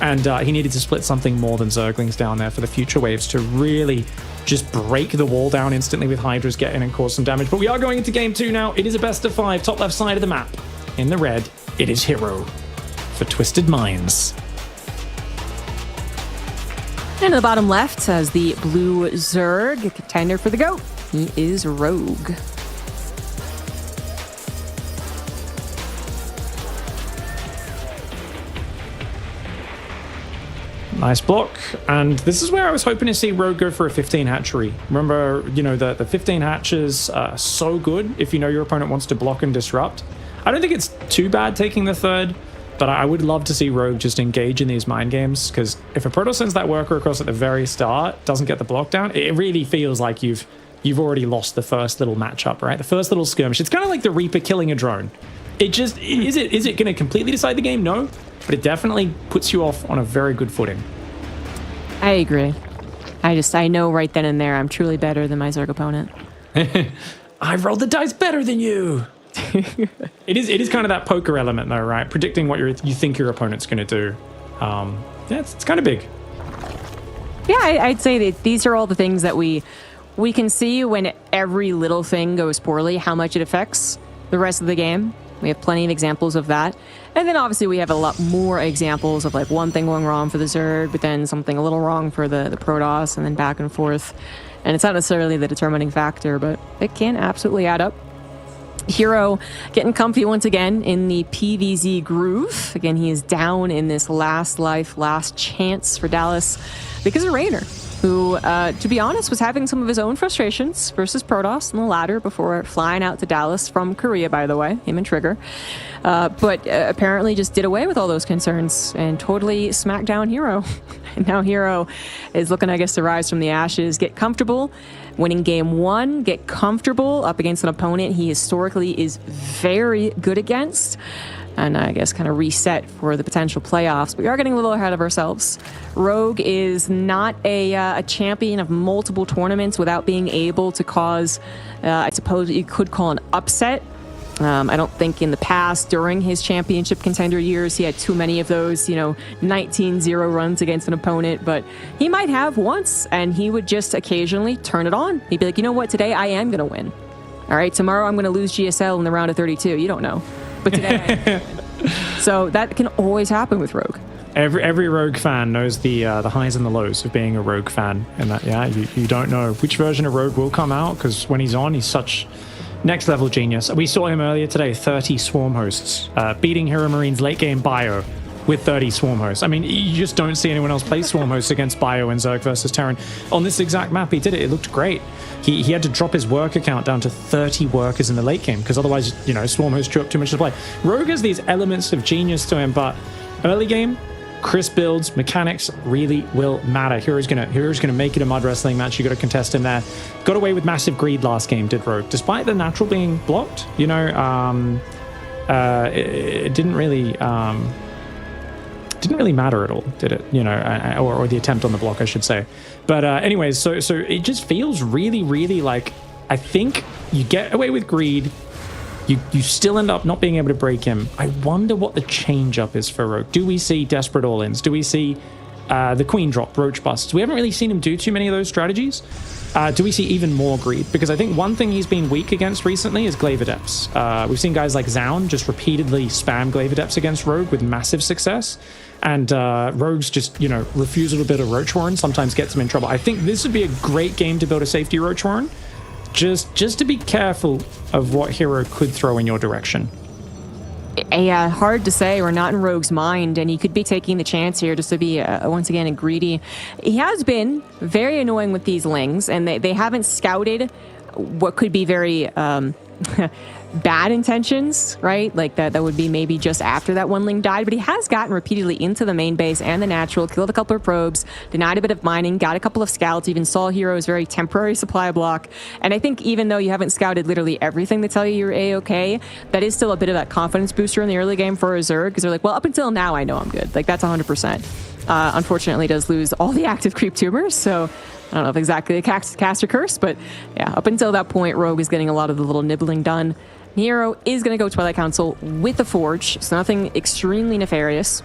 And he needed to split something more than Zerglings down there for the future waves to really just break the wall down instantly with Hydras get in and cause some damage. But we are going into game 2 now. It is a best of 5, top left side of the map. In the red, it is Hero for Twisted Minds. And in the bottom left has the blue Zerg, a contender for the GOAT. He is Rogue. Nice block. And this is where I was hoping to see Rogue go for a 15 hatchery. Remember, the 15 hatches are so good if you know your opponent wants to block and disrupt. I don't think it's too bad taking the 3rd. But I would love to see Rogue just engage in these mind games, because if a Protoss sends that worker across at the very start, doesn't get the block down, it really feels like you've already lost the first little matchup, right? The first little skirmish. It's kind of like the Reaper killing a drone. It just is it going to completely decide the game? No, but it definitely puts you off on a very good footing. I agree. I know right then and there I'm truly better than my Zerg opponent. I rolled the dice better than you. It is kind of that poker element though, right? Predicting what you think your opponent's going to do. Yeah, it's kind of big. Yeah, I'd say that these are all the things that we can see when every little thing goes poorly, how much it affects the rest of the game. We have plenty of examples of that. And then obviously we have a lot more examples of like one thing going wrong for the Zerg, but then something a little wrong for the Protoss, and then back and forth. And it's not necessarily the determining factor, but it can absolutely add up. Hero getting comfy once again in the PVZ groove. Again, he is down in this last life, last chance for Dallas because of Raynor, who, to be honest, was having some of his own frustrations versus Protoss in the ladder before flying out to Dallas from Korea, by the way, him and Trigger. But apparently just did away with all those concerns and totally smacked down Hero. And now Hero is looking, I guess, to rise from the ashes, get comfortable, winning game 1, get comfortable up against an opponent he historically is very good against, and I guess kind of reset for the potential playoffs. But we are getting a little ahead of ourselves. Rogue is not a champion of multiple tournaments without being able to cause, I suppose you could call an upset. I don't think in the past, during his championship contender years, he had too many of those, 19-0 runs against an opponent, but he might have once, and he would just occasionally turn it on. He'd be like, you know what, today I am going to win. All right, tomorrow I'm going to lose GSL in the round of 32. You don't know. But today So that can always happen with Rogue. Every Rogue fan knows the highs and the lows of being a Rogue fan, and that you don't know which version of Rogue will come out, because when he's on, he's such next level genius. We saw him earlier today, 30 swarm hosts, beating Hero Marine's late game bio with 30 swarm hosts. I mean, you just don't see anyone else play swarm hosts against bio and Zerg versus Terran. On this exact map, he did it. It looked great. He had to drop his worker count down to 30 workers in the late game, because otherwise, swarm hosts chew up too much to play. Rogue has these elements of genius to him, but early game, crisp builds, mechanics really will matter. Hero's gonna make it a mud wrestling match. You got to contest him there. Got away with massive greed last game, did Rogue, despite the natural being blocked. It didn't really didn't really matter at all, did it? You know, or the attempt on the block, I should say. But anyways, so it just feels really, really like, I think you get away with greed. You still end up not being able to break him. I wonder what the change up is for Rogue. Do we see desperate all-ins? Do we see the queen drop, roach busts? We haven't really seen him do too many of those strategies. Do we see even more greed? Because I think one thing he's been weak against recently is Glaive Adepts. We've seen guys like Zaun just repeatedly spam Glaive Adepts against Rogue with massive success. And Rogue's just, you know, refusal to build a Roach Warren sometimes gets him in trouble. I think this would be a great game to build a safety Roach Warren. Just to be careful of what hero could throw in your direction. Yeah, hard to say. We're not in Rogue's mind, and he could be taking the chance here just to be, once again, a greedy. He has been very annoying with these Lings, and they haven't scouted what could be very bad intentions, right? Like that would be maybe just after that one Ling died, but he has gotten repeatedly into the main base and the natural, killed a couple of probes, denied a bit of mining, got a couple of scouts, even saw heroes very temporary supply block. And I think even though you haven't scouted literally everything to tell you you're A-okay, that is still a bit of that confidence booster in the early game for a Zerg, because they're like, well, up until now, I know I'm good. Like, that's 100%. Unfortunately, does lose all the active creep tumors, so I don't know if exactly a caster curse, but yeah, up until that point, Rogue is getting a lot of the little nibbling done. Hero is going to go Twilight Council with the Forge, so nothing extremely nefarious.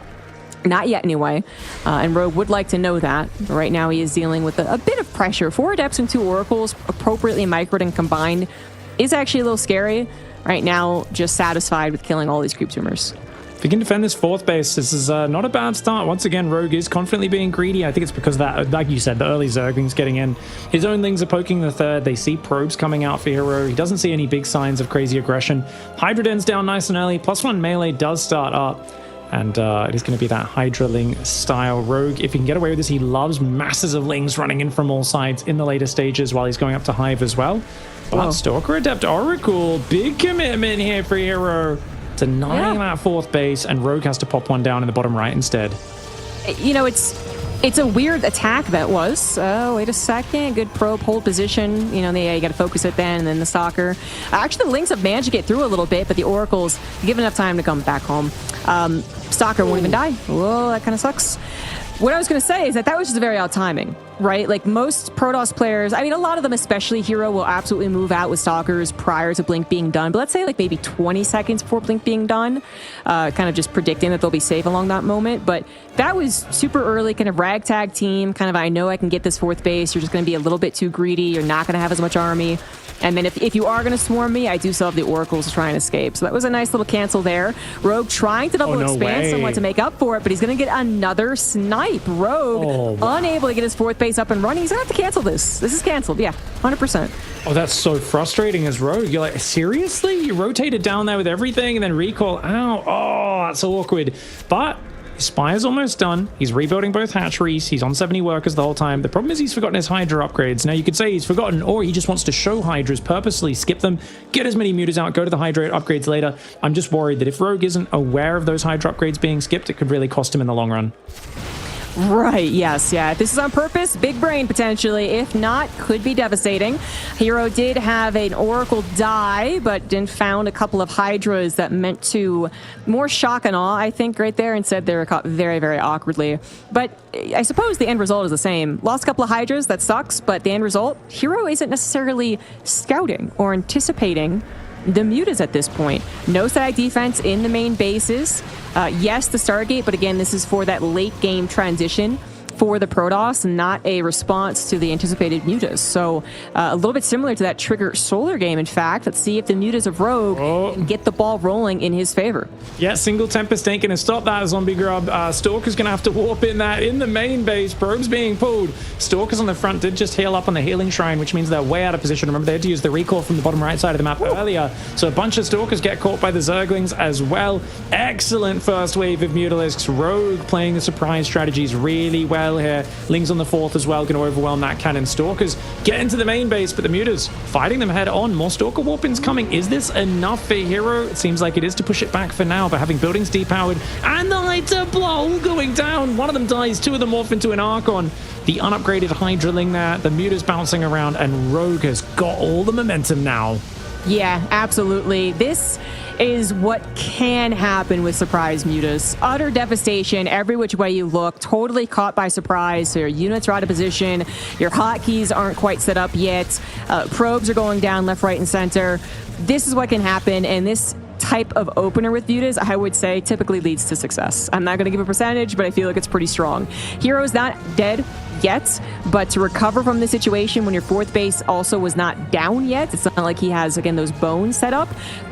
Not yet, anyway. And Rogue would like to know that. Right now, he is dealing with a bit of pressure. 4 Adepts and 2 Oracles, appropriately microed and combined, is actually a little scary. Right now, just satisfied with killing all these creep tumors. If he can defend this 4th base, this is not a bad start. Once again, Rogue is confidently being greedy. I think it's because of that, like you said, the early Zerglings getting in. His own Lings are poking the 3rd. They see probes coming out for hero. He doesn't see any big signs of crazy aggression. Hydra Den's down nice and early. +1 melee does start up. And it is going to be that Hydra Ling style Rogue. If he can get away with this, he loves masses of Lings running in from all sides in the later stages while he's going up to Hive as well. But Stalker Adept Oracle, big commitment here for hero. Denying that 4th base, and Rogue has to pop one down in the bottom right instead. You know, it's a weird attack that was. Oh, wait a second. Good probe, hold position. You know, you got to focus it then, and then the Stalker. Actually, the Lings have managed to get through a little bit, but the Oracles give enough time to come back home. Stalker won't even die. Whoa, that kind of sucks. What I was going to say is that was just very odd timing, right? Like most Protoss players, I mean, a lot of them, especially Hero, will absolutely move out with Stalkers prior to Blink being done. But let's say like maybe 20 seconds before Blink being done, kind of just predicting that they'll be safe along that moment. But that was super early, kind of ragtag team, kind of, I know I can get this 4th base. You're just going to be a little bit too greedy. You're not going to have as much army. And then if you are going to swarm me, I do still have the Oracles to try and escape. So that was a nice little cancel there. Rogue trying to double expand somewhat to make up for it, but he's going to get another snipe. Rogue unable to get his 4th base up and running. He's going to have to cancel this. This is canceled. Yeah, 100%. Oh, that's so frustrating as Rogue. You're like, seriously? You rotated down there with everything and then recall out. Oh, that's awkward. But his Spire's almost done. He's rebuilding both hatcheries. He's on 70 workers the whole time. The problem is he's forgotten his Hydra upgrades. Now, you could say he's forgotten, or he just wants to show Hydras, purposely skip them, get as many mutas out, go to the Hydra upgrades later. I'm just worried that if Rogue isn't aware of those Hydra upgrades being skipped, it could really cost him in the long run. Right, yes, yeah. If this is on purpose, big brain potentially. If not, could be devastating. Hero did have an Oracle die, but then found a couple of Hydras that meant to more shock and awe, I think, right there. Instead, they were caught very, very awkwardly. But I suppose the end result is the same. Lost a couple of Hydras, that sucks, but the end result, Hero isn't necessarily scouting or anticipating the mutas at this point. No side defense in the main bases. Yes, the Stargate, but again, this is for that late game transition for the Protoss, not a response to the anticipated mutas. So a little bit similar to that Trigger Solar game, in fact. Let's see if the mutas of Rogue can get the ball rolling in his favor. Yeah, single Tempest ain't going to stop that zombie grub. Stalker's going to have to warp in that in the main base. Probes being pulled. Stalkers on the front did just heal up on the healing shrine, which means they're way out of position. Remember, they had to use the recall from the bottom right side of the map earlier. So a bunch of Stalkers get caught by the Zerglings as well. Excellent first wave of Mutalisks. Rogue playing the surprise strategies really well here. Lings on the 4th as well, going to overwhelm that cannon. Stalkers get into the main base, but the mutas fighting them head on. More Stalker warpings coming. Is this enough for Hero? It seems like it is to push it back for now, but having buildings depowered and the lighter blow going down. One of them dies, 2 of them morph into an Archon. The unupgraded Hydra Ling there, the mutas bouncing around, and Rogue has got all the momentum now. Yeah, absolutely. This is what can happen with surprise mutas. Utter devastation every which way you look, totally caught by surprise. So your units are out of position, your hotkeys aren't quite set up yet, probes are going down left, right, and center. This is what can happen, and this type of opener with mutas, I would say, typically leads to success. I'm not going to give a percentage, but I feel like it's pretty strong. Hero's not dead yet, but to recover from the situation when your fourth base also was not down yet, it's not like he has, again, those bones set up,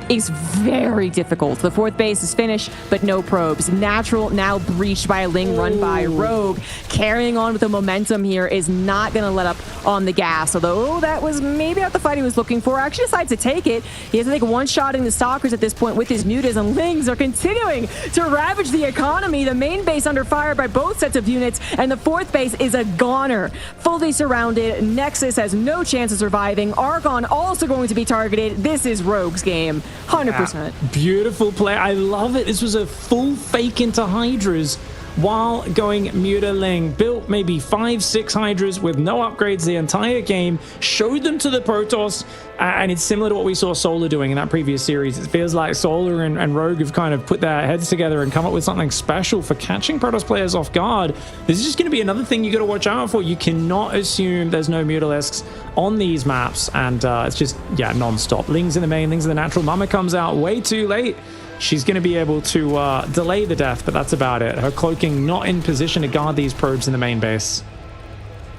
is very difficult. The fourth base is finished, but no probes. Natural now breached by a Ling run by Rogue. Carrying on with the momentum here is not going to let up on the gas, although that was maybe not the fight he was looking for. Actually decides to take it. He has to take one shot in the Stalkers at this point with his mutas, and Lings are continuing to ravage the economy. The main base under fire by both sets of units, and the fourth base is a goner. Fully surrounded. Nexus has no chance of surviving. Archon also going to be targeted. This is Rogue's game. 100%. Yeah, beautiful play. I love it. This was a full fake into Hydras while going Muta Ling. Built maybe 5-6 Hydras with no upgrades the entire game. Showed them to the Protoss. And it's similar to what we saw Solar doing in that previous series. It feels like Solar and Rogue have kind of put their heads together and come up with something special for catching Protoss players off guard. This is just going to be another thing you got to watch out for. You cannot assume there's no Mutalisks on these maps. And it's just, yeah, non-stop. Ling's in the main, Ling's in the natural. Mama comes out way too late. She's going to be able to delay the death, but that's about it. Her cloaking not in position to guard these probes in the main base.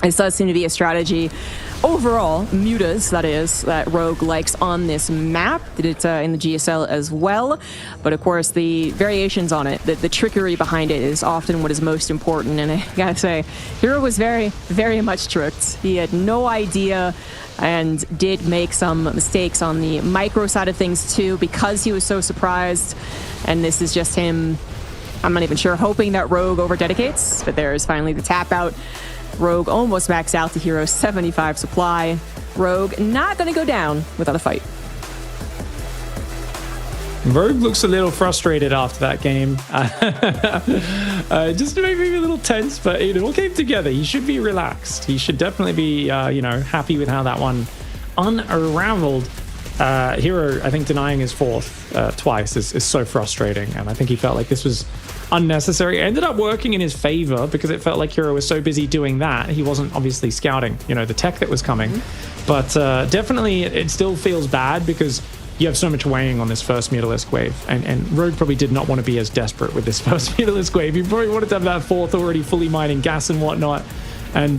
This does seem to be a strategy overall, mutas, that is, that Rogue likes on this map. Did it in the GSL as well. But of course, the variations on it, the trickery behind it is often what is most important. And I gotta say, Hero was very, very much tricked. He had no idea and did make some mistakes on the micro side of things too, because he was so surprised. And this is just him, I'm not even sure, hoping that Rogue over-dedicates. But there is finally the tap out. Rogue almost maxed out the Hero's 75 supply. Rogue not going to go down without a fight. Rogue looks a little frustrated after that game. Just maybe a little tense, but it all came together. He should be relaxed. He should definitely be, happy with how that one unraveled. Hero, I think, denying his fourth twice is so frustrating, and I think he felt like this was unnecessary. It ended up working in his favor because it felt like Hero was so busy doing that he wasn't obviously scouting, the tech that was coming. But definitely it still feels bad because you have so much weighing on this first Mutalisk wave, and Rogue probably did not want to be as desperate with this first Mutalisk wave. He probably wanted to have that fourth already fully mining gas and whatnot, and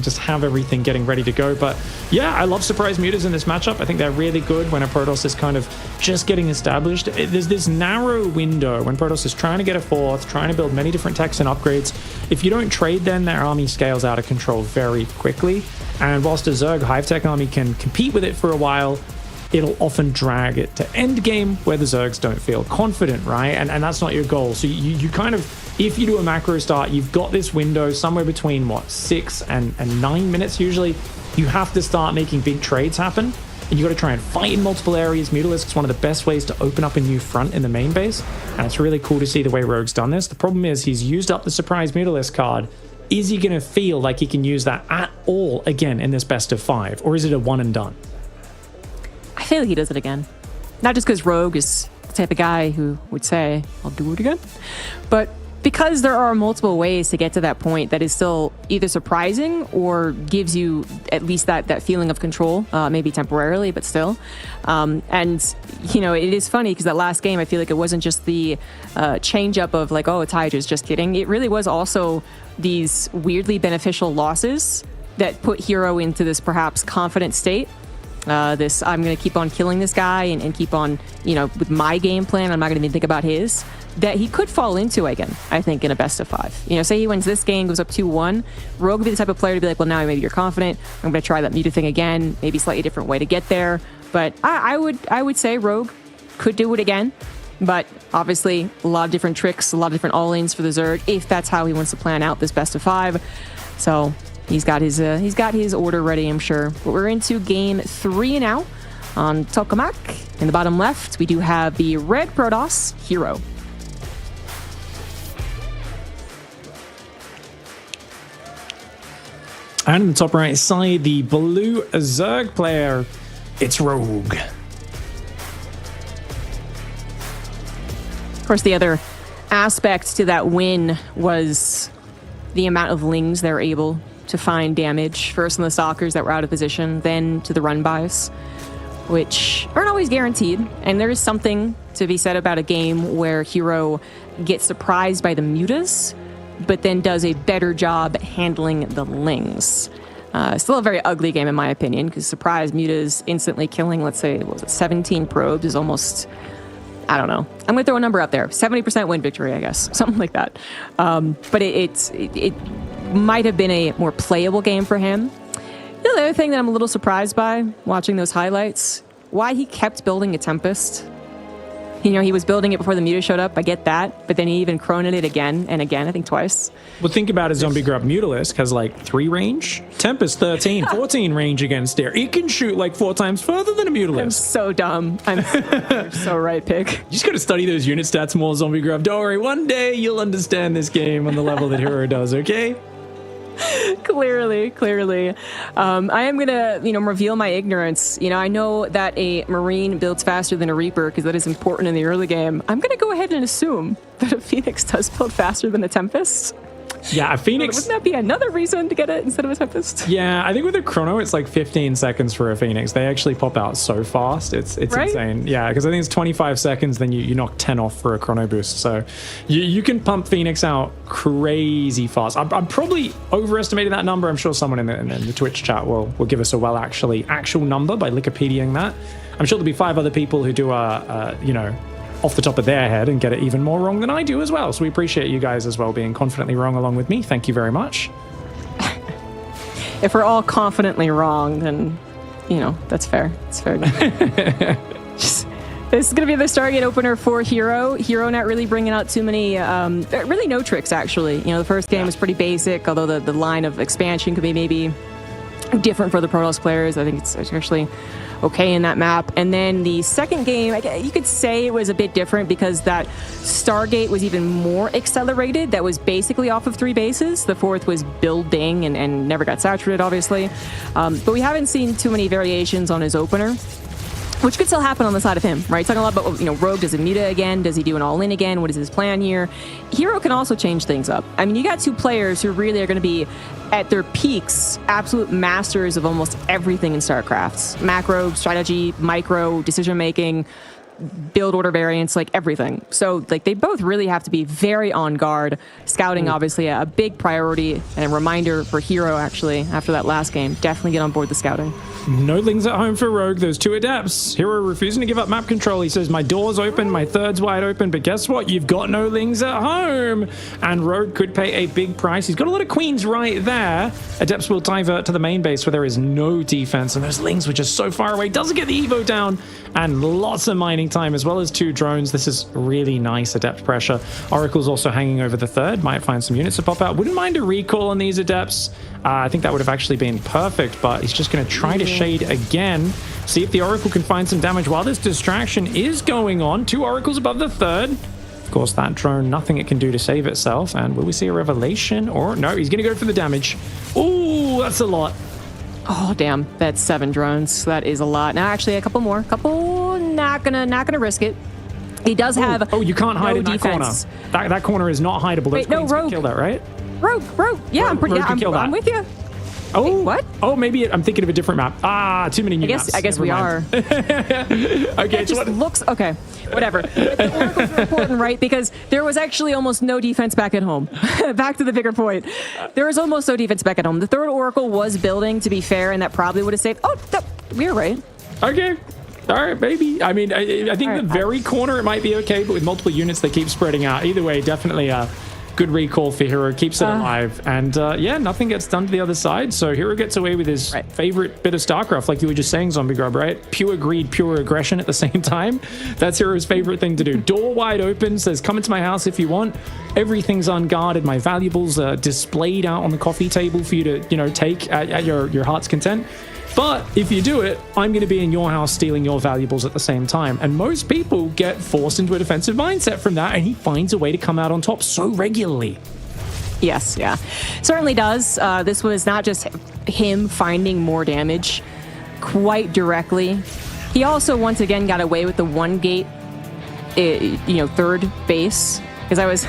just have everything getting ready to go. But yeah, I love surprise mutas in this matchup. I think they're really good when a Protoss is kind of just getting established. There's this narrow window when Protoss is trying to get a fourth, trying to build many different techs and upgrades. If you don't trade, then their army scales out of control very quickly. And whilst a Zerg Hive Tech army can compete with it for a while, it'll often drag it to end game where the Zergs don't feel confident, right? And that's not your goal. So you kind of, if you do a macro start, you've got this window somewhere between 6 and 9 minutes usually. You have to start making big trades happen, and you got to try and fight in multiple areas. Mutalisk is one of the best ways to open up a new front in the main base, and it's really cool to see the way Rogue's done this. The problem is he's used up the surprise Mutalisk card. Is he going to feel like he can use that at all again in this best of 5, or is it a one and done? I feel like he does it again. Not just because Rogue is the type of guy who would say, I'll do it again, but because there are multiple ways to get to that point that is still either surprising or gives you at least that feeling of control, maybe temporarily, but still. And, it is funny because that last game, I feel like it wasn't just the change up of like, oh, it's Hydras, just kidding. It really was also these weirdly beneficial losses that put Hero into this perhaps confident state. I'm going to keep on killing this guy and keep on, with my game plan. I'm not going to even think about his. That he could fall into again, I think, in a best of 5. Say he wins this game, goes up 2-1. Rogue would be the type of player to be like, well, now maybe you're confident. I'm going to try that Muta thing again. Maybe slightly different way to get there. But I would say Rogue could do it again. But obviously, a lot of different tricks, a lot of different all-ins for the Zerg, if that's how he wants to plan out this best of 5. So he's got his order ready, I'm sure. But we're into game 3 now. On Tokamak, in the bottom left, we do have the red Protoss, Hero. And in the top right side, the blue Zerg player, it's Rogue. course, the other aspect to that win was the amount of lings they're able to find damage. First on the stalkers that were out of position, then to the run bys, which aren't always guaranteed. And there is something to be said about a game where Hero gets surprised by the mutas, but then does a better job handling the lings. Still a very ugly game in my opinion, because surprise mutas instantly killing, let's say, what was it, 17 probes is almost, I don't know. I'm going to throw a number out there. 70% win victory, I guess. Something like that. But it might have been a more playable game for him. The other thing that I'm a little surprised by watching those highlights, why he kept building a Tempest. You know, he was building it before the Muta showed up. I get that. But then he even chroned it again and again, I think twice. Well, think about it. Zombie Grub Mutalisk has like 3 range. Tempest 13, 14 range against it. It can shoot like 4 times further than a Mutalisk. I'm so dumb. You're so right, Pig. You just got to study those unit stats more, Zombie Grub. Don't worry. One day you'll understand this game on the level that Hero does, okay? Clearly. I am gonna, reveal my ignorance. I know that a Marine builds faster than a Reaper because that is important in the early game. I'm gonna go ahead and assume that a Phoenix does build faster than a Tempest. Yeah, a Phoenix. Wouldn't that be another reason to get it instead of a Tempest? Yeah, I think with a Chrono, it's like 15 seconds for a Phoenix. They actually pop out so fast. It's right? Insane. Yeah, because I think it's 25 seconds, then you knock 10 off for a Chrono boost. So you can pump Phoenix out crazy fast. I'm probably overestimating that number. I'm sure someone in the Twitch chat will give us a actual number by Wikipediaing that. I'm sure there'll be 5 other people who do off the top of their head and get it even more wrong than I do as well. So we appreciate you guys as well being confidently wrong along with me. Thank you very much. If we're all confidently wrong, then, that's fair. It's fair. This is going to be the Stargate opener for Hero. Hero not really bringing out too many, really no tricks, actually. The first game was pretty basic, although the line of expansion could be maybe different for the Protoss players. I think it's actually okay in that map. And then the second game, you could say it was a bit different because that Stargate was even more accelerated. That was basically off of 3 bases. The 4th was building and never got saturated, obviously. But we haven't seen too many variations on his opener, which could still happen on the side of him, right? Talking a lot about, Rogue, does he Muta again? Does he do an all-in again? What is his plan here? Hero can also change things up. I mean, you got 2 players who really are going to be, at their peaks, absolute masters of almost everything in StarCraft. Macro, strategy, micro, decision-making, build order variants, like everything. So, they both really have to be very on guard. Scouting, obviously, a big priority, and a reminder for Hero, actually, after that last game. Definitely get on board the scouting. No lings at home for Rogue. Those 2 adepts. Hero refusing to give up map control. He says, my door's open, my third's wide open, but guess what? You've got no lings at home. And Rogue could pay a big price. He's got a lot of queens right there. Adepts will divert to the main base where there is no defense, and those lings were just so far away. Doesn't get the Evo down, and lots of mining time, as well as 2 drones. This is really nice adept pressure. Oracle's also hanging over the 3rd. Might find some units to pop out. Wouldn't mind a recall on these adepts. I think that would have actually been perfect, but he's just going to try to shade again. See if the Oracle can find some damage while this distraction is going on. 2 Oracles above the 3rd. Of course, that drone, nothing it can do to save itself. And will we see a revelation? Or no, he's going to go for the damage. Ooh, that's a lot. Oh, damn. That's 7 drones. That is a lot. Now, actually, a couple more. Not gonna risk it. He does have you can't hide in that defense. corner. That corner is not hideable. Wait, no, Rogue. Kill that, right? Rogue. Yeah, I'm with you. Oh, wait, what? Oh, maybe I'm thinking of a different map. Too many new maps. I guess we are. Okay, it just looks okay. Whatever. The Oracles are important, right? Because there was actually almost no defense back at home. Back to the bigger point. There was almost no defense back at home. The 3rd Oracle was building, to be fair, and that probably would have saved. We're right. Okay. All right, maybe. I mean, I think the very corner it might be okay, but with multiple units, they keep spreading out. Either way, definitely a good recall for Hero. Keeps it alive. And nothing gets done to the other side. So Hero gets away with his favorite bit of StarCraft, like you were just saying, Zombie Grub, right? Pure greed, pure aggression at the same time. That's Hero's favorite thing to do. Door wide open, says, come into my house if you want. Everything's unguarded. My valuables are displayed out on the coffee table for you to, take at your heart's content. But if you do it, I'm going to be in your house stealing your valuables at the same time. And most people get forced into a defensive mindset from that, and he finds a way to come out on top so regularly. Yes, yeah. Certainly does. This was not just him finding more damage quite directly. He also, once again, got away with the 1 gate third base. Because I was,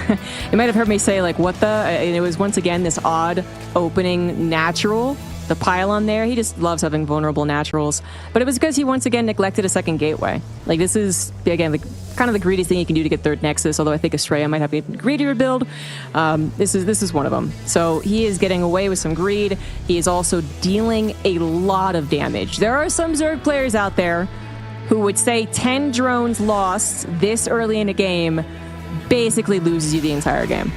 you might have heard me say like, what the, and it was once again this odd opening natural, the pylon there. He just loves having vulnerable naturals. But it was because he once again neglected a second gateway. Like this is, again, kind of the greediest thing you can do to get third Nexus, although I think Estrella might have a greedier build. This is one of them. So he is getting away with some greed. He is also dealing a lot of damage. There are some Zerg players out there who would say 10 drones lost this early in a game basically loses you the entire game.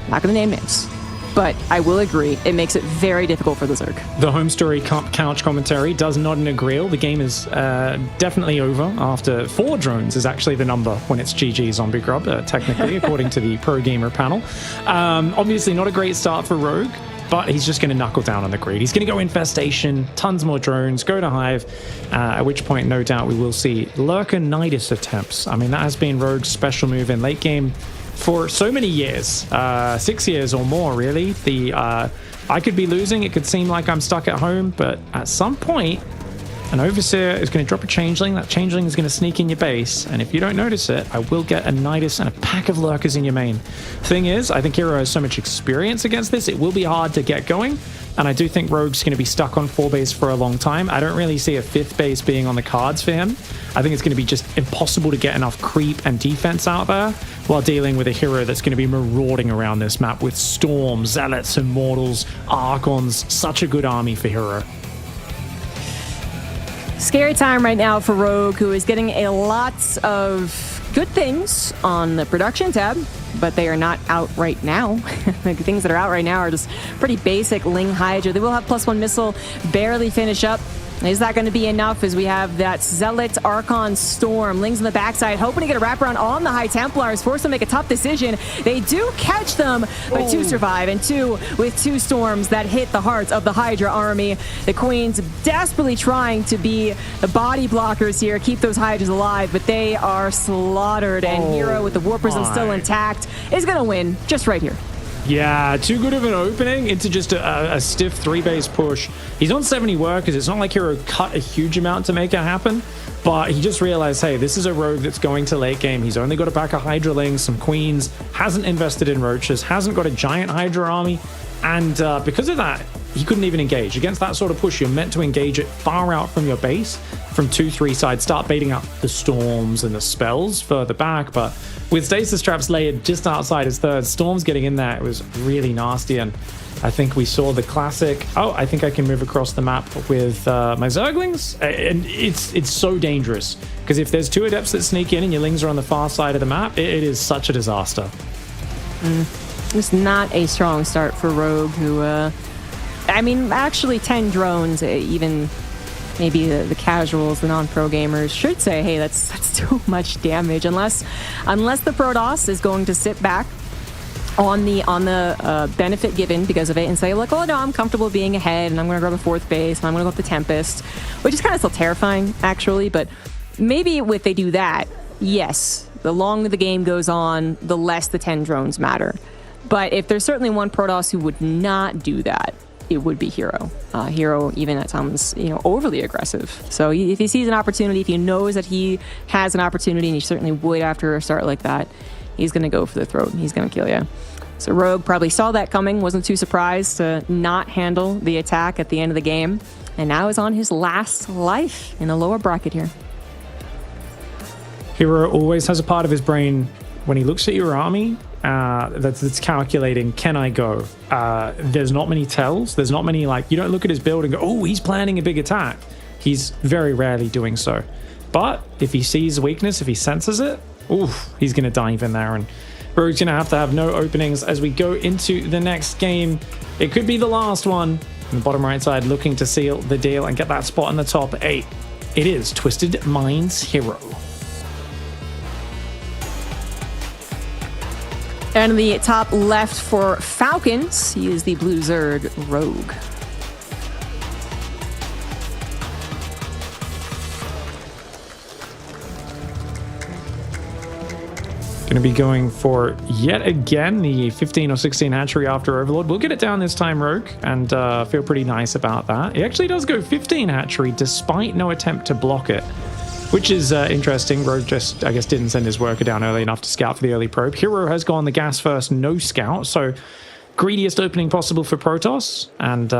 Not going to name names, but I will agree, it makes it very difficult for the Zerg. The home story couch commentary does not agree. The game is definitely over after 4 drones is actually the number when it's GG Zombie Grub, technically, according to the Pro Gamer panel. Obviously not a great start for Rogue, but he's just going to knuckle down on the greed. He's going to go Infestation, tons more drones, go to Hive, at which point, no doubt, we will see Lurker-Nidus attempts. I mean, that has been Rogue's special move in late game for so many years, 6 years or more, really. I could be losing, it could seem like I'm stuck at home, but at some point, an Overseer is going to drop a Changeling. That Changeling is going to sneak in your base, and if you don't notice it, I will get a Nidus and a pack of Lurkers in your main. Thing is, I think Hero has so much experience against this, it will be hard to get going, and I do think Rogue's going to be stuck on 4 base for a long time. I don't really see a 5th base being on the cards for him. I think it's going to be just impossible to get enough creep and defense out there while dealing with a hero that's going to be marauding around this map with Storms, Zealots, Immortals, Archons. Such a good army for Hero. Scary time right now for Rogue, who is getting a lot of good things on the production tab, but they are not out right now. The things that are out right now are just pretty basic. Ling Hydra. They will have +1 missile, barely finish up. Is that going to be enough as we have that Zealot Archon Storm? Ling's on the backside, hoping to get a wraparound on the High Templars, force them to make a tough decision. They do catch them, but 2 survive, and 2 with 2 storms that hit the hearts of the Hydra army. The Queens desperately trying to be the body blockers here, keep those Hydras alive, but they are slaughtered, and Hero with the Warp Prism still intact is going to win just right here. Yeah, too good of an opening into just a stiff 3-base push. He's on 70 workers. It's not like Hero cut a huge amount to make it happen, but he just realized, hey, this is a Rogue that's going to late game. He's only got a pack of Hydralings, some Queens, hasn't invested in Roaches, hasn't got a giant Hydra army, and because of that, he couldn't even engage. Against that sort of push, you're meant to engage it far out from your base, from 2-3 sides, start baiting out the Storms and the spells further back, but with Stasis Traps layered just outside his third, Storms getting in there, it was really nasty, and I think we saw the classic, oh, I think I can move across the map with my Zerglings, and it's so dangerous, because if there's 2 Adepts that sneak in and your Lings are on the far side of the map, it is such a disaster. It's not a strong start for Rogue, who, I mean, actually 10 drones, even maybe the casuals, the non-pro gamers should say, hey, that's too much damage, unless the Protoss is going to sit back on the benefit given because of it and say, like, oh no, I'm comfortable being ahead and I'm going to grab a 4th base and I'm going to go up the Tempest, which is kind of still terrifying, actually, but maybe if they do that, yes, the longer the game goes on, the less the 10 drones matter. But if there's certainly one Protoss who would not do that, it would be Hero. Hero, even at times, overly aggressive. So if he sees an opportunity, if he knows that he has an opportunity, and he certainly would after a start like that, he's going to go for the throat and he's going to kill you. So Rogue probably saw that coming, wasn't too surprised to not handle the attack at the end of the game, and now is on his last life in the lower bracket here. Hero always has a part of his brain when he looks at your army that's calculating, can I go? There's not many tells. There's not many, like, you don't look at his build and go, oh, he's planning a big attack. He's very rarely doing so. But if he sees a weakness, if he senses it, oof, he's going to dive in there. And Rogue's going to have no openings as we go into the next game. It could be the last one. On the bottom right side, looking to seal the deal and get that spot in the top 8. It is Twisted Minds Hero. And the top left for Falcons, he is the Blue Zerg Rogue. Going to be going for, yet again, the 15 or 16 hatchery after Overlord. We'll get it down this time, Rogue, and feel pretty nice about that. He actually does go 15 hatchery despite no attempt to block it. which is interesting. Rogue just, I guess, didn't send his worker down early enough to scout for the early probe. Hero has gone the gas first, no scout, so greediest opening possible for Protoss, and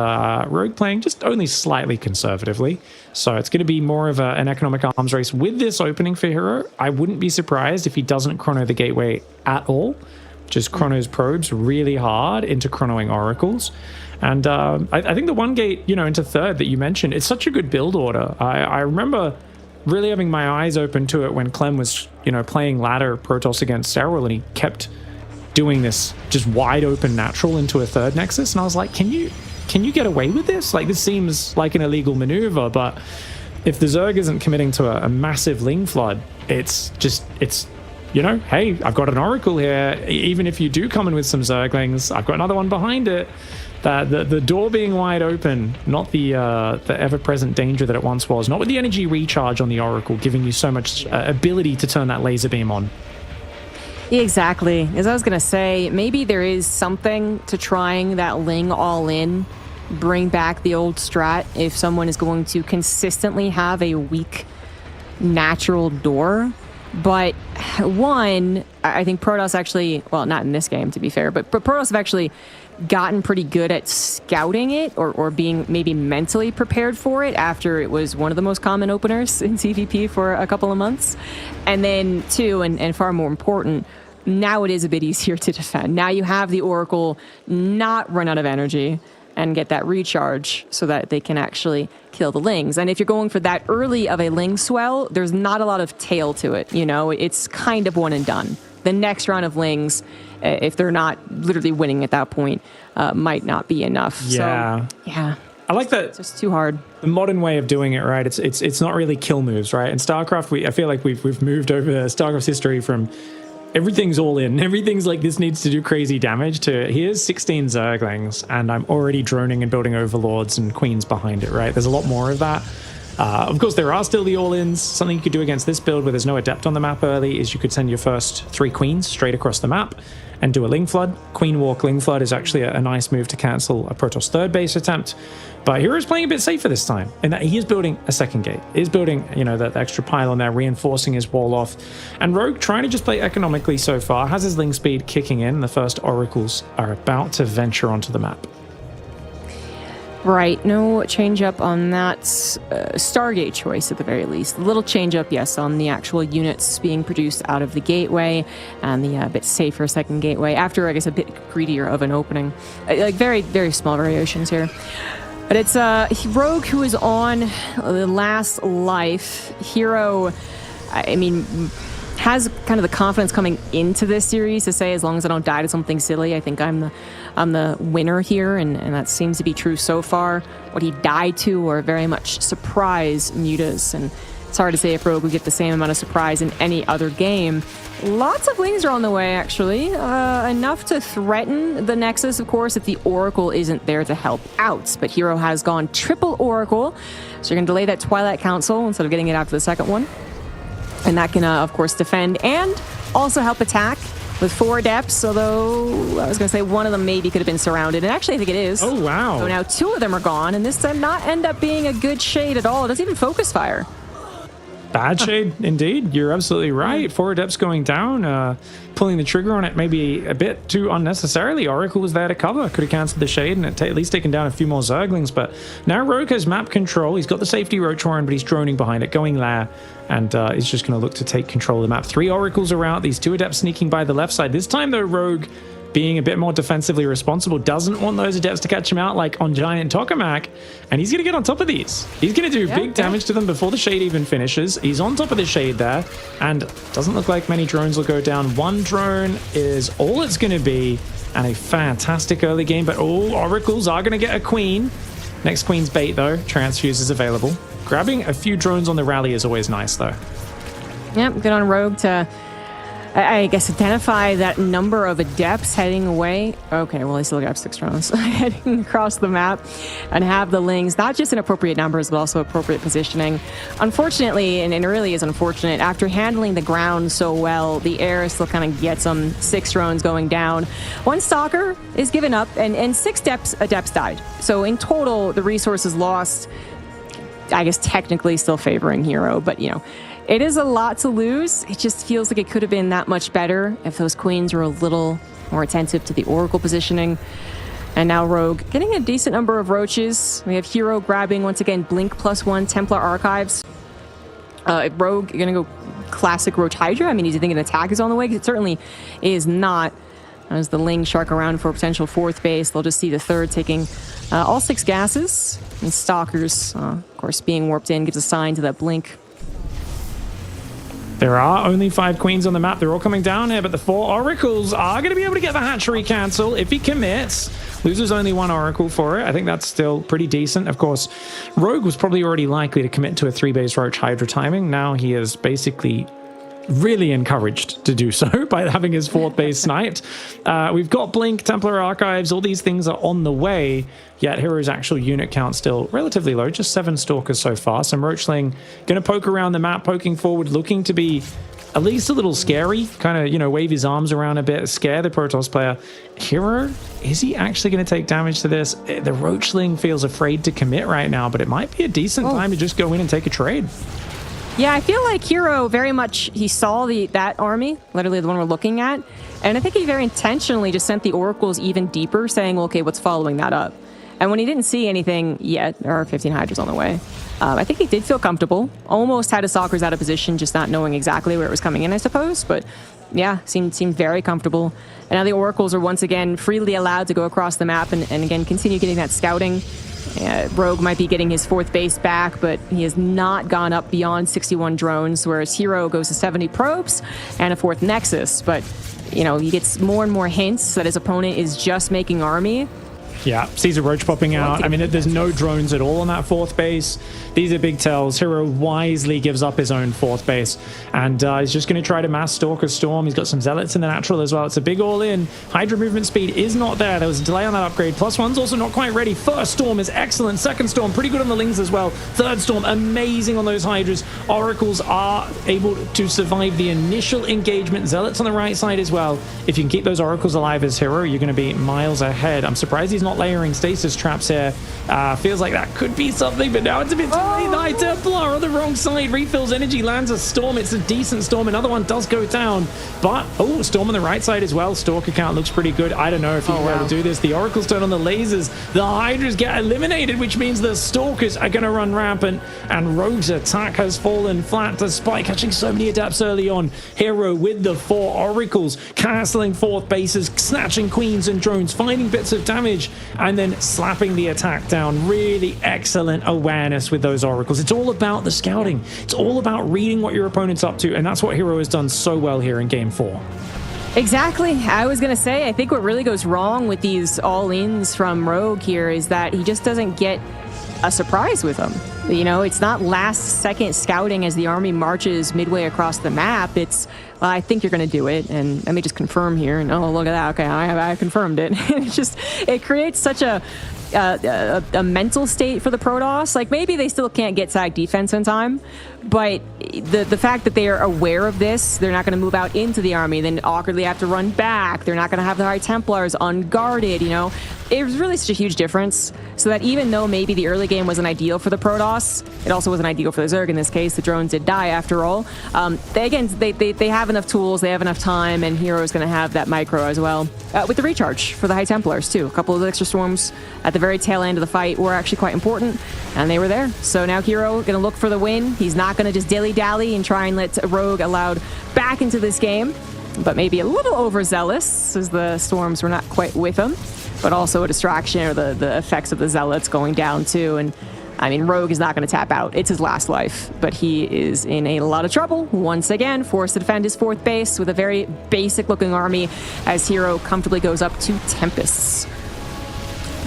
Rogue playing just only slightly conservatively. So it's going to be more of an economic arms race with this opening for Hero. I wouldn't be surprised if he doesn't chrono the gateway at all, just chronos probes really hard into chronoing oracles. And I think the one gate, into third that you mentioned, it's such a good build order. I remember really having my eyes open to it when Clem was, playing ladder Protoss against Serral, and he kept doing this just wide open natural into a third nexus, and I was like, can you get away with this? Like, this seems like an illegal maneuver, but if the Zerg isn't committing to a massive Ling flood, it's hey, I've got an Oracle here. Even if you do come in with some Zerglings, I've got another one behind it. The door being wide open, not the ever-present danger that it once was, not with the energy recharge on the Oracle, giving you so much ability to turn that laser beam on. Exactly. As I was going to say, maybe there is something to trying that Ling all-in, bring back the old strat if someone is going to consistently have a weak natural door. But one, I think Protoss actually, well, not in this game to be fair, but Protoss have actually gotten pretty good at scouting it or being maybe mentally prepared for it after it was one of the most common openers in CVP for a couple of months. And then two, and far more important, now it is a bit easier to defend. Now you have the Oracle not run out of energy and get that recharge so that they can actually kill the Lings. And if you're going for that early of a Ling swell, there's not a lot of tail to it. It's kind of one and done. The next round of Lings, if they're not literally winning at that point, might not be enough. Yeah. So, yeah. I like that. It's just too hard. The modern way of doing it, right? It's not really kill moves, right? In StarCraft, I feel like we've moved over StarCraft's history from everything's all in, everything's like this needs to do crazy damage, to here's 16 Zerglings and I'm already droning and building overlords and queens behind it, right? There's a lot more of that. Of course, there are still the all-ins. Something you could do against this build where there's no adept on the map early is you could send your first 3 queens straight across the map and do a Ling Flood. Queen Walk Ling Flood is actually a nice move to cancel a Protoss third base attempt. But Hero's playing a bit safer this time in that he is building a second gate. He's building, that extra pylon there, reinforcing his wall off. And Rogue, trying to just play economically so far, has his Ling speed kicking in. The first oracles are about to venture onto the map. Right, no change up on that Stargate choice at the very least. A little change up, yes, on the actual units being produced out of the gateway and the bit safer second gateway after, I guess, a bit greedier of an opening. Like very, very small variations here. But it's Rogue who is on the last life. Hero, has kind of the confidence coming into this series to say, as long as I don't die to something silly, I think I'm the winner here, and that seems to be true so far. What he died to are very much surprise mutas, and it's hard to say if Rogue would get the same amount of surprise in any other game. Lots of Lings are on the way, actually. Enough to threaten the Nexus, of course, if the Oracle isn't there to help out. But Hero has gone triple Oracle, so you're going to delay that Twilight Council instead of getting it after the second one. And that can, of course, defend and also help attack with 4 Adepts, although I was going to say one of them maybe could have been surrounded. And actually, I think it is. Oh, wow. So now 2 of them are gone, and this did not end up being a good shade at all. It doesn't even focus fire. Bad shade, indeed. You're absolutely right. 4 Adepts going down, pulling the trigger on it maybe a bit too unnecessarily. Oracle was there to cover. Could have cancelled the shade and at least taken down a few more Zerglings. But now Rogue has map control. He's got the safety Roach Warren, but he's droning behind it, going lair. And he's just going to look to take control of the map. 3 Oracles are out. These 2 Adepts sneaking by the left side. This time, though, Rogue, being a bit more defensively responsible, doesn't want those Adepts to catch him out like on Giant Tokamak, and he's going to get on top of these. He's going to do big damage to them before the shade even finishes. He's on top of the shade there, and doesn't look like many drones will go down. 1 drone is all it's going to be, and a fantastic early game, but all Oracles are going to get a queen. Next queen's bait, though. Transfuse is available. Grabbing a few drones on the rally is always nice, though. Yep, good on Rogue to, I guess, identify that number of Adepts heading away. Okay, well, I still got 6 drones heading across the map and have the Lings, not just in appropriate numbers, but also appropriate positioning. Unfortunately, and it really is unfortunate, after handling the ground so well, the air still kind of gets them. 6 drones going down. 1 Stalker is given up, and 6 Adepts died. So in total, the resources lost, I guess, technically still favoring Hero, but, It is a lot to lose. It just feels like it could have been that much better if those queens were a little more attentive to the Oracle positioning. And now Rogue getting a decent number of roaches. We have Hero grabbing, once again, Blink +1, Templar Archives. Rogue going to go classic Roach Hydra. I mean, he's thinking an attack is on the way, because it certainly is not. As the Ling shark around for a potential 4th base, they'll just see the 3rd taking all 6 gases. And Stalkers, of course, being warped in gives a sign to that Blink. There are only 5 queens on the map. They're all coming down here, but the 4 oracles are going to be able to get the hatchery cancel if he commits. Loses only 1 oracle for it. I think that's still pretty decent. Of course, Rogue was probably already likely to commit to a 3-base Roach Hydra timing. Now he is basically really encouraged to do so by having his 4th base sniped. We've got Blink, Templar Archives, all these things are on the way, yet Hero's actual unit count still relatively low, just 7 Stalkers so far. Some Roachling going to poke around the map, poking forward, looking to be at least a little scary, kind of, you know, wave his arms around a bit, scare the Protoss player. Hero, is he actually going to take damage to this? The Roachling feels afraid to commit right now, but it might be a decent time to just go in and take a trade. Yeah, I feel like Hero very much, he saw that army, literally the one we're looking at, and I think he very intentionally just sent the oracles even deeper, saying, well, okay, what's following that up? And when he didn't see anything yet, there are 15 Hydras on the way, I think he did feel comfortable. Almost had his Stalkers out of position, just not knowing exactly where it was coming in, I suppose, but yeah, seemed very comfortable. And now the oracles are once again freely allowed to go across the map and again continue getting that scouting. Rogue might be getting his 4th base back, but he has not gone up beyond 61 drones, whereas Hero goes to 70 probes and a 4th Nexus. But, you know, he gets more and more hints that his opponent is just making army. Yeah, sees a roach popping out. I mean, there's no drones at all on that 4th base. These are big tells. Hero wisely gives up his own 4th base, and he's just going to try to mass Stalker Storm. He's got some Zealots in the natural as well. It's a big all-in. Hydra movement speed is not there. There was a delay on that upgrade. +1's also not quite ready. 1st Storm is excellent. 2nd Storm, pretty good on the Lings as well. 3rd Storm, amazing on those Hydras. Oracles are able to survive the initial engagement. Zealots on the right side as well. If you can keep those Oracles alive as Hero, you're going to be miles ahead. I'm surprised he's not layering stasis traps here. Feels like that could be something, but now it's a bit too late. High Templar on the wrong side, refills energy, lands a Storm. It's a decent Storm. Another one does go down, but Storm on the right side as well. Stalker count looks pretty good. I don't know if you can be able to do this. The Oracles turn on the lasers. The Hydras get eliminated, which means the Stalkers are going to run rampant, and Rogue's attack has fallen flat despite catching so many adapts early on. Hero with the 4 Oracles, castling 4th bases, snatching queens and drones, finding bits of damage, and then slapping the attack down. Really excellent awareness with those Oracles. It's all about the scouting. It's all about reading what your opponent's up to, and that's what Hero has done so well here in Game 4. Exactly. I was going to say, I think what really goes wrong with these all-ins from Rogue here is that he just doesn't get a surprise with them. You know, it's not last-second scouting as the army marches midway across the map. It's, well, I think you're going to do it, and let me just confirm here. And oh, look at that. Okay, I confirmed it. It creates such a mental state for the Protoss. Like, maybe they still can't get side defense in time, but the fact that they are aware of this, they're not going to move out into the army, then awkwardly have to run back. They're not going to have the High Templars unguarded, you know. It was really such a huge difference, so that even though maybe the early game wasn't ideal for the Protoss, it also wasn't ideal for the Zerg in this case. The drones did die after all. They have enough tools, they have enough time, and Hero is going to have that micro as well. With the recharge for the High Templars too. A couple of extra storms at the very tail end of the fight were actually quite important, and they were there. So now Hero going to look for the win. He's not going to just dilly-dally and try and let Rogue allowed back into this game, but maybe a little overzealous as the storms were not quite with him, but also a distraction, or the effects of the Zealots going down too. And I mean, Rogue is not going to tap out. It's his last life, but he is in a lot of trouble. Once again, forced to defend his 4th base with a very basic looking army as Hero comfortably goes up to Tempests.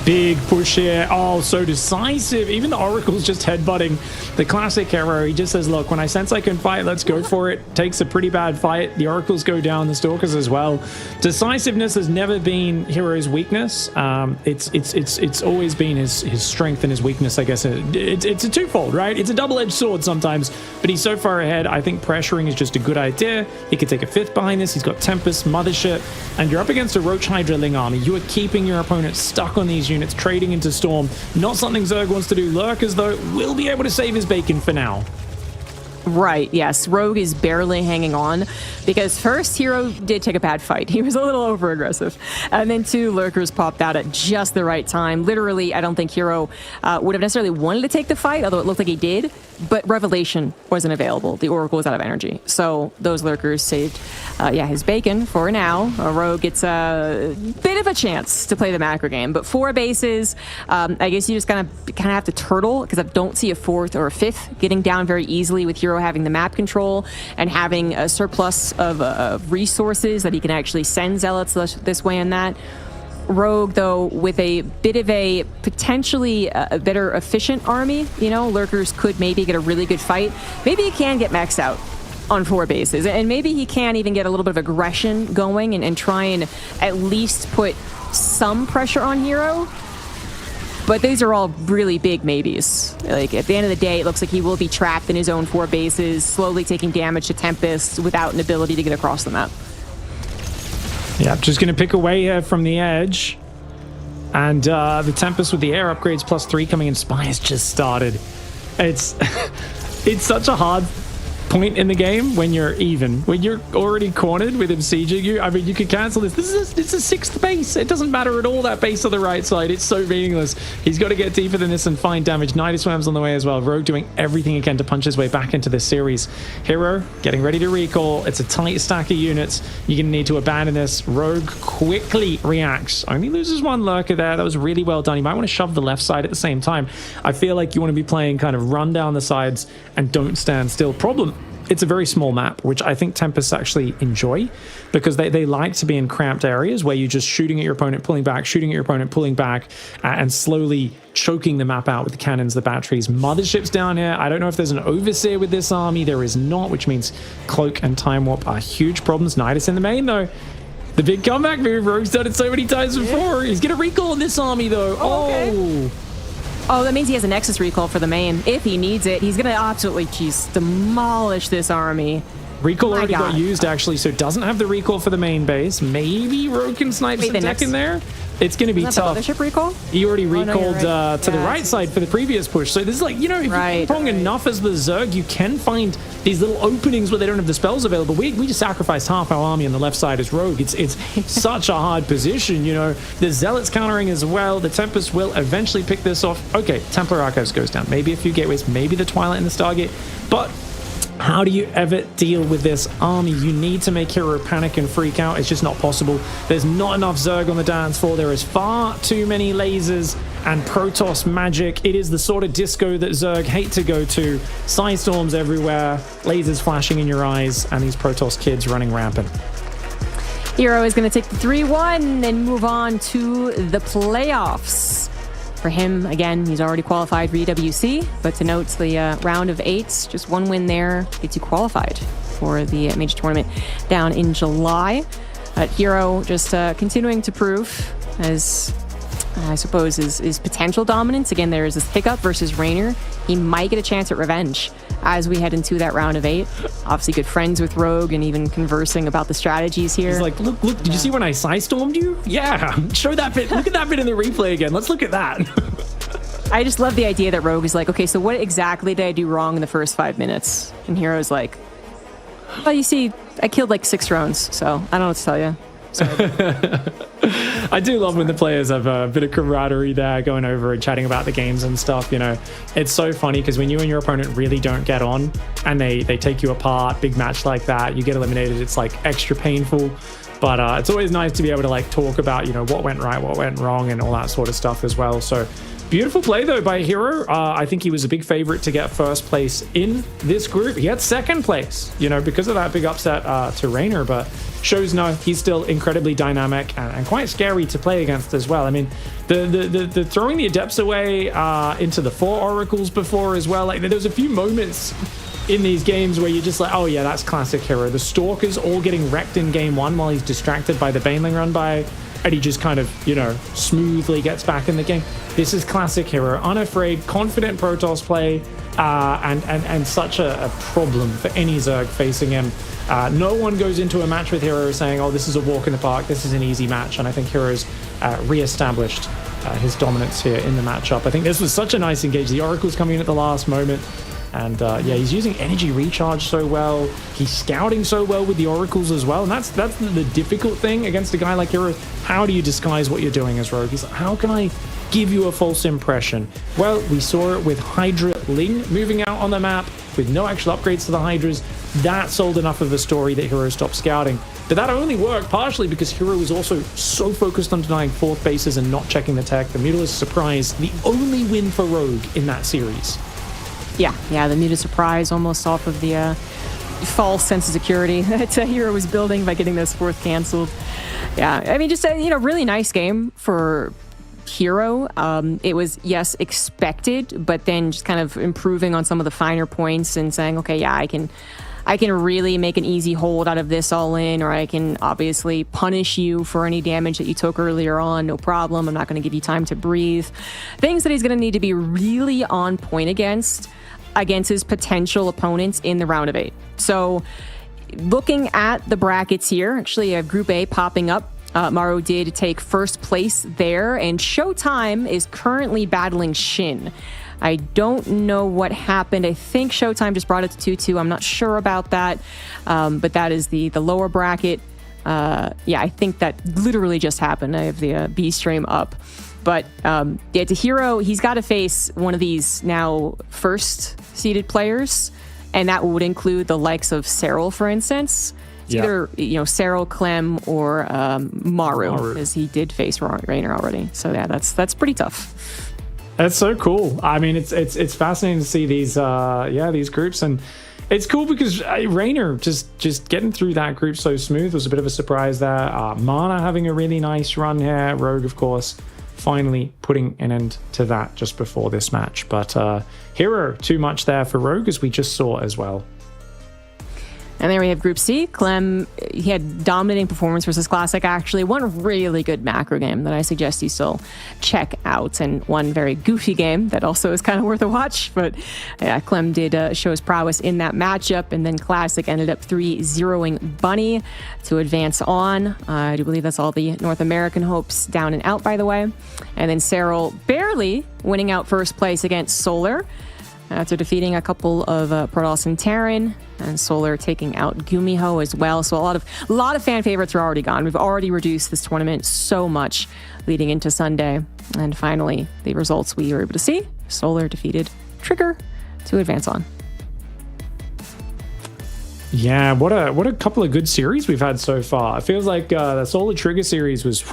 Big push here. Oh, so decisive. Even the Oracle's just headbutting the classic Hero. He just says, look, when I sense I can fight, let's go for it. Takes a pretty bad fight. The Oracles go down, the Stalkers as well. Decisiveness has never been Hero's weakness. It's always been his strength and his weakness, I guess. It's a twofold, right? It's a double-edged sword sometimes, but he's so far ahead. I think pressuring is just a good idea. He could take a 5th behind this. He's got Tempest, Mothership, and you're up against a Roach Hydra Ling army. You are keeping your opponent stuck on these units, trading into Storm. Not something Zerg wants to do. Lurkers, though, will be able to save his bacon for now. Right, yes. Rogue is barely hanging on because first, Hero did take a bad fight. He was a little over-aggressive. And then 2 lurkers popped out at just the right time. Literally, I don't think Hero would have necessarily wanted to take the fight, although it looked like he did. But Revelation wasn't available. The Oracle was out of energy. So those lurkers saved, his bacon for now. Rogue gets a bit of a chance to play the macro game. But 4 bases, I guess you just kind of have to turtle because I don't see a 4th or a 5th getting down very easily with Hero having the map control and having a surplus of resources that he can actually send zealots this way and that. Rogue, though, with a bit of a potentially a better efficient army, lurkers could maybe get a really good fight. Maybe he can get maxed out on 4 bases, and maybe he can even get a little bit of aggression going and try and at least put some pressure on Hero. But these are all really big maybes. Like, at the end of the day, it looks like he will be trapped in his own 4 bases, slowly taking damage to Tempest without an ability to get across the map. Yeah, just going to pick away from the edge. And the Tempest with the air upgrades +3 coming in. Spy has just started. It's it's such a hard point in the game when you're already cornered with him sieging you. I mean, you could cancel this. It's a 6th base. It doesn't matter at all, that base on the right side. It's so meaningless. He's got to get deeper than this and find damage. Nidus Swam's on the way as well. Rogue doing everything he can to punch his way back into this series. Hero getting ready to recall. It's a tight stack of units. You're going to need to abandon this. Rogue quickly reacts. Only loses 1 lurker there. That was really well done. You might want to shove the left side at the same time. I feel like you want to be playing kind of run down the sides and don't stand still. Problem, it's a very small map, which I think Tempests actually enjoy because they like to be in cramped areas where you're just shooting at your opponent, pulling back, shooting at your opponent, pulling back, and slowly choking the map out with the cannons, the batteries. Mothership's down here. I don't know if there's an Overseer with this army. There is not, which means Cloak and Time Warp are huge problems. Nidus in the main, though. The big comeback move. Rogue's done it so many times before. He's going to recall this army, though. Okay. Oh, that means he has a Nexus recall for the main. If he needs it, he's going to absolutely demolish this army. Recall already got used, actually, so it doesn't have the recall for the main base. Maybe Rogue can snipe some tech in there. It's going to be tough. Mothership recall? He already recalled to the right side for the previous push. So this is like, if you prong enough as the Zerg, you can find these little openings where they don't have the spells available. We just sacrificed half our army on the left side as Rogue. It's such a hard position, The Zealots countering as well. The Tempest will eventually pick this off. Okay, Templar Archives goes down. Maybe a few gateways, maybe the Twilight and the Stargate. But how do you ever deal with this army? You need to make Hero panic and freak out. It's just not possible. There's not enough Zerg on the dance floor. There is far too many lasers and Protoss magic. It is the sort of disco that Zerg hate to go to. Psystorms everywhere, lasers flashing in your eyes, and these Protoss kids running rampant. Hero is going to take the 3-1 and move on to the playoffs. For him, again, he's already qualified for EWC, but to note the round of 8s, just 1 win there gets you qualified for the major tournament down in July. Hero just continuing to prove as, I suppose, his potential dominance. Again, there is this hiccup versus Raynor. He might get a chance at revenge as we head into that round of 8. Obviously good friends with Rogue and even conversing about the strategies here. He's like, look, did you see when I Psystormed you? Yeah, show that bit. Look at that bit in the replay again. Let's look at that. I just love the idea that Rogue is like, okay, so what exactly did I do wrong in the first 5 minutes? And Hero's like, well, you see, I killed like 6 drones, so I don't know what to tell you. I do love when the players have a bit of camaraderie there, going over and chatting about the games and stuff. It's so funny because when you and your opponent really don't get on and they take you apart, big match like that, you get eliminated, it's like extra painful. But it's always nice to be able to like talk about what went right, what went wrong, and all that sort of stuff as well. So beautiful play though by Hero. I think he was a big favorite to get first place in this group. He had second place, because of that big upset to Raynor, but shows he's still incredibly dynamic and quite scary to play against as well. I mean, the throwing the Adepts away into the 4 Oracles before as well. Like, there's a few moments in these games where you're just like, oh yeah, that's classic Hero. The Stalkers all getting wrecked in game 1 while he's distracted by the Baneling run by, and he just kind of, smoothly gets back in the game. This is classic Hero. Unafraid, confident Protoss play, and such a problem for any Zerg facing him. No one goes into a match with Hero saying, oh, this is a walk in the park, this is an easy match, and I think Hero's re-established his dominance here in the matchup. I think this was such a nice engage. The Oracle's coming in at the last moment. And yeah, he's using energy recharge so well. He's scouting so well with the oracles as well. And that's the difficult thing against a guy like Hero. How do you disguise what you're doing as Rogue? He's like, how can I give you a false impression? Well, we saw it with Hydra Ling moving out on the map with no actual upgrades to the Hydras. That sold enough of a story that Hero stopped scouting. But that only worked partially because Hero was also so focused on denying fourth bases and not checking the tech. The Mutalisk Surprise, the only win for Rogue in that series. Yeah, the Muta Surprise almost off of the false sense of security that Hero was building by getting those fourth canceled. Yeah, I mean, just a really nice game for Hero. It was, yes, expected, but then just kind of improving on some of the finer points and saying, okay, yeah, I can really make an easy hold out of this all in, or I can obviously punish you for any damage that you took earlier on, no problem. I'm not going to give you time to breathe. Things that he's going to need to be really on point against his potential opponents in the round of 8. So looking at the brackets here, actually Group A popping up. Maru did take first place there, and Showtime is currently battling Shin. I don't know what happened. I think Showtime just brought it to 2-2. I'm not sure about that, but that is the lower bracket. Yeah, I think that literally just happened. I have the B stream up. But yeah, to Hero, he's got to face one of these now first-seeded players, and that would include the likes of Serral, for instance. It's either Serral, Clem, or Maru, as he did face Rainer already. So yeah, that's pretty tough. That's so cool. I mean, it's fascinating to see these these groups, and it's cool because Rainer just getting through that group so smooth was a bit of a surprise there. Mana having a really nice run here. Rogue, of course, finally putting an end to that just before this match. But Hero, too much there for Rogue, as we just saw as well. And there we have Group C. Clem, he had dominating performance versus Classic, actually. One really good macro game that I suggest you still check out, and one very goofy game that also is kind of worth a watch. But yeah, Clem did show his prowess in that matchup, and then Classic ended up 3-0ing Bunny to advance on. I do believe that's all the North American hopes down and out, by the way. And then Serral barely winning out first place against Solar after defeating a couple of Protoss and Terran, and Solar taking out Gumiho as well. So a lot of fan favorites are already gone. We've already reduced this tournament so much leading into Sunday. And finally, the results we were able to see. Solar defeated Trigger to advance on. Yeah, what a couple of good series we've had so far. It feels like the Solar Trigger series was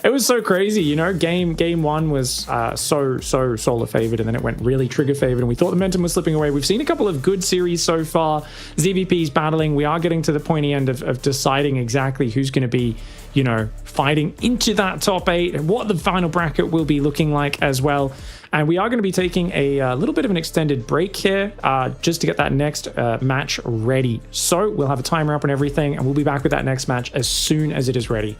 it was so crazy, Game 1 was so Solar favored, and then it went really Trigger favored, and we thought the momentum was slipping away. We've seen a couple of good series so far. ZVP's battling. We are getting to the pointy end of deciding exactly who's going to be, fighting into that top 8 and what the final bracket will be looking like as well. And we are going to be taking a little bit of an extended break here just to get that next match ready. So we'll have a timer up and everything, and we'll be back with that next match as soon as it is ready.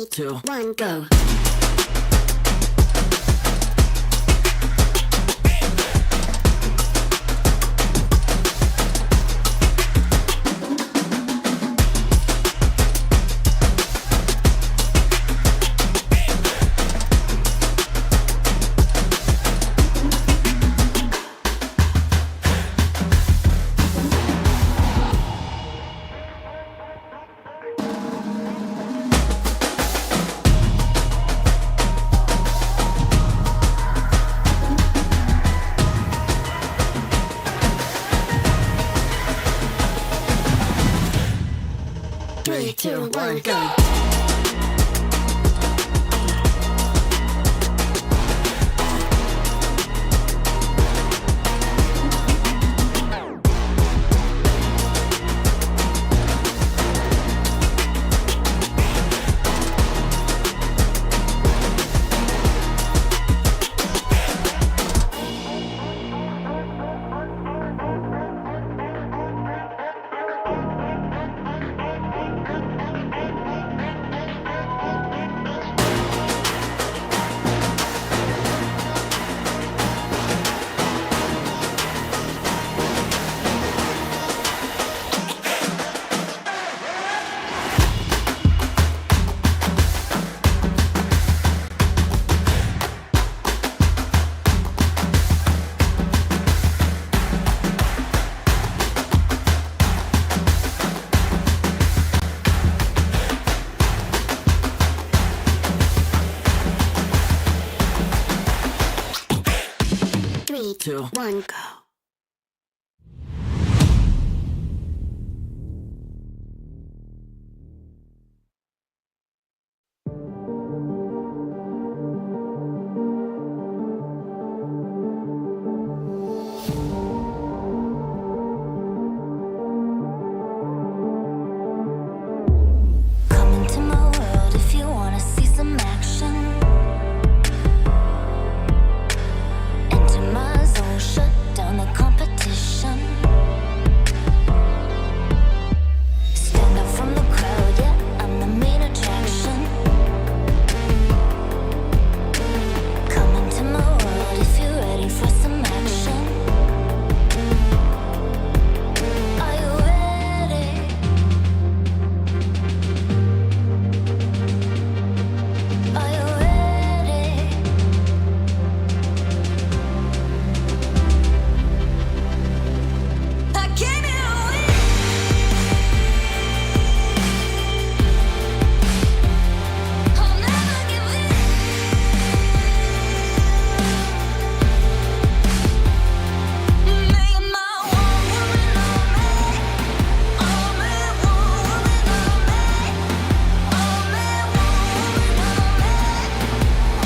3, 2, 1, go. Three, two, one, go. 3, 2, 1, go. Come into my world if you wanna see some action. Enter my zone, shut down the competition. Stand out from the crowd, yeah, I'm the main attraction. Come into my world if you're ready for some action. Are you ready? Are you ready? I came here to win. I'll never give in. Make my one woman on me. Only one woman on me. Only one woman on me.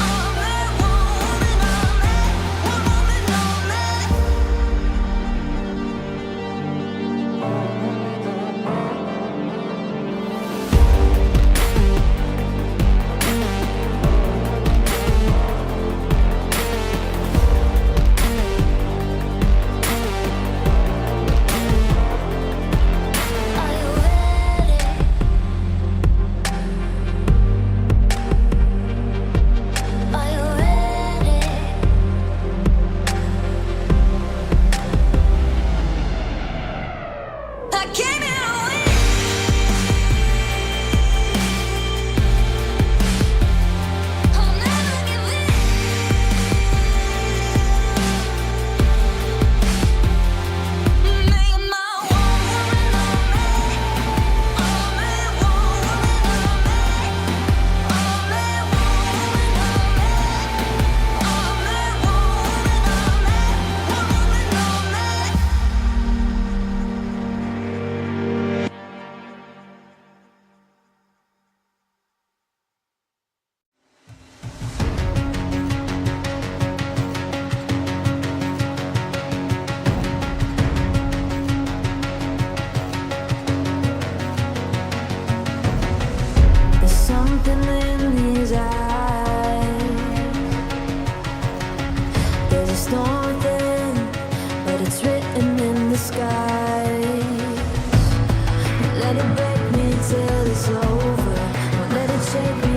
Only one woman on me. One woman on me. Are you ready? Are you ready? I came here to win. I'll never give in. Make my one woman on me. Only one woman on me. Only one woman on me. Only one woman on me. One woman on me. There's something in his eyes. There's a storm within, but it's written in the skies. Let it break me till it's over. Won't let it shake me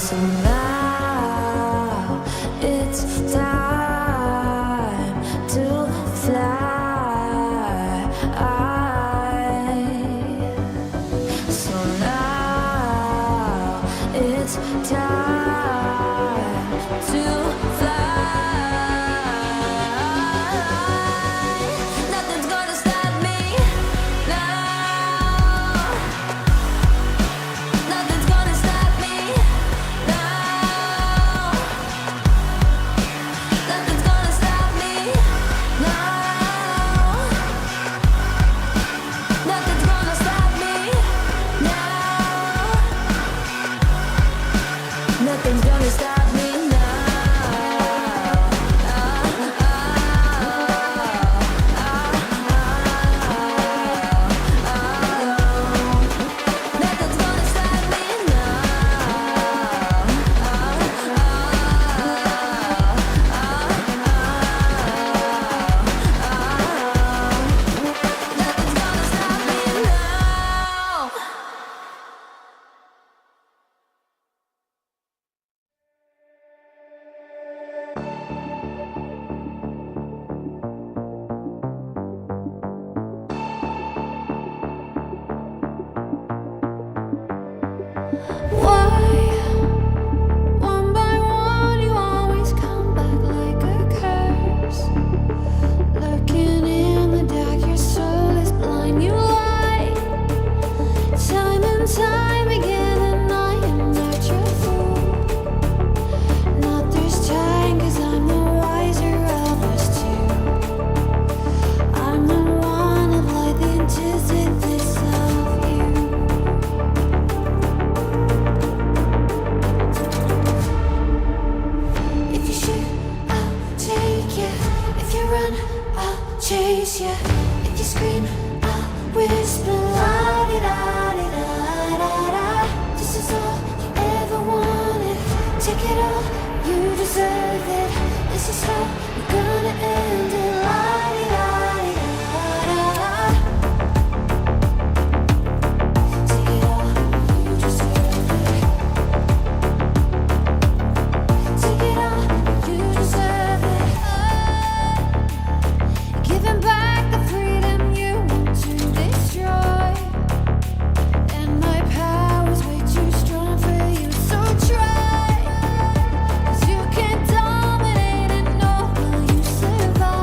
So now it's time to fly. So now it's time to fly. Nothing's gonna stop me now. Nothing's gonna stop me now. Nothing's gonna stop me now. Nothing's gonna stop me now. Nothing's gonna stop me now. Nothing's gonna stop me Nothing's gonna stop me now. Why, one by one, you always come back like a curse? Lurking in the dark, your soul is blind. You lie, time and time again, and I am not your fool. Not this time, 'cause I'm the wiser of us two. I'm the one of light, the antithesis of you. If you shoot, I'll take you. If you run, I'll chase you. If you scream, I'll whisper. La-di-da-di-da-da-da. This is all you ever wanted. Take it all, you deserve it. This is how we're gonna end it. La-di-da-di-da-da-da. Take it all, you deserve it. Take it all, you deserve it. Giving back the freedom you want to destroy. And my power's way too strong for you, so try. 'Cause you can't dominate and know will you survive.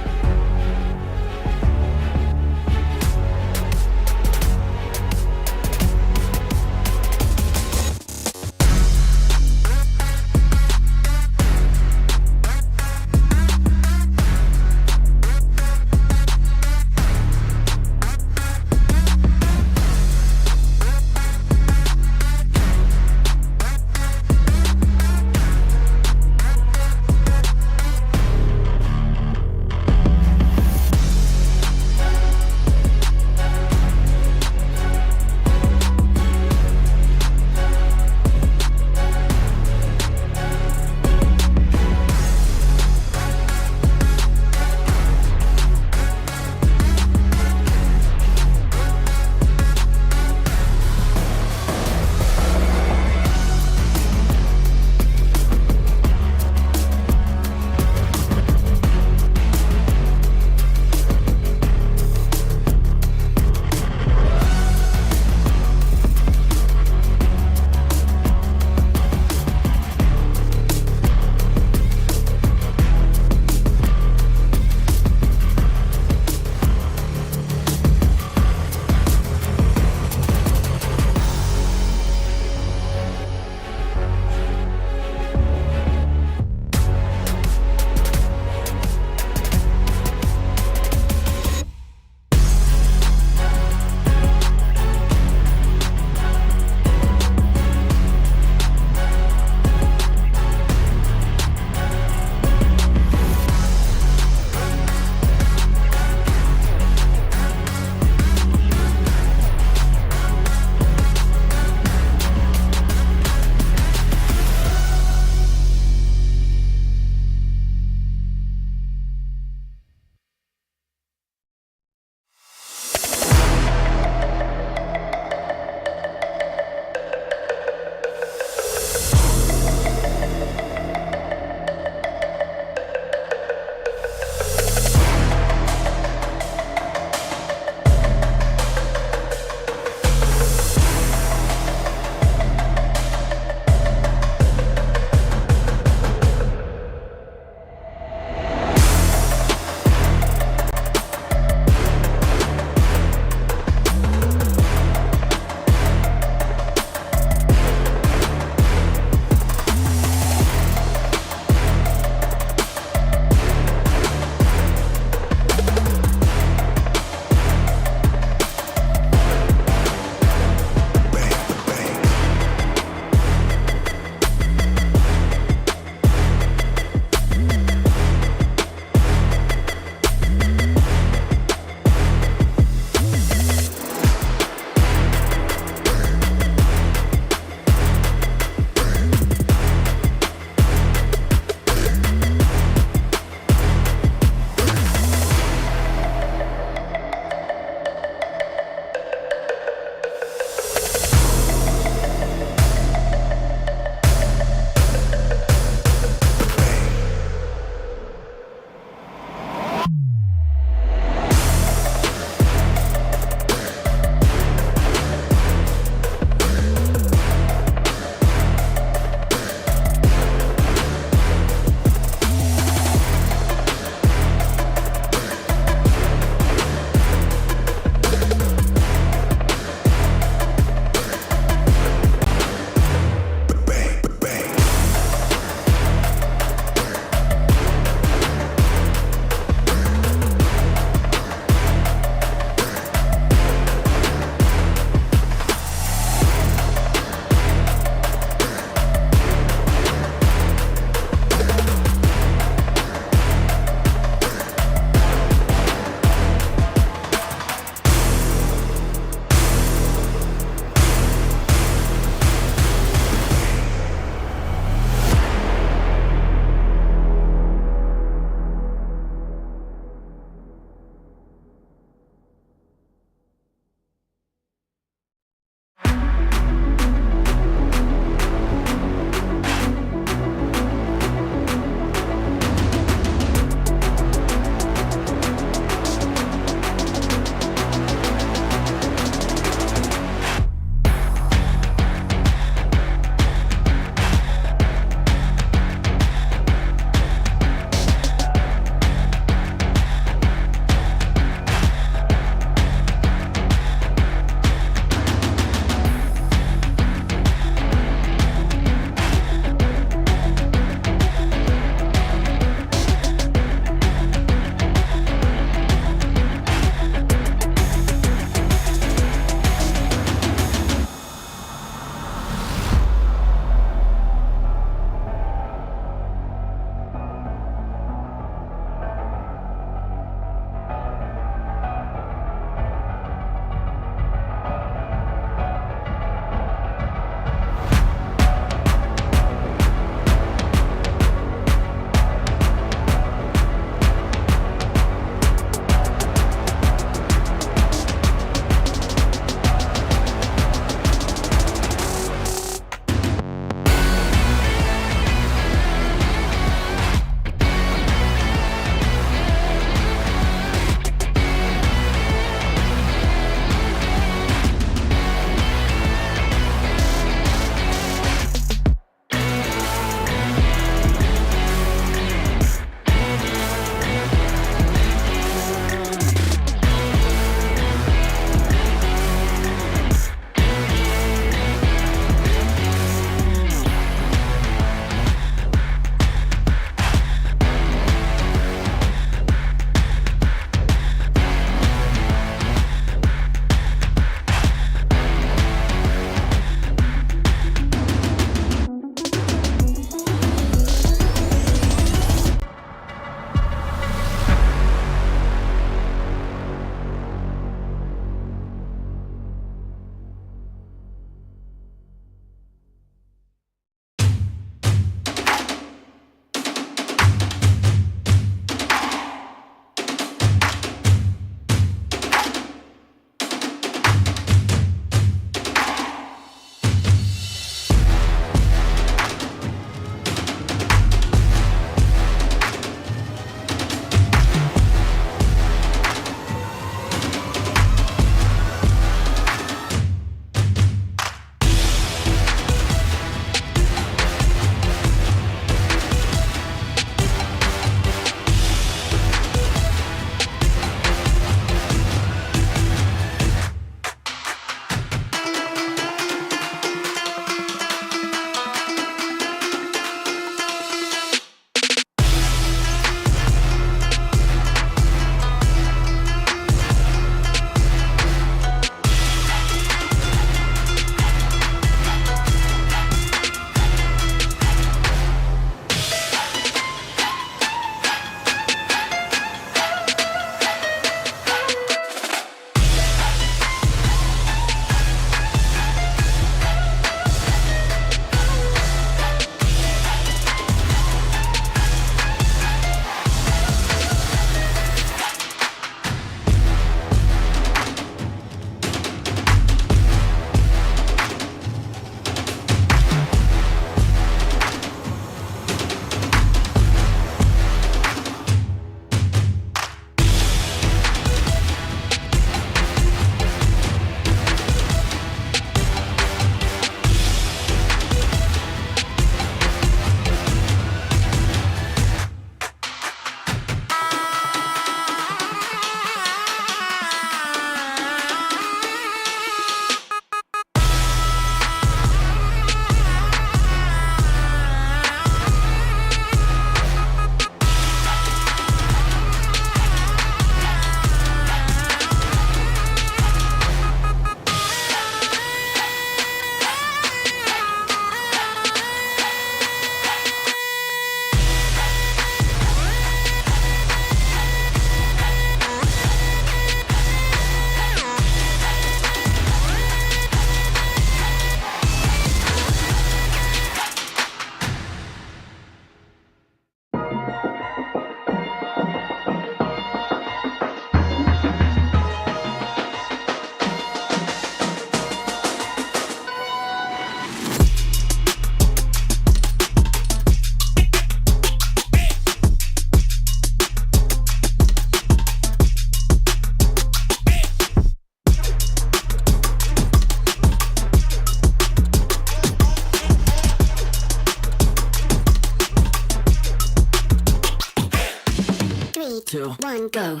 1, go.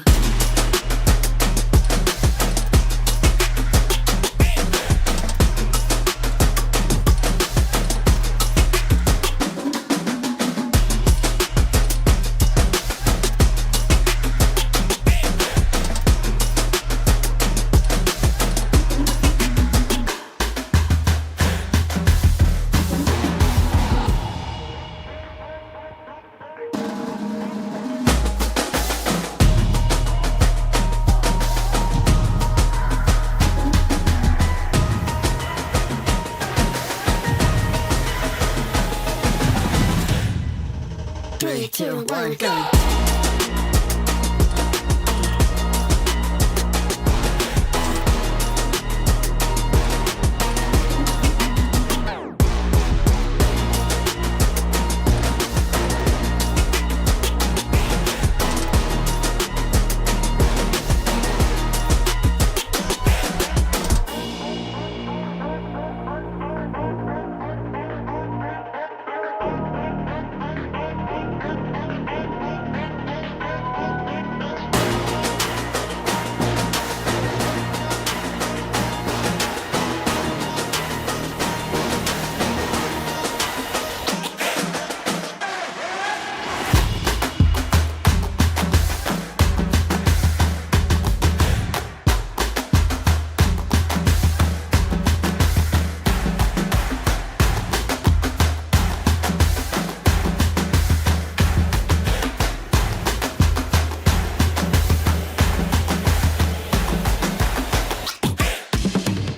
3, 2, 1, go.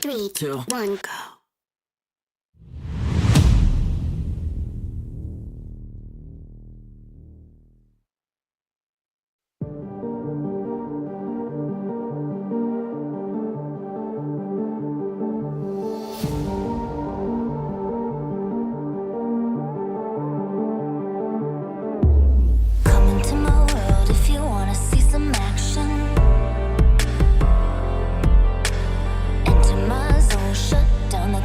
Three, two, one, go. Come into my world if you wanna see some action. Enter my zone, shut down the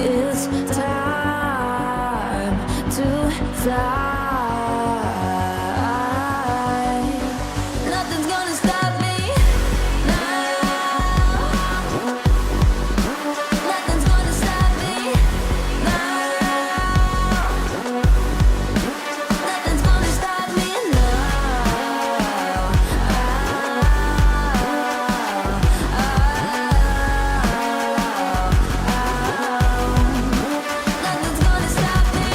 It's time to fly. Nothing's gonna stop me now. Nothing's gonna stop me now. Nothing's gonna stop me now. Nothing's gonna stop me.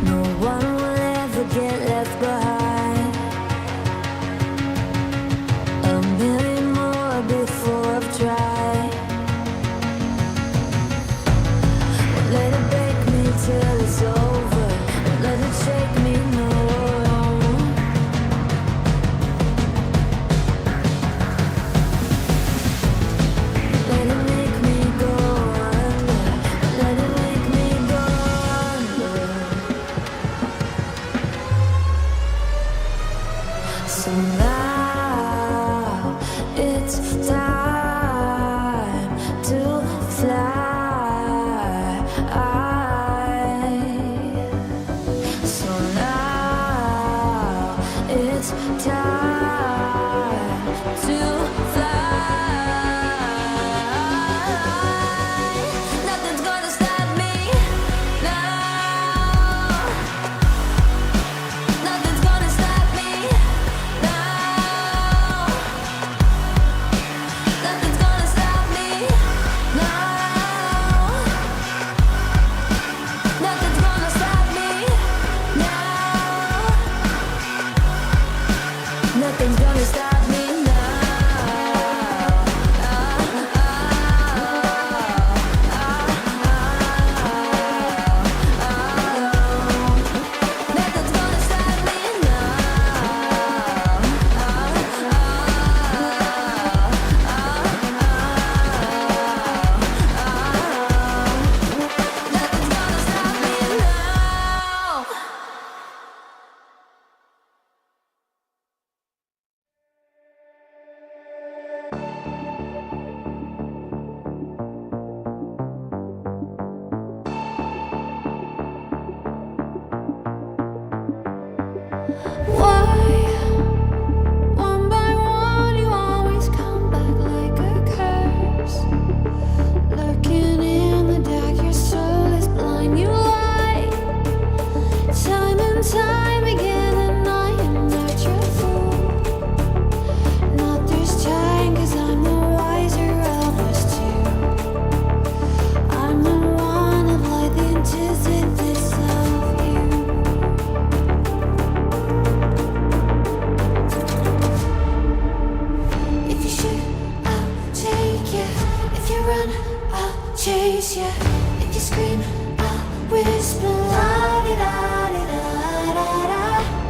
No one will ever get left behind. A million more before I've tried. Won't let it break me till it's over. Won't let it shake me, no. Let it make me go under. Let it make me go under. So now it's time to fly. So now it's time to fly. Nothing's gonna stop me now. Nothing's gonna stop me now. Nothing's gonna stop me now. Nothing's gonna stop me now. Nothing's gonna stop me now. Nothing's gonna stop me Nothing's gonna stop me now. Why, one by one, you always come back like a curse? Lurking in the dark, your soul is blind. You lie, time and time again, and I am not your fool. Not this time, 'cause I'm the wiser of us two. I'm the one of light, the antithesis of you. If you shoot, I'll take you. If you run, I'll chase you. If you scream, I'll whisper. La-di-da-di-da-da-da.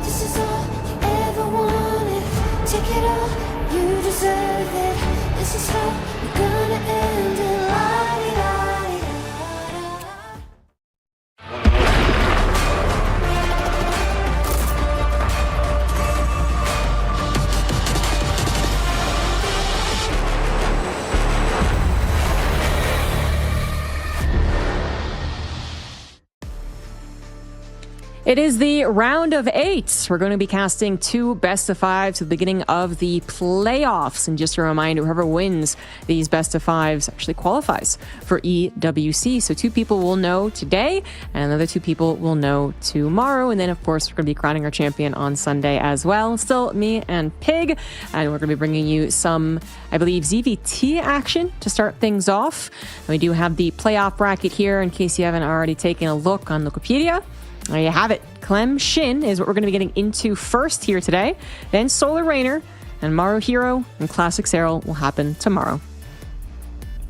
This is all you ever wanted. Take it all, you deserve it. This is how we're gonna end it. La-di-da-di-da-da. It is the round of 8. We're going to be casting 2 best of 5s to the beginning of the playoffs. And just a reminder, whoever wins these best of 5s actually qualifies for EWC. So 2 people will know today, and another 2 people will know tomorrow. And then, of course, we're going to be crowning our champion on Sunday as well. Still me and Pig. And we're going to be bringing you some, I believe, ZVT action to start things off. And we do have the playoff bracket here in case you haven't already taken a look on Wikipedia. There you have it. Clem Shin is what we're going to be getting into first here today. Then Solar Rainer and Maru Hero and Classic Serral will happen tomorrow.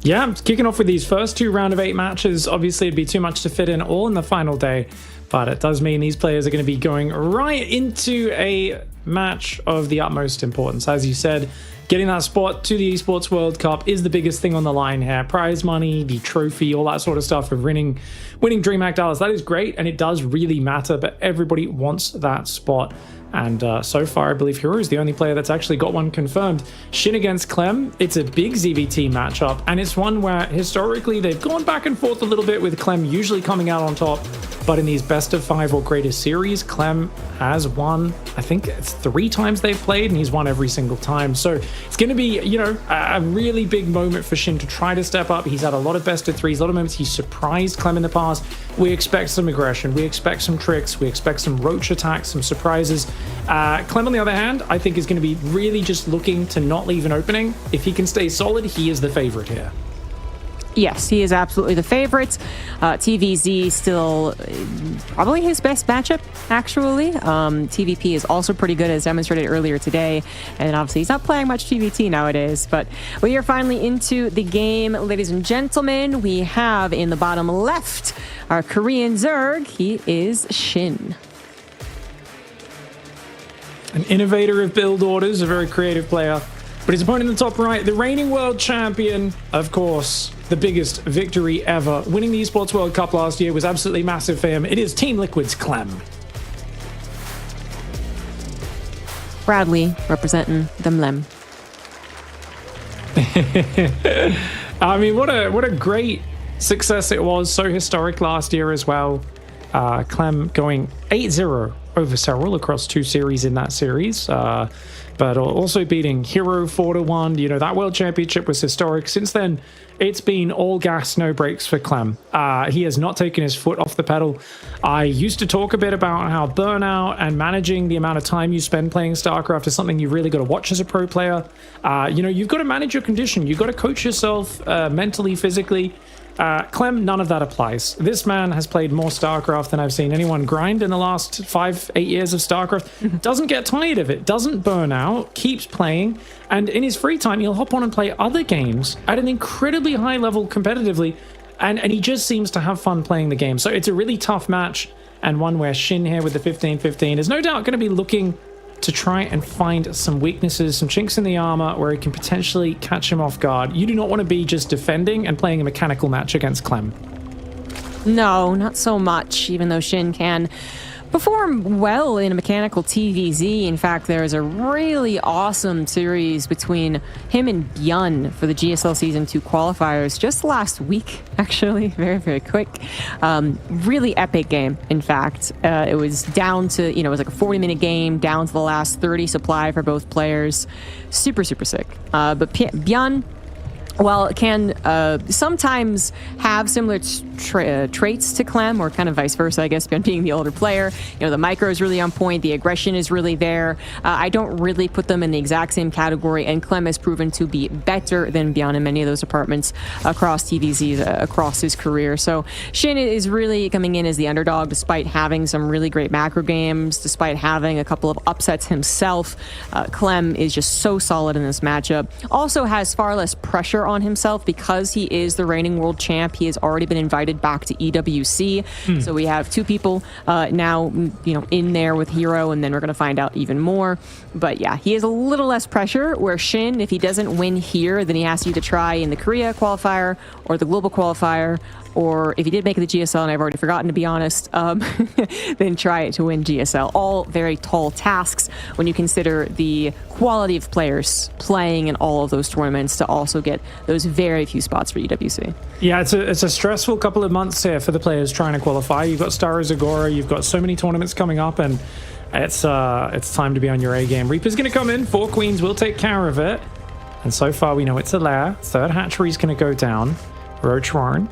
Yeah, kicking off with these first 2 round of 8 matches. Obviously, it'd be too much to fit in all in the final day, but it does mean these players are going to be going right into a match of the utmost importance. As you said, getting that spot to the Esports World Cup is the biggest thing on the line here. Prize money, the trophy, all that sort of stuff of winning DreamHack Dallas. That is great, and it does really matter, but everybody wants that spot. And so far, I believe Hero is the only player that's actually got one confirmed. Shin against Clem, it's a big ZVT matchup, and it's one where historically they've gone back and forth a little bit, with Clem usually coming out on top. But in these best of 5 or greater series, Clem has won, I think it's 3 times they've played, and he's won every single time. So it's going to be, a really big moment for Shin to try to step up. He's had a lot of best of 3s, a lot of moments he's surprised Clem in the past. We expect some aggression, we expect some tricks, we expect some roach attacks, some surprises. Clem, on the other hand, I think is going to be really just looking to not leave an opening. If he can stay solid, he is the favorite here. Yes, he is absolutely the favorite. TVZ still probably his best matchup, actually. TVP is also pretty good, as demonstrated earlier today. And obviously, he's not playing much TVT nowadays. But we are finally into the game, ladies and gentlemen. We have in the bottom left our Korean Zerg. He is Shin. An innovator of build orders, a very creative player. But his opponent in the top right, the reigning world champion, of course, the biggest victory ever. Winning the Esports World Cup last year was absolutely massive for him. It is Team Liquid's Clem. Bradley representing the Mlem. I mean, what a great success it was. So historic last year as well. Clem going 8-0 over Serral across 2 series in that series. But also beating Hero 4-1. That World Championship was historic. Since then, it's been all gas, no brakes for Clem. He has not taken his foot off the pedal. I used to talk a bit about how burnout and managing the amount of time you spend playing StarCraft is something you've really got to watch as a pro player. You've got to manage your condition. You've got to coach yourself mentally, physically. Clem, none of that applies. This man has played more StarCraft than I've seen anyone grind in the last 5-8 years of StarCraft. Doesn't get tired of it, doesn't burn out, keeps playing, and in his free time, he'll hop on and play other games at an incredibly high level competitively, and he just seems to have fun playing the game. So it's a really tough match, and one where Shin here with the 15-15 is no doubt going to be looking to try and find some weaknesses, some chinks in the armor where he can potentially catch him off guard. You do not want to be just defending and playing a mechanical match against Clem. No, not so much, even though Shin can perform well in a mechanical TVZ. In fact, there is a really awesome series between him and Byun for the GSL Season 2 qualifiers just last week, actually. Very, very quick. Really epic game, in fact. It was down to, it was like a 40-minute game, down to the last 30 supply for both players. Super, super sick. But Byun, well, it can sometimes have similar traits to Clem, or kind of vice versa, I guess, being the older player. The micro is really on point, the aggression is really there. I don't really put them in the exact same category, and Clem has proven to be better than Byun in many of those departments across TVZs, across his career. So Shin is really coming in as the underdog, despite having some really great macro games, despite having a couple of upsets himself. Clem is just so solid in this matchup. Also has far less pressure on himself because he is the reigning world champ. He has already been invited back to EWC. So we have 2 people now, in there with Hero, and then we're going to find out even more. But yeah, he has a little less pressure, where Shin, if he doesn't win here, then he has to either try in the Korea qualifier or the global qualifier, or if he did make it to GSL, and I've already forgotten, to be honest, then try it to win GSL. All very tall tasks when you consider the quality of players playing in all of those tournaments to also get those very few spots for EWC. Yeah, it's a stressful couple of months here for the players trying to qualify. You've got Star Zagora, you've got so many tournaments coming up, and it's time to be on your A game. Reaper's going to come in, 4 Queens will take care of it, and so far we know it's a lair. 3rd hatchery's going to go down. Roach Warren.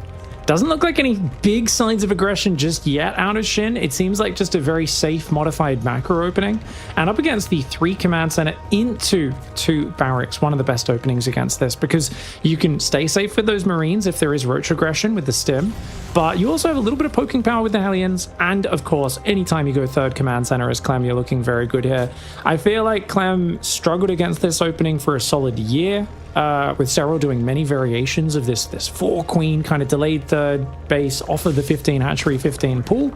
Doesn't look like any big signs of aggression just yet out of Shin. It seems like just a very safe modified macro opening. And up against the 3 command center into 2 barracks, one of the best openings against this, because you can stay safe with those Marines if there is roach aggression with the stim, but you also have a little bit of poking power with the Hellions. And of course, anytime you go 3rd command center as Clem, you're looking very good here. I feel like Clem struggled against this opening for a solid year. With Serral doing many variations of this 4 queen kind of delayed 3rd base off of the 15 hatchery, 15 pool.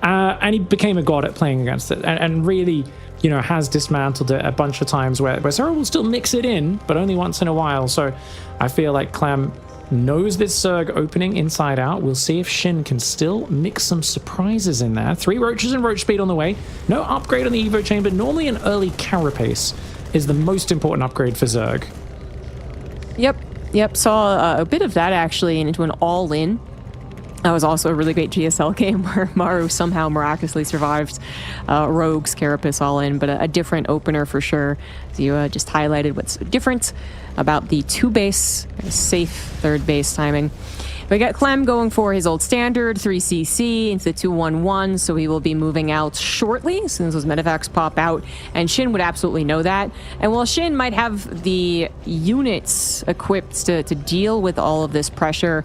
and he became a god at playing against it, and really, you know, has dismantled it a bunch of times where Zero will still mix it in, but only once in a while. So I feel like Clem knows this Zerg opening inside out. We'll see if Shin can still mix some surprises in there. 3 Roaches and Roach Speed on the way. No upgrade on the Evo Chamber. Normally an early Carapace is the most important upgrade for Zerg. Yep, saw a bit of that actually into an all-in. That was also a really great GSL game where Maru somehow miraculously survived Rogue's Carapace all-in, but a different opener for sure. So you just highlighted what's different about the 2-base, safe 3rd base timing. We got Clem going for his old standard 3CC into the 2-1-1, so he will be moving out shortly as soon as those medevacs pop out, and Shin would absolutely know that. And while Shin might have the units equipped to deal with all of this pressure,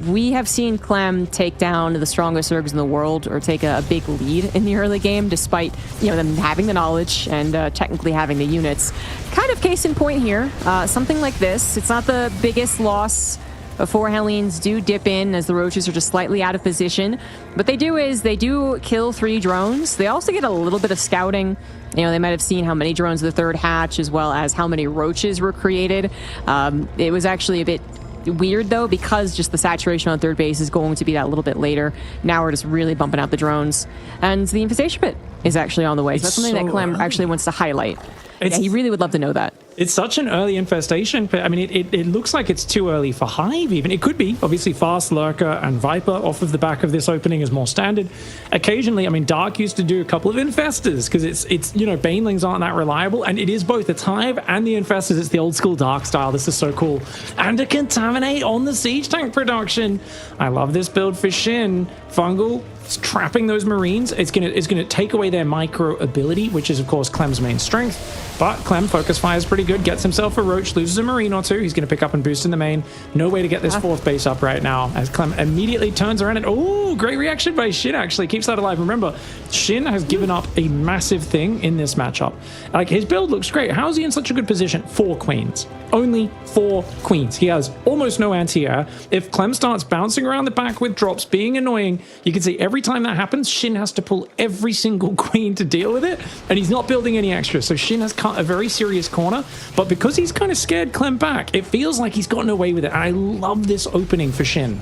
we have seen Clem take down the strongest Zergs in the world, or take a big lead in the early game, despite, you know, them having the knowledge and technically having the units. Kind of case in point here, something like this. It's not the biggest loss. 4 Hellenes do dip in as the Roaches are just slightly out of position. What they do is they do kill 3 drones. They also get a little bit of scouting. You know, they might have seen how many drones the 3rd hatch, as well as how many Roaches were created. It was actually a bit weird though, because just the saturation on 3rd base is going to be that little bit later. Now we're just really bumping out the drones, and the infestation pit is actually on the way. So that's something that Clem actually wants to highlight. Yeah, he really would love to know that. It's such an early infestation. I mean, it looks like it's too early for Hive even. It could be. Obviously, Fast, Lurker, and Viper off of the back of this opening is more standard. Occasionally, I mean, Dark used to do a couple of Infestors because it's you know, Banelings aren't that reliable, and it is both. It's Hive and the Infestors. It's the old school Dark style. This is so cool. And a Contaminate on the Siege Tank production. I love this build for Shin. Fungal. It's trapping those Marines. It's gonna take away their micro ability, which is of course Clem's main strength. But Clem focus fires pretty good, gets himself a Roach, loses a Marine or 2. He's gonna pick up and boost in the main. No way to get this 4th base up right now, as Clem immediately turns around and oh, great reaction by Shin, actually keeps that alive. Remember, Shin has given up a massive thing in this matchup. Like, his build looks great. How is he in such a good position? 4 queens. Only 4 queens. He has almost no anti-air. If Clem starts bouncing around the back with drops, being annoying, you can see every time that happens, Shin has to pull every single queen to deal with it, and he's not building any extra. So Shin has cut a very serious corner, but because he's kind of scared Clem back, it feels like he's gotten away with it. And I love this opening for Shin.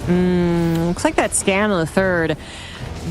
Looks like that scan on the 3rd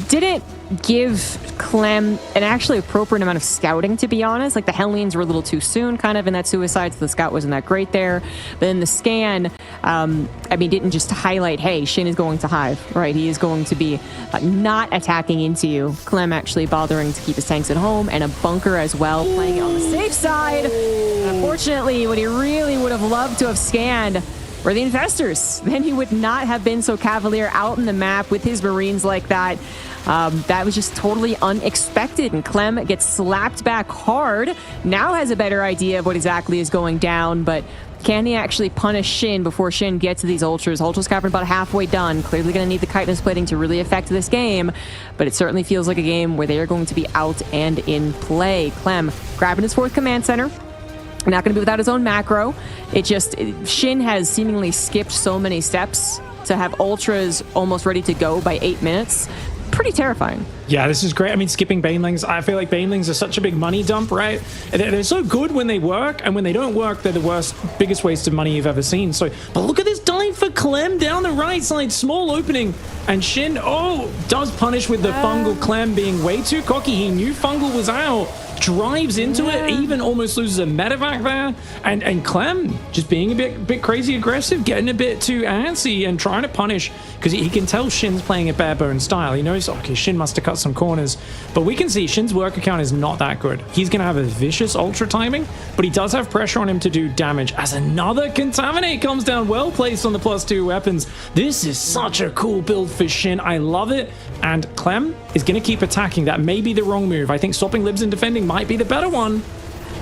didn't give Clem an actually appropriate amount of scouting, to be honest. Like, the Hellenes were a little too soon kind of in that suicide, so the scout wasn't that great there. But then the scan, I mean, didn't just highlight, hey, Shin is going to Hive, right? He is going to be not attacking into you. Clem actually bothering to keep his tanks at home, and a bunker as well, playing it on the safe side. Unfortunately, what he really would have loved to have scanned were the Infestors. Then he would not have been so cavalier out in the map with his Marines like that. That was just totally unexpected, and Clem gets slapped back hard. Now has a better idea of what exactly is going down, but can he actually punish Shin before Shin gets to these Ultras? Ultras Cavern about halfway done. Clearly going to need the chitinous plating to really affect this game, but it certainly feels like a game where they are going to be out and in play. Clem grabbing his 4th command center. Not going to be without his own macro. Shin has seemingly skipped so many steps to have Ultras almost ready to go by 8 minutes. Pretty terrifying. Yeah, this is great. I mean, skipping Banelings, I feel like Banelings are such a big money dump, right? They're so good when they work, and when they don't work, they're the biggest waste of money you've ever seen. So, but look at this dive for Clem down the right side, small opening, and Shin, does punish with the Fungal. Clem being way too cocky. He knew Fungal was out, drives into it, even almost loses a medevac there, and Clem just being a bit crazy aggressive, getting a bit too antsy and trying to punish, because he can tell Shin's playing a bare bone style. He knows, okay, Shin must have cut some corners, but we can see Shin's worker count is not that good. He's going to have a vicious ultra timing, but he does have pressure on him to do damage, as another Contaminate comes down, well placed on the +2 weapons. This is such a cool build for Shin. I love it, and Clem is going to keep attacking. That may be the wrong move. I think stopping libs and defending might be the better one.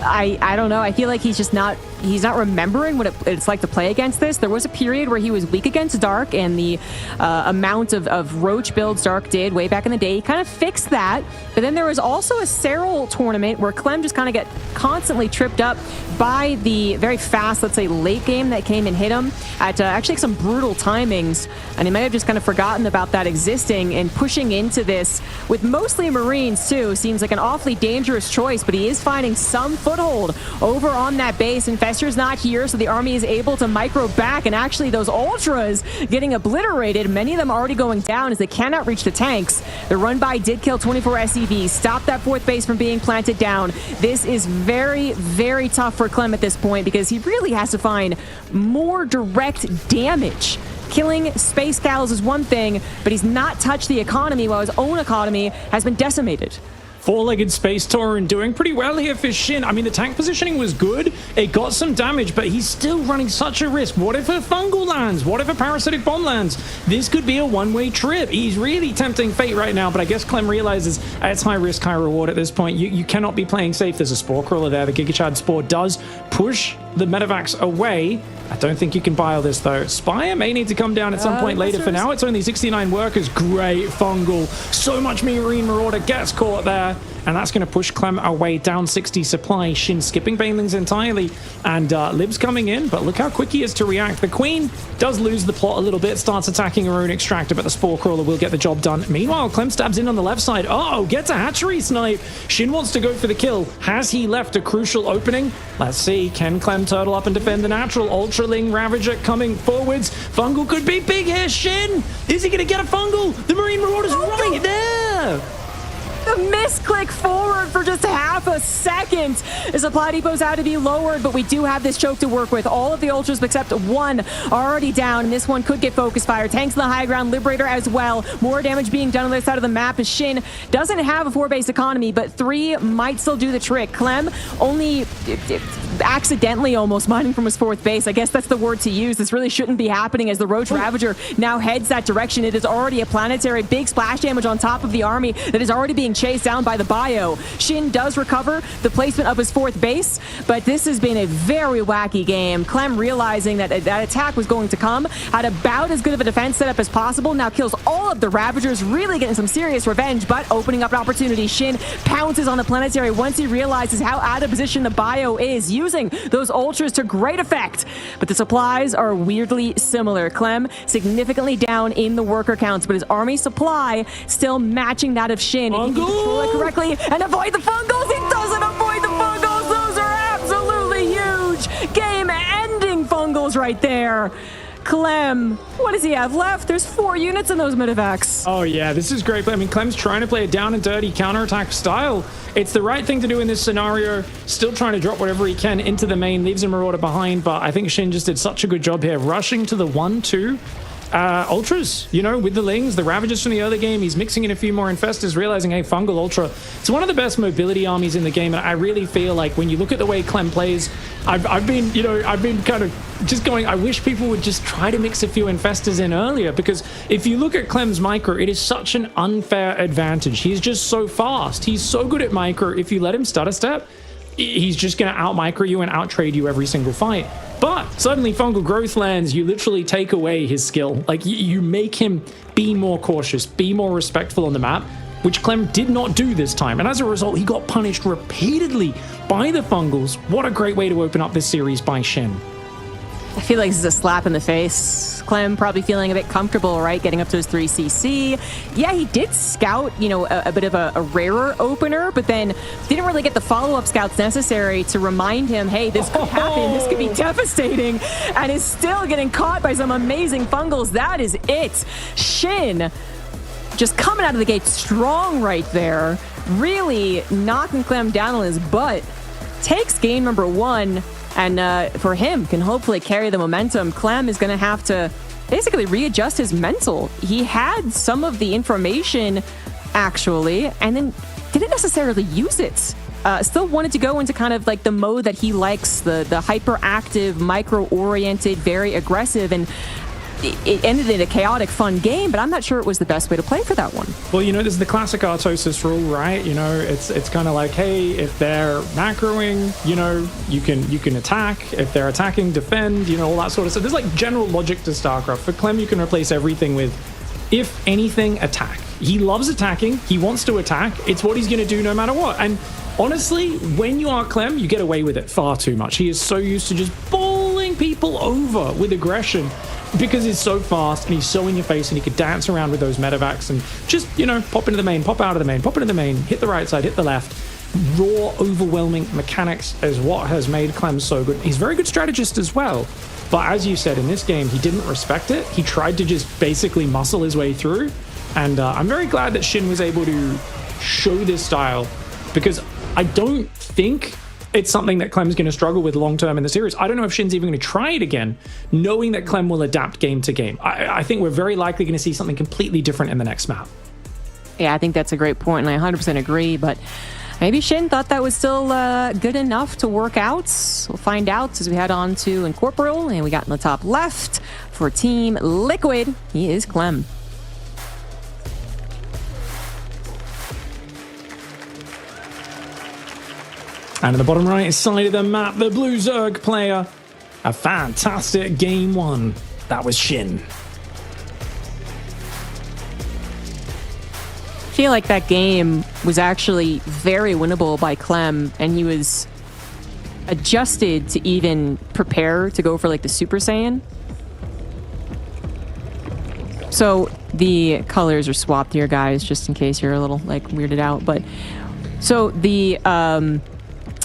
I don't know. I feel like he's just not he's not remembering what it's like to play against this. There was a period where he was weak against Dark, and the amount of Roach builds Dark did way back in the day, he kind of fixed that. But then there was also a Serral tournament where Clem just kind of get constantly tripped up by the very fast, let's say, late game that came and hit him at actually some brutal timings, and he might have just kind of forgotten about that existing, and pushing into this with mostly Marines too seems like an awfully dangerous choice, but he is finding some foothold over on that base. Infestor's not here, so the army is able to micro back, and actually those Ultras getting obliterated, many of them already going down as they cannot reach the tanks. The run by did kill 24 SCVs, stop that 4th base from being planted down. This is very, very tough for Clem at this point, because he really has to find more direct damage. Killing space cows is one thing, but he's not touched the economy while his own economy has been decimated. Four-legged Space Tauren doing pretty well here for Shin. I mean, the tank positioning was good. It got some damage, but he's still running such a risk. What if a fungal lands? What if a parasitic bomb lands? This could be a one-way trip. He's really tempting fate right now, but I guess Clem realizes it's high risk, high reward at this point. You cannot be playing safe. There's a Spore Crawler there. The Giga Chad Spore does push the Medivacs away. I don't think you can buy all this, though. Spire may need to come down at some point later. For now, it's only 69 workers. Great fungal. So much Marine Marauder gets caught there. And that's going to push Clem away, down 60 supply. Shin skipping Banelings entirely. And Lib's coming in, but look how quick he is to react. The Queen does lose the plot a little bit, starts attacking her own Extractor, but the Spore Crawler will get the job done. Meanwhile, Clem stabs in on the left side. Oh, gets a hatchery snipe. Shin wants to go for the kill. Has he left a crucial opening? Let's see. Can Clem turtle up and defend the natural? Ultraling Ravager coming forwards. Fungal could be big here. Shin! Is he going to get a Fungal? The Marine Marauder's right there! The misclick forward for just half a second. The supply depot's out to be lowered, but we do have this choke to work with. All of the Ultras except one are already down, and this one could get focus fire. Tanks on the high ground, Liberator as well. More damage being done on the other side of the map as Shin doesn't have a 4-base economy, but 3 might still do the trick. Clem only accidentally almost mining from his 4th base. I guess that's the word to use. This really shouldn't be happening as the Roach Ravager now heads that direction. It is already a planetary. Big splash damage on top of the army that is already being chased down by the bio. Shin does recover the placement of his 4th base, but this has been a very wacky game. Clem, realizing that that attack was going to come, had about as good of a defense setup as possible, now kills all of the Ravagers, really getting some serious revenge, but opening up an opportunity. Shin pounces on the planetary once he realizes how out of position the bio is, using those Ultras to great effect, but the supplies are weirdly similar. Clem significantly down in the worker counts, but his army supply still matching that of Shin. If he can control it correctly and avoid the fungals, he doesn't avoid the fungals. Those are absolutely huge, game-ending fungals right there. Clem, what does he have left? There's 4 units in those Medivacs. Oh yeah, this is great. I mean, Clem's trying to play a down and dirty counterattack style. It's the right thing to do in this scenario. Still trying to drop whatever he can into the main, leaves a Marauder behind, but I think Shin just did such a good job here. Rushing to the 1-2. Ultras, you know, with the Lings, the Ravagers from the other game. He's mixing in a few more Infestors, realizing, hey, Fungal Ultra, it's one of the best mobility armies in the game. And I really feel like when you look at the way Clem plays, I've been kind of just going, I wish people would just try to mix a few Infestors in earlier, because if you look at Clem's micro, it is such an unfair advantage. He's just so fast. He's so good at micro. If you let him stutter step, he's just going to out-micro you and out-trade you every single fight. But suddenly Fungal Growth lands, you literally take away his skill. Like, you make him be more cautious, be more respectful on the map, which Clem did not do this time. And as a result, he got punished repeatedly by the Fungals. What a great way to open up this series by Shin. I feel like this is a slap in the face. Clem probably feeling a bit comfortable, right? Getting up to his 3cc. Yeah, he did scout, you know, a bit of a rarer opener, but then didn't really get the follow-up scouts necessary to remind him, hey, this could happen, this could be devastating, and is still getting caught by some amazing Fungals. That is it. Shin just coming out of the gate strong right there, really knocking Clem down on his butt. Takes game number 1. And for him, can hopefully carry the momentum. Clem is going to have to basically readjust his mental. He had some of the information, actually, and then didn't necessarily use it. Still wanted to go into kind of like the mode that he likes, the hyperactive, micro-oriented, very aggressive. And it ended in a chaotic, fun game, but I'm not sure it was the best way to play for that one. Well, there's the classic Artosis rule, right? It's kind of like, hey, if they're macroing, you can attack. If they're attacking, defend, all that sort of stuff. There's like general logic to StarCraft. For Clem, you can replace everything with, if anything, attack. He loves attacking. He wants to attack. It's what he's going to do no matter what. And honestly, when you are Clem, you get away with it far too much. He is so used to just bowling people over with aggression because he's so fast and he's so in your face, and he could dance around with those medevacs and just, pop into the main, pop out of the main, pop into the main, hit the right side, hit the left. Raw, overwhelming mechanics is what has made Clem so good. He's a very good strategist as well. But as you said, in this game, he didn't respect it. He tried to just basically muscle his way through. And I'm very glad that Shin was able to show this style, because I don't think it's something that Clem's going to struggle with long term in the series. I don't know if Shin's even going to try it again, knowing that Clem will adapt game to game. I think we're very likely going to see something completely different in the next map. Yeah, I think that's a great point, and I 100% agree, but maybe Shin thought that was still good enough to work out. We'll find out as we head on to Incorporeal, and we got in the top left for Team Liquid. He is Clem. And in the bottom right side of the map, the blue Zerg player. A fantastic game one. That was Shin. I feel like that game was actually very winnable by Clem, and he was adjusted to even prepare to go for like the Super Saiyan. So the colors are swapped here, guys, just in case you're a little like weirded out. But so the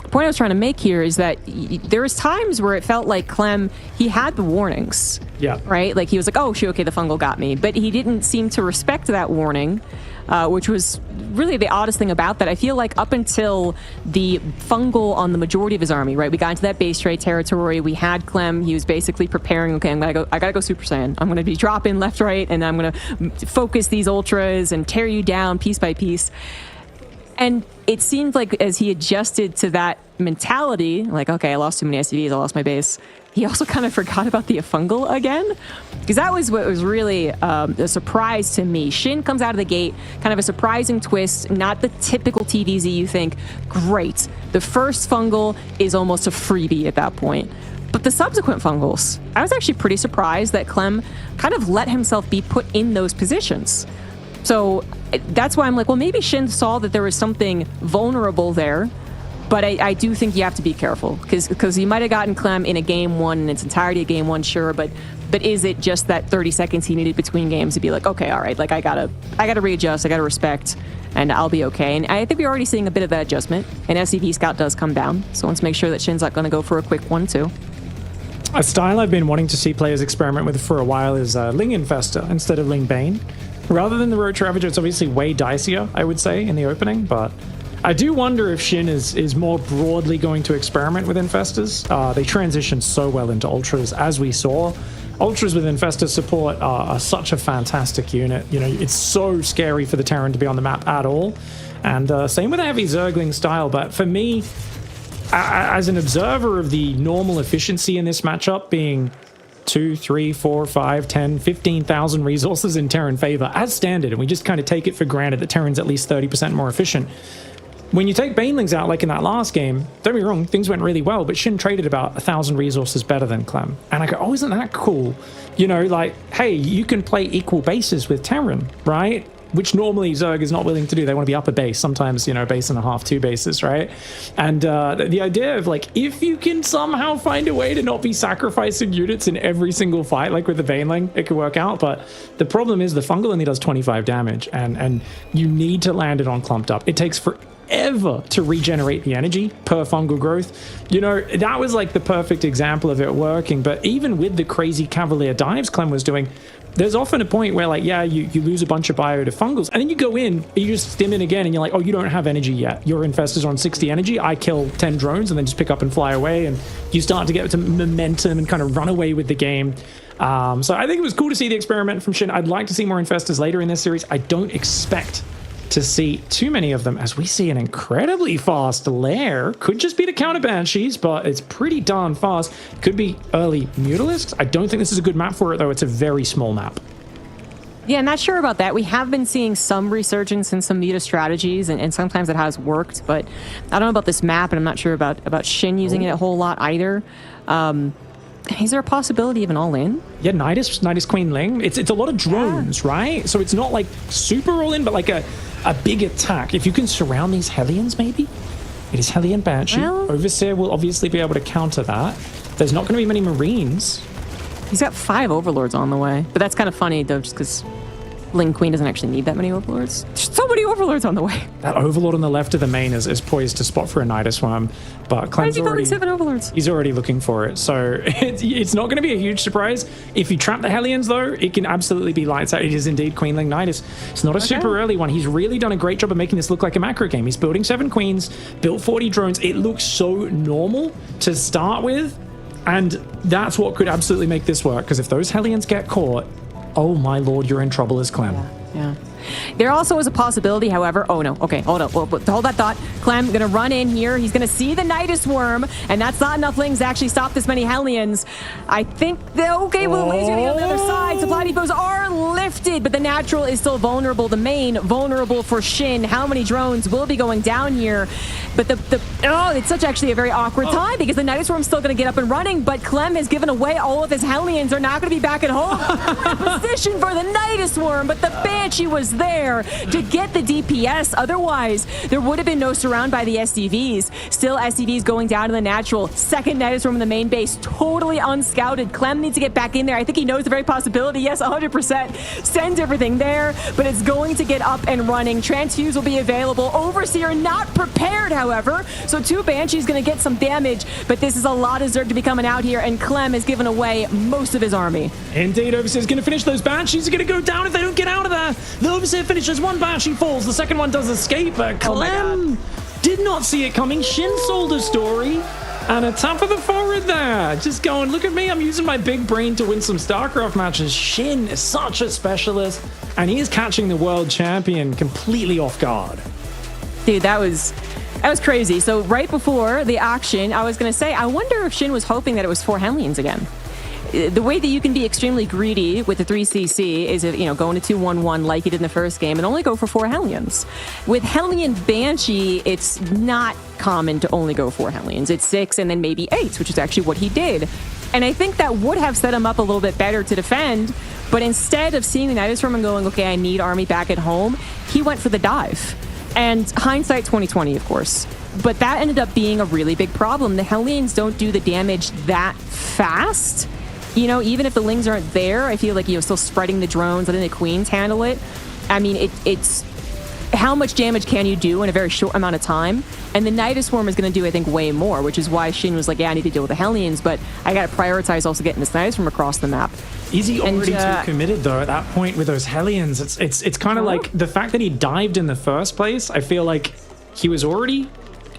point I was trying to make here is that there was times where it felt like Clem, he had the warnings. Yeah. Right? Like he was like, oh, shoot, okay, the fungal got me. But he didn't seem to respect that warning, which was really the oddest thing about that. I feel like up until the fungal on the majority of his army, right? We got into that base trade territory. We had Clem. He was basically preparing, okay, I gotta go Super Saiyan. I'm gonna be dropping left, right, and I'm gonna focus these ultras and tear you down piece by piece. And it seemed like as he adjusted to that mentality, like, okay, I lost too many SCVs, I lost my base, he also kind of forgot about the fungal again. Because that was what was really a surprise to me. Shin comes out of the gate, kind of a surprising twist, not the typical TVZ you think, great. The first fungal is almost a freebie at that point. But the subsequent fungals, I was actually pretty surprised that Clem kind of let himself be put in those positions. So that's why I'm like, well, maybe Shin saw that there was something vulnerable there, but I do think you have to be careful because he might have gotten Clem in a game one in its entirety, a game one, sure, but is it just that 30 seconds he needed between games to be like, okay, all right, like I gotta readjust, I gotta respect, and I'll be okay. And I think we're already seeing a bit of that adjustment, and SCV Scout does come down, so let's make sure that Shin's not gonna go for a quick 1-2. A style I've been wanting to see players experiment with for a while is Ling Infester instead of Ling Bane. Rather than the Roach Ravager, it's obviously way dicier, I would say, in the opening, but I do wonder if Shin is more broadly going to experiment with Infestors. They transition so well into Ultras, as we saw. Ultras with Infestor support are such a fantastic unit. It's so scary for the Terran to be on the map at all. And same with the heavy Zergling style, but for me, as an observer of the normal efficiency in this matchup being 2, 3, 4, 5, 10, 15,000 resources in Terran favor as standard, and we just kind of take it for granted that Terran's at least 30% more efficient. When you take Banelings out, like in that last game, don't be wrong, things went really well, but Shin traded about 1,000 resources better than Clem. And I go, oh, isn't that cool? Like, hey, you can play equal bases with Terran, right? Which normally Zerg is not willing to do. They want to be up a base, sometimes, base and a half, 2 bases, right? And the idea of, like, if you can somehow find a way to not be sacrificing units in every single fight, like with the Baneling, it could work out. But the problem is the fungal only does 25 damage, and you need to land it on clumped up. It takes forever to regenerate the energy per fungal growth. That was like the perfect example of it working. But even with the crazy Cavalier dives Clem was doing, there's often a point where, like, yeah, you lose a bunch of bio to fungals, and then you go in, you just stim in again, and you're like, oh, you don't have energy yet. Your Infestor's on 60 energy. I kill 10 drones and then just pick up and fly away, and you start to get some momentum and kind of run away with the game. So I think it was cool to see the experiment from Shin. I'd like to see more Infestors later in this series. I don't expect to see too many of them, as we see an incredibly fast lair. Could just be the counter banshees, but it's pretty darn fast. Could be early Mutalisks. I don't think this is a good map for it, though. It's a very small map. Yeah, not sure about that. We have been seeing some resurgence in some meta strategies, and sometimes it has worked, but I don't know about this map, and I'm not sure about Shin using it a whole lot either. Is there a possibility of an all-in? Yeah, Nidus Queen Ling. It's a lot of drones, right? So it's not like super all-in, but like a big attack. If you can surround these Hellions, maybe? It is Hellion Banshee. Well, Overseer will obviously be able to counter that. There's not going to be many Marines. He's got 5 Overlords on the way. But that's kind of funny, though, just because Ling Queen doesn't actually need that many Overlords. There's so many Overlords on the way. That Overlord on the left of the main is poised to spot for a Nidus Worm, but Why is Clem's he building 7 Overlords? He's already looking for it, so it's not going to be a huge surprise. If you trap the Hellions, though, it can absolutely be lights out. It is indeed Queenling Nidus. It's not a super early one. He's really done a great job of making this look like a macro game. He's building 7 Queens, built 40 drones. It looks so normal to start with, and that's what could absolutely make this work, because if those Hellions get caught, oh my lord, you're in trouble as Clem. Yeah. There also is a possibility, however. Oh no. Okay, hold up. Hold that thought. Clem gonna run in here. He's gonna see the Nidus Worm, and that's not enough Lings to actually stop this many Hellions. I think okay, well, the Lings are gonna be on the other side. Supply depots are lifted, but the natural is still vulnerable. The main vulnerable for Shin. How many drones will be going down here? But it's such actually a very awkward time, because the Nidus Worm's still gonna get up and running, but Clem has given away all of his Hellions. Are not gonna be back at home. Position for the Nidus Worm, but the Banshee was there to get the DPS. Otherwise, there would have been no surround by the SCVs. Still, SCVs going down to the natural. Second Nidus Worm in the main base, totally unscouted. Clem needs to get back in there. I think he knows the very possibility. Yes, 100%. Sends everything there, but it's going to get up and running. Transfuse will be available. Overseer not prepared, however. So 2 Banshees going to get some damage, but this is a lot of Zerg to be coming out here, and Clem has given away most of his army. Indeed, Overseer's going to finish. Those Banshees are going to go down if they don't get out of there. The Overseer finishes. 1 Banshee falls. The second one does escape. Clem did not see it coming. Shin sold a story. And a tap of the forward there. Just going, look at me. I'm using my big brain to win some StarCraft matches. Shin is such a specialist. And he is catching the world champion completely off guard. Dude, that was crazy. So right before the action, I was going to say, I wonder if Shin was hoping that it was 4 Hellions again. The way that you can be extremely greedy with the 3CC is, going to 2-1-1 like you did in the first game and only go for 4 Hellions. With Hellion Banshee, it's not common to only go 4 Hellions. It's 6 and then maybe 8, which is actually what he did. And I think that would have set him up a little bit better to defend, but instead of seeing the Nidus Worm and going, okay, I need army back at home, he went for the dive. And hindsight 2020, of course. But that ended up being a really big problem. The Hellions don't do the damage that fast. Even if the Lings aren't there, I feel like still spreading the drones, letting the Queens handle it. I mean, it's how much damage can you do in a very short amount of time? And the Nidus Worm is going to do, I think, way more, which is why Shin was like, yeah, I need to deal with the Hellions, but I got to prioritize also getting this Nidus Worm across the map. Is he already too committed, though, at that point with those Hellions? It's kind of like the fact that he dived in the first place. I feel like he was already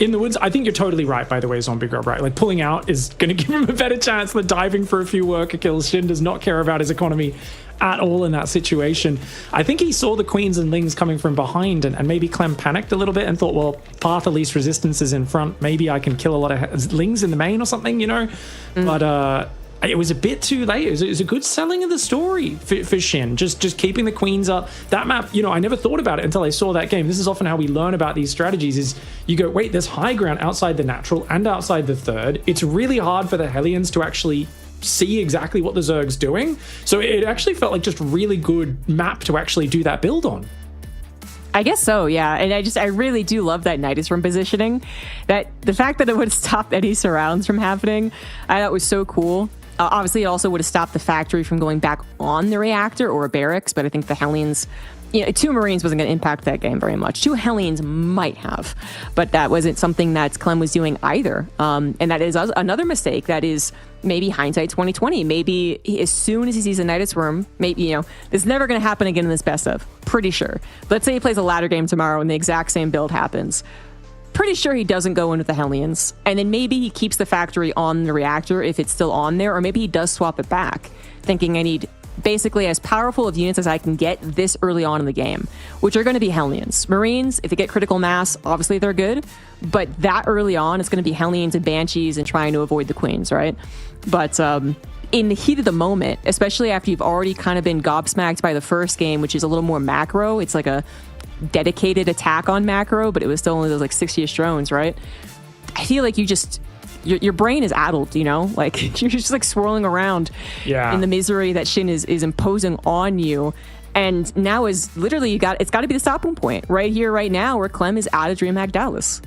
in the woods. I think you're totally right, by the way, Zombie Grub, right? Like, pulling out is going to give him a better chance than diving for a few worker kills. Shin does not care about his economy at all in that situation. I think he saw the Queens and Lings coming from behind, and maybe Clem panicked a little bit and thought, well, path of least resistance is in front. Maybe I can kill a lot of Lings in the main or something, But it was a bit too late. It was a good selling of the story for Shin. Just keeping the Queens up. That map, I never thought about it until I saw that game. This is often how we learn about these strategies is you go, wait, there's high ground outside the natural and outside the third. It's really hard for the Hellions to actually see exactly what the Zerg's doing. So it actually felt like just really good map to actually do that build on. I guess so, yeah. And I really do love that Nidus Worm positioning. That the fact that it would stop any surrounds from happening, I thought was so cool. Obviously, it also would have stopped the factory from going back on the reactor or a barracks, but I think the Hellions, 2 Marines wasn't going to impact that game very much. 2 Hellions might have, but that wasn't something that Clem was doing either. And that is another mistake. That is maybe hindsight 2020. Maybe as soon as he sees a Nidus Worm, maybe, this is never going to happen again in this best of. Pretty sure. Let's say he plays a ladder game tomorrow and the exact same build happens. Pretty sure he doesn't go in with the Hellions, and then maybe he keeps the factory on the reactor if it's still on there, or maybe he does swap it back, thinking I need basically as powerful of units as I can get this early on in the game, which are going to be Hellions. Marines, if they get critical mass, obviously they're good, but that early on, it's going to be Hellions and Banshees and trying to avoid the Queens, right? But in the heat of the moment, especially after you've already kind of been gobsmacked by the first game, which is a little more macro, it's like a dedicated attack on macro, but it was still only those like 60-ish drones, right? I feel like your brain is addled, you know? Like, you're just like swirling around in the misery that Shin is imposing on you. And now is literally, it's got to be the stopping point right here, right now, where Clem is out of DreamHack Dallas.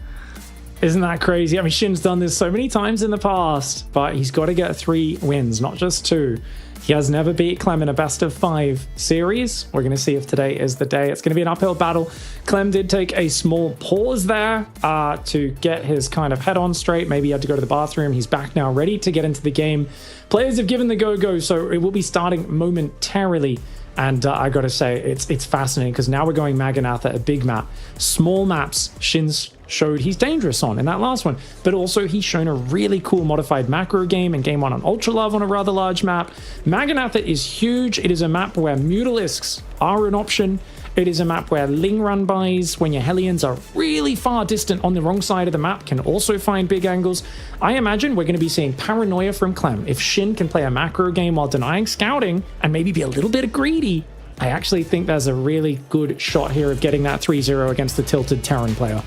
Isn't that crazy? I mean, Shin's done this so many times in the past, but he's got to get 3 wins, not just 2. He has never beat Clem in a best of 5 series. We're going to see if today is the day. It's going to be an uphill battle. Clem did take a small pause there to get his kind of head on straight. Maybe he had to go to the bathroom. He's back now, ready to get into the game. Players have given the go-go, so it will be starting momentarily. And I got to say, it's fascinating because now we're going Maganath at a big map. Small maps, Shin's showed he's dangerous on in that last one, but also he's shown a really cool modified macro game in game 1 on Ultra Love on a rather large map. Maganatha is huge. It is a map where Mutalisks are an option. It is a map where Ling run bys, when your Hellions are really far distant on the wrong side of the map, can also find big angles. I imagine we're going to be seeing paranoia from Clem. If Shin can play a macro game while denying scouting and maybe be a little bit greedy, I actually think there's a really good shot here of getting that 3-0 against the tilted Terran player.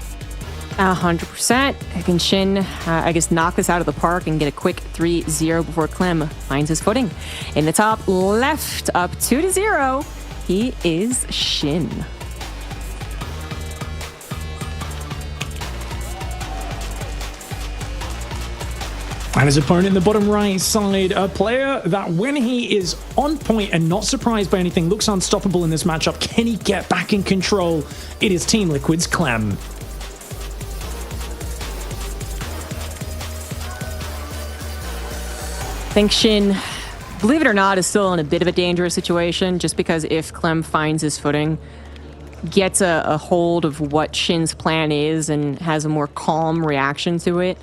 100%. Can Shin, I guess, knock this out of the park and get a quick 3-0 before Clem finds his footing? In the top left, up 2-0, he is Shin. And his opponent in the bottom right side, a player that when he is on point and not surprised by anything, looks unstoppable in this matchup. Can he get back in control? It is Team Liquid's Clem. I think Shin, believe it or not, is still in a bit of a dangerous situation, just because if Clem finds his footing, gets a hold of what Shin's plan is and has a more calm reaction to it,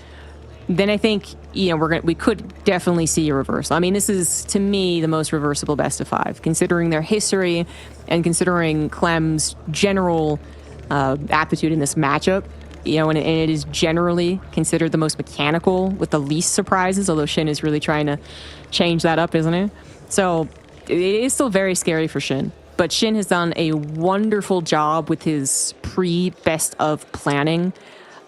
then I think, you know, we could definitely see a reversal. I mean, this is, to me, the most reversible best of 5, considering their history and considering Clem's general aptitude in this matchup. You know, and it is generally considered the most mechanical with the least surprises, although Shin is really trying to change that up, isn't it? So it is still very scary for Shin. But Shin has done a wonderful job with his pre-best of planning.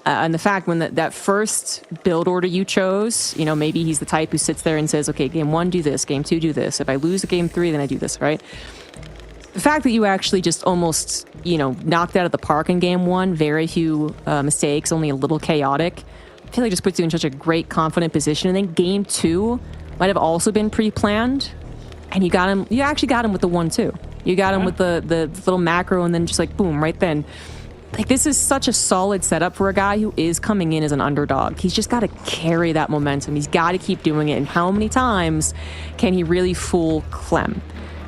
And the fact when that first build order you chose, you know, maybe he's the type who sits there and says, okay, game 1, do this, game 2, do this. If I lose at game 3, then I do this, right? The fact that you actually just almost, you know, knocked out of the park in game 1, very few mistakes, only a little chaotic, I feel like just puts you in such a great, confident position. And then game 2 might have also been pre-planned, and you actually got him with the 1-2. You got him with the little macro, and then just like, boom, right then. Like, this is such a solid setup for a guy who is coming in as an underdog. He's just got to carry that momentum. He's got to keep doing it. And how many times can he really fool Clem?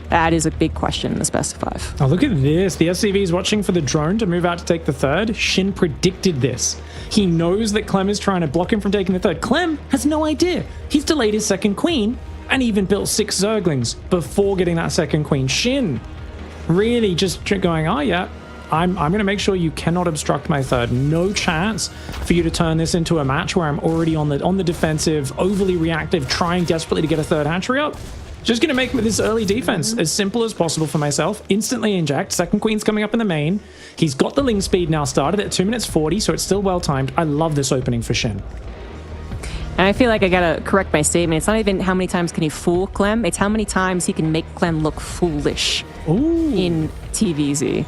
That is a big question in this best of 5. Oh, look at this. The SCV is watching for the drone to move out to take the 3rd. Shin predicted this. He knows that Clem is trying to block him from taking the 3rd. Clem has no idea. He's delayed his 2nd queen and even built 6 Zerglings before getting that 2nd queen. Shin really just going, oh yeah, I'm going to make sure you cannot obstruct my 3rd. No chance for you to turn this into a match where I'm already on the defensive, overly reactive, trying desperately to get a 3rd hatchery up. Just going to make this early defense as simple as possible for myself. Instantly inject. 2nd queen's coming up in the main. He's got the Ling speed now started at 2 minutes 40, so it's still well timed. I love this opening for Shin. And I feel like I gotta correct my statement. It's not even how many times can he fool Clem, it's how many times he can make Clem look foolish. Ooh. In TVZ.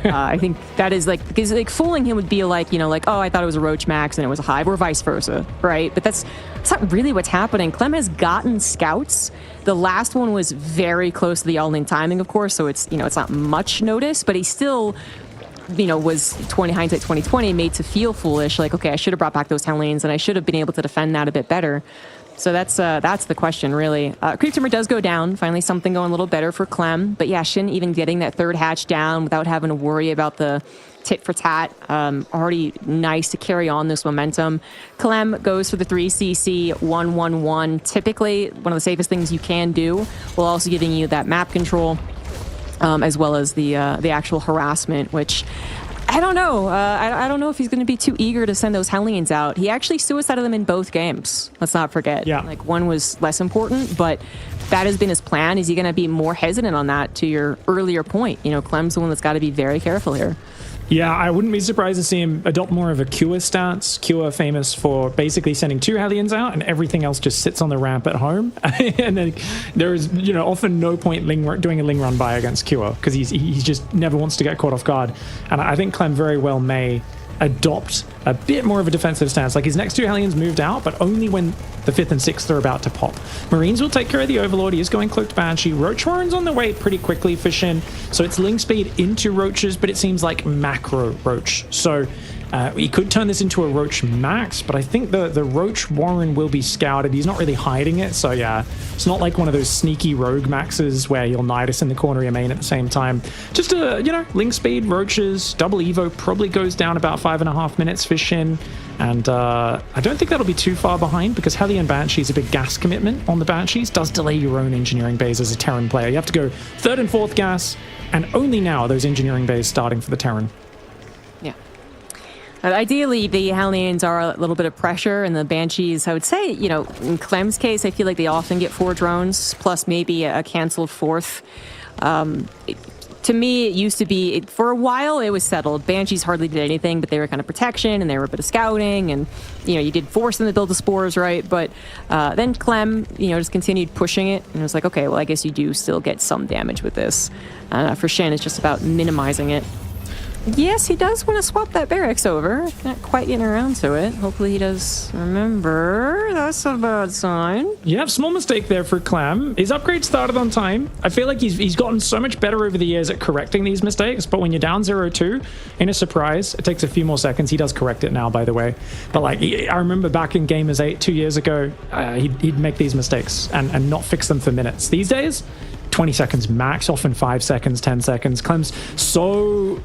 I think that is like, because like fooling him would be like, you know, like, oh, I thought it was a Roach Max and it was a Hive, or vice versa, right? But that's not really what's happening. Clem has gotten scouts. The last one was very close to the all-in timing, of course, so it's, you know, it's not much notice, but he still, you know, was hindsight 2020 made to feel foolish, like, okay, I should have brought back those 10 lanes and I should have been able to defend that a bit better. So that's the question, really. Creep Timber does go down. Finally, something going a little better for Clem. But yeah, Shin even getting that third hatch down without having to worry about the tit for tat. Already nice to carry on this momentum. Clem goes for the 3cc 1-1-1. Typically, one of the safest things you can do, while also giving you that map control, as well as the actual harassment, which I don't know. I don't know if he's going to be too eager to send those Hellions out. He actually suicided them in both games. Let's not forget. Yeah. Like, one was less important, but that has been his plan. Is he going to be more hesitant on that, to your earlier point? You know, Clem's the one that's got to be very careful here. Yeah, I wouldn't be surprised to see him adopt more of a Cure stance. Cure famous for basically sending 2 Hellions out and everything else just sits on the ramp at home. And then there is, often no point doing a Ling run by against Cure because he just never wants to get caught off guard. And I think Clem very well may adopt a bit more of a defensive stance. Like, his next 2 Hellions moved out, but only when the 5th and 6th are about to pop. Marines will take care of the Overlord. He is going Cloaked Banshee. Roach Warren's on the way pretty quickly for Shin. So it's Ling Speed into Roaches, but it seems like macro Roach. So he could turn this into a Roach Max, but I think the Roach Warren will be scouted. He's not really hiding it, so yeah, it's not like one of those sneaky Rogue Maxes where you'll Nidus in the corner of your main at the same time. Just Ling Speed, Roaches, double Evo probably goes down about 5.5 minutes for Shin, and I don't think that'll be too far behind because Hellion Banshee is a big gas commitment on the Banshees, does delay your own engineering bays as a Terran player. You have to go 3rd and 4th gas, and only now are those engineering bays starting for the Terran. Yeah. Ideally, the Hellions are a little bit of pressure, and the Banshees, I would say, in Clem's case, I feel like they often get 4 drones, plus maybe a canceled 4th. To me, it used to be, for a while, it was settled. Banshees hardly did anything, but they were kind of protection, and they were a bit of scouting, and, you did force them to build the spores, right? But then Clem, just continued pushing it, and it was like, okay, well, I guess you do still get some damage with this. For Shin, it's just about minimizing it. Yes, he does want to swap that barracks over. Not quite getting around to it. Hopefully he does remember. That's a bad sign. Yeah, small mistake there for Clem. His upgrade started on time. I feel like he's gotten so much better over the years at correcting these mistakes, but when you're down 0-2 in a surprise, it takes a few more seconds. He does correct it now, by the way. But I remember back in Gamers 8 2 years ago, he'd make these mistakes and not fix them for minutes. These days, 20 seconds max, often 5 seconds, 10 seconds. Clem's so,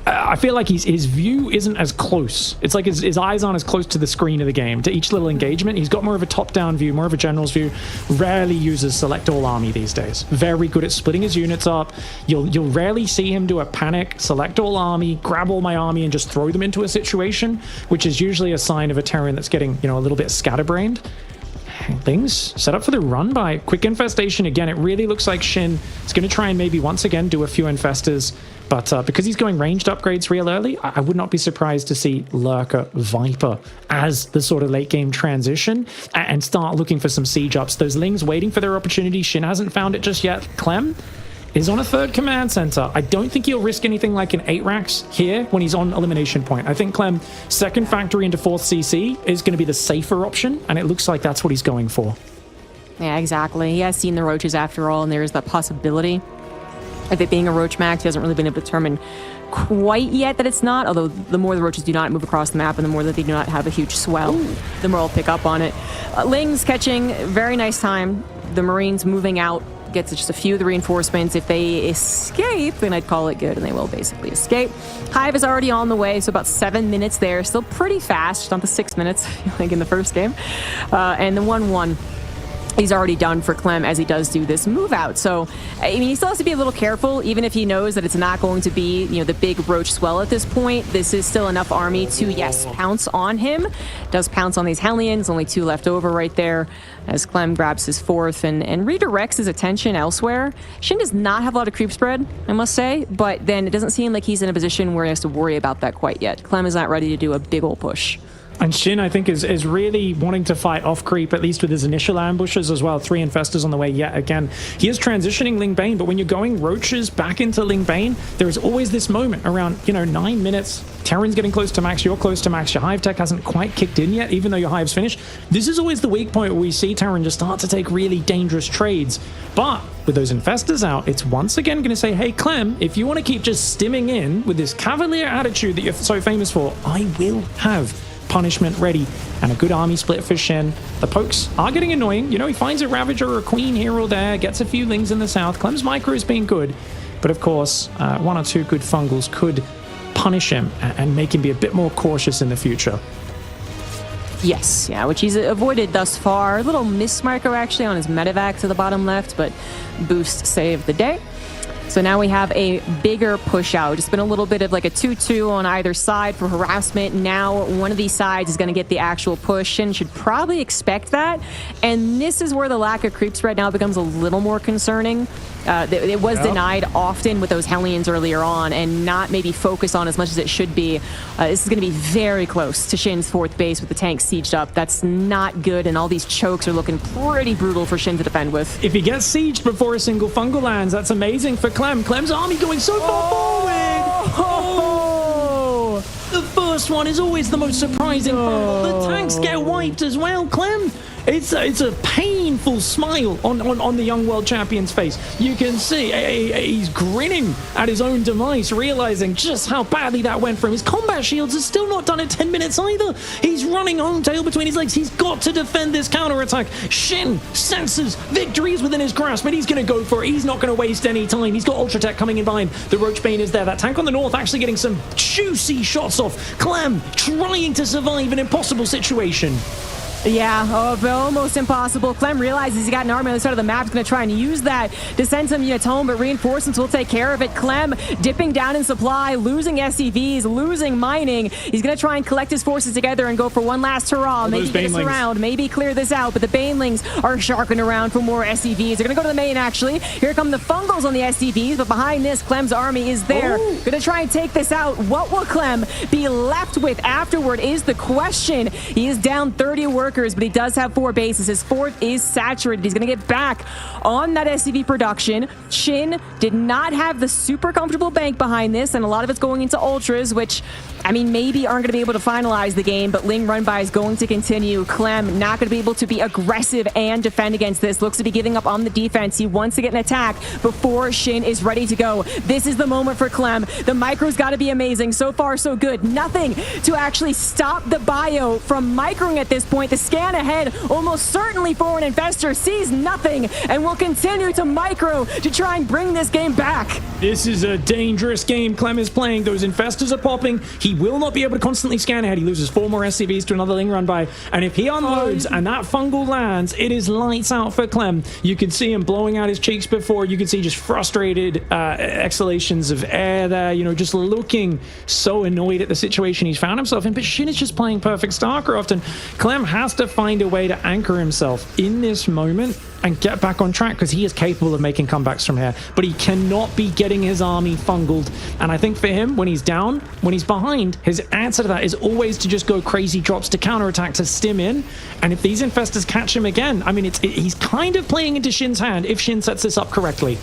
I feel like his view isn't as close. It's like his eyes aren't as close to the screen of the game, to each little engagement. He's got more of a top-down view, more of a general's view. Rarely uses select all army these days. Very good at splitting his units up. You'll rarely see him do a panic, select all army, grab all my army, and just throw them into a situation, which is usually a sign of a Terran that's getting, a little bit scatterbrained. Things set up for the run by quick infestation. Again, it really looks like Shin is going to try and maybe once again do a few infestors, but because he's going ranged upgrades real early, I would not be surprised to see Lurker Viper as the sort of late game transition and start looking for some siege ups. Those Lings waiting for their opportunity. Shin hasn't found it just yet. Clem is on a 3rd command center. I don't think he'll risk anything like an 8 racks here when he's on elimination point. I think Clem 2nd factory into 4th CC is going to be the safer option, and it looks like that's what he's going for. Yeah, exactly. He has seen the Roaches after all, and there is that possibility of it being a Roach Max. He hasn't really been able to determine quite yet that it's not, although the more the Roaches do not move across the map and the more that they do not have a huge swell, the more I'll pick up on it. Ling's catching, very nice time. The Marines moving out, gets just a few of the reinforcements. If they escape, then I'd call it good, and they will basically escape. Hive is already on the way, so about 7 minutes there. Still pretty fast, not the 6 minutes like in the first game. And the 1-1 he's already done for Clem as he does do this move out. So, I mean, he still has to be a little careful, even if he knows that it's not going to be, the big Roach swell at this point. This is still enough army to, yes, pounce on him. Does pounce on these Hellions, only 2 left over right there, as Clem grabs his 4th and redirects his attention elsewhere. Shin does not have a lot of creep spread, I must say, but then it doesn't seem like he's in a position where he has to worry about that quite yet. Clem is not ready to do a big ol' push. And Shin, I think, is really wanting to fight off creep, at least with his initial ambushes as well. 3 infestors on the way yet again. He is transitioning Ling Bane, but when you're going Roaches back into Ling Bane, there is always this moment around, 9 minutes. Terran's getting close to max, you're close to max, your Hive tech hasn't quite kicked in yet, even though your Hive's finished. This is always the weak point where we see Terran just start to take really dangerous trades. But with those infestors out, it's once again going to say, hey, Clem, if you want to keep just stimming in with this cavalier attitude that you're so famous for, I will have punishment ready. And a good army split for Shin. The pokes are getting annoying. You know, he finds a Ravager or a Queen here or there, gets a few Lings in the south. Clem's micro has been good. But of course, 1 or 2 good fungals could punish him and make him be a bit more cautious in the future. Yes, yeah, which he's avoided thus far. A little miss micro actually on his medevac to the bottom left, but boost saved the day. So now we have a bigger push out. It's been a little bit of like a 2-2 on either side for harassment. Now one of these sides is going to get the actual push and should probably expect that. And this is where the lack of creep spread now becomes a little more concerning. It was denied often with those Hellions earlier on and not maybe focused on as much as it should be. This is going to be very close to Shin's 4th base with the tank sieged up. That's not good, and all these chokes are looking pretty brutal for Shin to defend with. If he gets sieged before a single fungal lands, that's amazing for Clem. Clem's army going so far forward! Oh! The first one is always the most surprising. The tanks get wiped as well, Clem. It's a painful smile on the young world champion's face. You can see he's grinning at his own demise, realizing just how badly that went for him. His combat shields are still not done at 10 minutes either. He's running home, tail between his legs. He's got to defend this counterattack. Shin senses victory is within his grasp, and he's going to go for it. He's not going to waste any time. He's got Ultra Tech coming in behind. The Roach Bane is there. That tank on the north actually getting some juicy shots off. Clem trying to survive an impossible situation. Yeah, almost impossible. Clem realizes he's got an army on the side of the map. He's going to try and use that to send some units home, but reinforcements will take care of it. Clem dipping down in supply, losing SCVs, losing mining. He's going to try and collect his forces together and go for one last hurrah. Maybe get us around, maybe clear this out, but the Banelings are sharking around for more SCVs. They're going to go to the main, actually. Here come the Fungals on the SCVs, but behind this, Clem's army is there. Going to try and take this out. What will Clem be left with afterward is the question. He is down 30 workers, but he does have 4 bases. His 4th is saturated. He's going to get back on that SCV production. Shin did not have the super comfortable bank behind this, and a lot of it's going into Ultras, which, I mean, maybe aren't going to be able to finalize the game, but Ling run by is going to continue. Clem not going to be able to be aggressive and defend against this. Looks to be giving up on the defense. He wants to get an attack before Shin is ready to go. This is the moment for Clem. The micro's got to be amazing. So far, so good. Nothing to actually stop the bio from microing at this point. The scan ahead, almost certainly for an investor, sees nothing and will continue to micro to try and bring this game back. This is a dangerous game Clem is playing. Those infestors are popping. He will not be able to constantly scan ahead. He loses 4 more SCVs to another Ling run by, and if he unloads and that fungal lands, it is lights out for Clem. You can see him blowing out his cheeks before. You can see just frustrated exhalations of air there, you know, just looking so annoyed at the situation he's found himself in. But Shin is just playing perfect StarCraft, and Clem has to find a way to anchor himself in this moment and get back on track, because he is capable of making comebacks from here, but he cannot be getting his army fungled. And I think for him, when he's down, when he's behind, his answer to that is always to just go crazy drops to counterattack, to stim in. And if these infestors catch him again, I mean, he's kind of playing into Shin's hand if Shin sets this up correctly.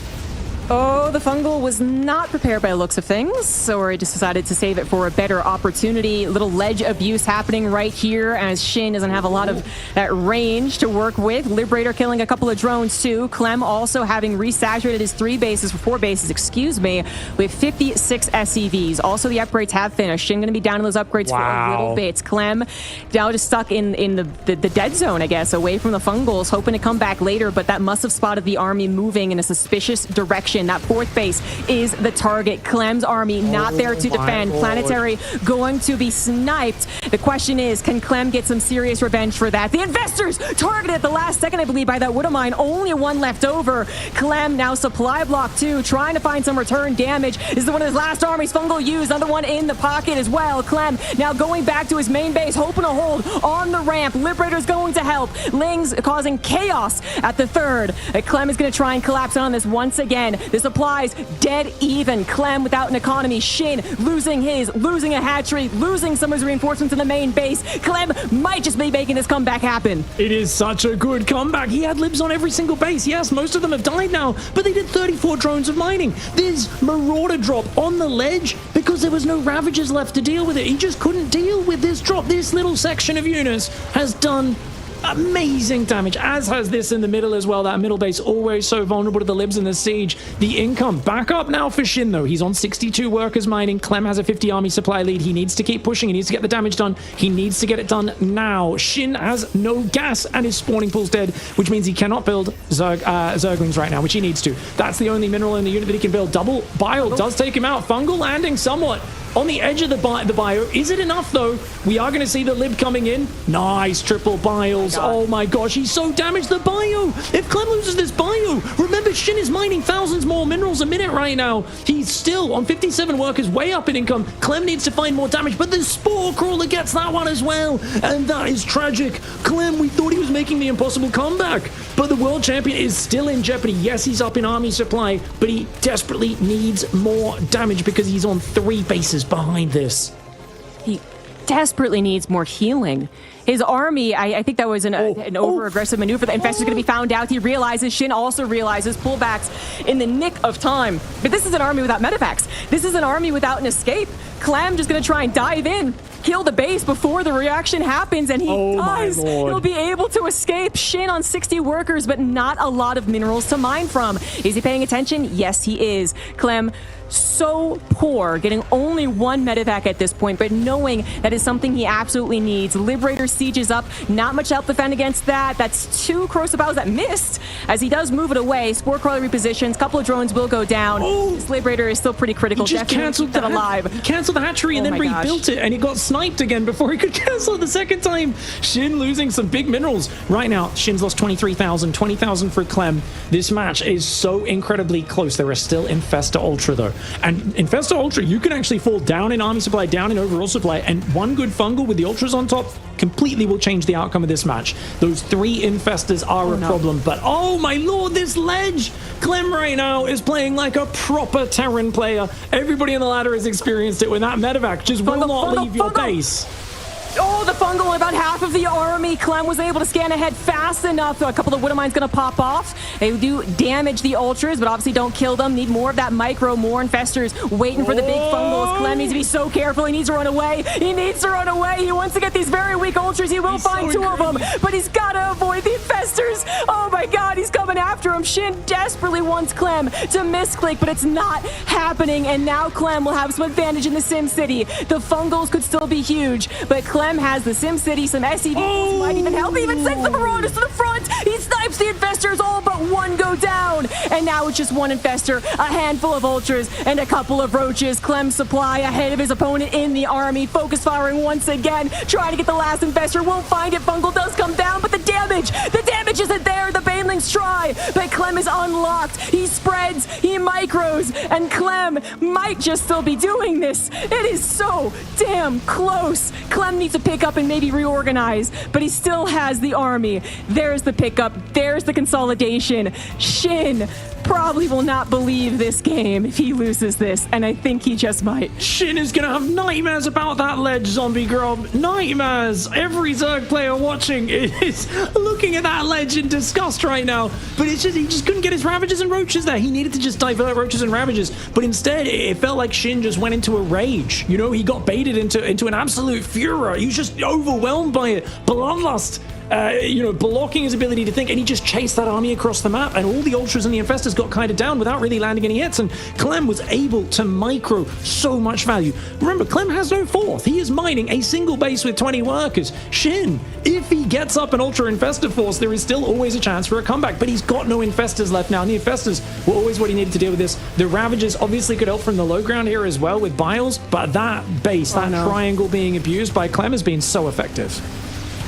Oh, the fungal was not prepared by the looks of things, or he just decided to save it for a better opportunity. Little ledge abuse happening right here as Shin doesn't have a lot of that range to work with. Liberator killing a couple of drones too. Clem also having resaturated his 4 bases, excuse me, with 56 SCVs. Also, the upgrades have finished. Shin going to be down in those upgrades for a little bit. Clem now just stuck in the dead zone, I guess, away from the fungals, hoping to come back later, but that must have spotted the army moving in a suspicious direction. That 4th base is the target. Clem's army not there to defend. Planetary going to be sniped. The question is, can Clem get some serious revenge for that? The investors targeted at the last second, I believe, by that Widowmine. Only 1 left over. Clem now supply block 2, trying to find some return damage. This is one of his last armies. Fungal used, another one in the pocket as well. Clem now going back to his main base, hoping to hold on the ramp. Liberator's going to help. Ling's causing chaos at the 3rd. Clem is going to try and collapse on this once again. The supplies dead even. Clem without an economy. Shin losing a hatchery, losing some of his reinforcements in the main base. Clem might just be making this comeback happen. It is such a good comeback. He had libs on every single base. Yes, most of them have died now, but they did 34 drones of mining. There's Marauder drop on the ledge because there was no Ravagers left to deal with it. He just couldn't deal with this drop. This little section of units has done amazing damage, as has this in the middle as well. That middle base always so vulnerable to the libs and the siege. The income back up now for Shin, though. He's on 62 workers mining. Clem has a 50 army supply lead. He needs to keep pushing. He needs to get the damage done. He needs to get it done now. Shin has no gas and his spawning pool's dead, which means he cannot build Zerglings right now, which he needs to. That's the only mineral in the unit that he can build. Double Bile does take him out. Fungal landing somewhat on the edge of the bio. Is it enough, though? We are going to see the lib coming in. Nice triple biles. Oh my gosh, he's so damaged. The bio. If Clem loses this bio, remember, Shin is mining thousands more minerals a minute right now. He's still on 57 workers, way up in income. Clem needs to find more damage, but the Spore Crawler gets that one as well. And that is tragic. Clem, we thought he was making the impossible comeback, but the world champion is still in jeopardy. Yes, he's up in army supply, but he desperately needs more damage because he's on 3 bases behind this. He desperately needs more healing. His army, I think that was an over-aggressive maneuver. The Infestor's going to be found out. He realizes, Shin also realizes, pullbacks in the nick of time. But this is an army without medevacts. This is an army without an escape. Clem just going to try and dive in, kill the base before the reaction happens, and he does. He'll be able to escape. Shin on 60 workers, but not a lot of minerals to mine from. Is he paying attention? Yes, he is. Clem, so poor, getting only 1 medevac at this point, but knowing that is something he absolutely needs. Liberator sieges up, not much help defend against that. That's 2 Corrosive Biles that missed as he does move it away. Spore Crawler repositions, couple of drones will go down. This Liberator is still pretty critical. He just canceled that alive. He canceled the hatchery and then rebuilt it, and he got sniped again before he could cancel it the second time. Shin losing some big minerals. Right now, Shin's lost 23,000, 20,000 for Clem. This match is so incredibly close. There are still Infestor Ultra, though. And Infestor Ultra, you can actually fall down in army supply, down in overall supply, and one good fungal with the Ultras on top completely will change the outcome of this match. Those 3 Infestors are a problem, but oh my lord, this ledge! Clem right now is playing like a proper Terran player. Everybody in the ladder has experienced it when that medevac just will not leave your base. Oh, the fungal on about half of the army. Clem was able to scan ahead fast enough. A couple of Widowmine's going to pop off. They do damage the Ultras, but obviously don't kill them. Need more of that micro, more Infestors waiting for the big fungals. Clem needs to be so careful. He needs to run away. He needs to run away. He wants to get these very weak Ultras. He will find 2 of them, but he's got to avoid the Infestors. Oh my god, he's coming after him. Shin desperately wants Clem to misclick, but it's not happening, and now Clem will have some advantage in the Sim City. The fungals could still be huge, but Clem has the Sim City, some SC2 might even help. He even sends the Marauders to the front. He snipes the Infestors, all but 1 go down. And now it's just 1 Infestor, a handful of Ultras, and a couple of Roaches. Clem's supply ahead of his opponent in the army. Focus firing once again, trying to get the last Infestor. Won't find it. Fungal does come down, but the damage isn't there. The Banelings try, but Clem is unlocked. He spreads, he micros, and Clem might just still be doing this. It is so damn close. Clem needs to pick up and maybe reorganize, but he still has the army. There's the pickup. There's the consolidation. Shin probably will not believe this game if he loses this, and I think he just might. Shin is gonna have nightmares about that ledge, Zombie Grub. Nightmares. Every Zerg player watching is looking at that ledge in disgust right now, but it's just, he just couldn't get his Ravagers and Roaches there. He needed to just divert Roaches and Ravagers, but instead it felt like Shin just went into a rage. You know, he got baited into an absolute furor. He was just overwhelmed by it. Bloodlust. Blocking his ability to think, and he just chased that army across the map, and all the Ultras and the Infestors got kind of down without really landing any hits, and Clem was able to micro so much value. Remember, Clem has no 4th. He is mining a single base with 20 workers. Shin, if he gets up an Ultra Infestor force, there is still always a chance for a comeback, but he's got no Infestors left now, and the Infestors were always what he needed to deal with this. The Ravagers obviously could help from the low ground here as well with Biles, but that base, triangle being abused by Clem has been so effective.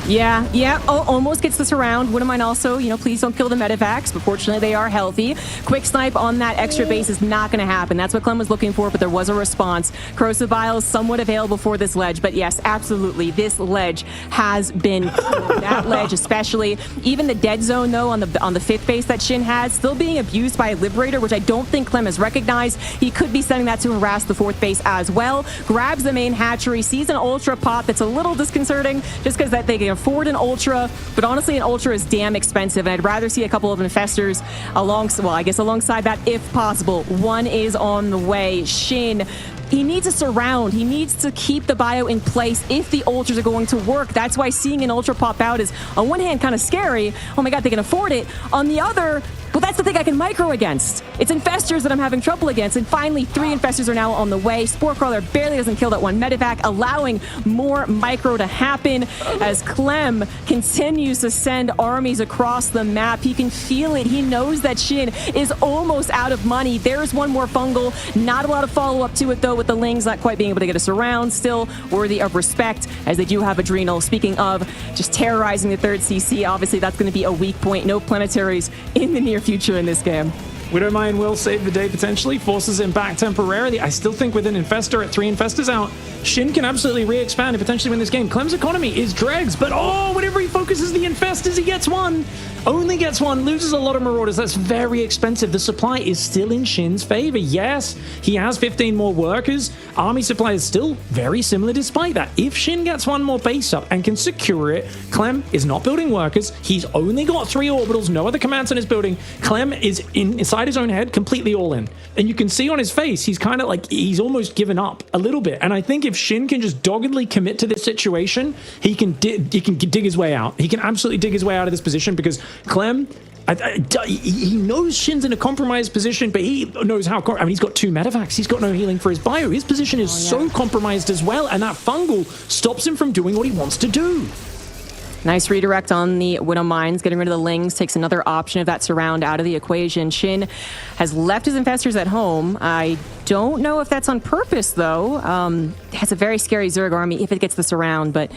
Yeah. Oh, almost gets this around. Wouldn't mind also, please don't kill the medevacs, but fortunately they are healthy. Quick snipe on that extra base is not going to happen. That's what Clem was looking for, but there was a response. Corrosive Biles somewhat available for this ledge, but yes, absolutely, this ledge has been killed. That ledge especially. Even the dead zone, though, on the 5th base that Shin had, still being abused by a Liberator, which I don't think Clem has recognized. He could be sending that to harass the 4th base as well. Grabs the main hatchery, sees an Ultra pop that's a little disconcerting, just because that they afford an Ultra, but honestly, an Ultra is damn expensive, and I'd rather see a couple of Infestors alongside that if possible. One is on the way. Shin, he needs a surround. He needs to keep the bio in place if the Ultras are going to work. That's why seeing an Ultra pop out is, on one hand, kind of scary. Oh my god, they can afford it. On the other, well, that's the thing I can micro against. It's Infestors that I'm having trouble against. And finally, 3 Infestors are now on the way. Spore Crawler barely doesn't kill that one medevac, allowing more micro to happen as Clem continues to send armies across the map. He can feel it. He knows that Shin is almost out of money. There's one more fungal. Not a lot of follow-up to it, though, with the Lings not quite being able to get us around. Still worthy of respect, as they do have Adrenal. Speaking of just terrorizing the 3rd CC, obviously that's going to be a weak point. No planetaries in the near future in this game. Widowmine will save the day potentially, forces him back temporarily. I still think with an Infestor at 3 Infestors out, Shin can absolutely re-expand and potentially win this game. Clem's economy is dregs, but whenever he focuses the Infestors, he gets one. Only gets one, loses a lot of Marauders. That's very expensive. The supply is still in Shin's favor. Yes, he has 15 more workers. Army supply is still very similar despite that. If Shin gets one more base up and can secure it, Clem is not building workers. He's only got 3 orbitals, no other commands in his building. Clem is inside his own head, completely all in. And you can see on his face, he's kind of like, he's almost given up a little bit. And I think if Shin can just doggedly commit to this situation, he can dig his way out. He can absolutely dig his way out of this position because Clem, he knows Shin's in a compromised position, but he knows how. I mean, he's got 2 medevacs. He's got no healing for his bio. His position is so compromised as well, and that fungal stops him from doing what he wants to do. Nice redirect on the Widow Mines. Getting rid of the Lings takes another option of that surround out of the equation. Shin has left his Infestors at home. I don't know if that's on purpose, though. Has a very scary Zerg army if it gets the surround, but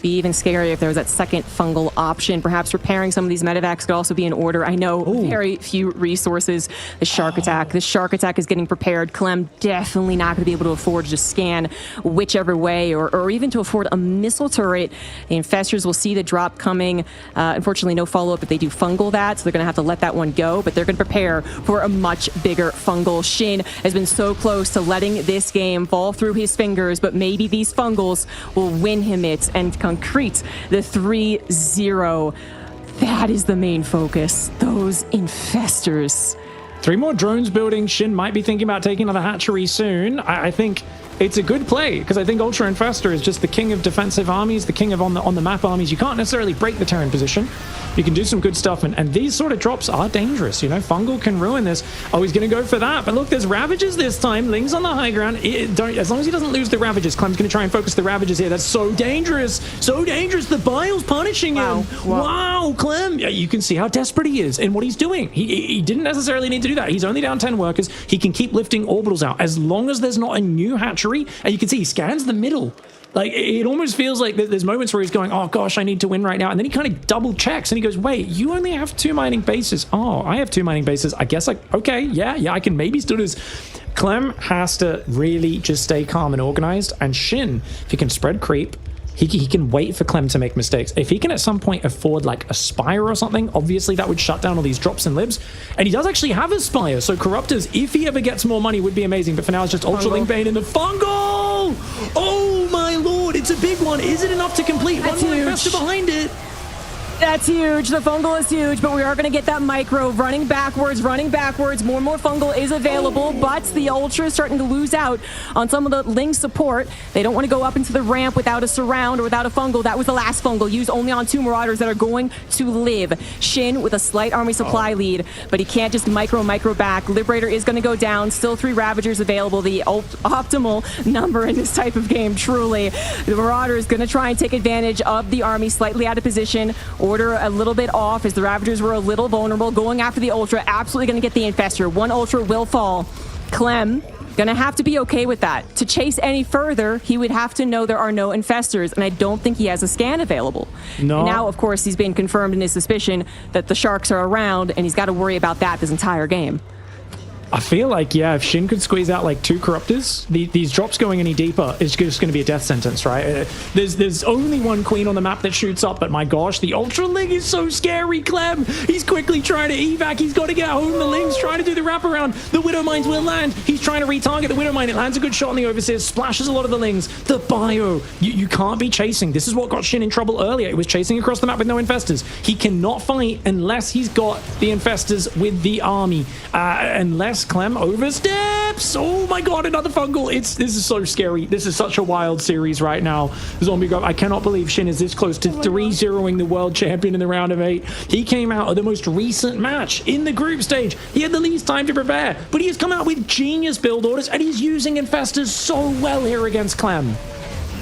be even scarier if there was that second fungal option. Perhaps repairing some of these medevacs could also be in order. I know very few resources. The shark attack. The shark attack is getting prepared. Clem definitely not going to be able to afford to just scan whichever way or even to afford a missile turret. The Infestors will see the drop coming. Unfortunately, no follow-up if they do fungal that, so they're going to have to let that one go, but they're going to prepare for a much bigger fungal. Shin has been so close to letting this game fall through his fingers, but maybe these fungals will win him it and concrete the 3-0. That is the main focus. Those Infestors. 3 more drones building. Shin might be thinking about taking another hatchery soon. I think it's a good play because I think Ultra Infestor is just the king of defensive armies, the king of on the map armies. You can't necessarily break the Terran position. You can do some good stuff, and these sort of drops are dangerous. You know, fungal can ruin this. Oh, he's going to go for that, but look, there's Ravagers this time. Ling's on the high ground. As long as he doesn't lose the Ravagers, Clem's going to try and focus the Ravagers here. That's so dangerous. So dangerous. The Bile's punishing him. Wow, Clem. Yeah, you can see how desperate he is in what he's doing. He didn't necessarily need to do that. He's only down 10 workers. He can keep lifting orbitals out as long as there's not a new hatchery. And you can see he scans the middle. Like, it almost feels like there's moments where he's going, oh gosh, I need to win right now. And then he kind of double checks and he goes, wait, you only have 2 mining bases. Oh, I have 2 mining bases. I guess okay, yeah, I can maybe still do this. Clem has to really just stay calm and organized. And Shin, if he can spread creep, he can wait for Clem to make mistakes. If he can at some point afford like a Spire or something, obviously that would shut down all these drops and libs. And he does actually have a Spire, so Corruptors, if he ever gets more money, would be amazing. But for now, it's just Ultra Link Bane in the fungal! Oh my lord, it's a big one. Is it enough to complete? One more investor behind it. That's huge. The fungal is huge, but we are going to get that micro running backwards. More and more fungal is available, but the Ultra is starting to lose out on some of the Ling support. They don't want to go up into the ramp without a surround or without a fungal. That was the last fungal, used only on 2 Marauders that are going to live. Shin with a slight army supply lead, but he can't just micro back. Liberator is going to go down. Still 3 Ravagers available. The optimal number in this type of game, truly. The Marauder is going to try and take advantage of the army slightly out of position. Order a little bit off as the Ravagers were a little vulnerable. Going after the Ultra, absolutely going to get the Infestor. 1 Ultra will fall. Clem gonna have to be okay with that. To chase any further, he would have to know there are no Infestors, and I don't think he has a scan available. No. And now, of course, he's been confirmed in his suspicion that the Sharks are around, and he's got to worry about that this entire game. I feel like, yeah, if Shin could squeeze out like 2 Corruptors, these drops going any deeper is just going to be a death sentence, right? There's only one Queen on the map that shoots up, but my gosh, the Ultra Ling is so scary, Clem. He's quickly trying to evac. He's got to get home. The Ling's trying to do the wraparound. The Widow Mines will land. He's trying to retarget the Widow Mine. It lands a good shot on the Overseer, splashes a lot of the Lings. The bio, you can't be chasing. This is what got Shin in trouble earlier. It was chasing across the map with no Infestors. He cannot fight unless he's got the Infestors with the army. Unless Clem oversteps. Oh my god, another fungal. This is so scary. This is such a wild series right now. Zombie Grub, I cannot believe Shin is this close to 3-0ing the world champion in the round of 8. He came out of the most recent match in the group stage. He had the least time to prepare, but he has come out with genius build orders and he's using Infestors so well here against Clem.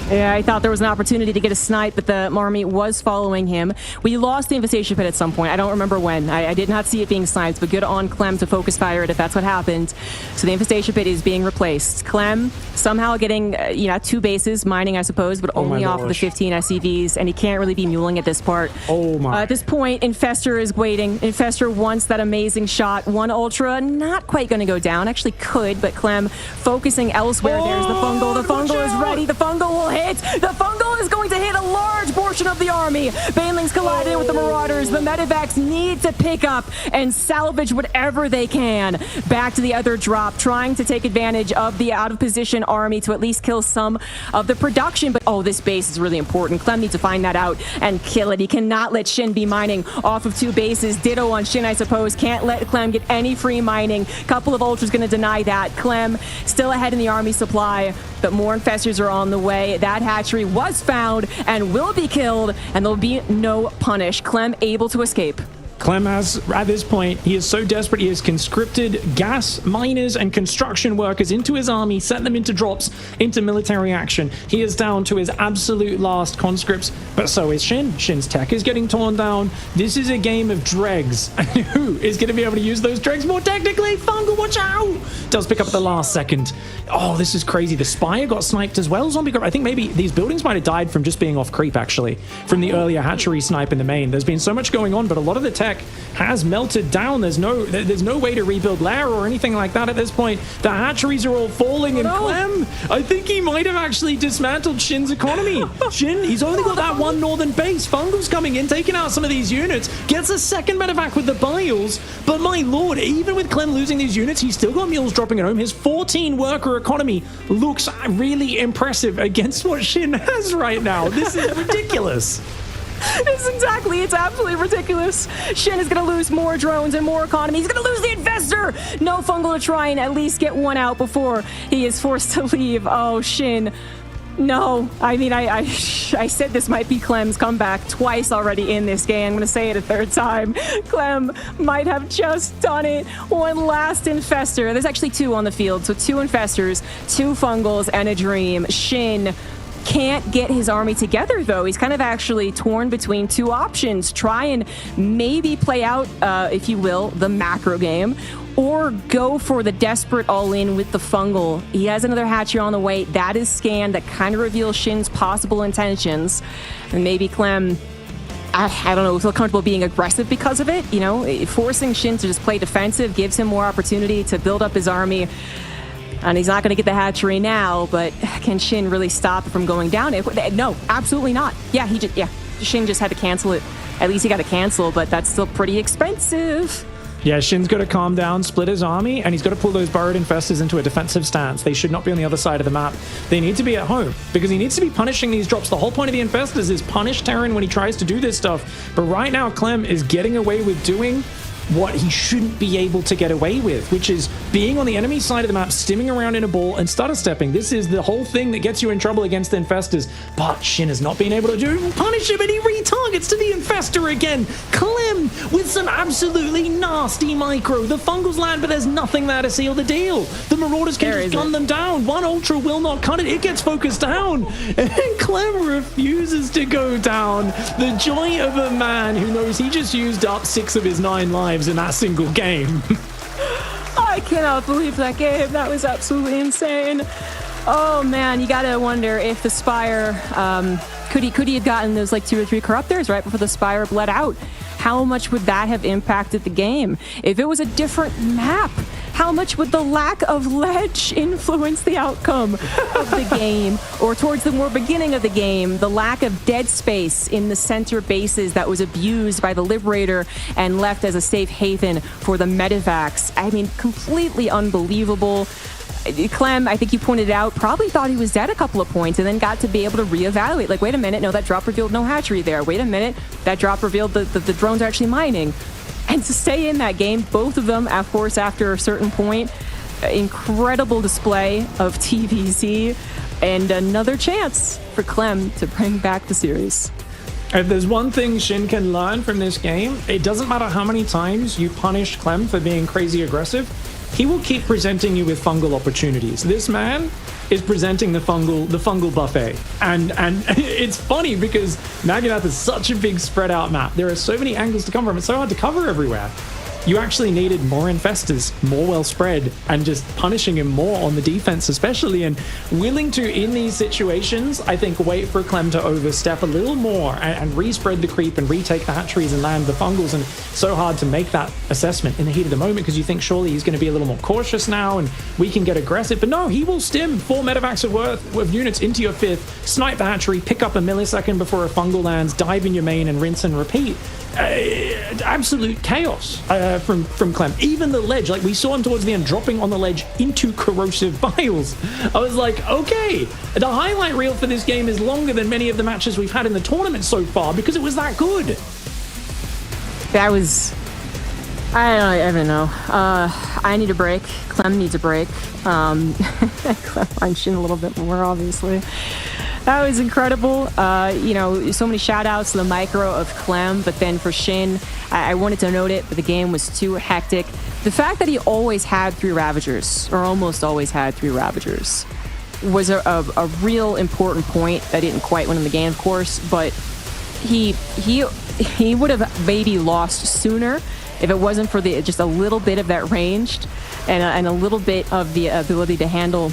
Yeah, I thought there was an opportunity to get a snipe, but the army was following him. We lost the infestation pit at some point. I don't remember when. I did not see it being sniped, but good on Clem to focus fire it if that's what happened. So the infestation pit is being replaced. Clem somehow getting 2 bases, mining I suppose, but only off of the 15 SCVs, and he can't really be muling at this part. Oh my. At this point, Infestor is waiting. Infestor wants that amazing shot. 1 Ultra, not quite going to go down. Actually could, but Clem focusing elsewhere. There's the fungal. The fungal is ready. The fungal will hit. The fungal is going to hit a large portion of the army. Banelings colliding with the Marauders. The medevacs need to pick up and salvage whatever they can. Back to the other drop, trying to take advantage of the out-of-position army to at least kill some of the production. But, oh, this base is really important. Clem needs to find that out and kill it. He cannot let Shin be mining off of 2 bases. Ditto on Shin, I suppose. Can't let Clem get any free mining. Couple of Ultras going to deny that. Clem still ahead in the army supply, but more Infestors are on the way. That hatchery was found and will be killed, and there'll be no punish. Clem able to escape. Clem has, at this point, he is so desperate, he has conscripted gas miners and construction workers into his army, sent them into drops, into military action. He is down to his absolute last conscripts, but so is Shin. Shin's tech is getting torn down. This is a game of dregs. And who is going to be able to use those dregs more technically? Fungal, watch out! Does pick up at the last second. Oh, this is crazy. The Spire got sniped as well. Zombie Grub, I think maybe these buildings might have died from just being off creep, actually, from the earlier hatchery snipe in the main. There's been so much going on, but a lot of the tech has melted down. There's no way to rebuild lair or anything like that at this point. The hatcheries are all falling, and Clem, I think he might have actually dismantled Shin's economy. Shin, he's only got that 1 northern base. Fungal's coming in, taking out some of these units, gets a second medevac with the biles, but my lord, even with Clem losing these units, he's still got mules dropping at home. His 14 worker economy looks really impressive against what Shin has right now. This is ridiculous. It's absolutely ridiculous. Shin is going to lose more drones and more economy. He's going to lose the Infestor. No fungal to try and at least get one out before he is forced to leave. Oh, Shin. No, I mean, I said this might be Clem's comeback twice already in this game. I'm going to say it a 3rd time. Clem might have just done it. 1 last Infestor. There's actually 2 on the field. So 2 Infestors, 2 fungals, and a Dream. Shin can't get his army together, though. He's kind of actually torn between 2 options. Try and maybe play out, if you will, the macro game, or go for the desperate all-in with the fungal. He has another hatchery on the way. That is scanned. That kind of reveals Shin's possible intentions. And maybe Clem, I don't know, feel comfortable being aggressive because of it. You know, forcing Shin to just play defensive gives him more opportunity to build up his army. And he's not going to get the hatchery now, but can Shin really stop it from going down? No, absolutely not. Yeah, Shin just had to cancel it. At least he got to cancel, but that's still pretty expensive. Yeah, Shin's got to calm down, split his army, and he's got to pull those burrowed infestors into a defensive stance. They should not be on the other side of the map. They need to be at home, because he needs to be punishing these drops. The whole point of the infestors is punish Terran when he tries to do this stuff. But right now, Clem is getting away with doing what he shouldn't be able to get away with, which is being on the enemy side of the map, stimming around in a ball and stutter stepping. This is the whole thing that gets you in trouble against the infestors. But Shin has not been able to do punish him, and he retargets to the infestor again. Clem with some absolutely nasty micro. The fungals land, but there's nothing there to seal the deal. The Marauders can just gun them down. 1 Ultra will not cut it. It gets focused down, and Clem refuses to go down. The joy of a man who knows he just used up 6 of his 9 lives in that single game. I cannot believe that game. That was absolutely insane. Oh man, you gotta wonder if the Spire could he have gotten those like 2 or 3 corruptors right before the Spire bled out? How much would that have impacted the game? If it was a different map, how much would the lack of ledge influence the outcome of the game? Or towards the more beginning of the game, the lack of dead space in the center bases that was abused by the Liberator and left as a safe haven for the Medivacs. I mean, completely unbelievable. Clem, I think you pointed out, probably thought he was dead a couple of points and then got to be able to reevaluate. Like, wait a minute, no, that drop revealed no hatchery there. Wait a minute, that drop revealed the drones are actually mining. And to stay in that game, both of them, of course, after a certain point, incredible display of TVZ and another chance for Clem to bring back the series. If there's one thing Shin can learn from this game, it doesn't matter how many times you punish Clem for being crazy aggressive, he will keep presenting you with fungal opportunities. This man is presenting the fungal buffet. And it's funny because Naganath is such a big spread out map. There are so many angles to come from. It's so hard to cover everywhere. You actually needed more infestors, more well spread, and just punishing him more on the defense especially, and willing to, in these situations, I think, wait for Clem to overstep a little more and respread the creep and retake the hatcheries and land the fungals. And so hard to make that assessment in the heat of the moment because you think surely he's going to be a little more cautious now and we can get aggressive. But no, he will stim 4 medevacs of units into your 5th, snipe the hatchery, pick up a millisecond before a fungal lands, dive in your main and rinse and repeat. Absolute chaos from Clem. Even the ledge, like we saw him towards the end dropping on the ledge into corrosive biles. I was like, okay, the highlight reel for this game is longer than many of the matches we've had in the tournament so far because it was that good. That was, I don't know. I need a break. Clem needs a break. Clem on Shin a little bit more, obviously. That was incredible. So many shout outs to the micro of Clem, but then for Shin, I wanted to note it, but the game was too hectic. The fact that he always had 3 Ravagers, or almost always had 3 Ravagers, was a real important point that didn't quite win in the game, of course, but he would have maybe lost sooner if it wasn't for just a little bit of that ranged and a little bit of the ability to handle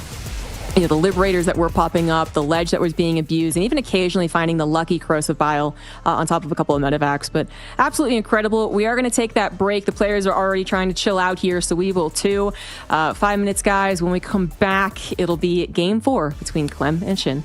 the Liberators that were popping up, the ledge that was being abused, and even occasionally finding the lucky corrosive bile on top of a couple of medevacs. But absolutely incredible. We are going to take that break. The players are already trying to chill out here, so we will too. 5 minutes, guys. When we come back, it'll be game 4 between Clem and Shin.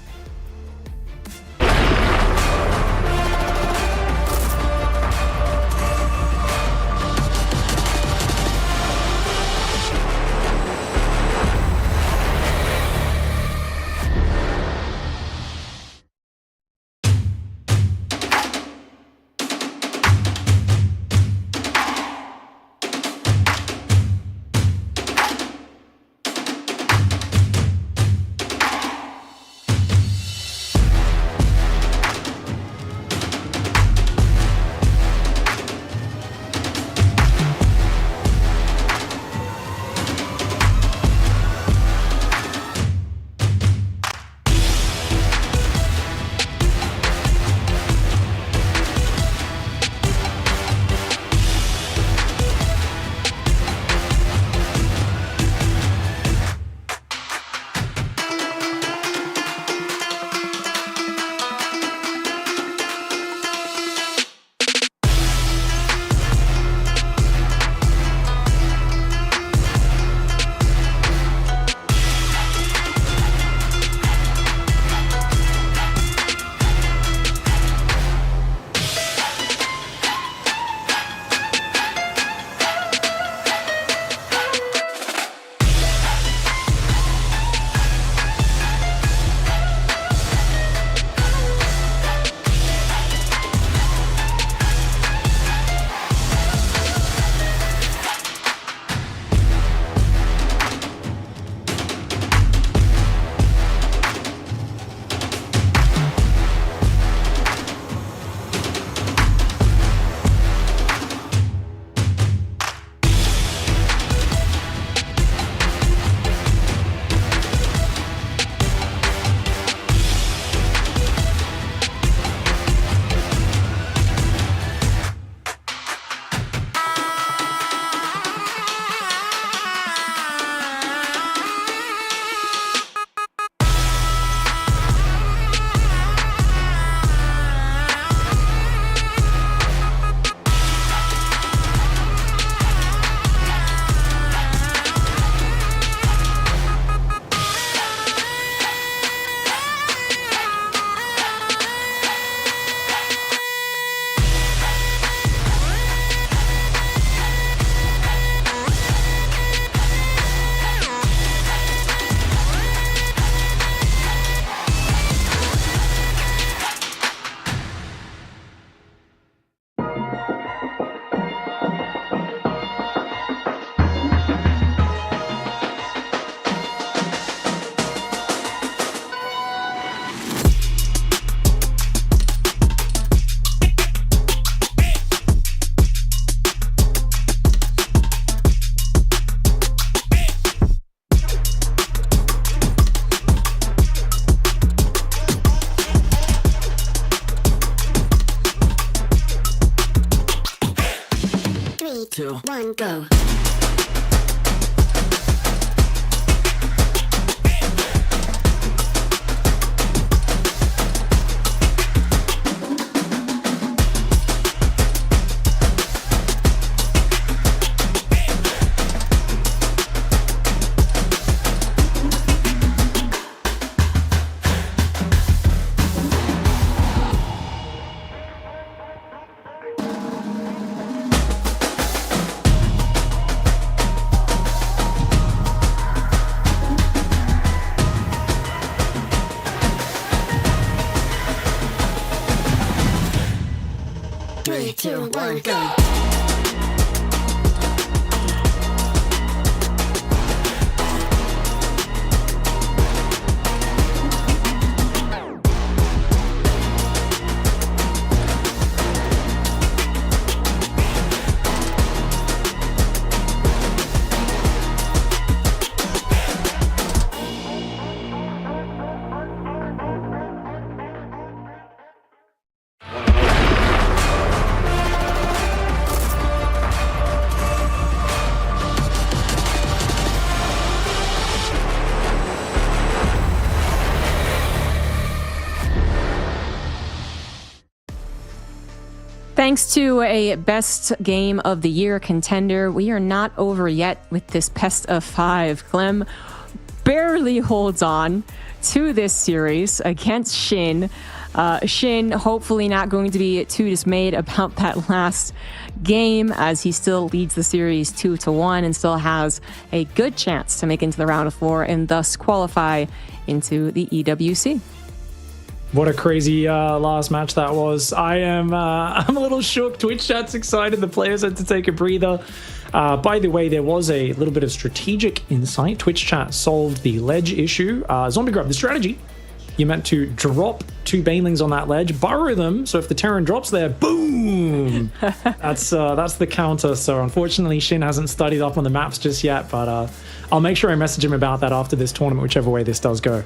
2, 1, go. Three, two, one, go. Thanks to a best game of the year contender, we are not over yet with this best of 5. Clem barely holds on to this series against Shin. Shin hopefully not going to be too dismayed about that last game, as he still leads the series 2-1 and still has a good chance to make into the round of 4 and thus qualify into the EWC. What a crazy last match that was. I'm a little shook. Twitch chat's excited. The players had to take a breather. By the way, there was a little bit of strategic insight. Twitch chat solved the ledge issue. Zombie Grub, the strategy, you're meant to drop 2 banelings on that ledge, burrow them, so if the Terran drops there, boom! That's the counter. So unfortunately, Shin hasn't studied up on the maps just yet, but I'll make sure I message him about that after this tournament, whichever way this does go.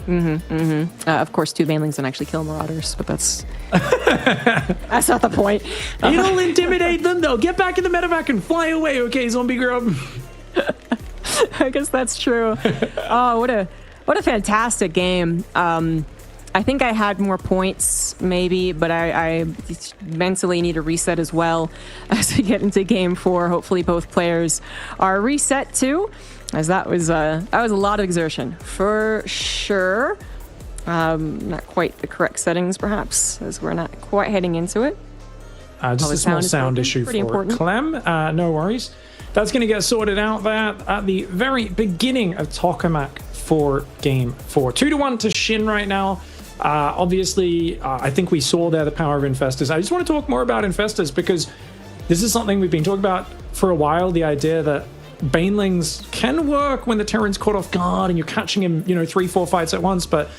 Of course, 2 banelings don't actually kill marauders, but that's not the point. It'll intimidate them, though. Get back in the medevac and fly away, okay, Zombie Grub? I guess that's true. Oh, what a fantastic game. I think I had more points, maybe, but I mentally need a reset as well as we get into game 4. Hopefully both players are reset too, as that was a lot of exertion for sure. Not quite the correct settings, perhaps, as we're not quite heading into it. Just a small sound issue for important. Clem. No worries. That's going to get sorted out there at the very beginning of Tokamak for game 4. 2-1 to Shin right now. Obviously, I think we saw there the power of Infestors. I just want to talk more about Infestors because this is something we've been talking about for a while, the idea that Banelings can work when the Terran's caught off guard and you're catching him, 3-4 fights at once, but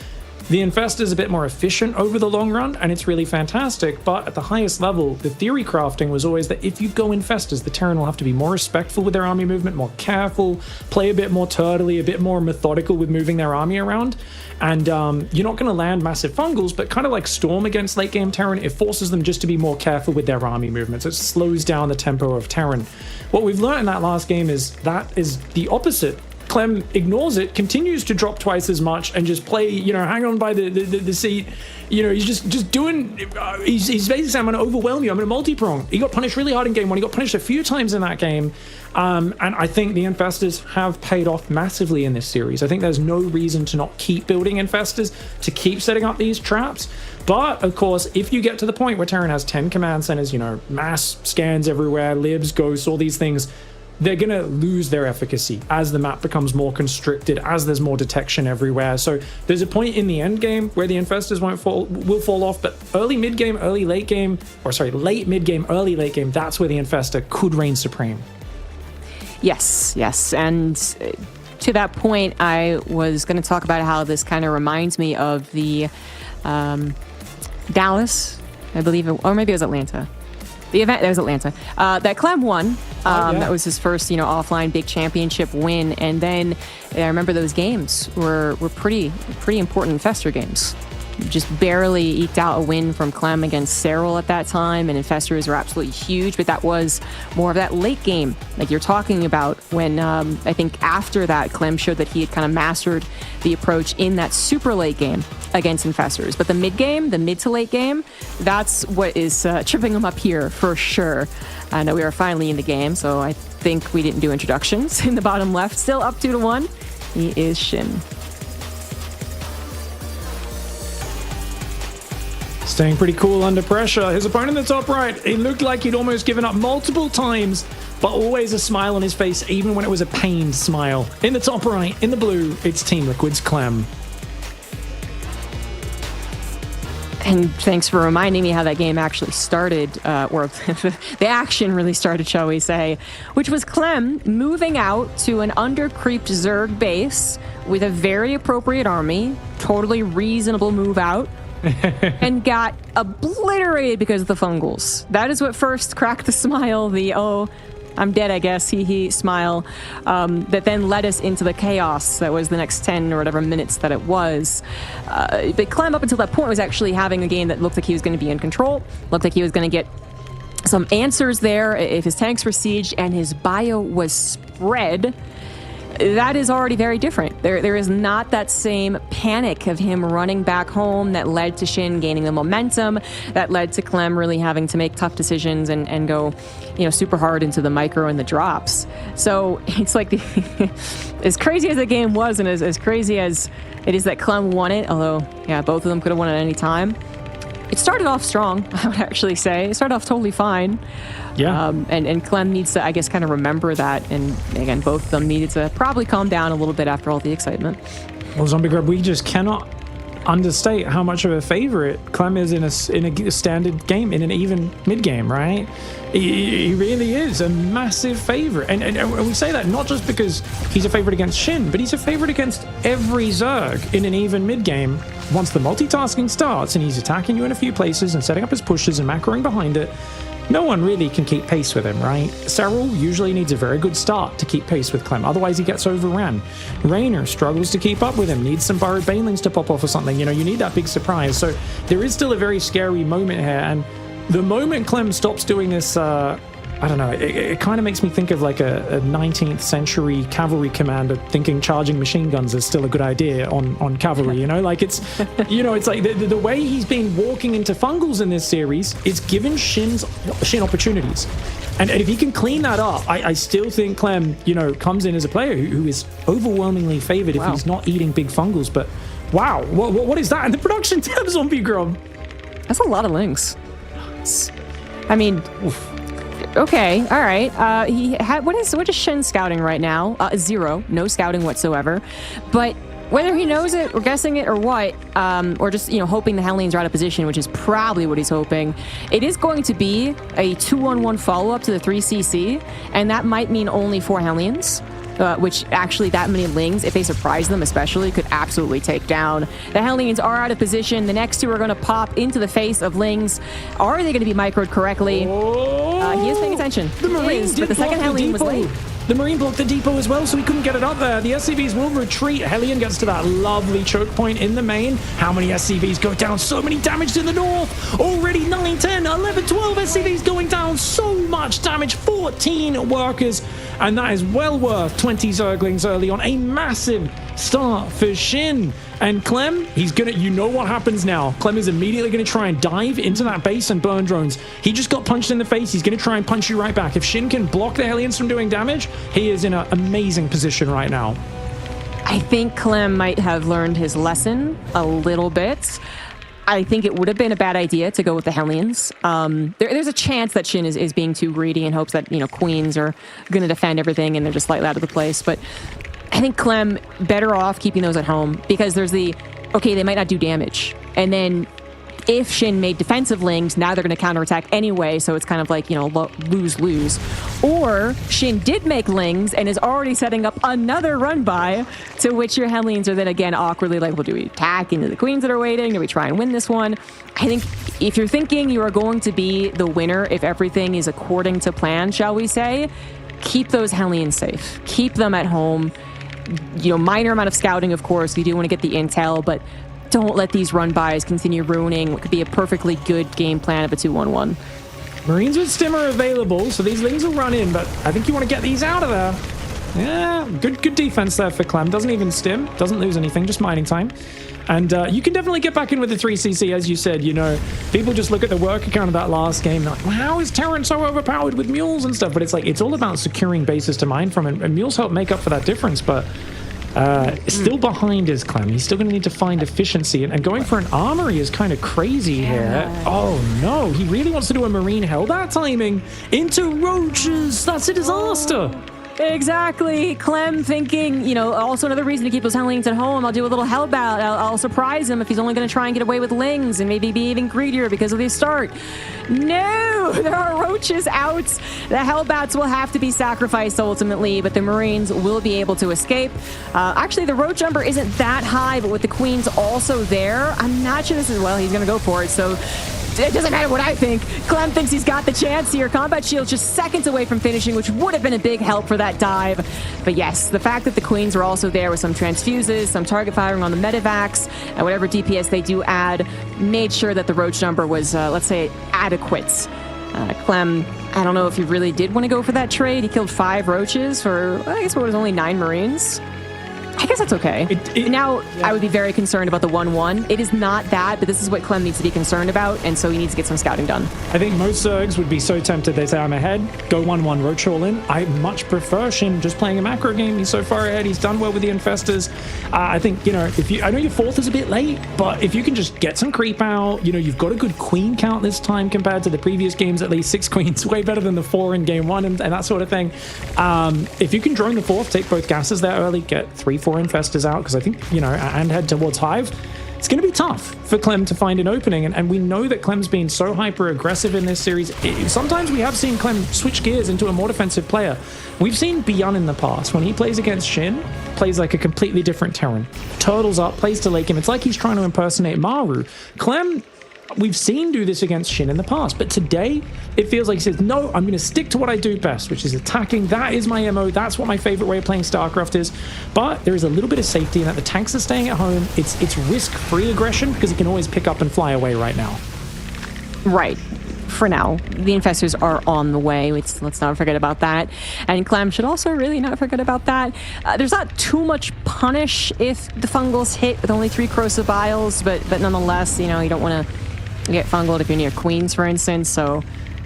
the Infestor's a bit more efficient over the long run, and it's really fantastic. But at the highest level, the theory crafting was always that if you go Infestors, the Terran will have to be more respectful with their army movement, more careful, play a bit more turtly, a bit more methodical with moving their army around. And you're not going to land massive fungals, but kind of like Storm against late game Terran, it forces them just to be more careful with their army movements. It slows down the tempo of Terran. What we've learned in that last game is that is the opposite. Clem ignores it, continues to drop twice as much, and just play, hang on by the seat. He's just doing, he's basically saying, I'm going to overwhelm you, I'm going to multi-prong. He got punished really hard in game 1, he got punished a few times in that game, and I think the Infestors have paid off massively in this series. I think there's no reason to not keep building Infestors, to keep setting up these traps. But, of course, if you get to the point where Terran has 10 command centers, mass scans everywhere, libs, ghosts, all these things, they're going to lose their efficacy as the map becomes more constricted, as there's more detection everywhere. So there's a point in the end game where the Infestors will fall off, but early mid game, early late game, late mid game, early late game, that's where the Infestor could reign supreme. Yes. And to that point, I was going to talk about how this kind of reminds me of the Dallas, I believe, or maybe it was Atlanta. The event, that was Atlanta, that Clem won. That was his first, offline big championship win. And then I remember those games were pretty important Infestor games. just barely eked out a win from Clem against Cyril at that time, and Infestors were absolutely huge, but that was more of that late game like you're talking about when I think after that Clem showed that he had kind of mastered the approach in that super late game against Infestors. But the mid game, the mid to late game, that's what is tripping him up here for sure. I know we are finally in the game, so I think we didn't do introductions. In the bottom left, still up 2-1, he is Shin. Staying pretty cool under pressure. His opponent in the top right, it looked like he'd almost given up multiple times, but always a smile on his face, even when it was a pained smile. In the top right, in the blue, it's Team Liquid's Clem. And thanks for reminding me how that game actually started, or the action really started, shall we say, which was Clem moving out to an under-creeped Zerg base with a very appropriate army, totally reasonable move out, and got obliterated because of the fungals. That is what first cracked the smile, the "oh, I'm dead, I guess, hee smile, that then led us into the chaos that was the next 10 or whatever minutes that it was. But Clem, up until that point, was actually having a game that looked like he was going to be in control, looked like he was going to get some answers there if his tanks were sieged and his bio was spread. That is already very different. There is not that same panic of him running back home that led to Shin gaining the momentum, that led to Clem really having to make tough decisions and go, super hard into the micro and the drops. So it's like as crazy as the game was, and as crazy as it is that Clem won it, although, yeah, both of them could have won at any time. It started off strong, I would actually say. It started off totally fine. Yeah. And Clem needs to, I guess, kind of remember that. And again, both of them needed to probably calm down a little bit after all the excitement. Well, Zombie Grub, we just cannot understate how much of a favorite Clem is in a standard game, in an even mid game, right? He really is a massive favorite. And we say that not just because he's a favorite against Shin, but he's a favorite against every Zerg in an even mid game. Once the multitasking starts and he's attacking you in a few places and setting up his pushes and macroing behind it, no one really can keep pace with him, right? Cyril usually needs a very good start to keep pace with Clem, otherwise he gets overran. Raynor struggles to keep up with him, needs some borrowed banelings to pop off or something. You need that big surprise. So there is still a very scary moment here, and the moment Clem stops doing this, I don't know, it kind of makes me think of like a 19th century cavalry commander thinking charging machine guns is still a good idea on cavalry, like it's, it's like the way he's been walking into fungals in this series is giving Shin opportunities. And if he can clean that up, I still think Clem, comes in as a player who is overwhelmingly favored if he's not eating big fungals. But wow, what is that? And the production tab, Zombie Grub. That's a lot of links. I mean, okay, all right. What is Shin scouting right now? 0, no scouting whatsoever. But whether he knows it or guessing it or what, or just hoping the Hellions are out of position, which is probably what he's hoping, it is going to be a 2-on-1 follow-up to the 3CC, and that might mean only 4 Hellions. Which actually that many Lings, if they surprise them especially, could absolutely take down. The Hellions are out of position. The next 2 are going to pop into the face of Lings. Are they going to be microed correctly? He is paying attention. The Marine but the second Hellion was late. The Marine blocked the depot as well, so he couldn't get it up there. The SCVs will retreat. Hellion gets to that lovely choke point in the main. How many SCVs go down? So many damage to the north. Already 9, 10, 11, 12 SCVs going down. So much damage. 14 workers. And that is well worth 20 Zerglings early on. A massive start for Shin. And Clem, he's gonna, what happens now. Clem is immediately gonna try and dive into that base and burn drones. He just got punched in the face. He's gonna try and punch you right back. If Shin can block the Hellions from doing damage, he is in an amazing position right now. I think Clem might have learned his lesson a little bit. I think it would have been a bad idea to go with the Hellions. There's a chance that Shin is being too greedy and hopes that, Queens are going to defend everything and they're just slightly out of the place. But I think Clem better off keeping those at home because there's okay, they might not do damage. And then if Shin made defensive Lings, now they're going to counterattack anyway, so it's kind of like, lose-lose. Or Shin did make Lings and is already setting up another run-by, to which your Hellions are then again awkwardly like, well, do we attack into the Queens that are waiting? Do we try and win this one? I think if you're thinking you are going to be the winner if everything is according to plan, shall we say, keep those Hellions safe. Keep them at home. Minor amount of scouting, of course. You do want to get the intel, but don't let these run-bys continue ruining what could be a perfectly good game plan of a 2-1-1. Marines with stim are available, so these Lings will run in, but I think you want to get these out of there. Yeah, good defense there for Clem. Doesn't even stim, doesn't lose anything, just mining time. And you can definitely get back in with the 3cc, as you said. You know, people just look at the work account of that last game, like, well, how is Terran so overpowered with mules and stuff? But it's like, it's all about securing bases to mine from, and mules help make up for that difference, but still behind is Clem. He's still going to need to find efficiency, and going for an armory is kind of crazy here. Oh no, he really wants to do a Marine Hellbat timing into roaches. That's a disaster. Exactly. Clem thinking, you know, also another reason to keep those Hellings at home. I'll do a little Hellbat. I'll surprise him if he's only going to try and get away with Lings and maybe be even greedier because of the start. No, there are roaches out. The Hellbats will have to be sacrificed ultimately, but the Marines will be able to escape. Actually, the roach number isn't that high, but with the Queens also there, I'm not sure this is, well, he's going to go for it, so it doesn't matter what I think. Clem thinks he's got the chance here. Combat Shield's just seconds away from finishing, which would have been a big help for that dive. But yes, the fact that the Queens were also there with some transfuses, some target firing on the medivacs, and whatever DPS they do add, made sure that the roach number was, let's say, adequate. Clem, I don't know if he really did want to go for that trade. He killed 5 roaches for, I guess, what was only 9 Marines. I guess that's okay. Now, I would be very concerned about the 1-1. It is not that, but this is what Clem needs to be concerned about, and so he needs to get some scouting done. I think most Zergs would be so tempted. They say, I'm ahead, go 1-1, roach all in. I much prefer Shin just playing a macro game. He's so far ahead. He's done well with the infestors. I think, you know, I know your 4th is a bit late, but if you can just get some creep out, you know, you've got a good queen count this time compared to the previous games, at least 6 queens, way better than the 4 in game 1 and that sort of thing. If you can drone the 4th, take both gases there early, get 3-4 infestors out, because I think, you know, and head towards Hive, it's going to be tough for Clem to find an opening, and we know that Clem's been so hyper aggressive in this series. Sometimes we have seen Clem switch gears into a more defensive player. We've seen Beyond in the past, when he plays against Shin, plays like a completely different Terran, turtles up, plays to lake him. It's like he's trying to impersonate Maru. Clem, we've seen do this against Shin in the past, but today it feels like he says, no, I'm going to stick to what I do best, which is attacking. That is my MO. That's what my favorite way of playing StarCraft is. But there is a little bit of safety in that the tanks are staying at home. It's risk-free aggression because it can always pick up and fly away right now. Right. For now, the infestors are on the way. Let's not forget about that. And Clem should also really not forget about that. There's not too much punish if the fungals hit with only 3 corrosive vials, but nonetheless, you know, you don't want to get fungal if you're near Queens, for instance, so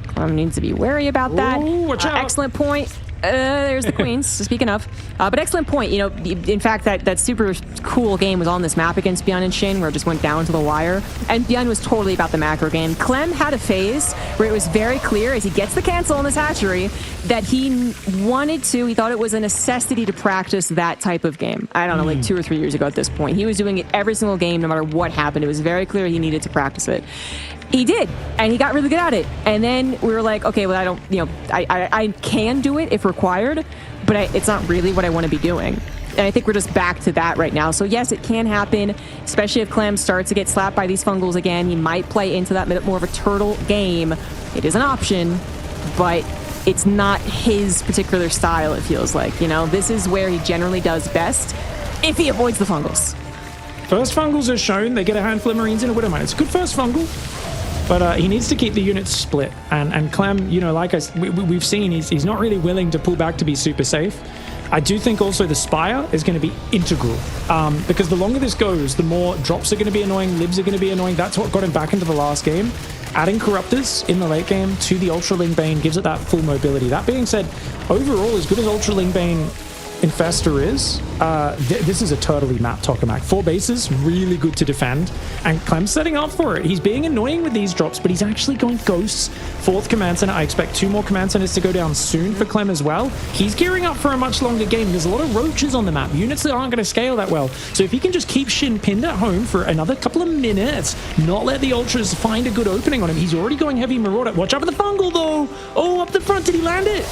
Clem needs to be wary about that. Ooh, watch out. Excellent point. There's the Queens, speaking of. But excellent point. You know, in fact, that super cool game was on this map against Beyond and Shin, where it just went down to the wire. And Beyond was totally about the macro game. Clem had a phase where it was very clear, as he gets the cancel on this hatchery, that he thought it was a necessity to practice that type of game. I don't know, like 2 or 3 years ago at this point. He was doing it every single game, no matter what happened. It was very clear he needed to practice it. He did, and he got really good at it. And then we were like, okay, well, I don't, you know, I can do it if required, but it's not really what I want to be doing. And I think we're just back to that right now. So yes, it can happen, especially if Clem starts to get slapped by these fungals again. He might play into that bit more of a turtle game. It is an option, but it's not his particular style, it feels like. You know, this is where he generally does best if he avoids the fungals. First fungals are shown. They get a handful of Marines in a Widowmine. It's a good first fungal. But he needs to keep the units split. And Clem, you know, like we've seen, he's not really willing to pull back to be super safe. I do think also the Spire is going to be integral. Because the longer this goes, the more drops are going to be annoying, libs are going to be annoying. That's what got him back into the last game. Adding Corruptors in the late game to the Ultraling Bane gives it that full mobility. That being said, overall, as good as Ultraling Bane Infestor is, this is a totally map tokamak. 4 bases, really good to defend, and Clem's setting up for it. He's being annoying with these drops, but he's actually going Ghosts. 4th Command Center. I expect 2 more Command Centers to go down soon for Clem as well. He's gearing up for a much longer game. There's a lot of roaches on the map, units that aren't going to scale that well. So if he can just keep Shin pinned at home for another couple of minutes, not let the Ultras find a good opening on him. He's already going heavy Marauder. Watch out for the fungal though. Oh, up the front, did he land it?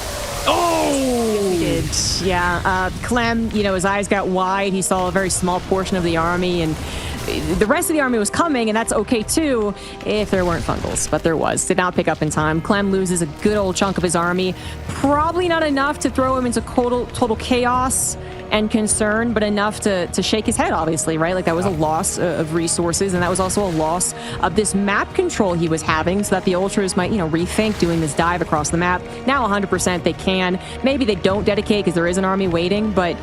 Oh! He did, yeah. Clem, you know, his eyes got wide. He saw a very small portion of the army, and the rest of the army was coming, and that's okay too if there weren't fungals, but there was. Did not pick up in time. Clem loses a good old chunk of his army. Probably not enough to throw him into total chaos and concern, but enough to shake his head, obviously, right? Like, that was a loss of resources, and that was also a loss of this map control he was having, so that the Ultras might, rethink doing this dive across the map. Now 100% they can. Maybe they don't dedicate because there is an army waiting, but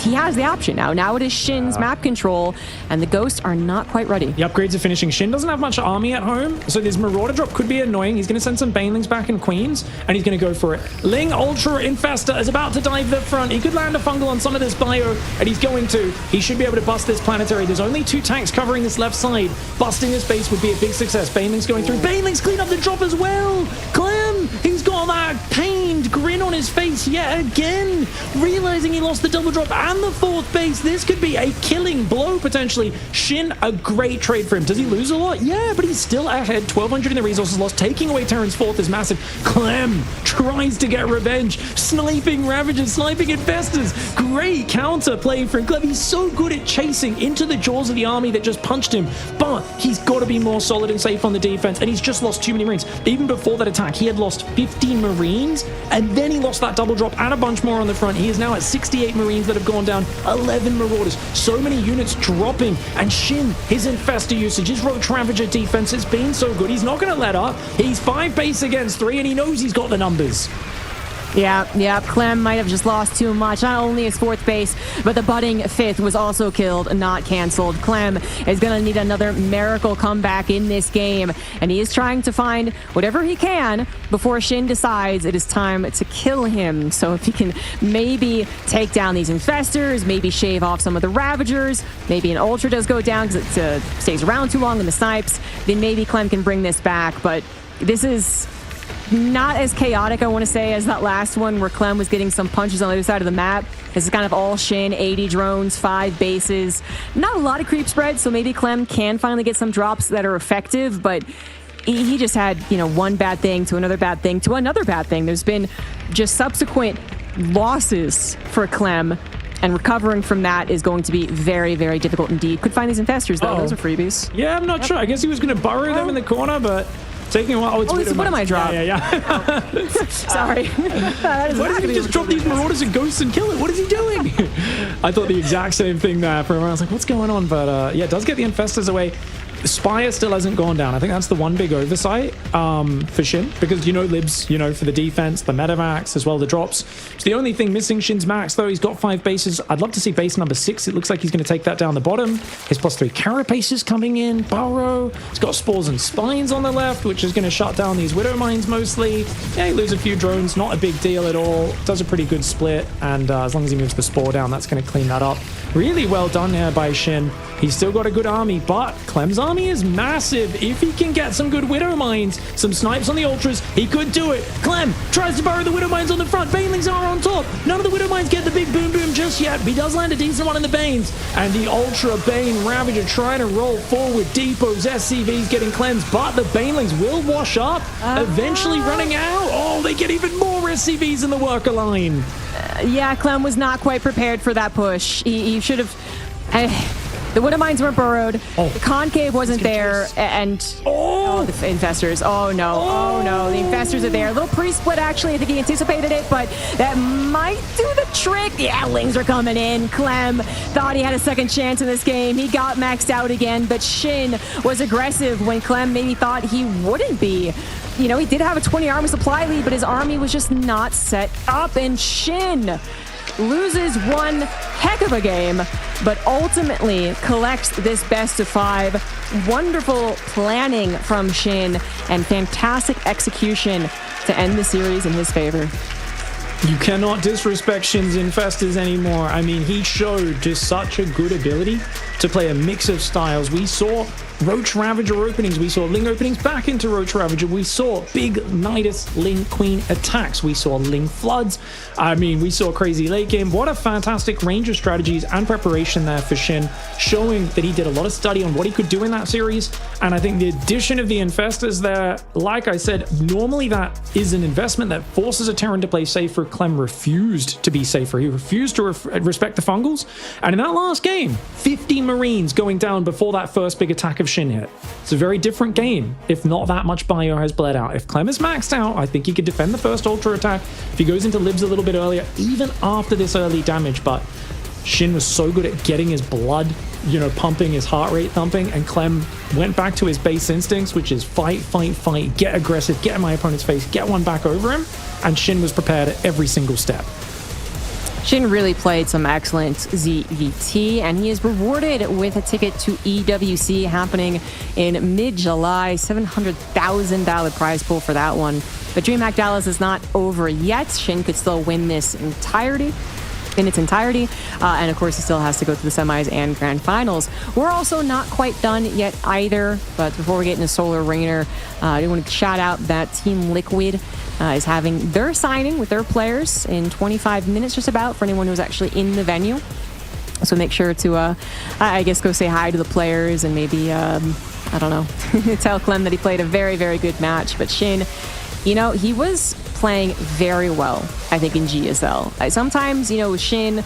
he has the option now. Now it is Shin's map control, and the Ghosts are not quite ready. The upgrades are finishing. Shin doesn't have much army at home, so this Marauder drop could be annoying. He's going to send some Banelings back in Queens, and he's going to go for it. Ling Ultra Infestor is about to dive the front. He could land a fungal on some of this bio, and he's going to. He should be able to bust this planetary. There's only 2 tanks covering this left side. Busting this base would be a big success. Banelings going through. Banelings clean up the drop as well. Clem, he's got that pained grin on his face yet again, realizing he lost the double drop and the 4th base. This could be a killing blow, potentially. Shin, a great trade for him. Does he lose a lot? Yeah, but he's still ahead. 1,200 in the resources lost. Taking away Terran's 4th is massive. Clem tries to get revenge. Sniping Ravagers, sniping Infestors. Great counter play from Clem. He's so good at chasing into the jaws of the army that just punched him, but he's got to be more solid and safe on the defense, and he's just lost too many Marines. Even before that attack, he had lost 15 Marines, and then he lost that double drop and a bunch more on the front. He is now at 68 Marines that have gone down, 11 Marauders, so many units dropping, and Shin, his Infestor usage, his Roach Ravager defense has been so good. He's not going to let up. He's 5 base against 3, and he knows he's got the numbers. Yeah, Clem might have just lost too much. Not only his 4th base, but the budding 5th was also killed, not canceled. Clem is going to need another miracle comeback in this game, and he is trying to find whatever he can before Shin decides it is time to kill him. So if he can maybe take down these Infestors, maybe shave off some of the Ravagers, maybe an Ultra does go down because it stays around too long in the snipes, then maybe Clem can bring this back. But this is not as chaotic, I want to say, as that last one where Clem was getting some punches on the other side of the map. This is kind of all Shin, 80 drones, 5 bases. Not a lot of creep spread, so maybe Clem can finally get some drops that are effective, but he just had, one bad thing to another bad thing to another bad thing. There's been just subsequent losses for Clem, and recovering from that is going to be very, very difficult indeed. Could find these Infestors, though. Those are freebies. Yeah, I'm not sure. I guess he was going to burrow them in the corner, but taking a while. It's what am I drop? Yeah. Sorry. Why doesn't he just drop these Marauders and Ghosts and kill it? What is he doing? I thought the exact same thing there for a while. I was like, what's going on? But yeah, it does get the Infestors away. Spire still hasn't gone down. I think that's the one big oversight for Shin, because Libs, for the defense, the Metamax, as well the drops. It's the only thing missing. Shin's max, though. He's got 5 bases. I'd love to see base number 6. It looks like he's going to take that down the bottom. His +3 Carapaces coming in. Burrow. He's got Spores and Spines on the left, which is going to shut down these Widow Mines mostly. Yeah, he loses a few drones. Not a big deal at all. Does a pretty good split, and as long as he moves the Spore down, that's going to clean that up. Really well done here by Shin. He's still got a good army, but Clem's army is massive. If he can get some good Widow Mines, some snipes on the Ultras, he could do it. Clem tries to burrow the Widow Mines on the front. Banelings are on top. None of the Widow Mines get the big boom just yet. He does land a decent one in the Banes. And the Ultra Bane Ravager trying to roll forward. Depots, SCVs getting cleansed, but the Banelings will wash up, eventually running out. Oh, they get even more SCVs in the worker line. Yeah, Clem was not quite prepared for that push. He should have... The Widow Mines weren't burrowed. The Concave wasn't there, and the Infestors. Oh no, the Infestors are there. A little pre-split, actually. I think he anticipated it, but that might do the trick. Yeah, Lings are coming in. Clem thought he had a second chance in this game. He got maxed out again, but Shin was aggressive when Clem maybe thought he wouldn't be. He did have a 20 army supply lead, but his army was just not set up, and Shin loses one heck of a game, but ultimately collects this best of 5. Wonderful planning from Shin and fantastic execution to end the series in his favor. You cannot disrespect Shin's Infestors anymore. I mean, he showed just such a good ability to play a mix of styles. We saw Roach Ravager openings. We saw Ling openings back into Roach Ravager. We saw big Nidus Ling Queen attacks. We saw Ling Floods. I mean, we saw crazy late game. What a fantastic range of strategies and preparation there for Shin, showing that he did a lot of study on what he could do in that series. And I think the addition of the Infestors there, like I said, normally that is an investment that forces a Terran to play safer. Clem refused to be safer. He refused to respect the Fungals. And in that last game, 50 Marines going down before that first big attack of Shin hit. It's a very different game if not that much bio has bled out. If Clem is maxed out, I think he could defend the first Ultra attack. If he goes into Libs a little bit earlier, even after this early damage, but Shin was so good at getting his blood, pumping, his heart rate thumping, and Clem went back to his base instincts, which is fight, fight, fight, get aggressive, get in my opponent's face, get one back over him, and Shin was prepared at every single step. Shin really played some excellent ZVT, and he is rewarded with a ticket to EWC happening in mid-July. $700,000 prize pool for that one. But DreamHack Dallas is not over yet. Shin could still win this in its entirety, and of course he still has to go to the semis and grand finals. We're also not quite done yet either, but before we get into Solar Rainer, I do want to shout out that Team Liquid is having their signing with their players in 25 minutes just about, for anyone who's actually in the venue. So make sure to I guess go say hi to the players and maybe I don't know, tell Clem that he played a very, very good match. But Shin, he was playing very well, I think, in GSL. Sometimes, with Shin,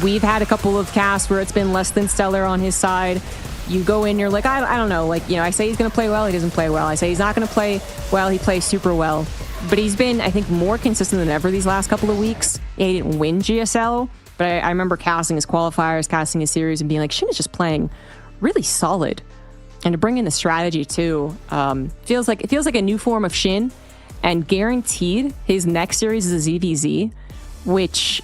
we've had a couple of casts where it's been less than stellar on his side. You go in, you're like, I don't know. I say he's going to play well, he doesn't play well. I say he's not going to play well, he plays super well. But he's been, I think, more consistent than ever these last couple of weeks. He didn't win GSL, but I remember casting his qualifiers, casting his series, and being like, Shin is just playing really solid. And to bring in the strategy, too, feels like a new form of Shin. And guaranteed, his next series is a ZVZ, which,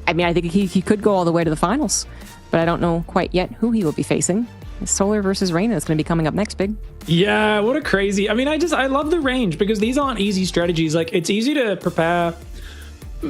I think he could go all the way to the finals. But I don't know quite yet who he will be facing. Solar versus Reina is going to be coming up next, Big. Yeah, what a crazy... I love the range, because these aren't easy strategies. It's easy to prepare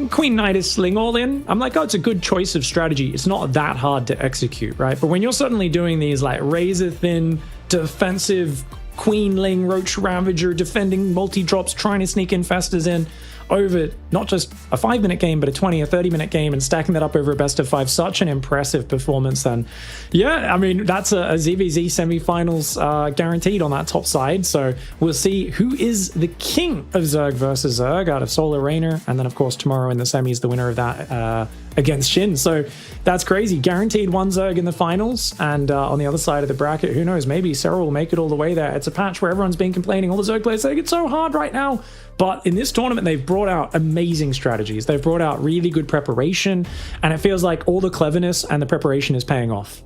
Queen Nidus Sling all in. I'm like, it's a good choice of strategy. It's not that hard to execute, right? But when you're suddenly doing these, razor-thin, defensive Queen Ling, Roach Ravager, defending multi-drops, trying to sneak infestors in over not just a 5-minute game, but a 20 or 30-minute game, and stacking that up over a best of 5, such an impressive performance. And that's a ZVZ semifinals guaranteed on that top side. So we'll see who is the king of Zerg versus Zerg out of Solar Rainer, and then of course tomorrow in the semis, the winner of that against Shin. So that's crazy. Guaranteed one Zerg in the finals, and on the other side of the bracket, who knows, maybe Sarah will make it all the way there. It's a patch where everyone's been complaining, all the Zerg players saying it's so hard right now. But in this tournament, they've brought out amazing strategies. They've brought out really good preparation, and it feels like all the cleverness and the preparation is paying off.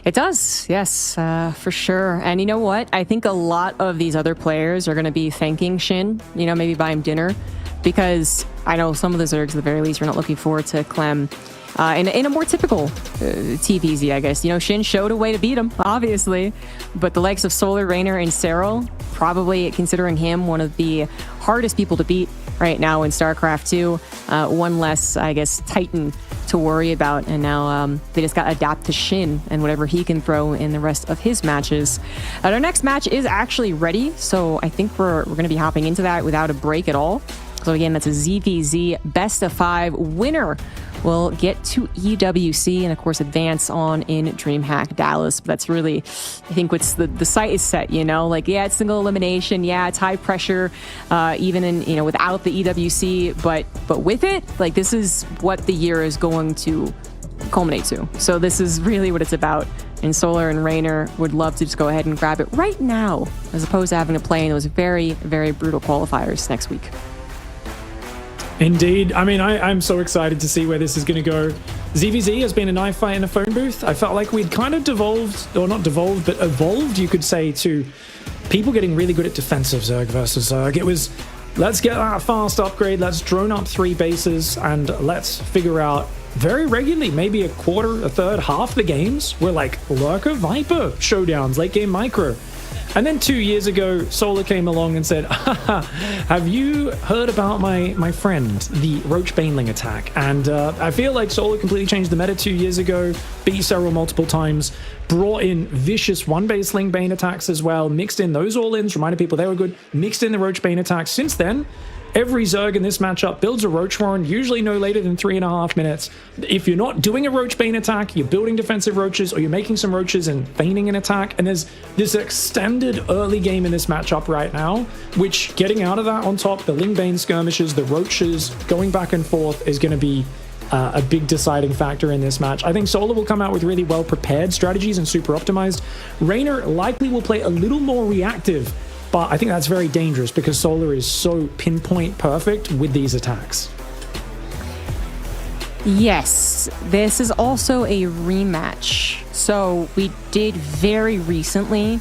It does, yes, for sure. And you know what? I think a lot of these other players are going to be thanking Shin, maybe buy him dinner, because I know some of the Zergs, at the very least, are not looking forward to Clem in a more typical TVZ, I guess. Shin showed a way to beat him, obviously, but the likes of Solar Rainer and Cyril, probably considering him one of the hardest people to beat right now in StarCraft II. One less, I guess, Titan to worry about, and now they just got to adapt to Shin and whatever he can throw in the rest of his matches. Our next match is actually ready, so I think we're going to be hopping into that without a break at all. So again, that's a ZVZ best of 5 winner. Will get to EWC and, of course, advance on in DreamHack Dallas. But that's really, I think, what's the site is set, yeah, it's single elimination. Yeah, it's high pressure, even in, without the EWC. But with it, this is what the year is going to culminate to. So this is really what it's about. And Solar and Rainer would love to just go ahead and grab it right now, as opposed to having to play in those very, very brutal qualifiers next week. Indeed. I'm so excited to see where this is going to go. ZVZ has been a knife fight in a phone booth. I felt like we'd kind of evolved, you could say, to people getting really good at defensive Zerg versus Zerg. It was, let's get that fast upgrade, let's drone up 3 bases, and let's figure out very regularly, maybe a quarter, a third, half the games were Lurker Viper showdowns, late game micro. And then 2 years ago, Solar came along and said, have you heard about my friend, the Roach Baneling attack? And I feel like Solar completely changed the meta 2 years ago, beat Serral multiple times, brought in vicious one-base Ling Bane attacks as well, mixed in those all-ins, reminded people they were good, mixed in the Roach Bane attacks. Since then, every Zerg in this matchup builds a Roach Warren, usually no later than 3.5 minutes. If you're not doing a Roach Bane attack, you're building defensive Roaches, or you're making some Roaches and feigning an attack. And there's this extended early game in this matchup right now, which getting out of that on top, the Ling Bane skirmishes, the Roaches going back and forth is going to be a big deciding factor in this match. I think Solar will come out with really well-prepared strategies and super optimized. Reynor likely will play a little more reactive, but I think that's very dangerous because Solar is so pinpoint perfect with these attacks. Yes, this is also a rematch. So we did very recently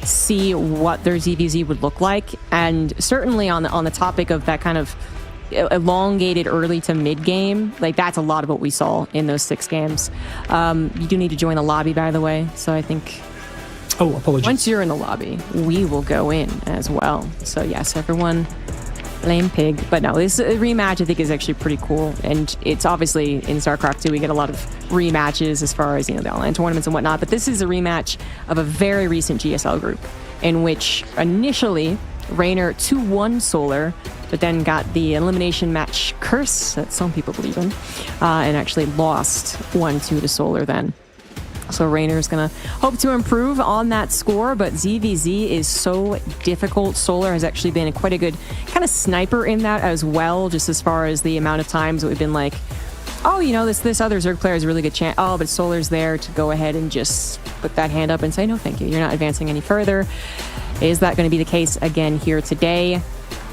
see what their ZVZ would look like, and certainly on the topic of that kind of elongated early to mid game, like that's a lot of what we saw in those 6 games. You do need to join the lobby, by the way, so I think oh, apologies. Once you're in the lobby, we will go in as well. So yes, everyone blame Pig. But no, this rematch I think is actually pretty cool. And it's obviously in StarCraft II, we get a lot of rematches as far as, the online tournaments and whatnot. But this is a rematch of a very recent GSL group in which initially Reynor 2-1 Solar, but then got the elimination match curse that some people believe in, and actually lost 1-2 to Solar then. So Raynor's going to hope to improve on that score, but ZVZ is so difficult. Solar has actually been quite a good kind of sniper in that as well, just as far as the amount of times that we've been like, oh, this other Zerg player has a really good chance. Oh, but Solar's there to go ahead and just put that hand up and say, no, thank you. You're not advancing any further. Is that going to be the case again here today?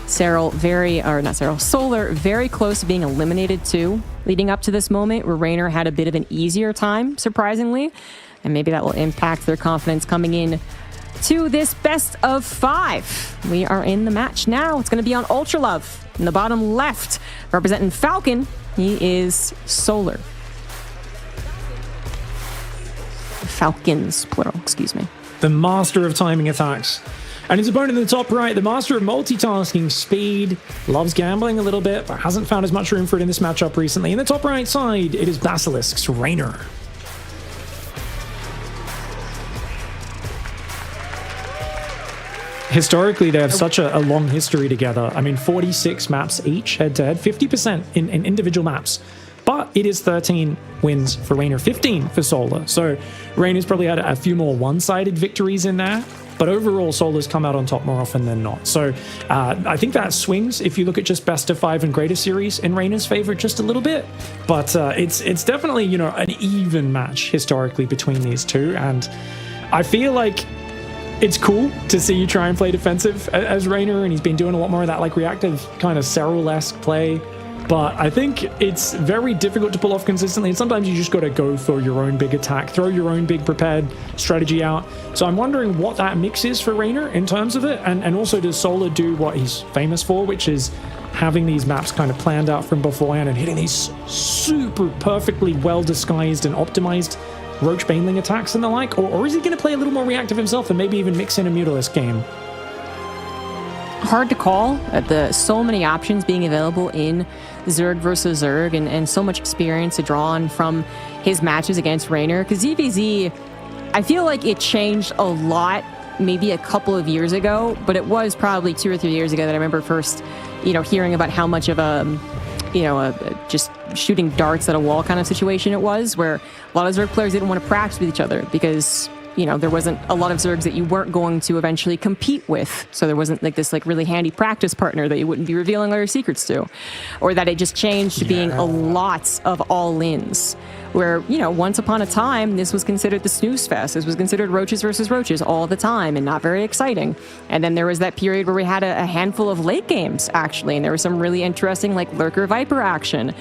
Solar very close to being eliminated too, leading up to this moment where Reynor had a bit of an easier time, surprisingly, and maybe that will impact their confidence coming in to this best of 5. We are in the match now. It's going to be on Ultra Love in the bottom left, representing Falcon. He is Solar. Falcons, plural, excuse me. The master of timing attacks. And his opponent in the top right, the master of multitasking, speed, loves gambling a little bit, but hasn't found as much room for it in this matchup recently. In the top right side, it is Basilisk's Reynor. Historically, they have such a long history together. I mean, 46 maps each head-to-head, 50% in individual maps. But it is 13 wins for Reynor, 15 for Solar. So Reynor's probably had a few more one-sided victories in there. But overall, Solar's come out on top more often than not. So I think that swings if you look at just best of 5 and greater series in Reynor's favor just a little bit. But it's definitely, an even match historically between these two. And I feel like it's cool to see you try and play defensive as Reynor, and he's been doing a lot more of that like reactive kind of Serral-esque play. But I think it's very difficult to pull off consistently, and sometimes you just got to go for your own big attack, throw your own big prepared strategy out. So I'm wondering what that mix is for Reynor in terms of it, and also does Solar do what he's famous for, which is having these maps kind of planned out from beforehand and hitting these super perfectly well-disguised and optimized Roach Baneling attacks and the like? Or is he going to play a little more reactive himself and maybe even mix in a Mutalisk game? Hard to call. So many options being available in Zerg versus Zerg, and so much experience to draw on from his matches against Reynor. Because ZVZ, I feel like it changed a lot maybe a couple of years ago, but it was probably 2 or 3 years ago that I remember first, hearing about how much of a just shooting darts at a wall kind of situation it was, where a lot of Zerg players didn't want to practice with each other because there wasn't a lot of Zergs that you weren't going to eventually compete with. So there wasn't like this really handy practice partner that you wouldn't be revealing all your secrets to. Or that it just changed to being a lot of all-ins. Where, once upon a time, this was considered the snooze fest. This was considered Roaches versus Roaches all the time and not very exciting. And then there was that period where we had a handful of late games, actually. And there was some really interesting Lurker Viper action.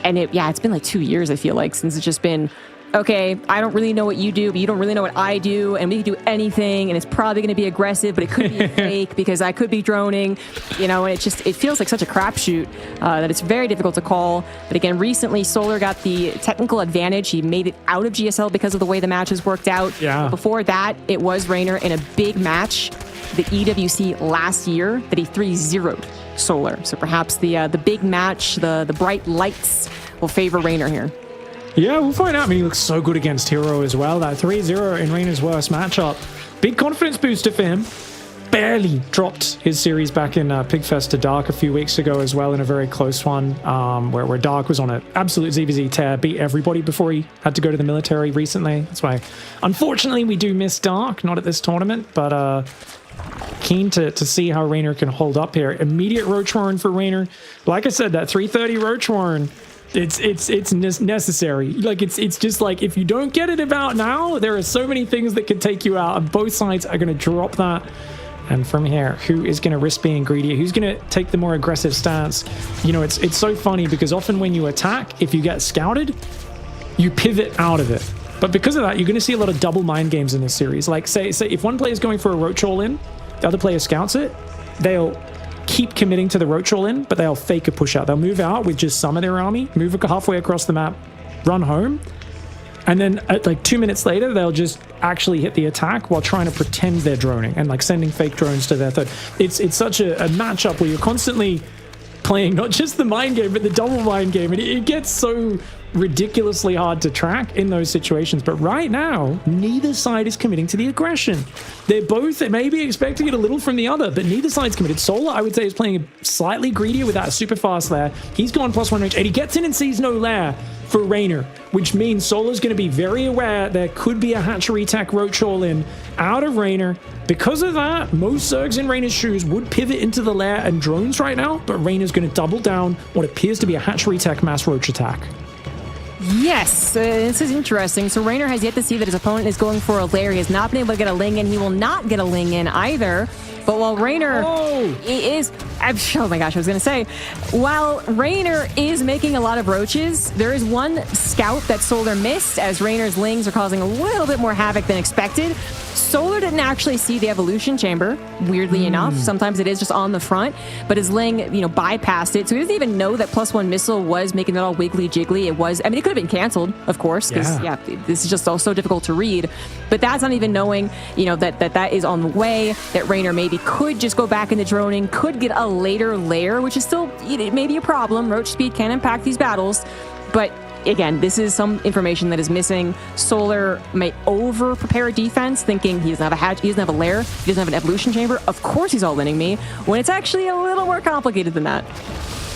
And it's been 2 years, I feel like, since it's just been okay, I don't really know what you do, but you don't really know what I do, and we can do anything, and it's probably going to be aggressive, but it could be fake because I could be droning, and it feels like such a crapshoot that it's very difficult to call. But again, recently Solar got the technical advantage. He made it out of GSL because of the way the matches worked out. Yeah. But before that, it was Raynor in a big match, the EWC last year, that he 3-0'd Solar. So perhaps the big match, the bright lights will favor Raynor here. Yeah, we'll find out. I mean, he looks so good against Hero as well. That 3-0 in Raynor's worst matchup. Big confidence booster for him. Barely dropped his series back in Pigfest to Dark a few weeks ago as well in a very close one where Dark was on an absolute ZVZ tear, beat everybody before he had to go to the military recently. That's why, unfortunately, we do miss Dark, not at this tournament, but keen to see how Raynor can hold up here. Immediate Roach Warren for Raynor. Like I said, that 330 Roach Warren, it's necessary. Like it's just like, if you don't get it about now, there are so many things that can take you out, and both sides are going to drop that. And from here, who is going to risk being greedy? Who's going to take the more aggressive stance? It's so funny because often when you attack, if you get scouted, you pivot out of it. But because of that, you're going to see a lot of double mind games in this series. Like say if one player is going for a Roach all-in, the other player scouts it, they'll keep committing to the Roach all-in, but they'll fake a push out. They'll move out with just some of their army, move halfway across the map, run home, and then like 2 minutes later, they'll just actually hit the attack while trying to pretend they're droning and like sending fake drones to their third. It's such a matchup where you're constantly playing not just the mind game, but the double mind game, and it gets so ridiculously hard to track in those situations. But right now, neither side is committing to the aggression. They're both maybe expecting it a little from the other, but neither side's committed. Solar, I would say, is playing slightly greedier with that super fast lair. He's gone +1 range, and he gets in and sees no lair for Raynor, which means Solar's going to be very aware there could be a hatchery tech Roach all-in out of Raynor. Because of that, most Zergs in Raynor's shoes would pivot into the lair and drones right now, but Raynor's going to double down what appears to be a hatchery tech mass Roach attack. Yes, this is interesting. So Raynor has yet to see that his opponent is going for a lair. He has not been able to get a Ling in. He will not get a Ling in either. But while Raynor is... Oh my gosh, I was going to say, while Raynor is making a lot of roaches, there is one scout that Solar missed, as Raynor's Lings are causing a little bit more havoc than expected. Solar didn't actually see the evolution chamber, weirdly enough. Sometimes it is just on the front, but his Ling, bypassed it. So he doesn't even know that +1 missile was making it all wiggly jiggly. It was, it could have been canceled, of course, because this is just all so difficult to read. But that's not even knowing, that is on the way, that Raynor maybe could just go back into droning, could get a later lair, which is still maybe a problem. Roach speed can impact these battles, but again, this is some information that is missing. Solar may over prepare a defense, thinking he doesn't have a hatch, he doesn't have a lair, he doesn't have an evolution chamber. Of course he's all-inning me, when it's actually a little more complicated than that.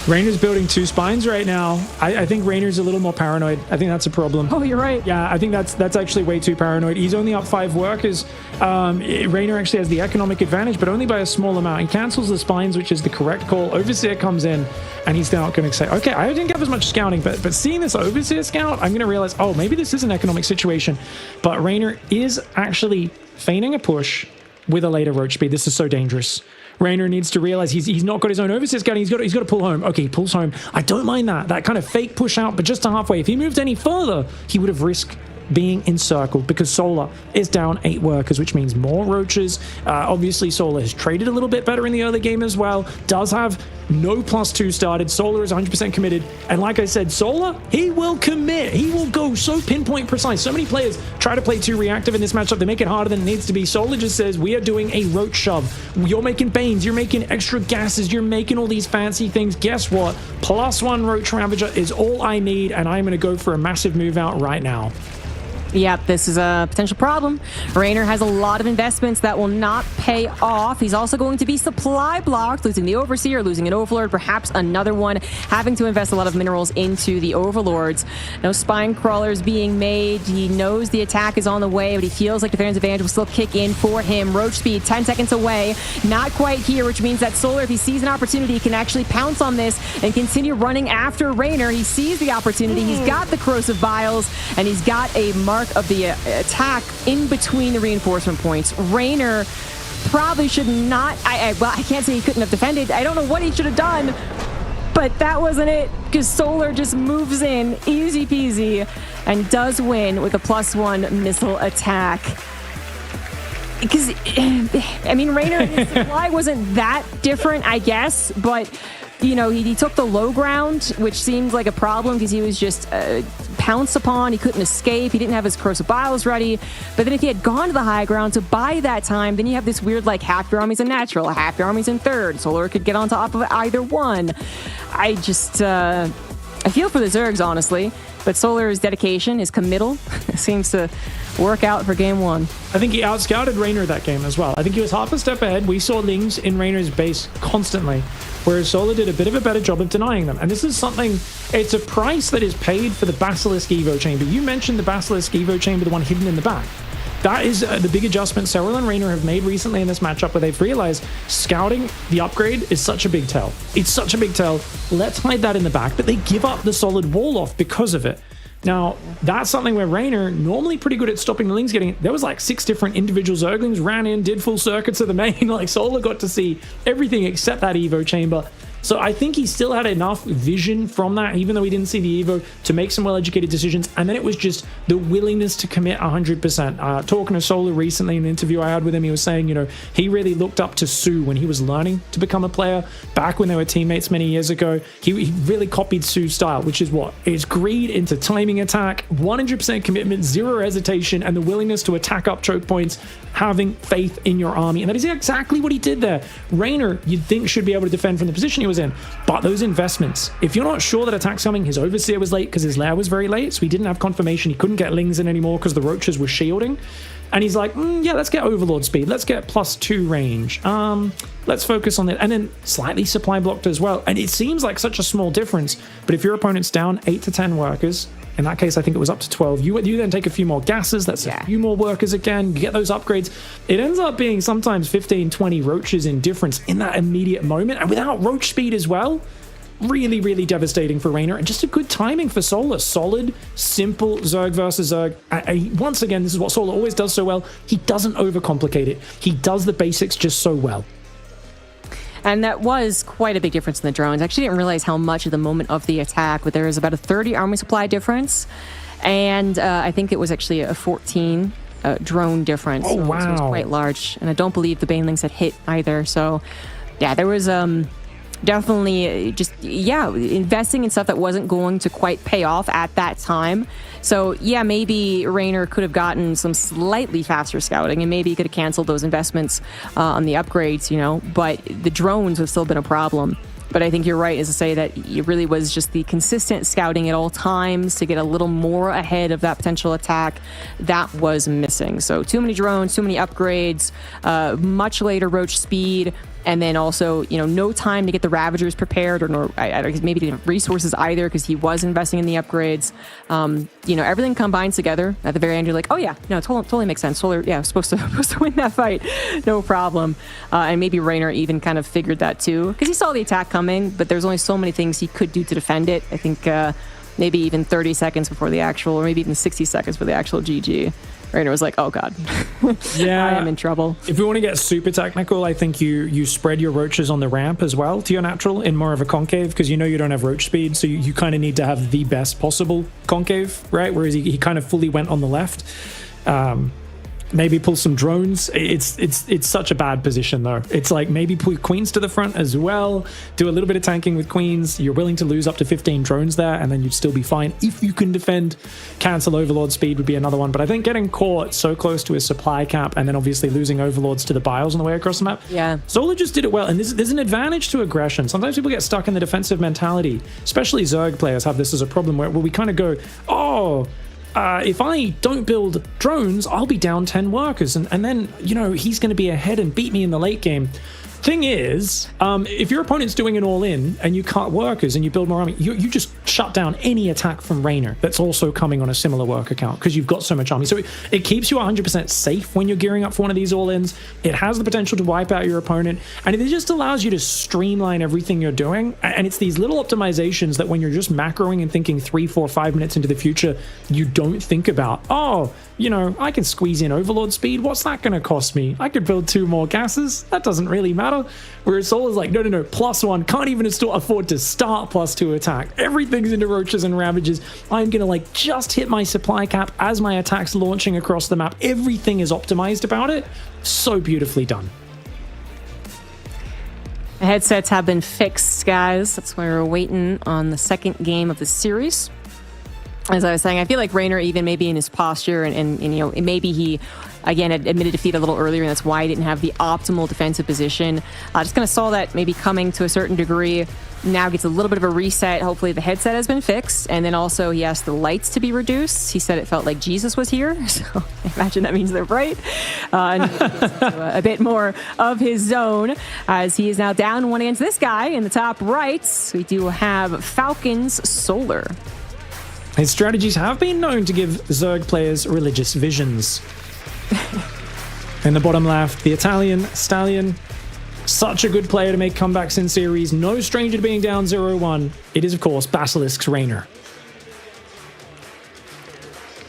Raynor's building 2 spines right now. I think Raynor's a little more paranoid. I think that's a problem. Oh, you're right. Yeah, I think that's actually way too paranoid. He's only up 5 workers. Raynor actually has the economic advantage, but only by a small amount. He cancels the spines, which is the correct call. Overseer comes in, and he's now going to say, okay, I didn't have as much scouting, but seeing this Overseer scout, I'm going to realize, oh, maybe this is an economic situation. But Raynor is actually feigning a push with a later roach speed. This is so dangerous. Raynor needs to realize he's not got his own overseer scouting. He's got to pull home. Okay, he pulls home. I don't mind that kind of fake push out, but just to halfway. If he moved any further, he would have risked being encircled, because Solar is down 8 workers, which means more roaches. Obviously, Solar has traded a little bit better in the early game as well. Does have no +2 started. Solar is 100% committed. And like I said, Solar, he will commit. He will go so pinpoint precise. So many players try to play too reactive in this matchup. They make it harder than it needs to be. Solar just says, we are doing a roach shove. You're making Banes. You're making extra gases. You're making all these fancy things. Guess what? +1 Roach Ravager is all I need, and I'm going to go for a massive move out right now. Yep, this is a potential problem. Raynor has a lot of investments that will not pay off. He's also going to be supply blocked, losing the Overseer, losing an Overlord, perhaps another one, having to invest a lot of minerals into the Overlords. No spine crawlers being made. He knows the attack is on the way, but he feels like Defender's Advantage will still kick in for him. Roach speed, 10 seconds away. Not quite here, which means that Solar, if he sees an opportunity, can actually pounce on this and continue running after Raynor. He sees the opportunity. He's got the Corrosive Vials, and he's got a mark of the attack in between the reinforcement points. Raynor probably should not, well, I can't say he couldn't have defended. I don't know what he should have done, but that wasn't it, because Solar just moves in, easy peasy, and does win with a +1 missile attack. Because, I mean, Raynor, his supply wasn't that different, I guess, but, you know, he took the low ground, which seemed like a problem because he was just pounced upon. He couldn't escape. He didn't have his corrosive biles ready. But then if he had gone to the high ground to buy that time, then you have this weird, like, half your army's in natural, half your army's in third. Solar could get on top of either one. I just, I feel for the Zergs, honestly. But Solar's dedication, his committal, seems to work out for game one. I think he outscouted Raynor that game as well. I think he was half a step ahead. We saw Lings in Raynor's base constantly, whereas Solar did a bit of a better job of denying them. And this is something, it's a price that is paid for the Basilisk Evo Chamber. You mentioned the Basilisk Evo Chamber, the one hidden in the back. That is the big adjustment Serral and Raynor have made recently in this matchup, where they've realized scouting the upgrade is such a big tell. It's such a big tell. Let's hide that in the back, but they give up the solid wall off because of it. Now, that's something where Raynor, normally pretty good at stopping the Lings getting it. There was like 6 different individual Zerglings ran in, did full circuits of the main. Like, Solar got to see everything except that Evo chamber. So I think he still had enough vision from that, even though he didn't see the Evo, to make some well-educated decisions. And then it was just the willingness to commit 100%. Talking to Solar recently in an interview I had with him, he was saying, you know, he really looked up to Sue when he was learning to become a player. Back when they were teammates many years ago, he really copied Sue's style, which is what? It's greed into timing attack, 100% commitment, 0 hesitation, and the willingness to attack up choke points, having faith in your army. And that is exactly what he did there. Raynor, you'd think, should be able to defend from the position he was in, but those investments, if you're not sure that attack's coming, his Overseer was late because his lair was very late, so he didn't have confirmation. He couldn't get Lings in anymore because the Roaches were shielding. And he's like, yeah, let's get Overlord speed. Let's get +2 range. Let's focus on that. And then slightly supply blocked as well. And it seems like such a small difference, but if your opponent's down 8 to 10 workers, in that case, I think it was up to 12. You then take a few more gases. That's a few more workers again. You get those upgrades. It ends up being sometimes 15, 20 Roaches in difference in that immediate moment. And without Roach speed as well, really, really devastating for Raynor. And just a good timing for Solar. Solid, simple Zerg versus Zerg. Once again, this is what Solar always does so well. He doesn't overcomplicate it. He does the basics just so well. And that was quite a big difference in the drones. I actually didn't realize how much at the moment of the attack, but there was about a 30 army supply difference. And I think it was actually a 14 drone difference. Oh, wow. So it was quite large. And I don't believe the Banelings had hit either. So, yeah, there was definitely just, investing in stuff that wasn't going to quite pay off at that time. So, yeah, maybe Raynor could have gotten some slightly faster scouting, and maybe he could have canceled those investments on the upgrades, you know, but the drones would have still been a problem. But I think you're right, as to say that it really was just the consistent scouting at all times to get a little more ahead of that potential attack that was missing. So too many drones, too many upgrades, much later Roach speed, and then also, you know, no time to get the Ravagers prepared, or I don't know, maybe didn't have resources either because he was investing in the upgrades. You know, everything combines together. At the very end, you're like, oh yeah, no, totally makes sense. Solar, yeah, supposed to win that fight, no problem. And maybe Raynor even kind of figured that too, because he saw the attack coming, but there's only so many things he could do to defend it. I think maybe even 30 seconds before the actual, or maybe even 60 seconds for the actual GG. Raynor was like, oh god, yeah, I am in trouble. If we want to get super technical, I think you spread your Roaches on the ramp as well to your natural in more of a concave, because you know you don't have Roach speed, so you kind of need to have the best possible concave, right? Whereas he kind of fully went on the left. Maybe pull some drones. It's such a bad position though. It's like maybe pull Queens to the front as well. Do a little bit of tanking with Queens. You're willing to lose up to 15 drones there, and then you'd still be fine if you can defend. Cancel Overlord speed would be another one. But I think getting caught so close to his supply cap, and then obviously losing Overlords to the Biles on the way across the map. Yeah. Solar just did it well, and there's an advantage to aggression. Sometimes people get stuck in the defensive mentality. Especially Zerg players have this as a problem where we kind of go, oh, if I don't build drones, I'll be down 10 workers. And then, you know, he's going to be ahead and beat me in the late game. Thing is, if your opponent's doing an all-in and you cut workers and you build more army, you just shut down any attack from Raynor that's also coming on a similar worker count because you've got so much army. So it keeps you 100% safe when you're gearing up for one of these all-ins. It has the potential to wipe out your opponent, and it just allows you to streamline everything you're doing. And it's these little optimizations that when you're just macroing and thinking 3, 4, 5 minutes into the future, you don't think about, oh, you know, I can squeeze in Overlord speed. What's that going to cost me? I could build 2 more gases. That doesn't really matter. matter. Whereas Sola's like, no, +1, can't even afford to start +2 attack. Everything's into roaches and ravages. I'm gonna like just hit my supply cap as my attack's launching across the map. Everything is optimized about it. So beautifully done. The headsets have been fixed, guys. That's why we're waiting on the second game of the series. As I was saying, I feel like Reynor, even maybe in his posture and you know, maybe he, again, had admitted defeat a little earlier, and that's why he didn't have the optimal defensive position. Just kind of saw that maybe coming to a certain degree. Now gets a little bit of a reset. Hopefully the headset has been fixed. And then also he asked the lights to be reduced. He said it felt like Jesus was here. So I imagine that means they're bright. And he gets into a bit more of his zone as he is now down 1 against this guy in the top right. We do have Falcon's Solar. His strategies have been known to give Zerg players religious visions. In the bottom left, the Italian Stallion. Such a good player to make comebacks in series. No stranger to being down 0-1. It is, of course, Basilisk's Reynor.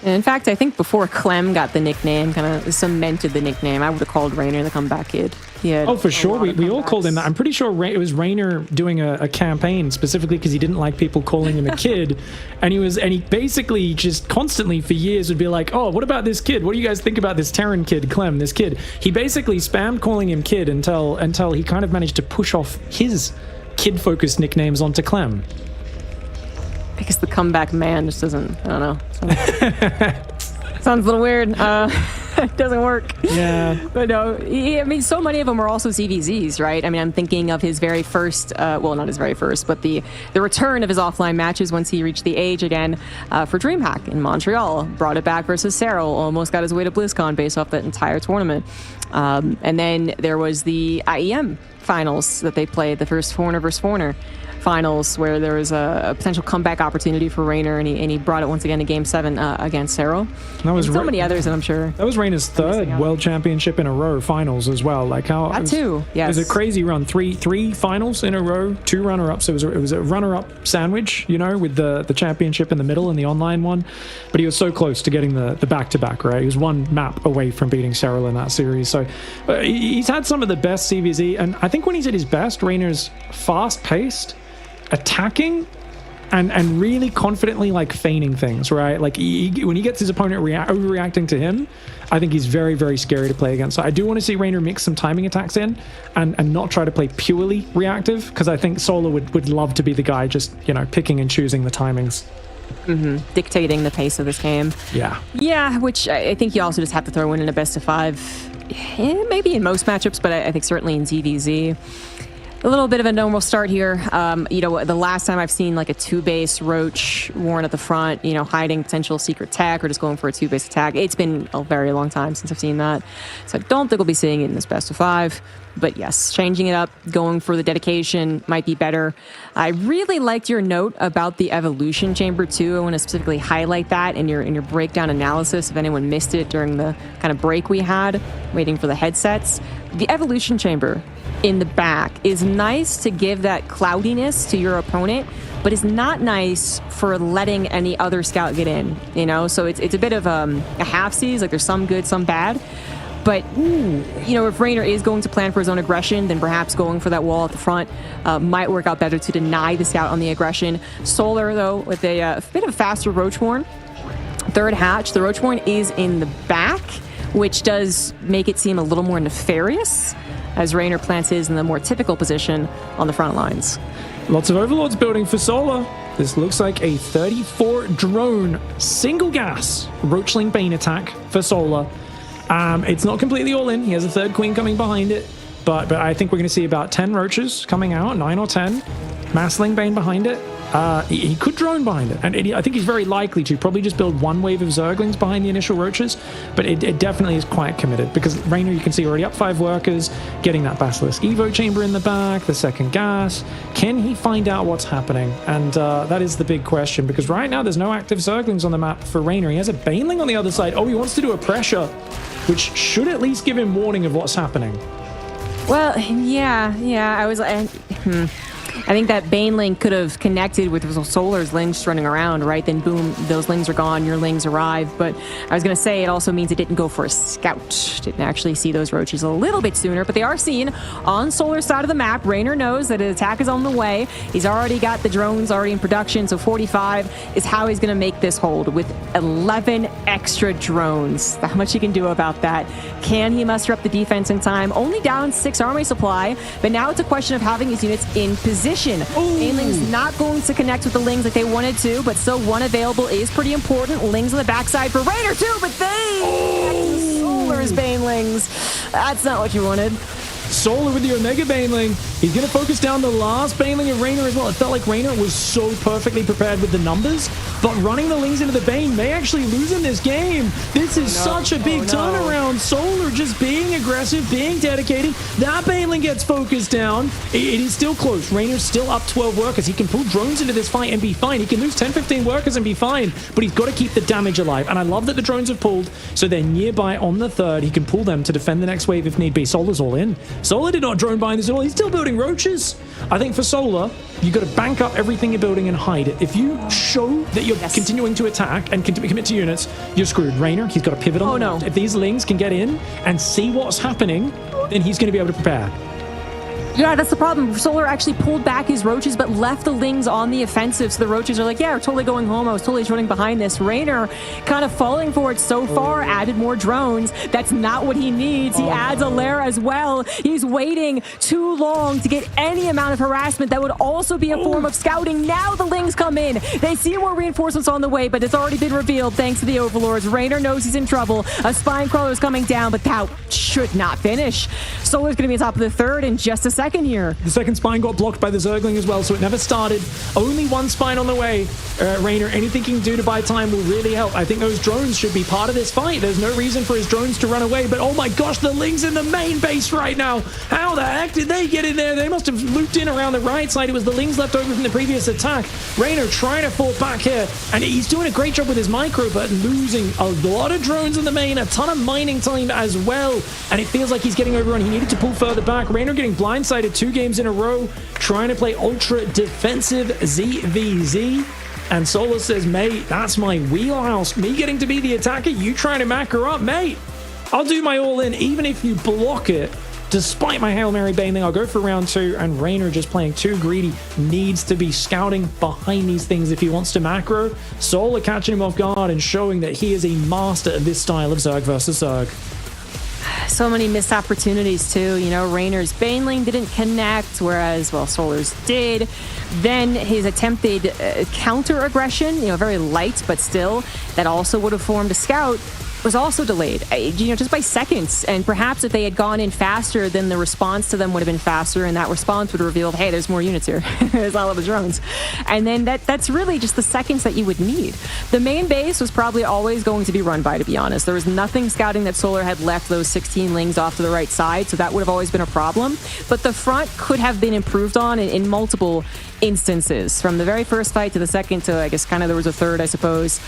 And in fact, I think before Clem got the nickname, kind of cemented the nickname, I would have called Reynor the comeback kid. Oh, for sure. We all called him that. I'm pretty sure it was Reynor doing a campaign specifically because he didn't like people calling him a kid. and he basically just constantly for years would be like, oh, what about this kid? What do you guys think about this Terran kid, Clem, this kid? He basically spammed calling him kid until he kind of managed to push off his kid-focused nicknames onto Clem. Because the comeback man just doesn't, I don't know. Sounds a little weird. It doesn't work. Yeah. But no, I mean, so many of them are also CVZs, right? I mean, I'm thinking of his very first, well, not his very first, but the return of his offline matches once he reached the age again for DreamHack in Montreal. Brought it back versus Serral. Almost got his way to BlizzCon based off that entire tournament. And then there was the IEM finals that they played, the first Foreigner versus Foreigner finals, where there was a potential comeback opportunity for Reynor, and he brought it once again to Game 7 against Serral. That was so many others, and I'm sure that was Reynor's third World Championship in a row finals as well. Like how that too, yes. It was a crazy run. Three finals in a row, 2 runner-ups. It was a runner-up sandwich, you know, with the championship in the middle and the online one. But he was so close to getting the back-to-back. Right, he was 1 map away from beating Serral in that series. So he's had some of the best CVZ, and I think when he's at his best, Reynor's fast-paced, attacking, and really confidently like feigning things, right? Like when he gets his opponent overreacting to him, I think he's very, very scary to play against. So I do want to see Reynor mix some timing attacks in and not try to play purely reactive, because I think Solar would love to be the guy just, you know, picking and choosing the timings. Dictating the pace of this game. Yeah, which I think you also just have to throw in a best of 5. Maybe in most matchups, but I think certainly in ZVZ. A little bit of a normal start here. You know, the last time I've seen like a 2-base Roach Warren at the front, you know, hiding potential secret tech or just going for a 2-base attack. It's been a very long time since I've seen that. So I don't think we'll be seeing it in this best of 5. But yes, changing it up, going for the dedication might be better. I really liked your note about the Evolution Chamber too. I want to specifically highlight that in your breakdown analysis if anyone missed it during the kind of break we had, waiting for the headsets. The Evolution Chamber in the back is nice to give that cloudiness to your opponent, but it's not nice for letting any other scout get in, you know? So it's a bit of a half-seas, like there's some good, some bad. But, you know, if Reynor is going to plan for his own aggression, then perhaps going for that wall at the front might work out better to deny the scout on the aggression. Solar, though, with a bit of a faster Roachborn. Third hatch, the Roachborn is in the back, which does make it seem a little more nefarious, as Reynor plants his in the more typical position on the front lines. Lots of Overlords building for Solar. This looks like a 34 drone single gas Roachling Bane attack for Solar. It's not completely all in. He has a third queen coming behind it, but I think we're going to see about 10 roaches coming out, 9 or 10. Massling Bane behind it. He could drone behind it, and I think he's very likely to probably just build 1 wave of Zerglings behind the initial roaches, but it definitely is quite committed, because Reynor, you can see, already up 5 workers, getting that Basilisk Evo chamber in the back, the second gas. Can he find out what's happening? And that is the big question, because right now there's no active Zerglings on the map for Reynor. He has a Baneling on the other side. Oh, he wants to do a pressure, which should at least give him warning of what's happening. Well, yeah, I was like... I think that Bane link could have connected with Solar's lings running around, right? Then boom, those lings are gone, your lings arrive. But I was going to say, it also means it didn't go for a scout. Didn't actually see those roaches a little bit sooner, but they are seen on Solar's side of the map. Raynor knows that an attack is on the way. He's already got the drones already in production, so 45 is how he's going to make this hold with 11 extra drones. Not much he can do about that. Can he muster up the defense in time? Only down 6 army supply, but now it's a question of having his units in position. Baneling's not going to connect with the lings like they wanted to, but still one available is pretty important. Lings on the backside for Raynor too, but they Solar's Banelings. That's not what you wanted. Solar with the Omega Baneling. He's going to focus down the last Baneling of Raynor as well. It felt like Raynor was so perfectly prepared with the numbers, but running the Lings into the Bane may actually lose in this game. This is such a big turnaround. Solar just being aggressive, being dedicated. That Baneling gets focused down. It is still close. Raynor's still up 12 workers. He can pull drones into this fight and be fine. He can lose 10, 15 workers and be fine, but he's got to keep the damage alive. And I love that the drones have pulled, so they're nearby on the third. He can pull them to defend the next wave if need be. Solar's all in. Solar did not drone behind this at all. He's still building roaches. I think for Solar, you got to bank up everything you're building and hide it. If you show that you're continuing to attack and commit to units, you're screwed. Raynor, he's got to pivot on. no. If these Lings can get in and see what's happening, then he's going to be able to prepare. Yeah, that's the problem. Solar actually pulled back his roaches, but left the lings on the offensive. So the roaches are like, yeah, we're totally going home. I was totally running behind this. Raynor kind of falling for it so far, added more drones. That's not what he needs. He adds a lair as well. He's waiting too long to get any amount of harassment. That would also be a form of scouting. Now the lings come in. They see more reinforcements on the way, but it's already been revealed thanks to the overlords. Raynor knows he's in trouble. A spine crawler is coming down, but that should not finish. Solar's going to be on top of the third in just a second here. The second spine got blocked by the Zergling as well, so it never started. Only one spine on the way. Raynor, anything he can do to buy time will really help. I think those drones should be part of this fight. There's no reason for his drones to run away, but oh my gosh, the Lings in the main base right now. How the heck did they get in there? They must have looped in around the right side. It was the Lings left over from the previous attack. Raynor trying to fall back here, and he's doing a great job with his micro, but losing a lot of drones in the main, a ton of mining time as well, and it feels like he's getting overrun. He needed to pull further back. Raynor getting blindsided 2 games in a row, trying to play ultra defensive ZVZ. And Solar says, mate, that's my wheelhouse. Me getting to be the attacker, you trying to macro up, mate. I'll do my all in, even if you block it. Despite my Hail Mary Baneling, I'll go for round 2, and Raynor just playing too greedy, needs to be scouting behind these things if he wants to macro. Solar catching him off guard and showing that he is a master of this style of Zerg versus Zerg. So many missed opportunities too. You know, Raynor's Baneling didn't connect, whereas, well, Solar's did. Then his attempted counter aggression, you know, very light, but still, that also would have formed a scout, was also delayed, you know, just by seconds. And perhaps if they had gone in faster, then the response to them would have been faster, and that response would have revealed, hey, there's more units here. There's all of the drones. And then that's really just the seconds that you would need. The main base was probably always going to be run by, to be honest. There was nothing scouting that Solar had left those 16 Lings off to the right side, so that would have always been a problem. But the front could have been improved on in multiple instances. From the very first fight to the second to, I guess, kind of there was a third, I suppose.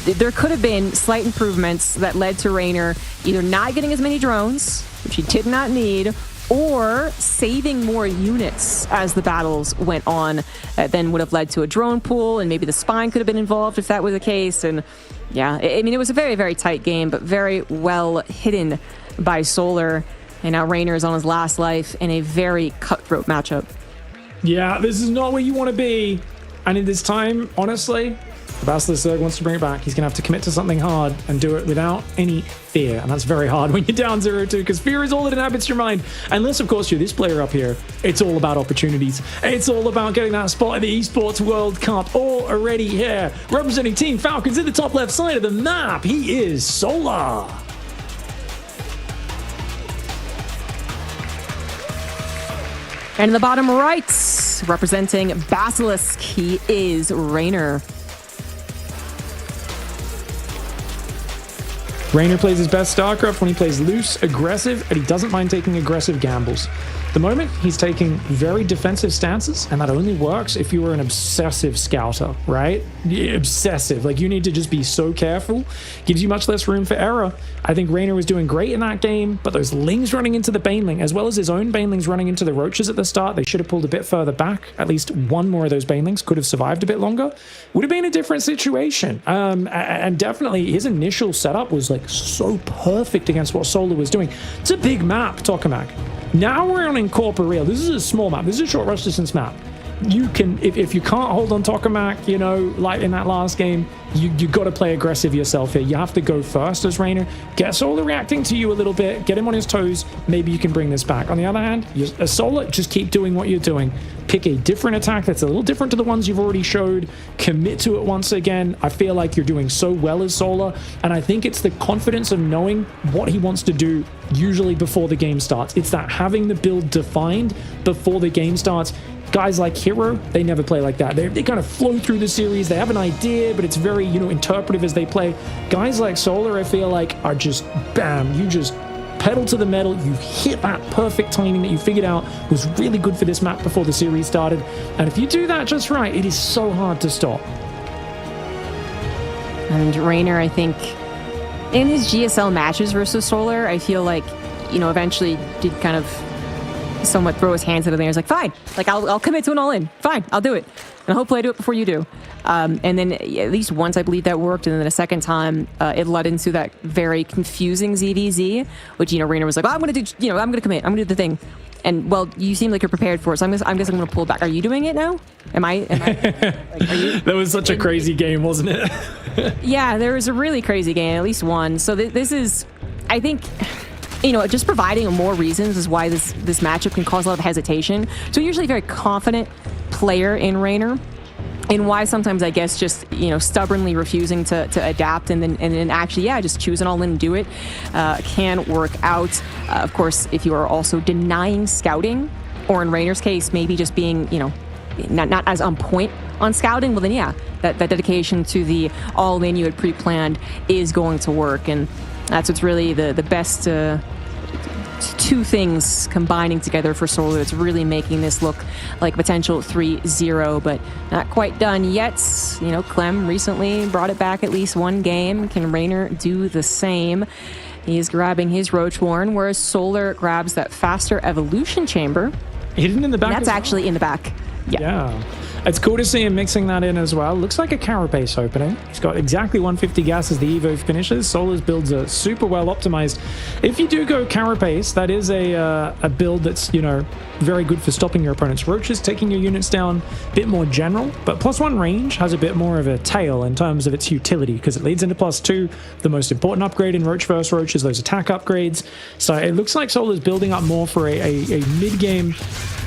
There could have been slight improvements that led to Raynor either not getting as many drones, which he did not need, or saving more units as the battles went on. Then would have led to a drone pool, and maybe the spine could have been involved if that was the case. And yeah, I mean, it was a very, very tight game, but very well hidden by Solar. And now Raynor is on his last life in a very cutthroat matchup. Yeah, this is not where you want to be. And in this time, honestly, the Basilisk Zerg wants to bring it back. He's going to have to commit to something hard and do it without any fear. And that's very hard when you're down 0-2, because fear is all that inhabits your mind. Unless, of course, you're this player up here. It's all about opportunities. It's all about getting that spot at the Esports World Cup already here. Representing Team Falcons in the top left side of the map, he is Solar. And in the bottom right, representing Basilisk, he is Raynor. Raynor plays his best StarCraft when he plays loose, aggressive, and he doesn't mind taking aggressive gambles. The moment he's taking very defensive stances, and that only works if you are an obsessive scouter, right? Obsessive. Like, you need to just be so careful. Gives you much less room for error. I think Raynor was doing great in that game, but those Lings running into the Baneling, as well as his own Banelings running into the Roaches at the start, they should have pulled a bit further back. At least one more of those Banelings could have survived a bit longer. Would have been a different situation. And definitely his initial setup was like so perfect against what Solar was doing. It's a big map, Tokamak. Now we're on Incorporeal. This is a small map. This is a short rush distance map. You can, if you can't hold on Tokamak, you know, like in that last game, you got to play aggressive yourself here. You have to go first as Raynor. Get Solar reacting to you a little bit. Get him on his toes. Maybe you can bring this back. On the other hand, as Solar, just keep doing what you're doing. Pick a different attack that's a little different to the ones you've already showed. Commit to it once again. I feel like you're doing so well as Solar, and I think it's the confidence of knowing what he wants to do usually before the game starts. It's that having the build defined before the game starts. Guys like Hero, they never play like that. They kind of flow through the series. They have an idea, but it's very, you know, interpretive as they play. Guys like Solar, I feel like, are just, bam, you just pedal to the metal. You hit that perfect timing that you figured out was really good for this map before the series started. And if you do that just right, it is so hard to stop. And Raynor, I think, in his GSL matches versus Solar, I feel like, you know, eventually did kind of somewhat throw his hands into the air. He's like, fine, like I'll commit to an all-in. Fine, I'll do it. And hopefully I do it before you do. And then at least once I believe that worked, and then a second time it led into that very confusing ZVZ, which, you know, Raynor was like, oh, I'm gonna commit. I'm gonna do the thing. And well, you seem like you're prepared for it, so I'm guessing I'm gonna pull back. Are you doing it now? Am I like, are you? That was such a crazy game, wasn't it? Yeah, there was a really crazy game, at least one. So this is, I think, you know, just providing more reasons is why this matchup can cause a lot of hesitation. So usually a very confident player in Raynor, and why sometimes I guess just, you know, stubbornly refusing to adapt and then actually, yeah, just choose an all in and do it can work out. Of course, if you are also denying scouting, or in Raynor's case, maybe just being, you know, not as on point on scouting, well then yeah, that dedication to the all in you had pre-planned is going to work. And that's what's really the best two things combining together for Solar. It's really making this look like potential 3-0, but not quite done yet. You know, Clem recently brought it back at least one game. Can Raynor do the same? He's grabbing his Roach Warren, whereas Solar grabs that faster evolution chamber. Hidden in the back. That's actually in the back. Yeah. It's cool to see him mixing that in as well. Looks like a Carapace opening. He's got exactly 150 gas as the Evo finishes. Solar's builds are super well optimized. If you do go Carapace, that is a build that's, you know, very good for stopping your opponent's roaches, taking your units down, a bit more general. But +1 range has a bit more of a tail in terms of its utility, because it leads into +2. The most important upgrade in Roach vs. Roach is those attack upgrades. So it looks like Solar's building up more for a mid-game.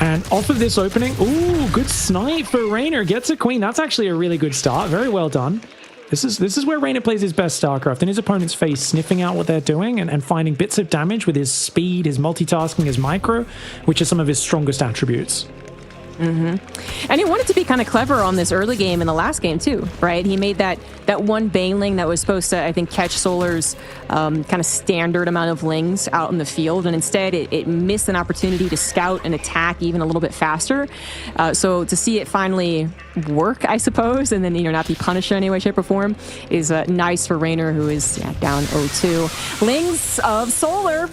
And off of this opening, ooh, good snipe for Raynor. Gets a queen. That's actually a really good start. Very well done. This is where Raynor plays his best StarCraft, in his opponent's face, sniffing out what they're doing and finding bits of damage with his speed, his multitasking, his micro, which are some of his strongest attributes. Mm-hmm. And he wanted to be kind of clever on this early game in the last game too, right? He made that one Baneling that was supposed to, I think, catch Solar's kind of standard amount of Lings out in the field, and instead it missed an opportunity to scout and attack even a little bit faster. So to see it finally work, I suppose, and then, you know, not be punished in any way, shape, or form is nice for Raynor, who is down 0-2. Lings of Solar,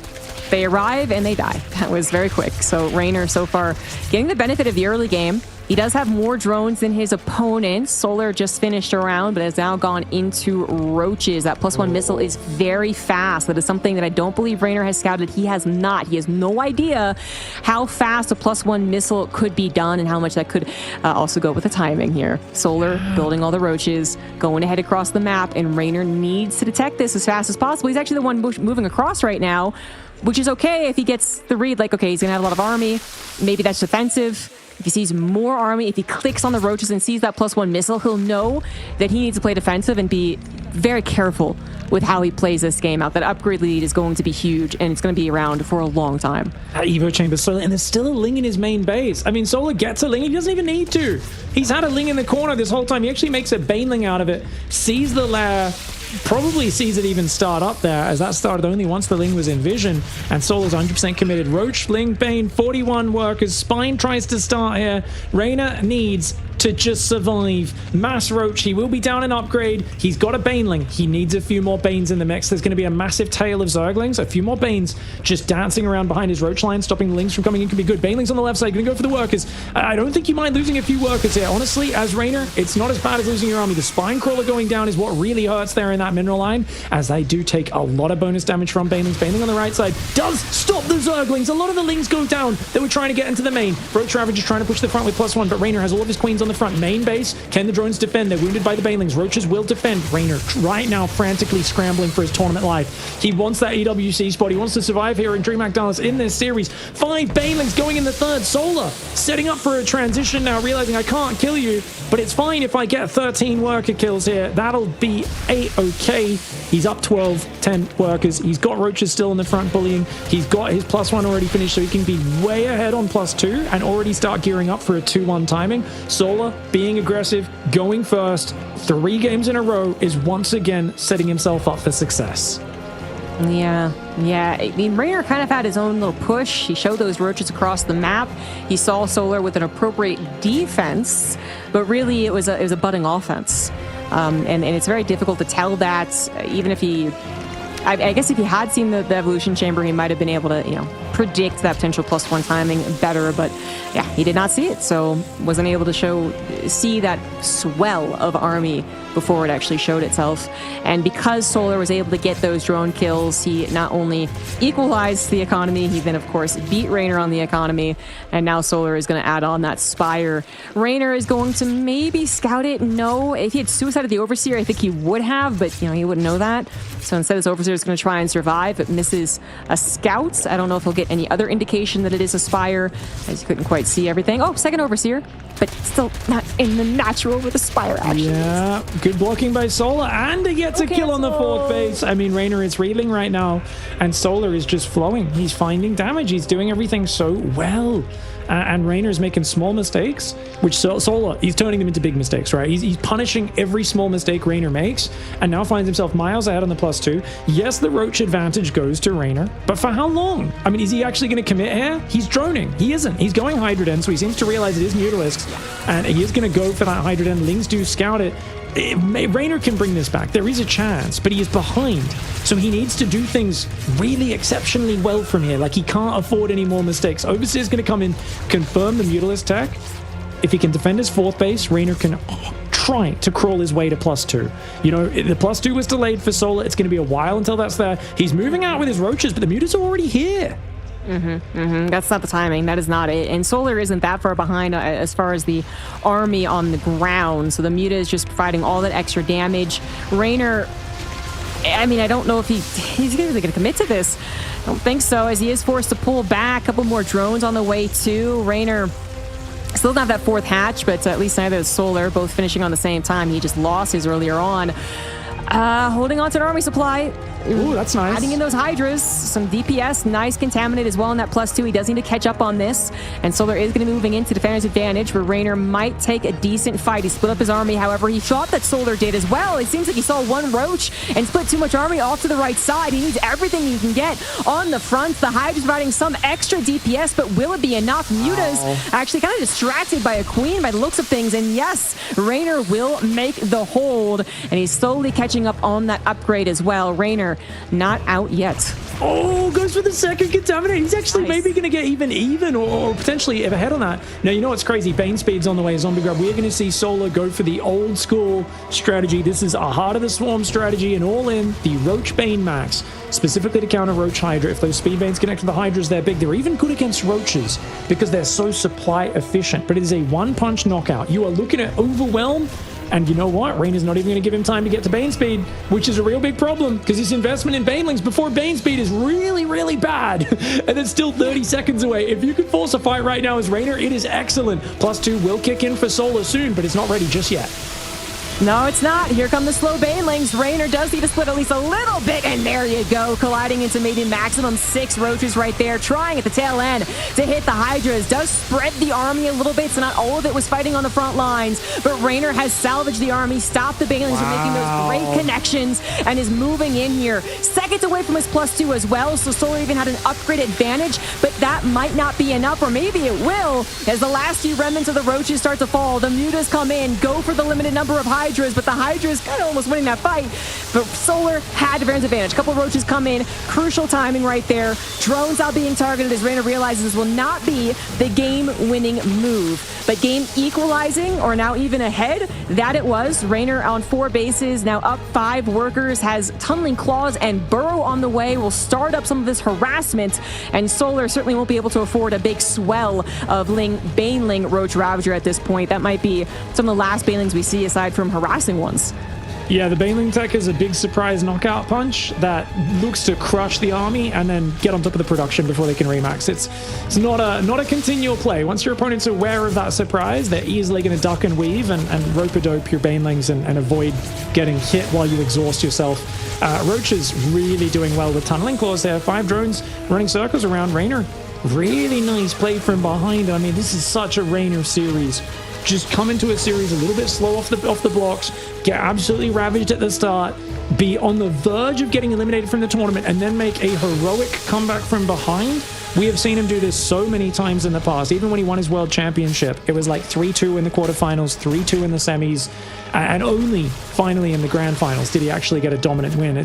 they arrive and they die. That was very quick. So Raynor so far getting the benefit of the early game. He does have more drones than his opponent. Solar just finished a round, but has now gone into roaches. That +1 missile is very fast. That is something that I don't believe Raynor has scouted. He has not. He has no idea how fast a +1 missile could be done and how much that could also go with the timing here. Solar building all the roaches, going ahead across the map, and Raynor needs to detect this as fast as possible. He's actually the one moving across right now, which is okay if he gets the read, like, okay, he's going to have a lot of army. Maybe that's defensive. If he sees more army, if he clicks on the roaches and sees that +1 missile, he'll know that he needs to play defensive and be very careful with how he plays this game out. That upgrade lead is going to be huge, and it's going to be around for a long time. That Evo chamber Solar, and there's still a Ling in his main base. I mean, Solar gets a Ling. He doesn't even need to. He's had a Ling in the corner this whole time. He actually makes a Baneling out of it, sees the lair, probably sees it even start up there, as that started only once the Ling was in vision, and Solar's 100% committed. Roach, Ling, Bane, 41 workers. Spine tries to start here. Reyna needs to just survive. Mass Roach, he will be down an upgrade. He's got a Baneling. He needs a few more Banes in the mix. There's going to be a massive tail of Zerglings. A few more Banes just dancing around behind his Roach line, stopping the Lings from coming in can be good. Banelings on the left side, going to go for the workers. I don't think you mind losing a few workers here. Honestly, as Reyna, it's not as bad as losing your army. The Spine Crawler going down is what really hurts there in that mineral line, as they do take a lot of bonus damage from Banelings. Baneling on the right side does stop the Zerglings. A lot of the Lings go down. They were trying to get into the main. Roach Ravager trying to push the front with +1, but Reyna has all of his queens on the front. Main base, can the drones defend? They're wounded by the Banelings. Roaches will defend. Reyna right now frantically scrambling for his tournament life. He wants that EWC spot. He wants to survive here in DreamHack Dallas in this series. 5 Banelings going in the third. Solar setting up for a transition now, realizing I can't kill you, but it's fine if I get 13 worker kills here. That'll be A-okay. He's up 12, 10 workers. He's got Roaches still in the front bullying. He's got his +1 already finished, so he can be way ahead on +2 and already start gearing up for a 2-1 timing. Solar being aggressive, going first, 3 games in a row, is once again setting himself up for success. Yeah. I mean, Reyna kind of had his own little push. He showed those Roaches across the map. He saw Solar with an appropriate defense, but really it was a budding offense. And it's very difficult to tell that, even if he... I guess if he had seen the evolution chamber, he might have been able to, predict that potential +1 timing better, but yeah, he did not see it, so wasn't able to see that swell of army before it actually showed itself. And because Solar was able to get those drone kills, he not only equalized the economy, he then of course beat Reyna on the economy, and now Solar is going to add on that Spire. Reyna is going to maybe scout it. No, if he had suicided the Overseer, I think he would have, but he wouldn't know that. So instead, his Overseer is going to try and survive. It misses a scout. I don't know if he'll get any other indication that it is a Spire, as you couldn't quite see everything. Oh, second Overseer, but still not in the natural with the Spire actually. Yeah, good blocking by Solar, and he gets a kill on the 4th base. I mean, Reyna is reeling right now, and Solar is just flowing. He's finding damage. He's doing everything so well. And Reyna is making small mistakes, which Solar, he's turning them into big mistakes, right? He's punishing every small mistake Reyna makes, and now finds himself miles ahead on the +2. Yes, the Roach advantage goes to Reyna, but for how long? I mean, is he actually going to commit here? He's droning. He isn't. He's going Hydra Den, so he seems to realize it is Mutalisks, and he is going to go for that Hydra Den. Lings do scout it. Reyna can bring this back. There is a chance, but he is behind. So he needs to do things really exceptionally well from here. Like, he can't afford any more mistakes. Overseer is going to come in, confirm the Mutalisk tech. If he can defend his 4th base, Reyna can try to crawl his way to +2. The +2 was delayed for Solar. It's going to be a while until that's there. He's moving out with his Roaches, but the Mutas are already here. That's not the timing. That is not it. And Solar isn't that far behind as far as the army on the ground. So the Muta is just providing all that extra damage. Reyna, I mean, I don't know if he's really going to commit to this. I don't think so, as he is forced to pull back. A couple more drones on the way too. Reyna still not that 4th hatch, but at least neither is Solar, both finishing on the same time. He just lost his earlier on. Holding on to an army supply. Ooh, that's nice. Adding in those Hydras, some DPS, nice contaminate as well in that +2. He does need to catch up on this, and Solar is going to be moving into Defender's Advantage, where Reyna might take a decent fight. He split up his army, however, he thought that Solar did as well. It seems like he saw one Roach and split too much army off to the right side. He needs everything he can get on the front. The Hydra's providing some extra DPS, but will it be enough? Muta's actually kind of distracted by a Queen by the looks of things, and yes, Reyna will make the hold, and he's slowly catching up on that upgrade as well. Reyna not out yet. Oh, goes for the second contaminate. He's actually maybe going to get even or potentially ahead on that. Now, you know what's crazy? Bane Speed's on the way, Zombie Grub. We're going to see Solar go for the old school strategy. This is a Heart of the Swarm strategy, and all in the Roach Bane max, specifically to counter Roach Hydra. If those Speed Banes connect to the Hydras, they're big. They're even good against Roaches because they're so supply efficient, but it is a one-punch knockout. You are looking at Overwhelm, and you know what? Reyna's not even going to give him time to get to Bane Speed, which is a real big problem because his investment in Banelings before Bane Speed is really, really bad. And it's still 30 seconds away. If you could force a fight right now as Reyna, it is excellent. +2 will kick in for Solar soon, but it's not ready just yet. No, it's not. Here come the slow banelings. Raynor does need to split at least a little bit, and there you go. Colliding into maybe maximum 6 roaches right there, trying at the tail end to hit the Hydras. Does spread the army a little bit, so not all of it was fighting on the front lines, but Raynor has salvaged the army, stopped the banelings from making those great connections, and is moving in here. Seconds away from his +2 as well, so Solar even had an upgrade advantage, but that might not be enough, or maybe it will, as the last few remnants of the roaches start to fall. The mutas come in, go for the limited number of Hydras, but the Hydras kind of almost winning that fight. But Solar had Varen's advantage. A couple roaches come in, crucial timing right there. Drones out being targeted as Raynor realizes this will not be the game-winning move. But game equalizing, or now even ahead, that it was. Raynor on 4 bases, now up 5 workers, has Tunneling Claws and Burrow on the way, will start up some of this harassment, and Solar certainly won't be able to afford a big swell of Baneling Roach Ravager at this point. That might be some of the last Banelings we see aside from harassing ones. Yeah, the Baneling tech is a big surprise knockout punch that looks to crush the army and then get on top of the production before they can remax. It's not a continual play. Once your opponent's aware of that surprise, they're easily going to duck and weave and rope-a-dope your Banelings and avoid getting hit while you exhaust yourself. Roach is really doing well with Tunneling Claws there. 5 drones running circles around Raynor. Really nice play from behind. I mean, this is such a Raynor series. Just come into a series a little bit slow off the blocks, get absolutely ravaged at the start, be on the verge of getting eliminated from the tournament, and then make a heroic comeback from behind. We have seen him do this so many times in the past. Even when he won his world championship, it was like 3-2 in the quarterfinals, 3-2 in the semis, and only finally in the grand finals did he actually get a dominant win.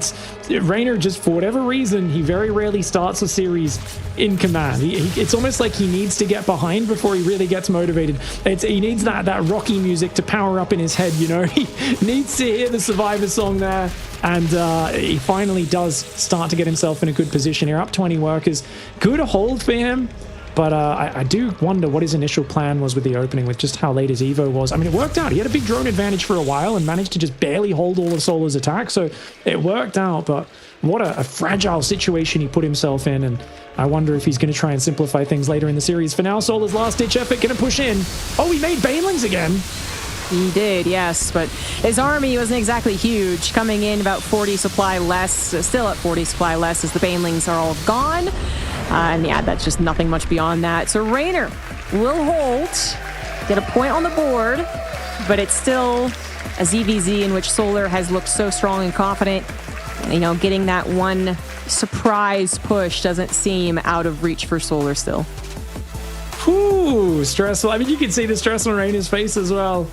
Raynor, just for whatever reason, he very rarely starts a series in command. It's almost like he needs to get behind before he really gets motivated. He needs that Rocky music to power up in his head, you know? He needs to hear the Survivor song there. And he finally does start to get himself in a good position here. Up 20 workers. Good hold for him. But I do wonder what his initial plan was with the opening, with just how late his Evo was. I mean, it worked out. He had a big drone advantage for a while and managed to just barely hold all of Solar's attacks. So it worked out. But what a fragile situation he put himself in. And I wonder if he's going to try and simplify things later in the series. For now, Solar's last-ditch effort going to push in. Oh, he made Banelings again. He did, yes, but his army wasn't exactly huge, coming in about 40 supply less, still at 40 supply less as the Banelings are all gone. And yeah, that's just nothing much beyond that. So Raynor will hold, get a point on the board, but it's still a ZVZ in which Solar has looked so strong and confident. You know, getting that one surprise push doesn't seem out of reach for Solar still. Ooh, stressful. I mean, you can see the stress on Raynor's face as well.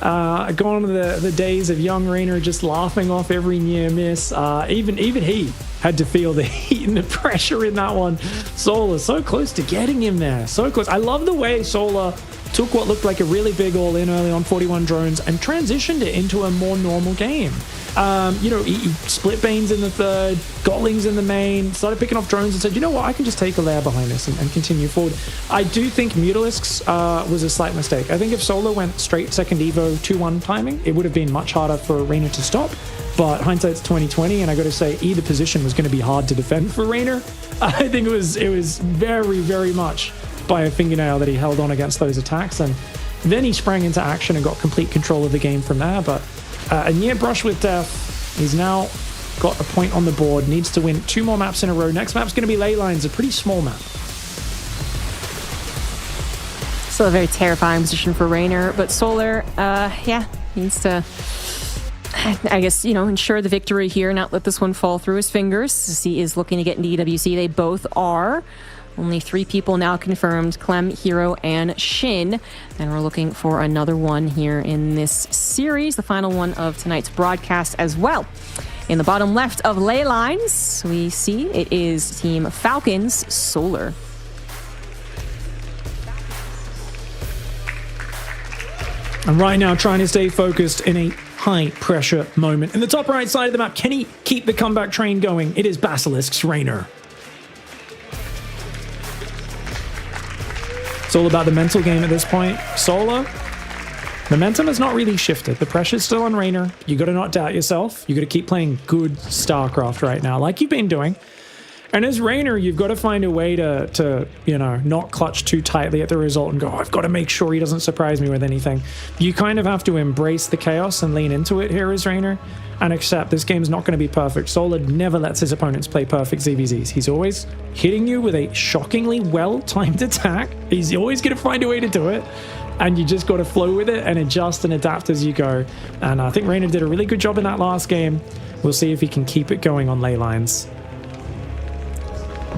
Going to the days of young Raynor just laughing off every near miss. Even he had to feel the heat and the pressure in that one. Solar so close to getting him there. So close. I love the way Solar took what looked like a really big all-in early on 41 drones and transitioned it into a more normal game. You know, he split Banes in the third, Gotlings in the main, started picking off drones and said, you know what, I can just take a layer behind this and continue forward. I do think Mutalisks was a slight mistake. I think if Solar went straight second Evo 2-1 timing, it would have been much harder for Raynor to stop. But hindsight's 2020, and I got to say, either position was going to be hard to defend for Raynor. I think it was very, very much by a fingernail that he held on against those attacks, and then he sprang into action and got complete control of the game from there. But a near brush with death. He's now got a point on the board, needs to win 2 more maps in a row. Next map's going to be Ley Lines, a pretty small map. Still a very terrifying position for Raynor, but Solar, needs to, I guess, you know, ensure the victory here, not let this one fall through his fingers. He is looking to get into EWC. They both are. Only 3 people now confirmed, Clem, Hero, and Shin. And we're looking for another one here in this series, the final one of tonight's broadcast as well. In the bottom left of Ley Lines, we see it is Team Falcons Solar. And right now, trying to stay focused in a high-pressure moment. In the top right side of the map, can he keep the comeback train going? It is Basilisk's Raynor. It's all about the mental game at this point. Solar, momentum has not really shifted. The pressure's still on Raynor. You got to not doubt yourself. You got to keep playing good StarCraft right now, like you've been doing. And as Raynor, you've got to find a way to not clutch too tightly at the result and go, I've got to make sure he doesn't surprise me with anything. You kind of have to embrace the chaos and lean into it here as Raynor and accept this game's not going to be perfect. Solar never lets his opponents play perfect ZVZs. He's always hitting you with a shockingly well-timed attack. He's always going to find a way to do it. And you just got to flow with it and adjust and adapt as you go. And I think Raynor did a really good job in that last game. We'll see if he can keep it going on ley lines.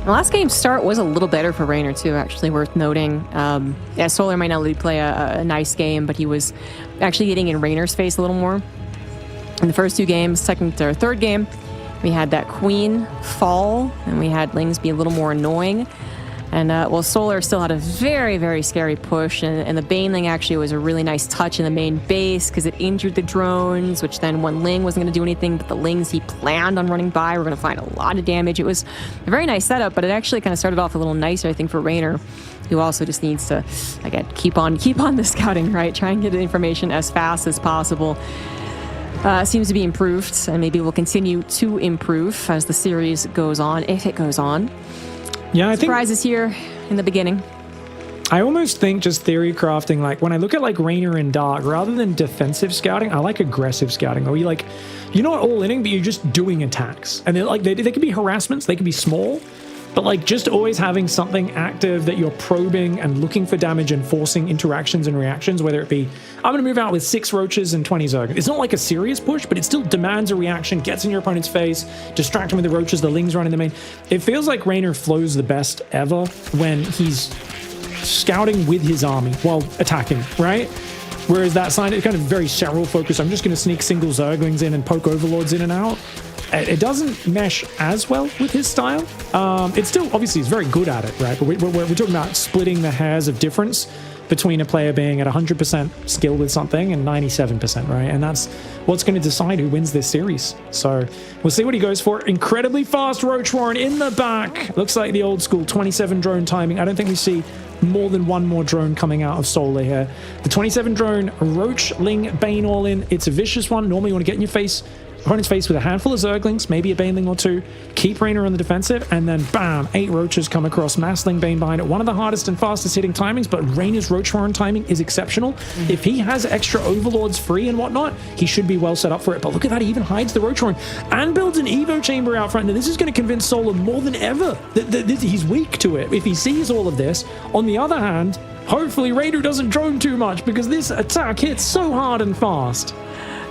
The last game's start was a little better for Raynor too, actually, worth noting. Solar might not really play a nice game, but he was actually getting in Raynor's face a little more. In the first two games, second or third game, we had that Queen fall, and we had Lings be a little more annoying. And, Solar still had a very, very scary push, and the Baneling actually was a really nice touch in the main base because it injured the drones, which then when Ling wasn't going to do anything, but the Lings he planned on running by were going to find a lot of damage. It was a very nice setup, but it actually kind of started off a little nicer, I think, for Raynor, who also just needs to, again, keep on the scouting, right? Try and get the information as fast as possible. Seems to be improved, and maybe will continue to improve as the series goes on, if it goes on. Yeah, I think surprises here in the beginning. I almost think just theory crafting, like when I look at like Raynor and Dark, rather than defensive scouting, I like aggressive scouting. Or you're not all inning, but you're just doing attacks. And they can be harassments, they can be small, but like just always having something active that you're probing and looking for damage and forcing interactions and reactions, whether it be, I'm going to move out with 6 roaches and 20 Zerg. It's not like a serious push, but it still demands a reaction, gets in your opponent's face, distract him with the roaches, the Lings running the main. It feels like Raynor flows the best ever when he's scouting with his army while attacking, right? Whereas that side is kind of very Serral focused. I'm just going to sneak single Zerglings in and poke Overlords in and out. It doesn't mesh as well with his style. It's still, obviously, he's very good at it, right? But we're talking about splitting the hairs of difference between a player being at 100% skill with something and 97%, right? And that's what's going to decide who wins this series. So we'll see what he goes for. Incredibly fast Roach Warren in the back. Looks like the old school 27 drone timing. I don't think we see more than one more drone coming out of Solar here. The 27 drone Roach Ling Bane all in. It's a vicious one. Normally you want to get in your face, opponent's face with a handful of Zerglings, maybe a Baneling or two, keep Raynor on the defensive, and then bam, 8 Roaches come across, Massling Bane behind it. One of the hardest and fastest hitting timings, but Raynor's Roach Warren timing is exceptional. If he has extra Overlords free and whatnot, he should be well set up for it. But look at that, he even hides the Roach Warren and builds an Evo chamber out front. Now this is going to convince Solar more than ever that he's weak to it if he sees all of this. On the other hand, hopefully Raynor doesn't drone too much because this attack hits so hard and fast.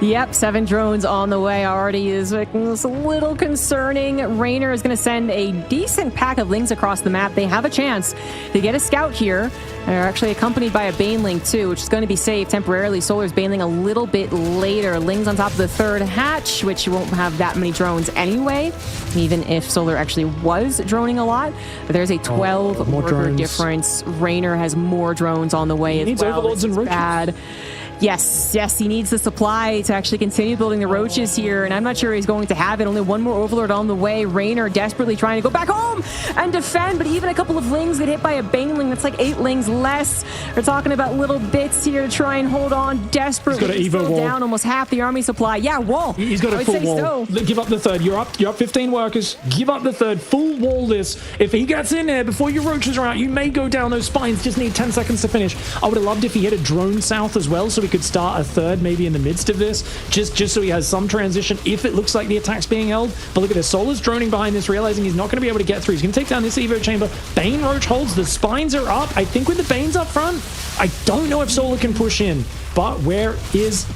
Yep, 7 drones on the way already is a little concerning. Raynor is going to send a decent pack of Lings across the map. They have a chance to get a scout here. They're actually accompanied by a Baneling too, which is going to be safe temporarily. Solar's Baneling a little bit later. Lings on top of the 3rd hatch, which won't have that many drones anyway, even if Solar actually was droning a lot. But there's a 12 worker difference. Raynor has more drones on the way as well. Overlords and Roaches. Bad. Yes, he needs the supply to actually continue building the Roaches here, and I'm not sure he's going to have it. Only one more Overlord on the way. Raynor desperately trying to go back home and defend, but even a couple of Lings get hit by a Baneling. That's like 8 Lings less. We're talking about little bits here to try and hold on desperately. He's got an Evo wall. Down almost half the army supply. Yeah, wall. He's got a full wall. So. Give up the 3rd. You're up 15 workers. Give up the 3rd. Full wall this. If he gets in there before your Roaches are out, you may go down those spines. Just need 10 seconds to finish. I would have loved if he hit a drone south as well, so we could start a 3rd maybe in the midst of this, just so he has some transition if it looks like the attack's being held. But look at this, Solar's droning behind this, realizing he's not going to be able to get through. He's going to take down this Evo chamber. Bane Roach holds, the spines are up. I think with the Banes up front, I don't know if Solar can push in, but where is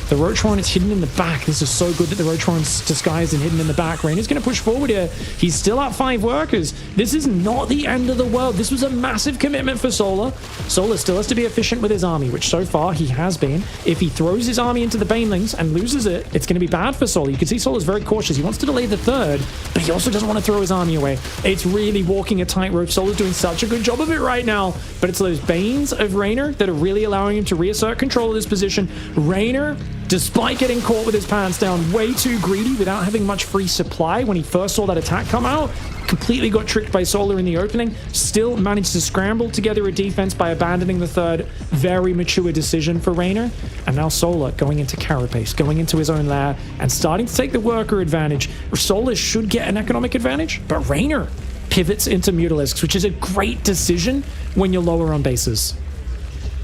the Roach Warren? It's hidden in the back. This is so good that the Roach Warren's disguised and hidden in the back. Raynor's going to push forward here. He's still at 5 workers. This is not the end of the world. This was a massive commitment for Solar. Solar still has to be efficient with his army, which so far he has been. If he throws his army into the Banelings and loses it, it's going to be bad for Solar. You can see Solar's very cautious. He wants to delay the 3rd, but he also doesn't want to throw his army away. It's really walking a tightrope. Solar's doing such a good job of it right now, but it's those Banes of Raynor that are really allowing him to reassert control of this position. Raynor, despite getting caught with his pants down, way too greedy without having much free supply when he first saw that attack come out, completely got tricked by Solar in the opening, still managed to scramble together a defense by abandoning the third. Very mature decision for Reynor. And now Solar going into Carapace, going into his own lair, and starting to take the worker advantage. Solar should get an economic advantage, but Reynor pivots into Mutalisks, which is a great decision when you're lower on bases.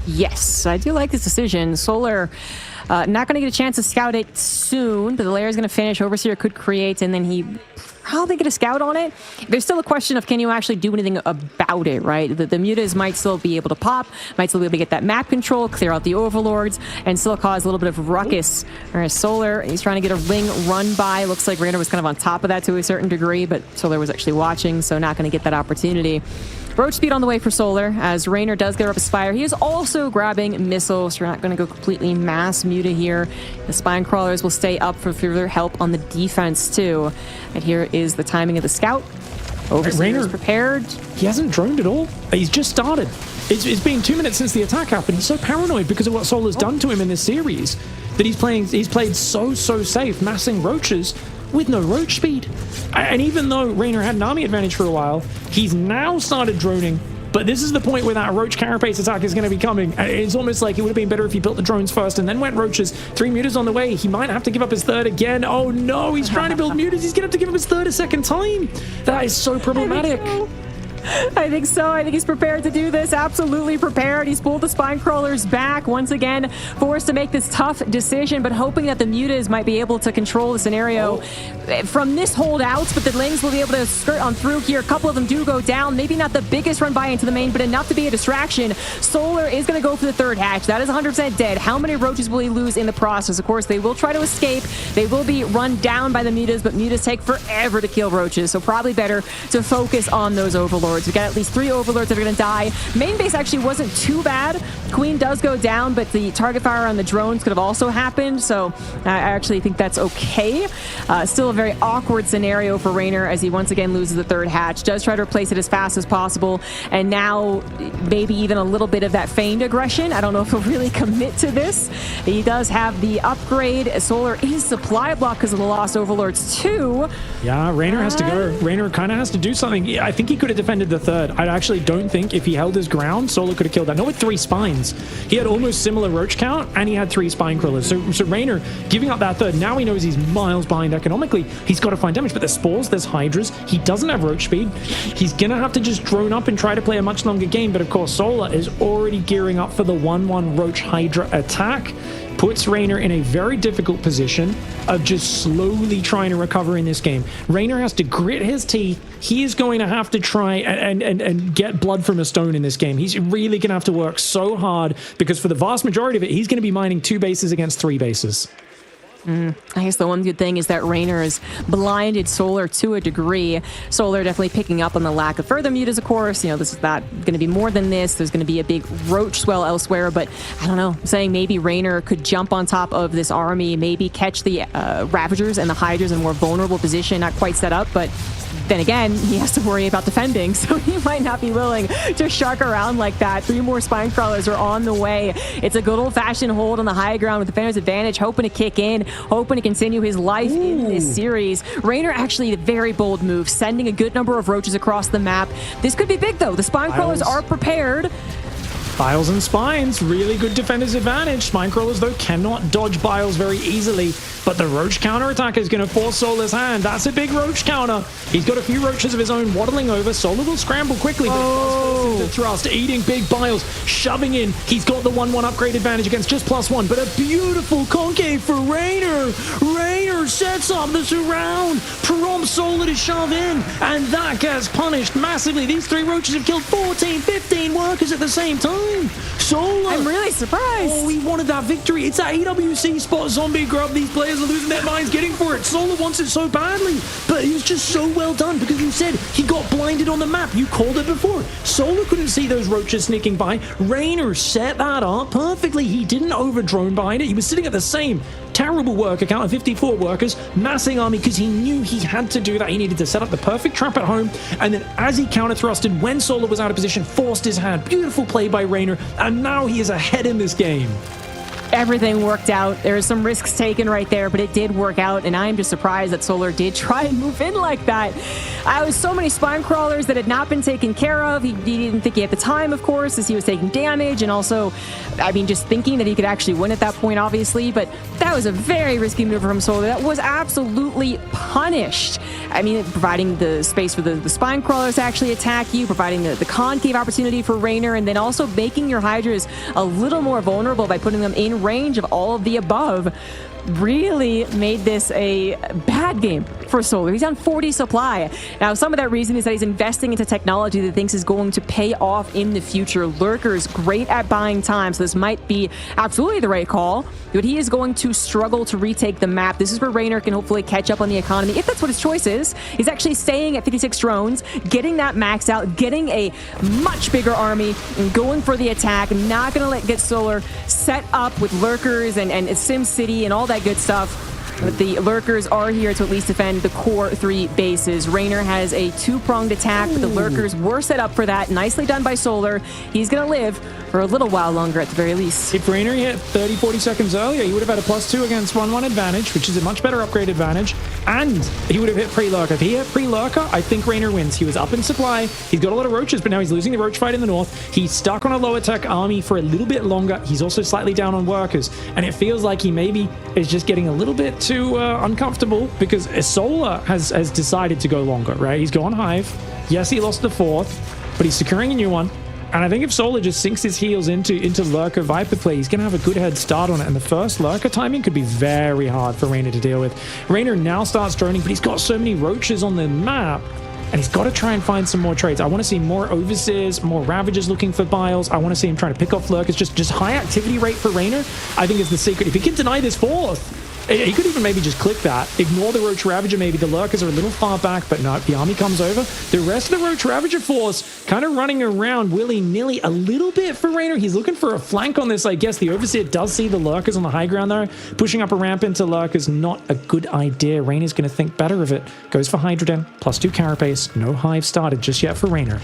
Yes, I do like this decision. Solar not going to get a chance to scout it soon, but the lair is going to finish. Overseer could create, and then he probably get a scout on it. There's still a question of can you actually do anything about it, right? The mutas might still be able to pop, might still be able to get that map control, clear out the overlords, and still cause a little bit of ruckus. Whereas Solar, he's trying to get a ring run by. Looks like Reynor was kind of on top of that to a certain degree, but Solar was actually watching, so not going to get that opportunity. Roach speed on the way for Solar, as Reynor does get up his Spire. He is also grabbing missiles, so you're not going to go completely mass muta here. The Spine Crawlers will stay up for further help on the defense, too. And here is the timing of the scout. Overseer is prepared. He hasn't droned at all. He's just started. It's been 2 minutes since the attack happened. He's so paranoid because of what Solar's done to him in this series that he's played so safe, massing roaches with no roach speed. And even though Reynor had an army advantage for a while, he's now started droning. But this is the point where that roach carapace attack is going to be coming. It's almost like it would have been better if he built the drones first and then went roaches. 3 mutas on the way. He might have to give up his third again. Oh no, he's trying to build mutas. He's going to have to give up his third a second time. That is so problematic. I think so. I think he's prepared to do this. Absolutely prepared. He's pulled the Spine Crawlers back once again, forced to make this tough decision, but hoping that the mutas might be able to control the scenario from this holdout. But the Lings will be able to skirt on through here. A couple of them do go down. Maybe not the biggest run by into the main, but enough to be a distraction. Solar is going to go for the third hatch. That is 100% dead. How many roaches will he lose in the process? Of course, they will try to escape. They will be run down by the mutas, but mutas take forever to kill roaches, so probably better to focus on those overlords. We got at least 3 overlords that are going to die. Main base actually wasn't too bad. Queen does go down, but the target fire on the drones could have also happened, so I actually think that's okay. Still a very awkward scenario for Reynor as he once again loses the third hatch. Does try to replace it as fast as possible, and now maybe even a little bit of that feigned aggression. I don't know if he'll really commit to this. He does have the upgrade. Solar is supply block because of the lost overlords too. Yeah, Reynor has to go. Reynor kind of has to do something. I think he could have defended the third. I actually don't think if he held his ground, Solar could have killed that. Not with 3 spines. He had almost similar roach count, and he had 3 spine crawlers. So Reynor giving up that third. Now he knows he's miles behind economically. He's got to find damage, but there's spores, there's hydras. He doesn't have roach speed. He's gonna have to just drone up and try to play a much longer game. But of course, Solar is already gearing up for the 1-1 roach hydra attack. Puts Reynor in a very difficult position of just slowly trying to recover in this game. Reynor has to grit his teeth. He is going to have to try and get blood from a stone in this game. He's really going to have to work so hard because for the vast majority of it, he's going to be mining 2 bases against 3 bases. I guess the one good thing is that Reynor has blinded Solar to a degree. Solar definitely picking up on the lack of further mutas, of course. You know, this is not going to be more than this. There's going to be a big roach swell elsewhere, but I don't know. I'm saying maybe Reynor could jump on top of this army, maybe catch the Ravagers and the Hydras in a more vulnerable position, not quite set up, but then again, he has to worry about defending, so he might not be willing to shark around like that. 3 more Spine Crawlers are on the way. It's a good old-fashioned hold on the high ground with Defender's advantage, hoping to kick in, hoping to continue his life in this series. Reynor actually a very bold move, sending a good number of roaches across the map. This could be big, though. The Spine Crawlers are prepared. Biles and Spines, really good defender's advantage. Spine Crawlers, though, cannot dodge Biles very easily, but the Roach counterattack is going to force Solar's hand. That's a big Roach counter. He's got a few Roaches of his own waddling over. Solar will scramble quickly, but he does thrust, eating big Biles, shoving in. He's got the 1-1 upgrade advantage against just +1, but a beautiful concave for Reynor. Reynor sets up the surround, prompts Solar to shove in, and that gets punished massively. These 3 Roaches have killed 14, 15 workers at the same time. Solar! I'm really surprised. Oh, he wanted that victory. It's that EWC spot zombie grub. These players are losing their minds getting for it. Solar wants it so badly, but it was just so well done because you said he got blinded on the map. You called it before. Solar couldn't see those roaches sneaking by. Reynor set that up perfectly. He didn't over-drone behind it. He was sitting at the same terrible worker count of 54 workers, massing army because he knew he had to do that. He needed to set up the perfect trap at home, and then as he counter-thrusted when Solar was out of position, forced his hand. Beautiful play by Reynor, and now he is ahead in this game. everything worked out. There are some risks taken right there, but it did work out, and I am just surprised that Solar did try and move in like that. I was so many spine crawlers that had not been taken care of. He didn't think he had the time, of course, as he was taking damage, and also, I mean, just thinking that he could actually win at that point, obviously, but that was a very risky maneuver from Solar. That was absolutely punished. I mean, providing the space for the spine crawlers to actually attack you, providing the concave opportunity for Raynor, and then also making your Hydras a little more vulnerable by putting them in range of all of the above, really made this a bad game for Solar. He's on 40 supply. Now, some of that reason is that he's investing into technology that he thinks is going to pay off in the future. Lurker's great at buying time, so this might be absolutely the right call, but he is going to struggle to retake the map. This is where Raynor can hopefully catch up on the economy, if that's what his choice is. He's actually staying at 56 drones, getting that maxed out, getting a much bigger army, and going for the attack. Not going to get Solar set up with Lurkers and Sim City and all that good stuff. But the Lurkers are here to at least defend the core 3 bases. Raynor has a 2-pronged attack, but the Lurkers were set up for that. Nicely done by Solar. He's going to live for a little while longer at the very least. If Raynor hit 30, 40 seconds earlier, he would have had a +2 against 1-1 advantage, which is a much better upgrade advantage, and he would have hit pre-Lurker. If he hit pre-Lurker, I think Raynor wins. He was up in supply. He's got a lot of roaches, but now he's losing the roach fight in the north. He's stuck on a lower tech army for a little bit longer. He's also slightly down on workers, and it feels like he maybe is just getting a little bit too uncomfortable because Solar has decided to go longer, right? He's gone Hive. Yes, he lost the 4th, but he's securing a new one. And I think if Solar just sinks his heels into Lurker Viper play, he's going to have a good head start on it. And the first Lurker timing could be very hard for Raynor to deal with. Raynor now starts droning, but he's got so many roaches on the map, and he's got to try and find some more trades. I want to see more Overseers, more Ravagers looking for Biles. I want to see him trying to pick off Lurkers. Just high activity rate for Raynor, I think, is the secret. If he can deny this 4th, he could even maybe just click that, ignore the Roach Ravager. Maybe the Lurkers are a little far back, but no, the army comes over. The rest of the Roach Ravager force kind of running around willy-nilly a little bit for Raynor. He's looking for a flank on this, I guess. The Overseer does see the Lurkers on the high ground, though. Pushing up a ramp into Lurkers, not a good idea. Raynor's going to think better of it. Goes for Hydroden, +2 carapace. No Hive started just yet for Raynor.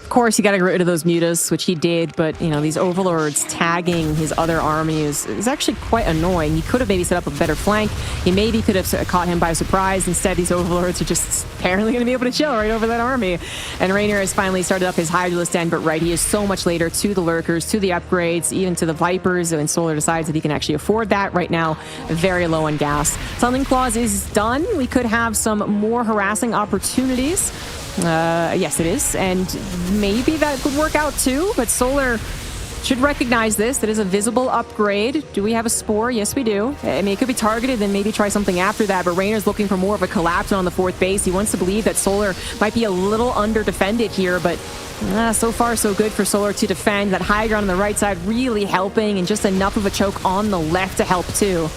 Of course, you got to get rid of those mutas, which he did, but, you know, these Overlords tagging his other army is actually quite annoying. He could have maybe set up a better flank. He maybe could have caught him by surprise. Instead, these Overlords are just apparently going to be able to chill right over that army. And Raynor has finally started up his Hydralist end, but right, he is so much later to the Lurkers, to the upgrades, even to the Vipers, and Solar decides that he can actually afford that right now. Very low on gas. Summoning Clause is done. We could have some more harassing opportunities. Yes, it is, and maybe that could work out too, but Solar should recognize this. That is a visible upgrade. Do we have a Spore? Yes, we do. I mean, it could be targeted, then maybe try something after that, but Raynor's looking for more of a collapse on the 4th base. He wants to believe that Solar might be a little under-defended here, but so far so good for Solar to defend. That high ground on the right side really helping, and just enough of a choke on the left to help too.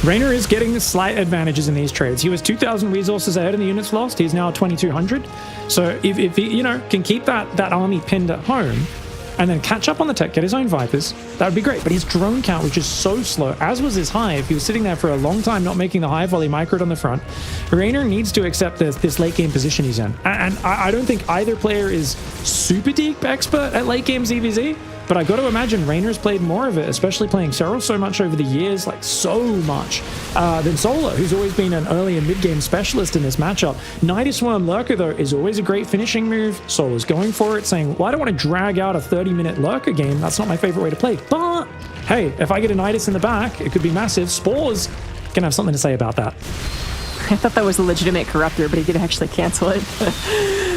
Raynor is getting the slight advantages in these trades. He was 2,000 resources ahead in the units lost. He's now 2,200. So if he, can keep that army pinned at home and then catch up on the tech, get his own Vipers, that would be great. But his drone count was just so slow, as was his Hive. He was sitting there for a long time not making the Hive while he microed on the front. Raynor needs to accept this late game position he's in. And I don't think either player is super deep expert at late game ZVZ. But I got to imagine Raynor's played more of it, especially playing Serral so much over the years, like so much, than Solar, who's always been an early and mid-game specialist in this matchup. Nidus Worm Lurker, though, is always a great finishing move. Solar's going for it, saying, well, I don't want to drag out a 30-minute Lurker game. That's not my favorite way to play. But, hey, if I get a Nidus in the back, it could be massive. Spore's gonna have something to say about that. I thought that was a legitimate corruptor, but he did actually cancel it.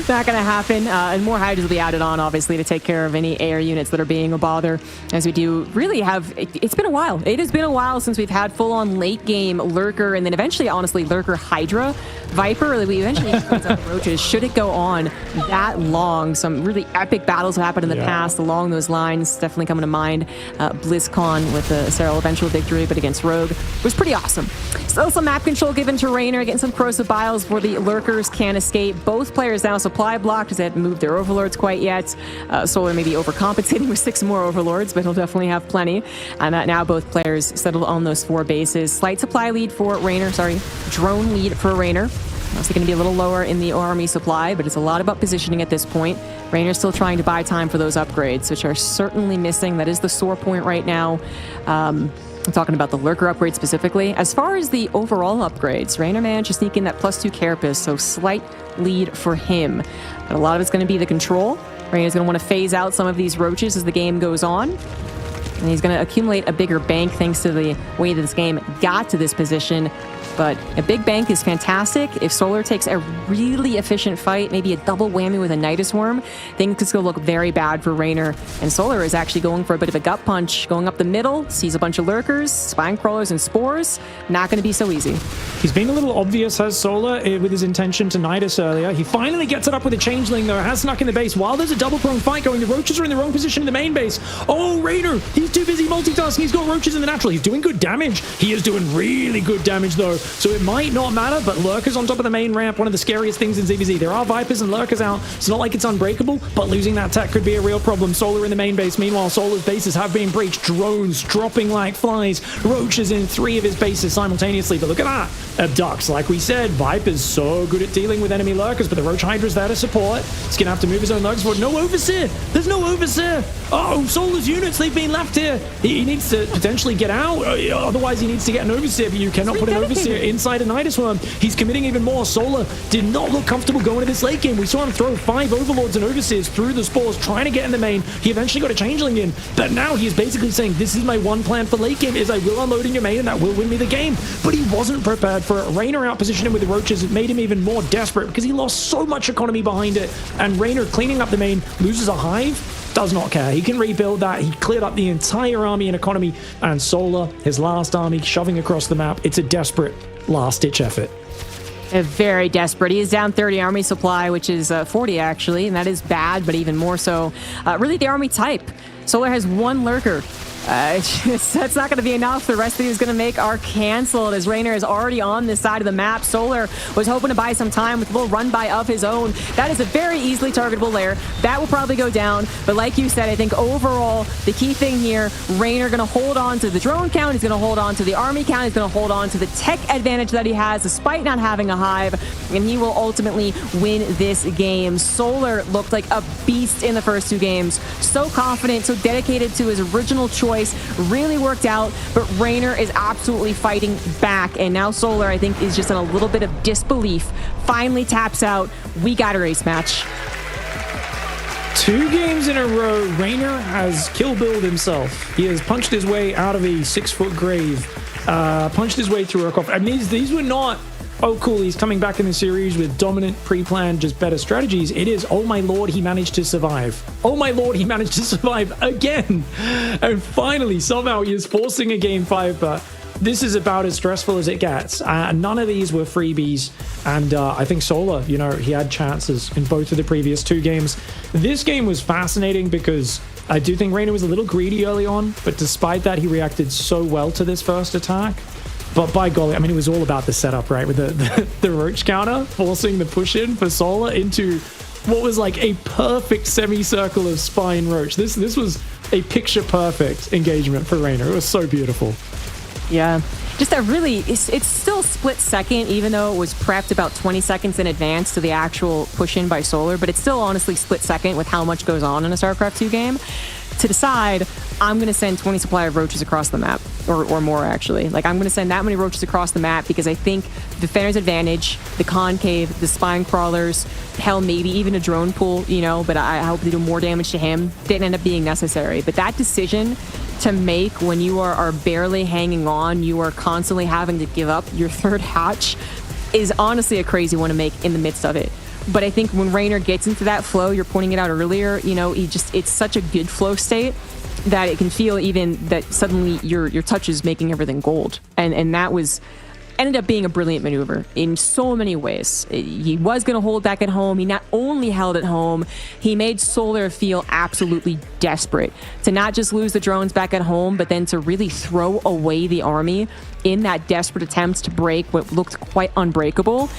Not going to happen. And more Hydras will be added on, obviously, to take care of any air units that are being a bother, as we do really have... It's been a while. It has been a while since we've had full-on late-game Lurker, and then eventually, honestly, Lurker Hydra Viper. We eventually roaches. Should it go on that long? Some really epic battles have happened in the past along those lines. Definitely coming to mind. BlizzCon with the Serral eventual victory, but against Rogue was pretty awesome. Still some map control given to Raynor, getting some corrosive biles where the Lurkers can escape. Both players now supply blocked as they haven't moved their Overlords quite yet. Solar may be overcompensating with 6 more Overlords, but he'll definitely have plenty. And now both players settled on those 4 bases. Slight supply lead for Raynor, drone lead for Raynor. Obviously going to be a little lower in the army supply, but it's a lot about positioning at this point. Raynor's still trying to buy time for those upgrades, which are certainly missing. That is the sore point right now. I'm talking about the lurker upgrade specifically. As far as the overall upgrades, Raynor managed to sneak in that +2 carapace, so slight lead for him. But a lot of it's going to be the control. Raynor's going to want to phase out some of these roaches as the game goes on. And he's going to accumulate a bigger bank thanks to the way that this game got to this position. But a big bank is fantastic. If Solar takes a really efficient fight, maybe a double whammy with a Nidus Worm, things could still look very bad for Raynor. And Solar is actually going for a bit of a gut punch, going up the middle, sees a bunch of lurkers, spine crawlers, and spores. Not going to be so easy. He's being a little obvious, has Solar, with his intention to Nidus earlier. He finally gets it up with a Changeling, though. Has snuck in the base. While there's a double-pronged fight going, the Roaches are in the wrong position in the main base. Oh, Raynor, he's too busy multitasking. He's got Roaches in the natural. He's doing good damage. He is doing really good damage, though. So it might not matter, but Lurkers on top of the main ramp, one of the scariest things in ZVZ. There are Vipers and Lurkers out. It's not like it's unbreakable, but losing that tech could be a real problem. Solar in the main base. Meanwhile, Solar's bases have been breached. Drones dropping like flies. Roaches in 3 of his bases simultaneously. But look at that. Abducts, like we said, Viper's so good at dealing with enemy Lurkers, but the Roach Hydra's there to support. He's going to have to move his own Lurkers forward. No Overseer. There's no Overseer. Oh, Solar's units, they've been left here. He needs to potentially get out. Otherwise, he needs to get an Overseer, but you cannot put an Overseer inside a Nidus Worm. He's committing even more. Solar did not look comfortable going to this late game. We saw him throw 5 Overlords and Overseers through the spores, trying to get in the main. He eventually got a Changeling in, but now he's basically saying, this is my one plan for late game, is I will unload in your main and that will win me the game. But he wasn't prepared for it. Raynor out-positioned him with the Roaches. It made him even more desperate because he lost so much economy behind it. And Raynor cleaning up the main, loses a Hive, does not care. He can rebuild that. He cleared up the entire army and economy. And Solar, his last army, shoving across the map. It's a desperate last-ditch effort. Very desperate. He is down 30 army supply, which is 40 actually, and that is bad, but even more so. Really, the army type. Solar has 1 lurker. That's not going to be enough. The rest of these going to make are canceled as Raynor is already on this side of the map. Solar was hoping to buy some time with a little run by of his own. That is a very easily targetable layer. That will probably go down. But like you said, I think overall, the key thing here, Raynor going to hold on to the drone count. He's going to hold on to the army count. He's going to hold on to the tech advantage that he has despite not having a hive. And he will ultimately win this game. Solar looked like a beast in the first 2 games. So confident, so dedicated to his original choice. Really worked out, but Raynor is absolutely fighting back, and now Solar, I think, is just in a little bit of disbelief. Finally taps out. We got a race match. 2 games in a row, Raynor has kill-billed himself. He has punched his way out of a 6-foot grave, punched his way through a coffin. I mean, these were not, oh cool, he's coming back in the series with dominant, pre-planned, just better strategies. It is, oh my lord, he managed to survive. Oh my lord, he managed to survive again. And finally, somehow he is forcing a game 5, but this is about as stressful as it gets. None of these were freebies. And I think Solar, you know, he had chances in both of the previous 2 games. This game was fascinating because I do think Raynor was a little greedy early on, but despite that, he reacted so well to this first attack. But by golly, I mean, it was all about the setup, right? With the Roach counter, forcing the push-in for Solar into what was like a perfect semicircle of Spine Roach. This was a picture-perfect engagement for Raynor. It was so beautiful. Yeah. Just a really, it's still split second, even though it was prepped about 20 seconds in advance to the actual push-in by Solar, but it's still honestly split second with how much goes on in a StarCraft II game. To decide, I'm going to send 20 supply of roaches across the map, or more actually. Like, I'm going to send that many roaches across the map because I think the Defender's advantage, the concave, the spine crawlers, hell, maybe even a drone pool, you know, but I hope they do more damage to him, didn't end up being necessary. But that decision to make when you are barely hanging on, you are constantly having to give up your 3rd hatch, is honestly a crazy one to make in the midst of it. But I think when Raynor gets into that flow, you're pointing it out earlier, you know, it's such a good flow state that it can feel even that suddenly your touch is making everything gold. And that ended up being a brilliant maneuver in so many ways. He was going to hold back at home. He not only held at home, he made Solar feel absolutely desperate to not just lose the drones back at home, but then to really throw away the army in that desperate attempt to break what looked quite unbreakable.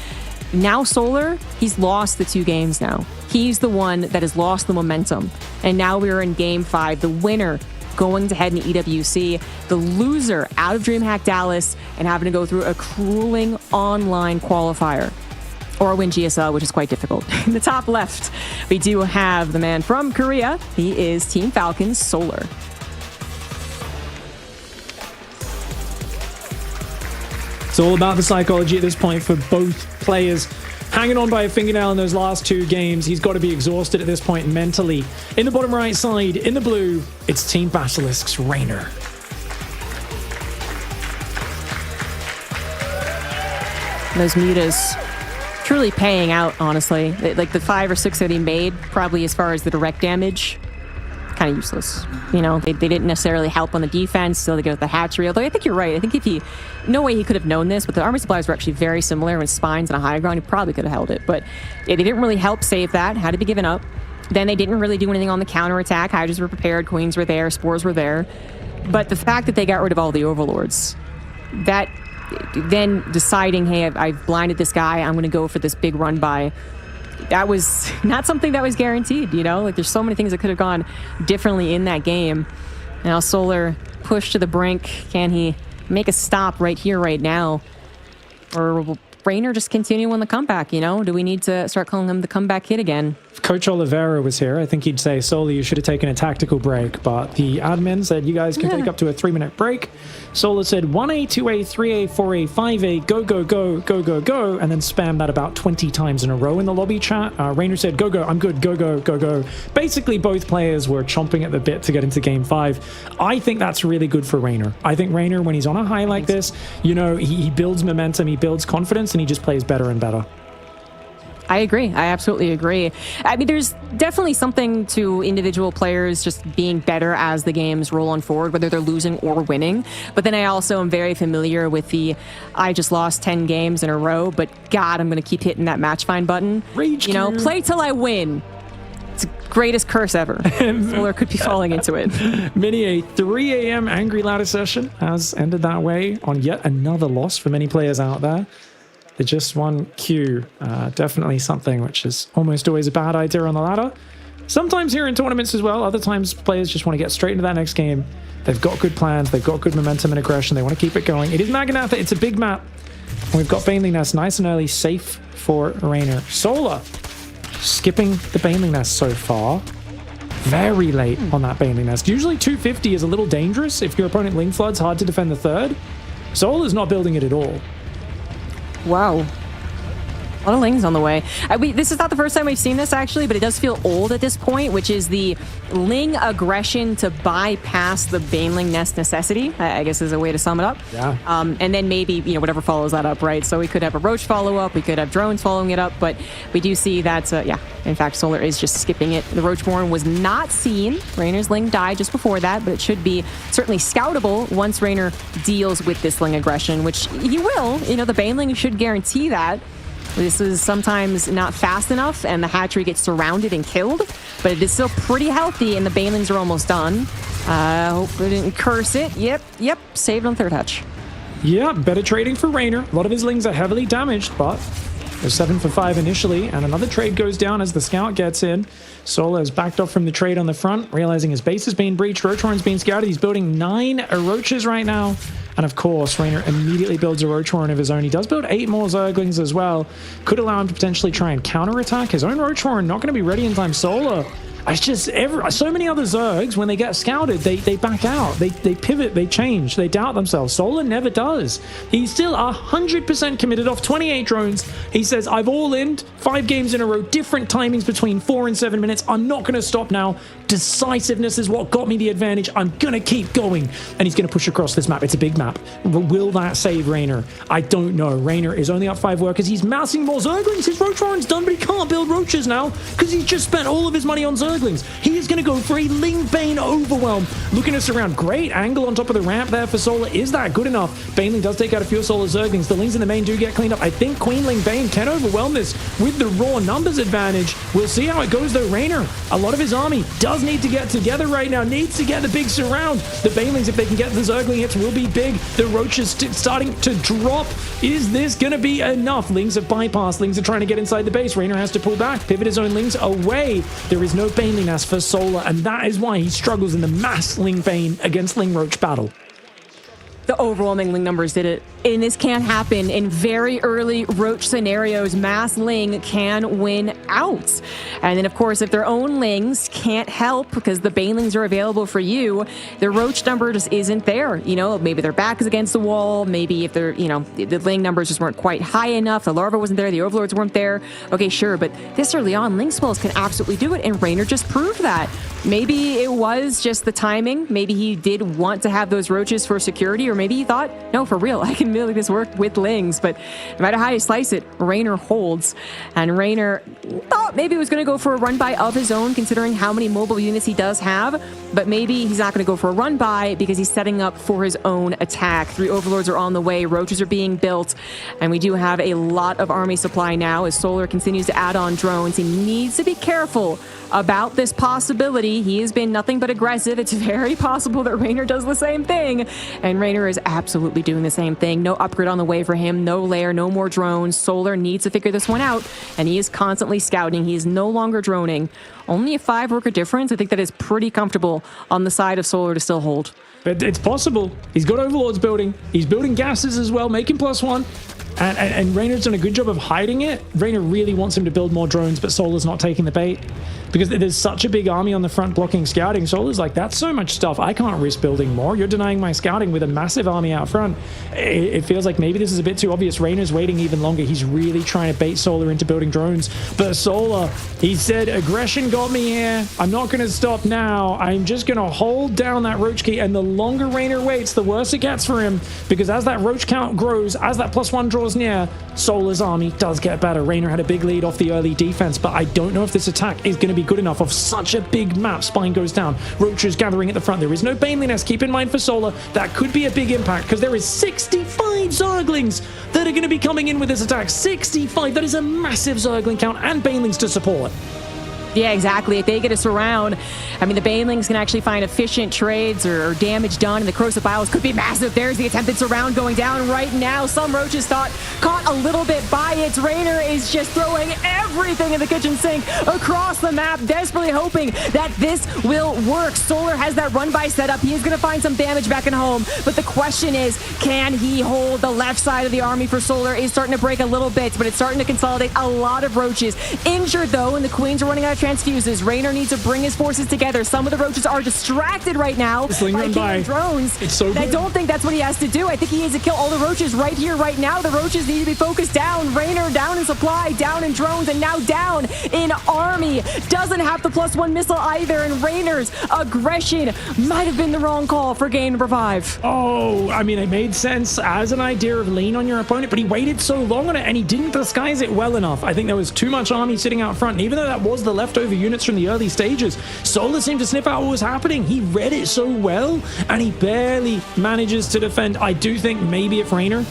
Now Solar, he's lost the 2 games now. He's the one that has lost the momentum. And now we're in game 5, the winner going to head in EWC, the loser out of DreamHack Dallas and having to go through a grueling online qualifier. or win GSL, which is quite difficult. In the top left, we do have the man from Korea. He is Team Falcon's Solar. It's all about the psychology at this point for both players. Hanging on by a fingernail in those last 2 games. He's got to be exhausted at this point mentally. In the bottom right side, in the blue, it's Team Basilisk's Raynor. Those mutas truly paying out, honestly. Like the 5 or 6 that he made, probably as far as the direct damage, kind of useless. You know, they didn't necessarily help on the defense, so they get the hatchery. Although I think you're right. I think if he, no way he could have known this, but the army supplies were actually very similar with spines and a high ground. He probably could have held it, but yeah, they didn't really help save that. Had to be given up. Then they didn't really do anything on the counterattack. Hydras were prepared, queens were there, spores were there. But the fact that they got rid of all the overlords, that then deciding, hey, I've blinded this guy, I'm going to go for this big run by. That was not something that was guaranteed, you know? Like, there's so many things that could have gone differently in that game. Now, Solar pushed to the brink. Can he make a stop right here, right now? Or will Raynor just continue on the comeback, you know? Do we need to start calling him the comeback kid again? If Coach Oliveira was here, I think he'd say, Solar, you should have taken a tactical break. But the admin said, you guys can take up to a 3-minute break. Solar said 1A, 2A, 3A, 4A, 5A, go, go, go, go, go, go, and then spam that about 20 times in a row in the lobby chat. Raynor said, go, go, I'm good, go, go, go, go. Basically, both players were chomping at the bit to get into Game 5. I think that's really good for Raynor. I think Raynor, when he's on a high like this, you know, he builds momentum, he builds confidence, and he just plays better and better. I agree. I absolutely agree. I mean, there's definitely something to individual players just being better as the games roll on forward, whether they're losing or winning. But then I also am very familiar with the, I just lost 10 games in a row, but God, I'm going to keep hitting that match find button. Rage, you know, play till I win. It's the greatest curse ever. Solar could be falling into it. Mini, a 3 a.m. Angry Ladder session has ended that way on yet another loss for many players out there. The just one Q, definitely something which is almost always a bad idea on the ladder. Sometimes here in tournaments as well, other times players just want to get straight into that next game. They've got good plans, they've got good momentum and aggression, they want to keep it going. It is Maganatha, it's a big map. And we've got Baneling Nest nice and early, safe for Raynor. Solar, skipping the Baneling Nest so far. Very late on that Baneling Nest. Usually 250 is a little dangerous. If your opponent Ling Floods, hard to defend the third. Solar's not building it at all. Wow. A lot of Lings on the way. This is not the first time we've seen this, actually, but it does feel old at this point, which is the Ling aggression to bypass the Baneling Nest necessity, I guess is a way to sum it up. Yeah. And then maybe, you know, whatever follows that up, right? So we could have a Roach follow-up, we could have drones following it up, but we do see that, yeah, in fact, Solar is just skipping it. The Roachborn was not seen. Raynor's Ling died just before that, but it should be certainly scoutable once Raynor deals with this Ling aggression, which he will. You know, the Baneling should guarantee that. This is sometimes not fast enough, and the hatchery gets surrounded and killed, but it is still pretty healthy, and the Banelings are almost done. Hope we didn't curse it. Yep, saved on third hatch. Yeah, better trading for Raynor. A lot of his Lings are heavily damaged, but they're 7 for 5 initially, and another trade goes down as the scout gets in. Solar has backed off from the trade on the front, realizing his base has been breached. Roachhorn's been scouted. He's building 9 Roaches right now. And of course, Raynor immediately builds a Roachhorn of his own. He does build 8 more Zerglings as well. Could allow him to potentially try and counterattack. His own Roachhorn not going to be ready in time. Solar. It's just so many other Zergs, when they get scouted, they back out. They pivot, they change, they doubt themselves. Solar never does. He's still 100% committed off 28 drones. He says, I've all in 5 games in a row, different timings between 4 and 7 minutes. I'm not going to stop now. Decisiveness is what got me the advantage. I'm going to keep going. And he's going to push across this map. It's a big map. Will that save Raynor? I don't know. Raynor is only up 5 workers. He's massing more Zerglings. His Roachhorn's done, but he can't build Roaches now because he's just spent all of his money on Zerglings. He is going to go for a Ling Bane overwhelm. Looking us around. Great angle on top of the ramp there for Solar. Is that good enough? Baneling does take out a few Solar Zerglings. The Lings in the main do get cleaned up. I think Queen Ling Bane can overwhelm this with the raw numbers advantage. We'll see how it goes though. Raynor, a lot of his army does need to get together right now. Needs to get the big surround. The Banelings, if they can get the Zergling hits, will be big. The Roach is starting to drop. Is this going to be enough? Lings have bypassed. Lings are trying to get inside the base. Raynor has to pull back. Pivot his own Lings away. There is no Baneling Nest for Solar, and that is why he struggles in the mass Ling Bane against Ling Roach battle. The overwhelming Ling numbers did it. And this can't happen in very early Roach scenarios. Mass Ling can win out. And then, of course, if their own Lings can't help because the Banelings are available for you, the Roach number just isn't there. You know, maybe their back is against the wall. Maybe if they're, you know, the Ling numbers just weren't quite high enough. The Larva wasn't there. The Overlords weren't there. Okay, sure. But this early on, Ling spells can absolutely do it. And Raynor just proved that. Maybe it was just the timing. Maybe he did want to have those Roaches for security, or maybe he thought, no, for real, I can make this work with Lings. But no matter how you slice it, Raynor holds. And Raynor thought maybe he was going to go for a run-by of his own, considering how many mobile units he does have. But maybe he's not going to go for a run-by because he's setting up for his own attack. 3 Overlords are on the way. Roaches are being built. And we do have a lot of army supply now as Solar continues to add on drones. He needs to be careful about this possibility. He has been nothing but aggressive. It's very possible that Raynor does the same thing. And Raynor is absolutely doing the same thing. No upgrade on the way for him. No lair, no more drones. Solar needs to figure this one out. And he is constantly scouting. He is no longer droning. Only a 5 worker difference. I think that is pretty comfortable on the side of Solar to still hold. But it's possible. He's got Overlords building. He's building gases as well, making +1. And Raynor's done a good job of hiding it. Raynor really wants him to build more drones, but Solar's not taking the bait. Because there's such a big army on the front blocking scouting. Solar's like, that's so much stuff. I can't risk building more. You're denying my scouting with a massive army out front. It feels like maybe this is a bit too obvious. Raynor's waiting even longer. He's really trying to bait Solar into building drones. But Solar, he said, aggression got me here. I'm not going to stop now. I'm just going to hold down that Roach key. And the longer Raynor waits, the worse it gets for him. Because as that Roach count grows, as that +1 draws near, Solar's army does get better. Raynor had a big lead off the early defense, but I don't know if this attack is going to be good enough. Of such a big map, Spine goes down. Roaches gathering at the front. There is no Baneling nest. Keep in mind for Solar, that could be a big impact because there is 65 Zerglings that are going to be coming in with this attack. 65. That is a massive Zergling count and Banelings to support. Yeah, exactly. If they get a surround, I mean, the Banelings can actually find efficient trades or damage done, and the Corrosive Biles could be massive. There's the attempted surround going down right now. Some Roaches caught a little bit by it. Raynor is just throwing everything in the kitchen sink across the map, desperately hoping that this will work. Solar has that run-by set up. He is going to find some damage back at home, but the question is, can he hold? The left side of the army for Solar is starting to break a little bit, but it's starting to consolidate a lot of Roaches. Injured, though, and the Queens are running out of transfuses. Raynor needs to bring his forces together. Some of the Roaches are distracted right now by drones. It's so good. I don't think that's what he has to do. I think he needs to kill all the Roaches right here, right now. The Roaches need to be focused down. Raynor down in supply, down in drones, and now down in army. Doesn't have the +1 missile either, and Raynor's aggression might have been the wrong call for game number 5. Oh, I mean, it made sense as an idea of lean on your opponent, but he waited so long on it, and he didn't disguise it well enough. I think there was too much army sitting out front, and even though that was the leftover units from the early stages, Solar seemed to sniff out what was happening. He read it so well, and he barely manages to defend. I do think maybe if Raynor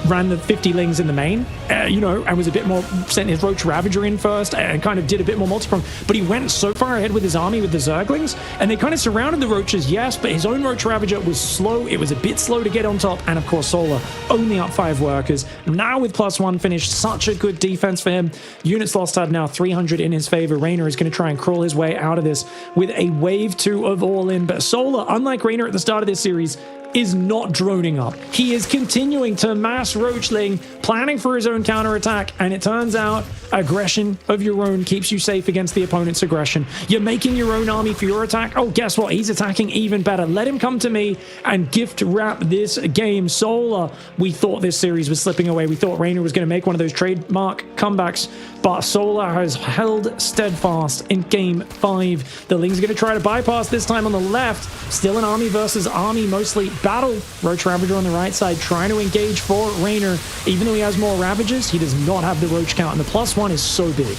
ran the 50 Lings in the main, and was a bit more, sent his Roach Ravager in first and kind of did a bit more multi-prong, but he went so far ahead with his army with the Zerglings, and they kind of surrounded the Roaches, yes, but his own Roach Ravager was slow. It was a bit slow to get on top, and of course Solar only up 5 workers. Now with +1 finish, such a good defense for him. Units lost had now 300 in his favor. Raynor is going to try and crawl his way out of this with a wave 2 of all in, but Solar, unlike Raynor at the start of this series, is not droning up. He is continuing to mass Roachling, planning for his own counterattack, and it turns out aggression of your own keeps you safe against the opponent's aggression. You're making your own army for your attack. Oh, guess what? He's attacking even better. Let him come to me and gift wrap this game. Solar, we thought this series was slipping away. We thought Raynor was going to make one of those trademark comebacks, but Solar has held steadfast in game 5. The Lings are going to try to bypass this time on the left. Still an army versus army, mostly battle. Roach Ravager on the right side trying to engage for Raynor. Even though he has more Ravagers, he does not have the Roach count, and the +1 is so big.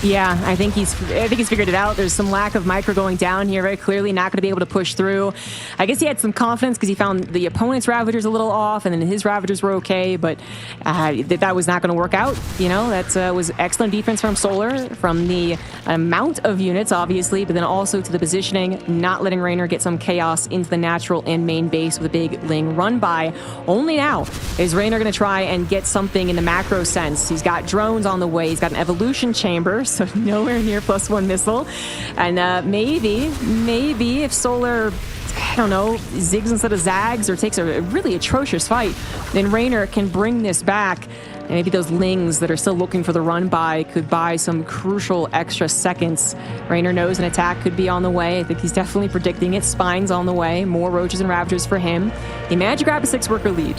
Yeah, I think he's figured it out. There's some lack of micro going down here. Very clearly not going to be able to push through. I guess he had some confidence because he found the opponent's Ravagers a little off, and then his Ravagers were okay, but that was not going to work out. That was excellent defense from Solar, from the amount of units, obviously, but then also to the positioning, not letting Raynor get some chaos into the natural and main base with a big Ling run by. Only now is Raynor going to try and get something in the macro sense. He's got drones on the way. He's got an evolution chamber, so nowhere near +1 missile. And maybe if Solar I don't know, zigs instead of zags or takes a really atrocious fight, then Raynor can bring this back. And maybe those Lings that are still looking for the run by could buy some crucial extra seconds. Raynor knows an attack could be on the way. I think he's definitely predicting it. Spine's on the way. More Roaches and Ravagers for him. He managed to grab a 6-worker lead.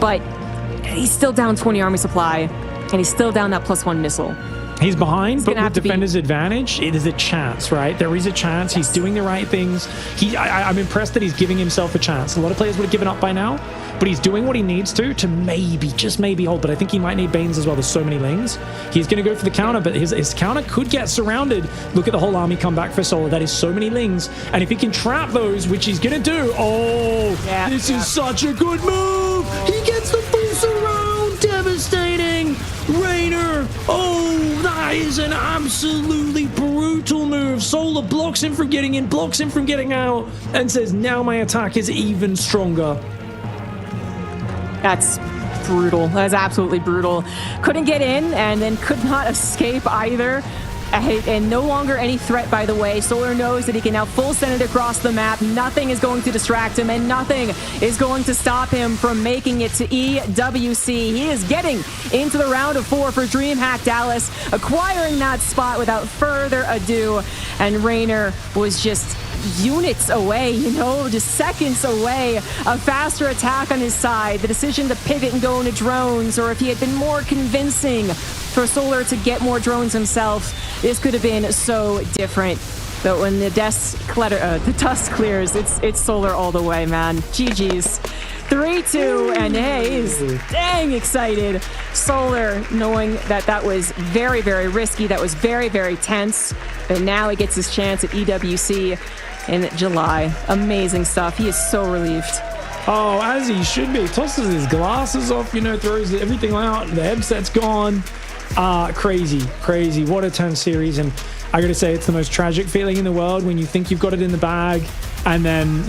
But he's still down 20 army supply. And he's still down that +1 missile. He's behind, but with defender's advantage, it is a chance, right? There is a chance. He's doing the right things. I'm impressed that he's giving himself a chance. A lot of players would have given up by now, but he's doing what he needs to maybe, just maybe hold. But I think he might need Banes as well. There's so many Lings. He's going to go for the counter, but his counter could get surrounded. Look at the whole army come back for Solar. That is so many Lings. And if he can trap those, which he's going to do, this is such a good move. He gets the full surround. Devastating. Raynor. That is an absolutely brutal move. Solar blocks him from getting in, blocks him from getting out, and says, now my attack is even stronger. That's brutal. That's absolutely brutal. Couldn't get in and then could not escape either. And no longer any threat, by the way. Solar knows that he can now full send it across the map. Nothing is going to distract him, and nothing is going to stop him from making it to EWC. He is getting into the round of 4 for DreamHack Dallas, acquiring that spot without further ado. And Raynor was just units away, just seconds away. A faster attack on his side, the decision to pivot and go into drones, or if he had been more convincing for Solar to get more drones himself, this could have been so different. But when the dust clears, it's Solar all the way, man. GG's. 3-2, and hey, he's dang excited. Solar, knowing that was very, very risky, that was very, very tense, but now he gets his chance at EWC in July. Amazing stuff. He is so relieved. Oh, as he should be. Tosses his glasses off, throws everything out. The headset's gone. Crazy. What a tense series. And I gotta say, it's the most tragic feeling in the world when you think you've got it in the bag, and then,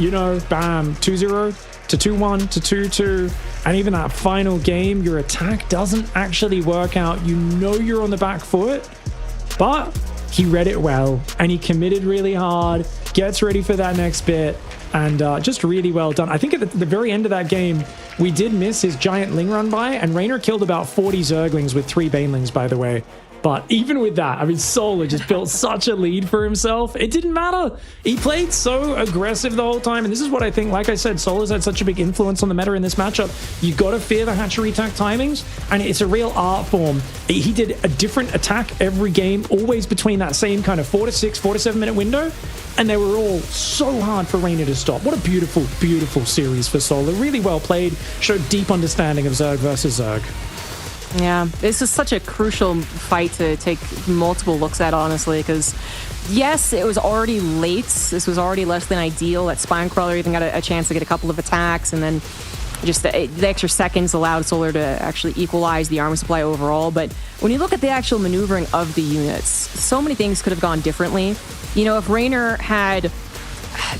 bam, 2-0 to 2-1 to 2-2. And even that final game, your attack doesn't actually work out. You're on the back foot, but he read it well and he committed really hard, gets ready for that next bit, and just really well done. I think at the very end of that game, we did miss his giant Ling run by, and Raynor killed about 40 Zerglings with 3 Banelings, by the way. But even with that, Solar just built such a lead for himself. It didn't matter. He played so aggressive the whole time. And this is what I think, like I said, Solar's had such a big influence on the meta in this matchup. You got to fear the hatchery attack timings, and it's a real art form. He did a different attack every game, always between that same kind of 4 to 6, 4 to 7 minute window. And they were all so hard for Raynor to stop. What a beautiful, beautiful series for Solar. Really well played. Showed deep understanding of Zerg versus Zerg. Yeah, this is such a crucial fight to take multiple looks at, honestly, because yes, it was already late. This was already less than ideal. That Spinecrawler even got a chance to get a couple of attacks, and then just the extra seconds allowed Solar to actually equalize the armor supply overall. But when you look at the actual maneuvering of the units, so many things could have gone differently. If Raynor had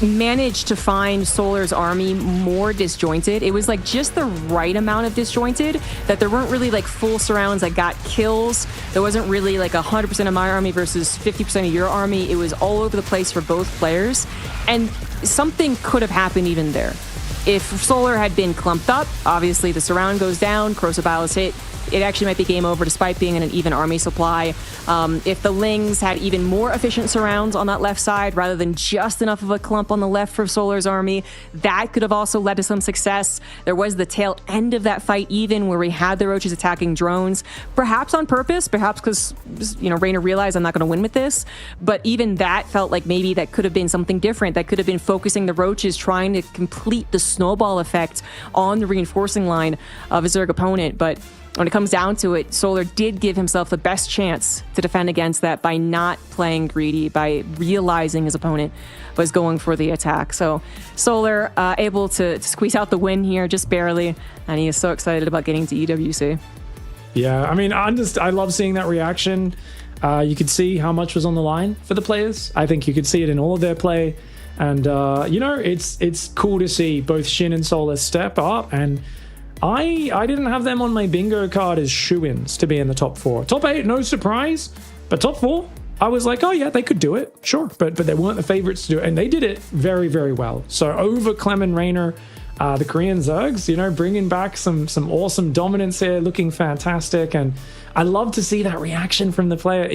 managed to find Solar's army more disjointed, it was like just the right amount of disjointed, that there weren't really like full surrounds that got kills. There wasn't really like 100% of my army versus 50% of your army. It was all over the place for both players, and something could have happened even there. If Solar had been clumped up, obviously the surround goes down, Corrosive Bile is hit, it actually might be game over despite being in an even army supply. If the Lings had even more efficient surrounds on that left side rather than just enough of a clump on the left for Solar's army, that could have also led to some success. There was the tail end of that fight even where we had the Roaches attacking drones, perhaps on purpose, perhaps because Raynor realized I'm not going to win with this, but even that felt like maybe that could have been something different. That could have been focusing the Roaches, trying to complete the snowball effect on the reinforcing line of a Zerg opponent. But when it comes down to it, Solar did give himself the best chance to defend against that by not playing greedy, by realizing his opponent was going for the attack. So Solar able to squeeze out the win here, just barely, and he is so excited about getting to EWC. Yeah, I love seeing that reaction. You could see how much was on the line for the players. I think you could see it in all of their play. And, it's cool to see both Shin and Solar step up, and I didn't have them on my bingo card as shoo-ins to be in the top 4. Top 8, no surprise, but top 4, I was like, oh yeah, they could do it, sure, but they weren't the favorites to do it, and they did it very, very well. So over Clem and Raynor, the Korean Zergs, you know, bringing back some awesome dominance here, looking fantastic, and I love to see that reaction from the player.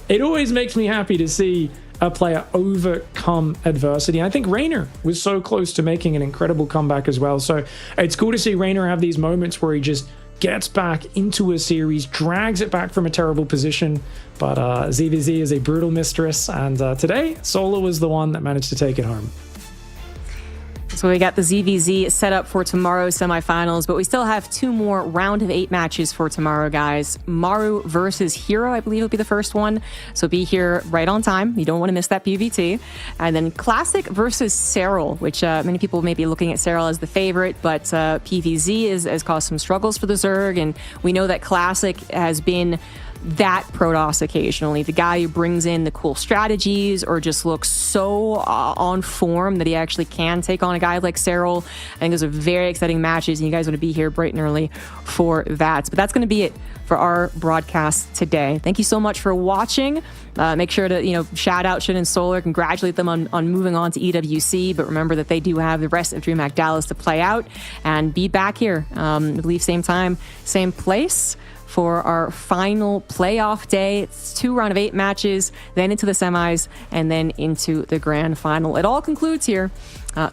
It always makes me happy to see a player overcome adversity. And I think Raynor was so close to making an incredible comeback as well. So it's cool to see Raynor have these moments where he just gets back into a series, drags it back from a terrible position. But ZVZ is a brutal mistress, and today Solar was the one that managed to take it home. So we got the ZVZ set up for tomorrow's semifinals, but we still have 2 more round of 8 matches for tomorrow, guys. Maru versus Hero, I believe will be the first one. So be here right on time. You don't want to miss that PVT. And then Classic versus Serral, which many people may be looking at Serral as the favorite, but PVZ has caused some struggles for the Zerg. And we know that Classic has been that Protoss occasionally, the guy who brings in the cool strategies or just looks so on form that he actually can take on a guy like Serral. I think those are very exciting matches, and you guys want to be here bright and early for that. But that's going to be it for our broadcast today. Thank you so much for watching. Make sure to shout out Shin and Solar, congratulate them on moving on to EWC, but remember that they do have the rest of DreamHack Dallas to play out, and be back here, I believe same time, same place, for our final playoff day. It's 2 round of 8 matches, then into the semis, and then into the grand final. It all concludes here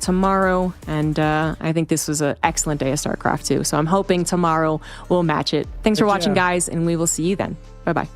tomorrow, and I think this was an excellent day of StarCraft II, so I'm hoping tomorrow will match it. Thanks for watching, guys, and we will see you then. Bye-bye.